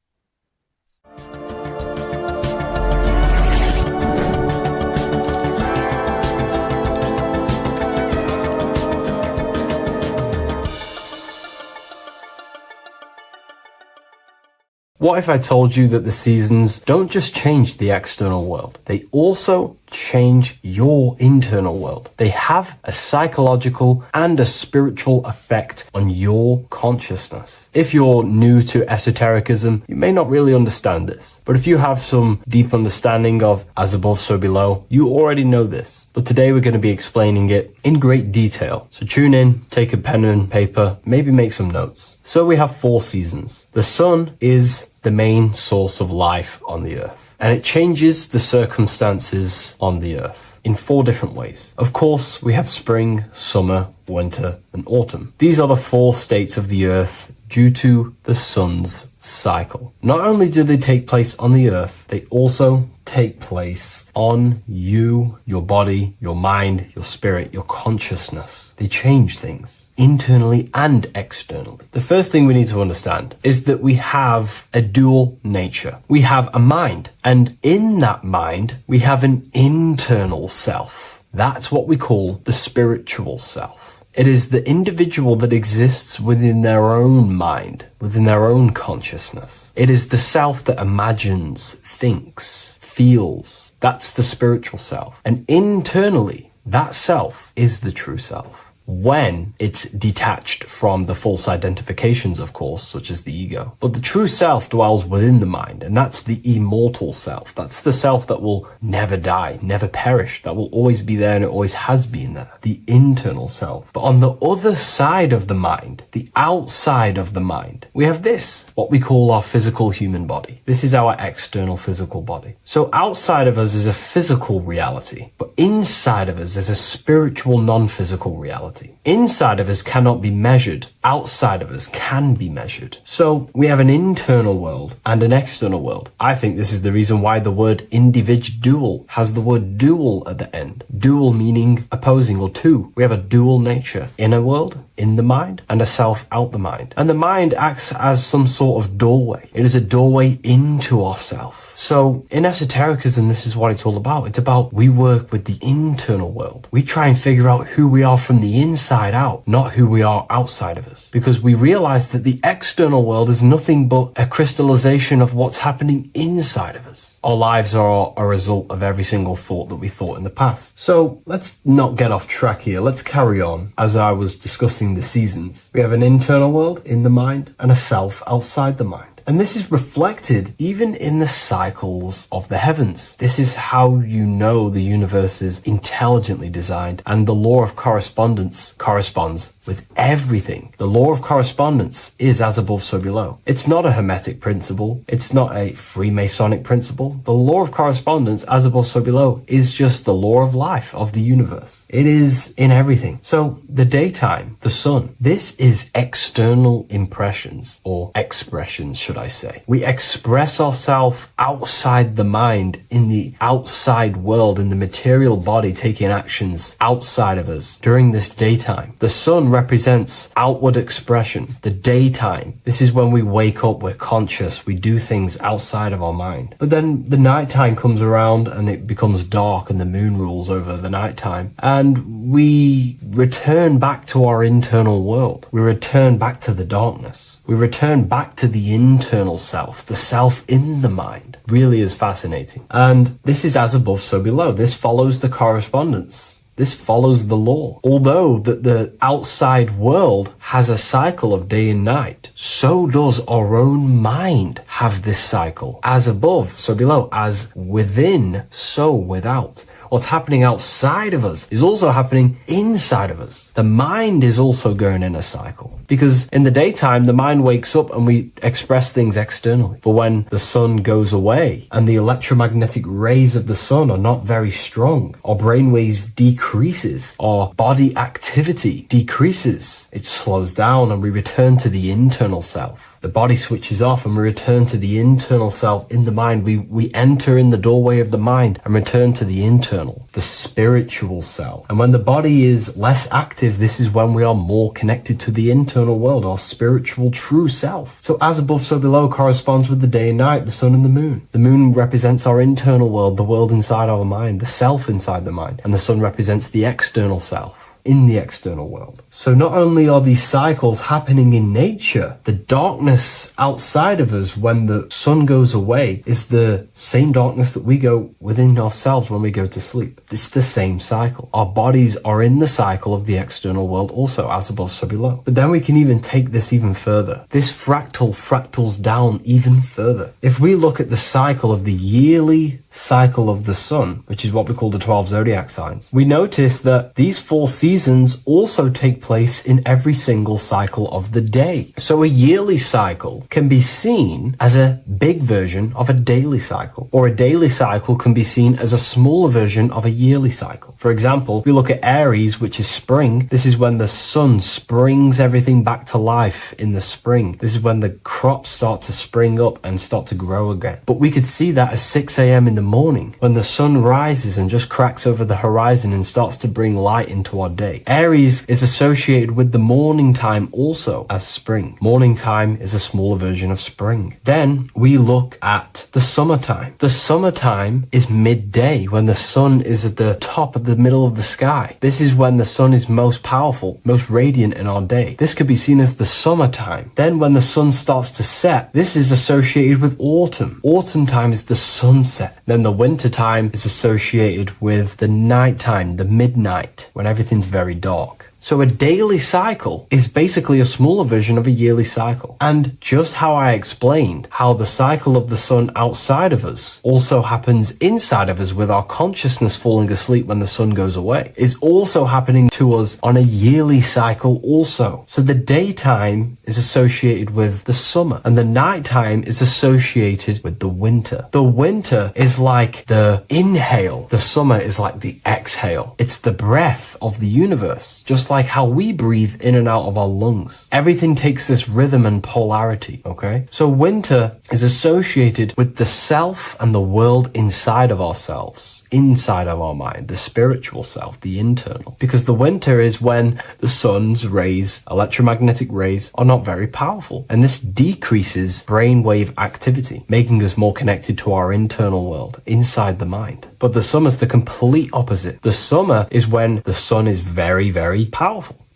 What if I told you that the seasons don't just change the external world, they also change your internal world. They have a psychological and a spiritual effect on your consciousness. If you're new to esotericism, you may not really understand this. But if you have some deep understanding of as above, so below, you already know this. But today we're going to be explaining it in great detail. So tune in, take a pen and paper, maybe make some notes. So we have 4 seasons. The sun is the main source of life on the earth, and it changes the circumstances on the earth in 4 different ways. Of course, we have spring, summer, winter, and autumn. These are the 4 states of the earth due to the sun's cycle. Not only do they take place on the earth, they also take place on you, your body, your mind, your spirit, your consciousness. They change things internally and externally. The first thing we need to understand is that we have a dual nature. We have a mind, and in that mind, we have an internal self. That's what we call the spiritual self. It is the individual that exists within their own mind, within their own consciousness. It is the self that imagines, thinks, feels. That's the spiritual self. And internally, that self is the true self. when it's detached from the false identifications, of course, such as the ego. But the true self dwells within the mind, and that's the immortal self. That's the self that will never die, never perish, that will always be there and it always has been there. The internal self. But on the other side of the mind, the outside of the mind, we have this, what we call our physical human body. This is our external physical body. So outside of us is a physical reality, but inside of us is a spiritual non-physical reality. Inside of us cannot be measured. Outside of us can be measured. So we have an internal world and an external world. I think this is the reason why the word individual has the word dual at the end. Dual meaning opposing or two. We have a dual nature. Inner world, in the mind, and a self out the mind. And the mind acts as some sort of doorway. It is a doorway into ourself. So in esotericism, this is what it's all about. It's about we work with the internal world. We try and figure out who we are from the inside out, not who we are outside of us. Because we realize that the external world is nothing but a crystallization of what's happening inside of us. Our lives are a result of every single thought that we thought in the past. So let's not get off track here. Let's carry on. As I was discussing the seasons, we have an internal world in the mind and a self outside the mind. And this is reflected even in the cycles of the heavens. This is how you know the universe is intelligently designed, and the law of correspondence corresponds with everything. The law of correspondence is as above, so below. It's not a Hermetic principle. It's not a Freemasonic principle. The law of correspondence, as above, so below, is just the law of life of the universe. It is in everything. So the daytime, the sun, this is external impressions or expressions, should I say. We express ourselves outside the mind, in the outside world, in the material body, taking actions outside of us during this daytime. The sun represents outward expression, the daytime. This is when we wake up, we're conscious, we do things outside of our mind. But then the nighttime comes around and it becomes dark and the moon rules over the nighttime. And we return back to our internal world. We return back to the darkness. We return back to the internal self, the self in the mind. Really is fascinating. And this is as above, so below. This follows the correspondence. This follows the law. Although that the outside world has a cycle of day and night, so does our own mind have this cycle. As above, so below. As within, so without. What's happening outside of us is also happening inside of us. The mind is also going in a cycle. Because in the daytime, the mind wakes up and we express things externally. But when the sun goes away and the electromagnetic rays of the sun are not very strong, our brainwave decreases, our body activity decreases. It slows down and we return to the internal self. The body switches off and we return to the internal self in the mind. We enter in the doorway of the mind and return to the internal, the spiritual self. And when the body is less active, this is when we are more connected to the internal world, our spiritual true self. So as above, so below corresponds with the day and night, the sun and the moon. The moon represents our internal world, the world inside our mind, the self inside the mind. And the sun represents the external self in the external world. So not only are these cycles happening in nature, the darkness outside of us when the sun goes away is the same darkness that we go within ourselves when we go to sleep. It's the same cycle. Our bodies are in the cycle of the external world also, as above, so below. But then we can even take this even further. This fractals down even further. If we look at the cycle of the yearly cycle of the sun, which is what we call the 12 zodiac signs, we notice that these 4 seasons also take place in every single cycle of the day. So a yearly cycle can be seen as a big version of a daily cycle, or a daily cycle can be seen as a smaller version of a yearly cycle. For example, we look at Aries, which is spring. This is when the sun springs everything back to life in the spring. This is when the crops start to spring up and start to grow again. But we could see that at 6 a.m. in the morning, when the sun rises and just cracks over the horizon and starts to bring light into our day. Aries is associated with the morning time also as spring. Morning time is a smaller version of spring. Then we look at the summertime. The summertime is midday, when the sun is at the top of the middle of the sky. This is when the sun is most powerful, most radiant in our day. This could be seen as the summertime. Then when the sun starts to set, this is associated with autumn. Autumn time is the sunset. Then the winter time is associated with the nighttime, the midnight, when everything's very dark. So a daily cycle is basically a smaller version of a yearly cycle. And just how I explained how the cycle of the sun outside of us also happens inside of us with our consciousness falling asleep when the sun goes away, is also happening to us on a yearly cycle also. So the daytime is associated with the summer and the nighttime is associated with the winter. The winter is like the inhale. The summer is like the exhale. It's the breath of the universe, just like how we breathe in and out of our lungs. Everything takes this rhythm and polarity, okay? So winter is associated with the self and the world inside of ourselves, inside of our mind, the spiritual self, the internal. Because the winter is when the sun's rays, electromagnetic rays, are not very powerful. And this decreases brainwave activity, making us more connected to our internal world, inside the mind. But the summer's the complete opposite. The summer is when the sun is very, very powerful.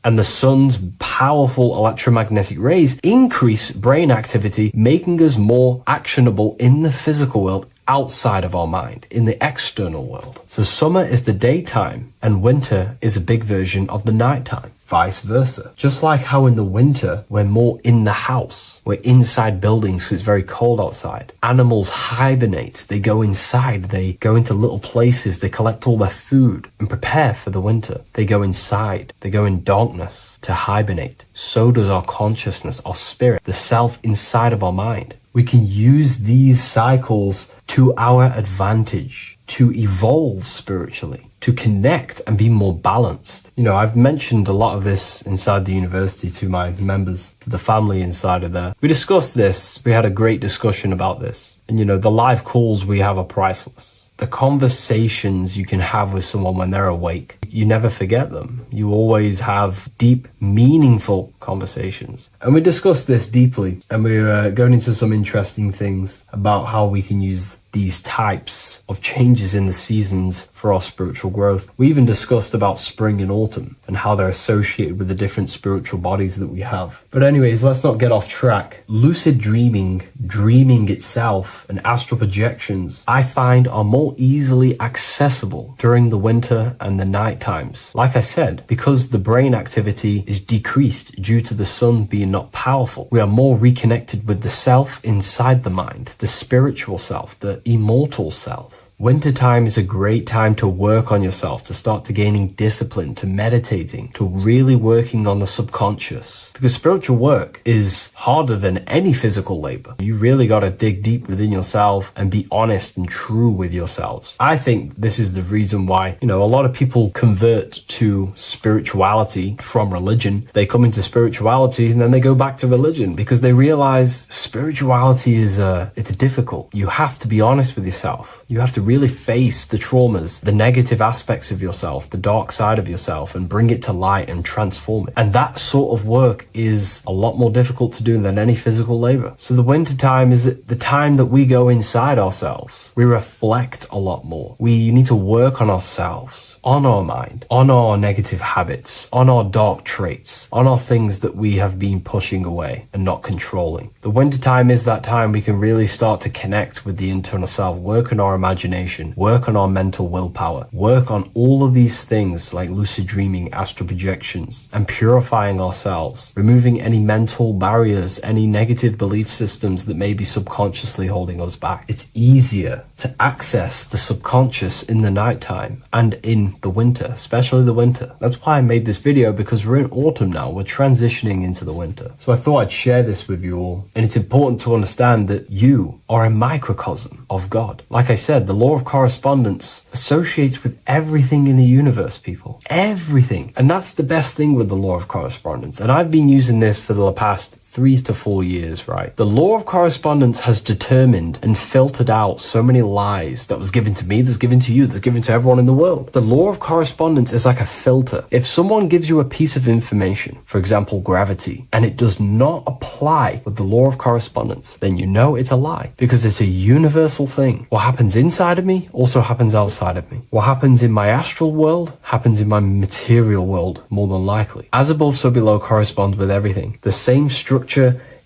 And the sun's powerful electromagnetic rays increase brain activity, making us more actionable in the physical world outside of our mind, in the external world. So summer is the daytime and winter is a big version of the nighttime. Vice versa. Just like how in the winter, we're more in the house. We're inside buildings because it's very cold outside. Animals hibernate. They go inside. They go into little places. They collect all their food and prepare for the winter. They go inside. They go in darkness to hibernate. So does our consciousness, our spirit, the self inside of our mind. We can use these cycles to our advantage, to evolve spiritually, to connect and be more balanced. You know, I've mentioned a lot of this inside the university to my members, to the family inside of there. We discussed this. We had a great discussion about this. And, you know, the live calls we have are priceless. The conversations you can have with someone when they're awake, you never forget them. You always have deep, meaningful conversations. And we discussed this deeply, and we were going into some interesting things about how we can use these types of changes in the seasons for our spiritual growth. We even discussed about spring and autumn and how they're associated with the different spiritual bodies that we have. But anyways, let's not get off track. Lucid dreaming, dreaming itself, and astral projections, I find are more easily accessible during the winter and the night times. Like I said, because the brain activity is decreased due to the sun being not powerful, we are more reconnected with the self inside the mind, the spiritual self, the immortal self. Wintertime is a great time to work on yourself, to start to gaining discipline, to meditating, to really working on the subconscious. Because spiritual work is harder than any physical labor. You really got to dig deep within yourself and be honest and true with yourselves. I think this is the reason why, you know, a lot of people convert to spirituality from religion. They come into spirituality and then they go back to religion because they realize spirituality is it's difficult. You have to be honest with yourself. You have to really face the traumas, the negative aspects of yourself, the dark side of yourself, and bring it to light and transform it. And that sort of work is a lot more difficult to do than any physical labor. So the winter time is the time that we go inside ourselves. We reflect a lot more. We need to work on ourselves, on our mind, on our negative habits, on our dark traits, on our things that we have been pushing away and not controlling. The winter time is that time we can really start to connect with the internal self, work on our imagination, work on our mental willpower, work on all of these things like lucid dreaming, astral projections, and purifying ourselves, removing any mental barriers, any negative belief systems that may be subconsciously holding us back. It's easier to access the subconscious in the nighttime and in the winter, especially the winter. That's why I made this video, because we're in autumn now. We're transitioning into the winter. So I thought I'd share this with you all. And it's important to understand that you are a microcosm of God. Like I said, the law of correspondence associates with everything in the universe, people. Everything. And that's the best thing with the law of correspondence. And I've been using this for the past 3 to 4 years, right? The law of correspondence has determined and filtered out so many lies that was given to me, that's given to you, that's given to everyone in the world. The law of correspondence is like a filter. If someone gives you a piece of information, for example, gravity, and it does not apply with the law of correspondence, then you know it's a lie, because it's a universal thing. What happens inside of me also happens outside of me. What happens in my astral world happens in my material world, more than likely. As above, so below corresponds with everything. The same structure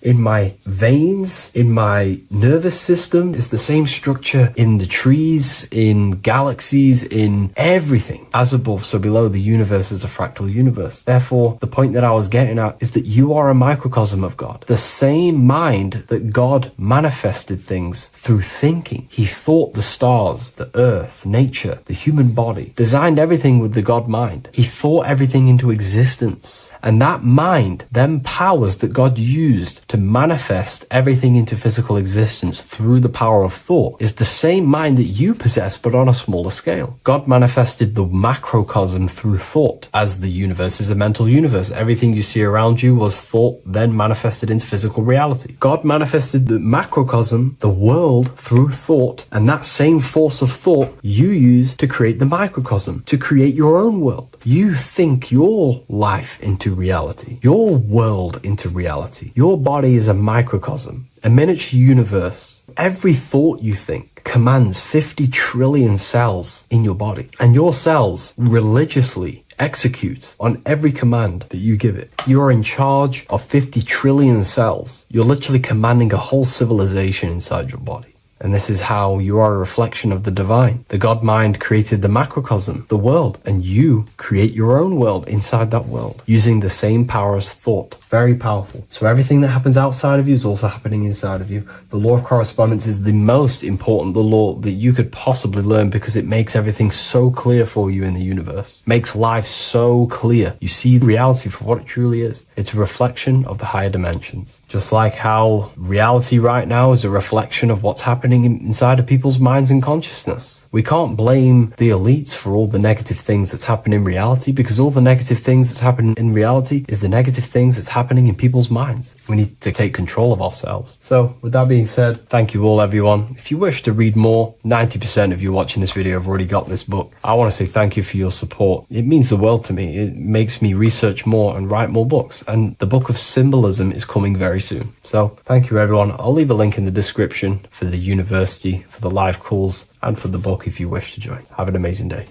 in my veins, in my nervous system. It's the same structure in the trees, in galaxies, in everything. As above, so below, the universe is a fractal universe. Therefore, the point that I was getting at is that you are a microcosm of God. The same mind that God manifested things through thinking. He thought the stars, the earth, nature, the human body, designed everything with the God mind. He thought everything into existence. And that mind, them powers that God used to manifest everything into physical existence through the power of thought, is the same mind that you possess, but on a smaller scale. God manifested the macrocosm through thought, as the universe is a mental universe. Everything you see around you was thought, then manifested into physical reality. God manifested the macrocosm, the world, through thought, and that same force of thought you use to create the microcosm, to create your own world. You think your life into reality, your world into reality. Your body is a microcosm, a miniature universe. Every thought you think commands 50 trillion cells in your body, and your cells religiously execute on every command that you give it. You're in charge of 50 trillion cells. You're literally commanding a whole civilization inside your body. And this is how you are a reflection of the divine. The God mind created the macrocosm, the world, and you create your own world inside that world using the same power as thought. Very powerful. So everything that happens outside of you is also happening inside of you. The law of correspondence is the most important, the law that you could possibly learn, because it makes everything so clear for you in the universe. Makes life so clear. You see reality for what it truly is. It's a reflection of the higher dimensions. Just like how reality right now is a reflection of what's happening inside of people's minds and consciousness. We can't blame the elites for all the negative things that's happening in reality, because all the negative things that's happening in reality is the negative things that's happening in people's minds. We need to take control of ourselves. So with that being said, thank you all, everyone. If you wish to read more, 90% of you watching this video have already got this book. I want to say thank you for your support. It means the world to me. It makes me research more and write more books. And the book of symbolism is coming very soon. So thank you, everyone. I'll leave a link in the description for the university, for the live calls, and for the book if you wish to join. Have an amazing day.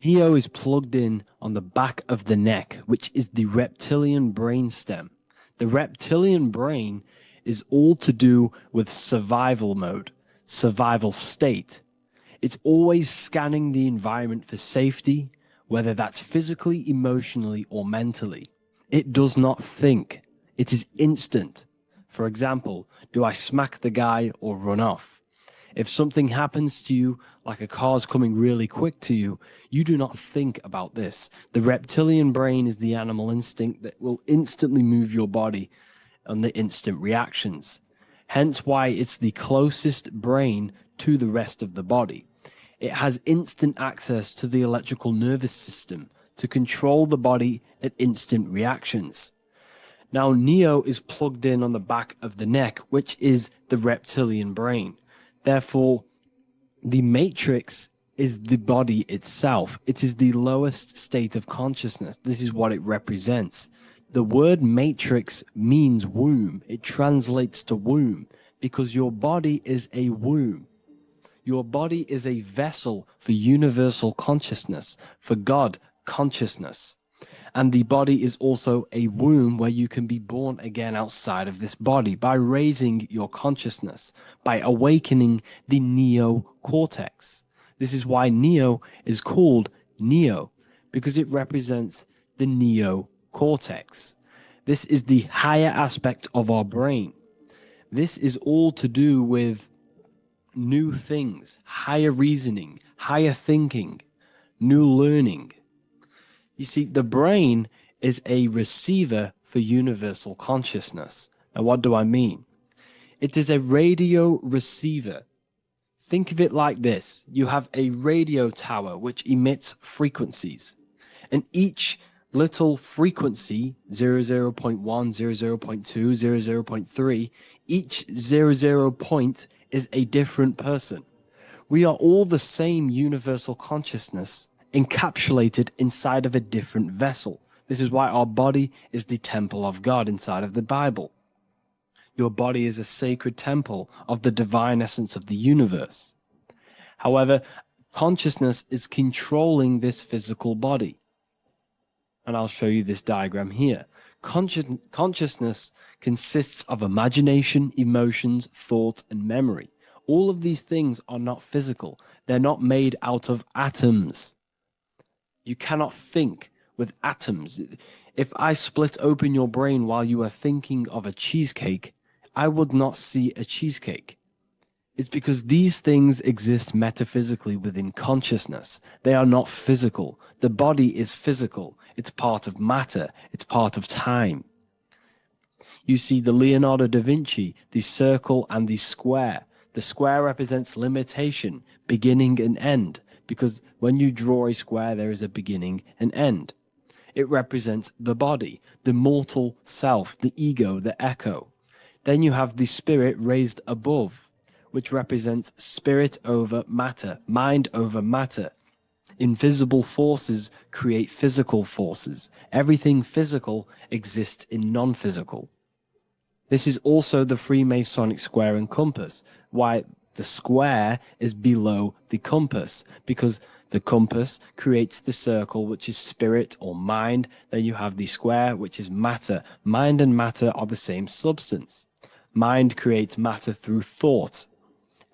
Neo is plugged in on the back of the neck, which is the reptilian brain stem. The reptilian brain is all to do with survival mode, survival state. It's always scanning the environment for safety, whether that's physically, emotionally, or mentally. It does not think. It is instant. For example, do I smack the guy or run off? If something happens to you, like a car's coming really quick to you, you do not think about this. The reptilian brain is the animal instinct that will instantly move your body on the instant reactions. Hence why it's the closest brain to the rest of the body. It has instant access to the electrical nervous system to control the body at instant reactions. Now, Neo is plugged in on the back of the neck, which is the reptilian brain. Therefore, the matrix is the body itself. It is the lowest state of consciousness. This is what it represents. The word matrix means womb. It translates to womb because your body is a womb. Your body is a vessel for universal consciousness, for God consciousness. And the body is also a womb where you can be born again outside of this body by raising your consciousness, by awakening the neocortex. This is why Neo is called Neo, because it represents the neocortex. This is the higher aspect of our brain. This is all to do with new things, higher reasoning, higher thinking, new learning. You see, the brain is a receiver for universal consciousness. And what do I mean? It is a radio receiver. Think of it like this. You have a radio tower which emits frequencies. And each little frequency, 00.1, 00.2, 00.3, each 00 point is a different person. We are all the same universal consciousness, encapsulated inside of a different vessel. This is why our body is the temple of God inside of the Bible. Your body is a sacred temple of the divine essence of the universe. However, consciousness is controlling this physical body. And I'll show you this diagram here. Consciousness consists of imagination, emotions, thought, and memory. All of these things are not physical. They're not made out of atoms. You cannot think with atoms. If I split open your brain while you are thinking of a cheesecake, I would not see a cheesecake. It's because these things exist metaphysically within consciousness. They are not physical. The body is physical. It's part of matter. It's part of time. You see the Leonardo da Vinci, the circle and the square. The square represents limitation, beginning and end, because when you draw a square, there is a beginning and end. It represents the body, the mortal self, the ego, the echo. Then you have the spirit raised above, which represents spirit over matter, mind over matter. Invisible forces create physical forces. Everything physical exists in non-physical. This is also the Freemasonic square and compass, why the square is below the compass, because the compass creates the circle, which is spirit or mind. Then you have the square, which is matter. Mind and matter are the same substance. Mind creates matter through thought.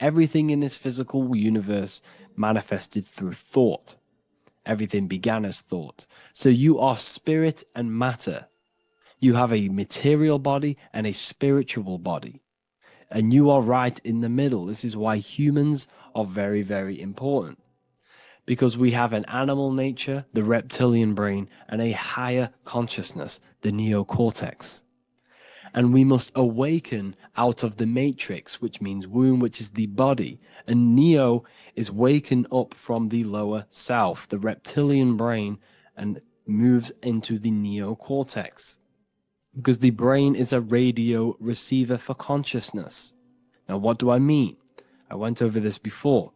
Everything in this physical universe manifested through thought. Everything began as thought. So you are spirit and matter. You have a material body and a spiritual body. And you are right in the middle. This is why humans are very, very important. Because we have an animal nature, the reptilian brain, and a higher consciousness, the neocortex. And we must awaken out of the matrix, which means womb, which is the body. And neo is waken up from the lower self, the reptilian brain, and moves into the neocortex. Because the brain is a radio receiver for consciousness. Now, what do I mean? I went over this before.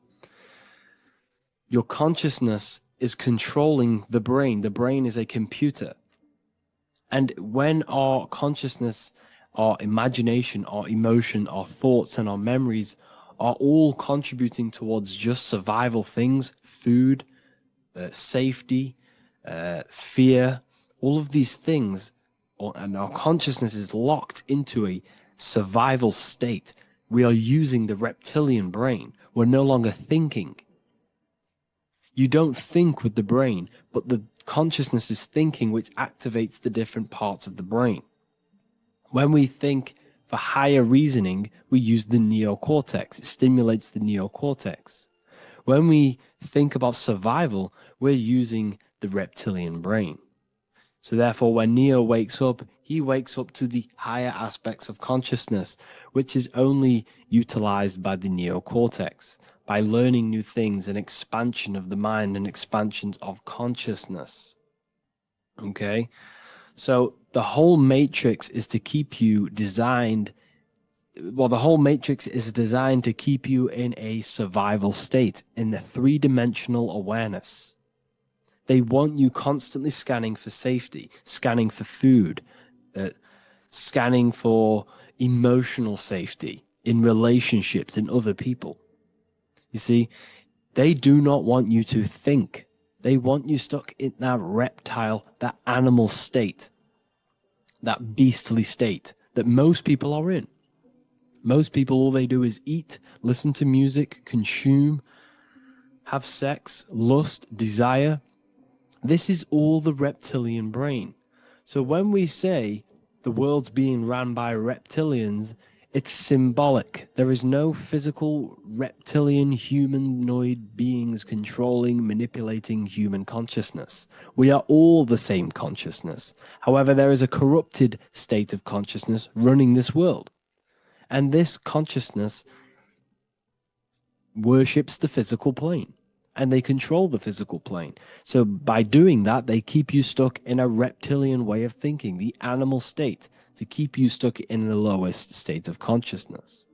Your consciousness is controlling the brain. The brain is a computer. And when our consciousness, our imagination, our emotion, our thoughts, and our memories are all contributing towards just survival things, food, safety, fear, all of these things, and our consciousness is locked into a survival state, we are using the reptilian brain. We're no longer thinking. You don't think with the brain, but the consciousness is thinking, which activates the different parts of the brain. When we think for higher reasoning, we use the neocortex. It stimulates the neocortex. When we think about survival, we're using the reptilian brain. So therefore, when Neo wakes up, he wakes up to the higher aspects of consciousness, which is only utilized by the neocortex, by learning new things and expansion of the mind and expansions of consciousness. Okay? So the whole matrix is to keep you designed, well, the whole matrix is designed to keep you in a survival state, in the three-dimensional awareness. They want you constantly scanning for safety, scanning for food, scanning for emotional safety in relationships and other people. You see, they do not want you to think. They want you stuck in that reptile, that animal state, that beastly state that most people are in. Most people, all they do is eat, listen to music, consume, have sex, lust, desire. This is all the reptilian brain. So when we say the world's being ran by reptilians, it's symbolic. There is no physical reptilian humanoid beings controlling, manipulating human consciousness. We are all the same consciousness. However, there is a corrupted state of consciousness running this world. And this consciousness worships the physical plane. And they control the physical plane. So by doing that, they keep you stuck in a reptilian way of thinking, the animal state, to keep you stuck in the lowest state of consciousness.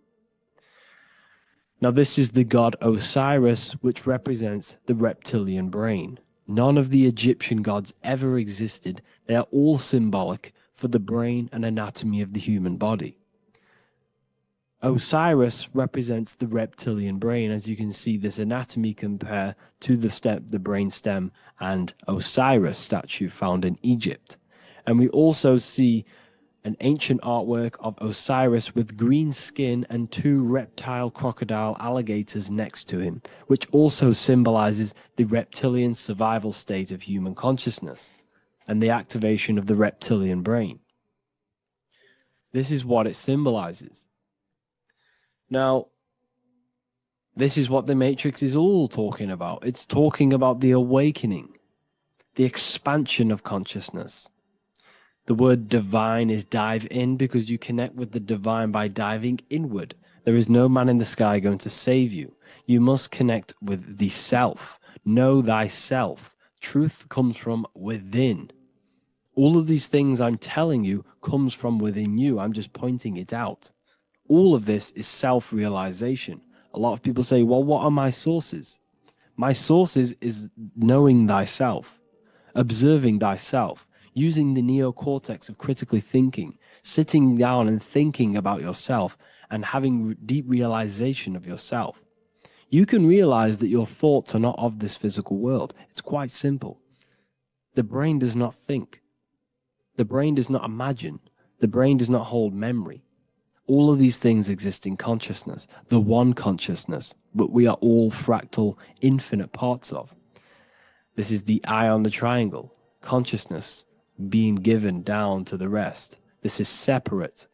Now, this is the god Osiris, which represents the reptilian brain. None of the Egyptian gods ever existed. They are all symbolic for the brain and anatomy of the human body. Osiris represents the reptilian brain. As you can see, this anatomy compare to the brain stem and Osiris statue found in Egypt. And we also see an ancient artwork of Osiris with green skin and two reptile crocodile alligators next to him, which also symbolizes the reptilian survival state of human consciousness and the activation of the reptilian brain. This is what it symbolizes. Now, this is what the Matrix is all talking about. It's talking about the awakening, the expansion of consciousness. The word divine is dive in because you connect with the divine by diving inward. There is no man in the sky going to save you. You must connect with the self. Know thyself. Truth comes from within. All of these things I'm telling you comes from within you. I'm just pointing it out. All of this is self-realization. A lot of people say, well, what are my sources? My sources is knowing thyself, observing thyself, using the neocortex of critically thinking, sitting down and thinking about yourself and having deep realization of yourself. You can realize that your thoughts are not of this physical world. It's quite simple. The brain does not think. The brain does not imagine. The brain does not hold memory. All of these things exist in consciousness, the one consciousness, but we are all fractal, infinite parts of. This is the eye on the triangle, consciousness being given down to the rest. This is separate.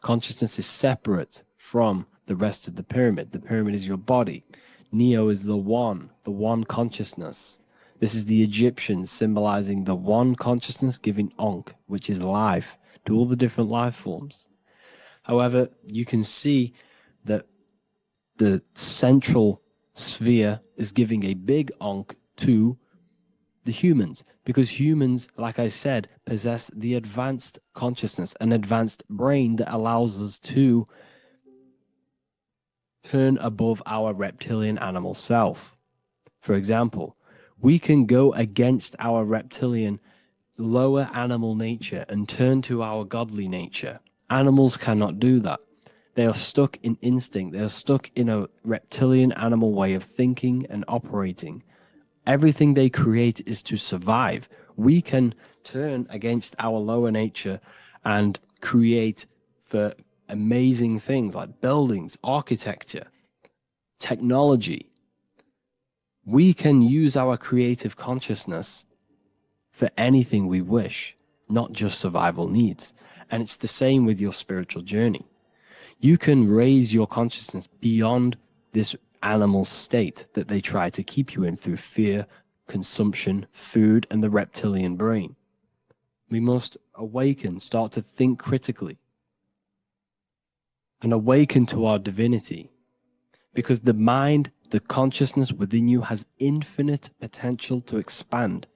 Consciousness is separate from the rest of the pyramid. The pyramid is your body. Neo is the one consciousness. This is the Egyptians symbolizing the one consciousness giving Ankh, which is life, to all the different life forms. However, you can see that the central sphere is giving a big Ankh to the humans, because humans, like I said, possess the advanced consciousness, an advanced brain that allows us to turn above our reptilian animal self. For example, we can go against our reptilian lower animal nature and turn to our godly nature. Animals cannot do that. They are stuck in instinct. They are stuck in a reptilian animal way of thinking and operating. Everything they create is to survive. We can turn against our lower nature and create for amazing things like buildings, architecture, technology. We can use our creative consciousness for anything we wish, not just survival needs. And it's the same with your spiritual journey. You can raise your consciousness beyond this animal state that they try to keep you in through fear, consumption, food, and the reptilian brain. We must awaken, start to think critically, and awaken to our divinity. Because the mind, the consciousness within you has infinite potential to expand.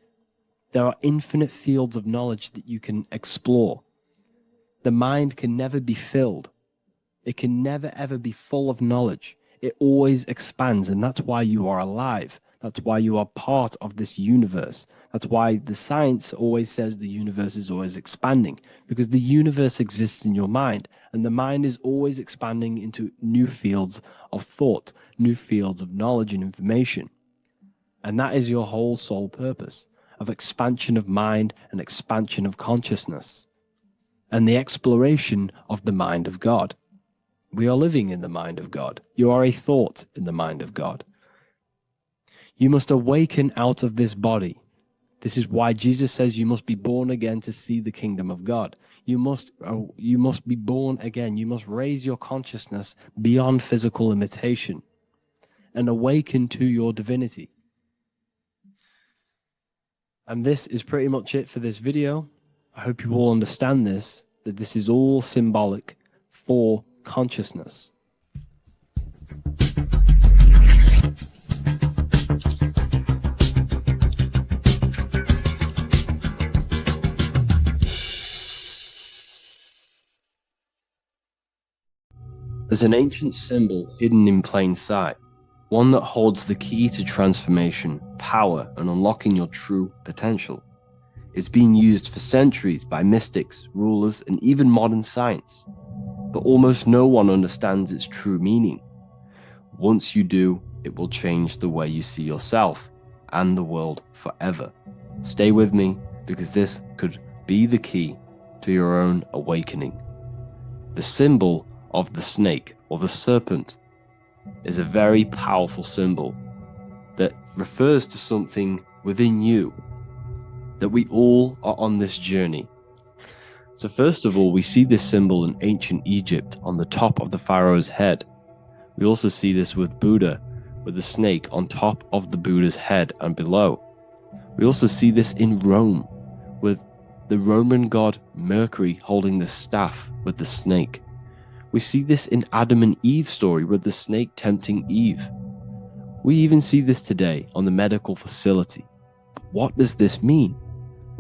There are infinite fields of knowledge that you can explore. The mind can never be filled. It can never ever be full of knowledge. It always expands, and that's why you are alive. That's why you are part of this universe. That's why the science always says the universe is always expanding, because the universe exists in your mind, and the mind is always expanding into new fields of thought, new fields of knowledge and information. And that is your whole sole purpose, of expansion of mind and expansion of consciousness, and the exploration of the mind of God. We are living in the mind of God. You are a thought in the mind of God. You must awaken out of this body. This is why Jesus says you must be born again to see the kingdom of God. You must be born again. You must raise your consciousness beyond physical limitation and awaken to your divinity. And this is pretty much it for this video. I hope you all understand this, that this is all symbolic for consciousness. There's an ancient symbol hidden in plain sight, one that holds the key to transformation, power, and unlocking your true potential. It's been used for centuries by mystics, rulers, and even modern science, but almost no one understands its true meaning. Once you do, it will change the way you see yourself and the world forever. Stay with me, because this could be the key to your own awakening. The symbol of the snake or the serpent is a very powerful symbol that refers to something within you, that we all are on this journey. So first of all, we see this symbol in ancient Egypt on the top of the pharaoh's head. We also see this with Buddha, with the snake on top of the Buddha's head and below. We also see this in Rome, with the Roman god Mercury holding the staff with the snake. We see this in Adam and Eve's story with the snake tempting Eve. We even see this today on the medical facility. But what does this mean?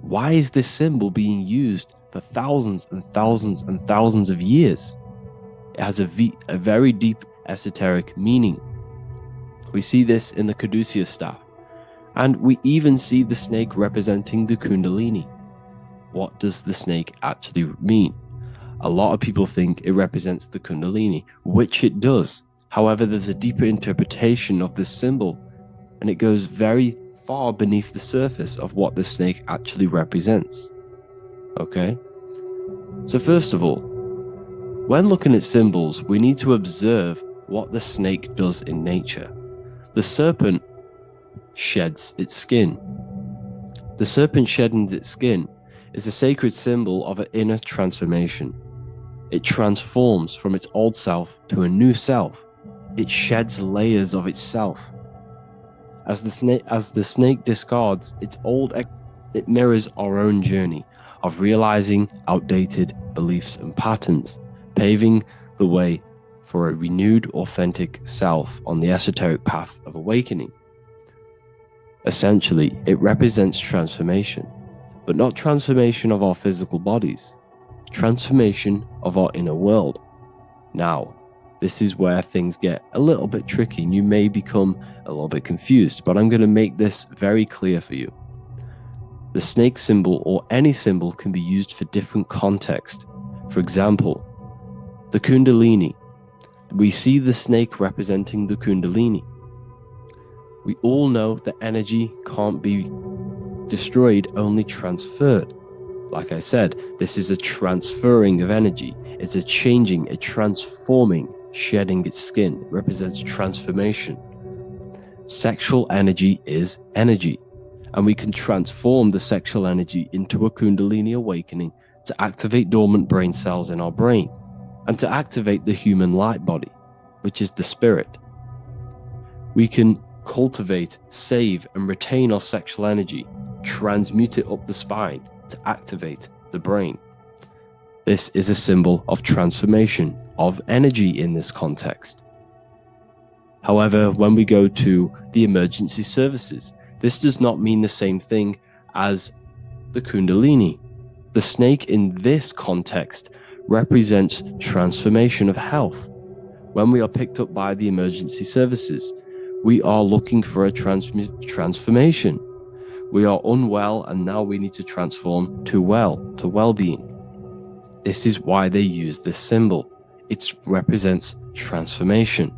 Why is this symbol being used for thousands and thousands and thousands of years? It has a very deep esoteric meaning. We see this in the caduceus staff, and we even see the snake representing the Kundalini. What does the snake actually mean? A lot of people think it represents the Kundalini, which it does. However, there's a deeper interpretation of this symbol, and it goes very far beneath the surface of what the snake actually represents. Okay? So first of all, when looking at symbols, we need to observe what the snake does in nature. The serpent sheds its skin. The serpent shedding its skin is a sacred symbol of an inner transformation. It transforms from its old self to a new self. It sheds layers of itself. As the snake discards its old, it mirrors our own journey of realizing outdated beliefs and patterns, paving the way for a renewed, authentic self on the esoteric path of awakening. Essentially, it represents transformation, but not transformation of our physical bodies, transformation of our inner world. Now, this is where things get a little bit tricky and you may become a little bit confused, but I'm going to make this very clear for you. The snake symbol or any symbol can be used for different context. For example, the Kundalini. We see the snake representing the Kundalini. We all know that energy can't be destroyed, only transferred. Like I said, this is a transferring of energy. It's a changing, a transforming, shedding its skin. It represents transformation. Sexual energy is energy, and we can transform the sexual energy into a Kundalini awakening to activate dormant brain cells in our brain and to activate the human light body, which is the spirit. We can cultivate, save, and retain our sexual energy, transmute it up the spine to activate the brain. This is a symbol of transformation, of energy in this context. However, when we go to the emergency services, this does not mean the same thing as the Kundalini. The snake in this context represents transformation of health. When we are picked up by the emergency services, we are looking for a transformation. We are unwell and now we need to transform to well-being. This is why they use this symbol. It represents transformation,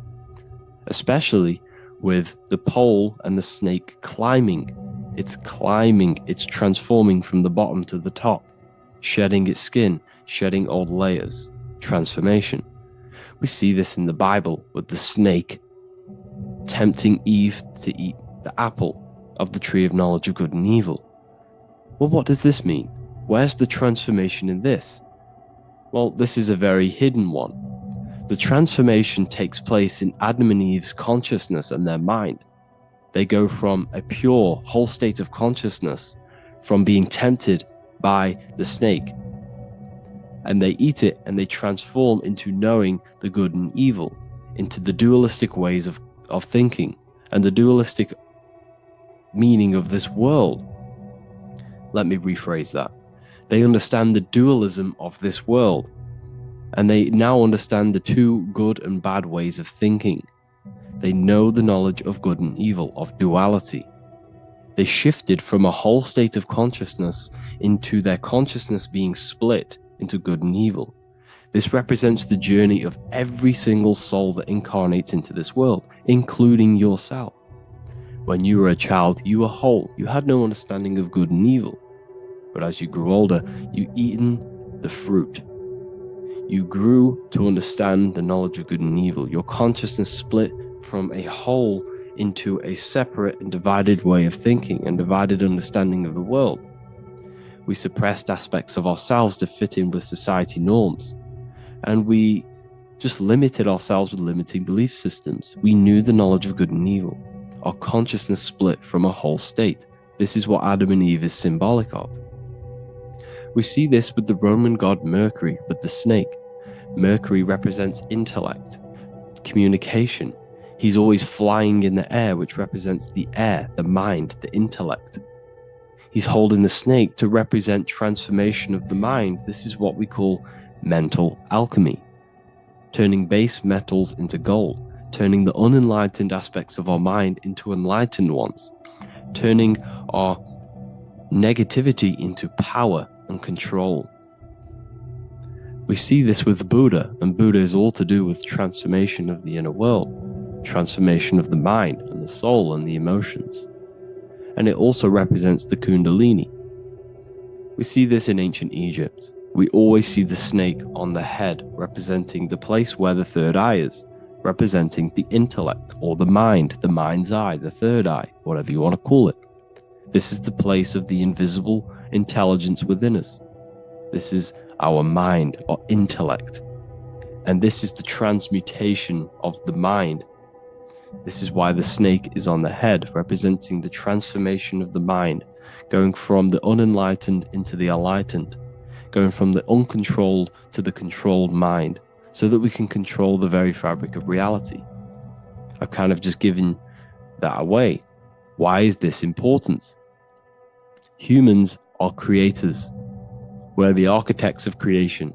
especially with the pole and the snake climbing. It's climbing, it's transforming from the bottom to the top, shedding its skin, shedding old layers, transformation. We see this in the Bible with the snake tempting Eve to eat the apple of the tree of knowledge of good and evil. Well, what does this mean? Where's the transformation in this? Well, this is a very hidden one. The transformation takes place in Adam and Eve's consciousness and their mind. They go from a pure, whole state of consciousness, from being tempted by the snake, and they eat it and they transform into knowing the good and evil, into the dualistic ways of thinking and the dualistic meaning of this world. Let me rephrase that. They understand the dualism of this world, and they now understand the two good and bad ways of thinking. They know the knowledge of good and evil, of duality. They shifted from a whole state of consciousness into their consciousness being split into good and evil. This represents the journey of every single soul that incarnates into this world, including yourself. When you were a child, you were whole. You had no understanding of good and evil. But as you grew older, you eaten the fruit. You grew to understand the knowledge of good and evil. Your consciousness split from a whole into a separate and divided way of thinking and divided understanding of the world. We suppressed aspects of ourselves to fit in with society norms, and we just limited ourselves with limiting belief systems. We knew the knowledge of good and evil. Our consciousness split from a whole state. This is what Adam and Eve is symbolic of. We see this with the Roman god Mercury, with the snake. Mercury represents intellect, communication. He's always flying in the air, which represents the air, the mind, the intellect. He's holding the snake to represent transformation of the mind. This is what we call mental alchemy. Turning base metals into gold, turning the unenlightened aspects of our mind into enlightened ones, turning our negativity into power and control. We see this with Buddha, and Buddha is all to do with transformation of the inner world, transformation of the mind and the soul and the emotions. And it also represents the Kundalini. We see this in ancient Egypt. We always see the snake on the head, representing the place where the third eye is, representing the intellect or the mind, the mind's eye, the third eye, whatever you want to call it. This is the place of the invisible intelligence within us. This is our mind or intellect. And this is the transmutation of the mind. This is why the snake is on the head, representing the transformation of the mind, going from the unenlightened into the enlightened, going from the uncontrolled to the controlled mind, so that we can control the very fabric of reality. I've kind of just given that away. Why is this important? Humans are creators. We're the architects of creation,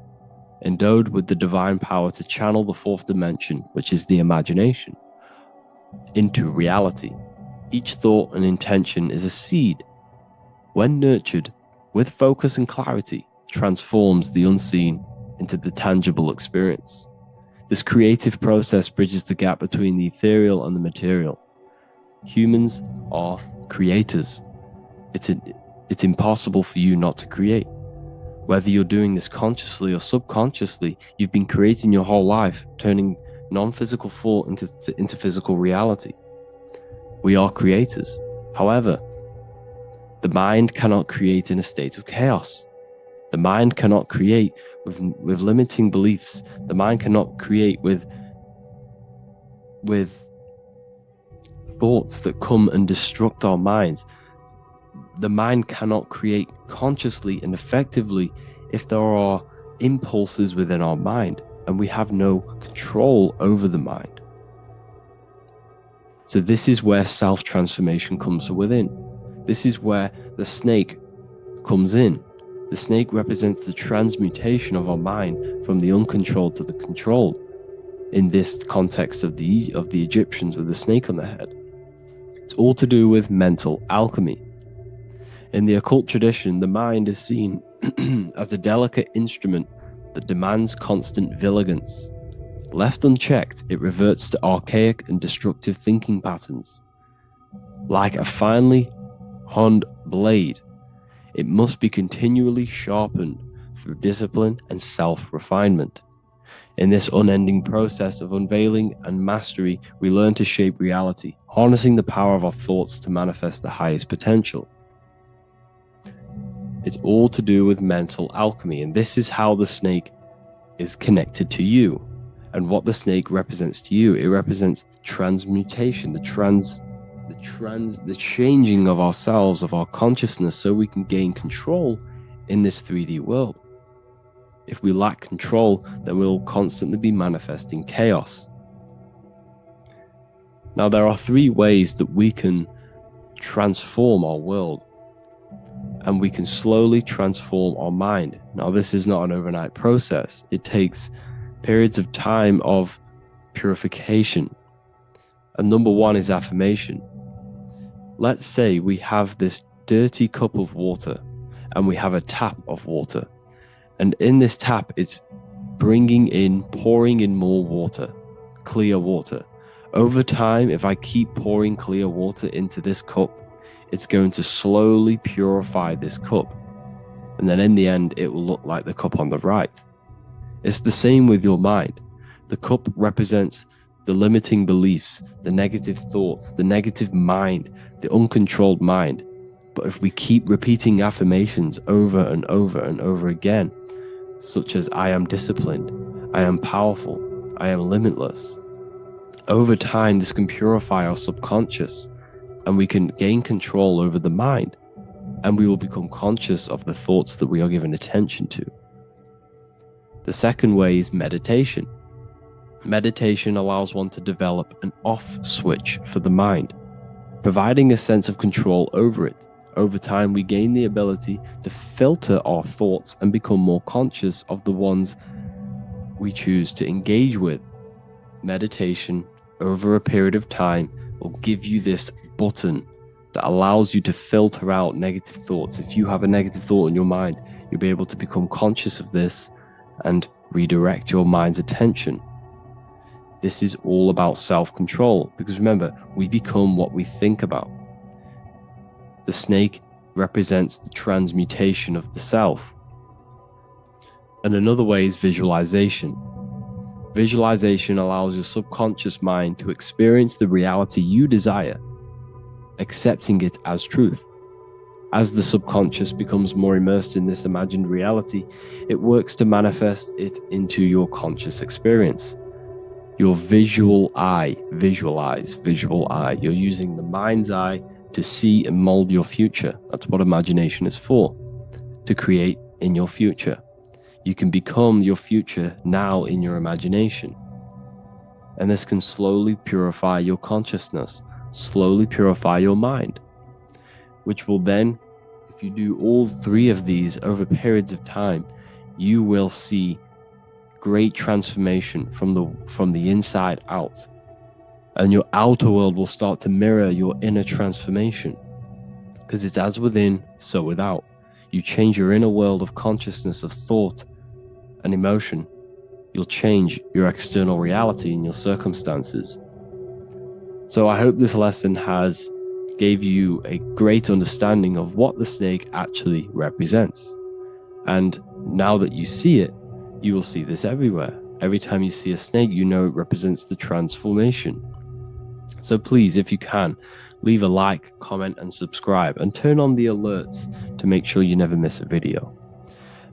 endowed with the divine power to channel the fourth dimension, which is the imagination, into reality. Each thought and intention is a seed. When nurtured with focus and clarity, transforms the unseen into the tangible experience. This creative process bridges the gap between the ethereal and the material. Humans are creators. It's impossible for you not to create. Whether you're doing this consciously or subconsciously, you've been creating your whole life, turning non-physical thought into physical reality. We are creators. However, the mind cannot create in a state of chaos. The mind cannot create with limiting beliefs. The mind cannot create with thoughts that come and destruct our minds. The mind cannot create consciously and effectively if there are impulses within our mind and we have no control over the mind. So this is where self-transformation comes from within. This is where the snake comes in. The snake represents the transmutation of our mind from the uncontrolled to the controlled. In this context of the Egyptians with the snake on their head, it's all to do with mental alchemy. In the occult tradition, the mind is seen as a delicate instrument that demands constant vigilance. Left unchecked, it reverts to archaic and destructive thinking patterns. Like a finely honed blade, it must be continually sharpened through discipline and self-refinement. In this unending process of unveiling and mastery, we learn to shape reality, harnessing the power of our thoughts to manifest the highest potential. It's all to do with mental alchemy, and this is how the snake is connected to you. And what the snake represents to you, it represents the transmutation, the changing of ourselves, of our consciousness, so we can gain control in this 3D world. If we lack control, then we'll constantly be manifesting chaos. Now, there are 3 ways that we can transform our world, and we can slowly transform our mind. Now, this is not an overnight process. It takes periods of time of purification. And number 1 is affirmation. Let's say we have this dirty cup of water and we have a tap of water. And in this tap, it's pouring in more water, clear water. Over time, if I keep pouring clear water into this cup, it's going to slowly purify this cup. And then in the end, it will look like the cup on the right. It's the same with your mind. The cup represents the limiting beliefs, the negative thoughts, the negative mind, the uncontrolled mind. But if we keep repeating affirmations over and over and over again, such as I am disciplined, I am powerful, I am limitless, over time this can purify our subconscious and we can gain control over the mind, and we will become conscious of the thoughts that we are giving attention to. The second way is meditation. Meditation allows one to develop an off switch for the mind, providing a sense of control over it. Over time, we gain the ability to filter our thoughts and become more conscious of the ones we choose to engage with. Meditation, over a period of time, will give you this button that allows you to filter out negative thoughts. If you have a negative thought in your mind, you'll be able to become conscious of this and redirect your mind's attention. This is all about self-control, because remember, we become what we think about. The snake represents the transmutation of the self. And another way is visualization. Visualization allows your subconscious mind to experience the reality you desire, accepting it as truth. As the subconscious becomes more immersed in this imagined reality, it works to manifest it into your conscious experience. Your visual eye, visual eye. You're using the mind's eye to see and mold your future. That's what imagination is for, to create in your future. You can become your future now in your imagination. And this can slowly purify your consciousness, slowly purify your mind, which will then, if you do all three of these over periods of time, you will see great transformation from the inside out. And your outer world will start to mirror your inner transformation, because it's as within, so without. You change your inner world of consciousness, of thought and emotion, you'll change your external reality and your circumstances. So I hope this lesson has gave you a great understanding of what the snake actually represents. And now that you see it, you will see this everywhere. Every time you see a snake, you know it represents the transformation. So please, if you can, leave a like, comment, and subscribe, and turn on the alerts to make sure you never miss a video.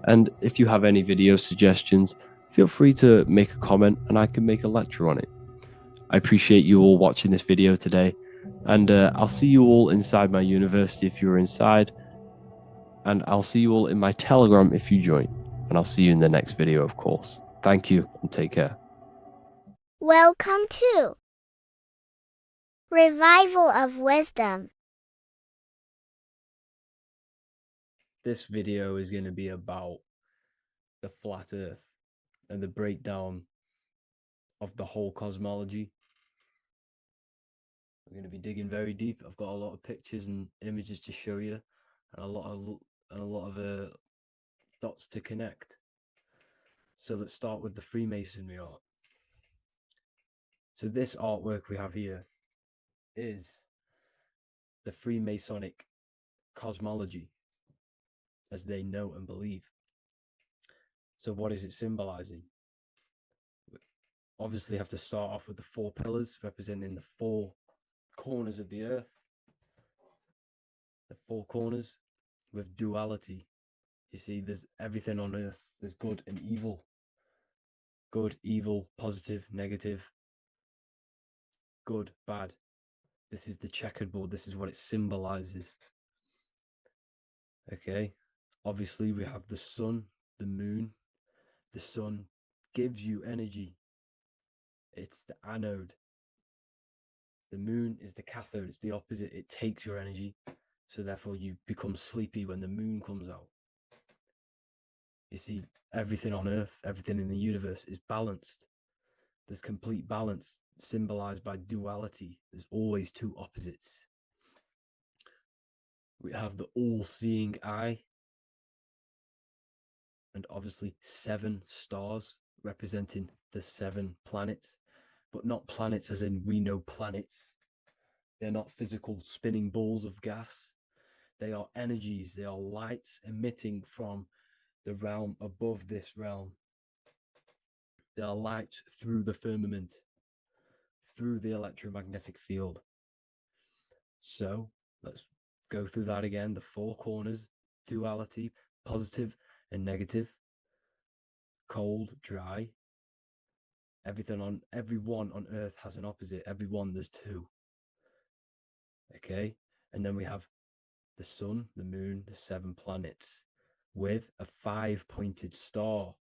And if you have any video suggestions, feel free to make a comment and I can make a lecture on it. I appreciate you all watching this video today, and I'll see you all inside my university if you're inside, and I'll see you all in my Telegram if you join, and I'll see you in the next video, of course. Thank you and take care. Welcome to Revival of Wisdom. This video is going to be about the flat earth and the breakdown of the whole cosmology. We're going to be digging very deep. I've got a lot of pictures and images to show you, and a lot of dots to connect. So let's start with the Freemasonry art. So this artwork we have here is the Freemasonic cosmology, as they know and believe. So what is it symbolizing? We obviously have to start off with the four pillars representing the four corners of the earth. The four corners with duality. You see, there's everything on earth. There's good and evil. Good, evil, positive, negative. Good, bad. This is the checkerboard. This is what it symbolizes. Okay. Obviously, we have the sun, the moon. The sun gives you energy. It's the anode. The moon is the cathode. It's the opposite. It takes your energy. So therefore, you become sleepy when the moon comes out. You see, everything on Earth, everything in the universe is balanced. There's complete balance, symbolized by duality. There's always two opposites. We have the all-seeing eye, and obviously 7 stars representing the 7 planets, but not planets as in we know planets. They're not physical spinning balls of gas. They are energies, they are lights emitting from the realm above this realm. They are lights through the firmament, through the electromagnetic field. So let's go through that again. The four corners, duality, positive and negative, cold, dry. Everyone on Earth has an opposite. Everyone, there's two. Okay, and then we have the sun, the moon, the 7 planets with a 5-pointed star.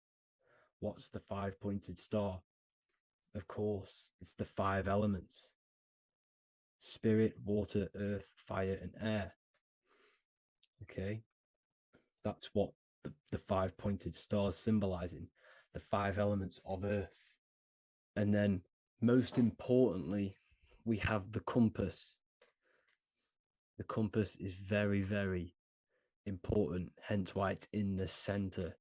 What's the 5-pointed star? Of course, it's the 5 elements: spirit, water, earth, fire, and air. Okay, that's what the 5-pointed star is symbolizing, the 5 elements of earth. And then, most importantly, we have the compass. The compass is very, very important, hence why it's in the center.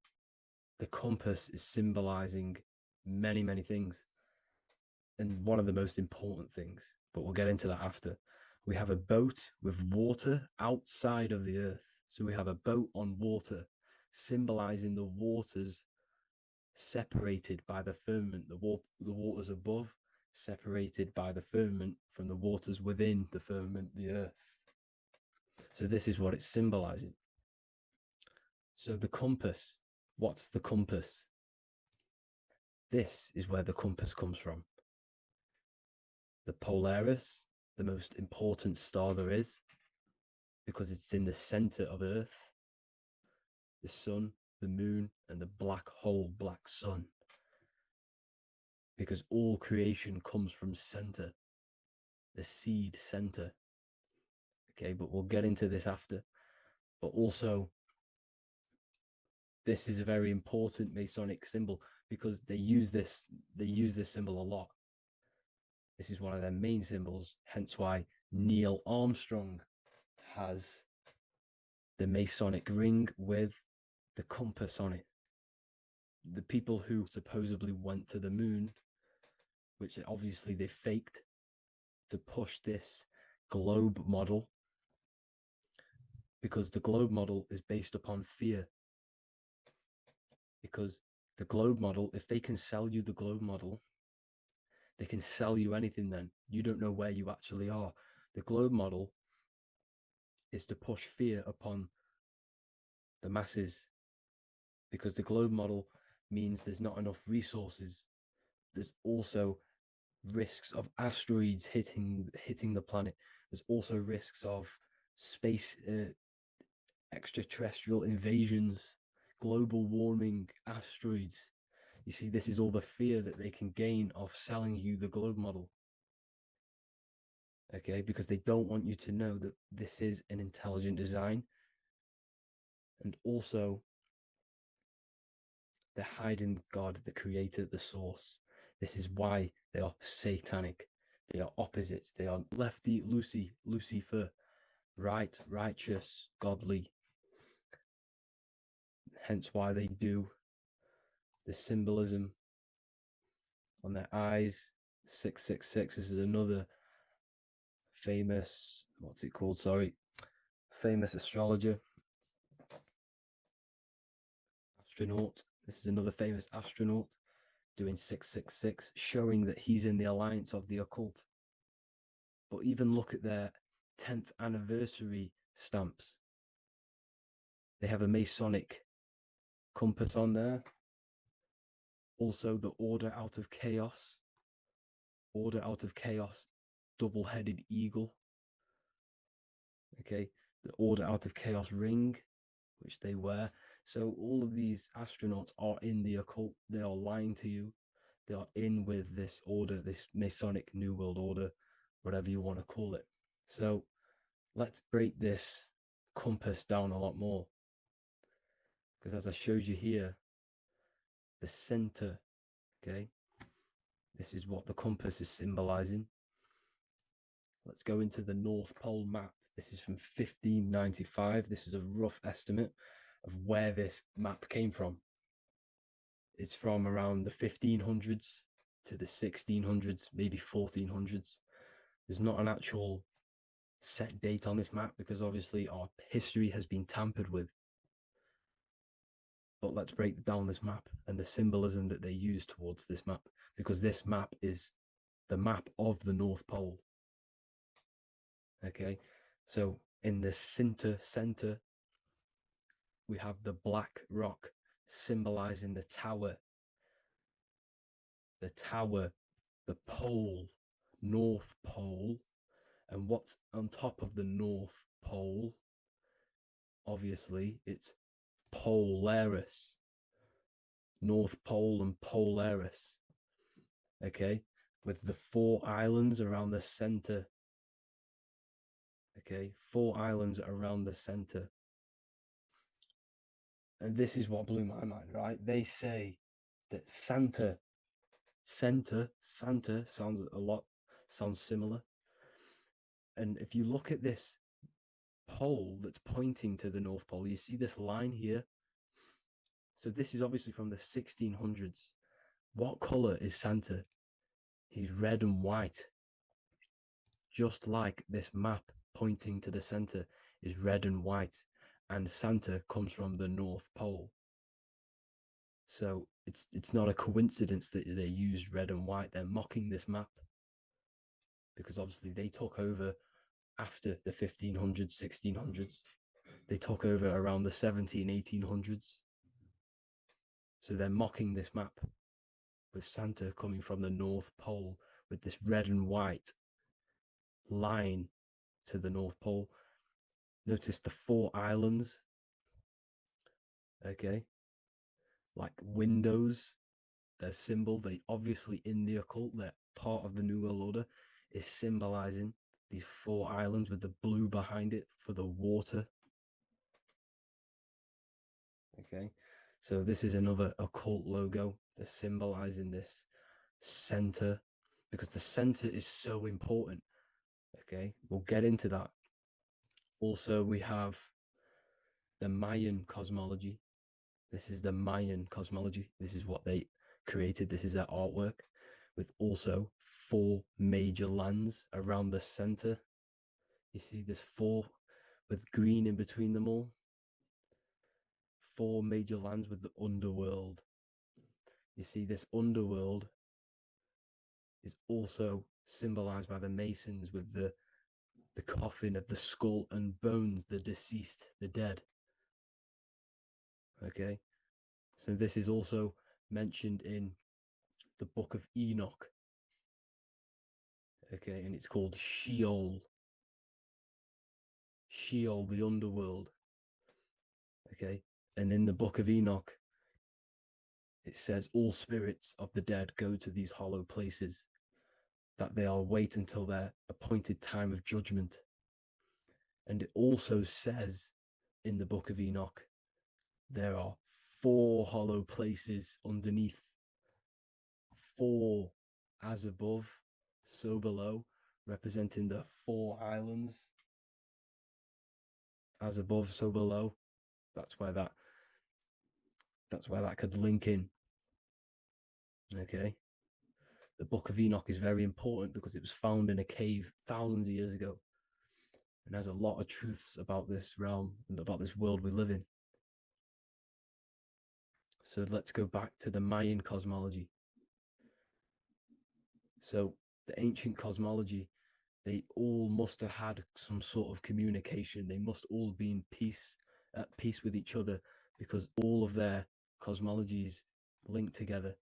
The compass is symbolizing many, many things. And one of the most important things, but we'll get into that after. We have a boat with water outside of the earth. So we have a boat on water, symbolizing the waters separated by the firmament, the waters above, separated by the firmament from the waters within the firmament, the earth. So this is what it's symbolizing. So the compass, what's the compass? This is where the compass comes from. The Polaris, the most important star there is, because it's in the center of Earth, the sun, the moon, and the black hole, black sun. Because all creation comes from center, the seed center. Okay, but we'll get into this after. But also, this is a very important Masonic symbol because they use this symbol a lot. This is one of their main symbols, hence why Neil Armstrong has the Masonic ring with the compass on it. The people who supposedly went to the moon, which obviously they faked to push this globe model, because the globe model is based upon fear. Because the globe model, if they can sell you the globe model, they can sell you anything then. You don't know where you actually are. The globe model is to push fear upon the masses, because the globe model means there's not enough resources. There's also risks of asteroids hitting the planet. There's also risks of space extraterrestrial invasions, global warming, asteroids. You see, this is all the fear that they can gain off selling you the globe model. Okay, because they don't want you to know that this is an intelligent design. And also, they're hiding God, the creator, the source. This is why they are satanic. They are opposites. They are lefty, Lucifer, right, righteous, godly. Hence why they do the symbolism on their eyes. 666. This is another famous, what's it called? Sorry. Famous astrologer. Astronaut. This is another famous astronaut doing 666, showing that he's in the alliance of the occult. But even look at their 10th anniversary stamps. They have a Masonic compass on there. Also, the Order Out of Chaos. Order Out of Chaos, double-headed eagle. Okay, the Order Out of Chaos ring, which they wear. So all of these astronauts are in the occult. They are lying to you. They are in with this order, this Masonic New World Order, whatever you want to call it. So let's break this compass down a lot more. Because as I showed you here, the center, okay, this is what the compass is symbolizing. Let's go into the North Pole map. This is from 1595. This is a rough estimate of where this map came from. It's from around the 1500s to the 1600s, maybe 1400s. There's not an actual set date on this map because obviously our history has been tampered with. But let's break down this map and the symbolism that they use towards this map, because this map is the map of the North Pole. Okay, so in the center, we have the black rock symbolizing the tower, the pole, North Pole. And what's on top of the North Pole? Obviously, it's Polaris. North Pole and Polaris. Okay, with the 4 islands around the center. Okay, 4 islands around the center. And this is what blew my mind, right? They say that Santa sounds similar. And if you look at this pole that's pointing to the North Pole, you see this line here. So this is obviously from the 1600s. What color is Santa? He's red and white. Just like this map pointing to the center is red and white, and Santa comes from the North Pole. So it's not a coincidence that they use red and white. They're mocking this map because obviously they took over after the 1500s, 1600s. They took over around the 1800s. So they're mocking this map with Santa coming from the North Pole with this red and white line to the North Pole. Notice the 4 islands. Okay. Like windows, their symbol, they obviously in the occult, they're part of the New World Order, is symbolizing these 4 islands with the blue behind it for the water. Okay, so this is another occult logo. They're symbolizing this center because the center is so important. Okay, we'll get into that. Also, we have the Mayan cosmology. This is the Mayan cosmology. This is what they created. This is their artwork with also 4 major lands around the center. You see this 4 with green in between them all. 4 major lands with the underworld. You see this underworld is also symbolized by the Masons with the coffin of the skull and bones, the deceased, the dead. Okay, so this is also mentioned in the book of Enoch. Okay, and it's called Sheol. Sheol, the underworld. Okay, and in the book of Enoch, it says all spirits of the dead go to these hollow places, that they are wait until their appointed time of judgment. And it also says in the book of Enoch, there are 4 hollow places underneath. 4 as above, so below, representing the 4 islands. As above, so below. That's where that could link in. Okay. The Book of Enoch is very important because it was found in a cave thousands of years ago. And has a lot of truths about this realm and about this world we live in. So let's go back to the Mayan cosmology. So the ancient cosmology, they all must have had some sort of communication. They must all be in peace, at peace with each other, because all of their cosmologies link together.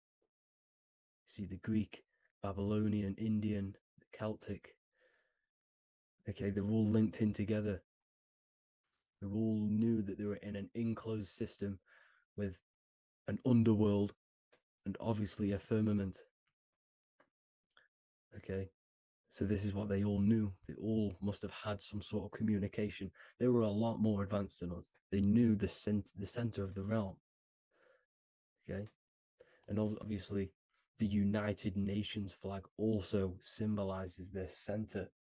See the Greek, Babylonian, Indian, Celtic. Okay, they're all linked in together. They all knew that they were in an enclosed system with an underworld and obviously a firmament. Okay, so this is what they all knew. They all must have had some sort of communication. They were a lot more advanced than us. They knew the center of the realm. Okay, and obviously the United Nations flag also symbolizes their center.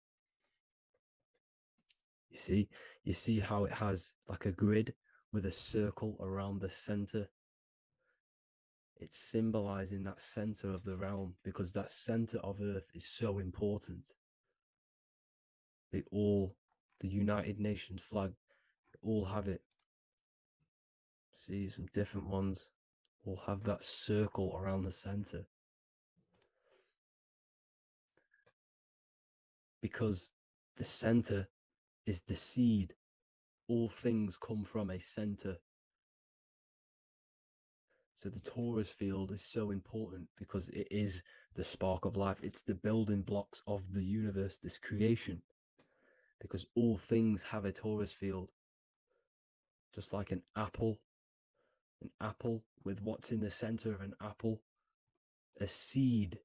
You see how it has like a grid with a circle around the center. It's symbolizing that center of the realm because that center of Earth is so important. They all the United Nations flag, all have it. See, some different ones all have that circle around the center. Because the center is the seed. All things come from a center. So the torus field is so important because it is the spark of life. It's the building blocks of the universe, this creation. Because all things have a torus field. Just like an apple with what's in the center of an apple, a seed.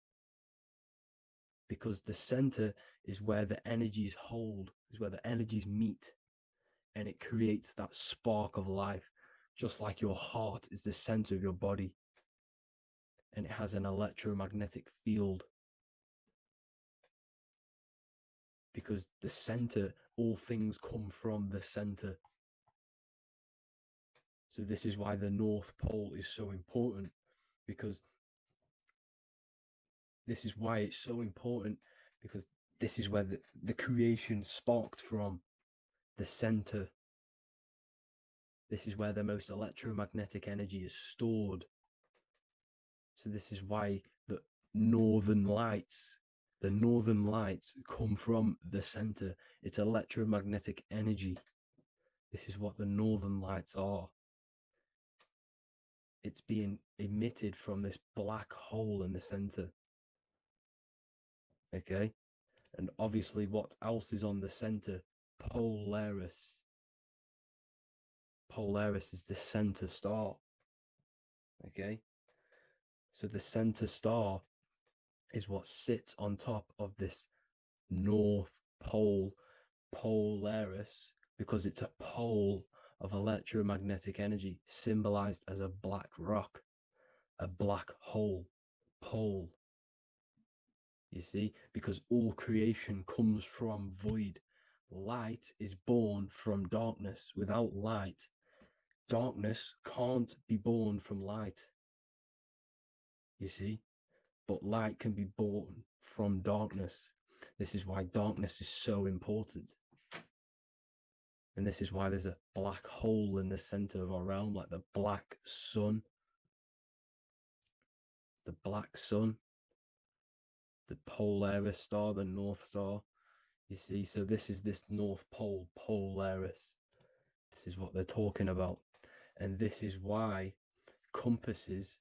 Because the center is where the energies hold, is where the energies meet. And it creates that spark of life. Just like your heart is the center of your body. And it has an electromagnetic field. Because the center, all things come from the center. So this is why the North Pole is so important, because this is why it's so important, because this is where the creation sparked from, the center. This is where the most electromagnetic energy is stored. So this is why the northern lights come from the center. It's electromagnetic energy. This is what the northern lights are. It's being emitted from this black hole in the center. Okay? And obviously what else is on the center? Polaris. Polaris is the center star. Okay? So the center star is what sits on top of this North Pole, Polaris, because it's a pole of electromagnetic energy, symbolized as a black rock, a black hole, pole. You see, because all creation comes from void. Light is born from darkness. Without light, darkness can't be born from light. You see, but light can be born from darkness. This is why darkness is so important. And this is why there's a black hole in the center of our realm, like the black sun. The black sun. The Polaris star, the North Star. You see, so this is this North Pole, Polaris. This is what they're talking about. And this is why compasses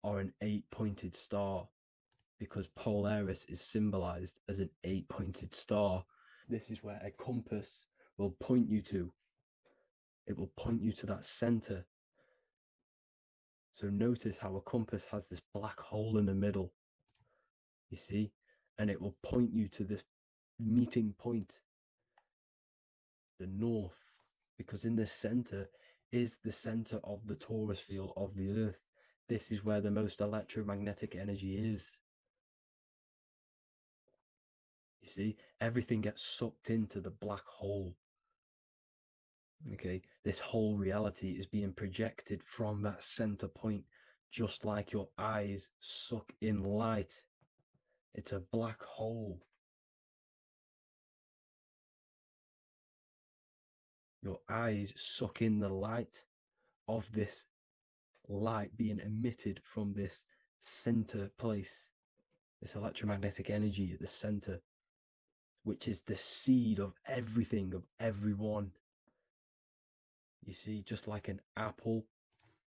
are an 8-pointed star, because Polaris is symbolized as an 8-pointed star. This is where a compass will point you to. It will point you to that center. So notice how a compass has this black hole in the middle. You see? And it will point you to this meeting point, the north, because in the center is the center of the torus field of the earth. This is where the most electromagnetic energy is. You see, everything gets sucked into the black hole. Okay, this whole reality is being projected from that center point, just like your eyes suck in light. It's a black hole. Your eyes suck in the light of this light being emitted from this center place, this electromagnetic energy at the center, which is the seed of everything, of everyone. You see, just like an apple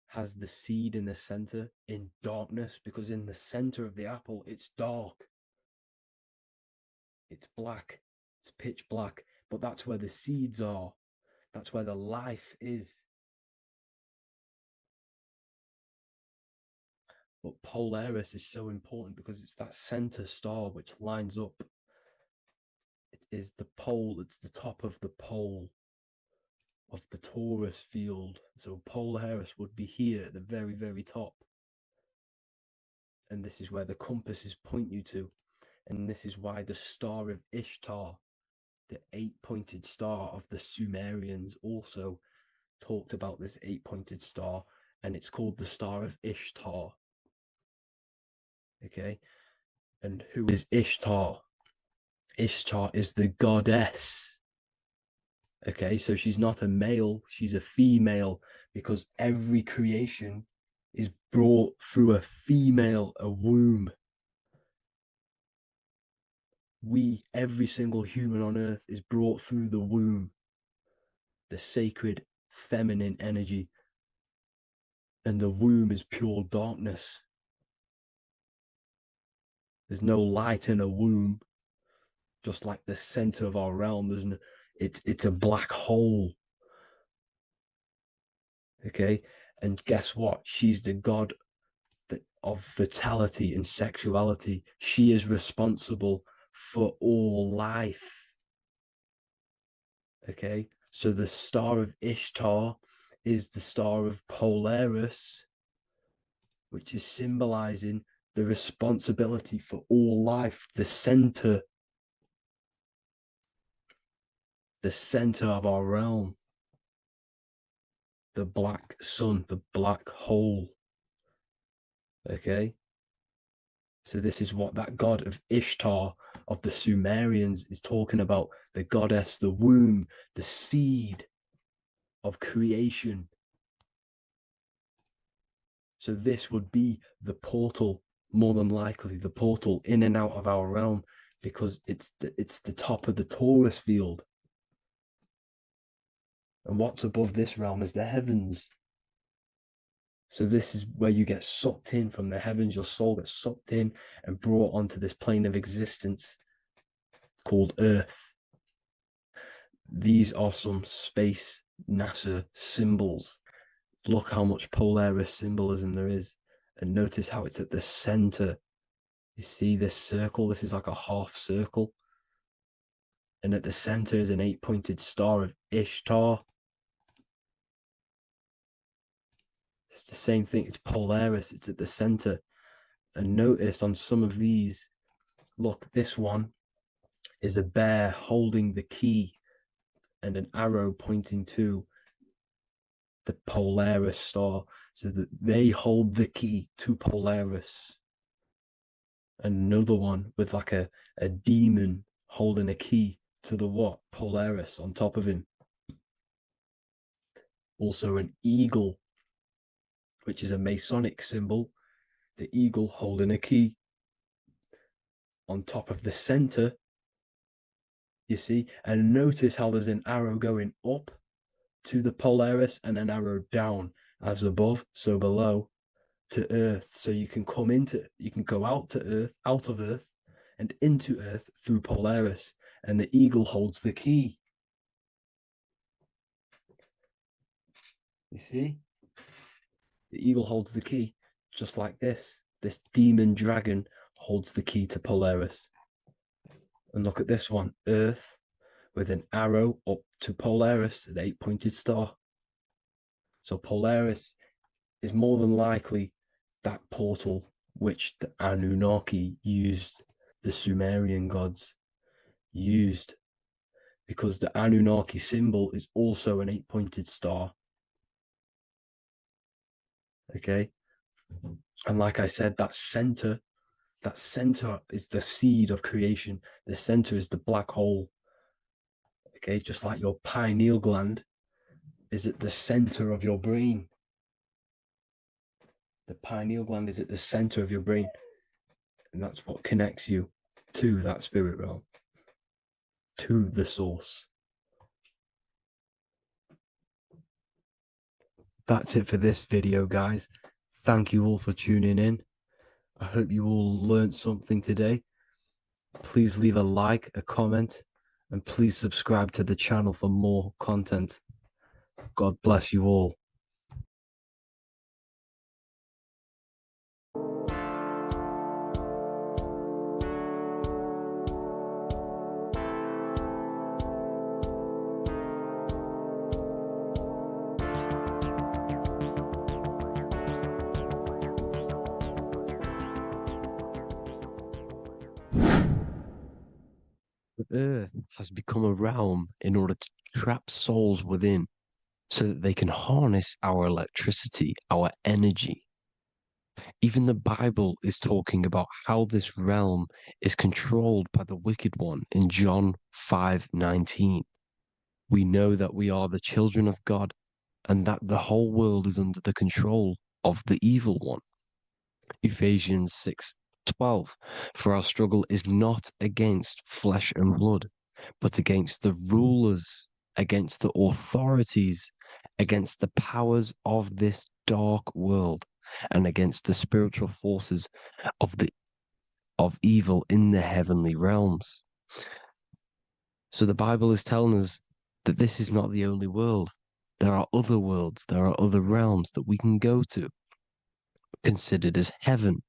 has the seed in the center in darkness, because in the center of the apple, it's dark. It's black. It's pitch black. But that's where the seeds are. That's where the life is. But Polaris is so important because it's that center star which lines up. It is the pole, it's the top of the pole of the torus field. So Polaris would be here at the very, very top. And this is where the compasses point you to. And this is why the star of Ishtar, the 8-pointed star of the Sumerians, also talked about this 8-pointed star, and it's called the Star of Ishtar. Okay, and who is Ishtar? Ishtar is the goddess. Okay, so she's not a male, she's a female, because every creation is brought through a female, a womb. Every single human on earth is brought through the womb, the sacred feminine energy. And the womb is pure darkness. There's no light in a womb, just like the center of our realm. It's a black hole. Okay, and guess what? She's the god of vitality and sexuality. She is responsible for all life. Okay, so the star of Ishtar is the star of Polaris, which is symbolizing the responsibility for all life, the center of our realm, the black sun, the black hole. Okay, so this is what that god of Ishtar of the Sumerians is talking about, the goddess, the womb, the seed of creation. So this would be the portal, more than likely the portal in and out of our realm, because it's the top of the Taurus field. And what's above this realm is the heavens. So this is where you get sucked in from the heavens. Your soul gets sucked in and brought onto this plane of existence called Earth. These are some space NASA symbols. Look how much Polaris symbolism there is. And notice how it's at the center. You see this circle? This is like a half circle. And at the center is an 8-pointed star of Ishtar. It's the same thing. It's Polaris. It's at the center. And notice on some of these, look, this one is a bear holding the key and an arrow pointing to the Polaris star, so that they hold the key to Polaris. Another one with like a demon holding a key to the what? Polaris on top of him. Also an eagle, which is a Masonic symbol. The eagle holding a key on top of the center. You see, and notice how there's an arrow going up to the Polaris and an arrow down, as above, so below, to Earth. So you can go out to Earth, out of Earth, and into Earth through Polaris. And the eagle holds the key. You see? The eagle holds the key, just like this. This demon dragon holds the key to Polaris. And look at this one, Earth, with an arrow up to Polaris, an 8-pointed star. So Polaris is more than likely that portal which the Anunnaki used, the Sumerian gods used, because the Anunnaki symbol is also an 8-pointed star. Okay, and like I said, that center is the seed of creation. The center is the black hole. Okay, just like your pineal gland is at the center of your brain. The pineal gland is at the center of your brain, and that's what connects you to that spirit realm, to the source. That's it for this video, guys. Thank you all for tuning in. I hope you all learned something today. Please leave a like, a comment, and please subscribe to the channel for more content. God bless you all. Earth has become a realm in order to trap souls within so that they can harness our electricity, our energy. Even the Bible is talking about how this realm is controlled by the wicked one in John 5:19. We know that we are the children of God and that the whole world is under the control of the evil one. Ephesians 6:12. For our struggle is not against flesh and blood, but against the rulers, against the authorities, against the powers of this dark world, and against the spiritual forces of evil in the heavenly realms. So the Bible is telling us that this is not the only world. There are other worlds, there are other realms that we can go to, considered as heaven.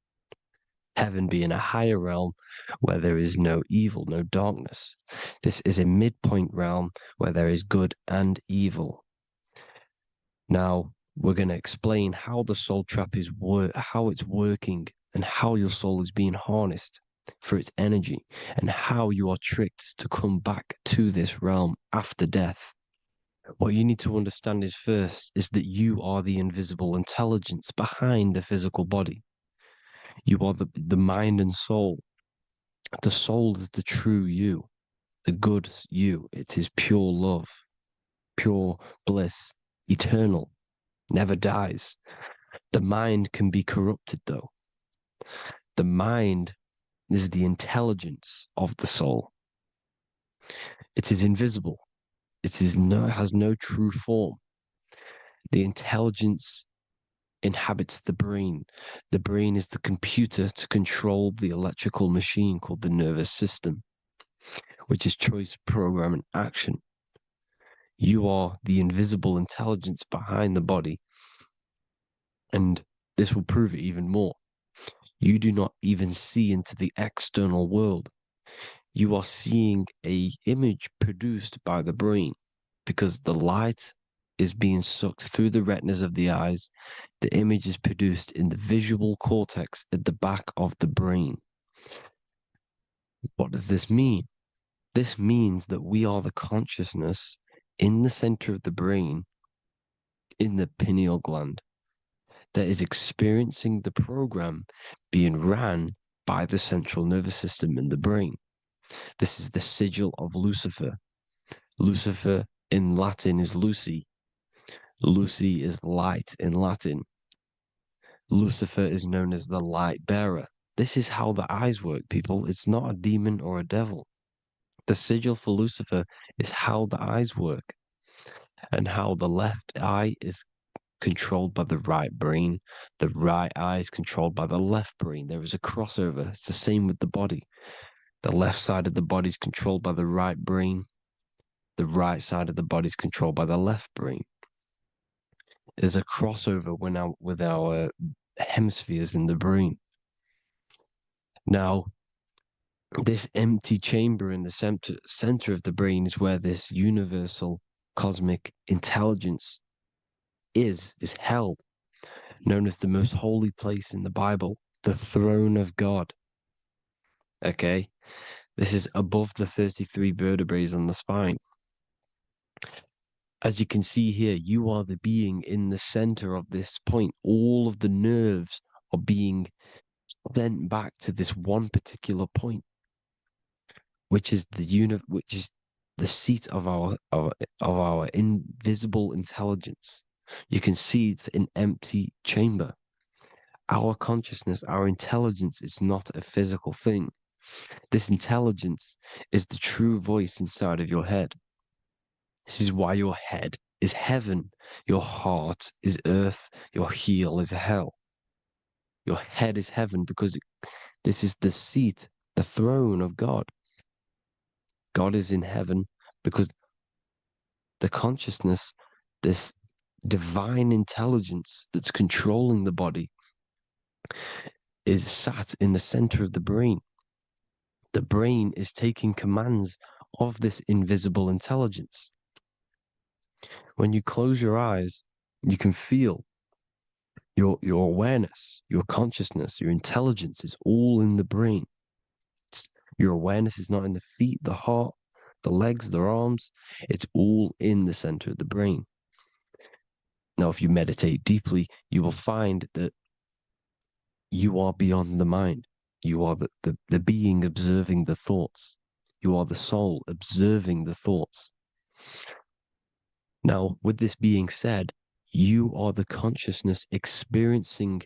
Heaven being a higher realm where there is no evil, no darkness. This is a midpoint realm where there is good and evil. Now, we're going to explain how the soul trap is how it's working and how your soul is being harnessed for its energy and how you are tricked to come back to this realm after death. What you need to understand is first is that you are the invisible intelligence behind the physical body. You are the mind and soul. The soul is the true you, the good you. It is pure love, pure bliss, eternal, never dies. The mind can be corrupted though. The mind is the intelligence of the soul. It is invisible. It has no true form. The intelligence inhabits the brain. The brain is the computer to control the electrical machine called the nervous system, which is choice, program, and action. You are the invisible intelligence behind the body, and this will prove it even more. You do not even see into the external world. You are seeing an image produced by the brain because the light is being sucked through the retinas of the eyes. The image is produced in the visual cortex at the back of the brain. What does this mean? This means that we are the consciousness in the center of the brain, in the pineal gland, that is experiencing the program being ran by the central nervous system in the brain. This is the sigil of Lucifer. Lucifer in Latin is Lucy. Lucy is light in Latin. Lucifer is known as the light bearer. This is how the eyes work, people. It's not a demon or a devil. The sigil for Lucifer is how the eyes work and how the left eye is controlled by the right brain. The right eye is controlled by the left brain. There is a crossover. It's the same with the body. The left side of the body is controlled by the right brain. The right side of the body is controlled by the left brain. There's a crossover with our hemispheres in the brain. Now, this empty chamber in the center of the brain is where this universal cosmic intelligence is held, known as the most holy place in the Bible, the throne of God. Okay, this is above the 33 vertebrae on the spine. As you can see here, you are the being in the center of this point. All of the nerves are being sent back to this one particular point, which is which is the seat of our invisible intelligence. You can see it's an empty chamber. Our consciousness, our intelligence is not a physical thing. This intelligence is the true voice inside of your head. This is why your head is heaven, your heart is earth, your heel is hell. Your head is heaven because this is the seat, the throne of God. God is in heaven because the consciousness, this divine intelligence that's controlling the body, is sat in the center of the brain. The brain is taking commands of this invisible intelligence. When you close your eyes, you can feel your awareness, your consciousness, your intelligence is all in the brain. Your awareness is not in the feet, the heart, the legs, the arms. It's all in the center of the brain. Now, if you meditate deeply, you will find that You are beyond the mind. You are the being observing the thoughts. You are the soul observing the thoughts. Now, with this being said, you are the consciousness experiencing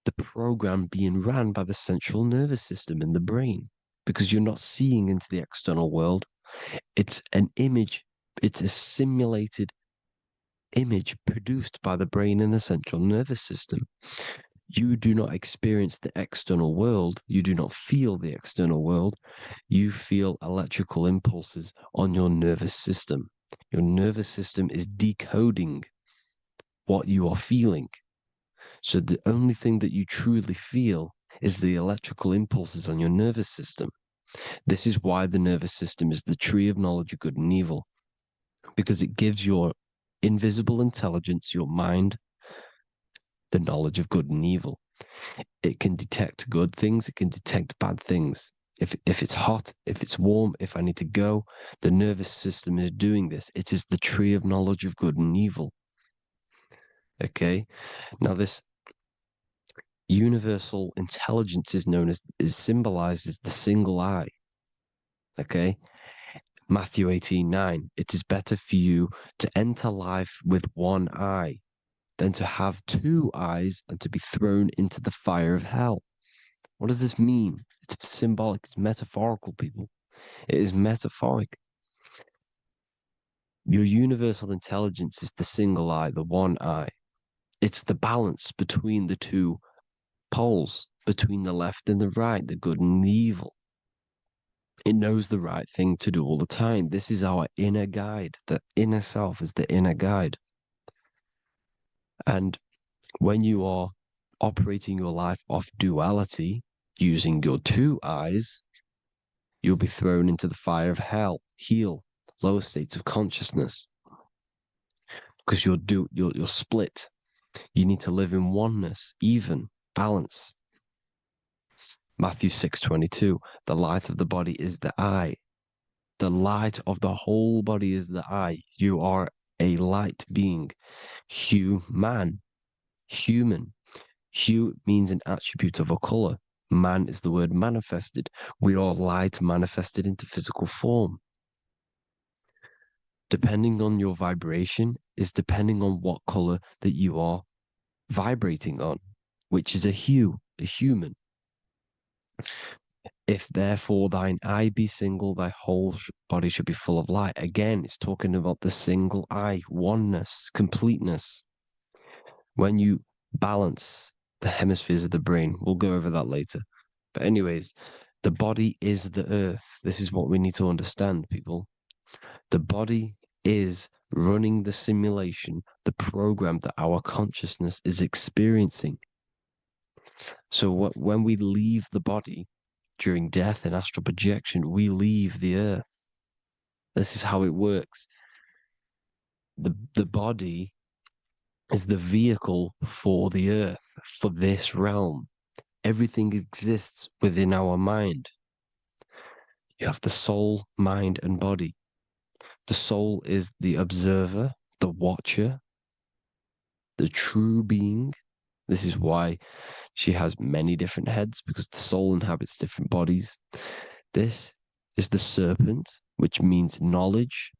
the program being ran by the central nervous system in the brain, because you're not seeing into the external world. It's an image, it's a simulated image produced by the brain and the central nervous system. You do not experience the external world. You do not feel the external world. You feel electrical impulses on your nervous system. Your nervous system is decoding what you are feeling. So the only thing that you truly feel is the electrical impulses on your nervous system. This is why the nervous system is the tree of knowledge of good and evil, because it gives your invisible intelligence, your mind, the knowledge of good and evil. It can detect good things, it can detect bad things. If it's hot, if it's warm, if I need to go, the nervous system is doing this. It is the tree of knowledge of good and evil. Okay? Now this universal intelligence is known as, is symbolized as the single eye. Okay? Matthew 18:9. It is better for you to enter life with one eye than to have two eyes and to be thrown into the fire of hell. What does this mean? It's symbolic, it's metaphorical, people. It is metaphoric. Your universal intelligence is the single eye, the one eye. It's the balance between the two poles, between the left and the right, the good and the evil. It knows the right thing to do all the time. This is our inner guide. The inner self is the inner guide. And when you are operating your life off duality, using your two eyes, you'll be thrown into the fire of hell, lower states of consciousness, because you're split. You need to live in oneness, even, balance. Matthew 6:22, the light of the body is the eye. The light of the whole body is the eye. You are a light being. Human. Hue means an attribute of a color. Man is the word manifested. We are light manifested into physical form. Depending on your vibration is depending on what color that you are vibrating on, which is a hue, a human. If therefore thine eye be single, thy whole body should be full of light. Again, it's talking about the single eye, oneness, completeness. When you balance the hemispheres of the brain, we'll go over that later. But anyways, the body is the earth. This is what we need to understand, people. The body is running the simulation, the program that our consciousness is experiencing. So when we leave the body during death and astral projection, we leave the earth. This is how it works. The body is the vehicle for the earth, for this realm. Everything exists within our mind. You have the soul, mind, and body. The soul is the observer, the watcher, the true being. This is why she has many different heads, because the soul inhabits different bodies. This is the serpent, which means knowledge,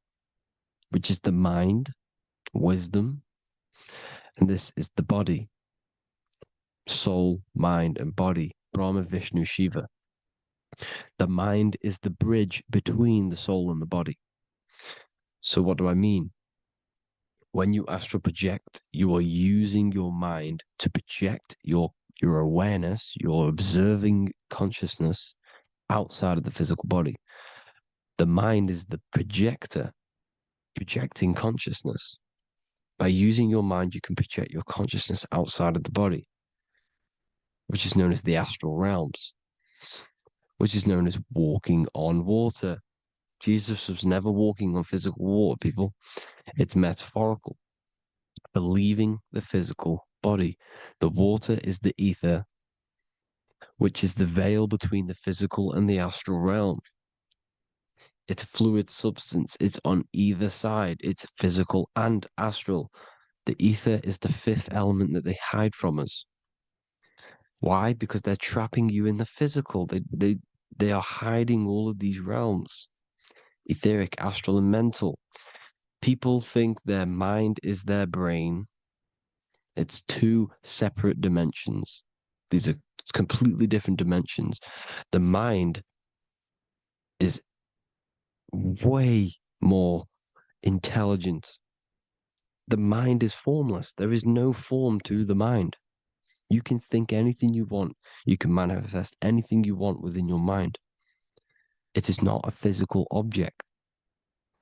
which is the mind, wisdom. And this is the body, soul, mind, and body, Brahma, Vishnu, Shiva. The mind is the bridge between the soul and the body. So what do I mean? When you astral project, you are using your mind to project your awareness, your observing consciousness outside of the physical body. The mind is the projector, projecting consciousness. By using your mind, you can project your consciousness outside of the body, which is known as the astral realms, which is known as walking on water. Jesus was never walking on physical water, people. It's metaphorical. Believing the physical body. The water is the ether, which is the veil between the physical and the astral realm. It's a fluid substance. It's on either side. It's physical and astral. The ether is the fifth element that they hide from us. Why? Because they're trapping you in the physical. They are hiding all of these realms: etheric, astral, and mental. People think their mind is their brain. It's two separate dimensions. These are completely different dimensions. The mind is way more intelligent. The mind is formless. There is no form to the mind. You can think anything you want. You can manifest anything you want within your mind. It is not a physical object.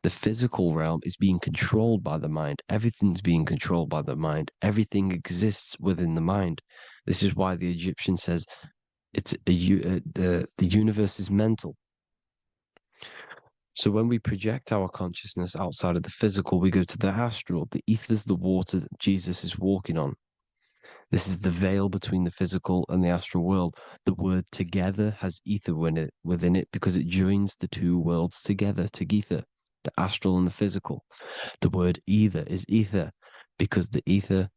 The physical realm is being controlled by the mind. Everything's being controlled by the mind. Everything exists within the mind. This is why the Egyptian says the universe is mental. So when we project our consciousness outside of the physical, we go to the astral. The ether is the water that Jesus is walking on. This is the veil between the physical and the astral world. The word together has ether within it because it joins the two worlds together, together, the astral and the physical. The word either is ether because the ether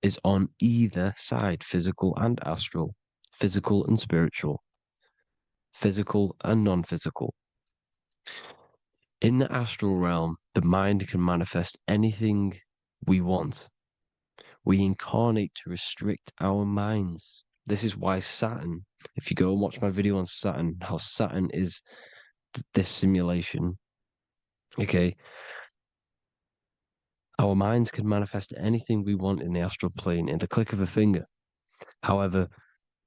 is on either side, physical and astral, physical and spiritual, physical and non-physical. In the astral realm, the mind can manifest anything we want. We incarnate to restrict our minds. This is why Saturn, if you go and watch my video on Saturn, how Saturn is this simulation, okay? Our minds can manifest anything we want in the astral plane in the click of a finger. However,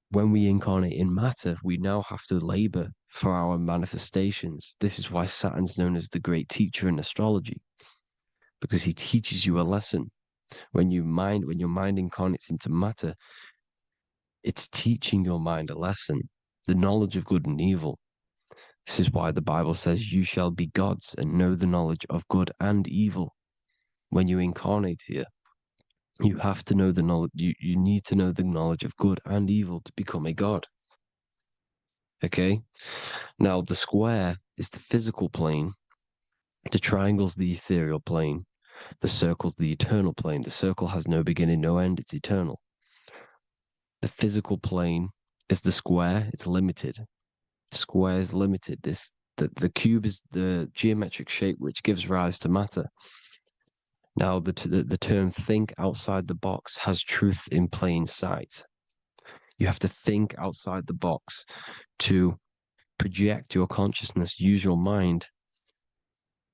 when we incarnate in matter, we now have to labor for our manifestations. This is why Saturn's known as the great teacher in astrology, because he teaches you a lesson. When your mind incarnates into matter, it's teaching your mind a lesson, the knowledge of good and evil. This is why the Bible says you shall be gods and know the knowledge of good and evil. When you incarnate here, you have to know the knowledge, you need to know the knowledge of good and evil to become a god. Okay? Now, the square is the physical plane, the triangle's the ethereal plane, the circle's the eternal plane. The circle has no beginning, no end, it's eternal. The physical plane is the square, it's limited. The square is limited. The cube is the geometric shape which gives rise to matter. Now, the term think outside the box has truth in plain sight. You have to think outside the box to project your consciousness, use your mind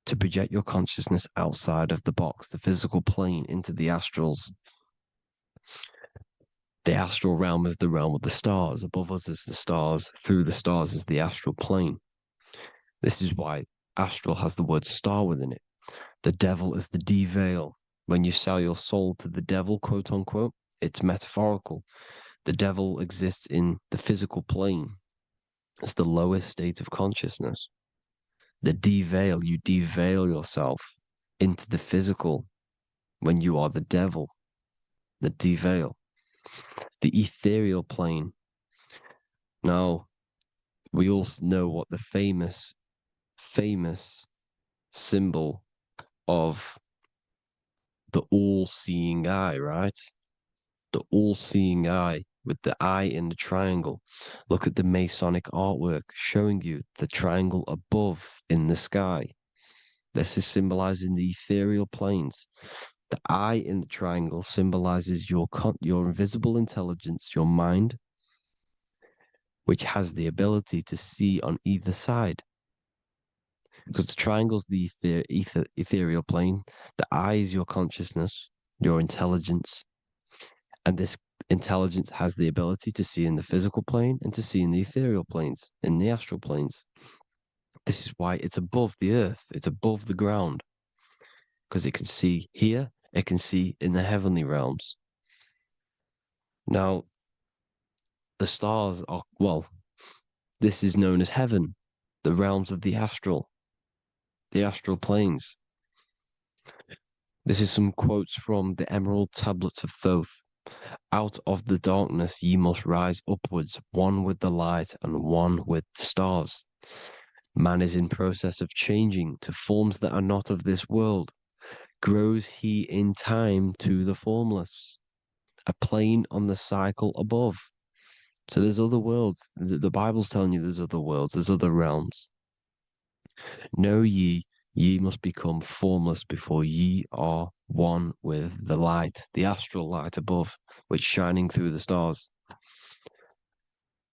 to project your consciousness outside of the box, the physical plane, into the astrals. The astral realm is the realm of the stars. Above us is the stars. Through the stars is the astral plane. This is why astral has the word star within it. The devil is the de-veil. When you sell your soul to the devil, quote unquote, it's metaphorical. The devil exists in the physical plane. It's the lowest state of consciousness. The de-veil, you de-veil yourself into the physical when you are the devil. The de-veil. The ethereal plane. Now, we also know what the famous symbol of the all-seeing eye, right? The all-seeing eye with the eye in the triangle. Look at the Masonic artwork showing you the triangle above in the sky. This is symbolizing the ethereal planes. The eye in the triangle symbolizes your invisible intelligence, your mind, which has the ability to see on either side. Because the triangle's the ethereal plane. The eye is your consciousness, your intelligence. And this intelligence has the ability to see in the physical plane and to see in the ethereal planes, in the astral planes. This is why it's above the earth, it's above the ground. Because it can see here, it can see in the heavenly realms. Now, the stars are, well, this is known as heaven, the realms of the astral planes. This is some quotes from the Emerald Tablets of Thoth. Out of the darkness ye must rise upwards, one with the light and one with the stars. Man is in process of changing to forms that are not of this world. Grows he in time to the formless. a plane on the cycle above. So there's other worlds. The Bible's telling you there's other worlds, there's other realms. Know ye must become formless before ye are one with the light, the astral light above, which shining through the stars.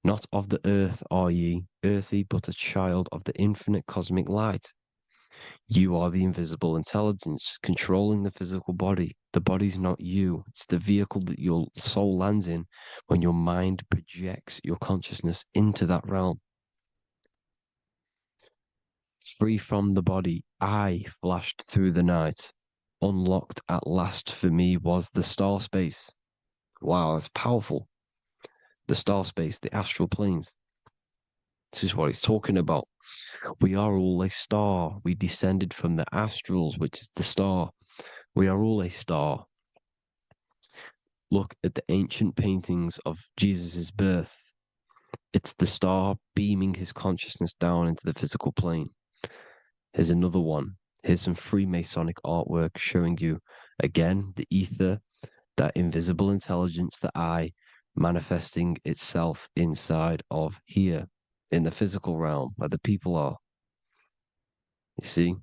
Not of the earth are ye, earthy, but a child of the infinite cosmic light. You are the invisible intelligence controlling the physical body. The body's not you. It's the vehicle that your soul lands in when your mind projects your consciousness into that realm. Free from the body, I flashed through the night. Unlocked at last for me was the star space. Wow, that's powerful. The star space, the astral planes. This is what it's talking about. We are all a star. We descended from the astrals, which is the star. We are all a star. Look at the ancient paintings of Jesus' birth. It's the star beaming his consciousness down into the physical plane. Here's another one. Here's some Freemasonic artwork showing you, again, the ether, that invisible intelligence, the I, manifesting itself inside of here, in the physical realm, where the people are. You see?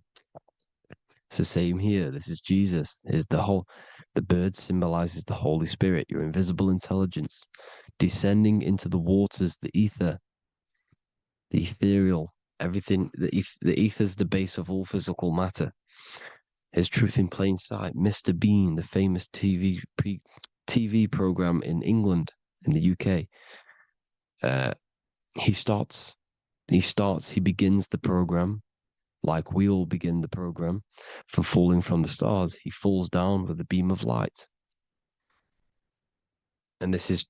It's the same here. This is Jesus. Here's the bird symbolizes the Holy Spirit, your invisible intelligence, descending into the waters, the ether, the ethereal, everything. The ether's the base of all physical matter. Here's Truth in Plain Sight. Mr. Bean, the famous TV program in England, in the UK. He begins the program like we all begin the program for falling from the stars. He falls down with a beam of light. And this is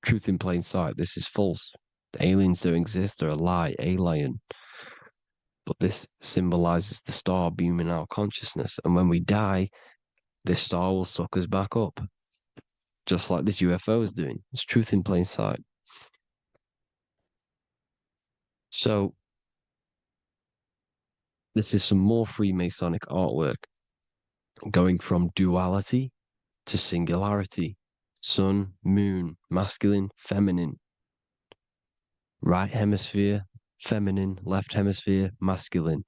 truth in plain sight. This is false. The aliens don't exist. They're a lie, alien. But this symbolizes the star beaming our consciousness. And when we die, this star will suck us back up. Just like this UFO is doing. It's truth in plain sight. So, this is some more Freemasonic artwork going from duality to singularity. Sun, moon, masculine, feminine. Right hemisphere, feminine, left hemisphere, masculine.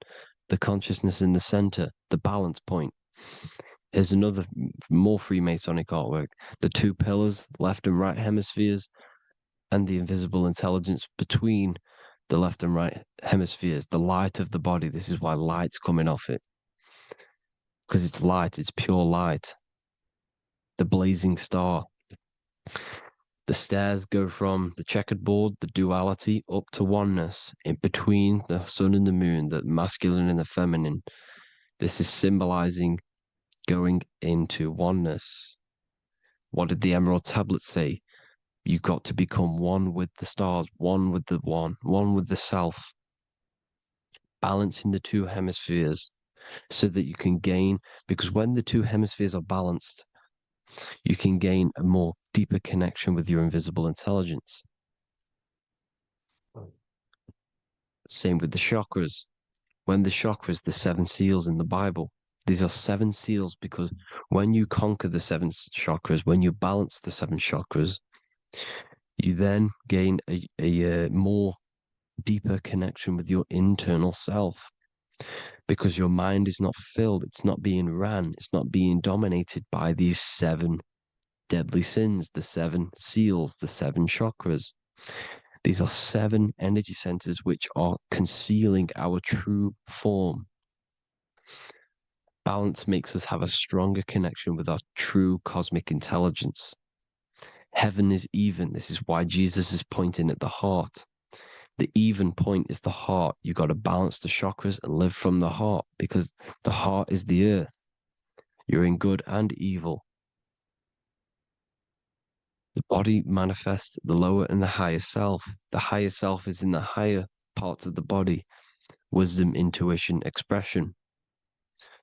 The consciousness in the center, the balance point. Here's another more Freemasonic artwork. The two pillars, left and right hemispheres, and the invisible intelligence between the left and right hemispheres, the light of the body. This is why light's coming off it. Because it's light, it's pure light. The blazing star. The stairs go from the checkered board, the duality, up to oneness, in between the sun and the moon, the masculine and the feminine. This is symbolizing going into oneness. What did the Emerald Tablet say? You've got to become one with the stars, one with the one with the self. Balancing the two hemispheres so that you can gain, because when the two hemispheres are balanced, you can gain a more deeper connection with your invisible intelligence. Same with the chakras. When the chakras, the seven seals in the Bible, these are seven seals because when you conquer the seven chakras, when you balance the seven chakras, you then gain a more deeper connection with your internal self because your mind is not filled, it's not being ran, it's not being dominated by these seven deadly sins, the seven seals, the seven chakras. These are seven energy centers which are concealing our true form. Balance makes us have a stronger connection with our true cosmic intelligence. Heaven is even. This is why Jesus is pointing at the heart. The even point is the heart. You got to balance the chakras and live from the heart because the heart is the earth. You're in good and evil. The body manifests the lower and the higher self. The higher self is in the higher parts of the body. Wisdom, intuition, expression.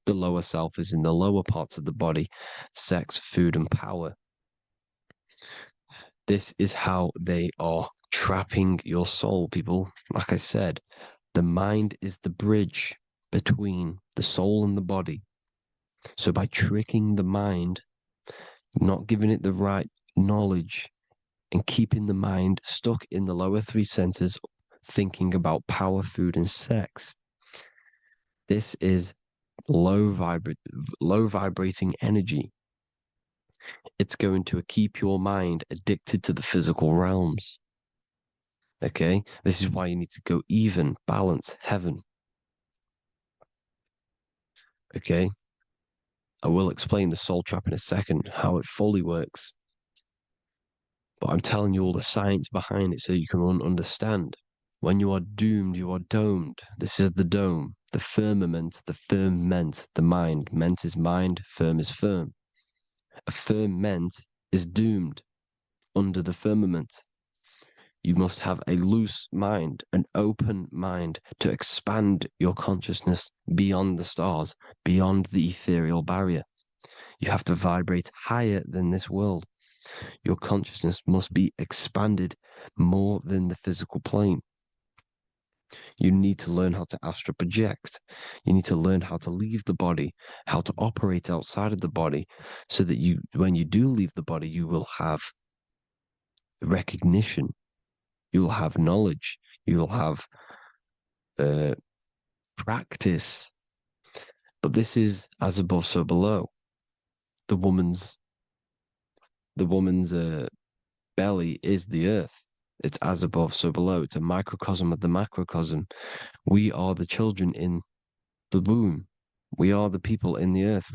The lower self is in the lower parts of the body. Sex, food, and power. This is how they are trapping your soul, people. Like I said, the mind is the bridge between the soul and the body. So by tricking the mind, not giving it the right knowledge, and keeping the mind stuck in the lower three centers, thinking about power, food, and sex. This is low vibrating energy. It's going to keep your mind addicted to the physical realms. Okay? This is why you need to go even, balance, heaven. Okay? I will explain the soul trap in a second, how it fully works. But I'm telling you all the science behind it so you can understand. When you are doomed, you are domed. This is the dome, the firmament, the firmament, the mind. Ment is mind, firm is firm. A firmament is doomed under the firmament. You must have a loose mind, an open mind to expand your consciousness beyond the stars, beyond the ethereal barrier. You have to vibrate higher than this world. Your consciousness must be expanded more than the physical plane. You need to learn how to astral project. You need to learn how to leave the body, how to operate outside of the body, so that you, when you do leave the body, you will have recognition. You'll have knowledge. You'll have practice. But this is as above, so below. The woman's belly is the earth. It's as above, so below. It's a microcosm of the macrocosm. We are the children in the womb. We are the people in the earth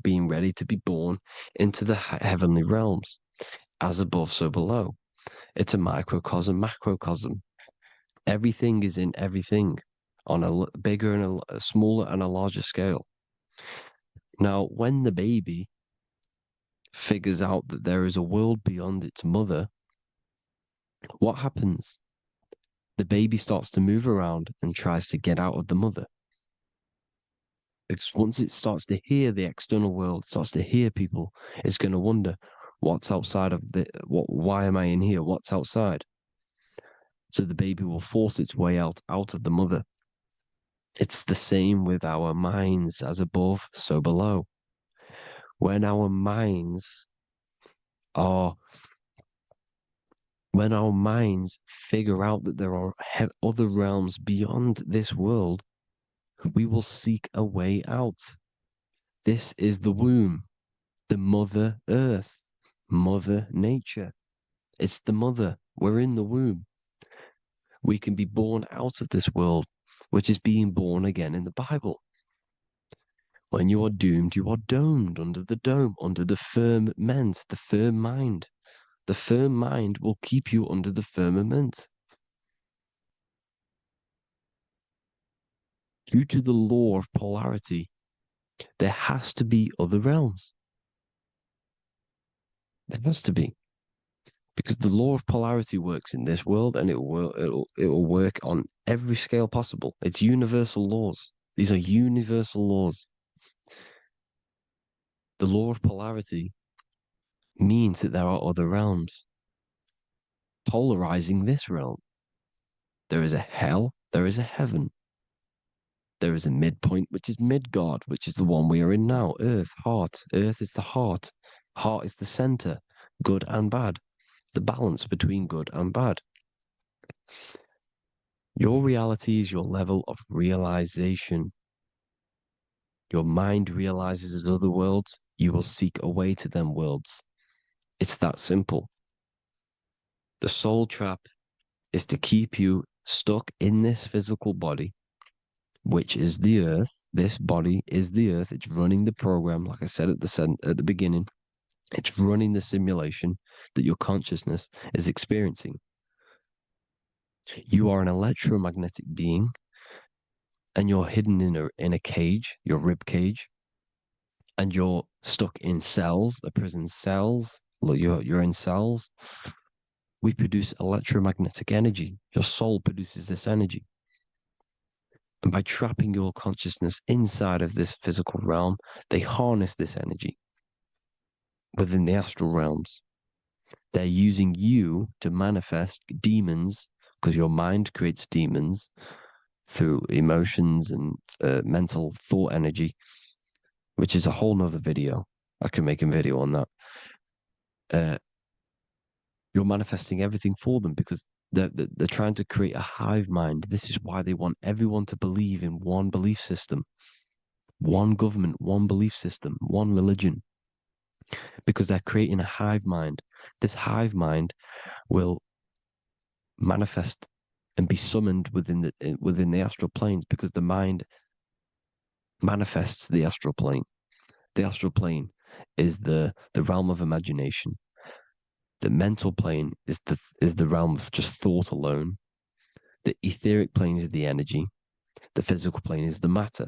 being ready to be born into the heavenly realms. As above, so below. It's a microcosm, macrocosm. Everything is in everything on a bigger and a smaller and a larger scale. Now, when the baby figures out that there is a world beyond its mother, what happens? The baby starts to move around and tries to get out of the mother. Because once it starts to hear the external world, starts to hear people, it's going to wonder, what's outside of why am I in here? What's outside? So the baby will force its way out of the mother. It's the same with our minds, as above, so below. When our minds figure out that there are other realms beyond this world, we will seek a way out. This is the womb, the mother earth, mother nature. It's the mother. We're in the womb. We can be born out of this world, which is being born again in the Bible. When you are doomed, you are domed under the dome, under the firmament, the firm mind. The firm mind will keep you under the firmament. Due to the law of polarity, there has to be other realms. There has to be. Because the law of polarity works in this world, and it will work on every scale possible. It's universal laws. These are universal laws. The law of polarity means that there are other realms polarizing this realm. There is a hell, there is a heaven. There is a midpoint, which is Midgard, which is the one we are in now. Earth, heart. Earth is the heart. Heart is the center, good and bad. The balance between good and bad. Your reality is your level of realization. Your mind realizes other worlds, you will seek a way to them worlds. It's that simple. The soul trap is to keep you stuck in this physical body, which is the earth. This body is the earth. It's running the program, like I said at the beginning. It's running the simulation that your consciousness is experiencing. You are an electromagnetic being, and you're hidden in a cage, your rib cage, and you're stuck in cells, a prison cells. Look, you're in cells. We produce electromagnetic energy. Your soul produces this energy. And by trapping your consciousness inside of this physical realm, they harness this energy within the astral realms. They're using you to manifest demons, because your mind creates demons through emotions and mental thought energy, which is a whole nother video. I can make a video on that. you're manifesting everything for them because they're trying to create a hive mind. This is why they want everyone to believe in one belief system, one government, one belief system, one religion, because they're creating a hive mind. This hive mind will manifest and be summoned within the astral planes because the mind manifests the astral plane. The astral plane is the realm of imagination. The mental plane is the realm of just thought alone. The etheric plane is the energy. The physical plane is the matter.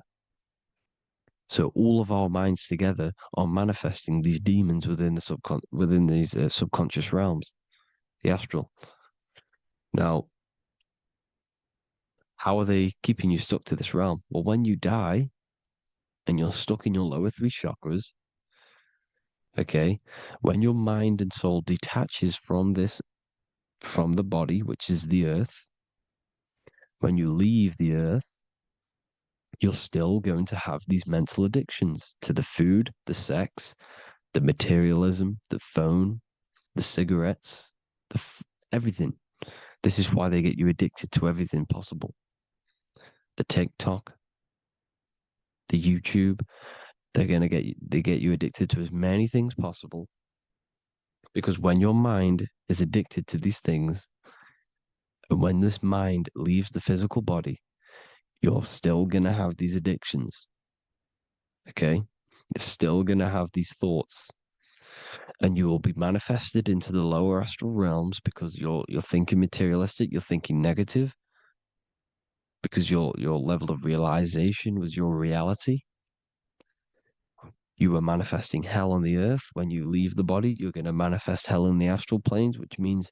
So all of our minds together are manifesting these demons within these subconscious realms, the astral. Now, how are they keeping you stuck to this realm? Well, when you die and you're stuck in your lower three chakras, okay, when your mind and soul detaches from the body, which is the earth, when you leave the earth, you're still going to have these mental addictions to the food, the sex, the materialism, the phone, the cigarettes, everything. This is why they get you addicted to everything possible. The TikTok, the YouTube, they get you addicted to as many things possible. Because when your mind is addicted to these things, and when this mind leaves the physical body, you're still gonna have these addictions. Okay? You're still gonna have these thoughts. And you will be manifested into the lower astral realms because you're thinking materialistic, you're thinking negative, because your level of realization was your reality. You were manifesting hell on the earth. When you leave the body, you're going to manifest hell in the astral planes, which means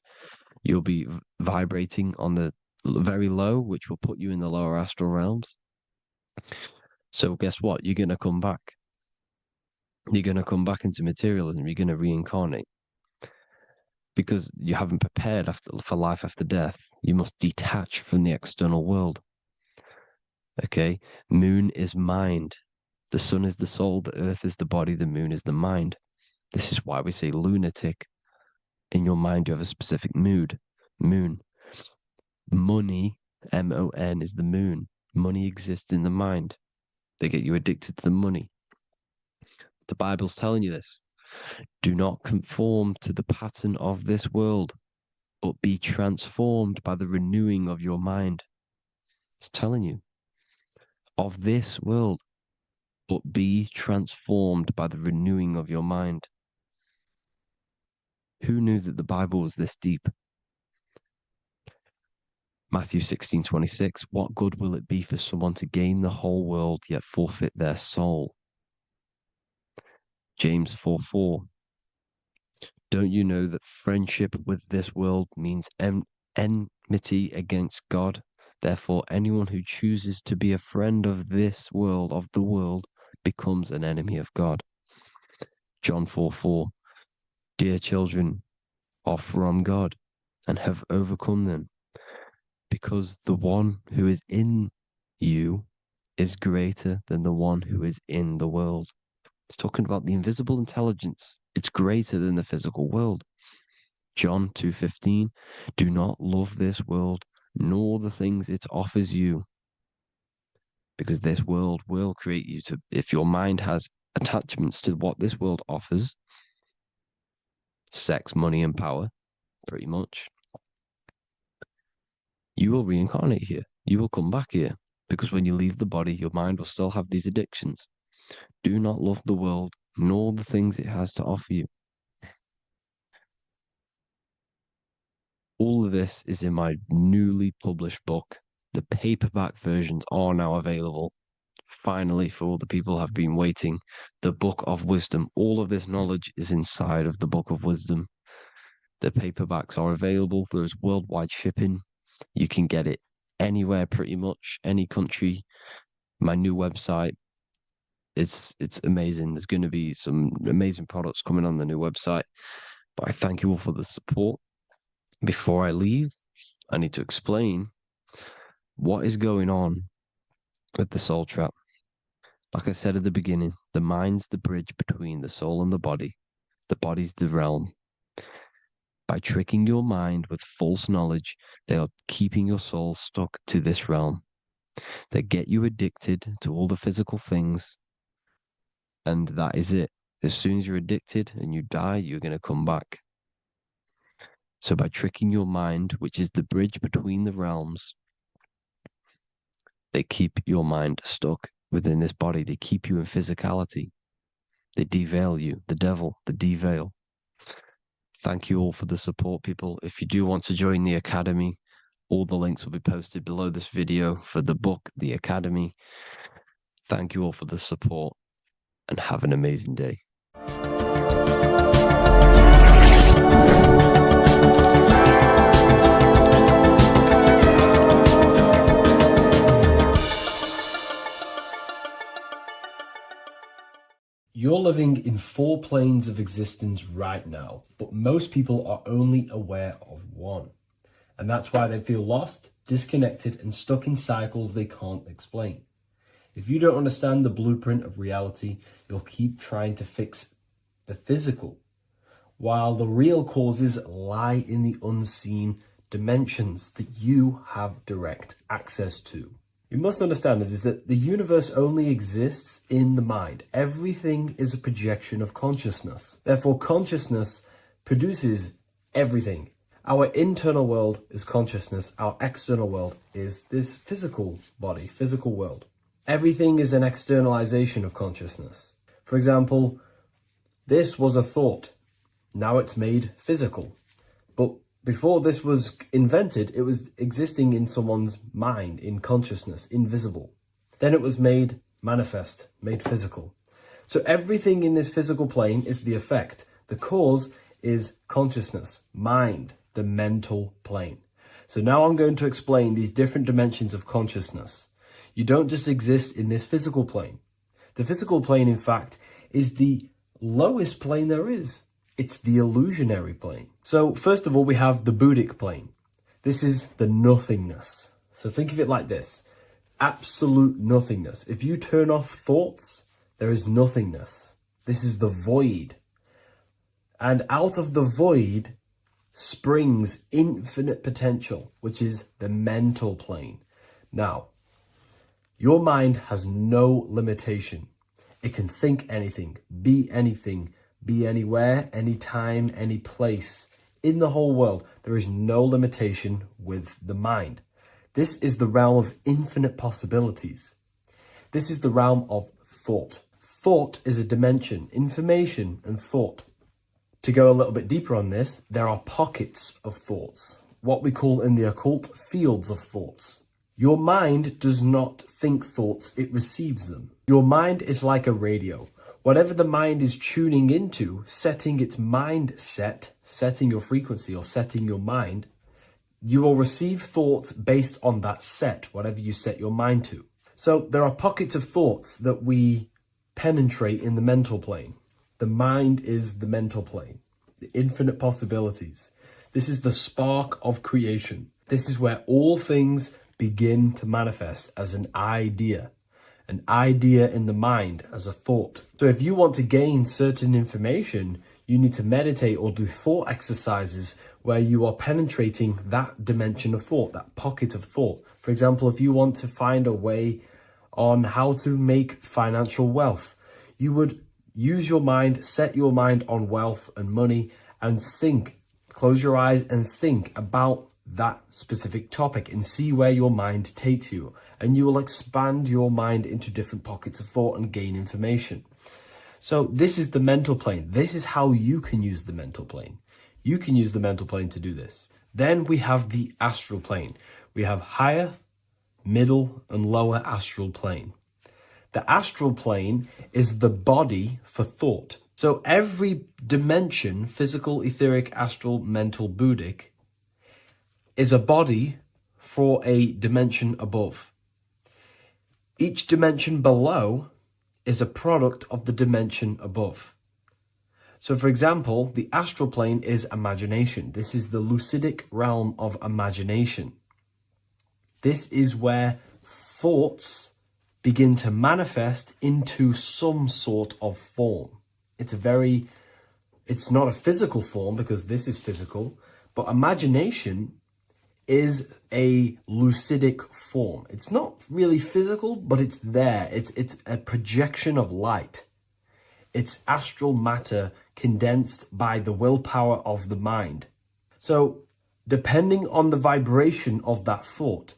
you'll be vibrating on the very low, which will put you in the lower astral realms. So guess what? You're going to come back. You're going to come back into materialism. You're going to reincarnate because you haven't prepared for life after death. You must detach from the external world. Okay? Moon is mind. The sun is the soul. The earth is the body. The moon is the mind. This is why we say lunatic. In your mind, you have a specific mood. Moon. Money, MON, is the moon. Money exists in the mind. They get you addicted to the money. The Bible's telling you this. Do not conform to the pattern of this world, but be transformed by the renewing of your mind. It's telling you. Of this world, but be transformed by the renewing of your mind. Who knew that the Bible was this deep? Matthew 16:26, what good will it be for someone to gain the whole world yet forfeit their soul? James 4:4, don't you know that friendship with this world means enmity against God? Therefore, anyone who chooses to be a friend of this world, of the world, becomes an enemy of God. John 4:4, dear children are from God and have overcome them, because the one who is in you is greater than the one who is in the world. It's talking about the invisible intelligence. It's greater than the physical world. John 2:15, do not love this world, nor the things it offers you, because this world will create you to, if your mind has attachments to what this world offers, sex, money, and power, pretty much, you will reincarnate here. You will come back here because when you leave the body, your mind will still have these addictions. Do not love the world, nor the things it has to offer you. All of this is in my newly published book. The paperback versions are now available. Finally, for all the people who have been waiting, the Book of Wisdom. All of this knowledge is inside of the Book of Wisdom. The paperbacks are available. There's worldwide shipping. You can get it anywhere, pretty much, any country. My new website, it's amazing. There's going to be some amazing products coming on the new website. But I thank you all for the support. Before I leave, I need to explain what is going on with the soul trap. Like I said at the beginning, the mind's the bridge between the soul and the body. The body's the realm. By tricking your mind with false knowledge, they are keeping your soul stuck to this realm. They get you addicted to all the physical things, and that is it. As soon as you're addicted and you die, you're going to come back. So by tricking your mind, which is the bridge between the realms, they keep your mind stuck within this body. They keep you in physicality. They deveil you, the devil, the deveil. Thank you all for the support, people. If you do want to join the Academy, all the links will be posted below this video for the book, The Academy. Thank you all for the support and have an amazing day. You're living in 4 planes of existence right now, but most people are only aware of one. And that's why they feel lost, disconnected, and stuck in cycles they can't explain. If you don't understand the blueprint of reality, you'll keep trying to fix the physical, while the real causes lie in the unseen dimensions that you have direct access to. You must understand that the universe only exists in the mind. Everything is a projection of consciousness. Therefore, consciousness produces everything. Our internal world is consciousness. Our external world is this physical body, physical world. Everything is an externalization of consciousness. For example, this was a thought. Now it's made physical. But before this was invented, it was existing in someone's mind, in consciousness, invisible. Then it was made manifest, made physical. So everything in this physical plane is the effect. The cause is consciousness, mind, the mental plane. So now I'm going to explain these different dimensions of consciousness. You don't just exist in this physical plane. The physical plane, in fact, is the lowest plane there is. It's the illusionary plane. So first of all, we have the Buddhic plane. This is the nothingness. So think of it like this. Absolute nothingness. If you turn off thoughts, there is nothingness. This is the void. And out of the void springs infinite potential, which is the mental plane. Now, your mind has no limitation. It can think anything, be anywhere, anytime, any place. In the whole world, there is no limitation with the mind. This is the realm of infinite possibilities. This is the realm of thought. Thought is a dimension, information and thought. To go a little bit deeper on this, there are pockets of thoughts, what we call in the occult fields of thoughts. Your mind does not think thoughts, it receives them. Your mind is like a radio. Whatever the mind is tuning into, setting its mindset, setting your frequency or setting your mind, you will receive thoughts based on that set, whatever you set your mind to. So there are pockets of thoughts that we penetrate in the mental plane. The mind is the mental plane, the infinite possibilities. This is the spark of creation. This is where all things begin to manifest as an idea in the mind as a thought. So if you want to gain certain information, you need to meditate or do thought exercises where you are penetrating that dimension of thought, that pocket of thought. For example, if you want to find a way on how to make financial wealth, you would use your mind, set your mind on wealth and money and think, close your eyes and think about that specific topic and see where your mind takes you. And you will expand your mind into different pockets of thought and gain information. So this is the mental plane. This is how you can use the mental plane. You can use the mental plane to do this. Then we have the astral plane. We have higher, middle, and lower astral plane. The astral plane is the body for thought. So every dimension, physical, etheric, astral, mental, Buddhic, is a body for a dimension above. Each dimension below is a product of the dimension above. So for example, the astral plane is imagination. This is the lucidic realm of imagination. This is where thoughts begin to manifest into some sort of form. It's a very It's not a physical form because this is physical, but imagination is a lucidic form. It's not really physical, but it's there. It's a projection of light. It's astral matter condensed by the willpower of the mind. So depending on the vibration of that thought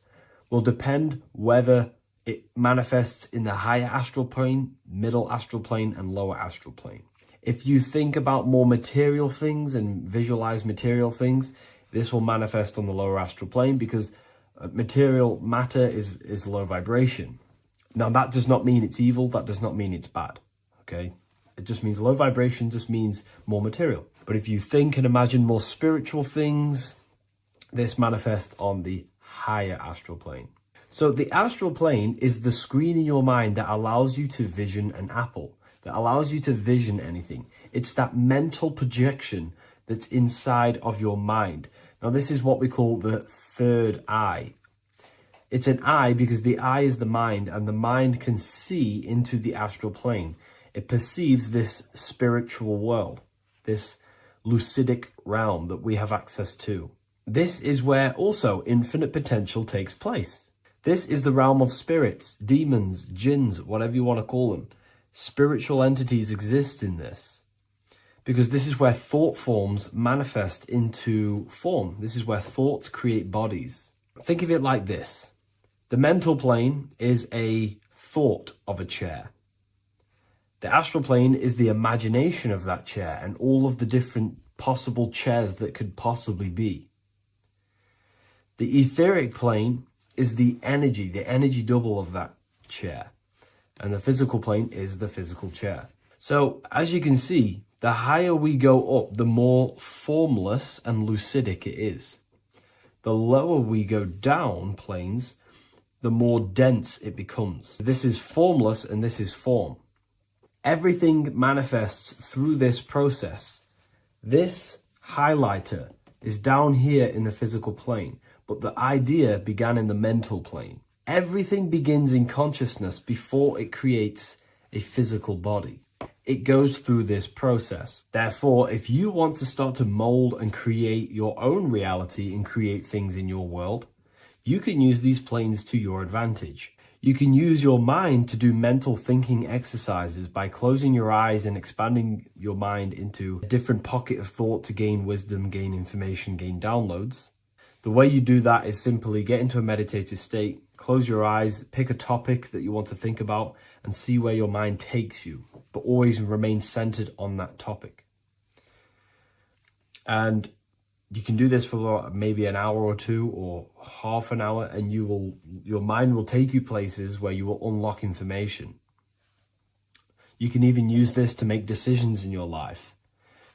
will depend whether it manifests in the higher astral plane, middle astral plane, and lower astral plane. If you think about more material things and visualize material things, this will manifest on the lower astral plane because material matter is low vibration. Now, that does not mean it's evil. That does not mean it's bad. Okay? It just means low vibration just means more material. But if you think and imagine more spiritual things, this manifests on the higher astral plane. So the astral plane is the screen in your mind that allows you to vision an apple, that allows you to vision anything. It's that mental projection that's inside of your mind. Now, this is what we call the third eye. It's an eye because the eye is the mind, and the mind can see into the astral plane. It perceives this spiritual world, this lucidic realm that we have access to. This is where also infinite potential takes place. This is the realm of spirits, demons, jinns, whatever you want to call them. Spiritual entities exist in this because this is where thought forms manifest into form. This is where thoughts create bodies. Think of it like this. The mental plane is a thought of a chair. The astral plane is the imagination of that chair and all of the different possible chairs that could possibly be. The etheric plane is the energy double of that chair. And the physical plane is the physical chair. So as you can see, the higher we go up, the more formless and lucidic it is. The lower we go down planes, the more dense it becomes. This is formless and this is form. Everything manifests through this process. This highlighter is down here in the physical plane, but the idea began in the mental plane. Everything begins in consciousness before it creates a physical body. It goes through this process. Therefore, if you want to start to mold and create your own reality and create things in your world, you can use these planes to your advantage. You can use your mind to do mental thinking exercises by closing your eyes and expanding your mind into a different pocket of thought to gain wisdom, gain information, gain downloads. The way you do that is simply get into a meditative state, close your eyes, pick a topic that you want to think about, and see where your mind takes you, but always remain centered on that topic. And you can do this for maybe an hour or two or half an hour, and your mind will take you places where you will unlock information. You can even use this to make decisions in your life.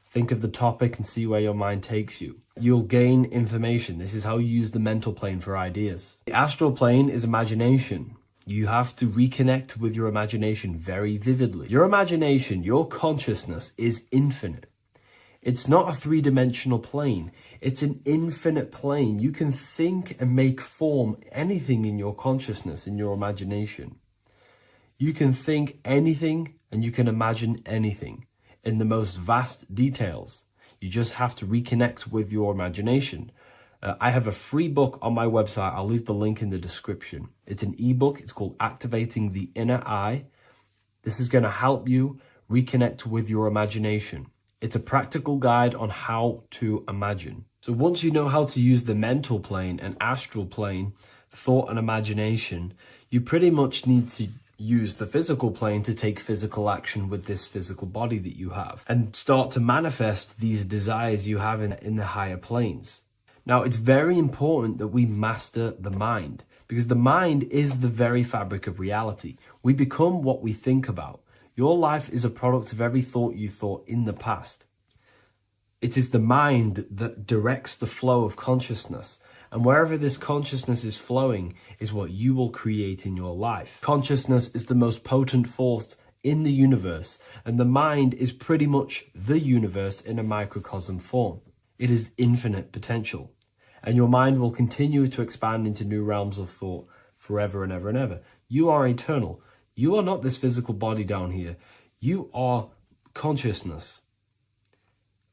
Think of the topic and see where your mind takes you. You'll gain information. This is how you use the mental plane for ideas. The astral plane is imagination. You have to reconnect with your imagination very vividly. Your imagination, your consciousness is infinite. It's not a three-dimensional plane. It's an infinite plane. You can think and make form anything in your consciousness, in your imagination. You can think anything and you can imagine anything in the most vast details. You just have to reconnect with your imagination. I have a free book on my website. I'll leave the link in the description. It's an ebook. It's called Activating the Inner Eye. This is going to help you reconnect with your imagination. It's a practical guide on how to imagine. So once you know how to use the mental plane and astral plane, thought and imagination, you pretty much need to use the physical plane to take physical action with this physical body that you have and start to manifest these desires you have in the higher planes. Now, it's very important that we master the mind because the mind is the very fabric of reality. We become what we think about. Your life is a product of every thought you thought in the past. It is the mind that directs the flow of consciousness. And wherever this consciousness is flowing is what you will create in your life. Consciousness is the most potent force in the universe, and the mind is pretty much the universe in a microcosm form. It is infinite potential, and your mind will continue to expand into new realms of thought forever and ever and ever. You are eternal. You are not this physical body down here. You are consciousness.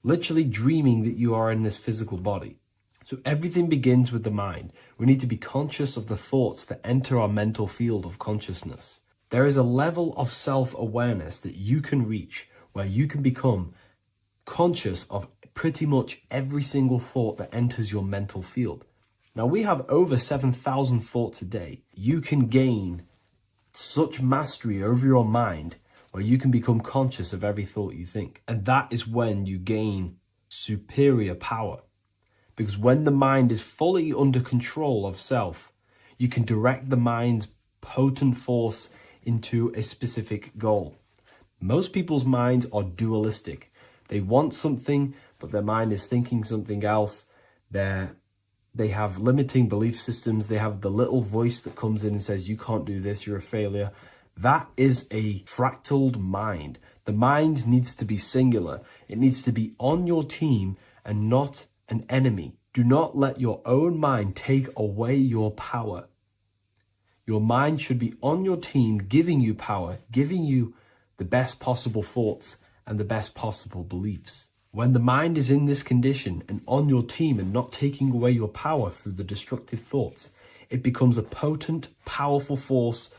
literally dreaming that you are in this physical body. So everything begins with the mind. We need to be conscious of the thoughts that enter our mental field of consciousness. There is a level of self-awareness that you can reach where you can become conscious of pretty much every single thought that enters your mental field. Now, we have over 7,000 thoughts a day. You can gain such mastery over your mind where you can become conscious of every thought you think. And that is when you gain superior power. Because when the mind is fully under control of self, you can direct the mind's potent force into a specific goal. Most people's minds are dualistic. They want something, but their mind is thinking something else. They have limiting belief systems. They have the little voice that comes in and says, you can't do this, you're a failure. That is a fractaled mind. The mind needs to be singular. It needs to be on your team and not an enemy. Do not let your own mind take away your power. Your mind should be on your team, giving you power, giving you the best possible thoughts and the best possible beliefs. When the mind is in this condition and on your team and not taking away your power through the destructive thoughts, it becomes a potent, powerful force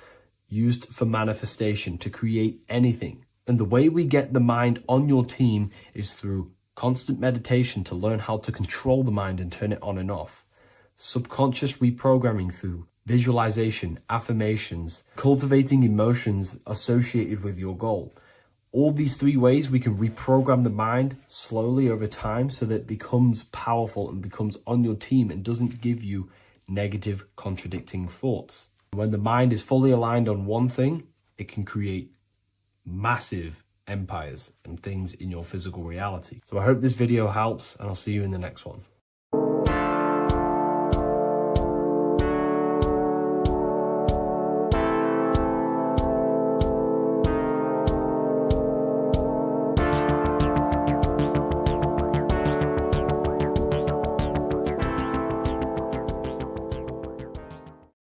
used for manifestation to create anything. And the way we get the mind on your team is through constant meditation to learn how to control the mind and turn it on and off. Subconscious reprogramming through visualization, affirmations, cultivating emotions associated with your goal. All these three ways we can reprogram the mind slowly over time so that it becomes powerful and becomes on your team and doesn't give you negative contradicting thoughts. When the mind is fully aligned on one thing, it can create massive empires and things in your physical reality. So I hope this video helps, and I'll see you in the next one.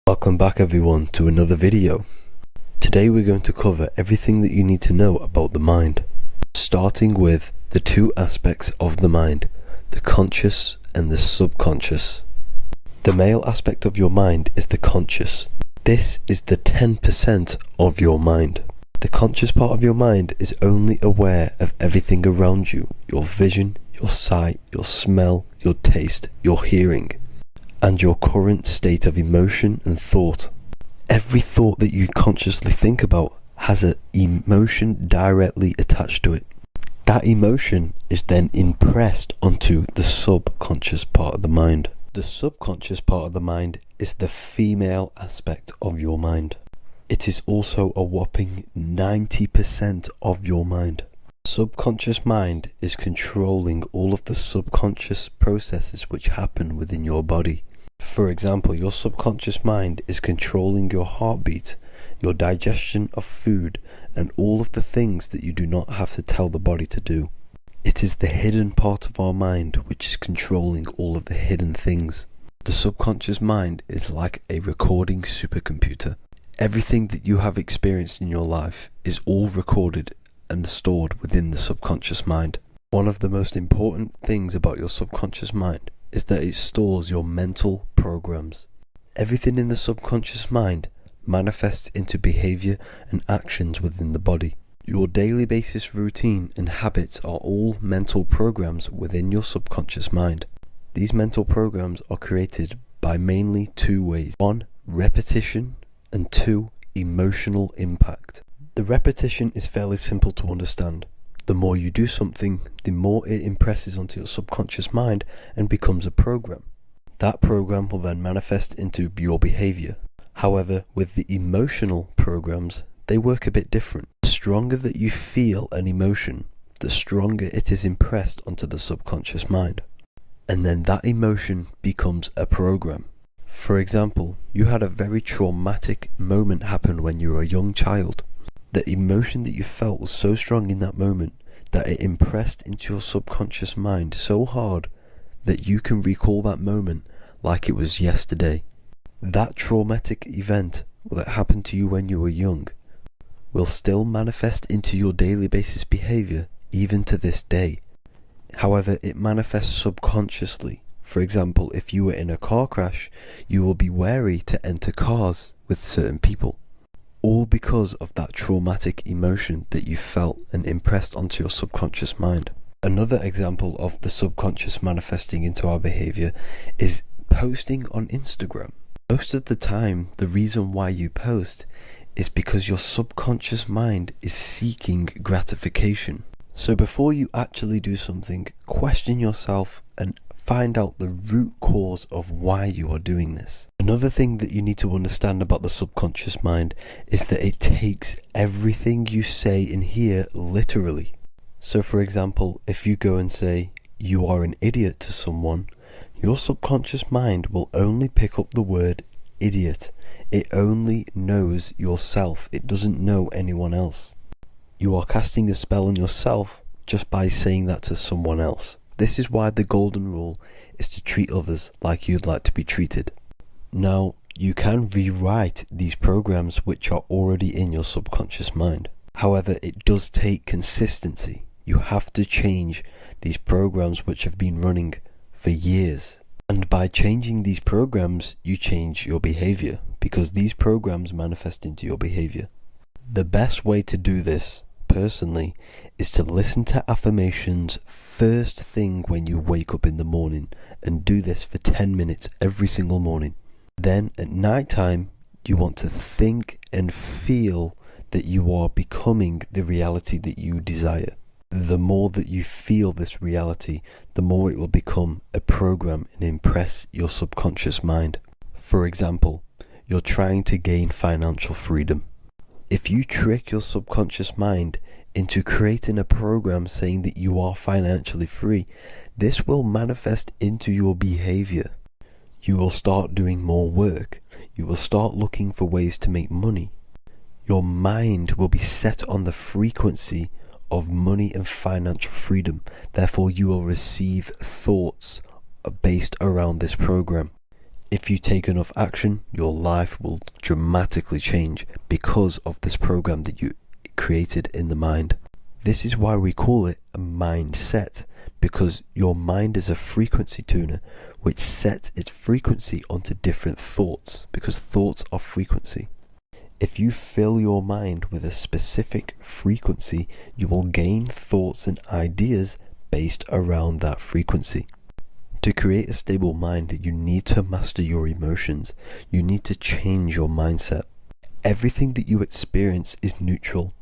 Welcome back everyone to another video. Today we're going to cover everything that you need to know about the mind, starting with the two aspects of the mind, the conscious and the subconscious. The male aspect of your mind is the conscious. This is the 10% of your mind. The conscious part of your mind is only aware of everything around you, your vision, your sight, your smell, your taste, your hearing, and your current state of emotion and thought. Every thought that you consciously think about has an emotion directly attached to it. That emotion is then impressed onto the subconscious part of the mind. The subconscious part of the mind is the female aspect of your mind. It is also a whopping 90% of your mind. Subconscious mind is controlling all of the subconscious processes which happen within your body. For example, your subconscious mind is controlling your heartbeat, your digestion of food, and all of the things that you do not have to tell the body to do. It is the hidden part of our mind which is controlling all of the hidden things. The subconscious mind is like a recording supercomputer. Everything that you have experienced in your life is all recorded and stored within the subconscious mind. One of the most important things about your subconscious mind is that it stores your mental programs. Everything in the subconscious mind manifests into behavior and actions within the body. Your daily basis routine and habits are all mental programs within your subconscious mind. These mental programs are created by mainly two ways. 1, repetition, and 2, emotional impact. The repetition is fairly simple to understand. The more you do something, the more it impresses onto your subconscious mind and becomes a program. That program will then manifest into your behavior. However, with the emotional programs, they work a bit different. The stronger that you feel an emotion, the stronger it is impressed onto the subconscious mind. And then that emotion becomes a program. For example, you had a very traumatic moment happen when you were a young child. The emotion that you felt was so strong in that moment that it impressed into your subconscious mind so hard that you can recall that moment like it was yesterday. That traumatic event that happened to you when you were young will still manifest into your daily basis behavior even to this day. However, it manifests subconsciously. For example, if you were in a car crash, you will be wary to enter cars with certain people, all because of that traumatic emotion that you felt and impressed onto your subconscious mind. Another example of the subconscious manifesting into our behavior is posting on Instagram. Most of the time, the reason why you post is because your subconscious mind is seeking gratification. So before you actually do something, question yourself and find out the root cause of why you are doing this. Another thing that you need to understand about the subconscious mind is that it takes everything you say in here literally. So for example, if you go and say, "You are an idiot" to someone, your subconscious mind will only pick up the word idiot. It only knows yourself. It doesn't know anyone else. You are casting a spell on yourself just by saying that to someone else. This is why the golden rule is to treat others like you'd like to be treated. Now, you can rewrite these programs which are already in your subconscious mind. However, it does take consistency. You have to change these programs which have been running for years. And by changing these programs, you change your behavior, because these programs manifest into your behavior. The best way to do this, personally, is to listen to affirmations first thing when you wake up in the morning, and do this for 10 minutes every single morning. Then at night time, you want to think and feel that you are becoming the reality that you desire. The more that you feel this reality, the more it will become a program and impress your subconscious mind. For example, you're trying to gain financial freedom. If you trick your subconscious mind into creating a program saying that you are financially free, this will manifest into your behavior. You will start doing more work. You will start looking for ways to make money. Your mind will be set on the frequency of money and financial freedom. Therefore, you will receive thoughts based around this program. If you take enough action, your life will dramatically change because of this program that you created in the mind. This is why we call it a mindset, because your mind is a frequency tuner which sets its frequency onto different thoughts, because thoughts are frequency. If you fill your mind with a specific frequency, you will gain thoughts and ideas based around that frequency. To create a stable mind, you need to master your emotions. You need to change your mindset. Everything that you experience is neutral.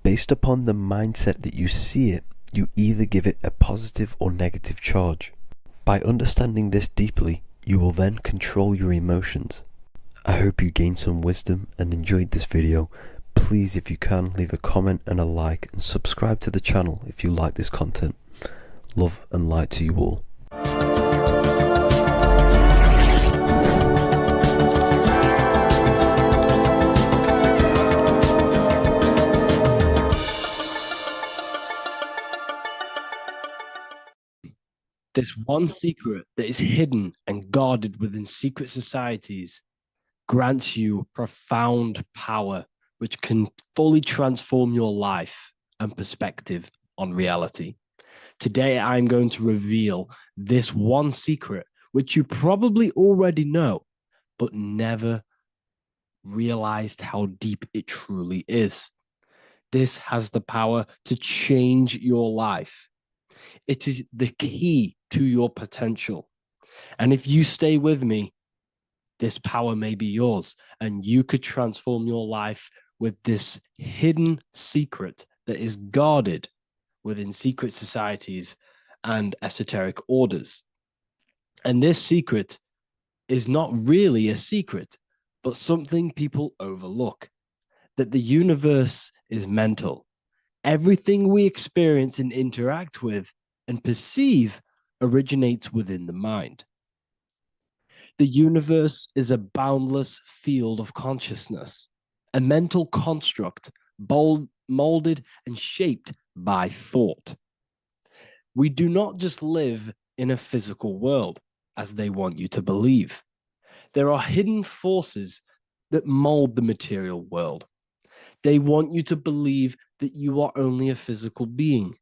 Based upon the mindset that you see it, you either give it a positive or negative charge. By understanding this deeply, you will then control your emotions. I hope you gained some wisdom and enjoyed this video. Please, if you can, leave a comment and a like, and subscribe to the channel if you like this content. Love and light to you all. This one secret that is hidden and guarded within secret societies grants you profound power, which can fully transform your life and perspective on reality. Today, I'm going to reveal this one secret, which you probably already know, but never realized how deep it truly is. This has the power to change your life. It is the key to your potential. And if you stay with me, this power may be yours, and you could transform your life with this hidden secret that is guarded within secret societies and esoteric orders. And this secret is not really a secret, but something people overlook, that the universe is mental. Everything we experience and interact with and perceive originates within the mind. The universe is a boundless field of consciousness, a mental construct molded and shaped by thought. We do not just live in a physical world, as they want you to believe. There are hidden forces that mold the material world. They want you to believe that you are only a physical being,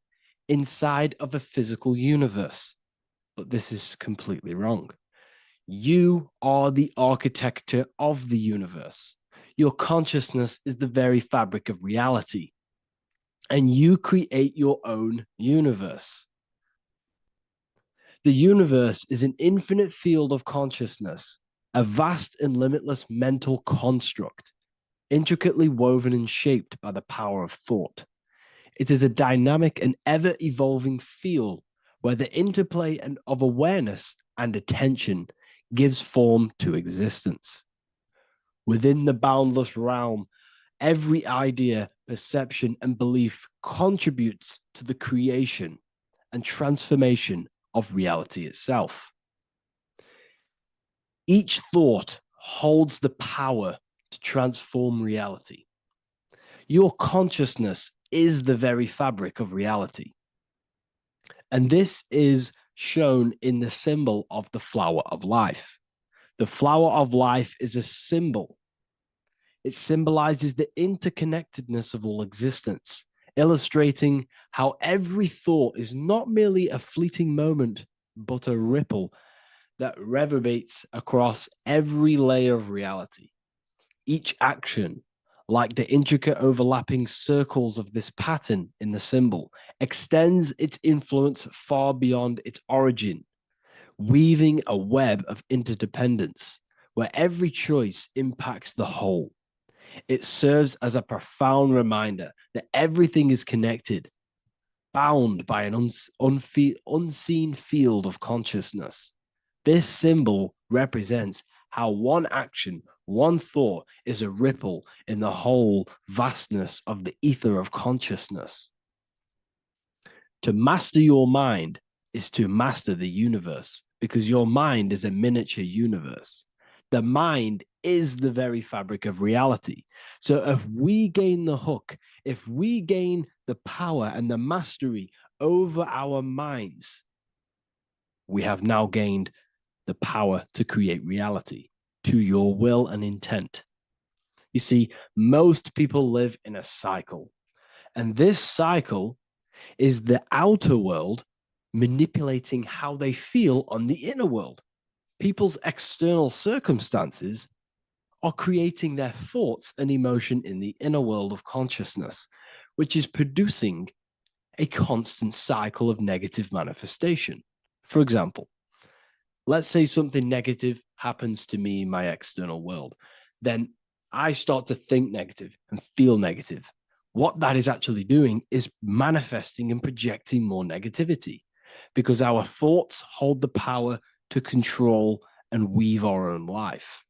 inside of a physical universe. But this is completely wrong. You are the architecture of the universe. Your consciousness is the very fabric of reality, and you create your own universe. The universe is an infinite field of consciousness, a vast and limitless mental construct, intricately woven and shaped by the power of thought. It is a dynamic and ever-evolving field where the interplay of awareness and attention gives form to existence. Within the boundless realm, every idea, perception, and belief contributes to the creation and transformation of reality itself. Each thought holds the power to transform reality. Your consciousness is the very fabric of reality. And this is shown in the symbol of the flower of life. The flower of life is a symbol. It symbolizes the interconnectedness of all existence, illustrating how every thought is not merely a fleeting moment, but a ripple that reverberates across every layer of reality. Each action, like the intricate overlapping circles of this pattern in the symbol, extends its influence far beyond its origin, weaving a web of interdependence where every choice impacts the whole. It serves as a profound reminder that everything is connected, bound by an unseen field of consciousness. This symbol represents how one action, one thought is a ripple in the whole vastness of the ether of consciousness. To master your mind is to master the universe, because your mind is a miniature universe. The mind is the very fabric of reality. So if we gain the hook, if we gain the power and the mastery over our minds, we have now gained the power to create reality to your will and intent. You see, most people live in a cycle, and this cycle is the outer world manipulating how they feel on the inner world. People's external circumstances are creating their thoughts and emotion in the inner world of consciousness, which is producing a constant cycle of negative manifestation. For example, let's say something negative happens to me in my external world. Then I start to think negative and feel negative. What that is actually doing is manifesting and projecting more negativity, because our thoughts hold the power to control and weave our own life.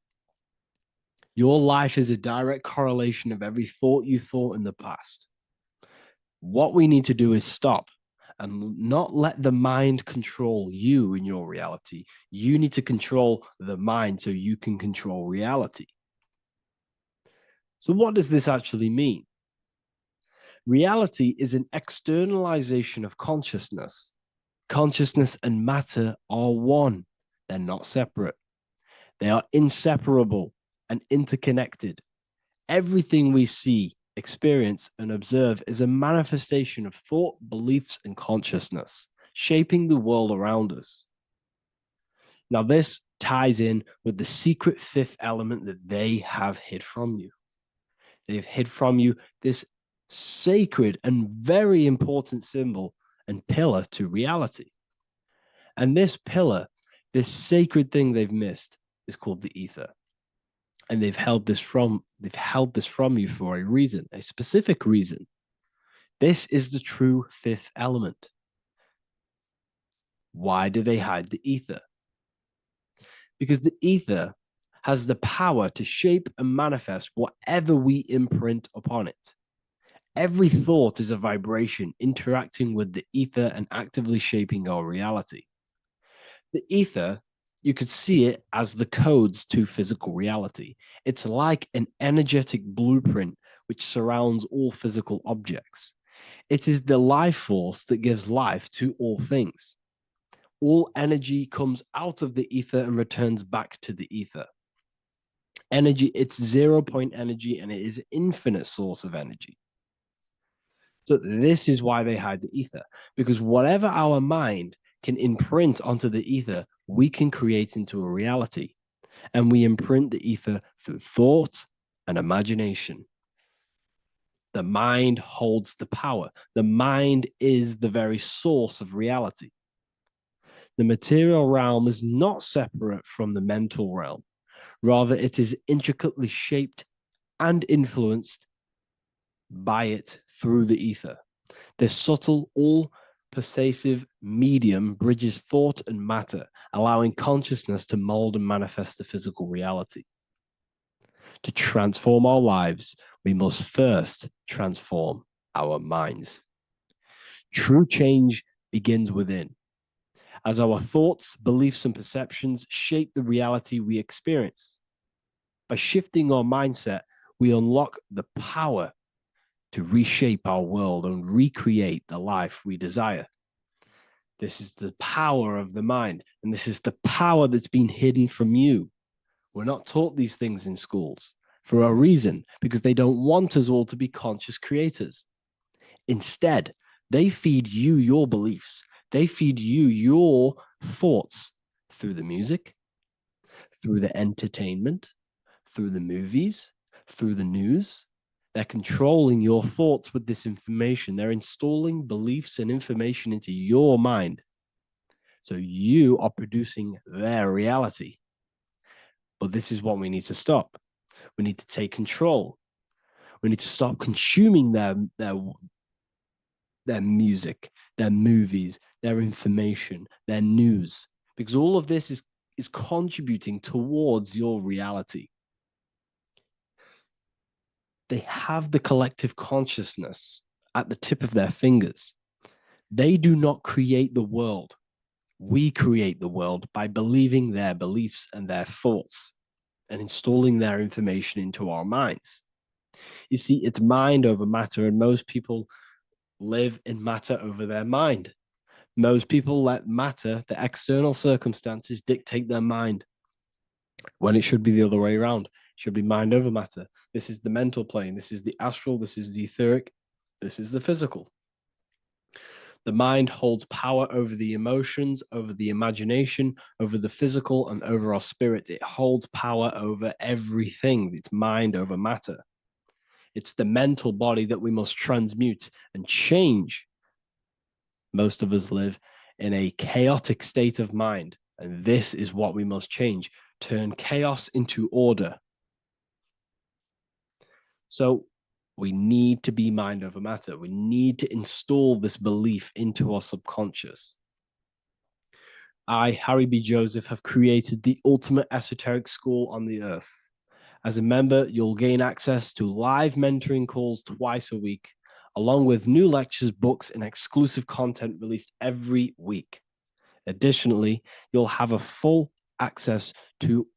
Your life is a direct correlation of every thought you thought in the past. What we need to do is stop and not let the mind control you in your reality. You need to control the mind so you can control reality. So what does this actually mean? Reality is an externalization of consciousness. Consciousness and matter are one. They're not separate. They are inseparable and interconnected. Everything we see, experience, and observe is a manifestation of thought, beliefs, and consciousness, shaping the world around us. Now, this ties in with the secret fifth element that they have hid from you. They've hid from you this sacred and very important symbol and pillar to reality. And this pillar, this sacred thing they've missed, is called the ether. And they've held this from you for a reason, a specific reason. This is the true fifth element. Why do they hide the ether? Because the ether has the power to shape and manifest whatever we imprint upon it. Every thought is a vibration interacting with the ether and actively shaping our reality. The ether, you could see it as the codes to physical reality. It's like an energetic blueprint which surrounds all physical objects. It is the life force that gives life to all things. All energy comes out of the ether and returns back to the ether. Energy, it's 0 point energy, and it is an infinite source of energy. So this is why they hide the ether, because whatever our mind can imprint onto the ether, we can create into a reality. And we imprint the ether through thought and imagination. The mind holds the power. The mind is the very source of reality. The material realm is not separate from the mental realm. Rather, it is intricately shaped and influenced by it through the ether. This subtle, all pervasive medium bridges thought and matter, allowing consciousness to mold and manifest the physical reality. To transform our lives, we must first transform our minds. True change begins within, as our thoughts, beliefs, and perceptions shape the reality we experience. By shifting our mindset, we unlock the power to reshape our world and recreate the life we desire. This is the power of the mind, and this is the power that's been hidden from you. We're not taught these things in schools for a reason, because they don't want us all to be conscious creators. Instead, they feed you your beliefs. They feed you your thoughts through the music, through the entertainment, through the movies, through the news. They're controlling your thoughts with this information. They're installing beliefs and information into your mind. So you are producing their reality. But this is what we need to stop. We need to take control. We need to stop consuming their music, their movies, their information, their news, because all of this is contributing towards your reality. They have the collective consciousness at the tip of their fingers. They do not create the world. We create the world by believing their beliefs and their thoughts and installing their information into our minds. You see, it's mind over matter, and most people live in matter over their mind. Most people let matter, the external circumstances, dictate their mind, when it should be the other way around. It should be mind over matter. This is the mental plane. This is the astral. This is the etheric. This is the physical. The mind holds power over the emotions, over the imagination, over the physical, and over our spirit. It holds power over everything. It's mind over matter. It's the mental body that we must transmute and change. Most of us live in a chaotic state of mind, and this is what we must change. Turn chaos into order. So we need to be mind over matter. We need to install this belief into our subconscious. I, Harry B. Joseph, have created the ultimate esoteric school on the earth. As a member, you'll gain access to live mentoring calls twice a week, along with new lectures, books, and exclusive content released every week. Additionally, you'll have a full access to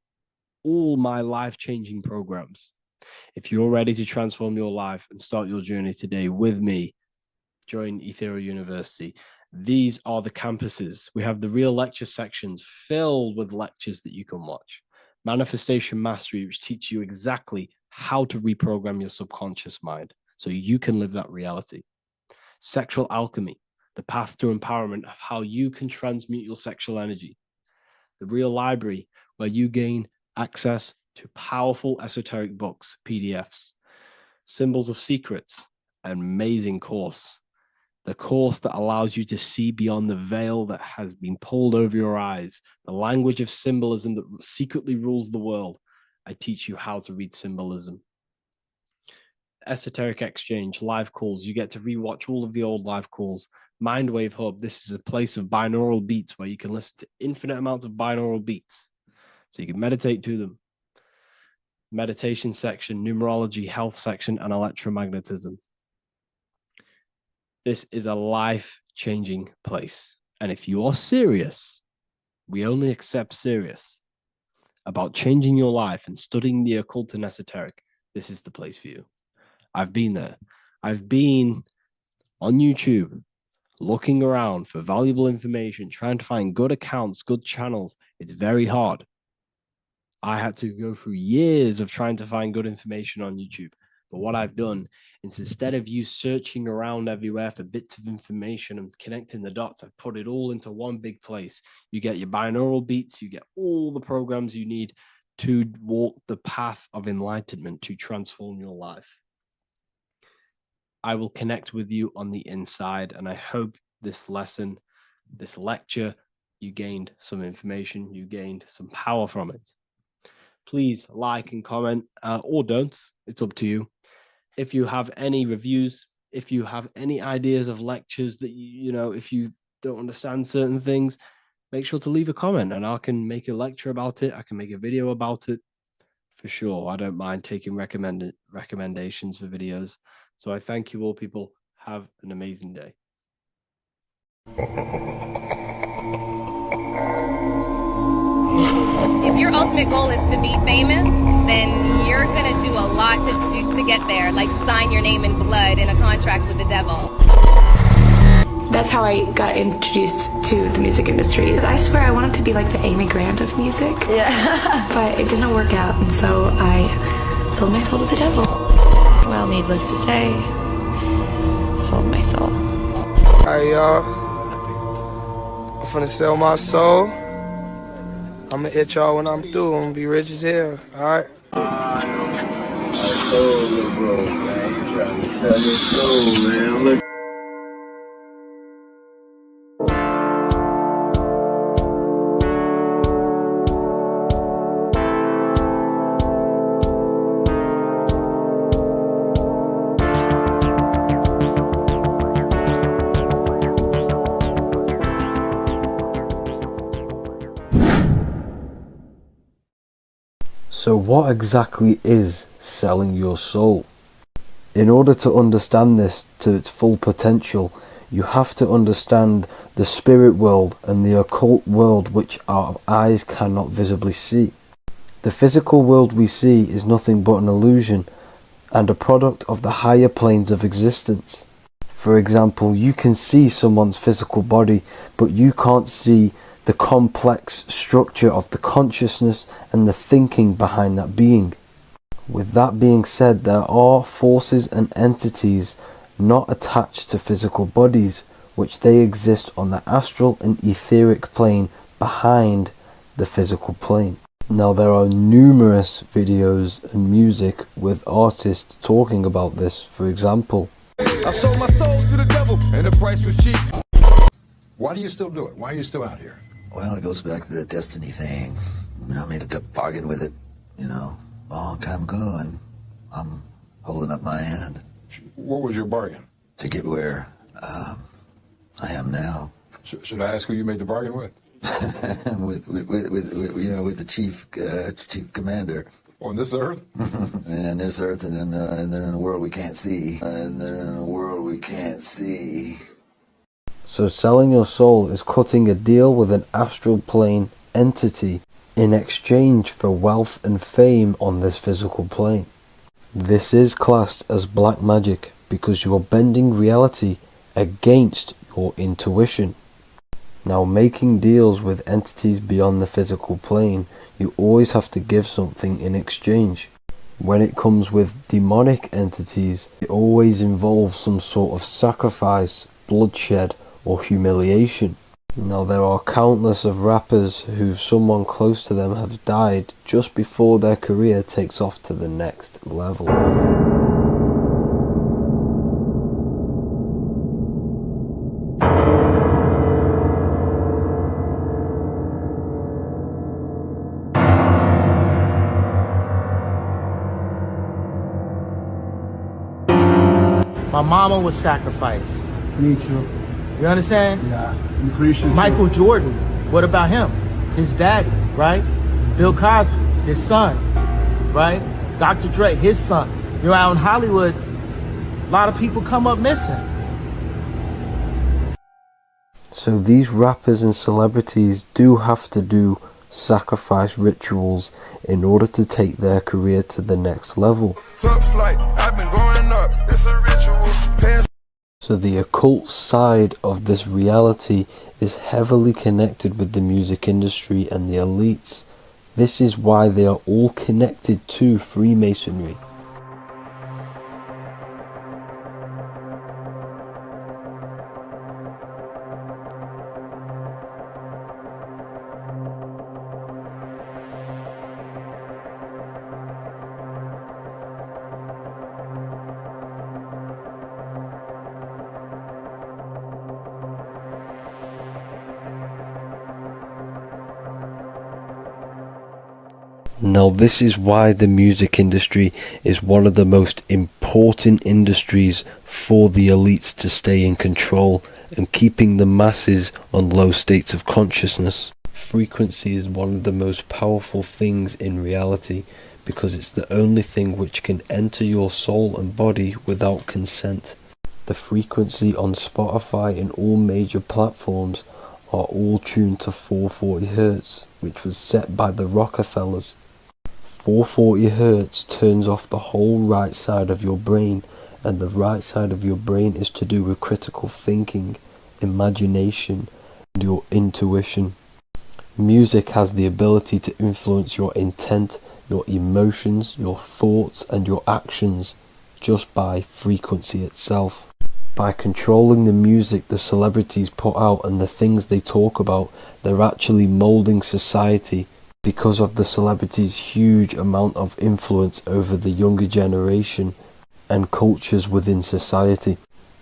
all my life-changing programs. If you're ready to transform your life and start your journey today with me, join Ethereal University. These are the campuses. We have the real lecture sections filled with lectures that you can watch. Manifestation Mastery, which teach you exactly how to reprogram your subconscious mind so you can live that reality. Sexual Alchemy, the path to empowerment of how you can transmute your sexual energy. The Real Library, where you gain access to powerful esoteric books, PDFs. Symbols of Secrets, an amazing course. The course that allows you to see beyond the veil that has been pulled over your eyes, the language of symbolism that secretly rules the world. I teach you how to read symbolism. Esoteric Exchange, live calls. You get to rewatch all of the old live calls. Mindwave Hub, this is a place of binaural beats where you can listen to infinite amounts of binaural beats. So you can meditate to them. Meditation section, numerology, health section, and electromagnetism. This is a life-changing place. And if you are serious, we only accept serious about changing your life and studying the occult and esoteric, this is the place for you. I've been there. I've been on YouTube looking around for valuable information, trying to find good accounts, good channels. It's very hard. I had to go through years of trying to find good information on YouTube. But what I've done is, instead of you searching around everywhere for bits of information and connecting the dots, I've put it all into one big place. You get your binaural beats, you get all the programs you need to walk the path of enlightenment to transform your life. I will connect with you on the inside, and I hope this lesson, this lecture, you gained some information, you gained some power from it. Please like and comment, or don't. It's up to you. If you have any reviews, if you have any ideas of lectures that you know, if you don't understand certain things, make sure to leave a comment and I can make a lecture about it. I can make a video about it for sure. I don't mind taking recommendations for videos. So I thank you all, people. Have an amazing day. If your ultimate goal is to be famous, then you're gonna do a lot to get there, like sign your name in blood in a contract with the devil. That's how I got introduced to the music industry. I swear I wanted to be like the Amy Grant of music. Yeah. But it didn't work out, and so I sold my soul to the devil. Well, needless to say, sold my soul. Hey y'all, I'm finna sell my soul. I'ma hit y'all when I'm through. I'm gonna be rich as hell, alright? Bro, man. You trying to sell your soul, man. Look. So what exactly is selling your soul? In order to understand this to its full potential, you have to understand the spirit world and the occult world which our eyes cannot visibly see. The physical world we see is nothing but an illusion and a product of the higher planes of existence. For example, you can see someone's physical body, but you can't see the complex structure of the consciousness and the thinking behind that being. With that being said, there are forces and entities not attached to physical bodies, which they exist on the astral and etheric plane behind the physical plane. Now there are numerous videos and music with artists talking about this. For example, I sold my soul to the devil and the price was cheap. Why do you still do it? Why are you still out here? Well, it goes back to the destiny thing. I mean, I made a bargain with it, a long time ago, and I'm holding up my hand. What was your bargain? To get where I am now. Should I ask who you made the bargain with? with the chief commander. On this earth? And on this earth, and then in a world we can't see. So selling your soul is cutting a deal with an astral plane entity in exchange for wealth and fame on this physical plane. This is classed as black magic because you are bending reality against your intuition. Now, making deals with entities beyond the physical plane, you always have to give something in exchange. When it comes with demonic entities, it always involves some sort of sacrifice, bloodshed, or humiliation. Now, there are countless of rappers who someone close to them have died just before their career takes off to the next level. My mama was sacrificed. Me too. You understand? Yeah, I'm Christian. Michael Jordan, what about him? His daddy, right? Bill Cosby, his son, right? Dr. Dre, his son. Out in Hollywood, a lot of people come up missing. So these rappers and celebrities do have to do sacrifice rituals in order to take their career to the next level. Top flight, I've been growing up, it's a ritual. So the occult side of this reality is heavily connected with the music industry and the elites. This is why they are all connected to Freemasonry. Now this is why the music industry is one of the most important industries for the elites to stay in control and keeping the masses on low states of consciousness. Frequency is one of the most powerful things in reality because it's the only thing which can enter your soul and body without consent. The frequency on Spotify and all major platforms are all tuned to 440 Hz, which was set by the Rockefellers. 440 Hz turns off the whole right side of your brain, and the right side of your brain is to do with critical thinking, imagination, and your intuition. Music has the ability to influence your intent, your emotions, your thoughts, and your actions just by frequency itself. By controlling the music the celebrities put out and the things they talk about, they're actually molding society because of the celebrities' huge amount of influence over the younger generation and cultures within society.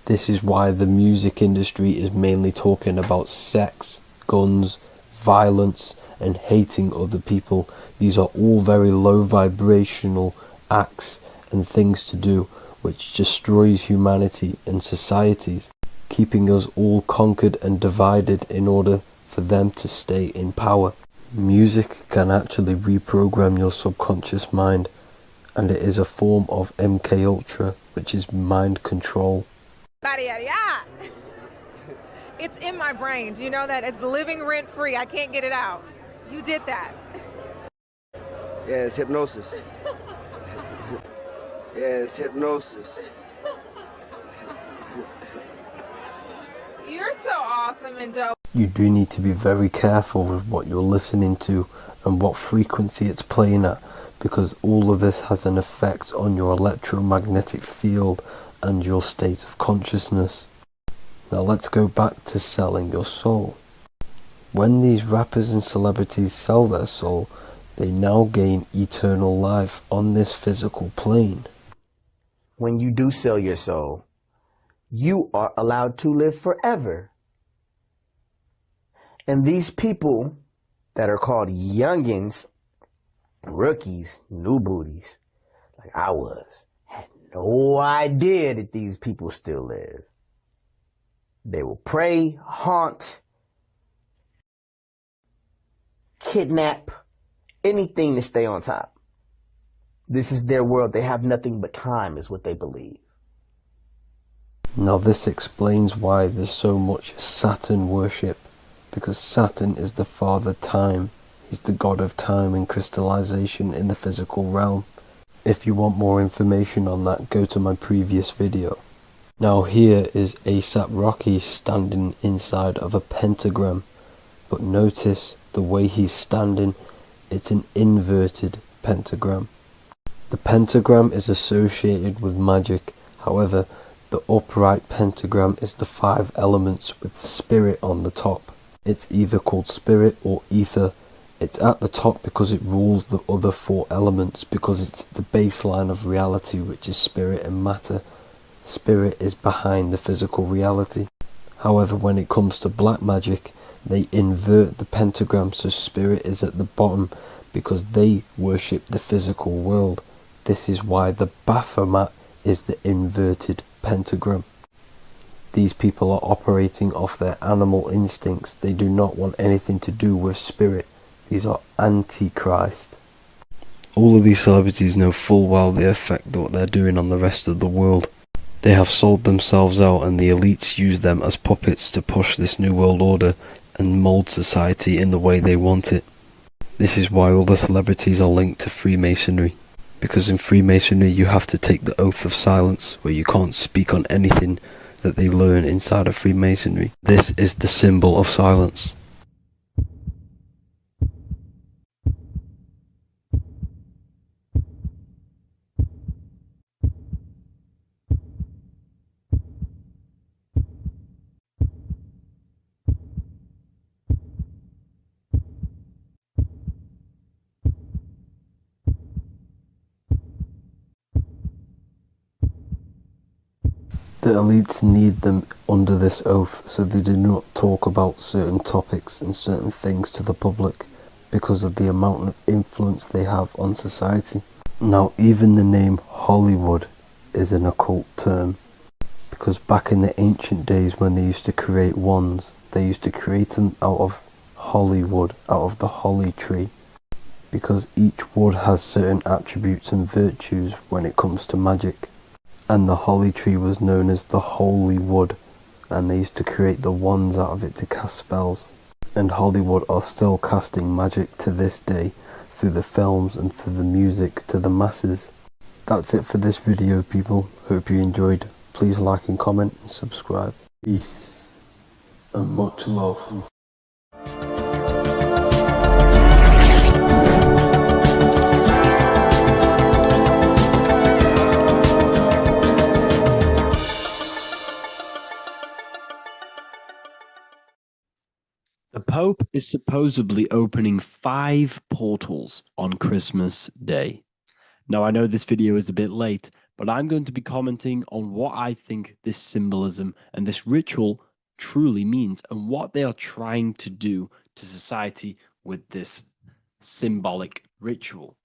This is why the music industry is mainly talking about sex, guns, violence, and hating other people. These are all very low vibrational acts and things to do which destroys humanity and societies, keeping us all conquered and divided in order for them to stay in power. Music can actually reprogram your subconscious mind, and it is a form of MK Ultra, which is mind control. It's in my brain. Do you know that? It's living rent free. I can't get it out. You did that. Yeah, it's hypnosis. Yeah, it's hypnosis. You're so awesome and dope. You do need to be very careful with what you're listening to and what frequency it's playing at, because all of this has an effect on your electromagnetic field and your state of consciousness. Now let's go back to selling your soul. When these rappers and celebrities sell their soul, they now gain eternal life on this physical plane. When you do sell your soul, you are allowed to live forever. And these people that are called youngins, rookies, new booties, like I was, had no idea that these people still live. They will prey, haunt, kidnap, anything to stay on top. This is their world. They have nothing but time, is what they believe. Now this explains why there's so much Saturn worship, because Saturn is the father time. He's the god of time and crystallization in the physical realm. If you want more information on that, go to my previous video. Now here is ASAP Rocky standing inside of a pentagram, but notice the way he's standing, it's an inverted pentagram. The pentagram is associated with magic, however, the upright pentagram is the 5 elements with spirit on the top. It's either called spirit or ether. It's at the top because it rules the other 4 elements, because it's the baseline of reality, which is spirit and matter. Spirit is behind the physical reality. However, when it comes to black magic, they invert the pentagram so spirit is at the bottom because they worship the physical world. This is why the Baphomet is the inverted pentagram. These people are operating off their animal instincts. They do not want anything to do with spirit. These are antichrist. All of these celebrities know full well the effect that what they're doing on the rest of the world. They have sold themselves out, and the elites use them as puppets to push this new world order and mold society in the way they want it. This is why all the celebrities are linked to Freemasonry, because in Freemasonry you have to take the oath of silence, where you can't speak on anything that they learn inside of Freemasonry. This is the symbol of silence. The elites need them under this oath so they do not talk about certain topics and certain things to the public, because of the amount of influence they have on society. Now, even the name Hollywood is an occult term, because back in the ancient days when they used to create wands, they used to create them out of holly wood, out of the holly tree, because each wood has certain attributes and virtues when it comes to magic. And the holly tree was known as the holy wood, and they used to create the wands out of it to cast spells. And Hollywood are still casting magic to this day through the films and through the music to the masses. That's it for this video, people. Hope you enjoyed. Please like and comment and subscribe. Peace and much love. The Pope is supposedly opening 5 portals on Christmas Day. Now, I know this video is a bit late, but I'm going to be commenting on what I think this symbolism and this ritual truly means and what they are trying to do to society with this symbolic ritual.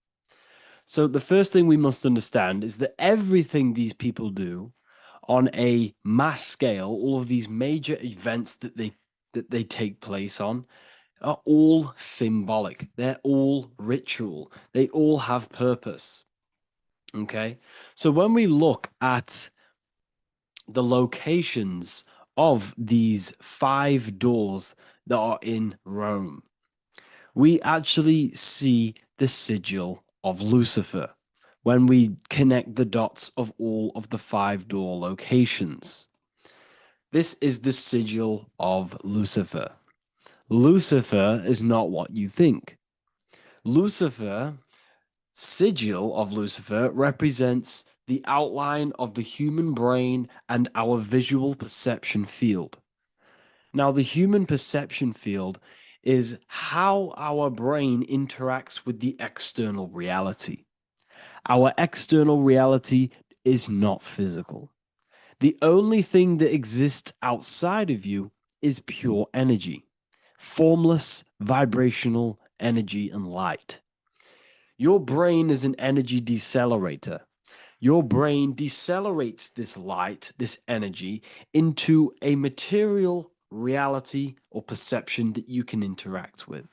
So the first thing we must understand is that everything these people do on a mass scale, all of these major events that they take place on, are all symbolic. They're all ritual. They all have purpose. Okay? So when we look at the locations of these 5 doors that are in Rome, we actually see the sigil of Lucifer when we connect the dots of all of the 5 door locations. This is the sigil of Lucifer. Lucifer is not what you think. Lucifer, sigil of Lucifer, represents the outline of the human brain and our visual perception field. Now, the human perception field is how our brain interacts with the external reality. Our external reality is not physical. The only thing that exists outside of you is pure energy, formless, vibrational energy and light. Your brain is an energy decelerator. Your brain decelerates this light, this energy, into a material reality or perception that you can interact with.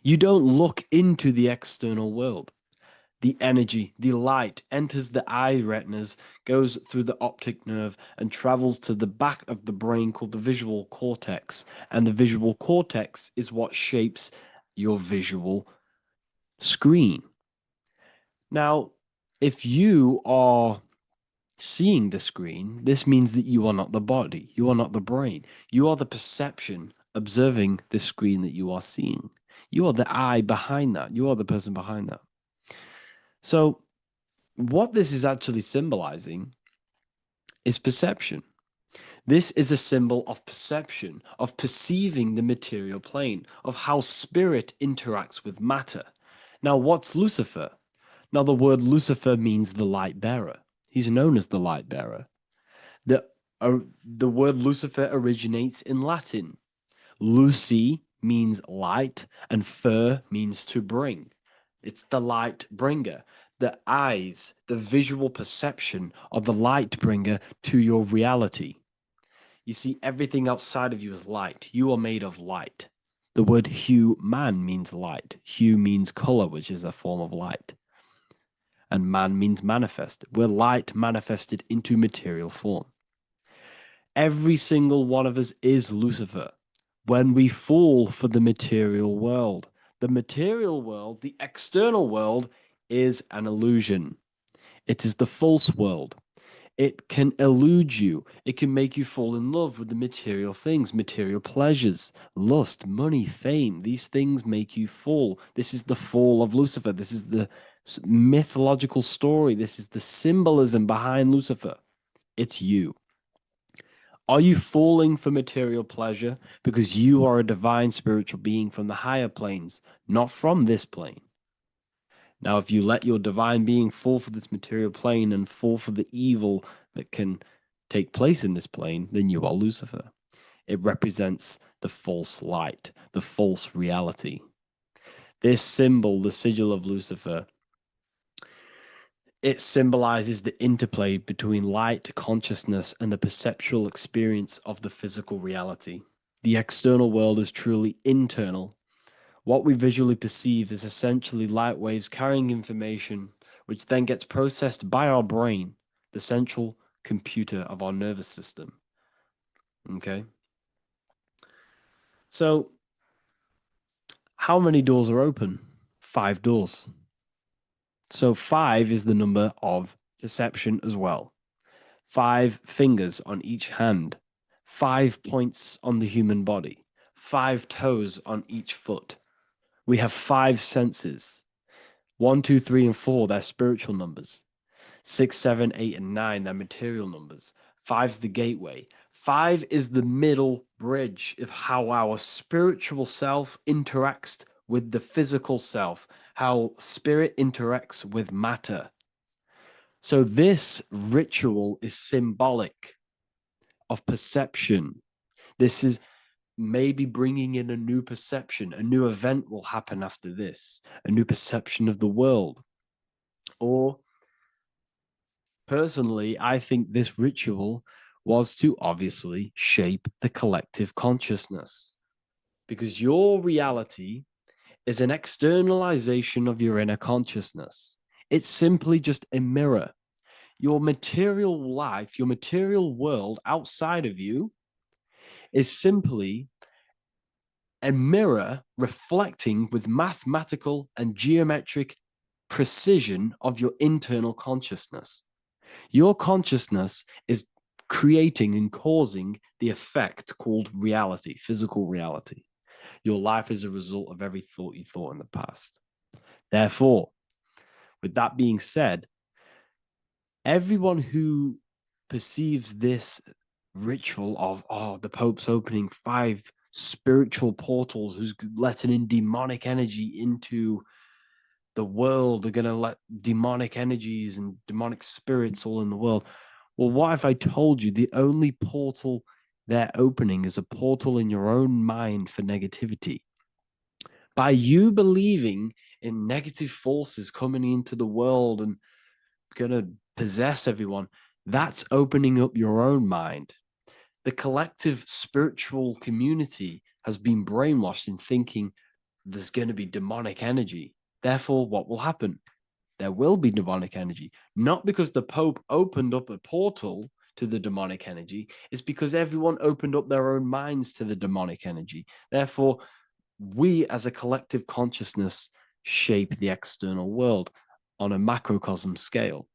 You don't look into the external world. The energy, the light, enters the eye retinas, goes through the optic nerve, and travels to the back of the brain called the visual cortex. And the visual cortex is what shapes your visual screen. Now, if you are seeing the screen, this means that you are not the body, you are not the brain, you are the perception observing the screen that you are seeing. You are the eye behind that, you are the person behind that. So, what this is actually symbolizing is perception. This is a symbol of perception, of perceiving the material plane, of how spirit interacts with matter. Now, what's Lucifer? Now, the word Lucifer means the light bearer. He's known as the light bearer. The word Lucifer originates in Latin. Luci means light, and fer means to bring. It's the light bringer. The eyes, the visual perception of the light bringer to your reality. You see, everything outside of you is light. You are made of light. The word hue man means light. Hue means color, which is a form of light. And man means manifest. We're light manifested into material form. Every single one of us is Lucifer. When we fall for the material world, the external world, is an illusion. It is the false world. It can elude you. It can make you fall in love with the material things, material pleasures, lust, money, fame. These things make you fall. This is the fall of Lucifer. This is the mythological story. This is the symbolism behind Lucifer. It's you. Are you falling for material pleasure because you are a divine spiritual being from the higher planes, not from this plane? Now, if you let your divine being fall for this material plane and fall for the evil that can take place in this plane, then you are Lucifer. It represents the false light, the false reality. This symbol, the sigil of Lucifer, it symbolizes the interplay between light, consciousness, and the perceptual experience of the physical reality. The external world is truly internal. What we visually perceive is essentially light waves carrying information, which then gets processed by our brain, the central computer of our nervous system. Okay? So, how many doors are open? 5 doors. So 5 is the number of perception as well. 5 fingers on each hand, 5 points on the human body, 5 toes on each foot. We have 5 senses. 1, 2, 3, and 4, they're spiritual numbers. 6, 7, 8, and 9, they're material numbers. 5's the gateway. 5 is the middle bridge of how our spiritual self interacts with the physical self, how spirit interacts with matter. So this ritual is symbolic of perception. This is maybe bringing in a new perception. A new event will happen after this, a new perception of the world. Or personally, I think this ritual was to obviously shape the collective consciousness, because your reality is an externalization of your inner consciousness. It's simply just a mirror. Your material life, your material world outside of you is simply a mirror reflecting with mathematical and geometric precision of your internal consciousness. Your consciousness is creating and causing the effect called reality, physical reality. Your life is a result of every thought you thought in the past. Therefore, with that being said, everyone who perceives this ritual of, the Pope's opening 5 spiritual portals, who's letting in demonic energy into the world, they're going to let demonic energies and demonic spirits all in the world. Well, what if I told you the only portal they're opening is a portal in your own mind for negativity? By you believing in negative forces coming into the world and going to possess everyone, that's opening up your own mind. The collective spiritual community has been brainwashed in thinking there's going to be demonic energy. Therefore, what will happen? There will be demonic energy. Not because the Pope opened up a portal to the demonic energy, it's because everyone opened up their own minds to the demonic energy. Therefore, we as a collective consciousness shape the external world on a macrocosm scale.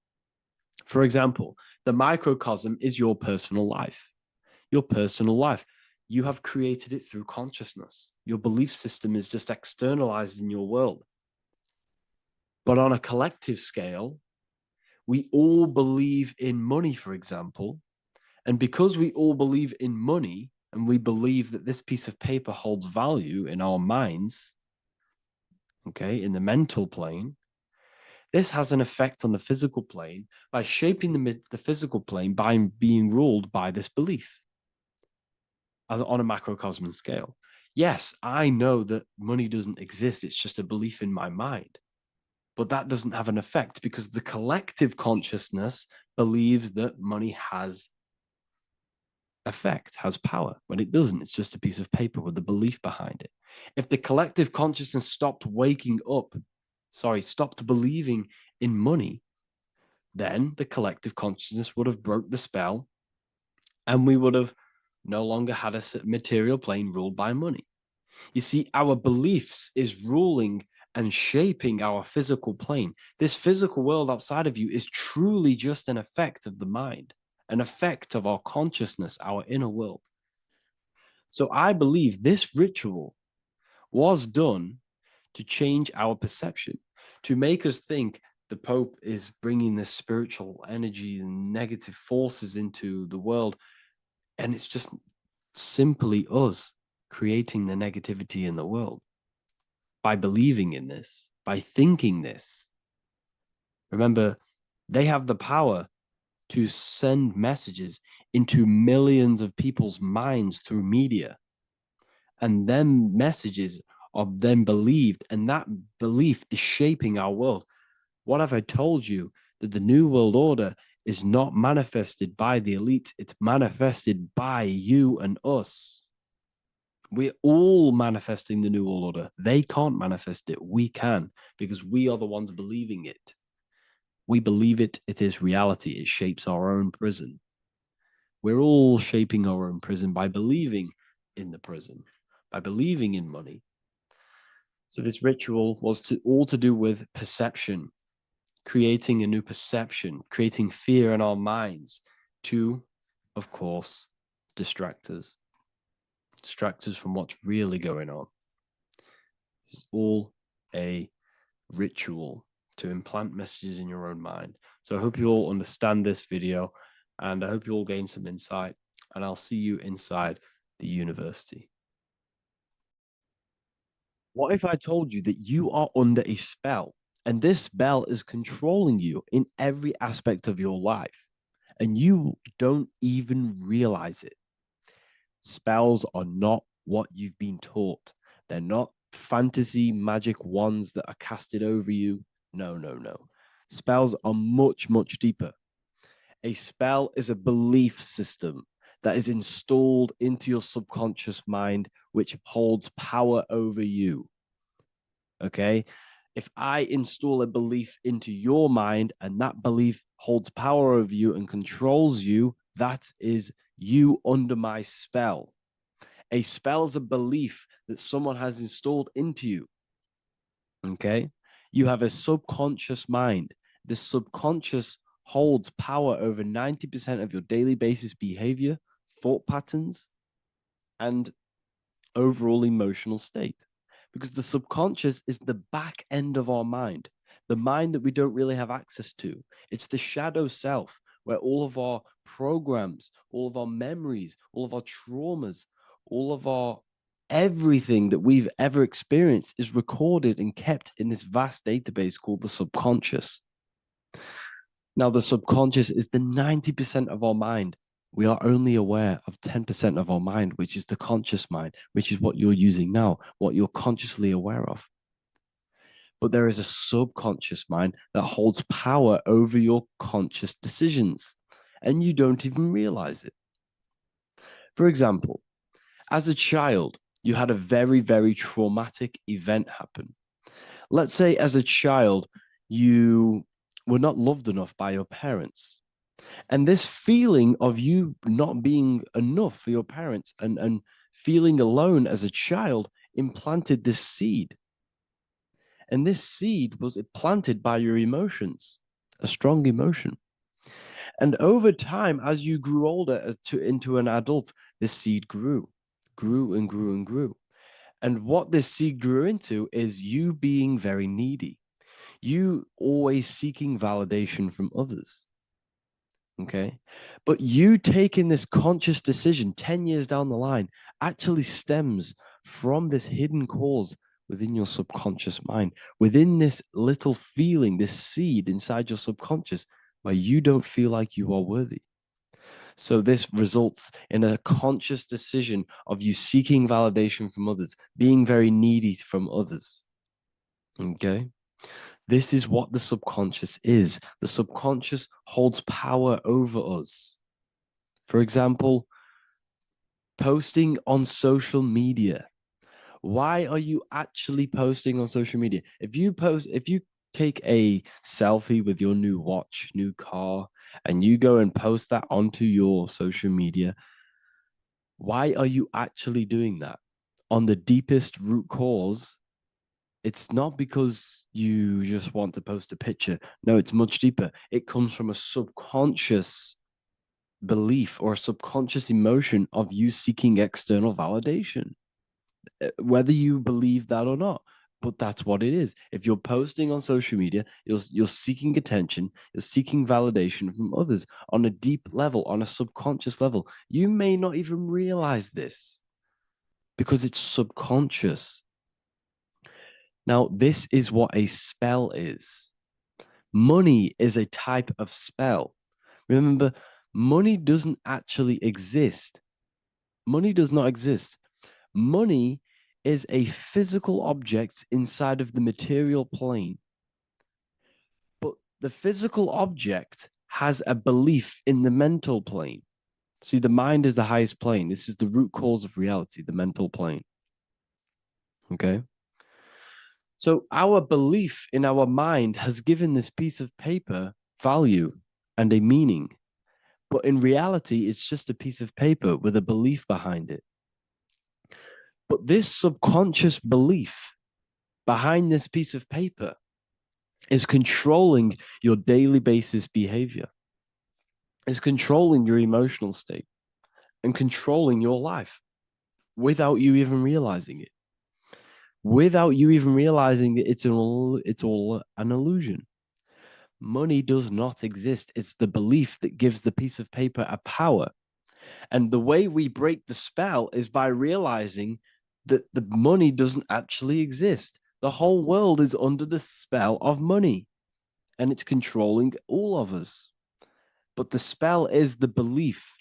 For example, the microcosm is your personal life. Your personal life. You have created it through consciousness. Your belief system is just externalized in your world. But on a collective scale, we all believe in money, for example. And because we all believe in money, and we believe that this piece of paper holds value in our minds, okay, in the mental plane, this has an effect on the physical plane by shaping the physical plane by being ruled by this belief as on a macrocosm scale. Yes, I know that money doesn't exist. It's just a belief in my mind. But that doesn't have an effect because the collective consciousness believes that money has effect, has power. When it doesn't, it's just a piece of paper with a belief behind it. If the collective consciousness stopped stopped believing in money, then the collective consciousness would have broke the spell and we would have no longer had a material plane ruled by money. You see, our beliefs is ruling and shaping our physical plane. This physical world outside of you is truly just an effect of the mind, an effect of our consciousness, our inner world. So I believe this ritual was done to change our perception, to make us think the Pope is bringing this spiritual energy and negative forces into the world. And it's just simply us creating the negativity in the world by believing in this, by thinking this. Remember, they have the power to send messages into millions of people's minds through media. And them messages are then believed, and that belief is shaping our world. What have I told you? That the New World Order is not manifested by the elite, it's manifested by you and us. We're all manifesting the New World Order. They can't manifest it. We can, because we are the ones believing it. We believe it. It is reality. It shapes our own prison. We're all shaping our own prison by believing in the prison, by believing in money. So this ritual was all to do with perception, creating a new perception, creating fear in our minds to, of course, distractors from what's really going on. This is all a ritual to implant messages in your own mind. So I hope you all understand this video, and I hope you all gain some insight, and I'll see you inside the university. What if I told you that you are under a spell, and this spell is controlling you in every aspect of your life, and you don't even realize it? Spells are not what you've been taught. They're not fantasy magic wands that are casted over you. No, no, no. Spells are much, much deeper. A spell is a belief system that is installed into your subconscious mind, which holds power over you. Okay? If I install a belief into your mind and that belief holds power over you and controls you, that is you under my spell. A spell is a belief that someone has installed into you. Okay? You have a subconscious mind. The subconscious holds power over 90% of your daily basis behavior, thought patterns, and overall emotional state. Because the subconscious is the back end of our mind, the mind that we don't really have access to. It's the shadow self, where all of our programs, all of our memories, all of our traumas, all of our everything that we've ever experienced is recorded and kept in this vast database called the subconscious. Now, the subconscious is the 90% of our mind. We are only aware of 10% of our mind, which is the conscious mind, which is what you're using now, what you're consciously aware of. But there is a subconscious mind that holds power over your conscious decisions, and you don't even realize it. For example, as a child, you had a very, very traumatic event happen. Let's say as a child, you were not loved enough by your parents. And this feeling of you not being enough for your parents and feeling alone as a child implanted this seed. And this seed was planted by your emotions, a strong emotion. And over time, as you grew older into an adult, this seed grew and grew and grew. And what this seed grew into is you being very needy, you always seeking validation from others. Okay. But you taking this conscious decision 10 years down the line actually stems from this hidden cause within your subconscious mind, within this little feeling, this seed inside your subconscious where you don't feel like you are worthy. So this results in a conscious decision of you seeking validation from others, being very needy from others. Okay. This is what the subconscious is. The subconscious holds power over us. For example, posting on social media. Why are you actually posting on social media? If you take a selfie with your new watch, new car, and you go and post that onto your social media, why are you actually doing that? On the deepest root cause, it's not because you just want to post a picture. No, it's much deeper. It comes from a subconscious belief or a subconscious emotion of you seeking external validation, whether you believe that or not. But that's what it is. If you're posting on social media, you're seeking attention, you're seeking validation from others on a deep level, on a subconscious level. You may not even realize this because it's subconscious. Now, this is what a spell is. Money is a type of spell. Remember, money doesn't actually exist. Money does not exist. Money is a physical object inside of the material plane. But the physical object has a belief in the mental plane. See, the mind is the highest plane. This is the root cause of reality, the mental plane. Okay? So our belief in our mind has given this piece of paper value and a meaning. But in reality, it's just a piece of paper with a belief behind it. But this subconscious belief behind this piece of paper is controlling your daily basis behavior, is controlling your emotional state, and controlling your life without you even realizing it. Without you even realizing that it's all an illusion. Money does not exist. It's the belief that gives the piece of paper a power. And the way we break the spell is by realizing that the money doesn't actually exist. The whole world is under the spell of money, and it's controlling all of us. But the spell is the belief.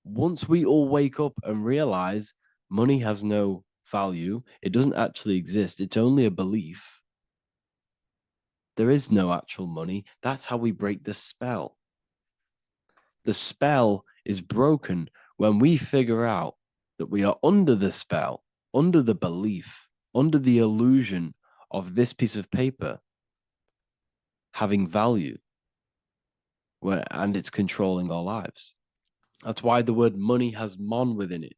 Once we all wake up and realize money has no value, it doesn't actually exist, it's only a belief. There is no actual money. That's how we break the spell. The spell is broken when we figure out that we are under the spell, under the belief, under the illusion of this piece of paper having value, and it's controlling our lives. That's why the word money has mon within it.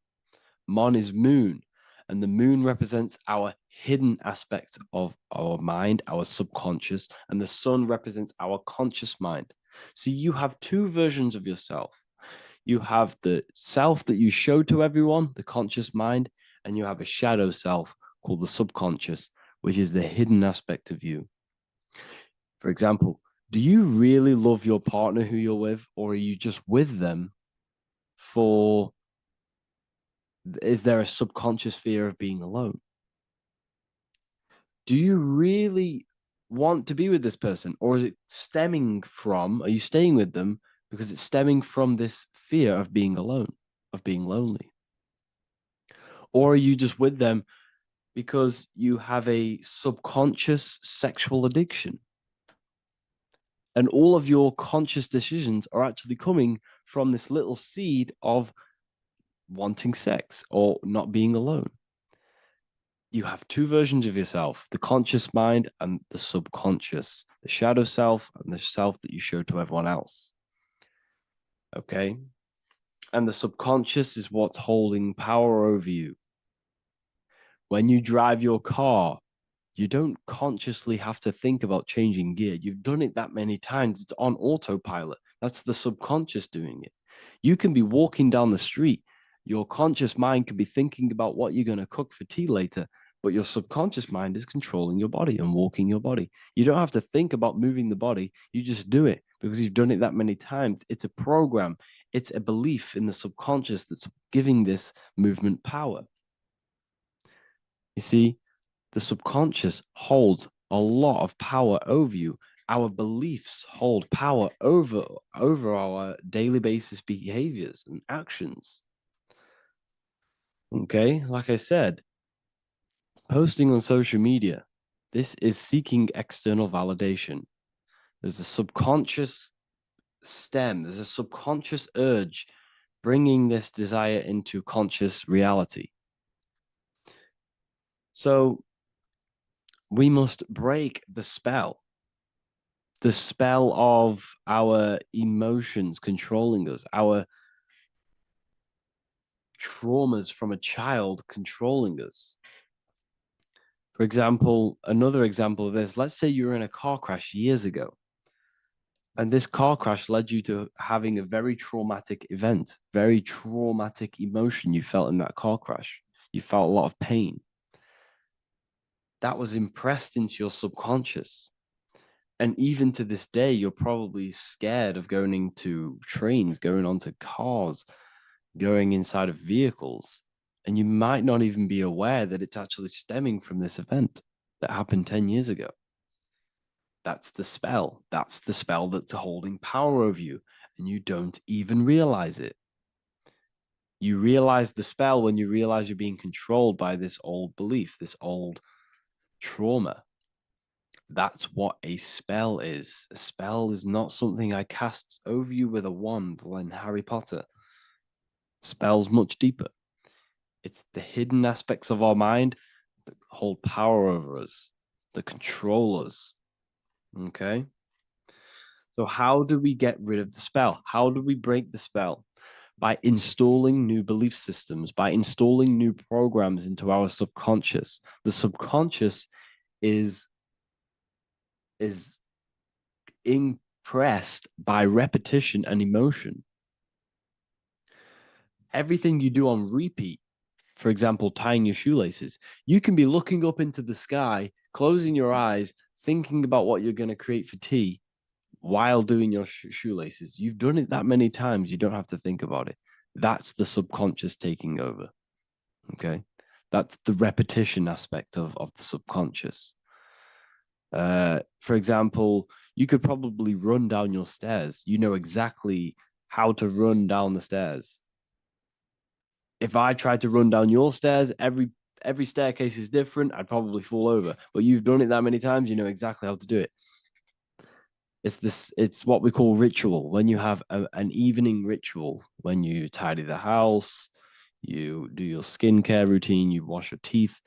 Mon is moon, and the moon represents our hidden aspect of our mind, our subconscious, and the sun represents our conscious mind. So you have two versions of yourself. You have the self that you show to everyone, the conscious mind, and you have a shadow self called the subconscious, which is the hidden aspect of you. For example, do you really love your partner who you're with, or are you just with them for, is there a subconscious fear of being alone? Do you really want to be with this person, or is it stemming from, are you staying with them because it's stemming from this fear of being alone, of being lonely? Or are you just with them because you have a subconscious sexual addiction? And all of your conscious decisions are actually coming from this little seed of wanting sex or not being alone. You have two versions of yourself, the conscious mind and the subconscious, the shadow self and the self that you show to everyone else. Okay? And the subconscious is what's holding power over you. When you drive your car, you don't consciously have to think about changing gear. You've done it that many times. It's on autopilot. That's the subconscious doing it. You can be walking down the street. Your conscious mind can be thinking about what you're going to cook for tea later, but your subconscious mind is controlling your body and walking your body. You don't have to think about moving the body. You just do it because you've done it that many times. It's a program. It's a belief in the subconscious that's giving this movement power. You see, the subconscious holds a lot of power over you. Our beliefs hold power over our daily basis behaviors and actions. Okay, like I said, posting on social media, this is seeking external validation. There's a subconscious stem, there's a subconscious urge bringing this desire into conscious reality. So we must break the spell of our emotions controlling us, our traumas from a child controlling us. For example, another example of this, let's say you were in a car crash years ago, and this car crash led you to having a very traumatic event, very traumatic emotion you felt in that car crash. You felt a lot of pain. That was impressed into your subconscious. And even to this day, you're probably scared of going into trains, going onto cars, going inside of vehicles. And you might not even be aware that it's actually stemming from this event that happened 10 years ago. That's the spell. That's the spell that's holding power over you. And you don't even realize it. You realize the spell when you realize you're being controlled by this old belief, this old trauma. That's what a spell is. A spell is not something I cast over you with a wand like Harry Potter. Spell's much deeper. It's the hidden aspects of our mind that hold power over us, that control us. Okay? So how do we get rid of the spell? How do we break the spell? By installing new belief systems, by installing new programs into our subconscious. The subconscious is impressed by repetition and emotion. Everything you do on repeat, for example, tying your shoelaces, you can be looking up into the sky, closing your eyes, thinking about what you're going to create for tea while doing your shoelaces. You've done it that many times, you don't have to think about it. That's the subconscious taking over. Okay. That's the repetition aspect of the subconscious. For example, you could probably run down your stairs. You know exactly how to run down the stairs. If I tried to run down your stairs, every staircase is different. I'd probably fall over. But you've done it that many times, you know exactly how to do it. It's what we call ritual. When you have an evening ritual, when you tidy the house, you do your skincare routine, you wash your teeth,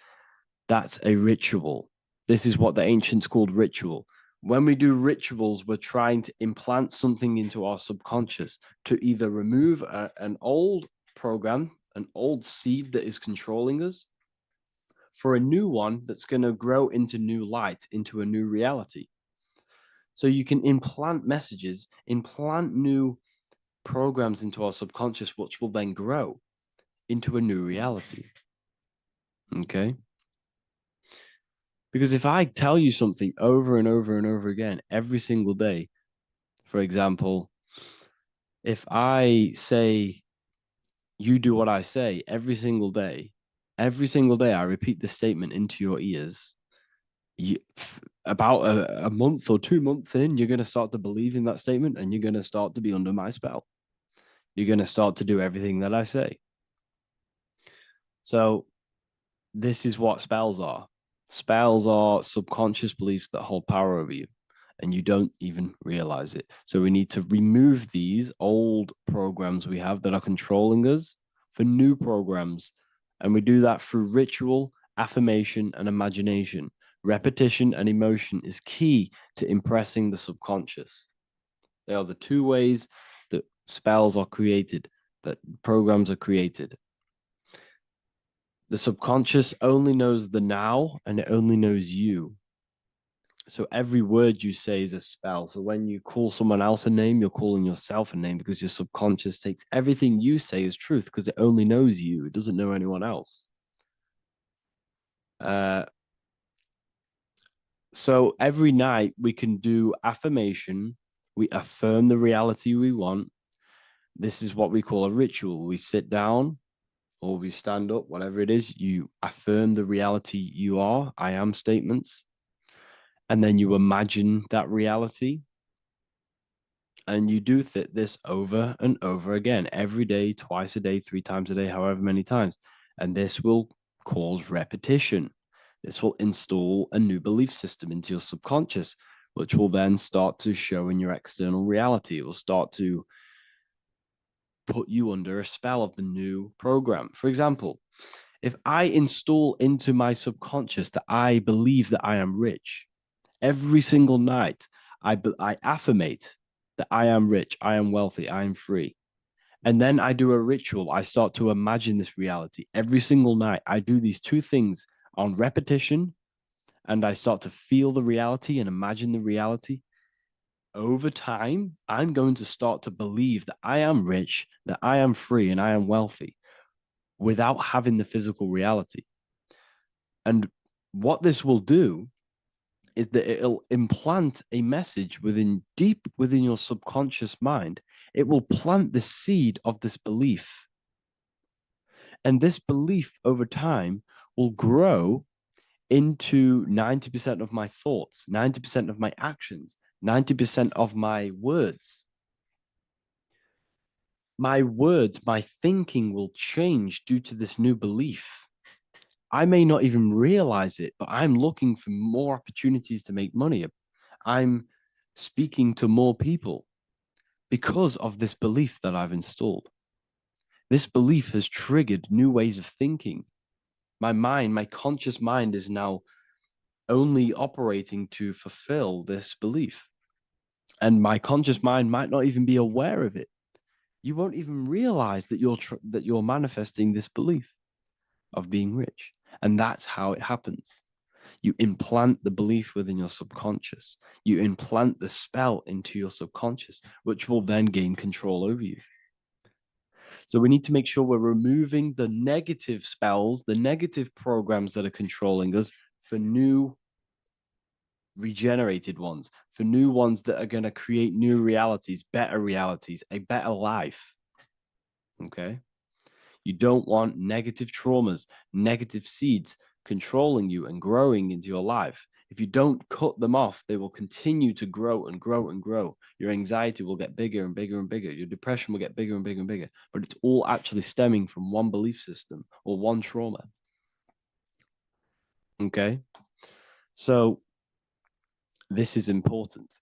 that's a ritual. This is what the ancients called ritual. When we do rituals, we're trying to implant something into our subconscious to either remove an old program, an old seed that is controlling us, for a new one that's going to grow into new light, into a new reality. So you can implant messages, implant new programs into our subconscious, which will then grow into a new reality. Okay? Because if I tell you something over and over and over again every single day, for example, if I say, you do what I say every single day I repeat this statement into your ears, about a month or 2 months in, you're going to start to believe in that statement and you're going to start to be under my spell. You're going to start to do everything that I say. So this is what spells are. Spells are subconscious beliefs that hold power over you and you don't even realize it. So we need to remove these old programs we have that are controlling us for new programs. And we do that through ritual, affirmation, and imagination. Repetition and emotion is key to impressing the subconscious. They are the two ways that spells are created, that programs are created. The subconscious only knows the now and it only knows you. So every word you say is a spell. So when you call someone else a name, you're calling yourself a name because your subconscious takes everything you say as truth because it only knows you. It doesn't know anyone else. So every night we can do affirmation. We affirm the reality we want. This is what we call a ritual. We sit down or we stand up, whatever it is. You affirm the reality you are, I am statements. And then you imagine that reality. And you do this over and over again, every day, twice a day, 3 times a day, however many times. And this will cause repetition. This will install a new belief system into your subconscious, which will then start to show in your external reality. It will start to put you under a spell of the new program. For example, if I install into my subconscious that I believe that I am rich, every single night I affirmate that I am rich, I am wealthy, I am free. And then I do a ritual. I start to imagine this reality. Every single night, I do these 2 things on repetition, and I start to feel the reality and imagine the reality. Over time, I'm going to start to believe that I am rich, that I am free, and I am wealthy without having the physical reality. And what this will do is that it'll implant a message deep within your subconscious mind. It will plant the seed of this belief. And this belief over time will grow into 90% of my thoughts, 90% of my actions, 90% of my words. My words, my thinking will change due to this new belief. I may not even realize it, but I'm looking for more opportunities to make money. I'm speaking to more people because of this belief that I've installed. This belief has triggered new ways of thinking. My mind, my conscious mind is now only operating to fulfill this belief. And my conscious mind might not even be aware of it. You won't even realize that you're manifesting this belief of being rich. And that's how it happens. You implant the belief within your subconscious. You implant the spell into your subconscious, which will then gain control over you. So we need to make sure we're removing the negative spells, the negative programs that are controlling us for new regenerated ones, for new ones that are going to create new realities, a better life. Okay? You don't want negative traumas, negative seeds controlling you and growing into your life. If you don't cut them off, they will continue to grow and grow and grow. Your anxiety will get bigger and bigger and bigger. Your depression will get bigger and bigger and bigger. But it's all actually stemming from one belief system or one trauma. Okay? So this is important.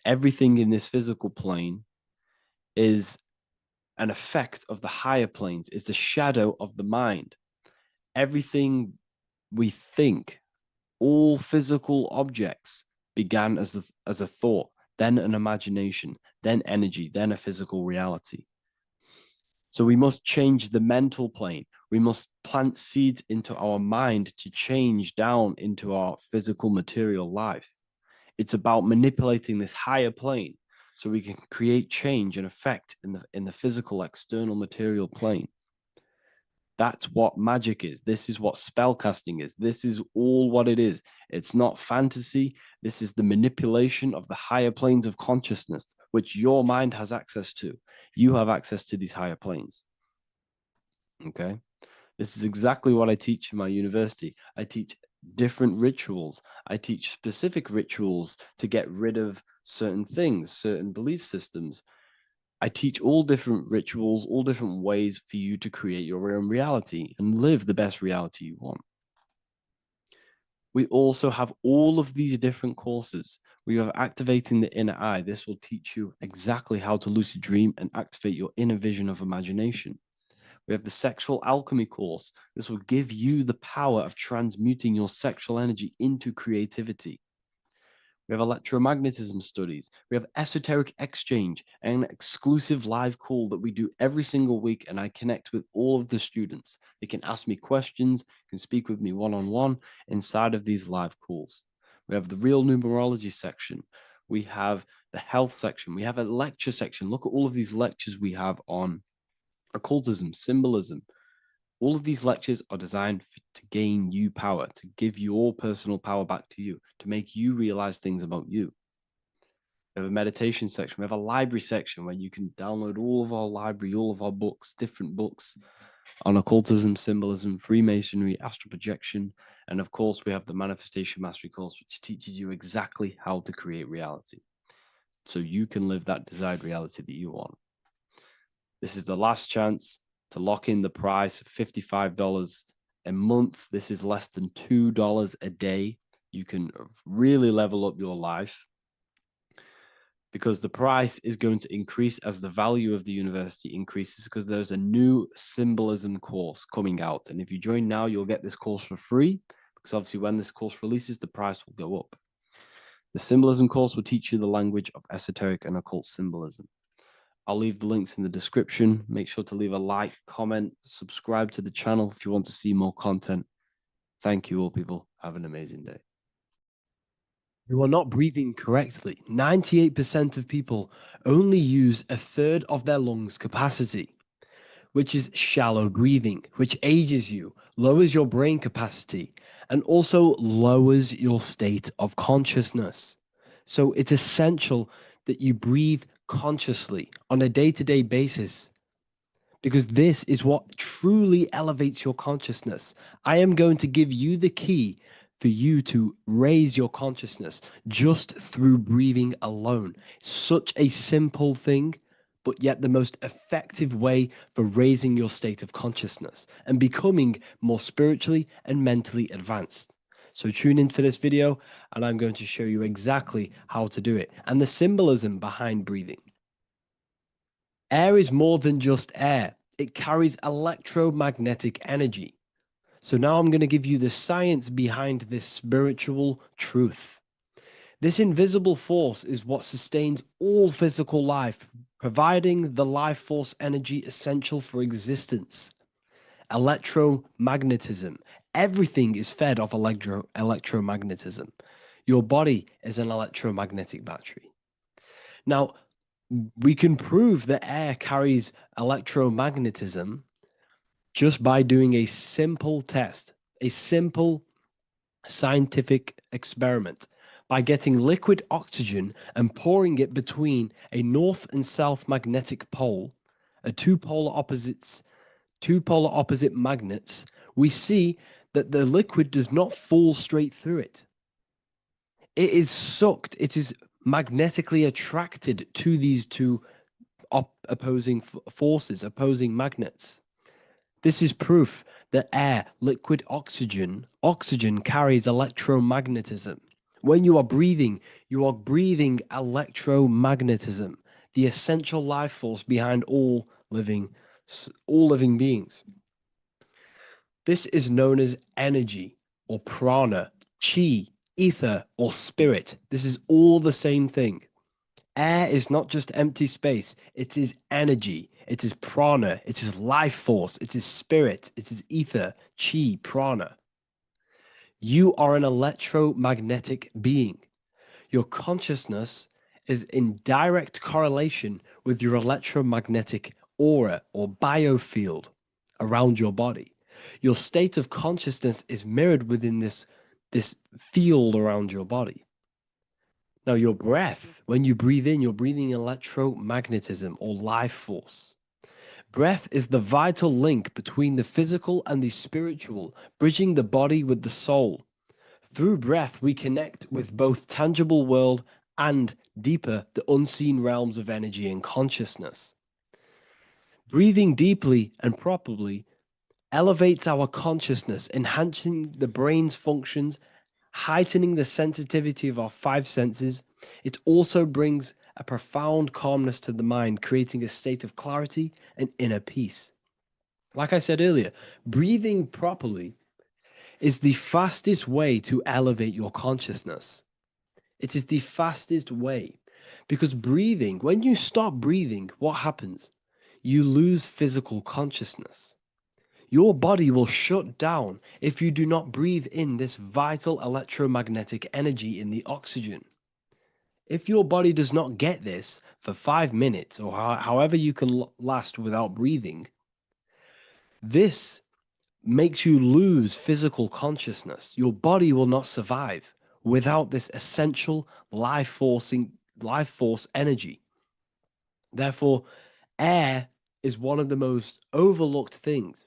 Everything in this physical plane is an effect of the higher planes. It's a shadow of the mind. Everything we think, all physical objects began as a thought, then an imagination, then energy, then a physical reality. So we must change the mental plane. We must plant seeds into our mind to change down into our physical material life. It's about manipulating this higher plane so we can create change and effect in the physical external material plane. That's what magic is. This is what spellcasting is. This is all what it is. It's not fantasy. This is the manipulation of the higher planes of consciousness, which your mind has access to. You have access to these higher planes. Okay? This is exactly what I teach in my university. I teach different rituals. I teach specific rituals to get rid of certain things, certain belief systems. I teach all different rituals, all different ways for you to create your own reality and live the best reality you want. We also have all of these different courses. We have activating the inner eye. This will teach you exactly how to lucid dream and activate your inner vision of imagination. We have the sexual alchemy course. This will give you the power of transmuting your sexual energy into creativity. We have electromagnetism studies. We have esoteric exchange, an exclusive live call that we do every single week, and I connect with all of the students. They can ask me questions, can speak with me one-on-one inside of these live calls. We have the real numerology section. We have the health section. We have a lecture section. Look at all of these lectures we have on occultism, symbolism. All of these lectures are designed to gain you power, to give your personal power back to you, to make you realize things about you. We have a meditation section. We have a library section where you can download all of our library, all of our books, different books on occultism, symbolism, Freemasonry, astral projection. And of course, we have the Manifestation Mastery course, which teaches you exactly how to create reality so you can live that desired reality that you want. This is the last chance to lock in the price of $55 a month. This is less than $2 a day. You can really level up your life because the price is going to increase as the value of the university increases, because there's a new symbolism course coming out. And if you join now, you'll get this course for free, because obviously when this course releases, the price will go up. The symbolism course will teach you the language of esoteric and occult symbolism. I'll leave the links in the description. Make sure to leave a like, comment, subscribe to the channel if you want to see more content. Thank you all, people. Have an amazing day. You are not breathing correctly. 98% of people only use a third of their lungs capacity, which is shallow breathing, which ages you, lowers your brain capacity, and also lowers your state of consciousness. So it's essential that you breathe consciously on a day-to-day basis, because this is what truly elevates your consciousness. I am going to give you the key for you to raise your consciousness just through breathing alone. Such a simple thing, but yet the most effective way for raising your state of consciousness and becoming more spiritually and mentally advanced. So tune in for this video and I'm going to show you exactly how to do it and the symbolism behind breathing. Air is more than just air. It carries electromagnetic energy. So now I'm going to give you the science behind this spiritual truth. This invisible force is what sustains all physical life, providing the life force energy essential for existence. Electromagnetism. Everything is fed off electromagnetism. Your body is an electromagnetic battery. Now, we can prove that air carries electromagnetism just by doing a simple test, a simple scientific experiment, by getting liquid oxygen and pouring it between a north and south magnetic pole, two polar opposite magnets. We see that the liquid does not fall straight through it. It is sucked, it is magnetically attracted to these two opposing forces, opposing magnets. This is proof that air, liquid oxygen carries electromagnetism. When you are breathing electromagnetism, the essential life force behind all living beings. This is known as energy or prana, chi, ether, or spirit. This is all the same thing. Air is not just empty space. It is energy. It is prana. It is life force. It is spirit. It is ether, chi, prana. You are an electromagnetic being. Your consciousness is in direct correlation with your electromagnetic aura or biofield around your body. Your state of consciousness is mirrored within this field around your body. Now, your breath, when you breathe in, you're breathing electromagnetism or life force. Breath is the vital link between the physical and the spiritual, bridging the body with the soul. Through breath, we connect with both tangible world and deeper, the unseen realms of energy and consciousness. Breathing deeply and properly elevates our consciousness, enhancing the brain's functions, heightening the sensitivity of our five senses. It also brings a profound calmness to the mind, creating a state of clarity and inner peace. Like I said earlier, breathing properly is the fastest way to elevate your consciousness. It is the fastest way because breathing, when you stop breathing, what happens? You lose physical consciousness. Your body will shut down if you do not breathe in this vital electromagnetic energy in the oxygen. If your body does not get this for 5 minutes or however you can last without breathing, this makes you lose physical consciousness. Your body will not survive without this essential life force energy. Therefore, air is one of the most overlooked things.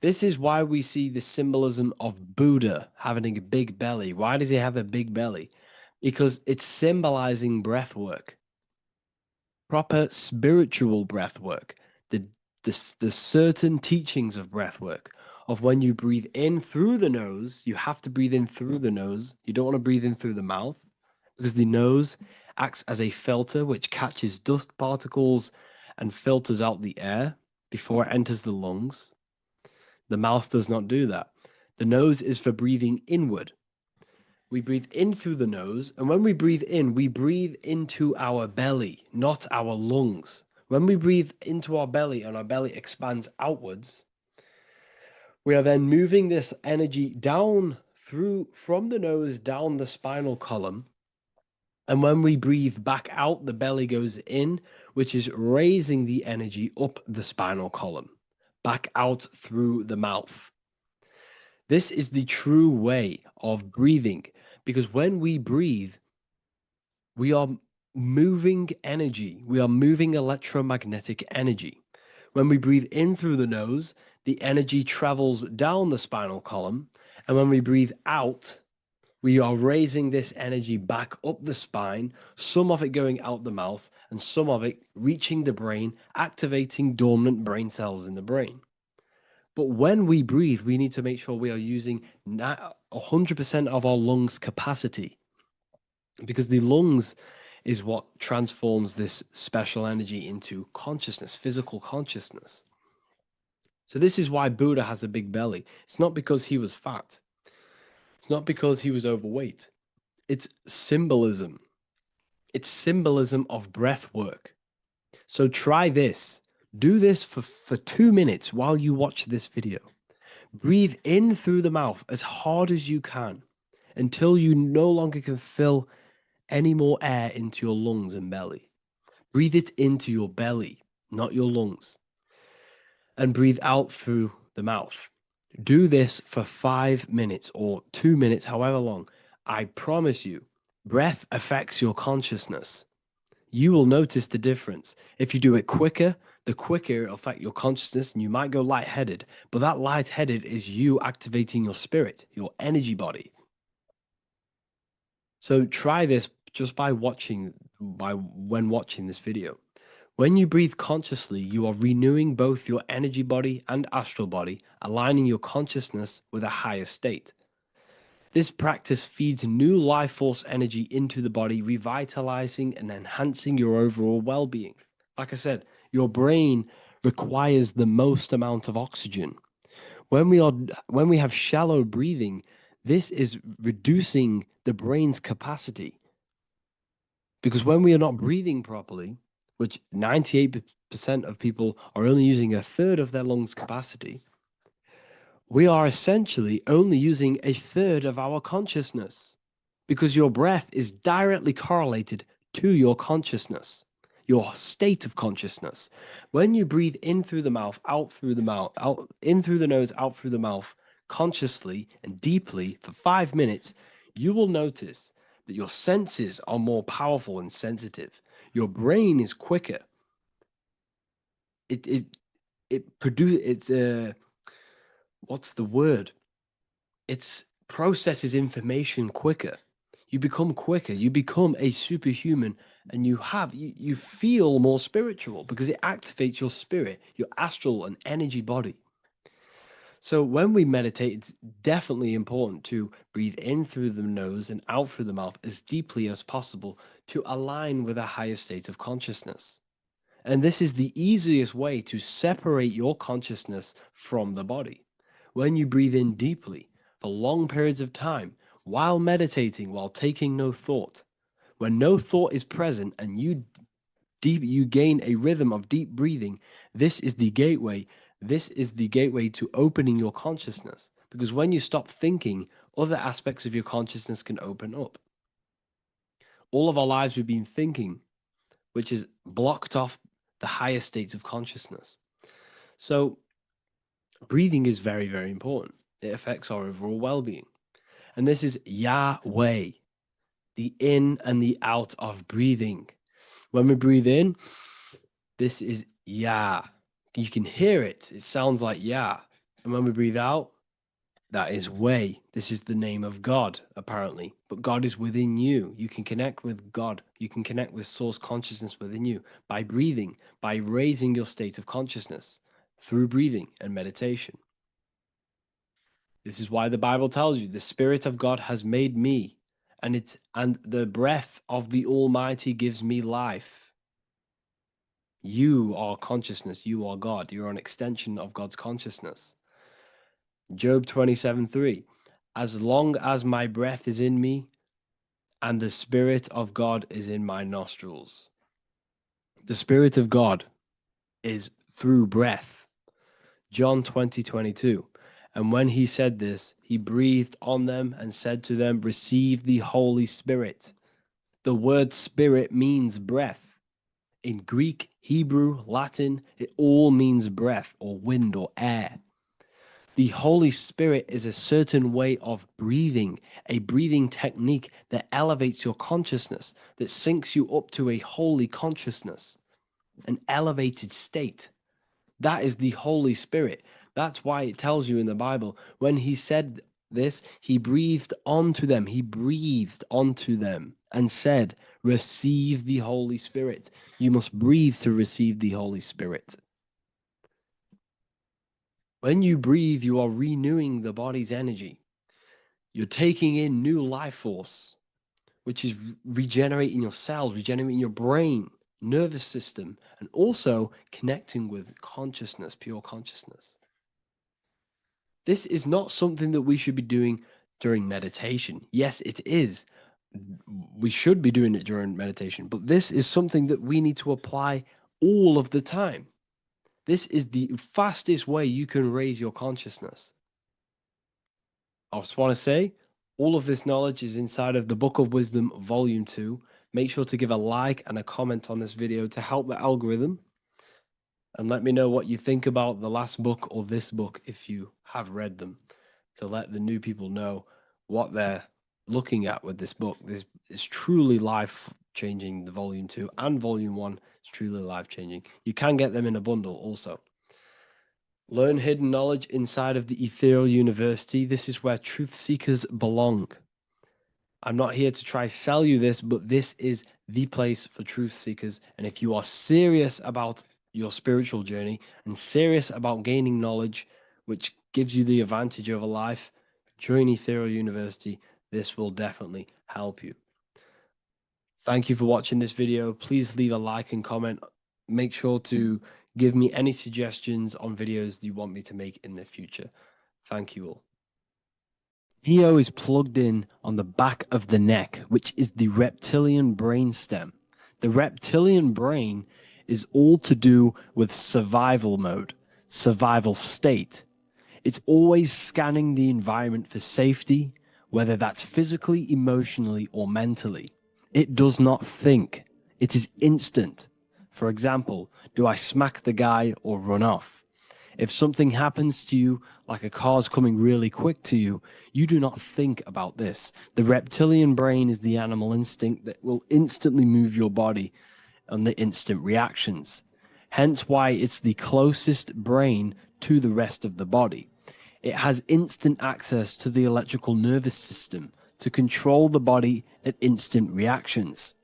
This is why we see the symbolism of Buddha having a big belly. Why does he have a big belly? Because it's symbolizing breath work, proper spiritual breath work, the certain teachings of breath work, of when you breathe in through the nose, you have to breathe in through the nose. You don't want to breathe in through the mouth because the nose acts as a filter which catches dust particles and filters out the air before it enters the lungs. The mouth does not do that. The nose is for breathing inward. We breathe in through the nose, and when we breathe in, we breathe into our belly, not our lungs. When we breathe into our belly and our belly expands outwards, we are then moving this energy down from the nose down the spinal column. And when we breathe back out, the belly goes in, which is raising the energy up the spinal column, back out through the mouth. This is the true way of breathing, because when we breathe, we are moving energy. We are moving electromagnetic energy. When we breathe in through the nose, the energy travels down the spinal column. And when we breathe out, we are raising this energy back up the spine, some of it going out the mouth and some of it reaching the brain, activating dormant brain cells in the brain. But when we breathe, we need to make sure we are using 100% of our lungs' capacity, because the lungs is what transforms this special energy into consciousness, physical consciousness. So this is why Buddha has a big belly. It's not because he was fat. It's not because he was overweight. It's symbolism. It's symbolism of breath work. So try this. Do this for 2 minutes while you watch this video. Breathe in through the mouth as hard as you can until you no longer can fill any more air into your lungs and belly. Breathe it into your belly, not your lungs. And breathe out through the mouth. Do this for 5 minutes or 2 minutes, however long. I promise you, breath affects your consciousness. You will notice the difference. If you do it quicker, the quicker it'll affect your consciousness, and you might go lightheaded. But that lightheaded is you activating your spirit, your energy body. So try this just when watching this video. When you breathe consciously, you are renewing both your energy body and astral body, aligning your consciousness with a higher state. This practice feeds new life force energy into the body, revitalizing and enhancing your overall well-being. Like I said, your brain requires the most amount of oxygen. When we have shallow breathing, this is reducing the brain's capacity. Because when we are not breathing properly, which 98% of people are only using a third of their lungs' capacity, we are essentially only using a third of our consciousness, because your breath is directly correlated to your consciousness, your state of consciousness. When you breathe in through the mouth, out through the mouth, out in through the nose, out through the mouth, consciously and deeply for 5 minutes, you will notice that your senses are more powerful and sensitive. Your brain is quicker. What's the word? It processes information quicker. You become quicker. You become a superhuman, and you feel more spiritual because it activates your spirit, your astral and energy body. So when we meditate, it's definitely important to breathe in through the nose and out through the mouth as deeply as possible to align with a higher state of consciousness. And this is the easiest way to separate your consciousness from the body. When you breathe in deeply for long periods of time, while meditating, while taking no thought, when no thought is present and you gain a rhythm of deep breathing, this is the gateway. This is the gateway to opening your consciousness. Because when you stop thinking, other aspects of your consciousness can open up. All of our lives we've been thinking, which is blocked off the higher states of consciousness. So breathing is very, very important. It affects our overall well-being. And this is Yahweh, the in and the out of breathing. When we breathe in, this is Yah. You can hear it. It sounds like Yah. And when we breathe out, that is Way. This is the name of God, apparently. But God is within you. You can connect with God. You can connect with source consciousness within you by breathing, by raising your state of consciousness through breathing and meditation. This is why the Bible tells you the Spirit of God has made me, and the breath of the Almighty gives me life. You are consciousness. You are God. You're an extension of God's consciousness. Job 27:3. As long as my breath is in me and the Spirit of God is in my nostrils. The Spirit of God is through breath. John 20:22. And when he said this, he breathed on them and said to them, receive the Holy Spirit. The word spirit means breath. In Greek, Hebrew, Latin, it all means breath or wind or air. The Holy Spirit is a certain way of breathing, a breathing technique that elevates your consciousness, that syncs you up to a holy consciousness, an elevated state. That is the Holy Spirit. That's why it tells you in the Bible, when he said this, he breathed onto them. He breathed onto them and said, receive the Holy Spirit. You must breathe to receive the Holy Spirit. When you breathe, you are renewing the body's energy. You're taking in new life force, which is regenerating your cells, regenerating your brain, nervous system, and also connecting with consciousness, pure consciousness. This is not something that we should be doing during meditation. Yes, it is. We should be doing it during meditation, but this is something that we need to apply all of the time. This is the fastest way you can raise your consciousness. I just want to say, all of this knowledge is inside of the Book of Wisdom, Volume 2. Make sure to give a like and a comment on this video to help the algorithm. And let me know what you think about the last book or this book if you have read them, to let the new people know what they're looking at with this book. This is truly life-changing. The Volume 2 and Volume 1 is truly life-changing. You can get them in a bundle also. Learn hidden knowledge inside of the Ethereal University. This is where truth seekers belong. I'm not here to try sell you this, but this is the place for truth seekers. And if you are serious about your spiritual journey and serious about gaining knowledge, which gives you the advantage over life, join Ethereal University. This will definitely help you. Thank you for watching this video. Please leave a like and comment. Make sure to give me any suggestions on videos you want me to make in the future. Thank you all. Neo is plugged in on the back of the neck, which is the reptilian brain stem. The reptilian brain is all to do with survival mode, survival state. It's always scanning the environment for safety, whether that's physically, emotionally, or mentally. It does not think. It is instant. For example, do I smack the guy or run off? If something happens to you, like a car's coming really quick to you, you do not think about this. The reptilian brain is the animal instinct that will instantly move your body on the instant reactions. Hence why it's the closest brain to the rest of the body. It has instant access to the electrical nervous system to control the body at instant reactions.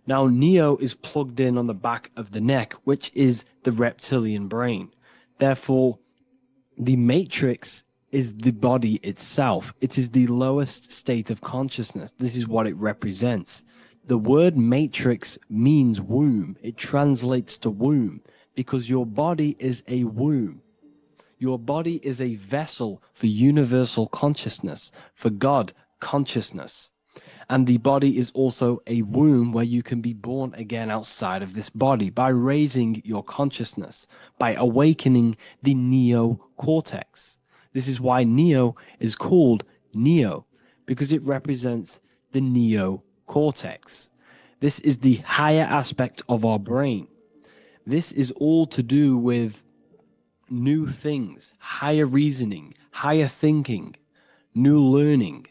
Now, Neo is plugged in on the back of the neck, which is the reptilian brain. Therefore, the matrix is the body itself. It is the lowest state of consciousness. This is what it represents. The word matrix means womb. It translates to womb because your body is a womb. Your body is a vessel for universal consciousness, for God consciousness. And the body is also a womb where you can be born again outside of this body by raising your consciousness, by awakening the neocortex. This is why Neo is called Neo, because it represents the neocortex. This is the higher aspect of our brain. This is all to do with new things, higher reasoning, higher thinking, new learning.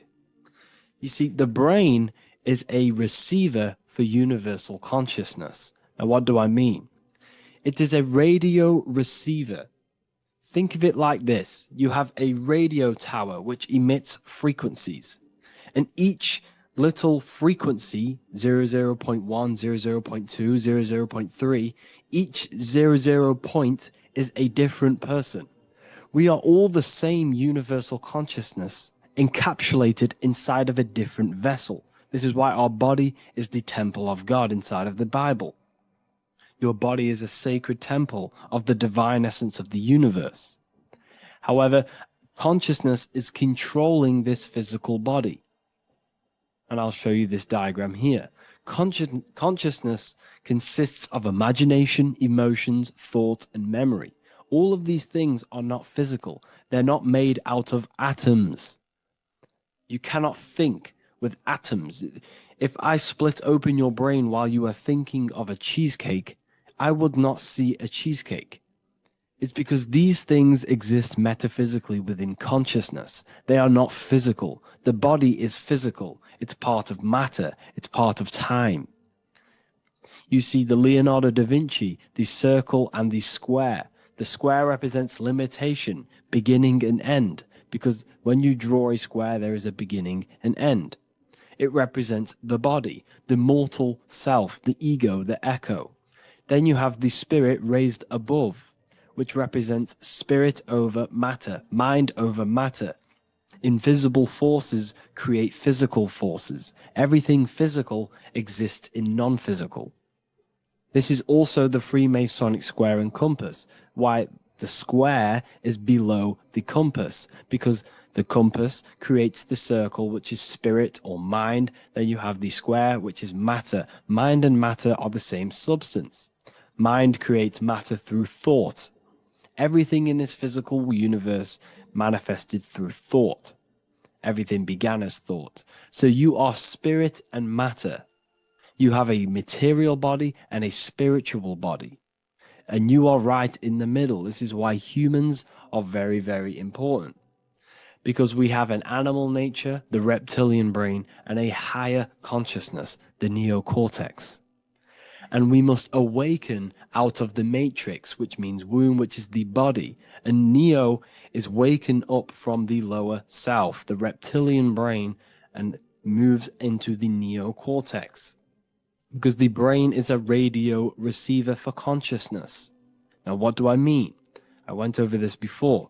You see, the brain is a receiver for universal consciousness. Now, what do I mean? It is a radio receiver. Think of it like this. You have a radio tower which emits frequencies. And each little frequency, 00.1, 00.2, 00.3, each 00 point is a different person. We are all the same universal consciousness, encapsulated inside of a different vessel. This is why our body is the temple of God inside of the Bible. Your body is a sacred temple of the divine essence of the universe. However, consciousness is controlling this physical body. And I'll show you this diagram here. Consciousness consists of imagination, emotions, thought, and memory. All of these things are not physical. They're not made out of atoms. You cannot think with atoms. If I split open your brain while you are thinking of a cheesecake, I would not see a cheesecake. It's because these things exist metaphysically within consciousness. They are not physical. The body is physical. It's part of matter. It's part of time. You see the Leonardo da Vinci, the circle and the square. The square represents limitation, beginning and end. because when you draw a square, there is a beginning and end. It represents the body, the mortal self, the ego, the echo. Then you have the spirit raised above, which represents spirit over matter, mind over matter. Invisible forces create physical forces. Everything physical exists in non-physical. This is also the Freemasonic square and compass, why the square is below the compass, because the compass creates the circle, which is spirit or mind. Then you have the square, which is matter. Mind and matter are the same substance. Mind creates matter through thought. Everything in this physical universe manifested through thought. Everything began as thought. So you are spirit and matter. You have a material body and a spiritual body. And you are right in the middle. This is why humans are very, very important. Because we have an animal nature, the reptilian brain, and a higher consciousness, the neocortex. And we must awaken out of the matrix, which means womb, which is the body. And neo is waken up from the lower self, the reptilian brain, and moves into the neocortex. Because the brain is a radio receiver for consciousness. Now, what do I mean? I went over this before.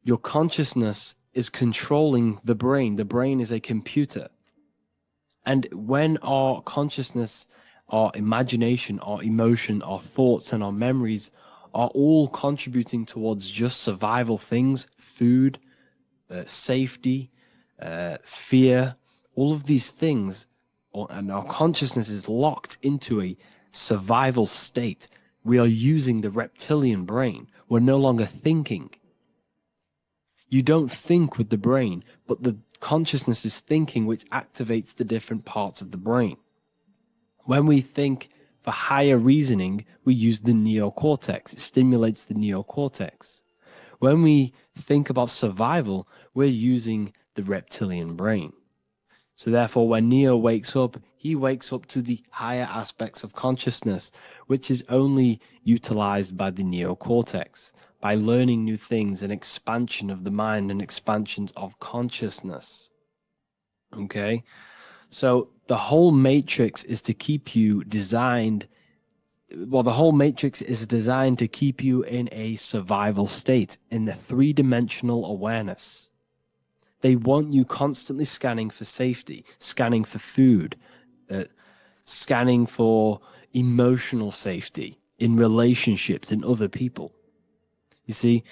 Your consciousness is controlling the brain. The brain is a computer. And when our consciousness, our imagination, our emotion, our thoughts, and our memories are all contributing towards just survival things, food, safety, fear, all of these things, and our consciousness is locked into a survival state, we are using the reptilian brain. We're no longer thinking. You don't think with the brain, but the consciousness is thinking, which activates the different parts of the brain. When we think for higher reasoning, we use the neocortex. It stimulates the neocortex. When we think about survival, we're using the reptilian brain. So therefore, when Neo wakes up, he wakes up to the higher aspects of consciousness, which is only utilized by the neocortex, by learning new things and expansion of the mind and expansions of consciousness. Okay? So the whole matrix is to keep you designed, well, the whole matrix is designed to keep you in a survival state, in the three-dimensional awareness. They want you constantly scanning for safety, scanning for food, scanning for emotional safety in relationships and other people. You see,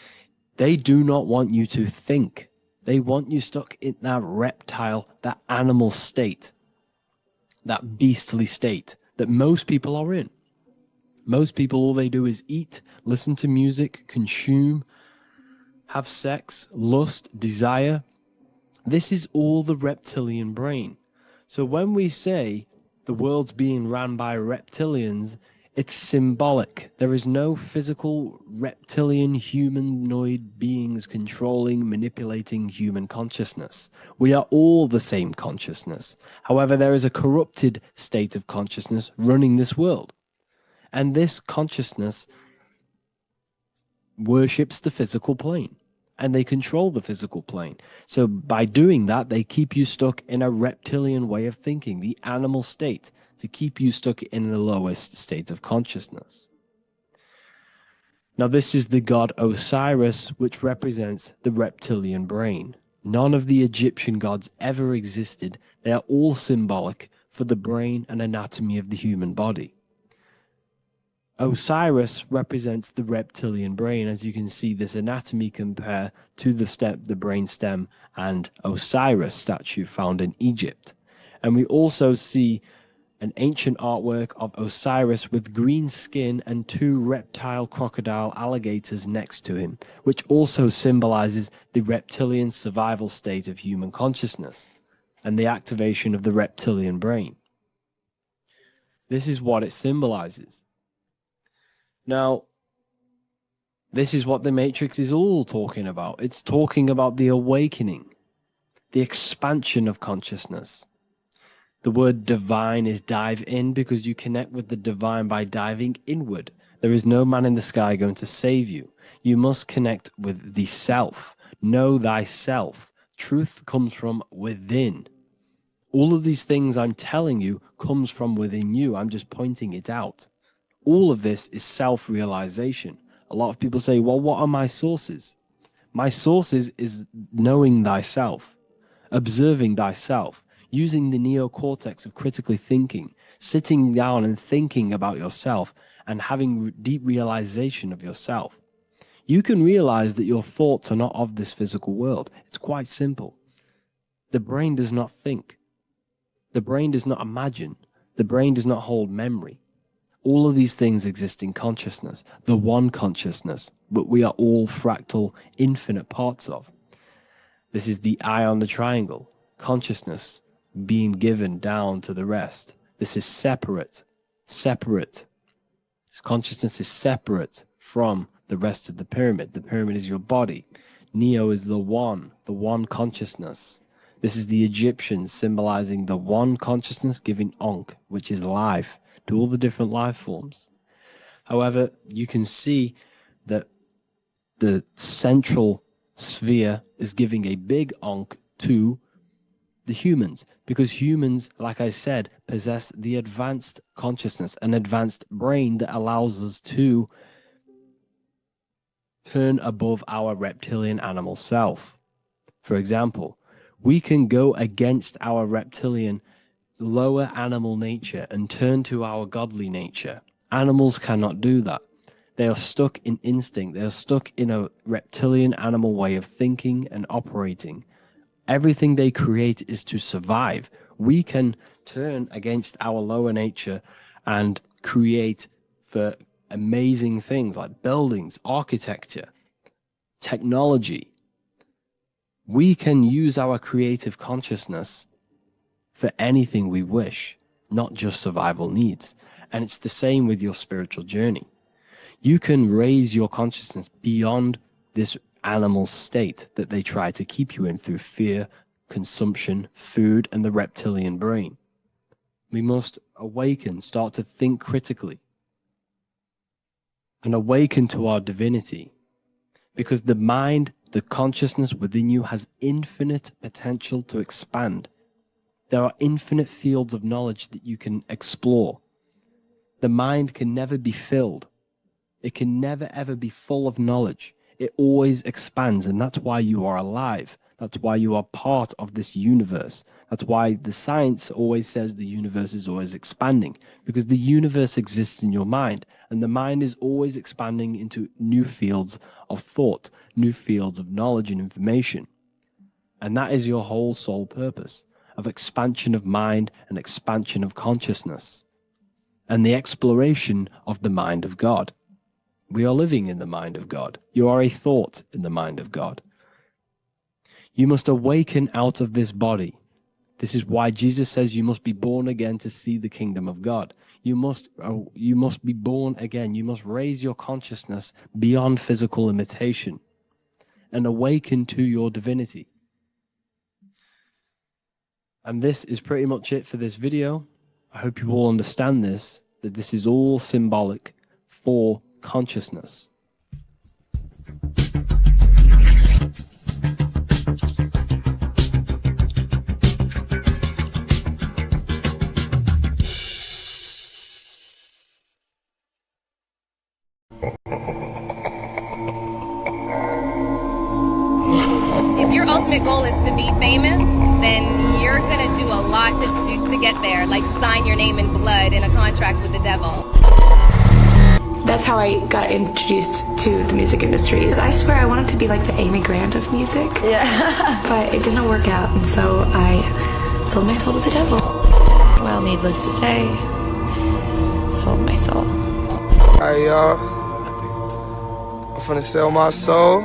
they do not want you to think. They want you stuck in that reptile, that animal state, that beastly state that most people are in. Most people, all they do is eat, listen to music, consume, have sex, lust, desire. This is all the reptilian brain. So when we say the world's being ran by reptilians, it's symbolic. There is no physical reptilian humanoid beings controlling, manipulating human consciousness. We are all the same consciousness. However, there is a corrupted state of consciousness running this world. And this consciousness worships the physical plane. And they control the physical plane. So by doing that, they keep you stuck in a reptilian way of thinking, the animal state, to keep you stuck in the lowest state of consciousness. Now, this is the god Osiris, which represents the reptilian brain. None of the Egyptian gods ever existed. They are all symbolic for the brain and anatomy of the human body. Osiris represents the reptilian brain. As you can see, this anatomy compare to the brain stem and Osiris statue found in Egypt. And we also see an ancient artwork of Osiris with green skin and two reptile crocodile alligators next to him, which also symbolizes the reptilian survival state of human consciousness and the activation of the reptilian brain. This is what it symbolizes. Now, this is what the Matrix is all talking about. It's talking about the awakening, the expansion of consciousness. The word divine is dive in because you connect with the divine by diving inward. There is no man in the sky going to save you. You must connect with the self, Know thyself. Truth comes from within. All of these things I'm telling you comes from within you. I'm just pointing it out. All of this is self-realization. A lot of people say, well, what are my sources? My sources is knowing thyself, observing thyself, using the neocortex of critically thinking, sitting down and thinking about yourself and having deep realization of yourself. You can realize that your thoughts are not of this physical world. It's quite simple. The brain does not think. The brain does not imagine. The brain does not hold memory. All of these things exist in consciousness, the one consciousness, but we are all fractal, infinite parts of. This is the eye on the triangle, consciousness being given down to the rest. This is separate. Consciousness is separate from the rest of the pyramid. The pyramid is your body. Neo is the one consciousness. This is the Egyptians symbolizing the one consciousness giving Ankh, which is life, to all the different life forms. However, you can see that the central sphere is giving a big Ankh to the humans, because humans, like I said, possess the advanced consciousness, an advanced brain that allows us to turn above our reptilian animal self. For example, we can go against our reptilian lower animal nature and turn to our godly nature. Animals cannot do that. They are stuck in instinct. They are stuck in a reptilian animal way of thinking and operating. Everything they create is to survive. We can turn against our lower nature and create for amazing things like buildings, architecture, technology. We can use our creative consciousness for anything we wish, not just survival needs. And it's the same with your spiritual journey. You can raise your consciousness beyond this animal state that they try to keep you in through fear, consumption, food, and the reptilian brain. We must awaken, start to think critically, and awaken to our divinity, because the mind, the consciousness within you has infinite potential to expand. There are infinite fields of knowledge that you can explore. The mind can never be filled. It can never ever be full of knowledge. It always expands, and that's why you are alive. That's why you are part of this universe. That's why the science always says the universe is always expanding, because the universe exists in your mind, and the mind is always expanding into new fields of thought, new fields of knowledge and information. And that is your whole sole purpose, of expansion of mind and expansion of consciousness, and the exploration of the mind of God. We are living in the mind of God. You are a thought in the mind of God. You must awaken out of this body. This is why Jesus says you must be born again to see the kingdom of God. You must be born again. You must raise your consciousness beyond physical limitation and awaken to your divinity. And this is pretty much it for this video. I hope you all understand this, that this is all symbolic for consciousness. If your ultimate goal is to be famous, then you're gonna do a lot to get there, like sign your name in blood in a contract with the devil. That's how I got introduced to the music industry. I swear I wanted to be like the Amy Grant of music. Yeah. But it didn't work out, and so I sold my soul to the devil. Well, needless to say, sold my soul. Hey y'all, I'm finna sell my soul.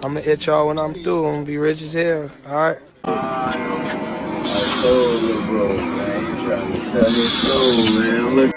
I'ma hit y'all when I'm through. I'm gonna be rich as hell, alright? My soul, little bro, man. You trying to sell your soul, man. Look.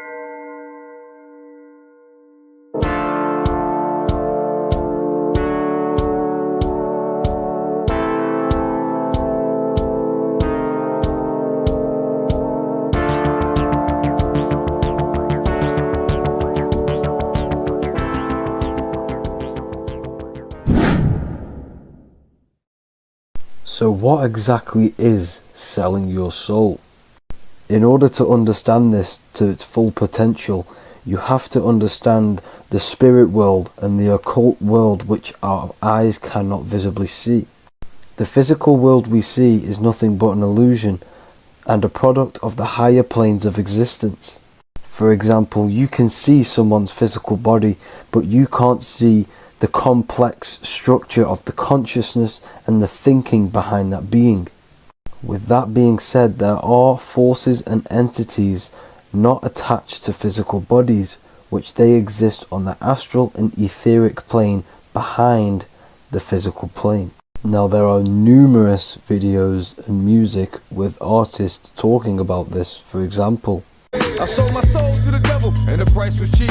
So what exactly is selling your soul? In order to understand this to its full potential, you have to understand the spirit world and the occult world which our eyes cannot visibly see. The physical world we see is nothing but an illusion and a product of the higher planes of existence. For example, you can see someone's physical body, but you can't see the complex structure of the consciousness and the thinking behind that being. With that being said, there are forces and entities not attached to physical bodies, which they exist on the astral and etheric plane behind the physical plane. Now there are numerous videos and music with artists talking about this. For example, I sold my soul to the devil, and the price was cheap.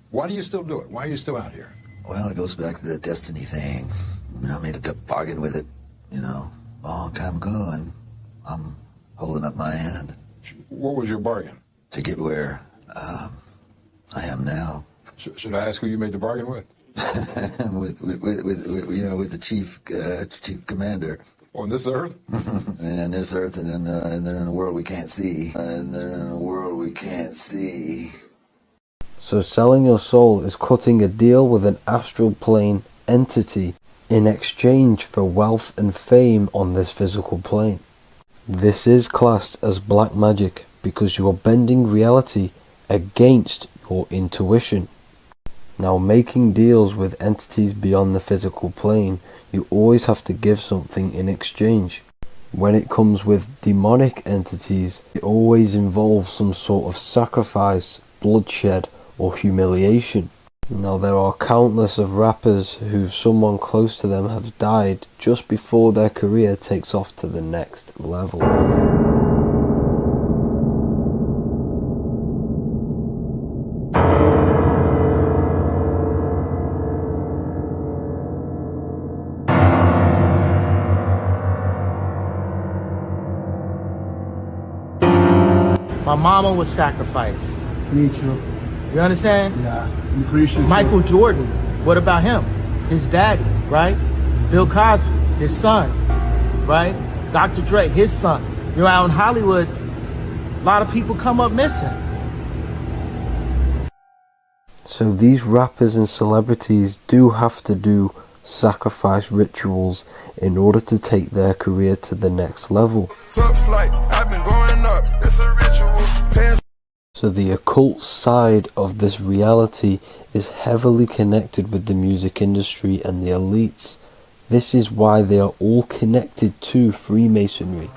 Why do you still do it? Why are you still out here? Well, it goes back to the destiny thing. I made a bargain with it, a long time ago, and I'm holding up my hand. What was your bargain? To get where I am now. Should I ask who you made the bargain with? with the chief commander. On this earth? And on this earth, and then in a world we can't see. So selling your soul is cutting a deal with an astral plane entity in exchange for wealth and fame on this physical plane. This is classed as black magic because you are bending reality against your intuition. Now, making deals with entities beyond the physical plane, you always have to give something in exchange. When it comes with demonic entities, it always involves some sort of sacrifice, bloodshed, or humiliation. Now, there are countless of rappers who someone close to them have died just before their career takes off to the next level. My mama was sacrificed. Me too. You understand? Yeah. I'm Christian. Michael Jordan, what about him? His daddy, right? Bill Cosby, his son, right? Dr. Dre, his son. Out in Hollywood, a lot of people come up missing. So these rappers and celebrities do have to do sacrifice rituals in order to take their career to the next level. Tough flight, I've been growing up, it's a ritual. So the occult side of this reality is heavily connected with the music industry and the elites. This is why they are all connected to Freemasonry.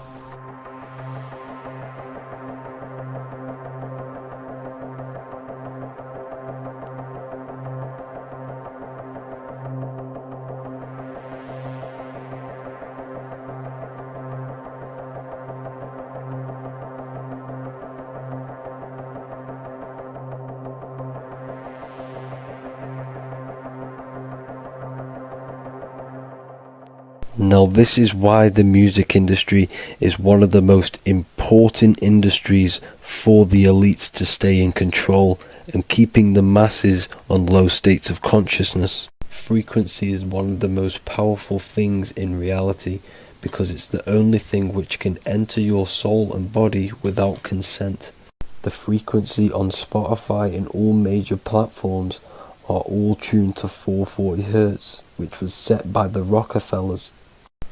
Now this is why the music industry is one of the most important industries for the elites to stay in control and keeping the masses on low states of consciousness. Frequency is one of the most powerful things in reality because it's the only thing which can enter your soul and body without consent. The frequency on Spotify and all major platforms are all tuned to 440 Hz, which was set by the Rockefellers.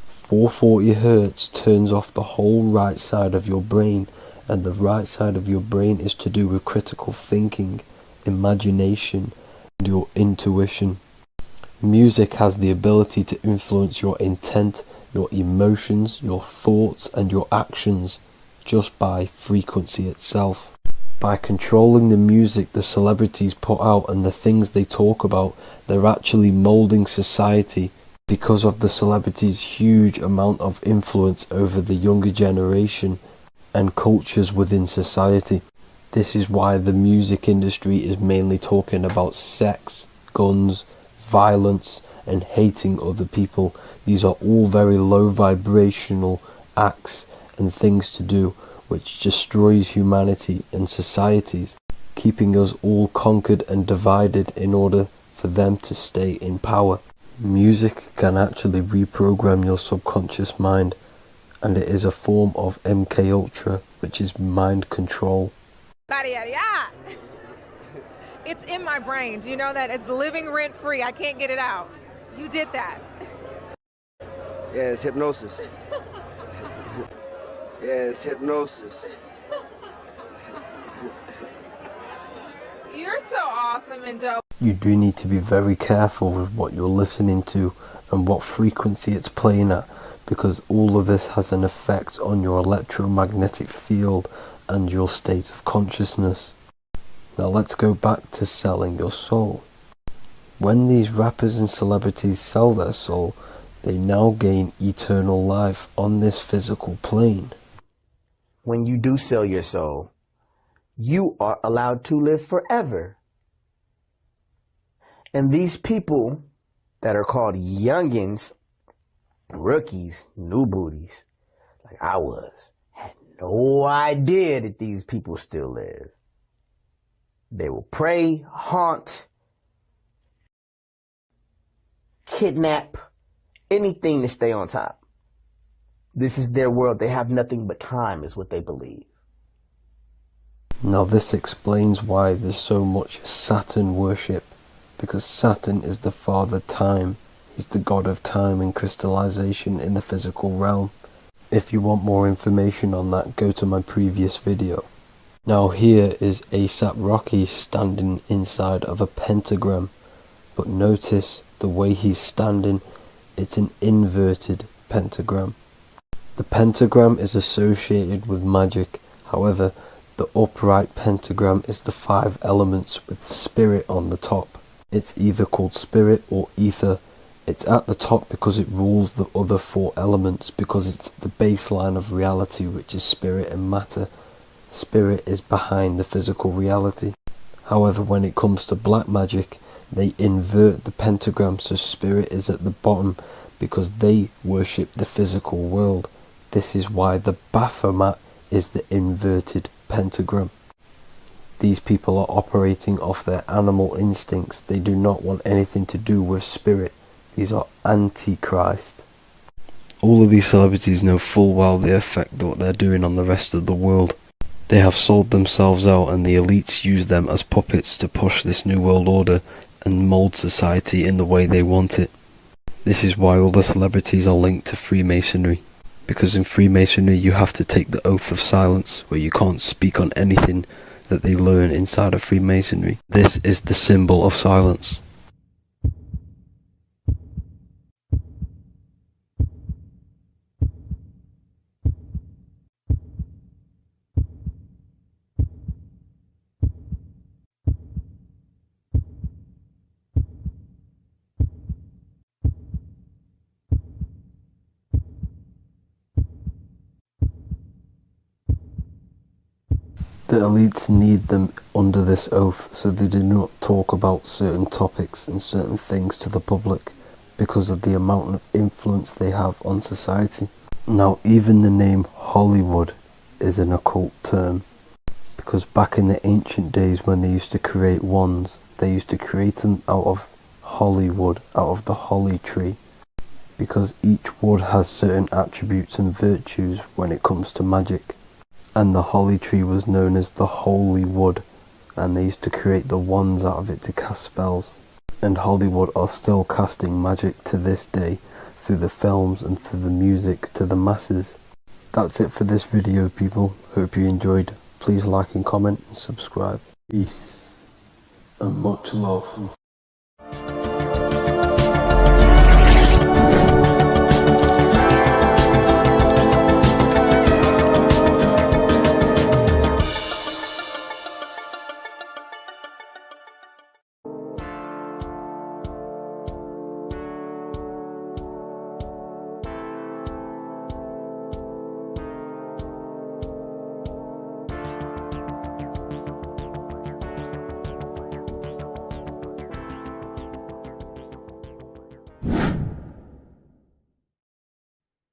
440 Hz turns off the whole right side of your brain, and the right side of your brain is to do with critical thinking, imagination, and your intuition. Music has the ability to influence your intent, your emotions, your thoughts, and your actions just by frequency itself. By controlling the music the celebrities put out and the things they talk about, they're actually molding society because of the celebrities' huge amount of influence over the younger generation and cultures within society. This is why the music industry is mainly talking about sex, guns, violence, and hating other people. These are all very low vibrational acts and things to do which destroys humanity and societies, keeping us all conquered and divided in order for them to stay in power. Music can actually reprogram your subconscious mind, and it is a form of MK Ultra, which is mind control. Yada, yada, yada. It's in my brain. Do you know that? It's living rent free. I can't get it out. You did that. Yeah, it's hypnosis. Yeah, it's hypnosis. You're so awesome and dope. You do need to be very careful with what you're listening to and what frequency it's playing at, because all of this has an effect on your electromagnetic field and your state of consciousness. Now let's go back to selling your soul. When these rappers and celebrities sell their soul, they now gain eternal life on this physical plane. When you do sell your soul, you are allowed to live forever. And these people that are called youngins, rookies, new booties, like I was, had no idea that these people still live. They will prey, haunt, kidnap, anything to stay on top. This is their world. They have nothing but time, is what they believe. Now this explains why there's so much Saturn worship, because Saturn is the father time. He's the god of time and crystallization in the physical realm. If you want more information on that, go to my previous video. Now here is ASAP Rocky standing inside of a pentagram, but notice the way he's standing, it's an inverted pentagram. The pentagram is associated with magic, however, the upright pentagram is the 5 elements with spirit on the top. It's either called spirit or ether. It's at the top because it rules the other 4 elements, because it's the baseline of reality, which is spirit and matter. Spirit is behind the physical reality. However, when it comes to black magic, they invert the pentagram, so spirit is at the bottom because they worship the physical world. This is why the Baphomet is the inverted pentagram. These people are operating off their animal instincts. They do not want anything to do with spirit. These are antichrist. All of these celebrities know full well the effect that what they're doing on the rest of the world. They have sold themselves out, and the elites use them as puppets to push this new world order and mold society in the way they want it. This is why all the celebrities are linked to Freemasonry, because in Freemasonry you have to take the oath of silence, where you can't speak on anything that they learn inside of Freemasonry. This is the symbol of silence. The elites need them under this oath, so they do not talk about certain topics and certain things to the public, because of the amount of influence they have on society. Now, even the name Hollywood is an occult term, because back in the ancient days when they used to create wands, they used to create them out of Hollywood, out of the holly tree, because each wood has certain attributes and virtues when it comes to magic. And the holly tree was known as the holy wood, and they used to create the wands out of it to cast spells. And Hollywood are still casting magic to this day through the films and through the music to the masses. That's it for this video, people. Hope you enjoyed. Please like and comment and subscribe. Peace and much love.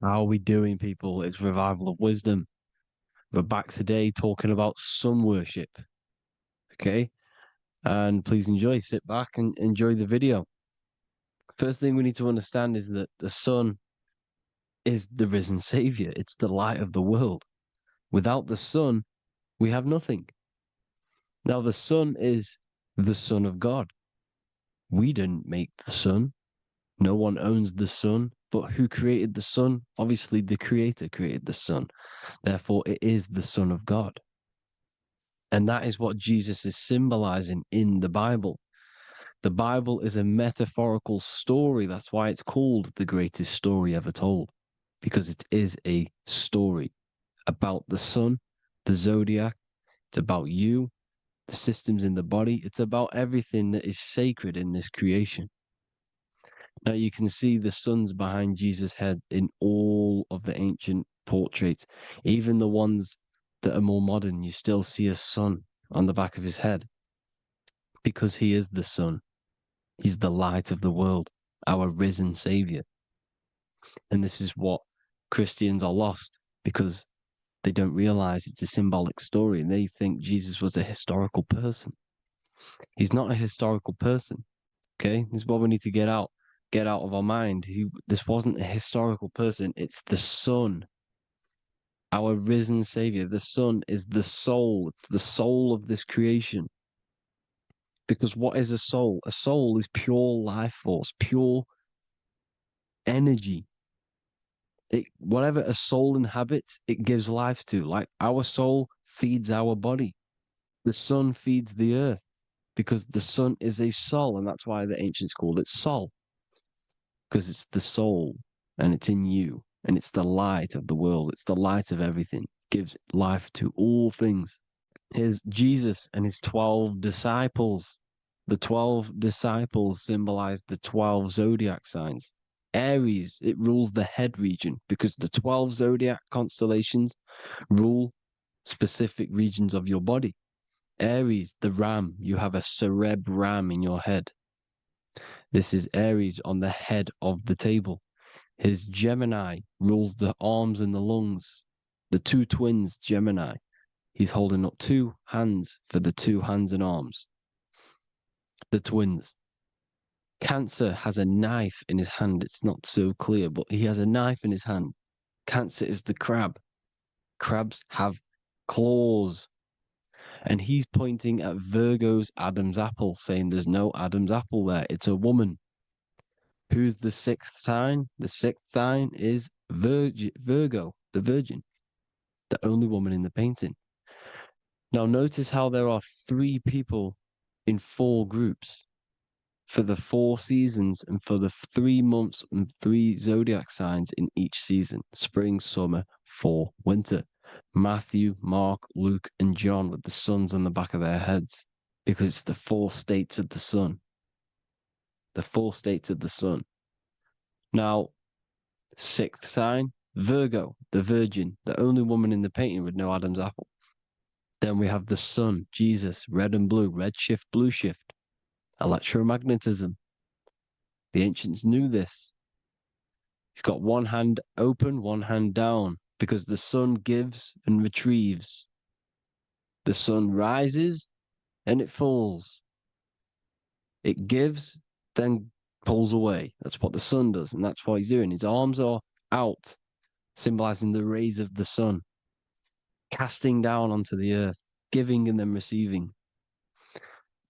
How are we doing, people? It's Revival of Wisdom. We're back today talking about sun worship. Okay? And please enjoy, sit back and enjoy the video. First thing we need to understand is that the sun is the risen savior. It's the light of the world. Without the sun, we have nothing. Now, the sun is the Son of God. We didn't make the sun. No one owns the sun. But who created the sun? Obviously, the Creator created the sun. Therefore, it is the Son of God. And that is what Jesus is symbolizing in the Bible. The Bible is a metaphorical story. That's why it's called the greatest story ever told, because it is a story about the sun, the zodiac. It's about you, the systems in the body. It's about everything that is sacred in this creation. Now you can see the suns behind Jesus' head in all of the ancient portraits, even the ones that are more modern. You still see a sun on the back of his head because he is the sun. He's the light of the world, our risen savior. And this is what Christians are lost because they don't realize it's a symbolic story and they think Jesus was a historical person. He's not a historical person. Okay, this is what we need to get out of our mind. This wasn't a historical person. It's the Son, our risen Savior. The Son is the soul. It's the soul of this creation. Because what is a soul? A soul is pure life force, pure energy. Whatever a soul inhabits, it gives life to. Like our soul feeds our body. The sun feeds the earth because the sun is a soul, and that's why the ancients called it soul. Because it's the soul and it's in you and it's the light of the world. It's the light of everything. It gives life to all things. Here's Jesus and his 12 disciples. The 12 disciples symbolize the 12 zodiac signs. Aries, it rules the head region because the 12 zodiac constellations rule specific regions of your body. Aries, the ram, you have a cerebrum in your head. This is Aries on the head of the table. His Gemini rules the arms and the lungs. The two twins, Gemini. He's holding up two hands for the two hands and arms. The twins. Cancer has a knife in his hand. It's not so clear, but he has a knife in his hand. Cancer is the crab. Crabs have claws. And he's pointing at Virgo's Adam's apple, saying there's no Adam's apple there. It's a woman. Who's the sixth sign? The sixth sign is Virgo, the Virgin, the only woman in the painting. Now notice how there are 3 people in 4 groups for the 4 seasons and for the 3 months and 3 zodiac signs in each season: spring, summer, fall, winter. Matthew, Mark, Luke, and John with the suns on the back of their heads, because it's the 4 states of the sun. The 4 states of the sun. Now, 6th sign, Virgo, the Virgin, the only woman in the painting with no Adam's apple. Then we have the sun, Jesus, red and blue, red shift, blue shift, electromagnetism. The ancients knew this. He's got one hand open, one hand down, because the sun gives and retrieves. The sun rises and it falls. It gives, then pulls away. That's what the sun does, and that's what he's doing. His arms are out, symbolizing the rays of the sun, casting down onto the earth, giving and then receiving.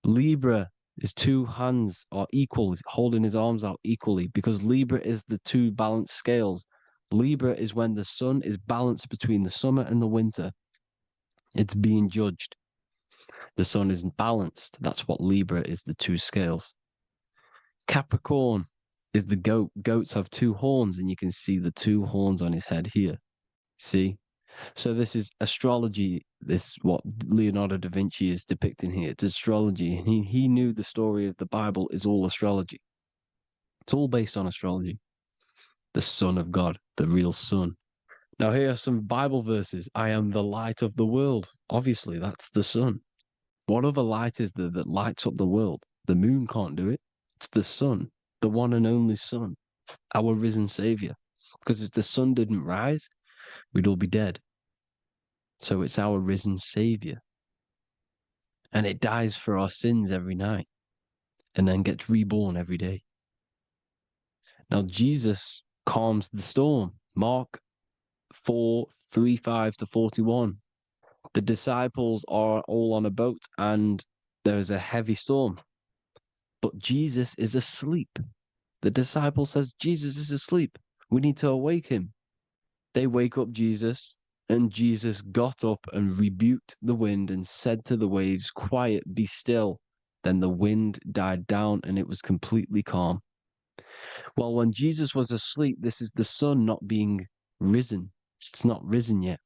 Libra, his 2 hands are equal. He's holding his arms out equally because Libra is the 2 balanced scales. Libra is when the sun is balanced between the summer and the winter. It's being judged. The sun isn't balanced. That's what Libra is, the 2 scales. Capricorn is the goat. Goats have 2 horns, and you can see the 2 horns on his head here. See? So this is astrology. This is what Leonardo da Vinci is depicting here. It's astrology. And he knew the story of the Bible is all astrology. It's all based on astrology. The Son of God, the real Son. Now here are some Bible verses. I am the light of the world. Obviously, that's the sun. What other light is there that lights up the world? The moon can't do it. It's the sun, the one and only Son, our risen Savior. Because if the sun didn't rise, we'd all be dead. So it's our risen Savior. And it dies for our sins every night and then gets reborn every day. Now, Jesus calms the storm. Mark 4:35-41. The disciples are all on a boat and there's a heavy storm. But Jesus is asleep. The disciple says, Jesus is asleep. We need to awake him. They wake up Jesus, and Jesus got up and rebuked the wind and said to the waves, quiet, be still. Then the wind died down and it was completely calm. Well, when Jesus was asleep, this is the sun not being risen. It's not risen yet.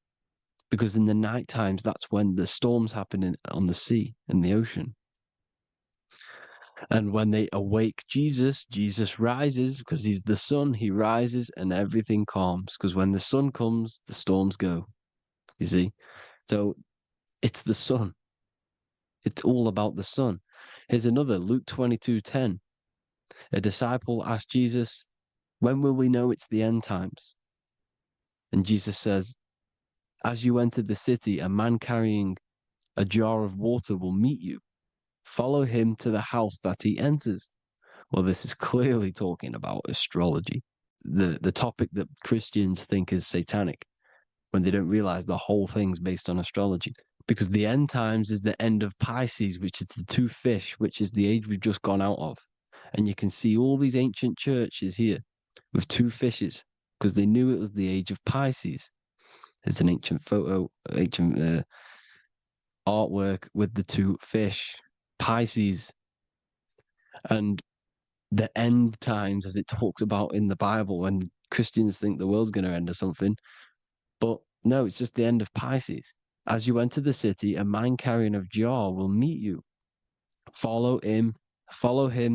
Because in the night times, that's when the storms happen on the sea, in the ocean. And when they awake Jesus, Jesus rises because he's the sun. He rises and everything calms. Because when the sun comes, the storms go. You see? So it's the sun. It's all about the sun. Here's another, Luke 22:10. A disciple asked Jesus, when will we know it's the end times? And Jesus says, as you enter the city, a man carrying a jar of water will meet you. Follow him to the house that he enters. Well, this is clearly talking about astrology, the topic that Christians think is satanic, when they don't realize the whole thing's based on astrology. Because the end times is the end of Pisces, which is the two fish, which is the age we've just gone out of. And you can see all these ancient churches here with two fishes, because they knew it was the age of Pisces. There's an ancient photo, ancient artwork with the two fish, Pisces. And the end times, as it talks about in the Bible, when Christians think the world's going to end or something. But no, it's just the end of Pisces. As you enter the city, a man carrying a jar will meet you. Follow him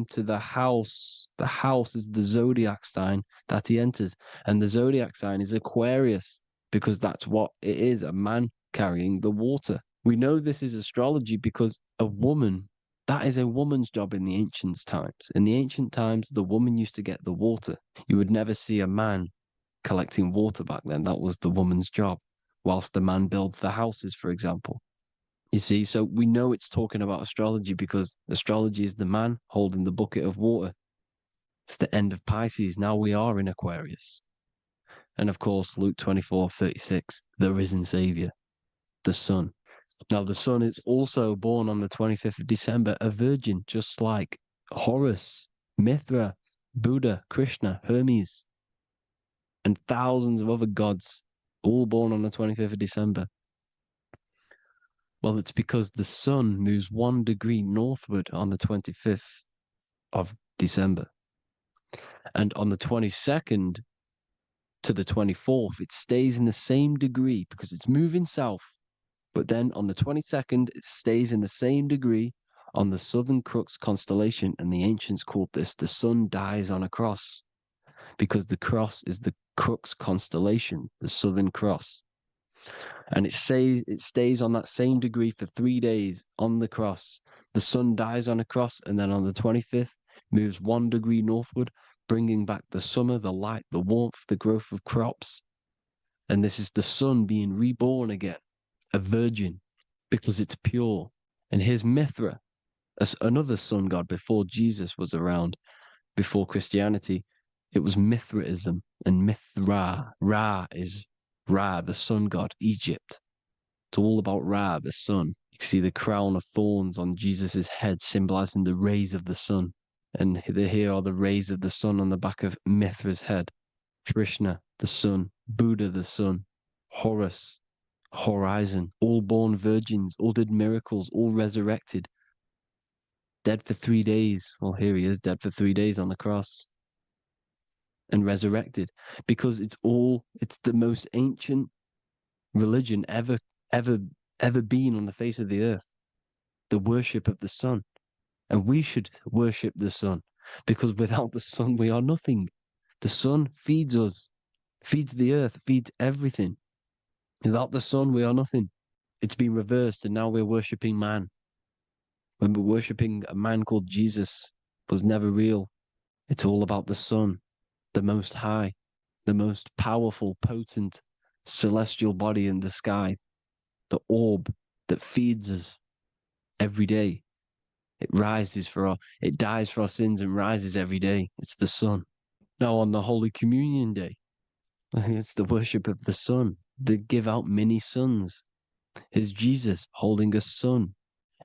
to the house. The house is the zodiac sign that he enters. And the zodiac sign is Aquarius, because that's what it is, a man carrying the water. We know this is astrology because a woman, that is a woman's job in the ancient times. In the ancient times, the woman used to get the water. You would never see a man collecting water back then. That was the woman's job, whilst the man builds the houses, for example. You see, so we know it's talking about astrology because astrology is the man holding the bucket of water. It's the end of Pisces. Now we are in Aquarius. And of course, Luke 24:36, the risen Savior, the Son. Now, the Son is also born on the 25th of December, a virgin, just like Horus, Mithra, Buddha, Krishna, Hermes, and thousands of other gods, all born on the 25th of December. Well, it's because the sun moves 1 degree northward on the 25th of December. And on the 22nd to the 24th, it stays in the same degree because it's moving south. But then on the 22nd, it stays in the same degree on the Southern Crux constellation. And the ancients called this the sun dies on a cross, because the cross is the Crux constellation, the Southern Cross. And it stays on that same degree for 3 days on the cross. The sun dies on a cross, and then on the 25th, moves 1 degree northward, bringing back the summer, the light, the warmth, the growth of crops. And this is the sun being reborn again, a virgin, because it's pure. And here's Mithra, another sun god before Jesus was around, before Christianity. It was Mithraism, and Mithra, Ra is Ra, the sun god, Egypt. It's all about Ra, the sun. You can see the crown of thorns on Jesus' head, symbolizing the rays of the sun. And here are the rays of the sun on the back of Mithra's head. Krishna, the sun. Buddha, the sun. Horus, horizon. All born virgins, all did miracles, all resurrected. Dead for 3 days. Well, here he is, dead for 3 days on the cross. And resurrected, because it's the most ancient religion ever been on the face of the earth, the worship of the sun. And we should worship the sun, because without the sun we are nothing. The sun feeds us, feeds the earth, feeds everything. Without the sun we are nothing. It's been reversed, and now we're worshipping man. When we're worshipping a man called Jesus, was never real. It's all about the sun, the most high, the most powerful, potent, celestial body in the sky, the orb that feeds us every day. It dies for our sins and rises every day. It's the sun. Now, on the Holy Communion Day, it's the worship of the sun. They give out many suns. Here's Jesus holding a sun.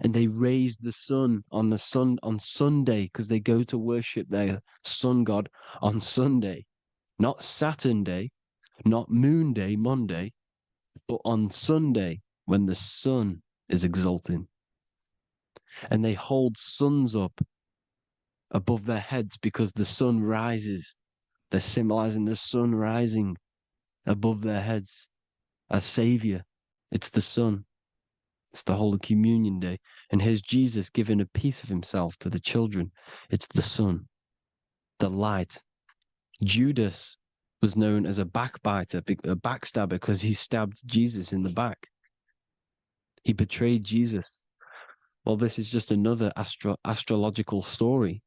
And they raise the sun on Sunday because they go to worship their sun god on Sunday, not Saturn Day, not Moon Day, Monday, but on Sunday when the sun is exalting. And they hold suns up above their heads because the sun rises. They're symbolizing the sun rising above their heads as Savior. It's the sun. It's the Holy Communion Day. And here's Jesus giving a piece of himself to the children. It's the sun, the light. Judas was known as a backbiter, a backstabber, because he stabbed Jesus in the back. He betrayed Jesus. Well, this is just another astrological story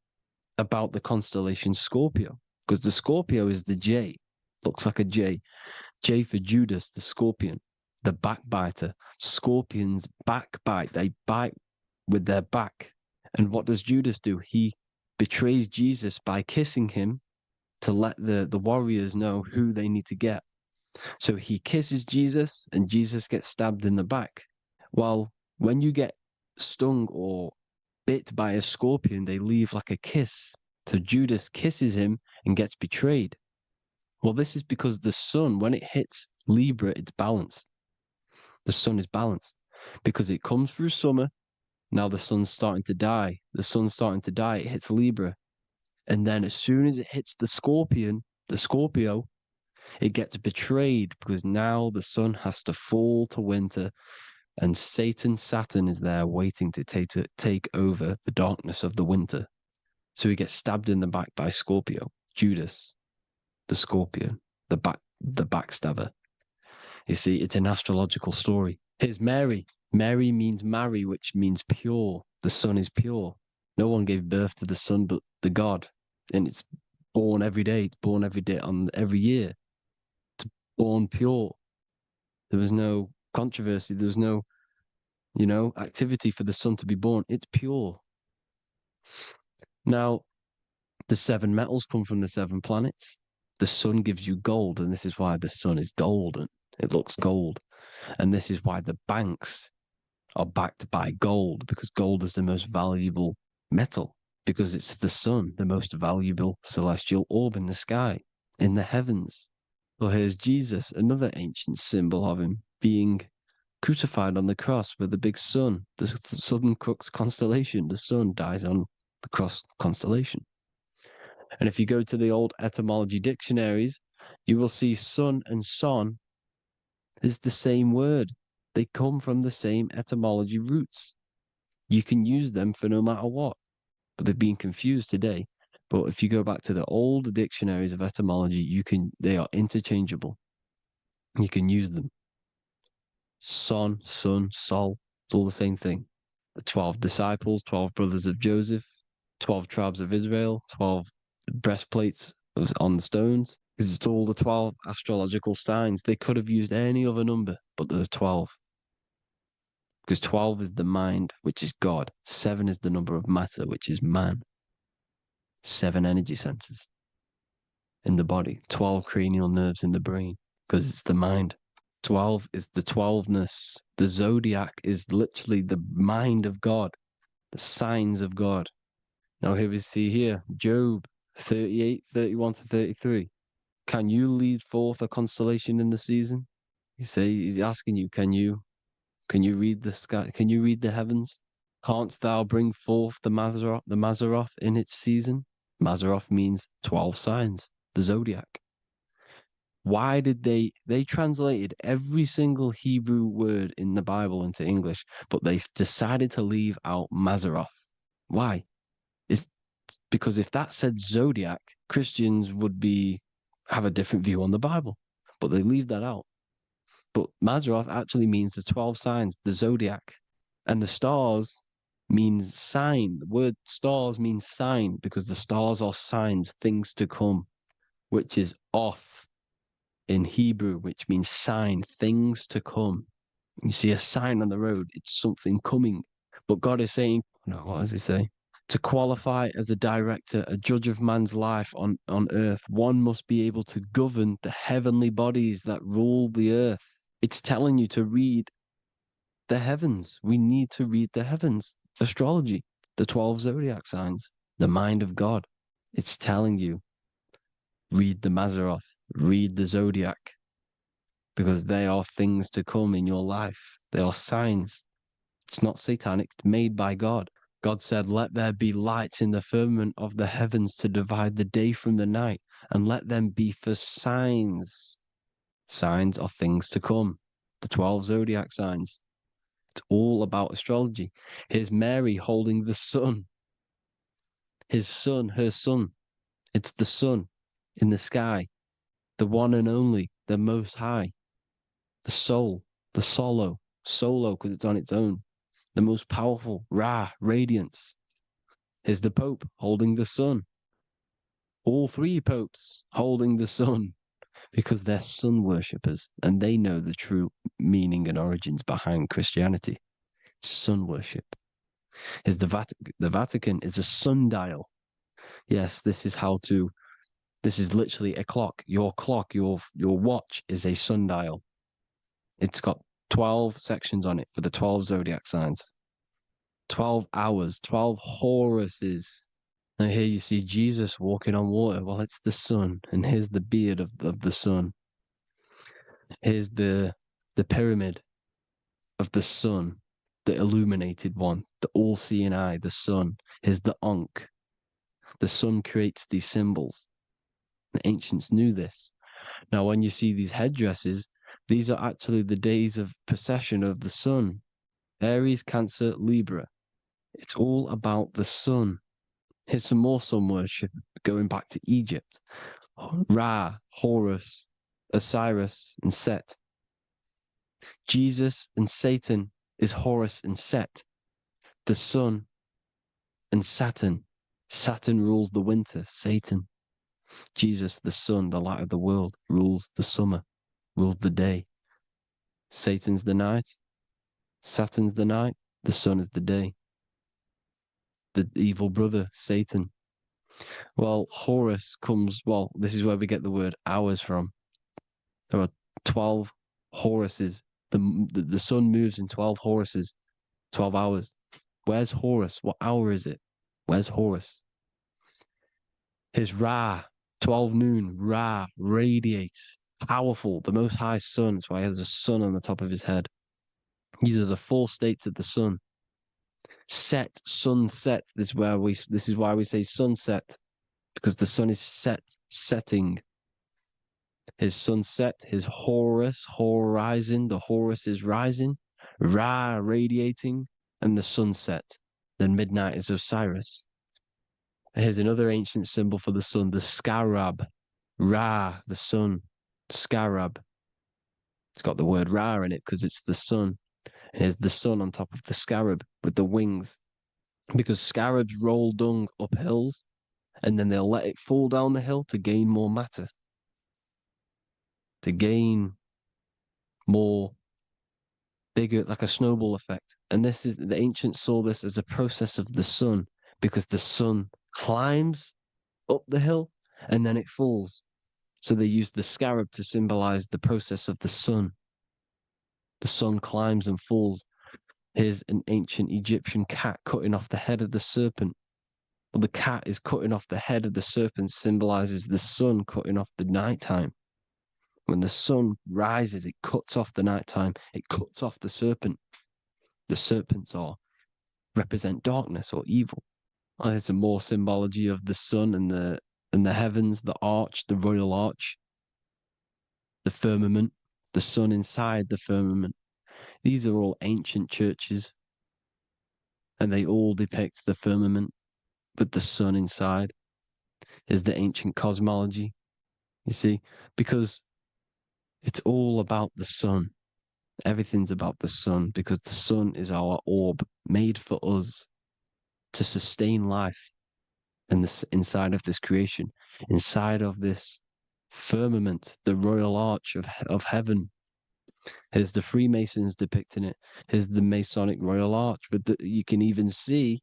about the constellation Scorpio, because the Scorpio is the J. Looks like a J. J for Judas, the scorpion, the backbiter. Scorpions backbite. They bite with their back. And what does Judas do? He betrays Jesus by kissing him to let the warriors know who they need to get. So he kisses Jesus and Jesus gets stabbed in the back. Well, when you get stung or bit by a scorpion, they leave like a kiss. So Judas kisses him and gets betrayed. Well, this is because the sun, when it hits Libra, it's balanced. The sun is balanced because it comes through summer. Now the sun's starting to die. The sun's starting to die. It hits Libra. And then as soon as it hits the Scorpio, it gets betrayed because now the sun has to fall to winter and Saturn is there waiting to take over the darkness of the winter. So he gets stabbed in the back by Scorpio, Judas, the scorpion, the backstabber. You see, it's an astrological story. Here's Mary. Mary means marry, which means pure. The sun is pure. No one gave birth to the sun but the God. And it's born every day. It's born every day on every year. It's born pure. There was no controversy. There was no, activity for the sun to be born. It's pure. Now, the 7 metals come from the 7 planets. The sun gives you gold, and this is why the sun is golden. It looks gold. And this is why the banks are backed by gold, because gold is the most valuable metal, because it's the sun, the most valuable celestial orb in the sky, in the heavens. Well, here's Jesus, another ancient symbol of him being crucified on the cross with the big sun, the Southern Cross constellation. The sun dies on the cross constellation. And if you go to the old etymology dictionaries, you will see sun and son is the same word. They come from the same etymology roots. You can use them for no matter what, but they've been confused today. But if you go back to the old dictionaries of etymology, they are interchangeable. You can use them. Son, sun, sol, it's all the same thing. The 12 disciples, 12 brothers of Joseph, 12 tribes of Israel, 12 breastplates on the stones, because it's all the 12 astrological signs. They could have used any other number, but there's 12. Because 12 is the mind, which is God. 7 is the number of matter, which is man. 7 energy centers in the body. 12 cranial nerves in the brain, because it's the mind. 12 is the 12ness. The zodiac is literally the mind of God, the signs of God. Now here we see here, Job 38, 31 to 33. Can you lead forth a constellation in the season? He's asking you, can you read the sky? Can you read the heavens? Canst thou bring forth the Mazzaroth in its season? Mazzaroth means 12 signs, the zodiac. Why did they translated every single Hebrew word in the Bible into English, but they decided to leave out Mazzaroth? Why? It's because if that said zodiac, Christians would have a different view on the Bible, but they leave that out. But Mazzaroth actually means the 12 signs, the zodiac, and the stars means sign. The word stars means sign because the stars are signs, things to come, which is off in Hebrew, which means sign, things to come. You see a sign on the road, it's something coming. But God is saying, no, what does he say? To qualify as a director, a judge of man's life on earth, one must be able to govern the heavenly bodies that rule the earth. It's telling you to read the heavens. We need to read the heavens. Astrology, the 12 zodiac signs, the mind of God. It's telling you, read the Mazzaroth, read the zodiac, because they are things to come in your life. They are signs. It's not satanic, it's made by God. God said, let there be lights in the firmament of the heavens to divide the day from the night, and let them be for signs. Signs are things to come. The 12 zodiac signs. It's all about astrology. Here's Mary holding the sun. His son, her son. It's the sun in the sky. The one and only, the most high. The soul, the solo because it's on its own. The most powerful, Ra, radiance. Here's the Pope holding the sun. All three popes holding the sun because they're sun worshippers and they know the true meaning and origins behind Christianity. Sun worship. Here's the Vatican. The Vatican is a sundial. Yes, this is literally a clock. Your clock, your watch is a sundial. It's got 12 sections on it for the 12 zodiac signs. 12 hours, 12 Horuses. Now here you see Jesus walking on water. Well, it's the sun. And here's the beard of the sun. Here's the pyramid of the sun, the illuminated one, the all-seeing eye, the sun. Here's the Ankh. The sun creates these symbols. The ancients knew this. Now, when you see these headdresses, these are actually the days of procession of the sun. Aries, Cancer, Libra. It's all about the sun. Here's some more sun worship going back to Egypt. Ra, Horus, Osiris, and Set. Jesus and Satan is Horus and Set. The sun and Saturn. Saturn rules the winter, Satan. Jesus, the sun, the light of the world, rules the summer, rules the day. Satan's the night, Saturn's the night, the sun is the day. The evil brother, Satan. Well, Horus comes, this is where we get the word hours from. There are 12 Horuses. The sun moves in 12 Horuses, 12 hours. Where's Horus? What hour is it? Where's Horus? His Ra, 12 noon, Ra, radiates, powerful, the most high sun. That's why he has a sun on the top of his head. These are the four states of the sun. Set, sunset. This is why we say sunset, because the sun is setting. His sunset, his Horus, horizon, the Horus is rising, Ra radiating, and the sunset. Then midnight is Osiris. Here's another ancient symbol for the sun, the scarab. Ra, the sun, scarab. It's got the word Ra in it because it's the sun. And here's the sun on top of the scarab with the wings. Because scarabs roll dung up hills and then they'll let it fall down the hill to gain more matter. To gain more bigger, like a snowball effect. And the ancients saw this as a process of the sun because the sun climbs up the hill and then it falls. So they used the scarab to symbolize the process of the sun. The sun climbs and falls. Here's an ancient Egyptian cat cutting off the head of the serpent. Well, the cat is cutting off the head of the serpent, symbolizes the sun cutting off the nighttime. When the sun rises, it cuts off the nighttime. It cuts off the serpent. The serpents represent darkness or evil. Oh, there's some more symbology of the sun and the heavens, the arch, the royal arch, the firmament, the sun inside the firmament. These are all ancient churches, and they all depict the firmament with the sun inside. Is the ancient cosmology, you see, because it's all about the sun. Everything's about the sun because the sun is our orb made for us to sustain life and inside of this creation, inside of this firmament, the royal arch of heaven. Here's the Freemasons depicting it. Here's the Masonic Royal Arch. But you can even see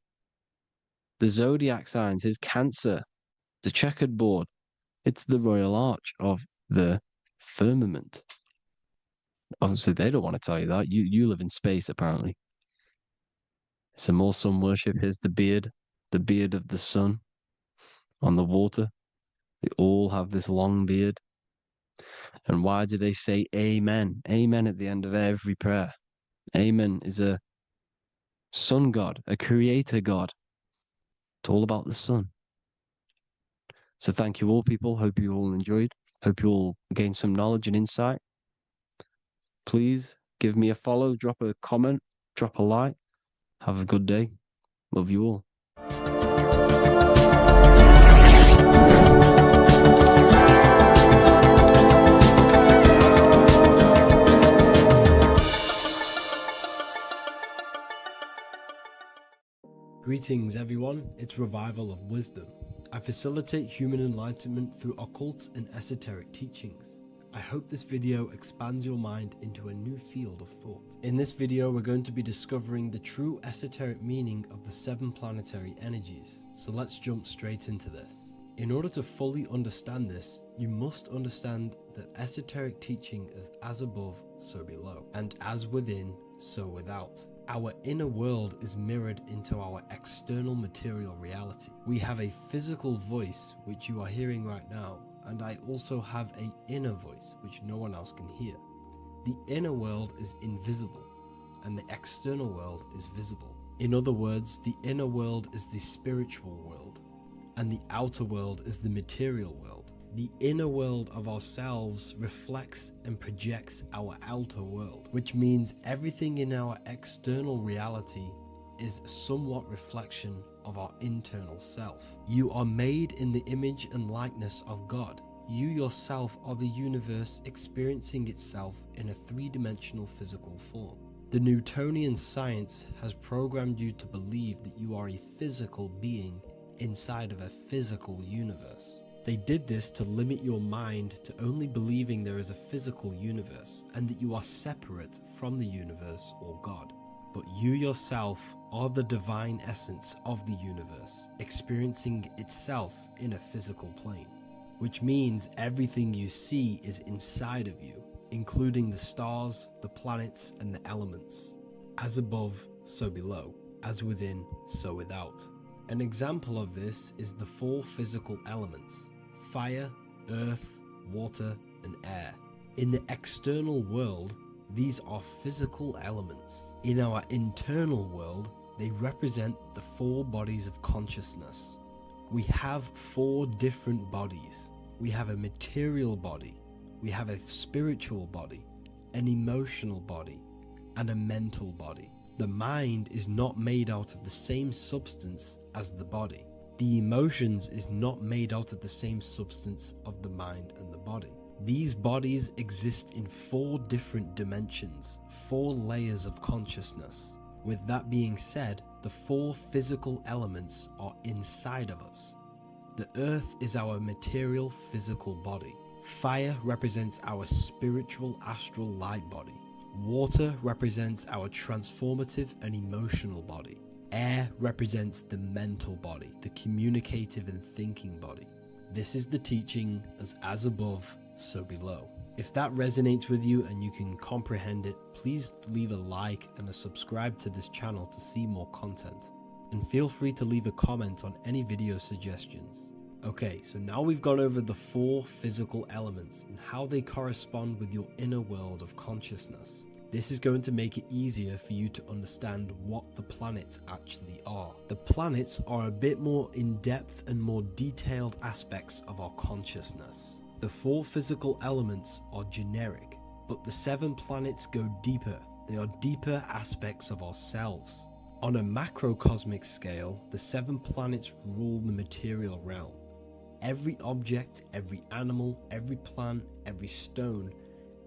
the zodiac signs, his Cancer, the checkered board. It's the royal arch of the firmament. Obviously, they don't want to tell you that. You live in space, apparently. Some more sun worship. Here's the beard of the sun on the water. They all have this long beard. And why do they say amen? Amen at the end of every prayer. Amen is a sun god, a creator god. It's all about the sun. So thank you all, people. Hope you all enjoyed. Hope you all gained some knowledge and insight. Please give me a follow, drop a comment, drop a like. Have a good day. Love you all. Greetings everyone, it's Revival of Wisdom. I facilitate human enlightenment through occult and esoteric teachings. I hope this video expands your mind into a new field of thought. In this video, we're going to be discovering the true esoteric meaning of the 7 planetary energies. So let's jump straight into this. In order to fully understand this, you must understand the esoteric teaching of as above, so below, and as within, so without. Our inner world is mirrored into our external material reality. We have a physical voice, which you are hearing right now, and I also have an inner voice, which no one else can hear. The inner world is invisible, and the external world is visible. In other words, the inner world is the spiritual world, and the outer world is the material world. The inner world of ourselves reflects and projects our outer world, which means everything in our external reality is somewhat reflection of our internal self. You are made in the image and likeness of God. You yourself are the universe experiencing itself in a 3-dimensional physical form. The Newtonian science has programmed you to believe that you are a physical being inside of a physical universe. They did this to limit your mind to only believing there is a physical universe and that you are separate from the universe or God. But you yourself are the divine essence of the universe, experiencing itself in a physical plane, which means everything you see is inside of you, including the stars, the planets, and the elements. As above, so below. As within, so without. An example of this is the 4 physical elements: fire, earth, water, and air. In the external world, these are physical elements. In our internal world, they represent the 4 bodies of consciousness. We have 4 different bodies. We have a material body, we have a spiritual body, an emotional body, and a mental body. The mind is not made out of the same substance as the body. The emotions is not made out of the same substance of the mind and the body. These bodies exist in 4 different dimensions, 4 layers of consciousness. With that being said, the 4 physical elements are inside of us. The earth is our material physical body. Fire represents our spiritual astral light body. Water represents our transformative and emotional body. Air represents the mental body, the communicative and thinking body. This is the teaching as above, so below. If that resonates with you and you can comprehend it, please leave a like and a subscribe to this channel to see more content. And feel free to leave a comment on any video suggestions. Okay, so now we've gone over the 4 physical elements and how they correspond with your inner world of consciousness. This is going to make it easier for you to understand what the planets actually are. The planets are a bit more in-depth and more detailed aspects of our consciousness. The 4 physical elements are generic, but the 7 planets go deeper. They are deeper aspects of ourselves. On a macrocosmic scale, the 7 planets rule the material realm. Every object, every animal, every plant, every stone,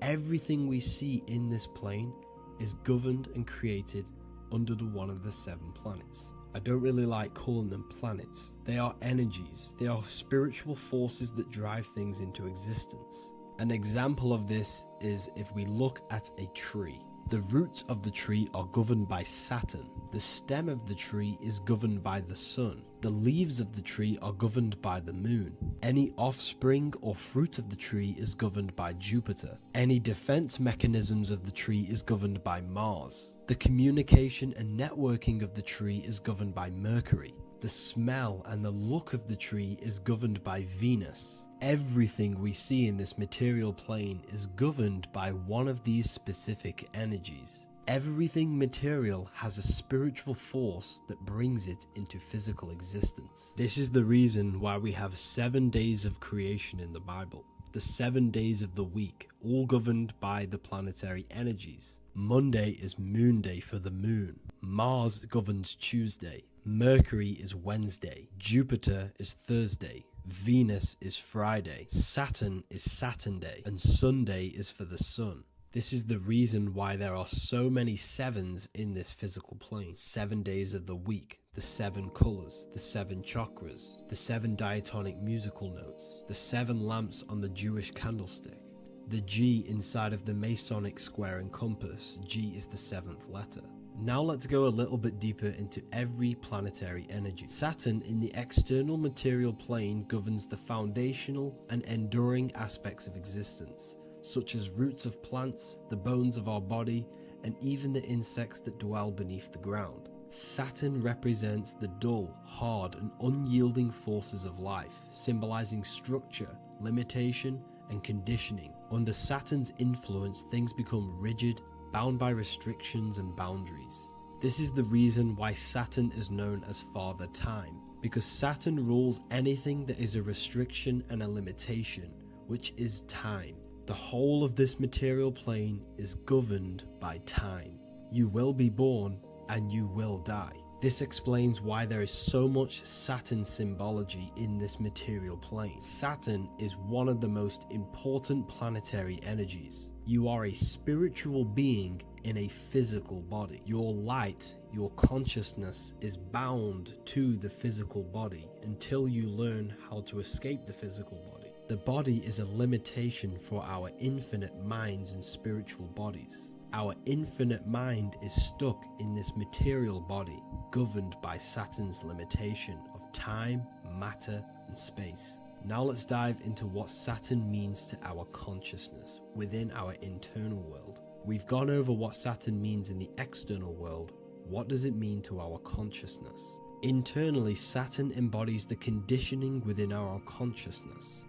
everything we see in this plane is governed and created under one of the 7 planets. I don't really like calling them planets. They are energies. They are spiritual forces that drive things into existence. An example of this is if we look at a tree. The roots of the tree are governed by Saturn. The stem of the tree is governed by the sun. The leaves of the tree are governed by the moon. Any offspring or fruit of the tree is governed by Jupiter. Any defense mechanisms of the tree is governed by Mars. The communication and networking of the tree is governed by Mercury. The smell and the look of the tree is governed by Venus. Everything we see in this material plane is governed by one of these specific energies. Everything material has a spiritual force that brings it into physical existence. This is the reason why we have 7 days of creation in the Bible. The 7 days of the week, all governed by the planetary energies. Monday is moon day for the moon. Mars governs Tuesday. Mercury is Wednesday. Jupiter is Thursday. Venus is Friday. Saturn is Saturn day. And Sunday is for the sun. This is the reason why there are so many sevens in this physical plane. 7 days of the week, the 7 colors, the 7 chakras, the 7 diatonic musical notes, the 7 lamps on the Jewish candlestick, the G inside of the Masonic square and compass. G is the 7th letter. Now let's go a little bit deeper into every planetary energy. Saturn in the external material plane governs the foundational and enduring aspects of existence, such as roots of plants, the bones of our body, and even the insects that dwell beneath the ground. Saturn represents the dull, hard, and unyielding forces of life, symbolizing structure, limitation, and conditioning. Under Saturn's influence, things become rigid, bound by restrictions and boundaries. This is the reason why Saturn is known as Father Time, because Saturn rules anything that is a restriction and a limitation, which is time. The whole of this material plane is governed by time. You will be born and you will die. This explains why there is so much Saturn symbology in this material plane. Saturn is one of the most important planetary energies. You are a spiritual being in a physical body. Your light, your consciousness is bound to the physical body until you learn how to escape the physical body. The body is a limitation for our infinite minds and spiritual bodies. Our infinite mind is stuck in this material body, governed by Saturn's limitation of time, matter, and space. Now let's dive into what Saturn means to our consciousness within our internal world. We've gone over what Saturn means in the external world. What does it mean to our consciousness? Internally, Saturn embodies the conditioning within our consciousness.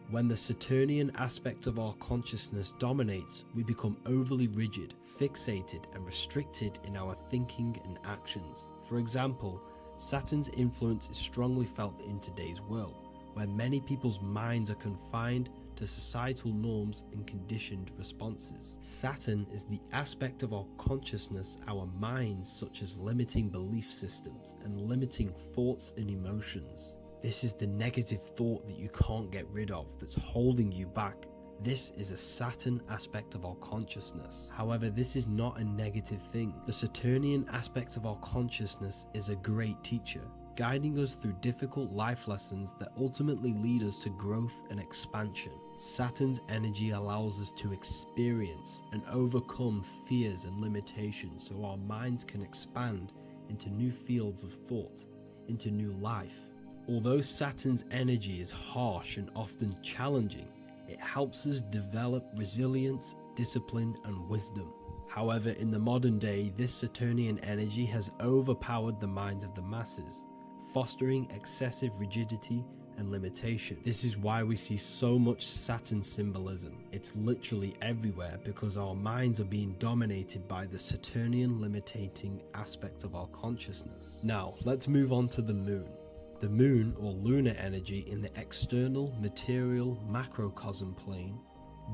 When the Saturnian aspect of our consciousness dominates, we become overly rigid, fixated, and restricted in our thinking and actions. For example, Saturn's influence is strongly felt in today's world, where many people's minds are confined to societal norms and conditioned responses. Saturn is the aspect of our consciousness, our minds, such as limiting belief systems and limiting thoughts and emotions. This is the negative thought that you can't get rid of that's holding you back. This is a Saturn aspect of our consciousness. However, this is not a negative thing. The Saturnian aspect of our consciousness is a great teacher, guiding us through difficult life lessons that ultimately lead us to growth and expansion. Saturn's energy allows us to experience and overcome fears and limitations so our minds can expand into new fields of thought, into new life. Although Saturn's energy is harsh and often challenging, it helps us develop resilience, discipline, and wisdom. However, in the modern day, this Saturnian energy has overpowered the minds of the masses, fostering excessive rigidity and limitation. This is why we see so much Saturn symbolism. It's literally everywhere because our minds are being dominated by the Saturnian limiting aspect of our consciousness. Now, let's move on to the moon. The moon, or lunar energy, in the external material macrocosm plane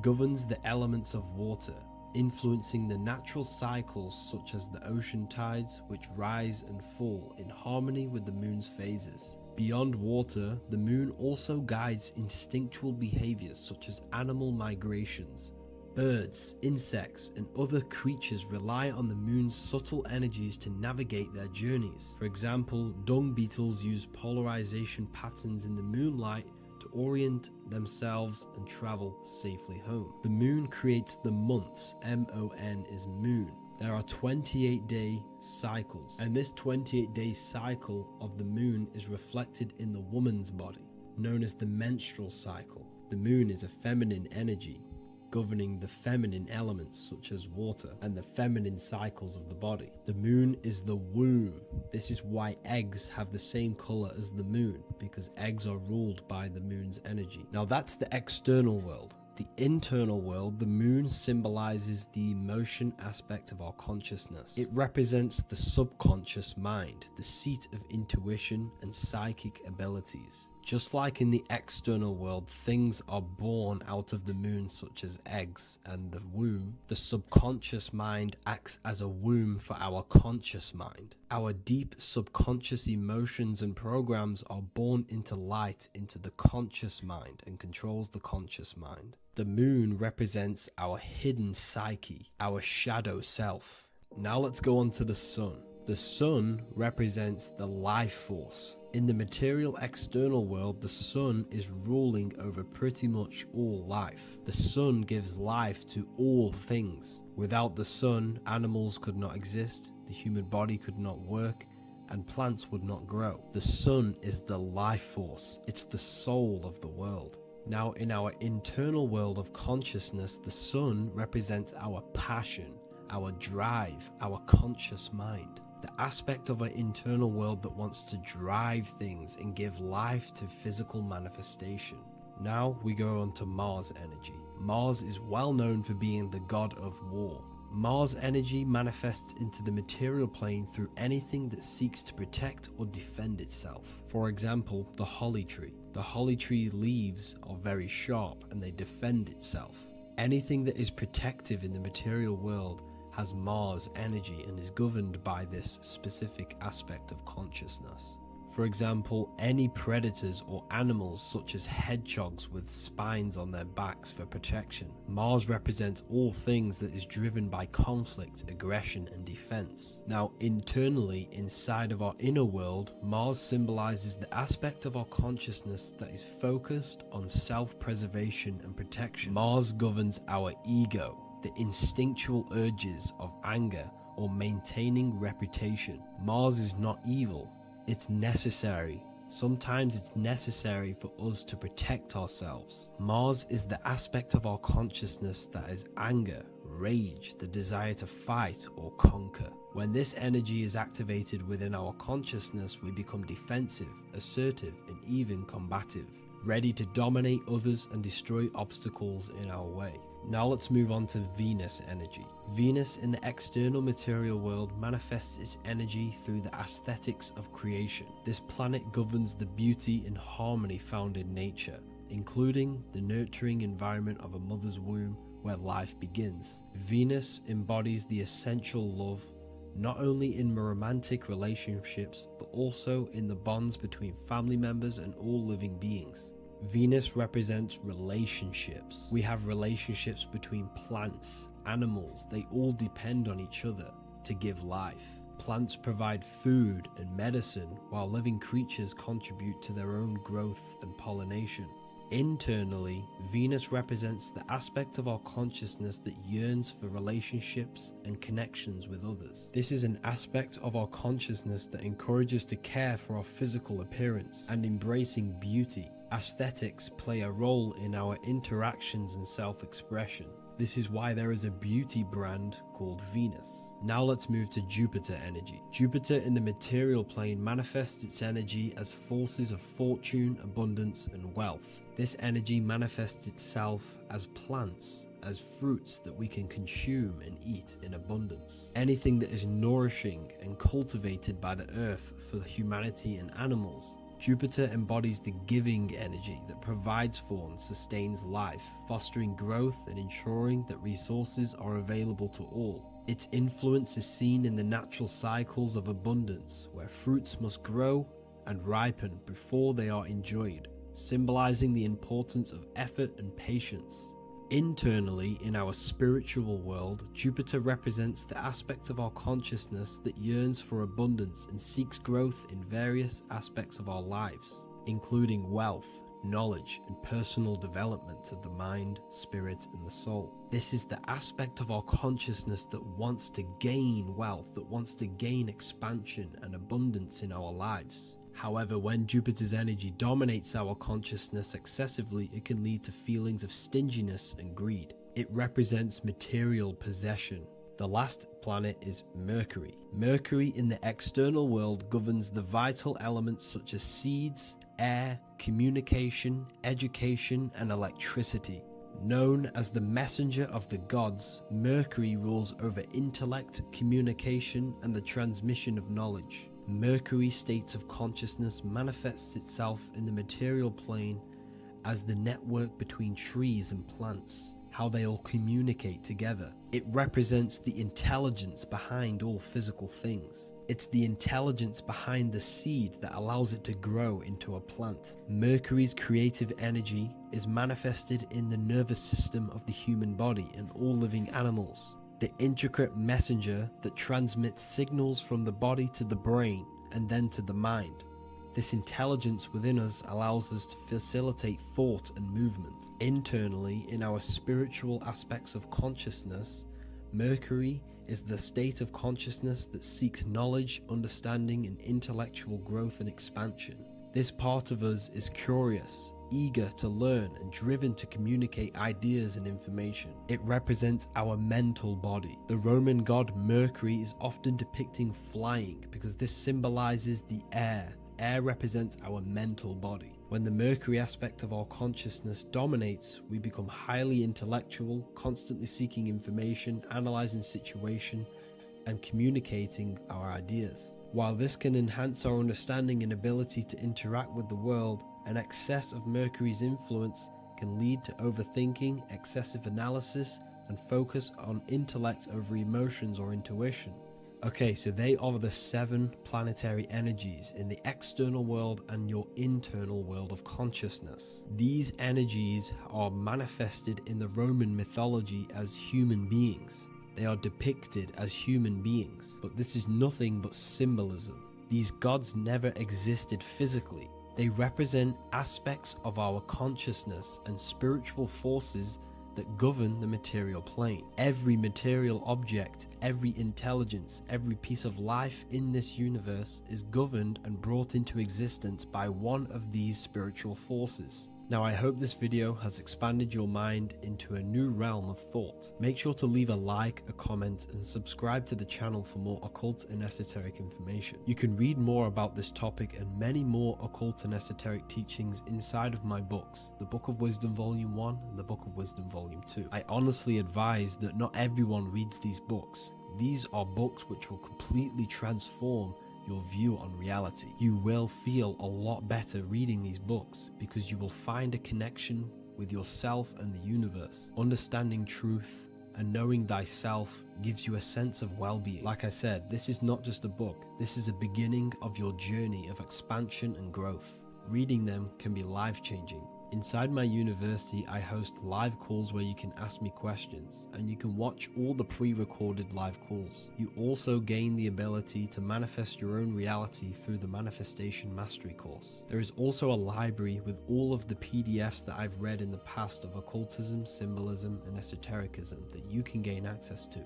governs the elements of water, influencing the natural cycles such as the ocean tides, which rise and fall in harmony with the moon's phases. Beyond water, the moon also guides instinctual behaviors such as animal migrations. Birds, insects, and other creatures rely on the moon's subtle energies to navigate their journeys. For example, dung beetles use polarization patterns in the moonlight to orient themselves and travel safely home. The moon creates the months. M-O-N is moon. There are 28-day cycles, and this 28-day cycle of the moon is reflected in the woman's body, known as the menstrual cycle. The moon is a feminine energy, governing the feminine elements such as water and the feminine cycles of the body. The moon is the womb. This is why eggs have the same color as the moon, because eggs are ruled by the moon's energy. Now that's the external world. The internal world, the moon symbolizes the emotion aspect of our consciousness. It represents the subconscious mind, the seat of intuition and psychic abilities. Just like in the external world, things are born out of the moon, such as eggs and the womb. The subconscious mind acts as a womb for our conscious mind. Our deep subconscious emotions and programs are born into light into the conscious mind and controls the conscious mind. The moon represents our hidden psyche, our shadow self. Now let's go on to the sun. The sun represents the life force. In the material external world, the sun is ruling over pretty much all life. The sun gives life to all things. Without the sun, animals could not exist, the human body could not work, and plants would not grow. The sun is the life force. It's the soul of the world. Now, in our internal world of consciousness, the sun represents our passion, our drive, our conscious mind. The aspect of our internal world that wants to drive things and give life to physical manifestation. Now we go on to Mars energy. Mars is well known for being the god of war. Mars energy manifests into the material plane through anything that seeks to protect or defend itself. For example, the holly tree. The holly tree leaves are very sharp and they defend itself. Anything that is protective in the material world has Mars energy and is governed by this specific aspect of consciousness. For example, any predators or animals such as hedgehogs with spines on their backs for protection. Mars represents all things that is driven by conflict, aggression and defense. Now internally, inside of our inner world, Mars symbolizes the aspect of our consciousness that is focused on self-preservation and protection. Mars governs our ego, the instinctual urges of anger or maintaining reputation. Mars is not evil, it's necessary. Sometimes it's necessary for us to protect ourselves. Mars is the aspect of our consciousness that is anger, rage, the desire to fight or conquer. When this energy is activated within our consciousness, we become defensive, assertive, and even combative, ready to dominate others and destroy obstacles in our way. Now let's move on to Venus energy. Venus in the external material world manifests its energy through the aesthetics of creation. This planet governs the beauty and harmony found in nature, including the nurturing environment of a mother's womb where life begins. Venus embodies the essential love, not only in romantic relationships, but also in the bonds between family members and all living beings. Venus represents relationships. We have relationships between plants, animals. They all depend on each other to give life. Plants provide food and medicine, while living creatures contribute to their own growth and pollination. Internally, Venus represents the aspect of our consciousness that yearns for relationships and connections with others. This is an aspect of our consciousness that encourages to care for our physical appearance and embracing beauty. Aesthetics play a role in our interactions and self-expression. This is why there is a beauty brand called Venus. Now let's move to Jupiter energy. Jupiter in the material plane manifests its energy as forces of fortune, abundance, and wealth. This energy manifests itself as plants, as fruits that we can consume and eat in abundance. Anything that is nourishing and cultivated by the earth for humanity and animals. Jupiter embodies the giving energy that provides for and sustains life, fostering growth and ensuring that resources are available to all. Its influence is seen in the natural cycles of abundance, where fruits must grow and ripen before they are enjoyed, symbolizing the importance of effort and patience. Internally, in our spiritual world, Jupiter represents the aspect of our consciousness that yearns for abundance and seeks growth in various aspects of our lives, including wealth, knowledge, and personal development of the mind, spirit, and the soul. This is the aspect of our consciousness that wants to gain wealth, that wants to gain expansion and abundance in our lives. However, when Jupiter's energy dominates our consciousness excessively, it can lead to feelings of stinginess and greed. It represents material possession. The last planet is Mercury. Mercury in the external world governs the vital elements such as seeds, air, communication, education, and electricity. Known as the messenger of the gods, Mercury rules over intellect, communication, and the transmission of knowledge. Mercury's states of consciousness manifests itself in the material plane as the network between trees and plants, how they all communicate together. It represents the intelligence behind all physical things. It's the intelligence behind the seed that allows it to grow into a plant. Mercury's creative energy is manifested in the nervous system of the human body and all living animals, the intricate messenger that transmits signals from the body to the brain and then to the mind. This intelligence within us allows us to facilitate thought and movement. Internally, in our spiritual aspects of consciousness, Mercury is the state of consciousness that seeks knowledge, understanding, and intellectual growth and expansion. This part of us is curious, eager to learn, and driven to communicate ideas and information. It represents our mental body. The Roman god Mercury is often depicting flying because this symbolizes the air. Air represents our mental body. When the Mercury aspect of our consciousness dominates, we become highly intellectual, constantly seeking information, analyzing situation, and communicating our ideas. While this can enhance our understanding and ability to interact with the world, an excess of Mercury's influence can lead to overthinking, excessive analysis, and focus on intellect over emotions or intuition. Okay, so they are the 7 planetary energies in the external world and your internal world of consciousness. These energies are manifested in the Roman mythology as human beings. They are depicted as human beings, but this is nothing but symbolism. These gods never existed physically. They represent aspects of our consciousness and spiritual forces that govern the material plane. Every material object, every intelligence, every piece of life in this universe is governed and brought into existence by one of these spiritual forces. Now, I hope this video has expanded your mind into a new realm of thought. Make sure to leave a like, a comment, and subscribe to the channel for more occult and esoteric information. You can read more about this topic and many more occult and esoteric teachings inside of my books, the Book of Wisdom Volume 1 and the Book of Wisdom Volume 2. I honestly advise that not everyone reads these books. These are books which will completely transform your view on reality. You will feel a lot better reading these books because you will find a connection with yourself and the universe. Understanding truth and knowing thyself gives you a sense of well-being. Like I said, this is not just a book. This is a beginning of your journey of expansion and growth. Reading them can be life-changing. Inside my university, I host live calls where you can ask me questions, and you can watch all the pre-recorded live calls. You also gain the ability to manifest your own reality through the Manifestation Mastery course. There is also a library with all of the PDFs that I've read in the past of occultism, symbolism, and esotericism that you can gain access to.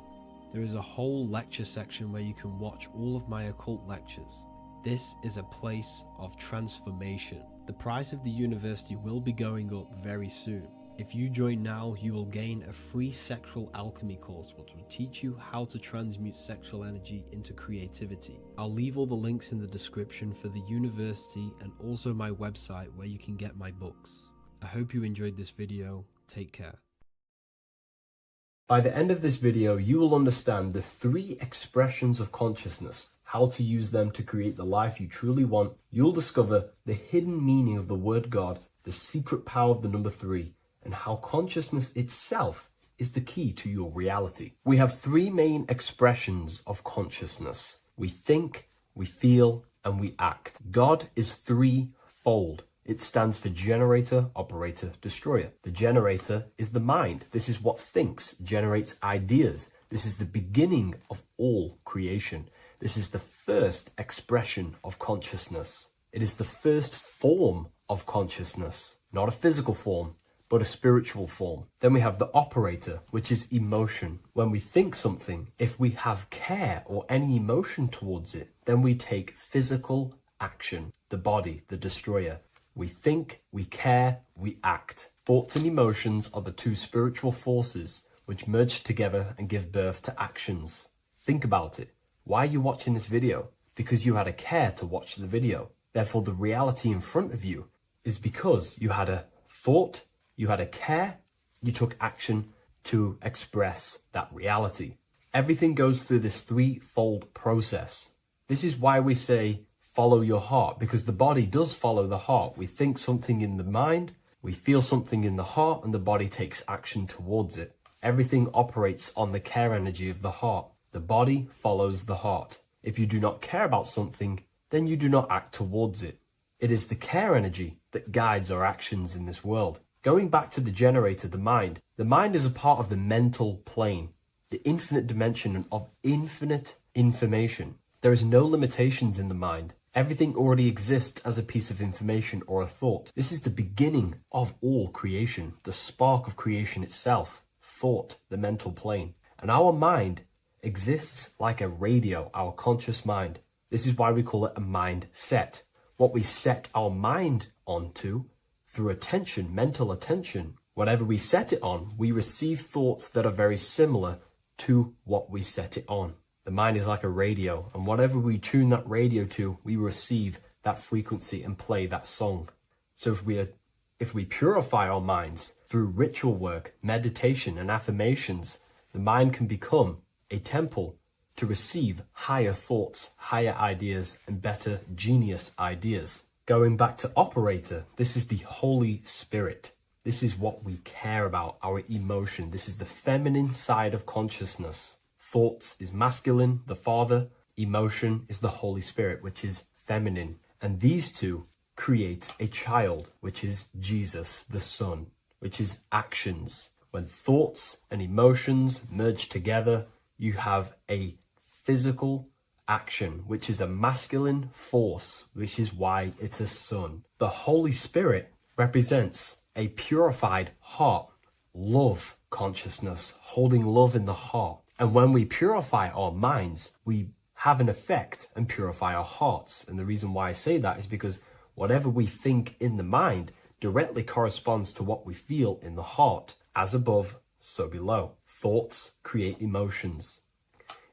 There is a whole lecture section where you can watch all of my occult lectures. This is a place of transformation. The price of the university will be going up very soon. If you join now, you will gain a free sexual alchemy course which will teach you how to transmute sexual energy into creativity. I'll leave all the links in the description for the university and also my website where you can get my books. I hope you enjoyed this video. Take care. By the end of this video, you will understand the 3 expressions of consciousness, how to use them to create the life you truly want. You'll discover the hidden meaning of the word God, the secret power of the number 3, and how consciousness itself is the key to your reality. We have 3 main expressions of consciousness. We think, we feel, and we act. God is 3-fold. It stands for generator, operator, destroyer. The generator is the mind. This is what thinks, generates ideas. This is the beginning of all creation. This is the first expression of consciousness. It is the first form of consciousness. not a physical form, but a spiritual form. Then we have the operator, which is emotion. When we think something, if we have care or any emotion towards it, then we take physical action. The body, the destroyer. We think, we care, we act. Thoughts and emotions are the two spiritual forces which merge together and give birth to actions. Think about it. Why are you watching this video? Because you had a care to watch the video. Therefore, the reality in front of you is because you had a thought, you had a care, you took action to express that reality. Everything goes through this threefold process. This is why we say follow your heart, because the body does follow the heart. We think something in the mind, we feel something in the heart, and the body takes action towards it. Everything operates on the care energy of the heart. The body follows the heart. If you do not care about something, then you do not act towards it. It is the care energy that guides our actions in this world. Going back to the generator, the mind is a part of the mental plane, the infinite dimension of infinite information. There is no limitations in the mind. Everything already exists as a piece of information or a thought. This is the beginning of all creation, the spark of creation itself, thought, the mental plane. And our mind exists like a radio, our conscious mind. This is why we call it a mindset. What we set our mind onto through attention, mental attention, whatever we set it on, we receive thoughts that are very similar to what we set it on. The mind is like a radio, and whatever we tune that radio to, we receive that frequency and play that song. So if we purify our minds through ritual work, meditation, and affirmations, the mind can become a temple to receive higher thoughts, higher ideas, and better genius ideas. Going back to operator, this is the Holy Spirit. This is what we care about, our emotion. This is the feminine side of consciousness. Thoughts is masculine, the Father. Emotion is the Holy Spirit, which is feminine. And these two create a child, which is Jesus, the Son, which is actions. When thoughts and emotions merge together, you have a physical action, which is a masculine force, which is why it's a son. The Holy Spirit represents a purified heart, love consciousness, holding love in the heart. And when we purify our minds, we have an effect and purify our hearts. And the reason why I say that is because whatever we think in the mind directly corresponds to what we feel in the heart. As above, so below. Thoughts create emotions.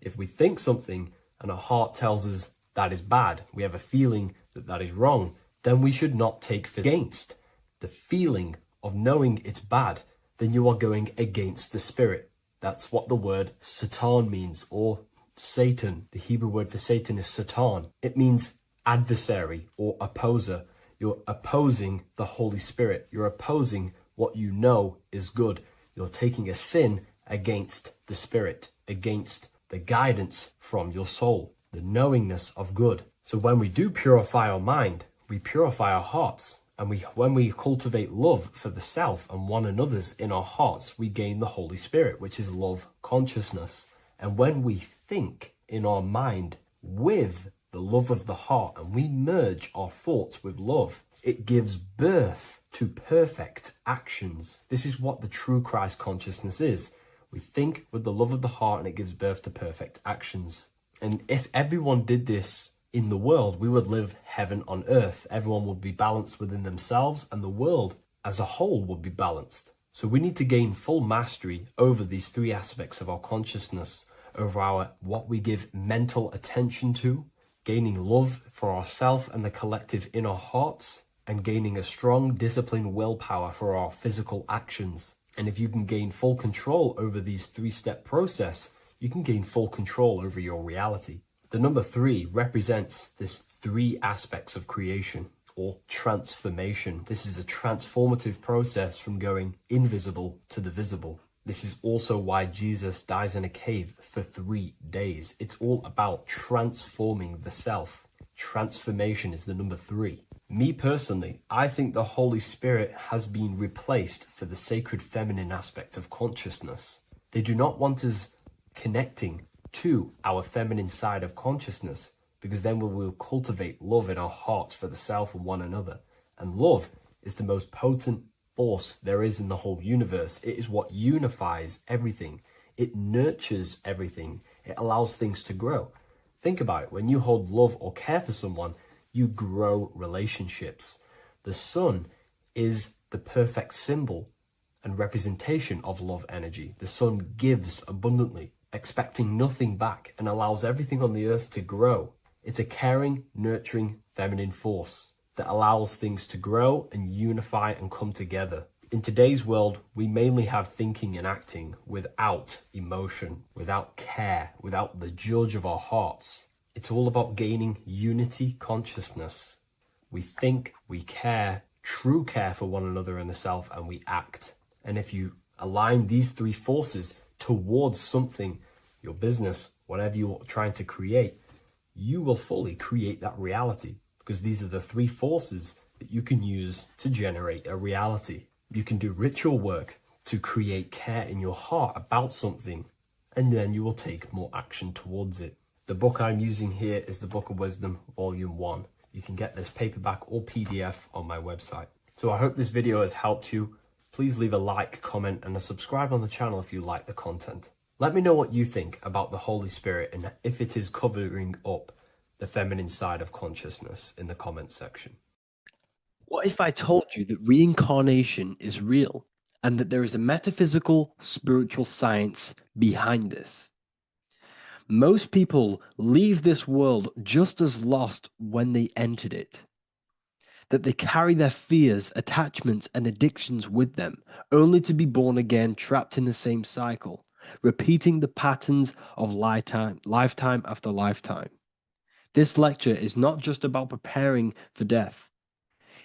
If we think something and our heart tells us that is bad, we have a feeling that that is wrong, then we should not take against the feeling of knowing it's bad. Then you are going against the spirit. That's what the word Satan means, or Satan. The Hebrew word for Satan is Satan. It means adversary or opposer. You're opposing the Holy Spirit. You're opposing what you know is good. You're taking a sin against the spirit, against the guidance from your soul, the knowingness of good. So when we do purify our mind, we purify our hearts. And when we cultivate love for the self and one another's in our hearts, we gain the Holy Spirit, which is love consciousness. And when we think in our mind with the love of the heart and we merge our thoughts with love, it gives birth to perfect actions. This is what the true Christ consciousness is. We think with the love of the heart and it gives birth to perfect actions. And if everyone did this in the world, we would live heaven on earth. Everyone would be balanced within themselves and the world as a whole would be balanced. So we need to gain full mastery over these three aspects of our consciousness, over our what we give mental attention to, gaining love for ourselves and the collective in our hearts, and gaining a strong disciplined willpower for our physical actions. And if you can gain full control over these three-step process, you can gain full control over your reality. The number 3 represents this 3 aspects of creation or transformation. This is a transformative process from going invisible to the visible. This is also why Jesus dies in a cave for 3 days. It's all about transforming the self. Transformation is the number 3. Me personally, I think the Holy Spirit has been replaced for the sacred feminine aspect of consciousness. They do not want us connecting to our feminine side of consciousness, because then we will cultivate love in our hearts for the self and one another. And love is the most potent force there is in the whole universe. It is what unifies everything. It nurtures everything. It allows things to grow. Think about it. When you hold love or care for someone, you grow relationships. The sun is the perfect symbol and representation of love energy. The sun gives abundantly, expecting nothing back, and allows everything on the earth to grow. It's a caring, nurturing, feminine force that allows things to grow and unify and come together. In today's world, we mainly have thinking and acting without emotion, without care, without the judge of our hearts. It's all about gaining unity consciousness. We think, we care, true care for one another and the self, and we act. And if you align these three forces towards something, your business, whatever you're trying to create, you will fully create that reality, because these are the three forces that you can use to generate a reality. You can do ritual work to create care in your heart about something, and then you will take more action towards it. The book I'm using here is the Book of Wisdom, Volume 1. You can get this paperback or PDF on my website. So I hope this video has helped you. Please leave a like, comment, and a subscribe on the channel if you like the content. Let me know what you think about the Holy Spirit and if it is covering up the feminine side of consciousness in the comments section. What if I told you that reincarnation is real and that there is a metaphysical, spiritual science behind this? Most people leave this world just as lost when they entered it. That they carry their fears, attachments, and addictions with them, only to be born again, trapped in the same cycle, repeating the patterns of lifetime after lifetime. This lecture is not just about preparing for death.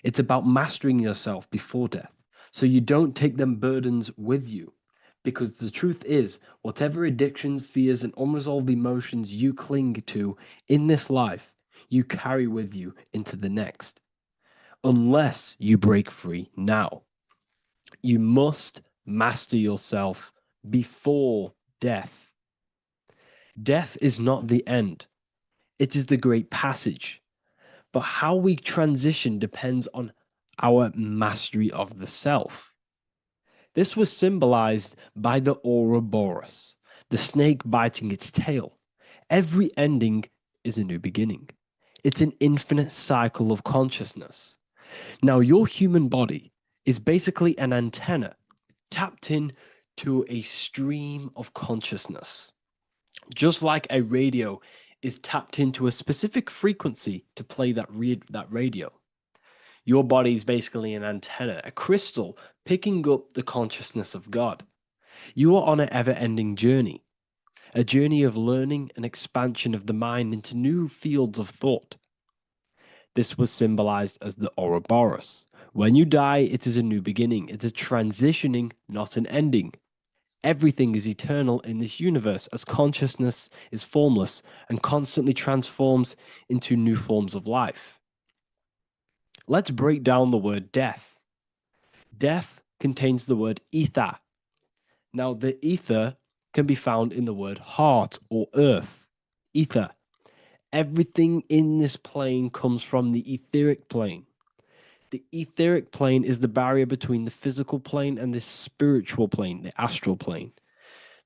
It's about mastering yourself before death, so you don't take them burdens with you. Because the truth is, whatever addictions, fears, and unresolved emotions you cling to in this life, you carry with you into the next. Unless you break free now. You must master yourself before death. Death is not the end. It is the great passage. But how we transition depends on our mastery of the self. This was symbolized by the Ouroboros, the snake biting its tail. Every ending is a new beginning. It's an infinite cycle of consciousness. Now, your human body is basically an antenna tapped in to a stream of consciousness. Just like a radio is tapped into a specific frequency to play that radio. Your body is basically an antenna, a crystal picking up the consciousness of God. You are on an ever-ending journey, a journey of learning and expansion of the mind into new fields of thought. This was symbolized as the Ouroboros. When you die, it is a new beginning. It's a transitioning, not an ending. Everything is eternal in this universe, as consciousness is formless and constantly transforms into new forms of life. Let's break down the word death. Death contains the word ether. Now, the ether can be found in the word heart or earth. Ether. Everything in this plane comes from the etheric plane. The etheric plane is the barrier between the physical plane and the spiritual plane, the astral plane.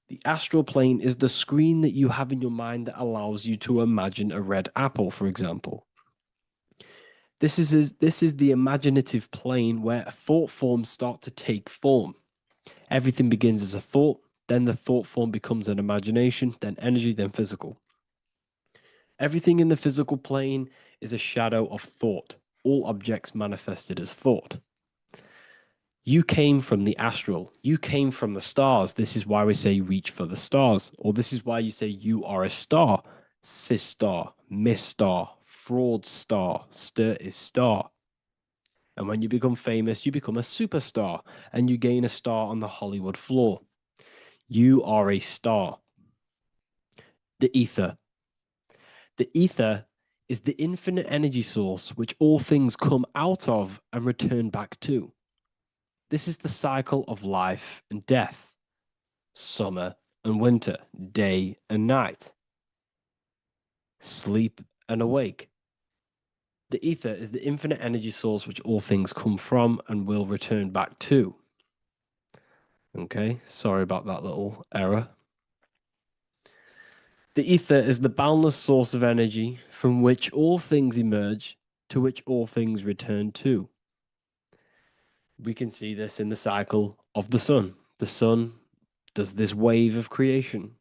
The astral plane is the screen that you have in your mind that allows you to imagine a red apple, for example. This is the imaginative plane where thought forms start to take form. Everything begins as a thought, then the thought form becomes an imagination, then energy, then physical. Everything in the physical plane is a shadow of thought. All objects manifested as thought. You came from the astral. You came from the stars. This is why we say reach for the stars. Or this is why you say you are a star. Cis star, miss star, fraud star, stir is star. And when you become famous, you become a superstar and you gain a star on the Hollywood floor. You are a star. The ether. The ether is the infinite energy source which all things come out of and return back to. This is the cycle of life and death, summer and winter, day and night, sleep and awake. The ether is the infinite energy source which all things come from and will return back to. Okay, sorry about that little error. The ether is the boundless source of energy from which all things emerge, to which all things return to. We can see this in the cycle of the sun. The sun does this wave of creation.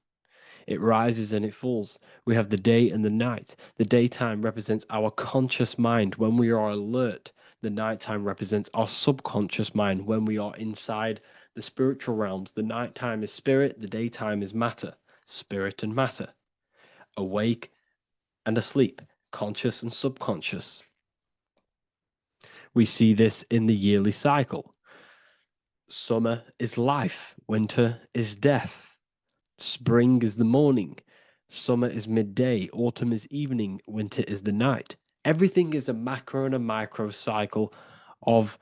It rises and it falls. We have the day and the night. The daytime represents our conscious mind when we are alert. The nighttime represents our subconscious mind when we are inside the spiritual realms. The nighttime is spirit, the daytime is matter, spirit and matter, awake and asleep, conscious and subconscious. We see this in the yearly cycle. Summer is life, winter is death. Spring is the morning, summer is midday, autumn is evening, winter is the night. Everything is a macro and a micro cycle of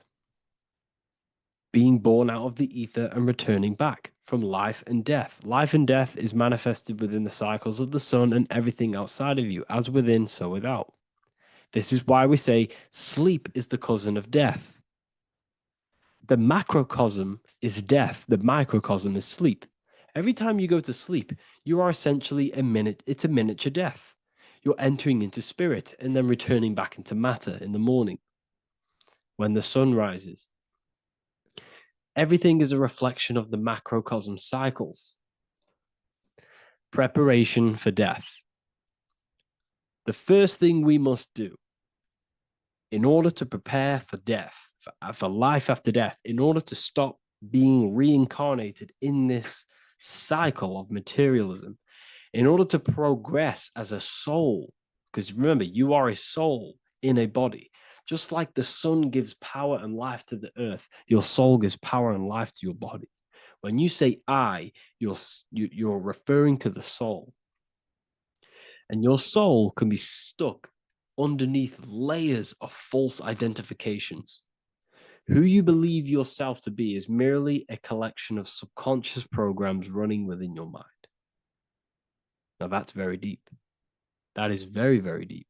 being born out of the ether and returning back from life and death. Life and death is manifested within the cycles of the sun and everything outside of you, as within, so without. This is why we say sleep is the cousin of death. The macrocosm is death, the microcosm is sleep. Every time you go to sleep, you are essentially it's a miniature death. You're entering into spirit and then returning back into matter in the morning when the sun rises. Everything is a reflection of the macrocosm cycles. Preparation for death. The first thing we must do in order to prepare for death, for life after death, in order to stop being reincarnated in this cycle of materialism, in order to progress as a soul, because remember, you are a soul in a body. Just like the sun gives power and life to the earth, your soul gives power and life to your body. When you say I, you're referring to the soul. And your soul can be stuck underneath layers of false identifications. Who you believe yourself to be is merely a collection of subconscious programs running within your mind. Now that's very deep. That is very, very deep.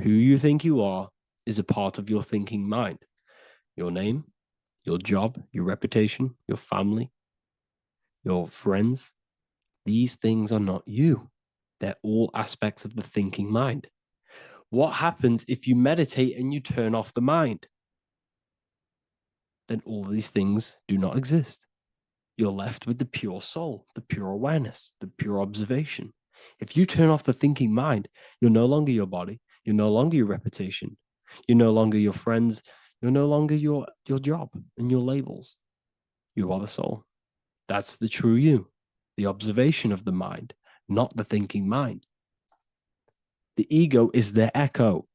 Who you think you are is a part of your thinking mind. Your name, your job, your reputation, your family, your friends. These things are not you. They're all aspects of the thinking mind. What happens if you meditate and you turn off the mind? Then all these things do not exist. You're left with the pure soul, the pure awareness, the pure observation. If you turn off the thinking mind, you're no longer your body, you're no longer your reputation, you're no longer your friends, you're no longer your job and your labels. You are the soul. That's the true you, the observation of the mind, not the thinking mind. The ego is the echo.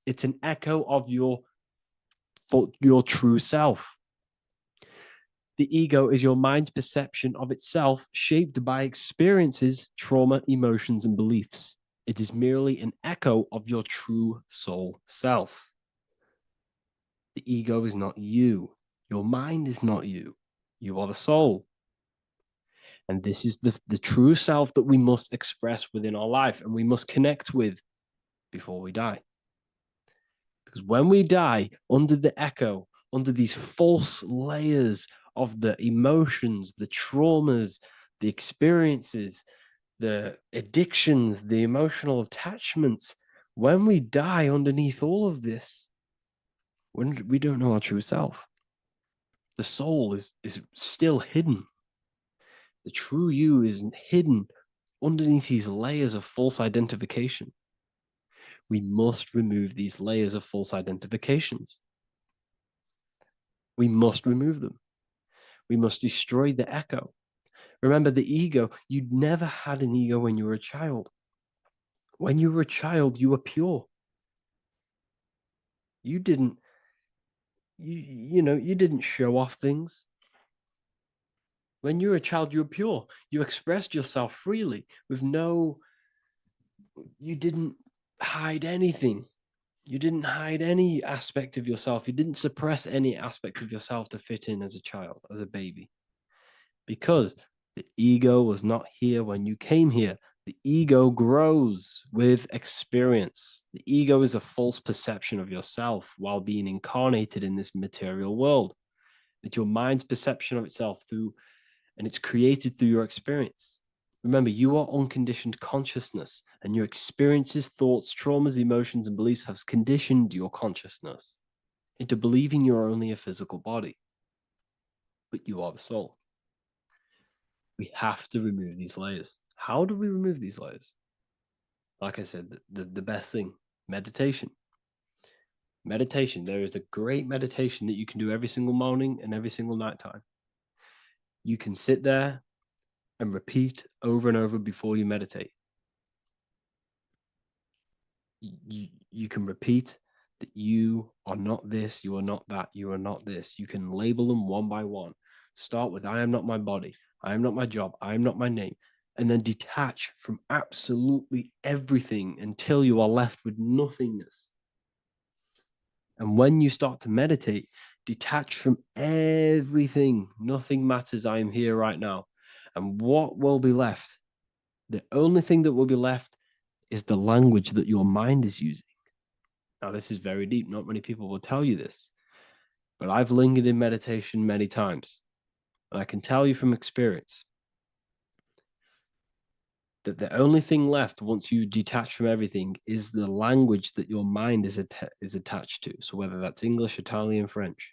It's an echo of your true self. The ego is your mind's perception of itself shaped by experiences, trauma, emotions, and beliefs. It is merely an echo of your true soul self. The ego is not you. Your mind is not you. You are the soul. And this is the true self that we must express within our life and we must connect with before we die. Because when we die under the echo, under these false layers of the emotions, the traumas, the experiences, the addictions, the emotional attachments, when we die underneath all of this, when we don't know our true self, the soul is still hidden. The true you is hidden underneath these layers of false identification. We must remove these layers of false identifications. We must remove them. We must destroy the echo. Remember the ego, you never had an ego when you were a child. When you were a child, you were pure. You didn't, you didn't show off things. When you were a child, you were pure. You expressed yourself freely with you didn't hide anything. You didn't hide any aspect of yourself. You didn't suppress any aspect of yourself to fit in as a child, as a baby. Because the ego was not here when you came here. The ego grows with experience. The ego is a false perception of yourself while being incarnated in this material world. It's your mind's perception of itself and it's created through your experience. Remember, you are unconditioned consciousness, and your experiences, thoughts, traumas, emotions, and beliefs have conditioned your consciousness into believing you're only a physical body, but you are the soul. We have to remove these layers. How do we remove these layers? Like I said, the best thing, meditation. Meditation. There is a great meditation that you can do every single morning and every single nighttime. You can sit there and repeat over and over before you meditate. You can repeat that you are not this, you are not that, you are not this. You can label them one by one. Start with, I am not my body, I am not my job, I am not my name, and then detach from absolutely everything until you are left with nothingness. And when you start to meditate, detach from everything. Nothing matters. I am here right now. And what will be left? The only thing that will be left is the language that your mind is using. Now, this is very deep. Not many people will tell you this, but I've lingered in meditation many times. And I can tell you from experience that the only thing left once you detach from everything is the language that your mind is attached to. So whether that's English, Italian, French.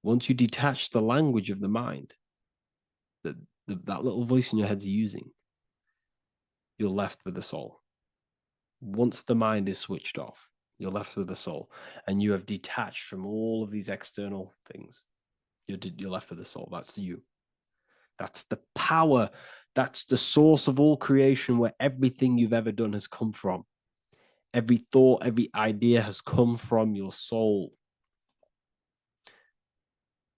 Once you detach the language of the mind that that little voice in your head's using, you're left with the soul. Once the mind is switched off, you're left with the soul, and you have detached from all of these external things. You're left with the soul. That's you. That's the power. That's the source of all creation, where everything you've ever done has come from. Every thought, every idea has come from your soul.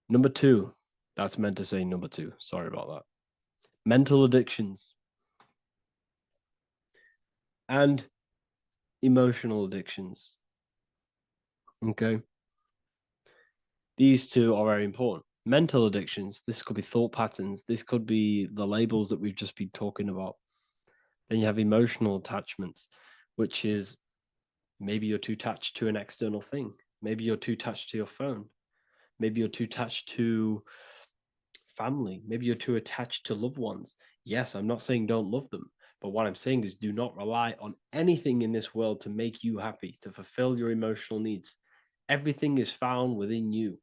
Number two, that's meant to say number two. Sorry about that. Mental addictions and emotional addictions. Okay. These two are very important. Mental addictions, this could be thought patterns. This could be the labels that we've just been talking about. Then you have emotional attachments, which is maybe you're too attached to an external thing. Maybe you're too attached to your phone. Maybe you're too attached to family. Maybe you're too attached to loved ones. Yes, I'm not saying don't love them, but what I'm saying is do not rely on anything in this world to make you happy, to fulfill your emotional needs. Everything is found within you.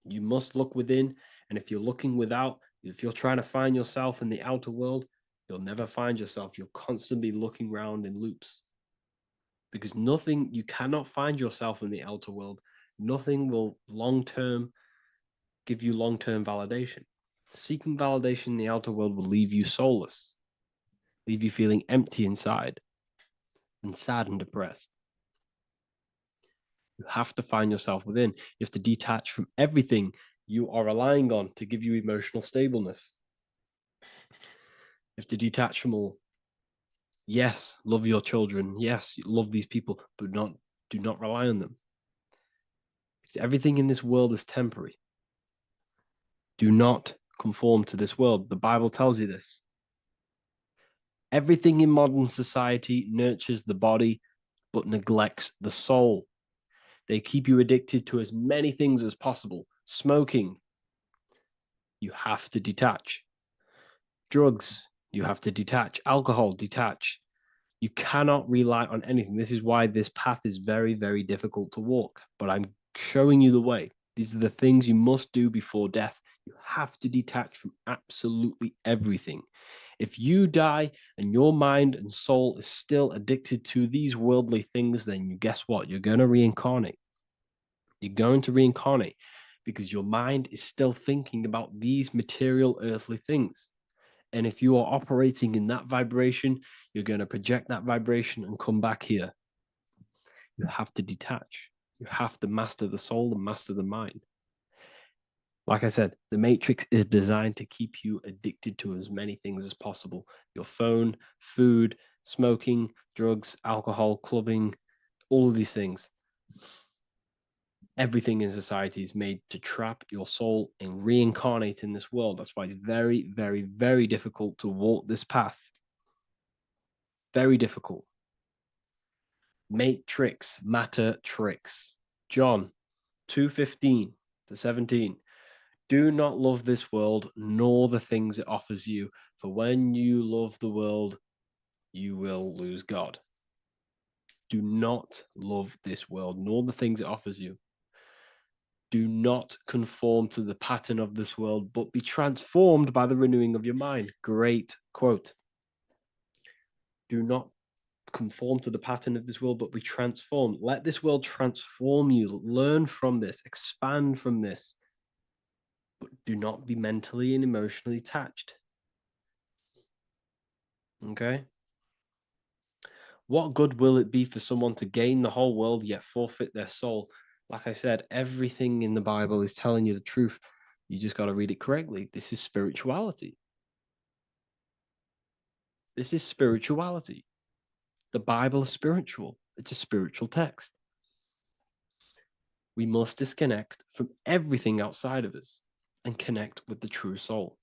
You must look within, and if you're looking without, if you're trying to find yourself in the outer world, you'll never find yourself. You'll constantly be looking around in loops. Because you cannot find yourself in the outer world. Nothing will give you long-term validation. Seeking validation in the outer world will leave you soulless, leave you feeling empty inside and sad and depressed. You have to find yourself within. You have to detach from everything you are relying on to give you emotional stableness. You have to detach from all. Yes, love your children. Yes, love these people, but do not rely on them. Because everything in this world is temporary. Do not conform to this world. The Bible tells you this. Everything in modern society nurtures the body, but neglects the soul. They keep you addicted to as many things as possible. Smoking, you have to detach. Drugs, you have to detach. Alcohol, detach. You cannot rely on anything. This is why this path is very, very difficult to walk. But I'm showing you the way. These are the things you must do before death. You have to detach from absolutely everything. If you die and your mind and soul is still addicted to these worldly things, then guess what? You're going to reincarnate. You're going to reincarnate because your mind is still thinking about these material earthly things. And if you are operating in that vibration, you're going to project that vibration and come back here. You have to detach. You have to master the soul and master the mind. Like I said, the matrix is designed to keep you addicted to as many things as possible. Your phone, food, smoking, drugs, alcohol, clubbing, all of these things. Everything in society is made to trap your soul and reincarnate in this world. That's why it's very, very, very difficult to walk this path. Very difficult. Matrix, matter tricks. John 2:15 to 17. Do not love this world, nor the things it offers you. For when you love the world, you will lose God. Do not love this world, nor the things it offers you. Do not conform to the pattern of this world, but be transformed by the renewing of your mind. Great quote. Do not conform to the pattern of this world, but be transformed. Let this world transform you. Learn from this, expand from this, but do not be mentally and emotionally attached. Okay? What good will it be for someone to gain the whole world yet forfeit their soul? Like I said, everything in the Bible is telling you the truth. You just got to read it correctly. This is spirituality. This is spirituality. The Bible is spiritual. It's a spiritual text. We must disconnect from everything outside of us and connect with the true soul.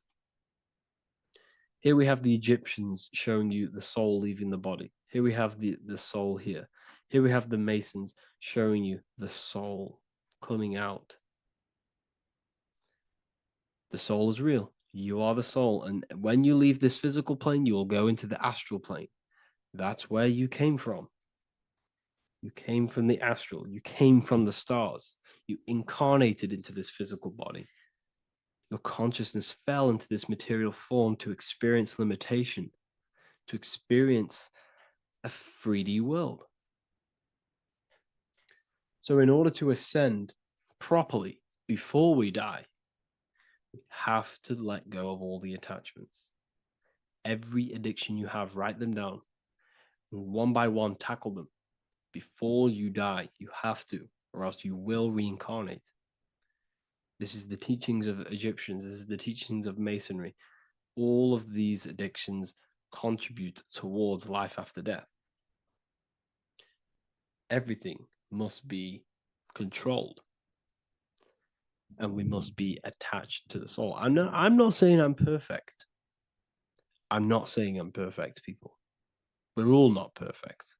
Here we have the Egyptians showing you the soul leaving the body. Here we have the soul here. Here we have the Masons showing you the soul coming out. The soul is real. You are the soul. And when you leave this physical plane, you will go into the astral plane. That's where you came from. You came from the astral. You came from the stars. You incarnated into this physical body. Your consciousness fell into this material form to experience limitation, to experience a 3D world. So in order to ascend properly before we die, we have to let go of all the attachments. Every addiction you have, write them down. And one by one, tackle them. Before you die, you have to, or else you will reincarnate. This is the teachings of Egyptians. This is the teachings of Masonry. All of these addictions contribute towards life after death. Everything must be controlled, and we must be attached to the soul. I'm not saying I'm perfect. I'm not saying I'm perfect, people. We're all not perfect.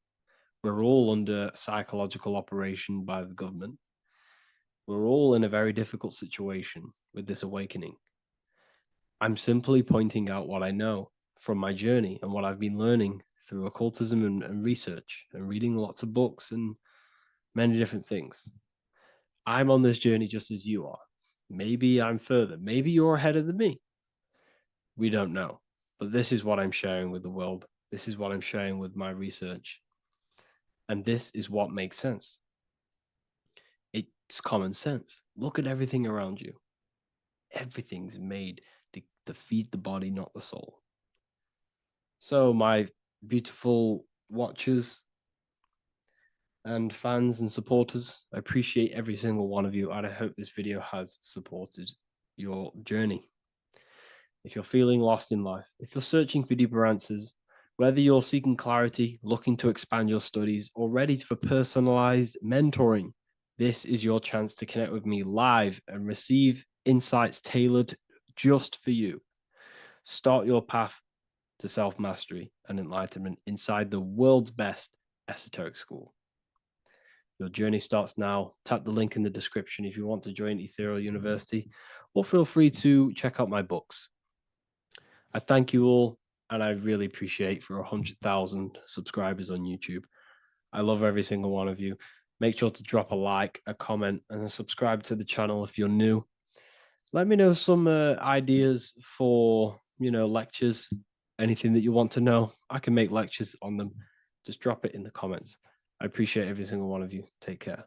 We're all under psychological operation by the government. We're all in a very difficult situation with this awakening. I'm simply pointing out what I know from my journey and what I've been learning through occultism and research and reading lots of books and many different things. I'm on this journey just as you are. Maybe I'm further. Maybe you're ahead of me. We don't know. But this is what I'm sharing with the world. This is what I'm sharing with my research. And this is what makes sense. It's common sense. Look at everything around you. Everything's made to feed the body, not the soul. So my beautiful watchers and fans and supporters, I appreciate every single one of you, and I hope this video has supported your journey. If you're feeling lost in life, if you're searching for deeper answers, whether you're seeking clarity, looking to expand your studies, or ready for personalized mentoring, this is your chance to connect with me live and receive insights tailored just for you. Start your path to self-mastery and enlightenment inside the world's best esoteric school. Your journey starts now. Tap the link in the description if you want to join Ethereal University, or feel free to check out my books. I thank you all, and I really appreciate for 100,000 subscribers on YouTube. I love every single one of you. Make sure to drop a like, a comment, and subscribe to the channel if you're new. Let me know some ideas for, lectures, anything that you want to know. I can make lectures on them. Just drop it in the comments. I appreciate every single one of you. Take care.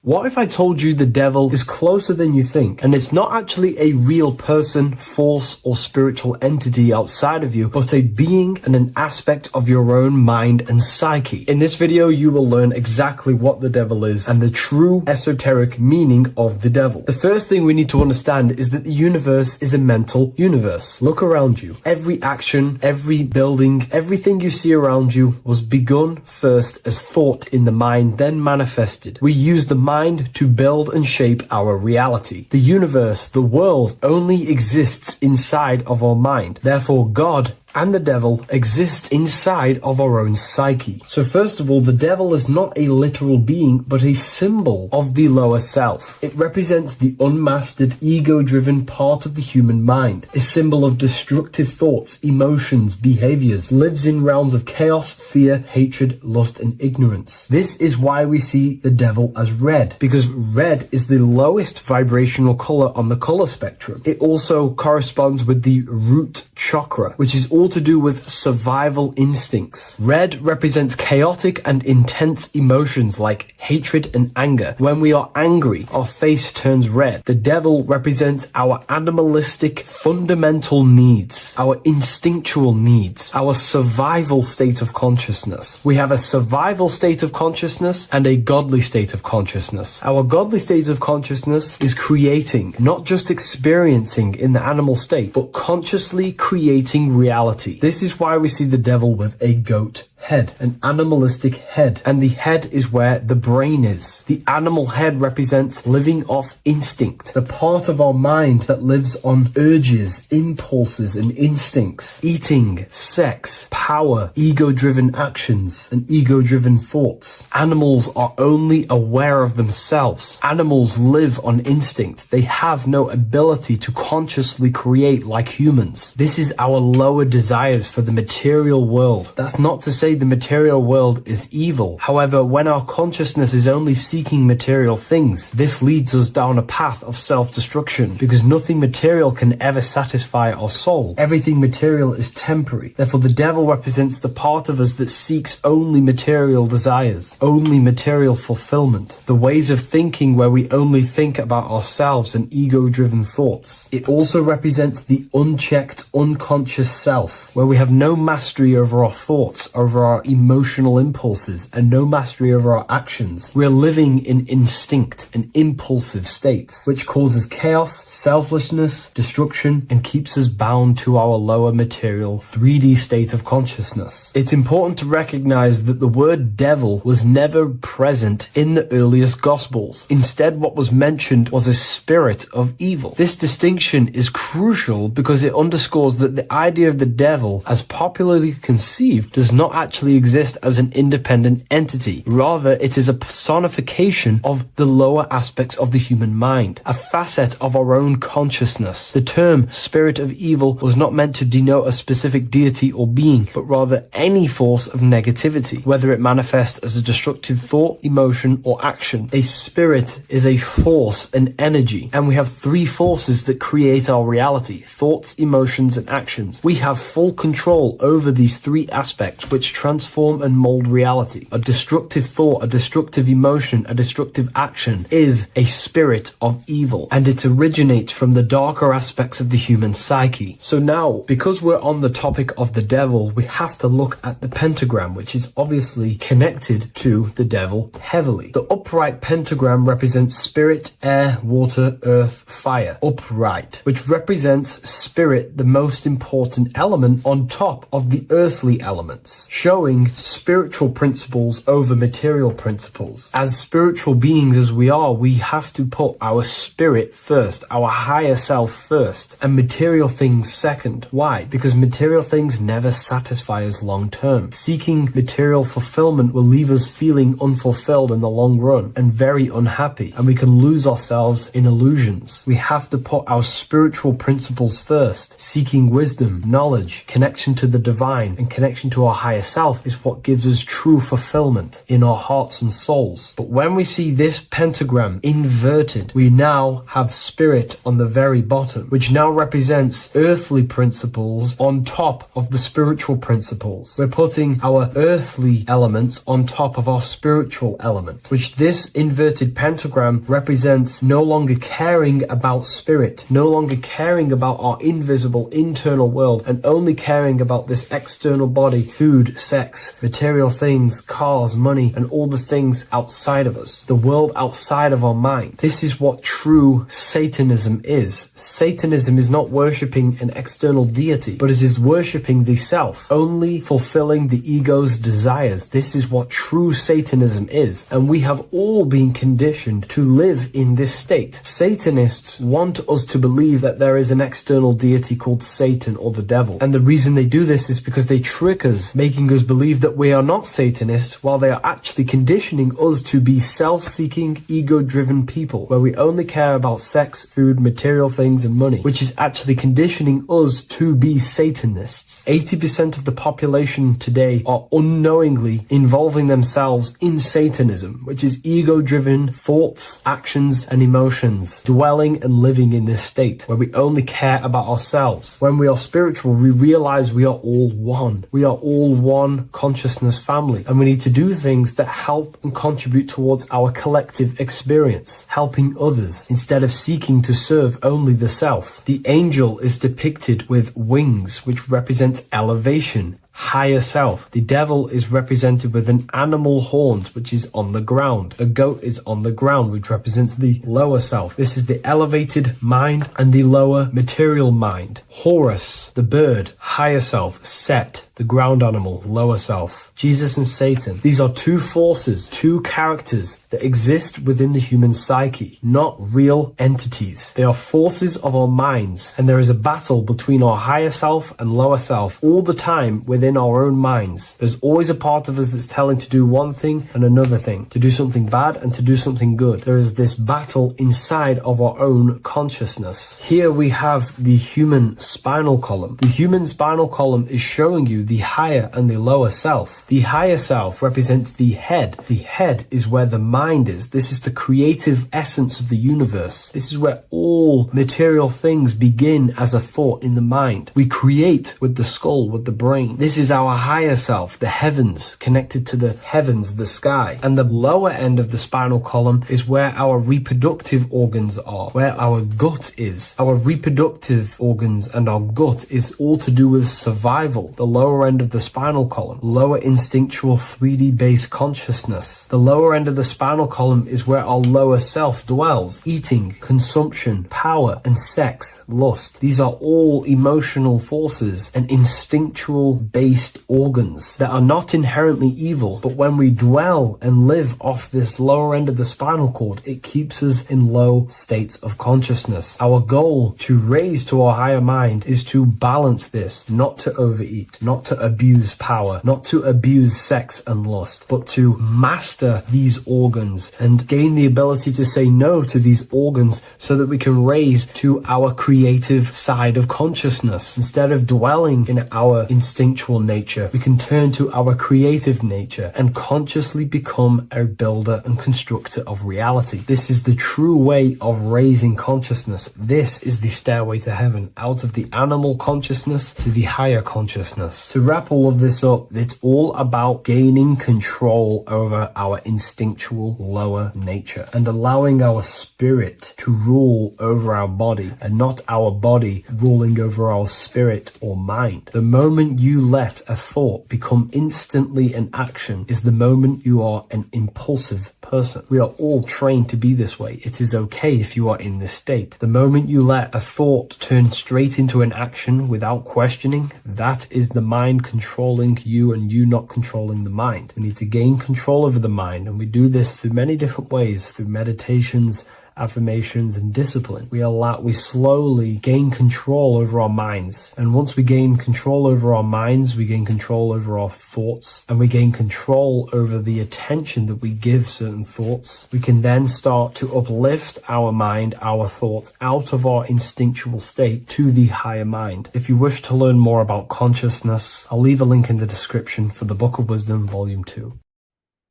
What if I told you the devil is closer than you think, and it's not actually a real person, force, or spiritual entity outside of you, but a being and an aspect of your own mind and psyche? In this video, you will learn exactly what the devil is and the true esoteric meaning of the devil. The first thing we need to understand is that the universe is a mental universe. Look around you. Every action, every building, everything you see around you was begun first as thought in the mind, then manifested. We use the mind to build and shape our reality. The universe, the world, only exists inside of our mind. Therefore, God and the devil exist inside of our own psyche. So first of all, the devil is not a literal being, but a symbol of the lower self. It represents the unmastered, ego-driven part of the human mind, a symbol of destructive thoughts, emotions, behaviors, lives in realms of chaos, fear, hatred, lust, and ignorance. This is why we see the devil as red, because red is the lowest vibrational color on the color spectrum. It also corresponds with the root chakra, which is all to do with survival instincts. Red represents chaotic and intense emotions like hatred and anger. When we are angry, our face turns red. The devil represents our animalistic fundamental needs, our instinctual needs, our survival state of consciousness. We have a survival state of consciousness and a godly state of consciousness. Our godly state of consciousness is creating, not just experiencing in the animal state, but consciously creating reality. This is why we see the devil with a goat head, an animalistic head, and the head is where the brain is. The animal head represents living off instinct, the part of our mind that lives on urges, impulses, and instincts. Eating, sex, power, ego-driven actions, and ego-driven thoughts. Animals are only aware of themselves. Animals live on instinct. They have no ability to consciously create like humans. This is our lower desires for the material world. That's not to say the material world is evil. However, when our consciousness is only seeking material things, this leads us down a path of self-destruction, because nothing material can ever satisfy our soul. Everything material is temporary. Therefore, the devil represents the part of us that seeks only material desires, only material fulfillment, the ways of thinking where we only think about ourselves and ego-driven thoughts. It also represents the unchecked, unconscious self, where we have no mastery over our thoughts, over our emotional impulses, and no mastery over our actions. We're living in instinct and impulsive states, which causes chaos, selflessness, destruction, and keeps us bound to our lower material 3D state of consciousness. It's important to recognize that the word devil was never present in the earliest Gospels. Instead, what was mentioned was a spirit of evil. This distinction is crucial because it underscores that the idea of the devil, as popularly conceived, does not actually exist as an independent entity. Rather, it is a personification of the lower aspects of the human mind, a facet of our own consciousness. The term spirit of evil was not meant to denote a specific deity or being, but rather any force of negativity, whether it manifests as a destructive thought, emotion, or action. A spirit is a force, an energy, and we have three forces that create our reality: thoughts, emotions, and actions. We have full control over these three aspects, which transform and mold reality. A destructive thought, a destructive emotion, a destructive action is a spirit of evil, and it originates from the darker aspects of the human psyche. So now, because we're on the topic of the devil, we have to look at the pentagram, which is obviously connected to the devil heavily. The upright pentagram represents spirit, air, water, earth, fire. Upright, which represents spirit, the most important element on top of the earthly elements, showing spiritual principles over material principles. As spiritual beings as we are, we have to put our spirit first, our higher self first, and material things second. Why? Because material things never satisfy us long term. Seeking material fulfillment will leave us feeling unfulfilled in the long run and very unhappy, and we can lose ourselves in illusions. We have to put our spiritual principles first, seeking wisdom, knowledge, connection to the divine, and connection to our higher self is what gives us true fulfillment in our hearts and souls. But when we see this pentagram inverted, we now have spirit on the very bottom, which now represents earthly principles on top of the spiritual principles. We're putting our earthly elements on top of our spiritual element, which this inverted pentagram represents no longer caring about spirit, no longer caring about our invisible internal world, and only caring about this external body, food, sex, material things, cars, money, and all the things outside of us, the world outside of our mind. This is what true Satanism is. Satanism is not worshipping an external deity, but it is worshipping the self, only fulfilling the ego's desires. This is what true Satanism is, and we have all been conditioned to live in this state. Satanists want us to believe that there is an external deity called Satan or the devil, and the reason they do this is because they trick us, making us believe that we are not Satanists, while they are actually conditioning us to be self-seeking, ego-driven people, where we only care about sex, food, material things, and money, which is actually conditioning us to be Satanists. 80% of the population today are unknowingly involving themselves in Satanism, which is ego-driven thoughts, actions, and emotions, dwelling and living in this state, where we only care about ourselves. When we are spiritual, we realize we are all one. We are all one consciousness family, and we need to do things that help and contribute towards our collective experience, helping others, instead of seeking to serve only the self. The angel is depicted with wings, which represents elevation, higher self. The devil is represented with an animal horns, which is on the ground. A goat is on the ground, which represents the lower self. This is the elevated mind and the lower material mind. Horus, the bird, higher self. Set, the ground animal, lower self. Jesus and Satan. These are two forces, two characters that exist within the human psyche, not real entities. They are forces of our minds, and there is a battle between our higher self and lower self all the time within our own minds. There's always a part of us that's telling to do one thing and another thing, to do something bad and to do something good. There is this battle inside of our own consciousness. Here we have the human spinal column. The human spinal column is showing you the higher and the lower self. The higher self represents the head. The head is where the mind is. This is the creative essence of the universe. This is where all material things begin as a thought in the mind. We create with the skull, with the brain. This is our higher self, the heavens, connected to the heavens, the sky. And the lower end of the spinal column is where our reproductive organs are, where our gut is. Our reproductive organs and our gut is all to do with survival. The lower end of the spinal column, lower instinctual 3D based consciousness. The lower end of the spinal column is where our lower self dwells. Eating, consumption, power, and sex, lust. These are all emotional forces and instinctual based organs that are not inherently evil, but when we dwell and live off this lower end of the spinal cord, it keeps us in low states of consciousness. Our goal to raise to our higher mind is to balance this, not to overeat, not to abuse power, not to abuse sex and lust, but to master these organs and gain the ability to say no to these organs so that we can raise to our creative side of consciousness. Instead of dwelling in our instinctual nature, we can turn to our creative nature and consciously become a builder and constructor of reality. This is the true way of raising consciousness. This is the stairway to heaven, out of the animal consciousness to the higher consciousness. To wrap all of this up, it's all about gaining control over our instinctual lower nature and allowing our spirit to rule over our body and not our body ruling over our spirit or mind. The moment you let a thought become instantly an action is the moment you are an impulsive person. We are all trained to be this way. It is okay if you are in this state. The moment you let a thought turn straight into an action without questioning, that is the mind controlling you and you not controlling the mind. We need to gain control over the mind, and we do this through many different ways, through meditations affirmations, and discipline, we slowly gain control over our minds. And once we gain control over our minds, we gain control over our thoughts, and we gain control over the attention that we give certain thoughts. We can then start to uplift our mind, our thoughts, out of our instinctual state to the higher mind. If you wish to learn more about consciousness, I'll leave a link in the description for the Book of Wisdom, Volume 2.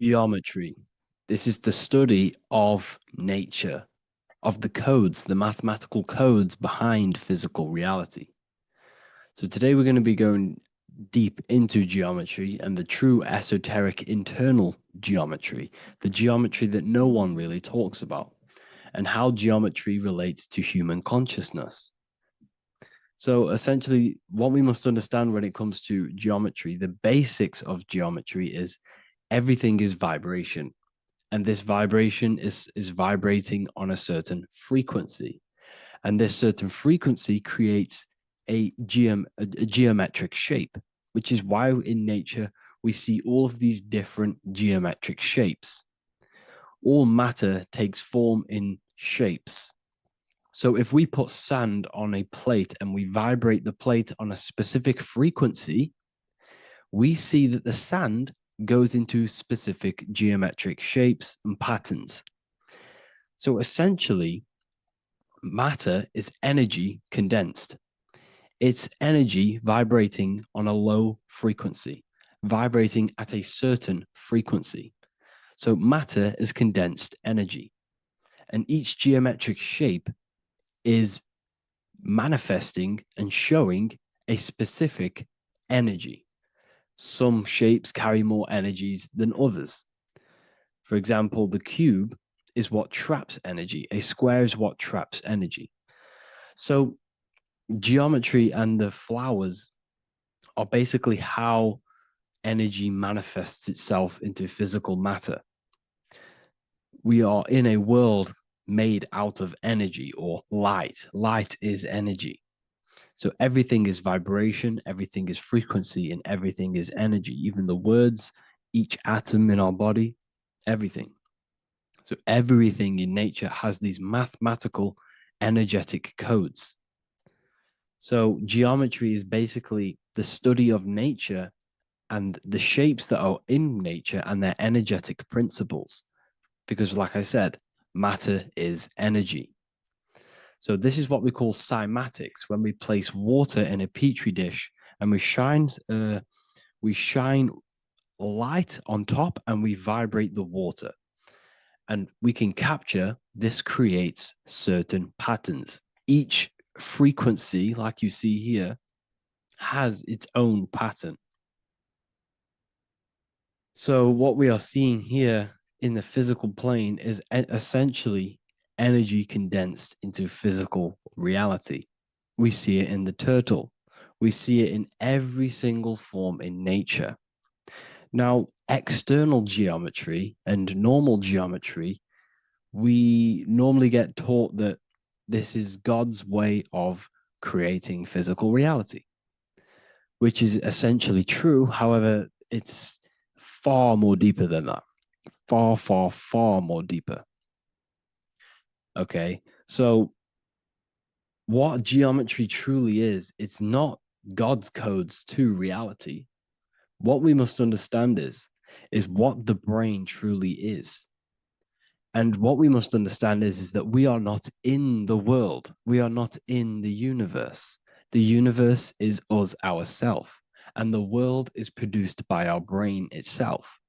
Geometry. This is the study of nature, of the codes, the mathematical codes behind physical reality. So today we're going to be going deep into geometry and the true esoteric internal geometry, the geometry that no one really talks about, and how geometry relates to human consciousness. So essentially, what we must understand when it comes to geometry, the basics of geometry is everything is vibration. And this vibration is vibrating on a certain frequency. And this certain frequency creates a geometric shape, which is why in nature we see all of these different geometric shapes. All matter takes form in shapes. So if we put sand on a plate and we vibrate the plate on a specific frequency, we see that the sand goes into specific geometric shapes and patterns. So essentially, matter is energy condensed. It's energy vibrating on a low frequency, vibrating at a certain frequency. So matter is condensed energy. And each geometric shape is manifesting and showing a specific energy. Some shapes carry more energies than others. For example, the cube is what traps energy. A square is what traps energy. So geometry and the flowers are basically how energy manifests itself into physical matter. We are in a world made out of energy or light. Light is energy. So everything is vibration, everything is frequency, and everything is energy. Even the words, each atom in our body, everything. So everything in nature has these mathematical, energetic codes. So geometry is basically the study of nature and the shapes that are in nature and their energetic principles. Because like I said, matter is energy. So this is what we call cymatics, when we place water in a petri dish and we shine light on top and we vibrate the water. And we can capture, this creates certain patterns. Each frequency, like you see here, has its own pattern. So what we are seeing here in the physical plane is essentially energy condensed into physical reality. We see it in the turtle. We see it in every single form in nature. Now, external geometry and normal geometry, we normally get taught that this is God's way of creating physical reality, which is essentially true. However, it's far more deeper than that. Far, far, far more deeper. Okay, so what geometry truly is, it's not God's codes to reality. What we must understand is what the brain truly is. And what we must understand is that we are not in the world. We are not in the universe. The universe is us ourselves. And the world is produced by our brain itself.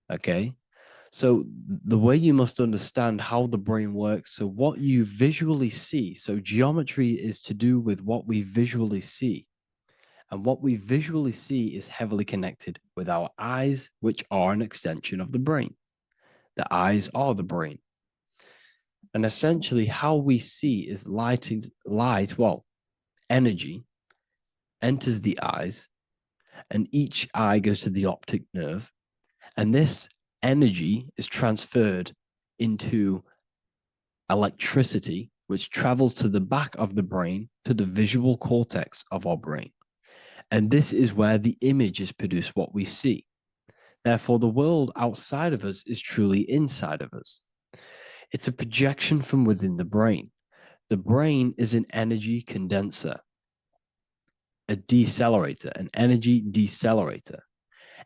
Okay? So the way you must understand how the brain works, so what you visually see, so geometry is to do with what we visually see. And what we visually see is heavily connected with our eyes, which are an extension of the brain. The eyes are the brain. And essentially how we see is energy enters the eyes, and each eye goes to the optic nerve. And this energy is transferred into electricity, which travels to the back of the brain, to the visual cortex of our brain. And this is where the image is produced, what we see. Therefore, the world outside of us is truly inside of us. It's a projection from within the brain. The brain is an energy condenser, a decelerator, an energy decelerator.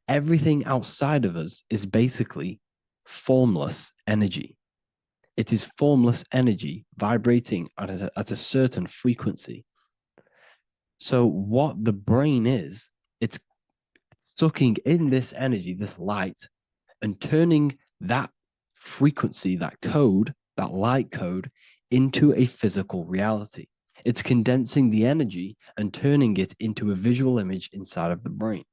Everything outside of us is basically formless energy. It is formless energy vibrating at a certain frequency. So what the brain is, it's sucking in this energy, this light, and turning that frequency, that code, that light code, into a physical reality. It's condensing the energy and turning it into a visual image inside of the brain.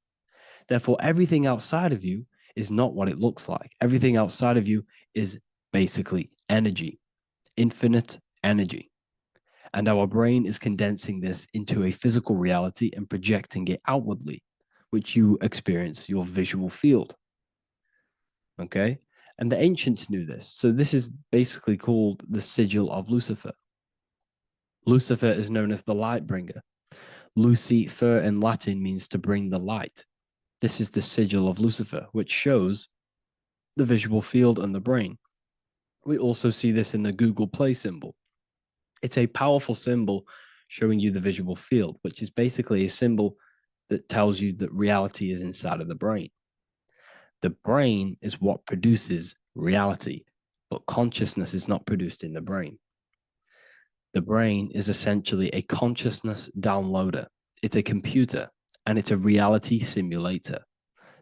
Therefore, everything outside of you is not what it looks like. Everything outside of you is basically energy, infinite energy. And our brain is condensing this into a physical reality and projecting it outwardly, which you experience your visual field. Okay? And the ancients knew this. So this is basically called the sigil of Lucifer. Lucifer is known as the light bringer. Lucifer in Latin means to bring the light. This is the sigil of Lucifer, which shows the visual field and the brain. We also see this in the Google Play symbol. It's a powerful symbol showing you the visual field, which is basically a symbol that tells you that reality is inside of the brain. The brain is what produces reality, but consciousness is not produced in the brain. The brain is essentially a consciousness downloader. It's a computer, and it's a reality simulator.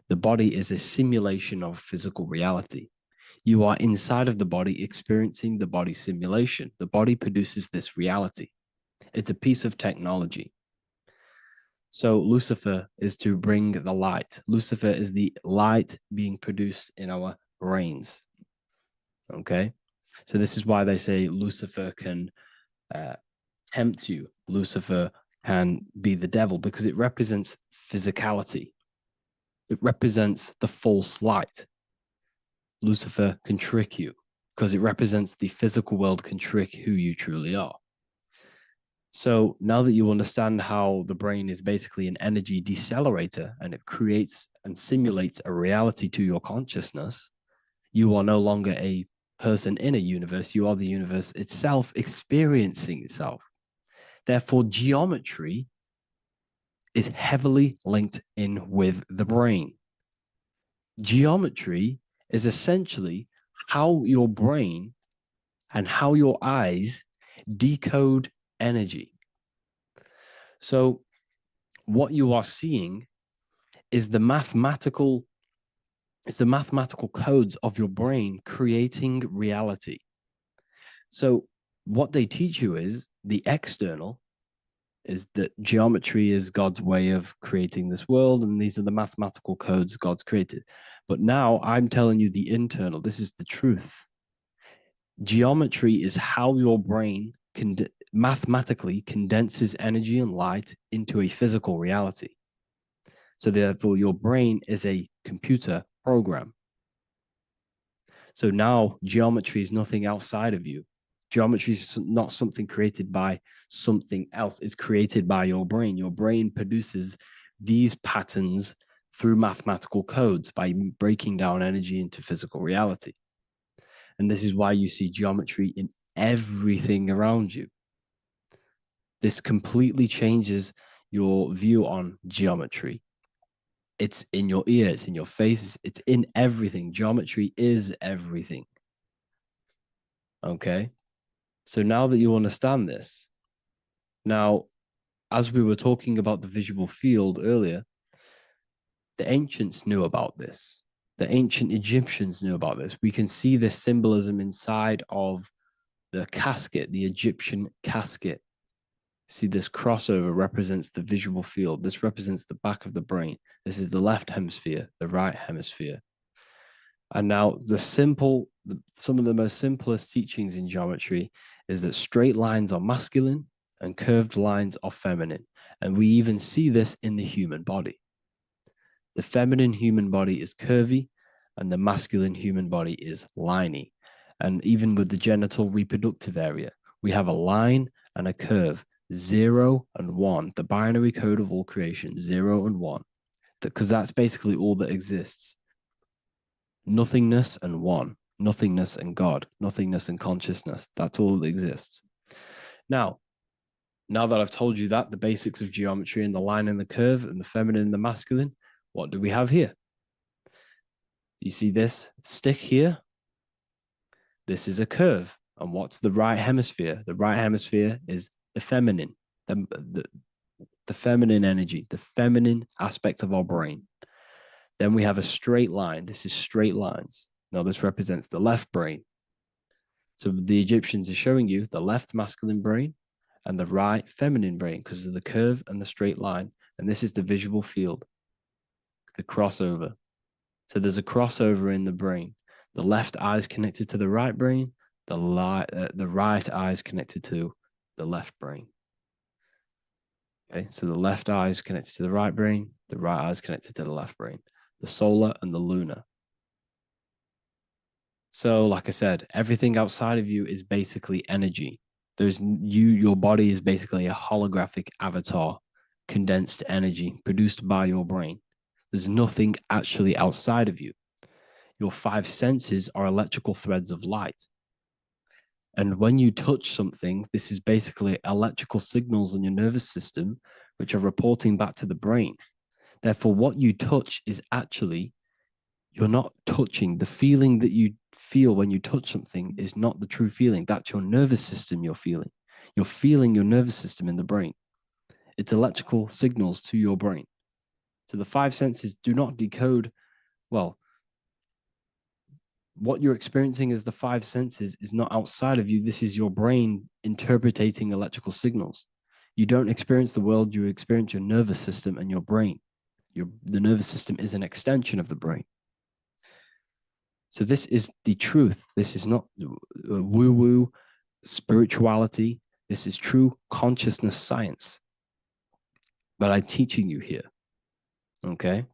The body is a simulation of physical reality. You are inside of the body experiencing the body simulation. The body produces this reality. It's a piece of technology. So Lucifer is to bring the light. Lucifer is the light being produced in our brains. Okay? So this is why they say Lucifer can tempt you. Lucifer can be the devil because it represents physicality. It represents the false light. Lucifer can trick you because it represents the physical world can trick who you truly are. So now that you understand how the brain is basically an energy decelerator and it creates and simulates a reality to your consciousness, you are no longer a person in a universe. You are the universe itself experiencing itself. Therefore, geometry is heavily linked in with the brain. Geometry is essentially how your brain and how your eyes decode energy. So what you are seeing is the mathematical codes of your brain creating reality. So what they teach you is the external is that geometry is God's way of creating this world, and these are the mathematical codes God's created. But now I'm telling you the internal. This is the truth. Geometry is how your brain mathematically condenses energy and light into a physical reality. So therefore, your brain is a computer program. So now geometry is nothing outside of you. Geometry is not something created by something else. It's created by your brain. Your brain produces these patterns through mathematical codes by breaking down energy into physical reality. And this is why you see geometry in everything around you. This completely changes your view on geometry. It's in your ear, it's in your face, it's in everything. Geometry is everything. Okay? So now that you understand this, now, as we were talking about the visual field earlier, the ancients knew about this. The ancient Egyptians knew about this. We can see this symbolism inside of the casket, the Egyptian casket. See, this crossover represents the visual field. This represents the back of the brain. This is the left hemisphere, the right hemisphere. And now some of the most simplest teachings in geometry is that straight lines are masculine and curved lines are feminine. And we even see this in the human body. The feminine human body is curvy and the masculine human body is liney. And even with the genital reproductive area, we have a line and a curve, 0 and 1, the binary code of all creation, 0 and 1, because that's basically all that exists. Nothingness and one. nothingness and God, nothingness and consciousness. That's all that exists. Now that I've told you that, the basics of geometry and the line and the curve and the feminine and the masculine, what do we have here? You see this stick here? This is a curve. And what's the right hemisphere? The right hemisphere is the feminine, the feminine energy, the feminine aspect of our brain. Then we have a straight line. This is straight lines. Now this represents the left brain. So the Egyptians are showing you the left masculine brain and the right feminine brain because of the curve and the straight line. And this is the visual field, the crossover. So there's a crossover in the brain. The left eye is connected to the right brain. The right eye is connected to the left brain. Okay, so the left eye is connected to the right brain. The right eye is connected to the left brain. The solar and the lunar. So, like I said, everything outside of you is basically energy. Your body is basically a holographic avatar, condensed energy produced by your brain. There's nothing actually outside of you. Your five senses are electrical threads of light. And when you touch something, this is basically electrical signals in your nervous system, which are reporting back to the brain. Therefore, what you touch is actually, you're not touching. The feeling that you feel when you touch something is not the true feeling. That's your nervous system you're feeling. You're feeling your nervous system in the brain. It's electrical signals to your brain. So the five senses do not decode, well, what you're experiencing as the five senses is not outside of you. This is your brain interpreting electrical signals. You don't experience the world, you experience your nervous system and your brain. The nervous system is an extension of the brain. So this is the truth. This is not woo-woo spirituality. This is true consciousness science that I'm teaching you here. Okay?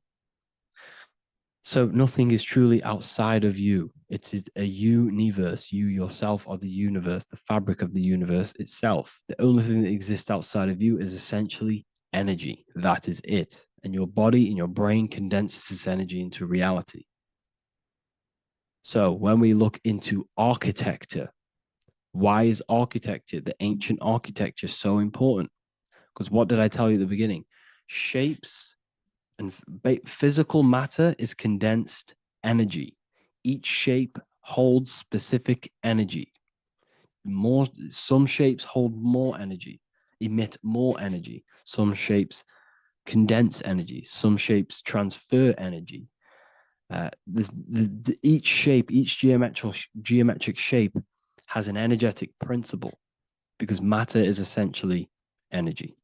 So nothing is truly outside of you. It is a universe. You yourself are the universe, the fabric of the universe itself. The only thing that exists outside of you is essentially energy. That is it. And your body and your brain condenses this energy into reality. So when we look into architecture, why is architecture, the ancient architecture, so important? Because what did I tell you at the beginning? Shapes and physical matter is condensed energy. Each shape holds specific energy. Some shapes hold more energy, emit more energy. Some shapes condense energy. Some shapes transfer energy. Each shape, each geometric shape has an energetic principle because matter is essentially energy.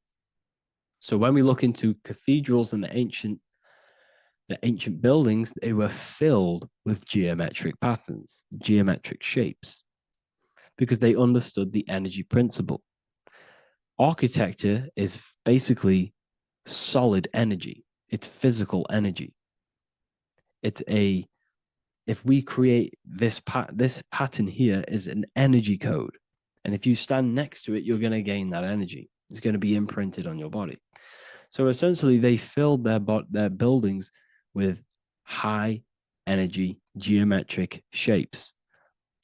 So when we look into cathedrals and the ancient buildings, they were filled with geometric patterns, geometric shapes, because they understood the energy principle. Architecture is basically solid energy. It's physical energy. If we create this pattern here is an energy code. And if you stand next to it, you're going to gain that energy. It's going to be imprinted on your body. So essentially, they filled their buildings with high energy geometric shapes.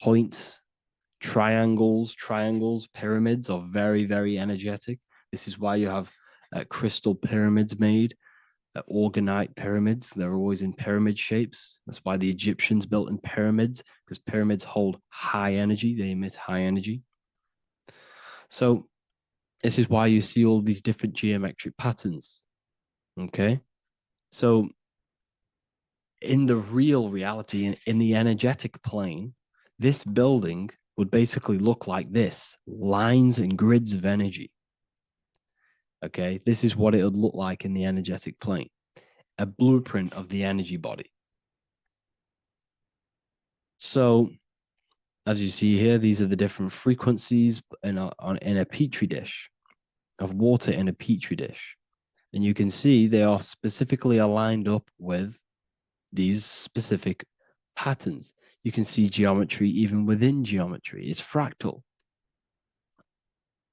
Points, triangles, pyramids are very, very energetic. This is why you have crystal pyramids made, orgonite pyramids. They're always in pyramid shapes. That's why the Egyptians built in pyramids, because pyramids hold high energy. They emit high energy. So this is why you see all these different geometric patterns. Okay. So in the real reality, in the energetic plane, this building would basically look like this: lines and grids of energy. Okay. This is what it would look like in the energetic plane, a blueprint of the energy body. So as you see here, these are the different frequencies in a petri dish, of water in a petri dish. And you can see they are specifically aligned up with these specific patterns. You can see geometry even within geometry. It's fractal.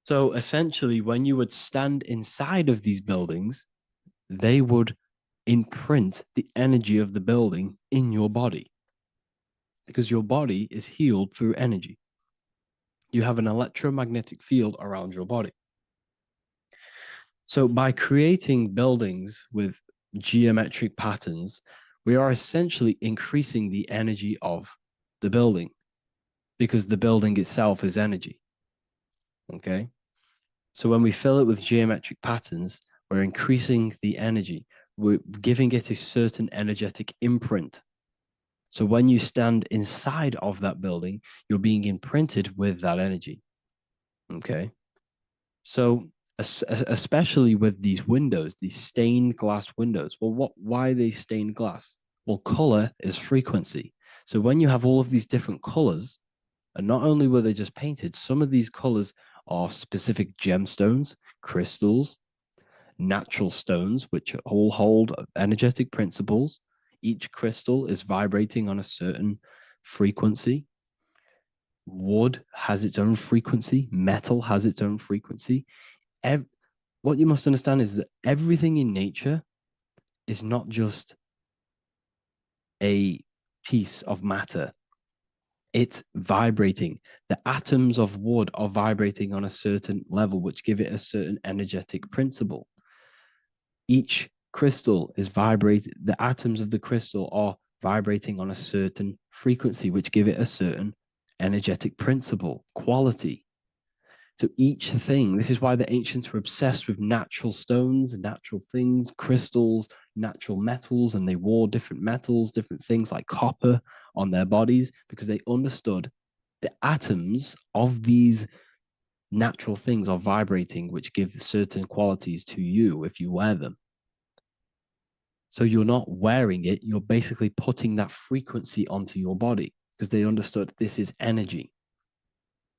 So essentially, when you would stand inside of these buildings, they would imprint the energy of the building in your body. because your body is healed through energy. You have an electromagnetic field around your body. So by creating buildings with geometric patterns, we are essentially increasing the energy of the building because the building itself is energy. Okay. So when we fill it with geometric patterns, we're increasing the energy. We're giving it a certain energetic imprint. So when you stand inside of that building, you're being imprinted with that energy. Okay. So especially with these windows, these stained glass windows. Well, why are they stained glass? Well, color is frequency. So when you have all of these different colors, and not only were they just painted, some of these colors are specific gemstones, crystals, natural stones, which all hold energetic principles. Each crystal is vibrating on a certain frequency. Wood has its own frequency. Metal has its own frequency. What you must understand is that everything in nature is not just a piece of matter. It's vibrating. The atoms of wood are vibrating on a certain level, which give it a certain energetic principle. Each crystal is vibrating. The atoms of the crystal are vibrating on a certain frequency, which give it a certain energetic principle, quality. So each thing, this is why the ancients were obsessed with natural stones, natural things, crystals, natural metals, and they wore different metals, different things like copper on their bodies because they understood the atoms of these natural things are vibrating, which give certain qualities to you if you wear them. So you're not wearing it, you're basically putting that frequency onto your body because they understood this is energy.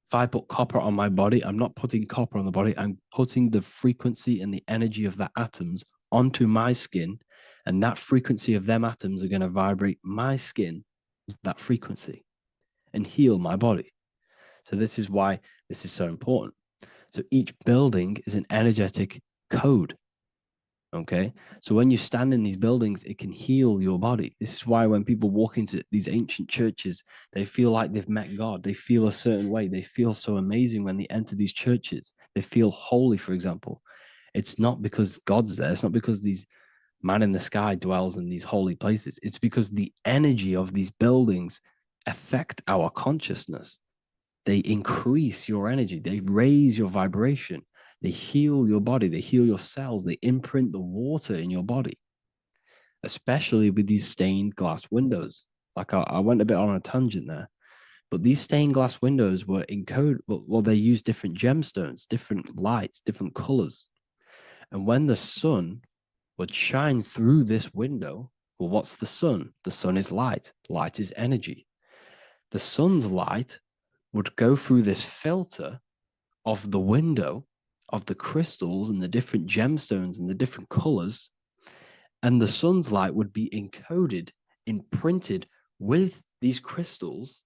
If I put copper on my body, I'm not putting copper on the body. I'm putting the frequency and the energy of the atoms onto my skin. And that frequency of them atoms are going to vibrate my skin, that frequency, and heal my body. So this is why this is so important. So each building is an energetic code. Okay. So when you stand in these buildings, it can heal your body. This is why when people walk into these ancient churches, they feel like they've met God. They feel a certain way. They feel so amazing when they enter these churches. They feel holy, for example. It's not because God's there. It's not because these man in the sky dwells in these holy places. It's because the energy of these buildings affect our consciousness. They increase your energy. They raise your vibration. They heal your body. They heal your cells. They imprint the water in your body, especially with these stained glass windows. Like I went a bit on a tangent there, but these stained glass windows were encoded. Well, they use different gemstones, different lights, different colors. And when the sun would shine through this window, well, what's the sun? The sun is light. Light is energy. The sun's light would go through this filter of the window of the crystals and the different gemstones and the different colors, and the sun's light would be encoded, imprinted with these crystals,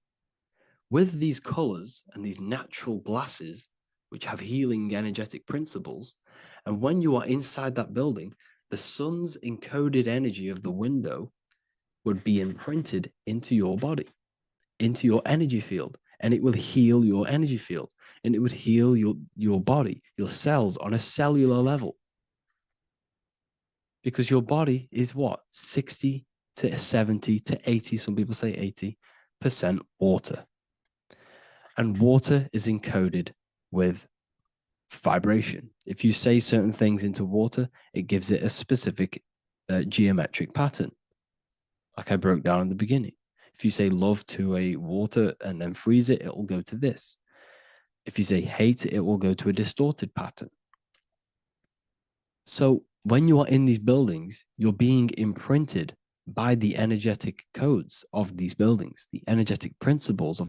with these colors and these natural glasses, which have healing energetic principles. And when you are inside that building, the sun's encoded energy of the window would be imprinted into your body, into your energy field, and it will heal your energy field, and it would heal your body, your cells on a cellular level. Because your body is what? 60 to 70 to 80, some people say 80% water. And water is encoded with vibration. If you say certain things into water, it gives it a specific geometric pattern, like I broke down in the beginning. If you say love to a water and then freeze it, it will go to this. If you say hate, it will go to a distorted pattern. So when you are in these buildings, you're being imprinted by the energetic codes of these buildings, the energetic principles of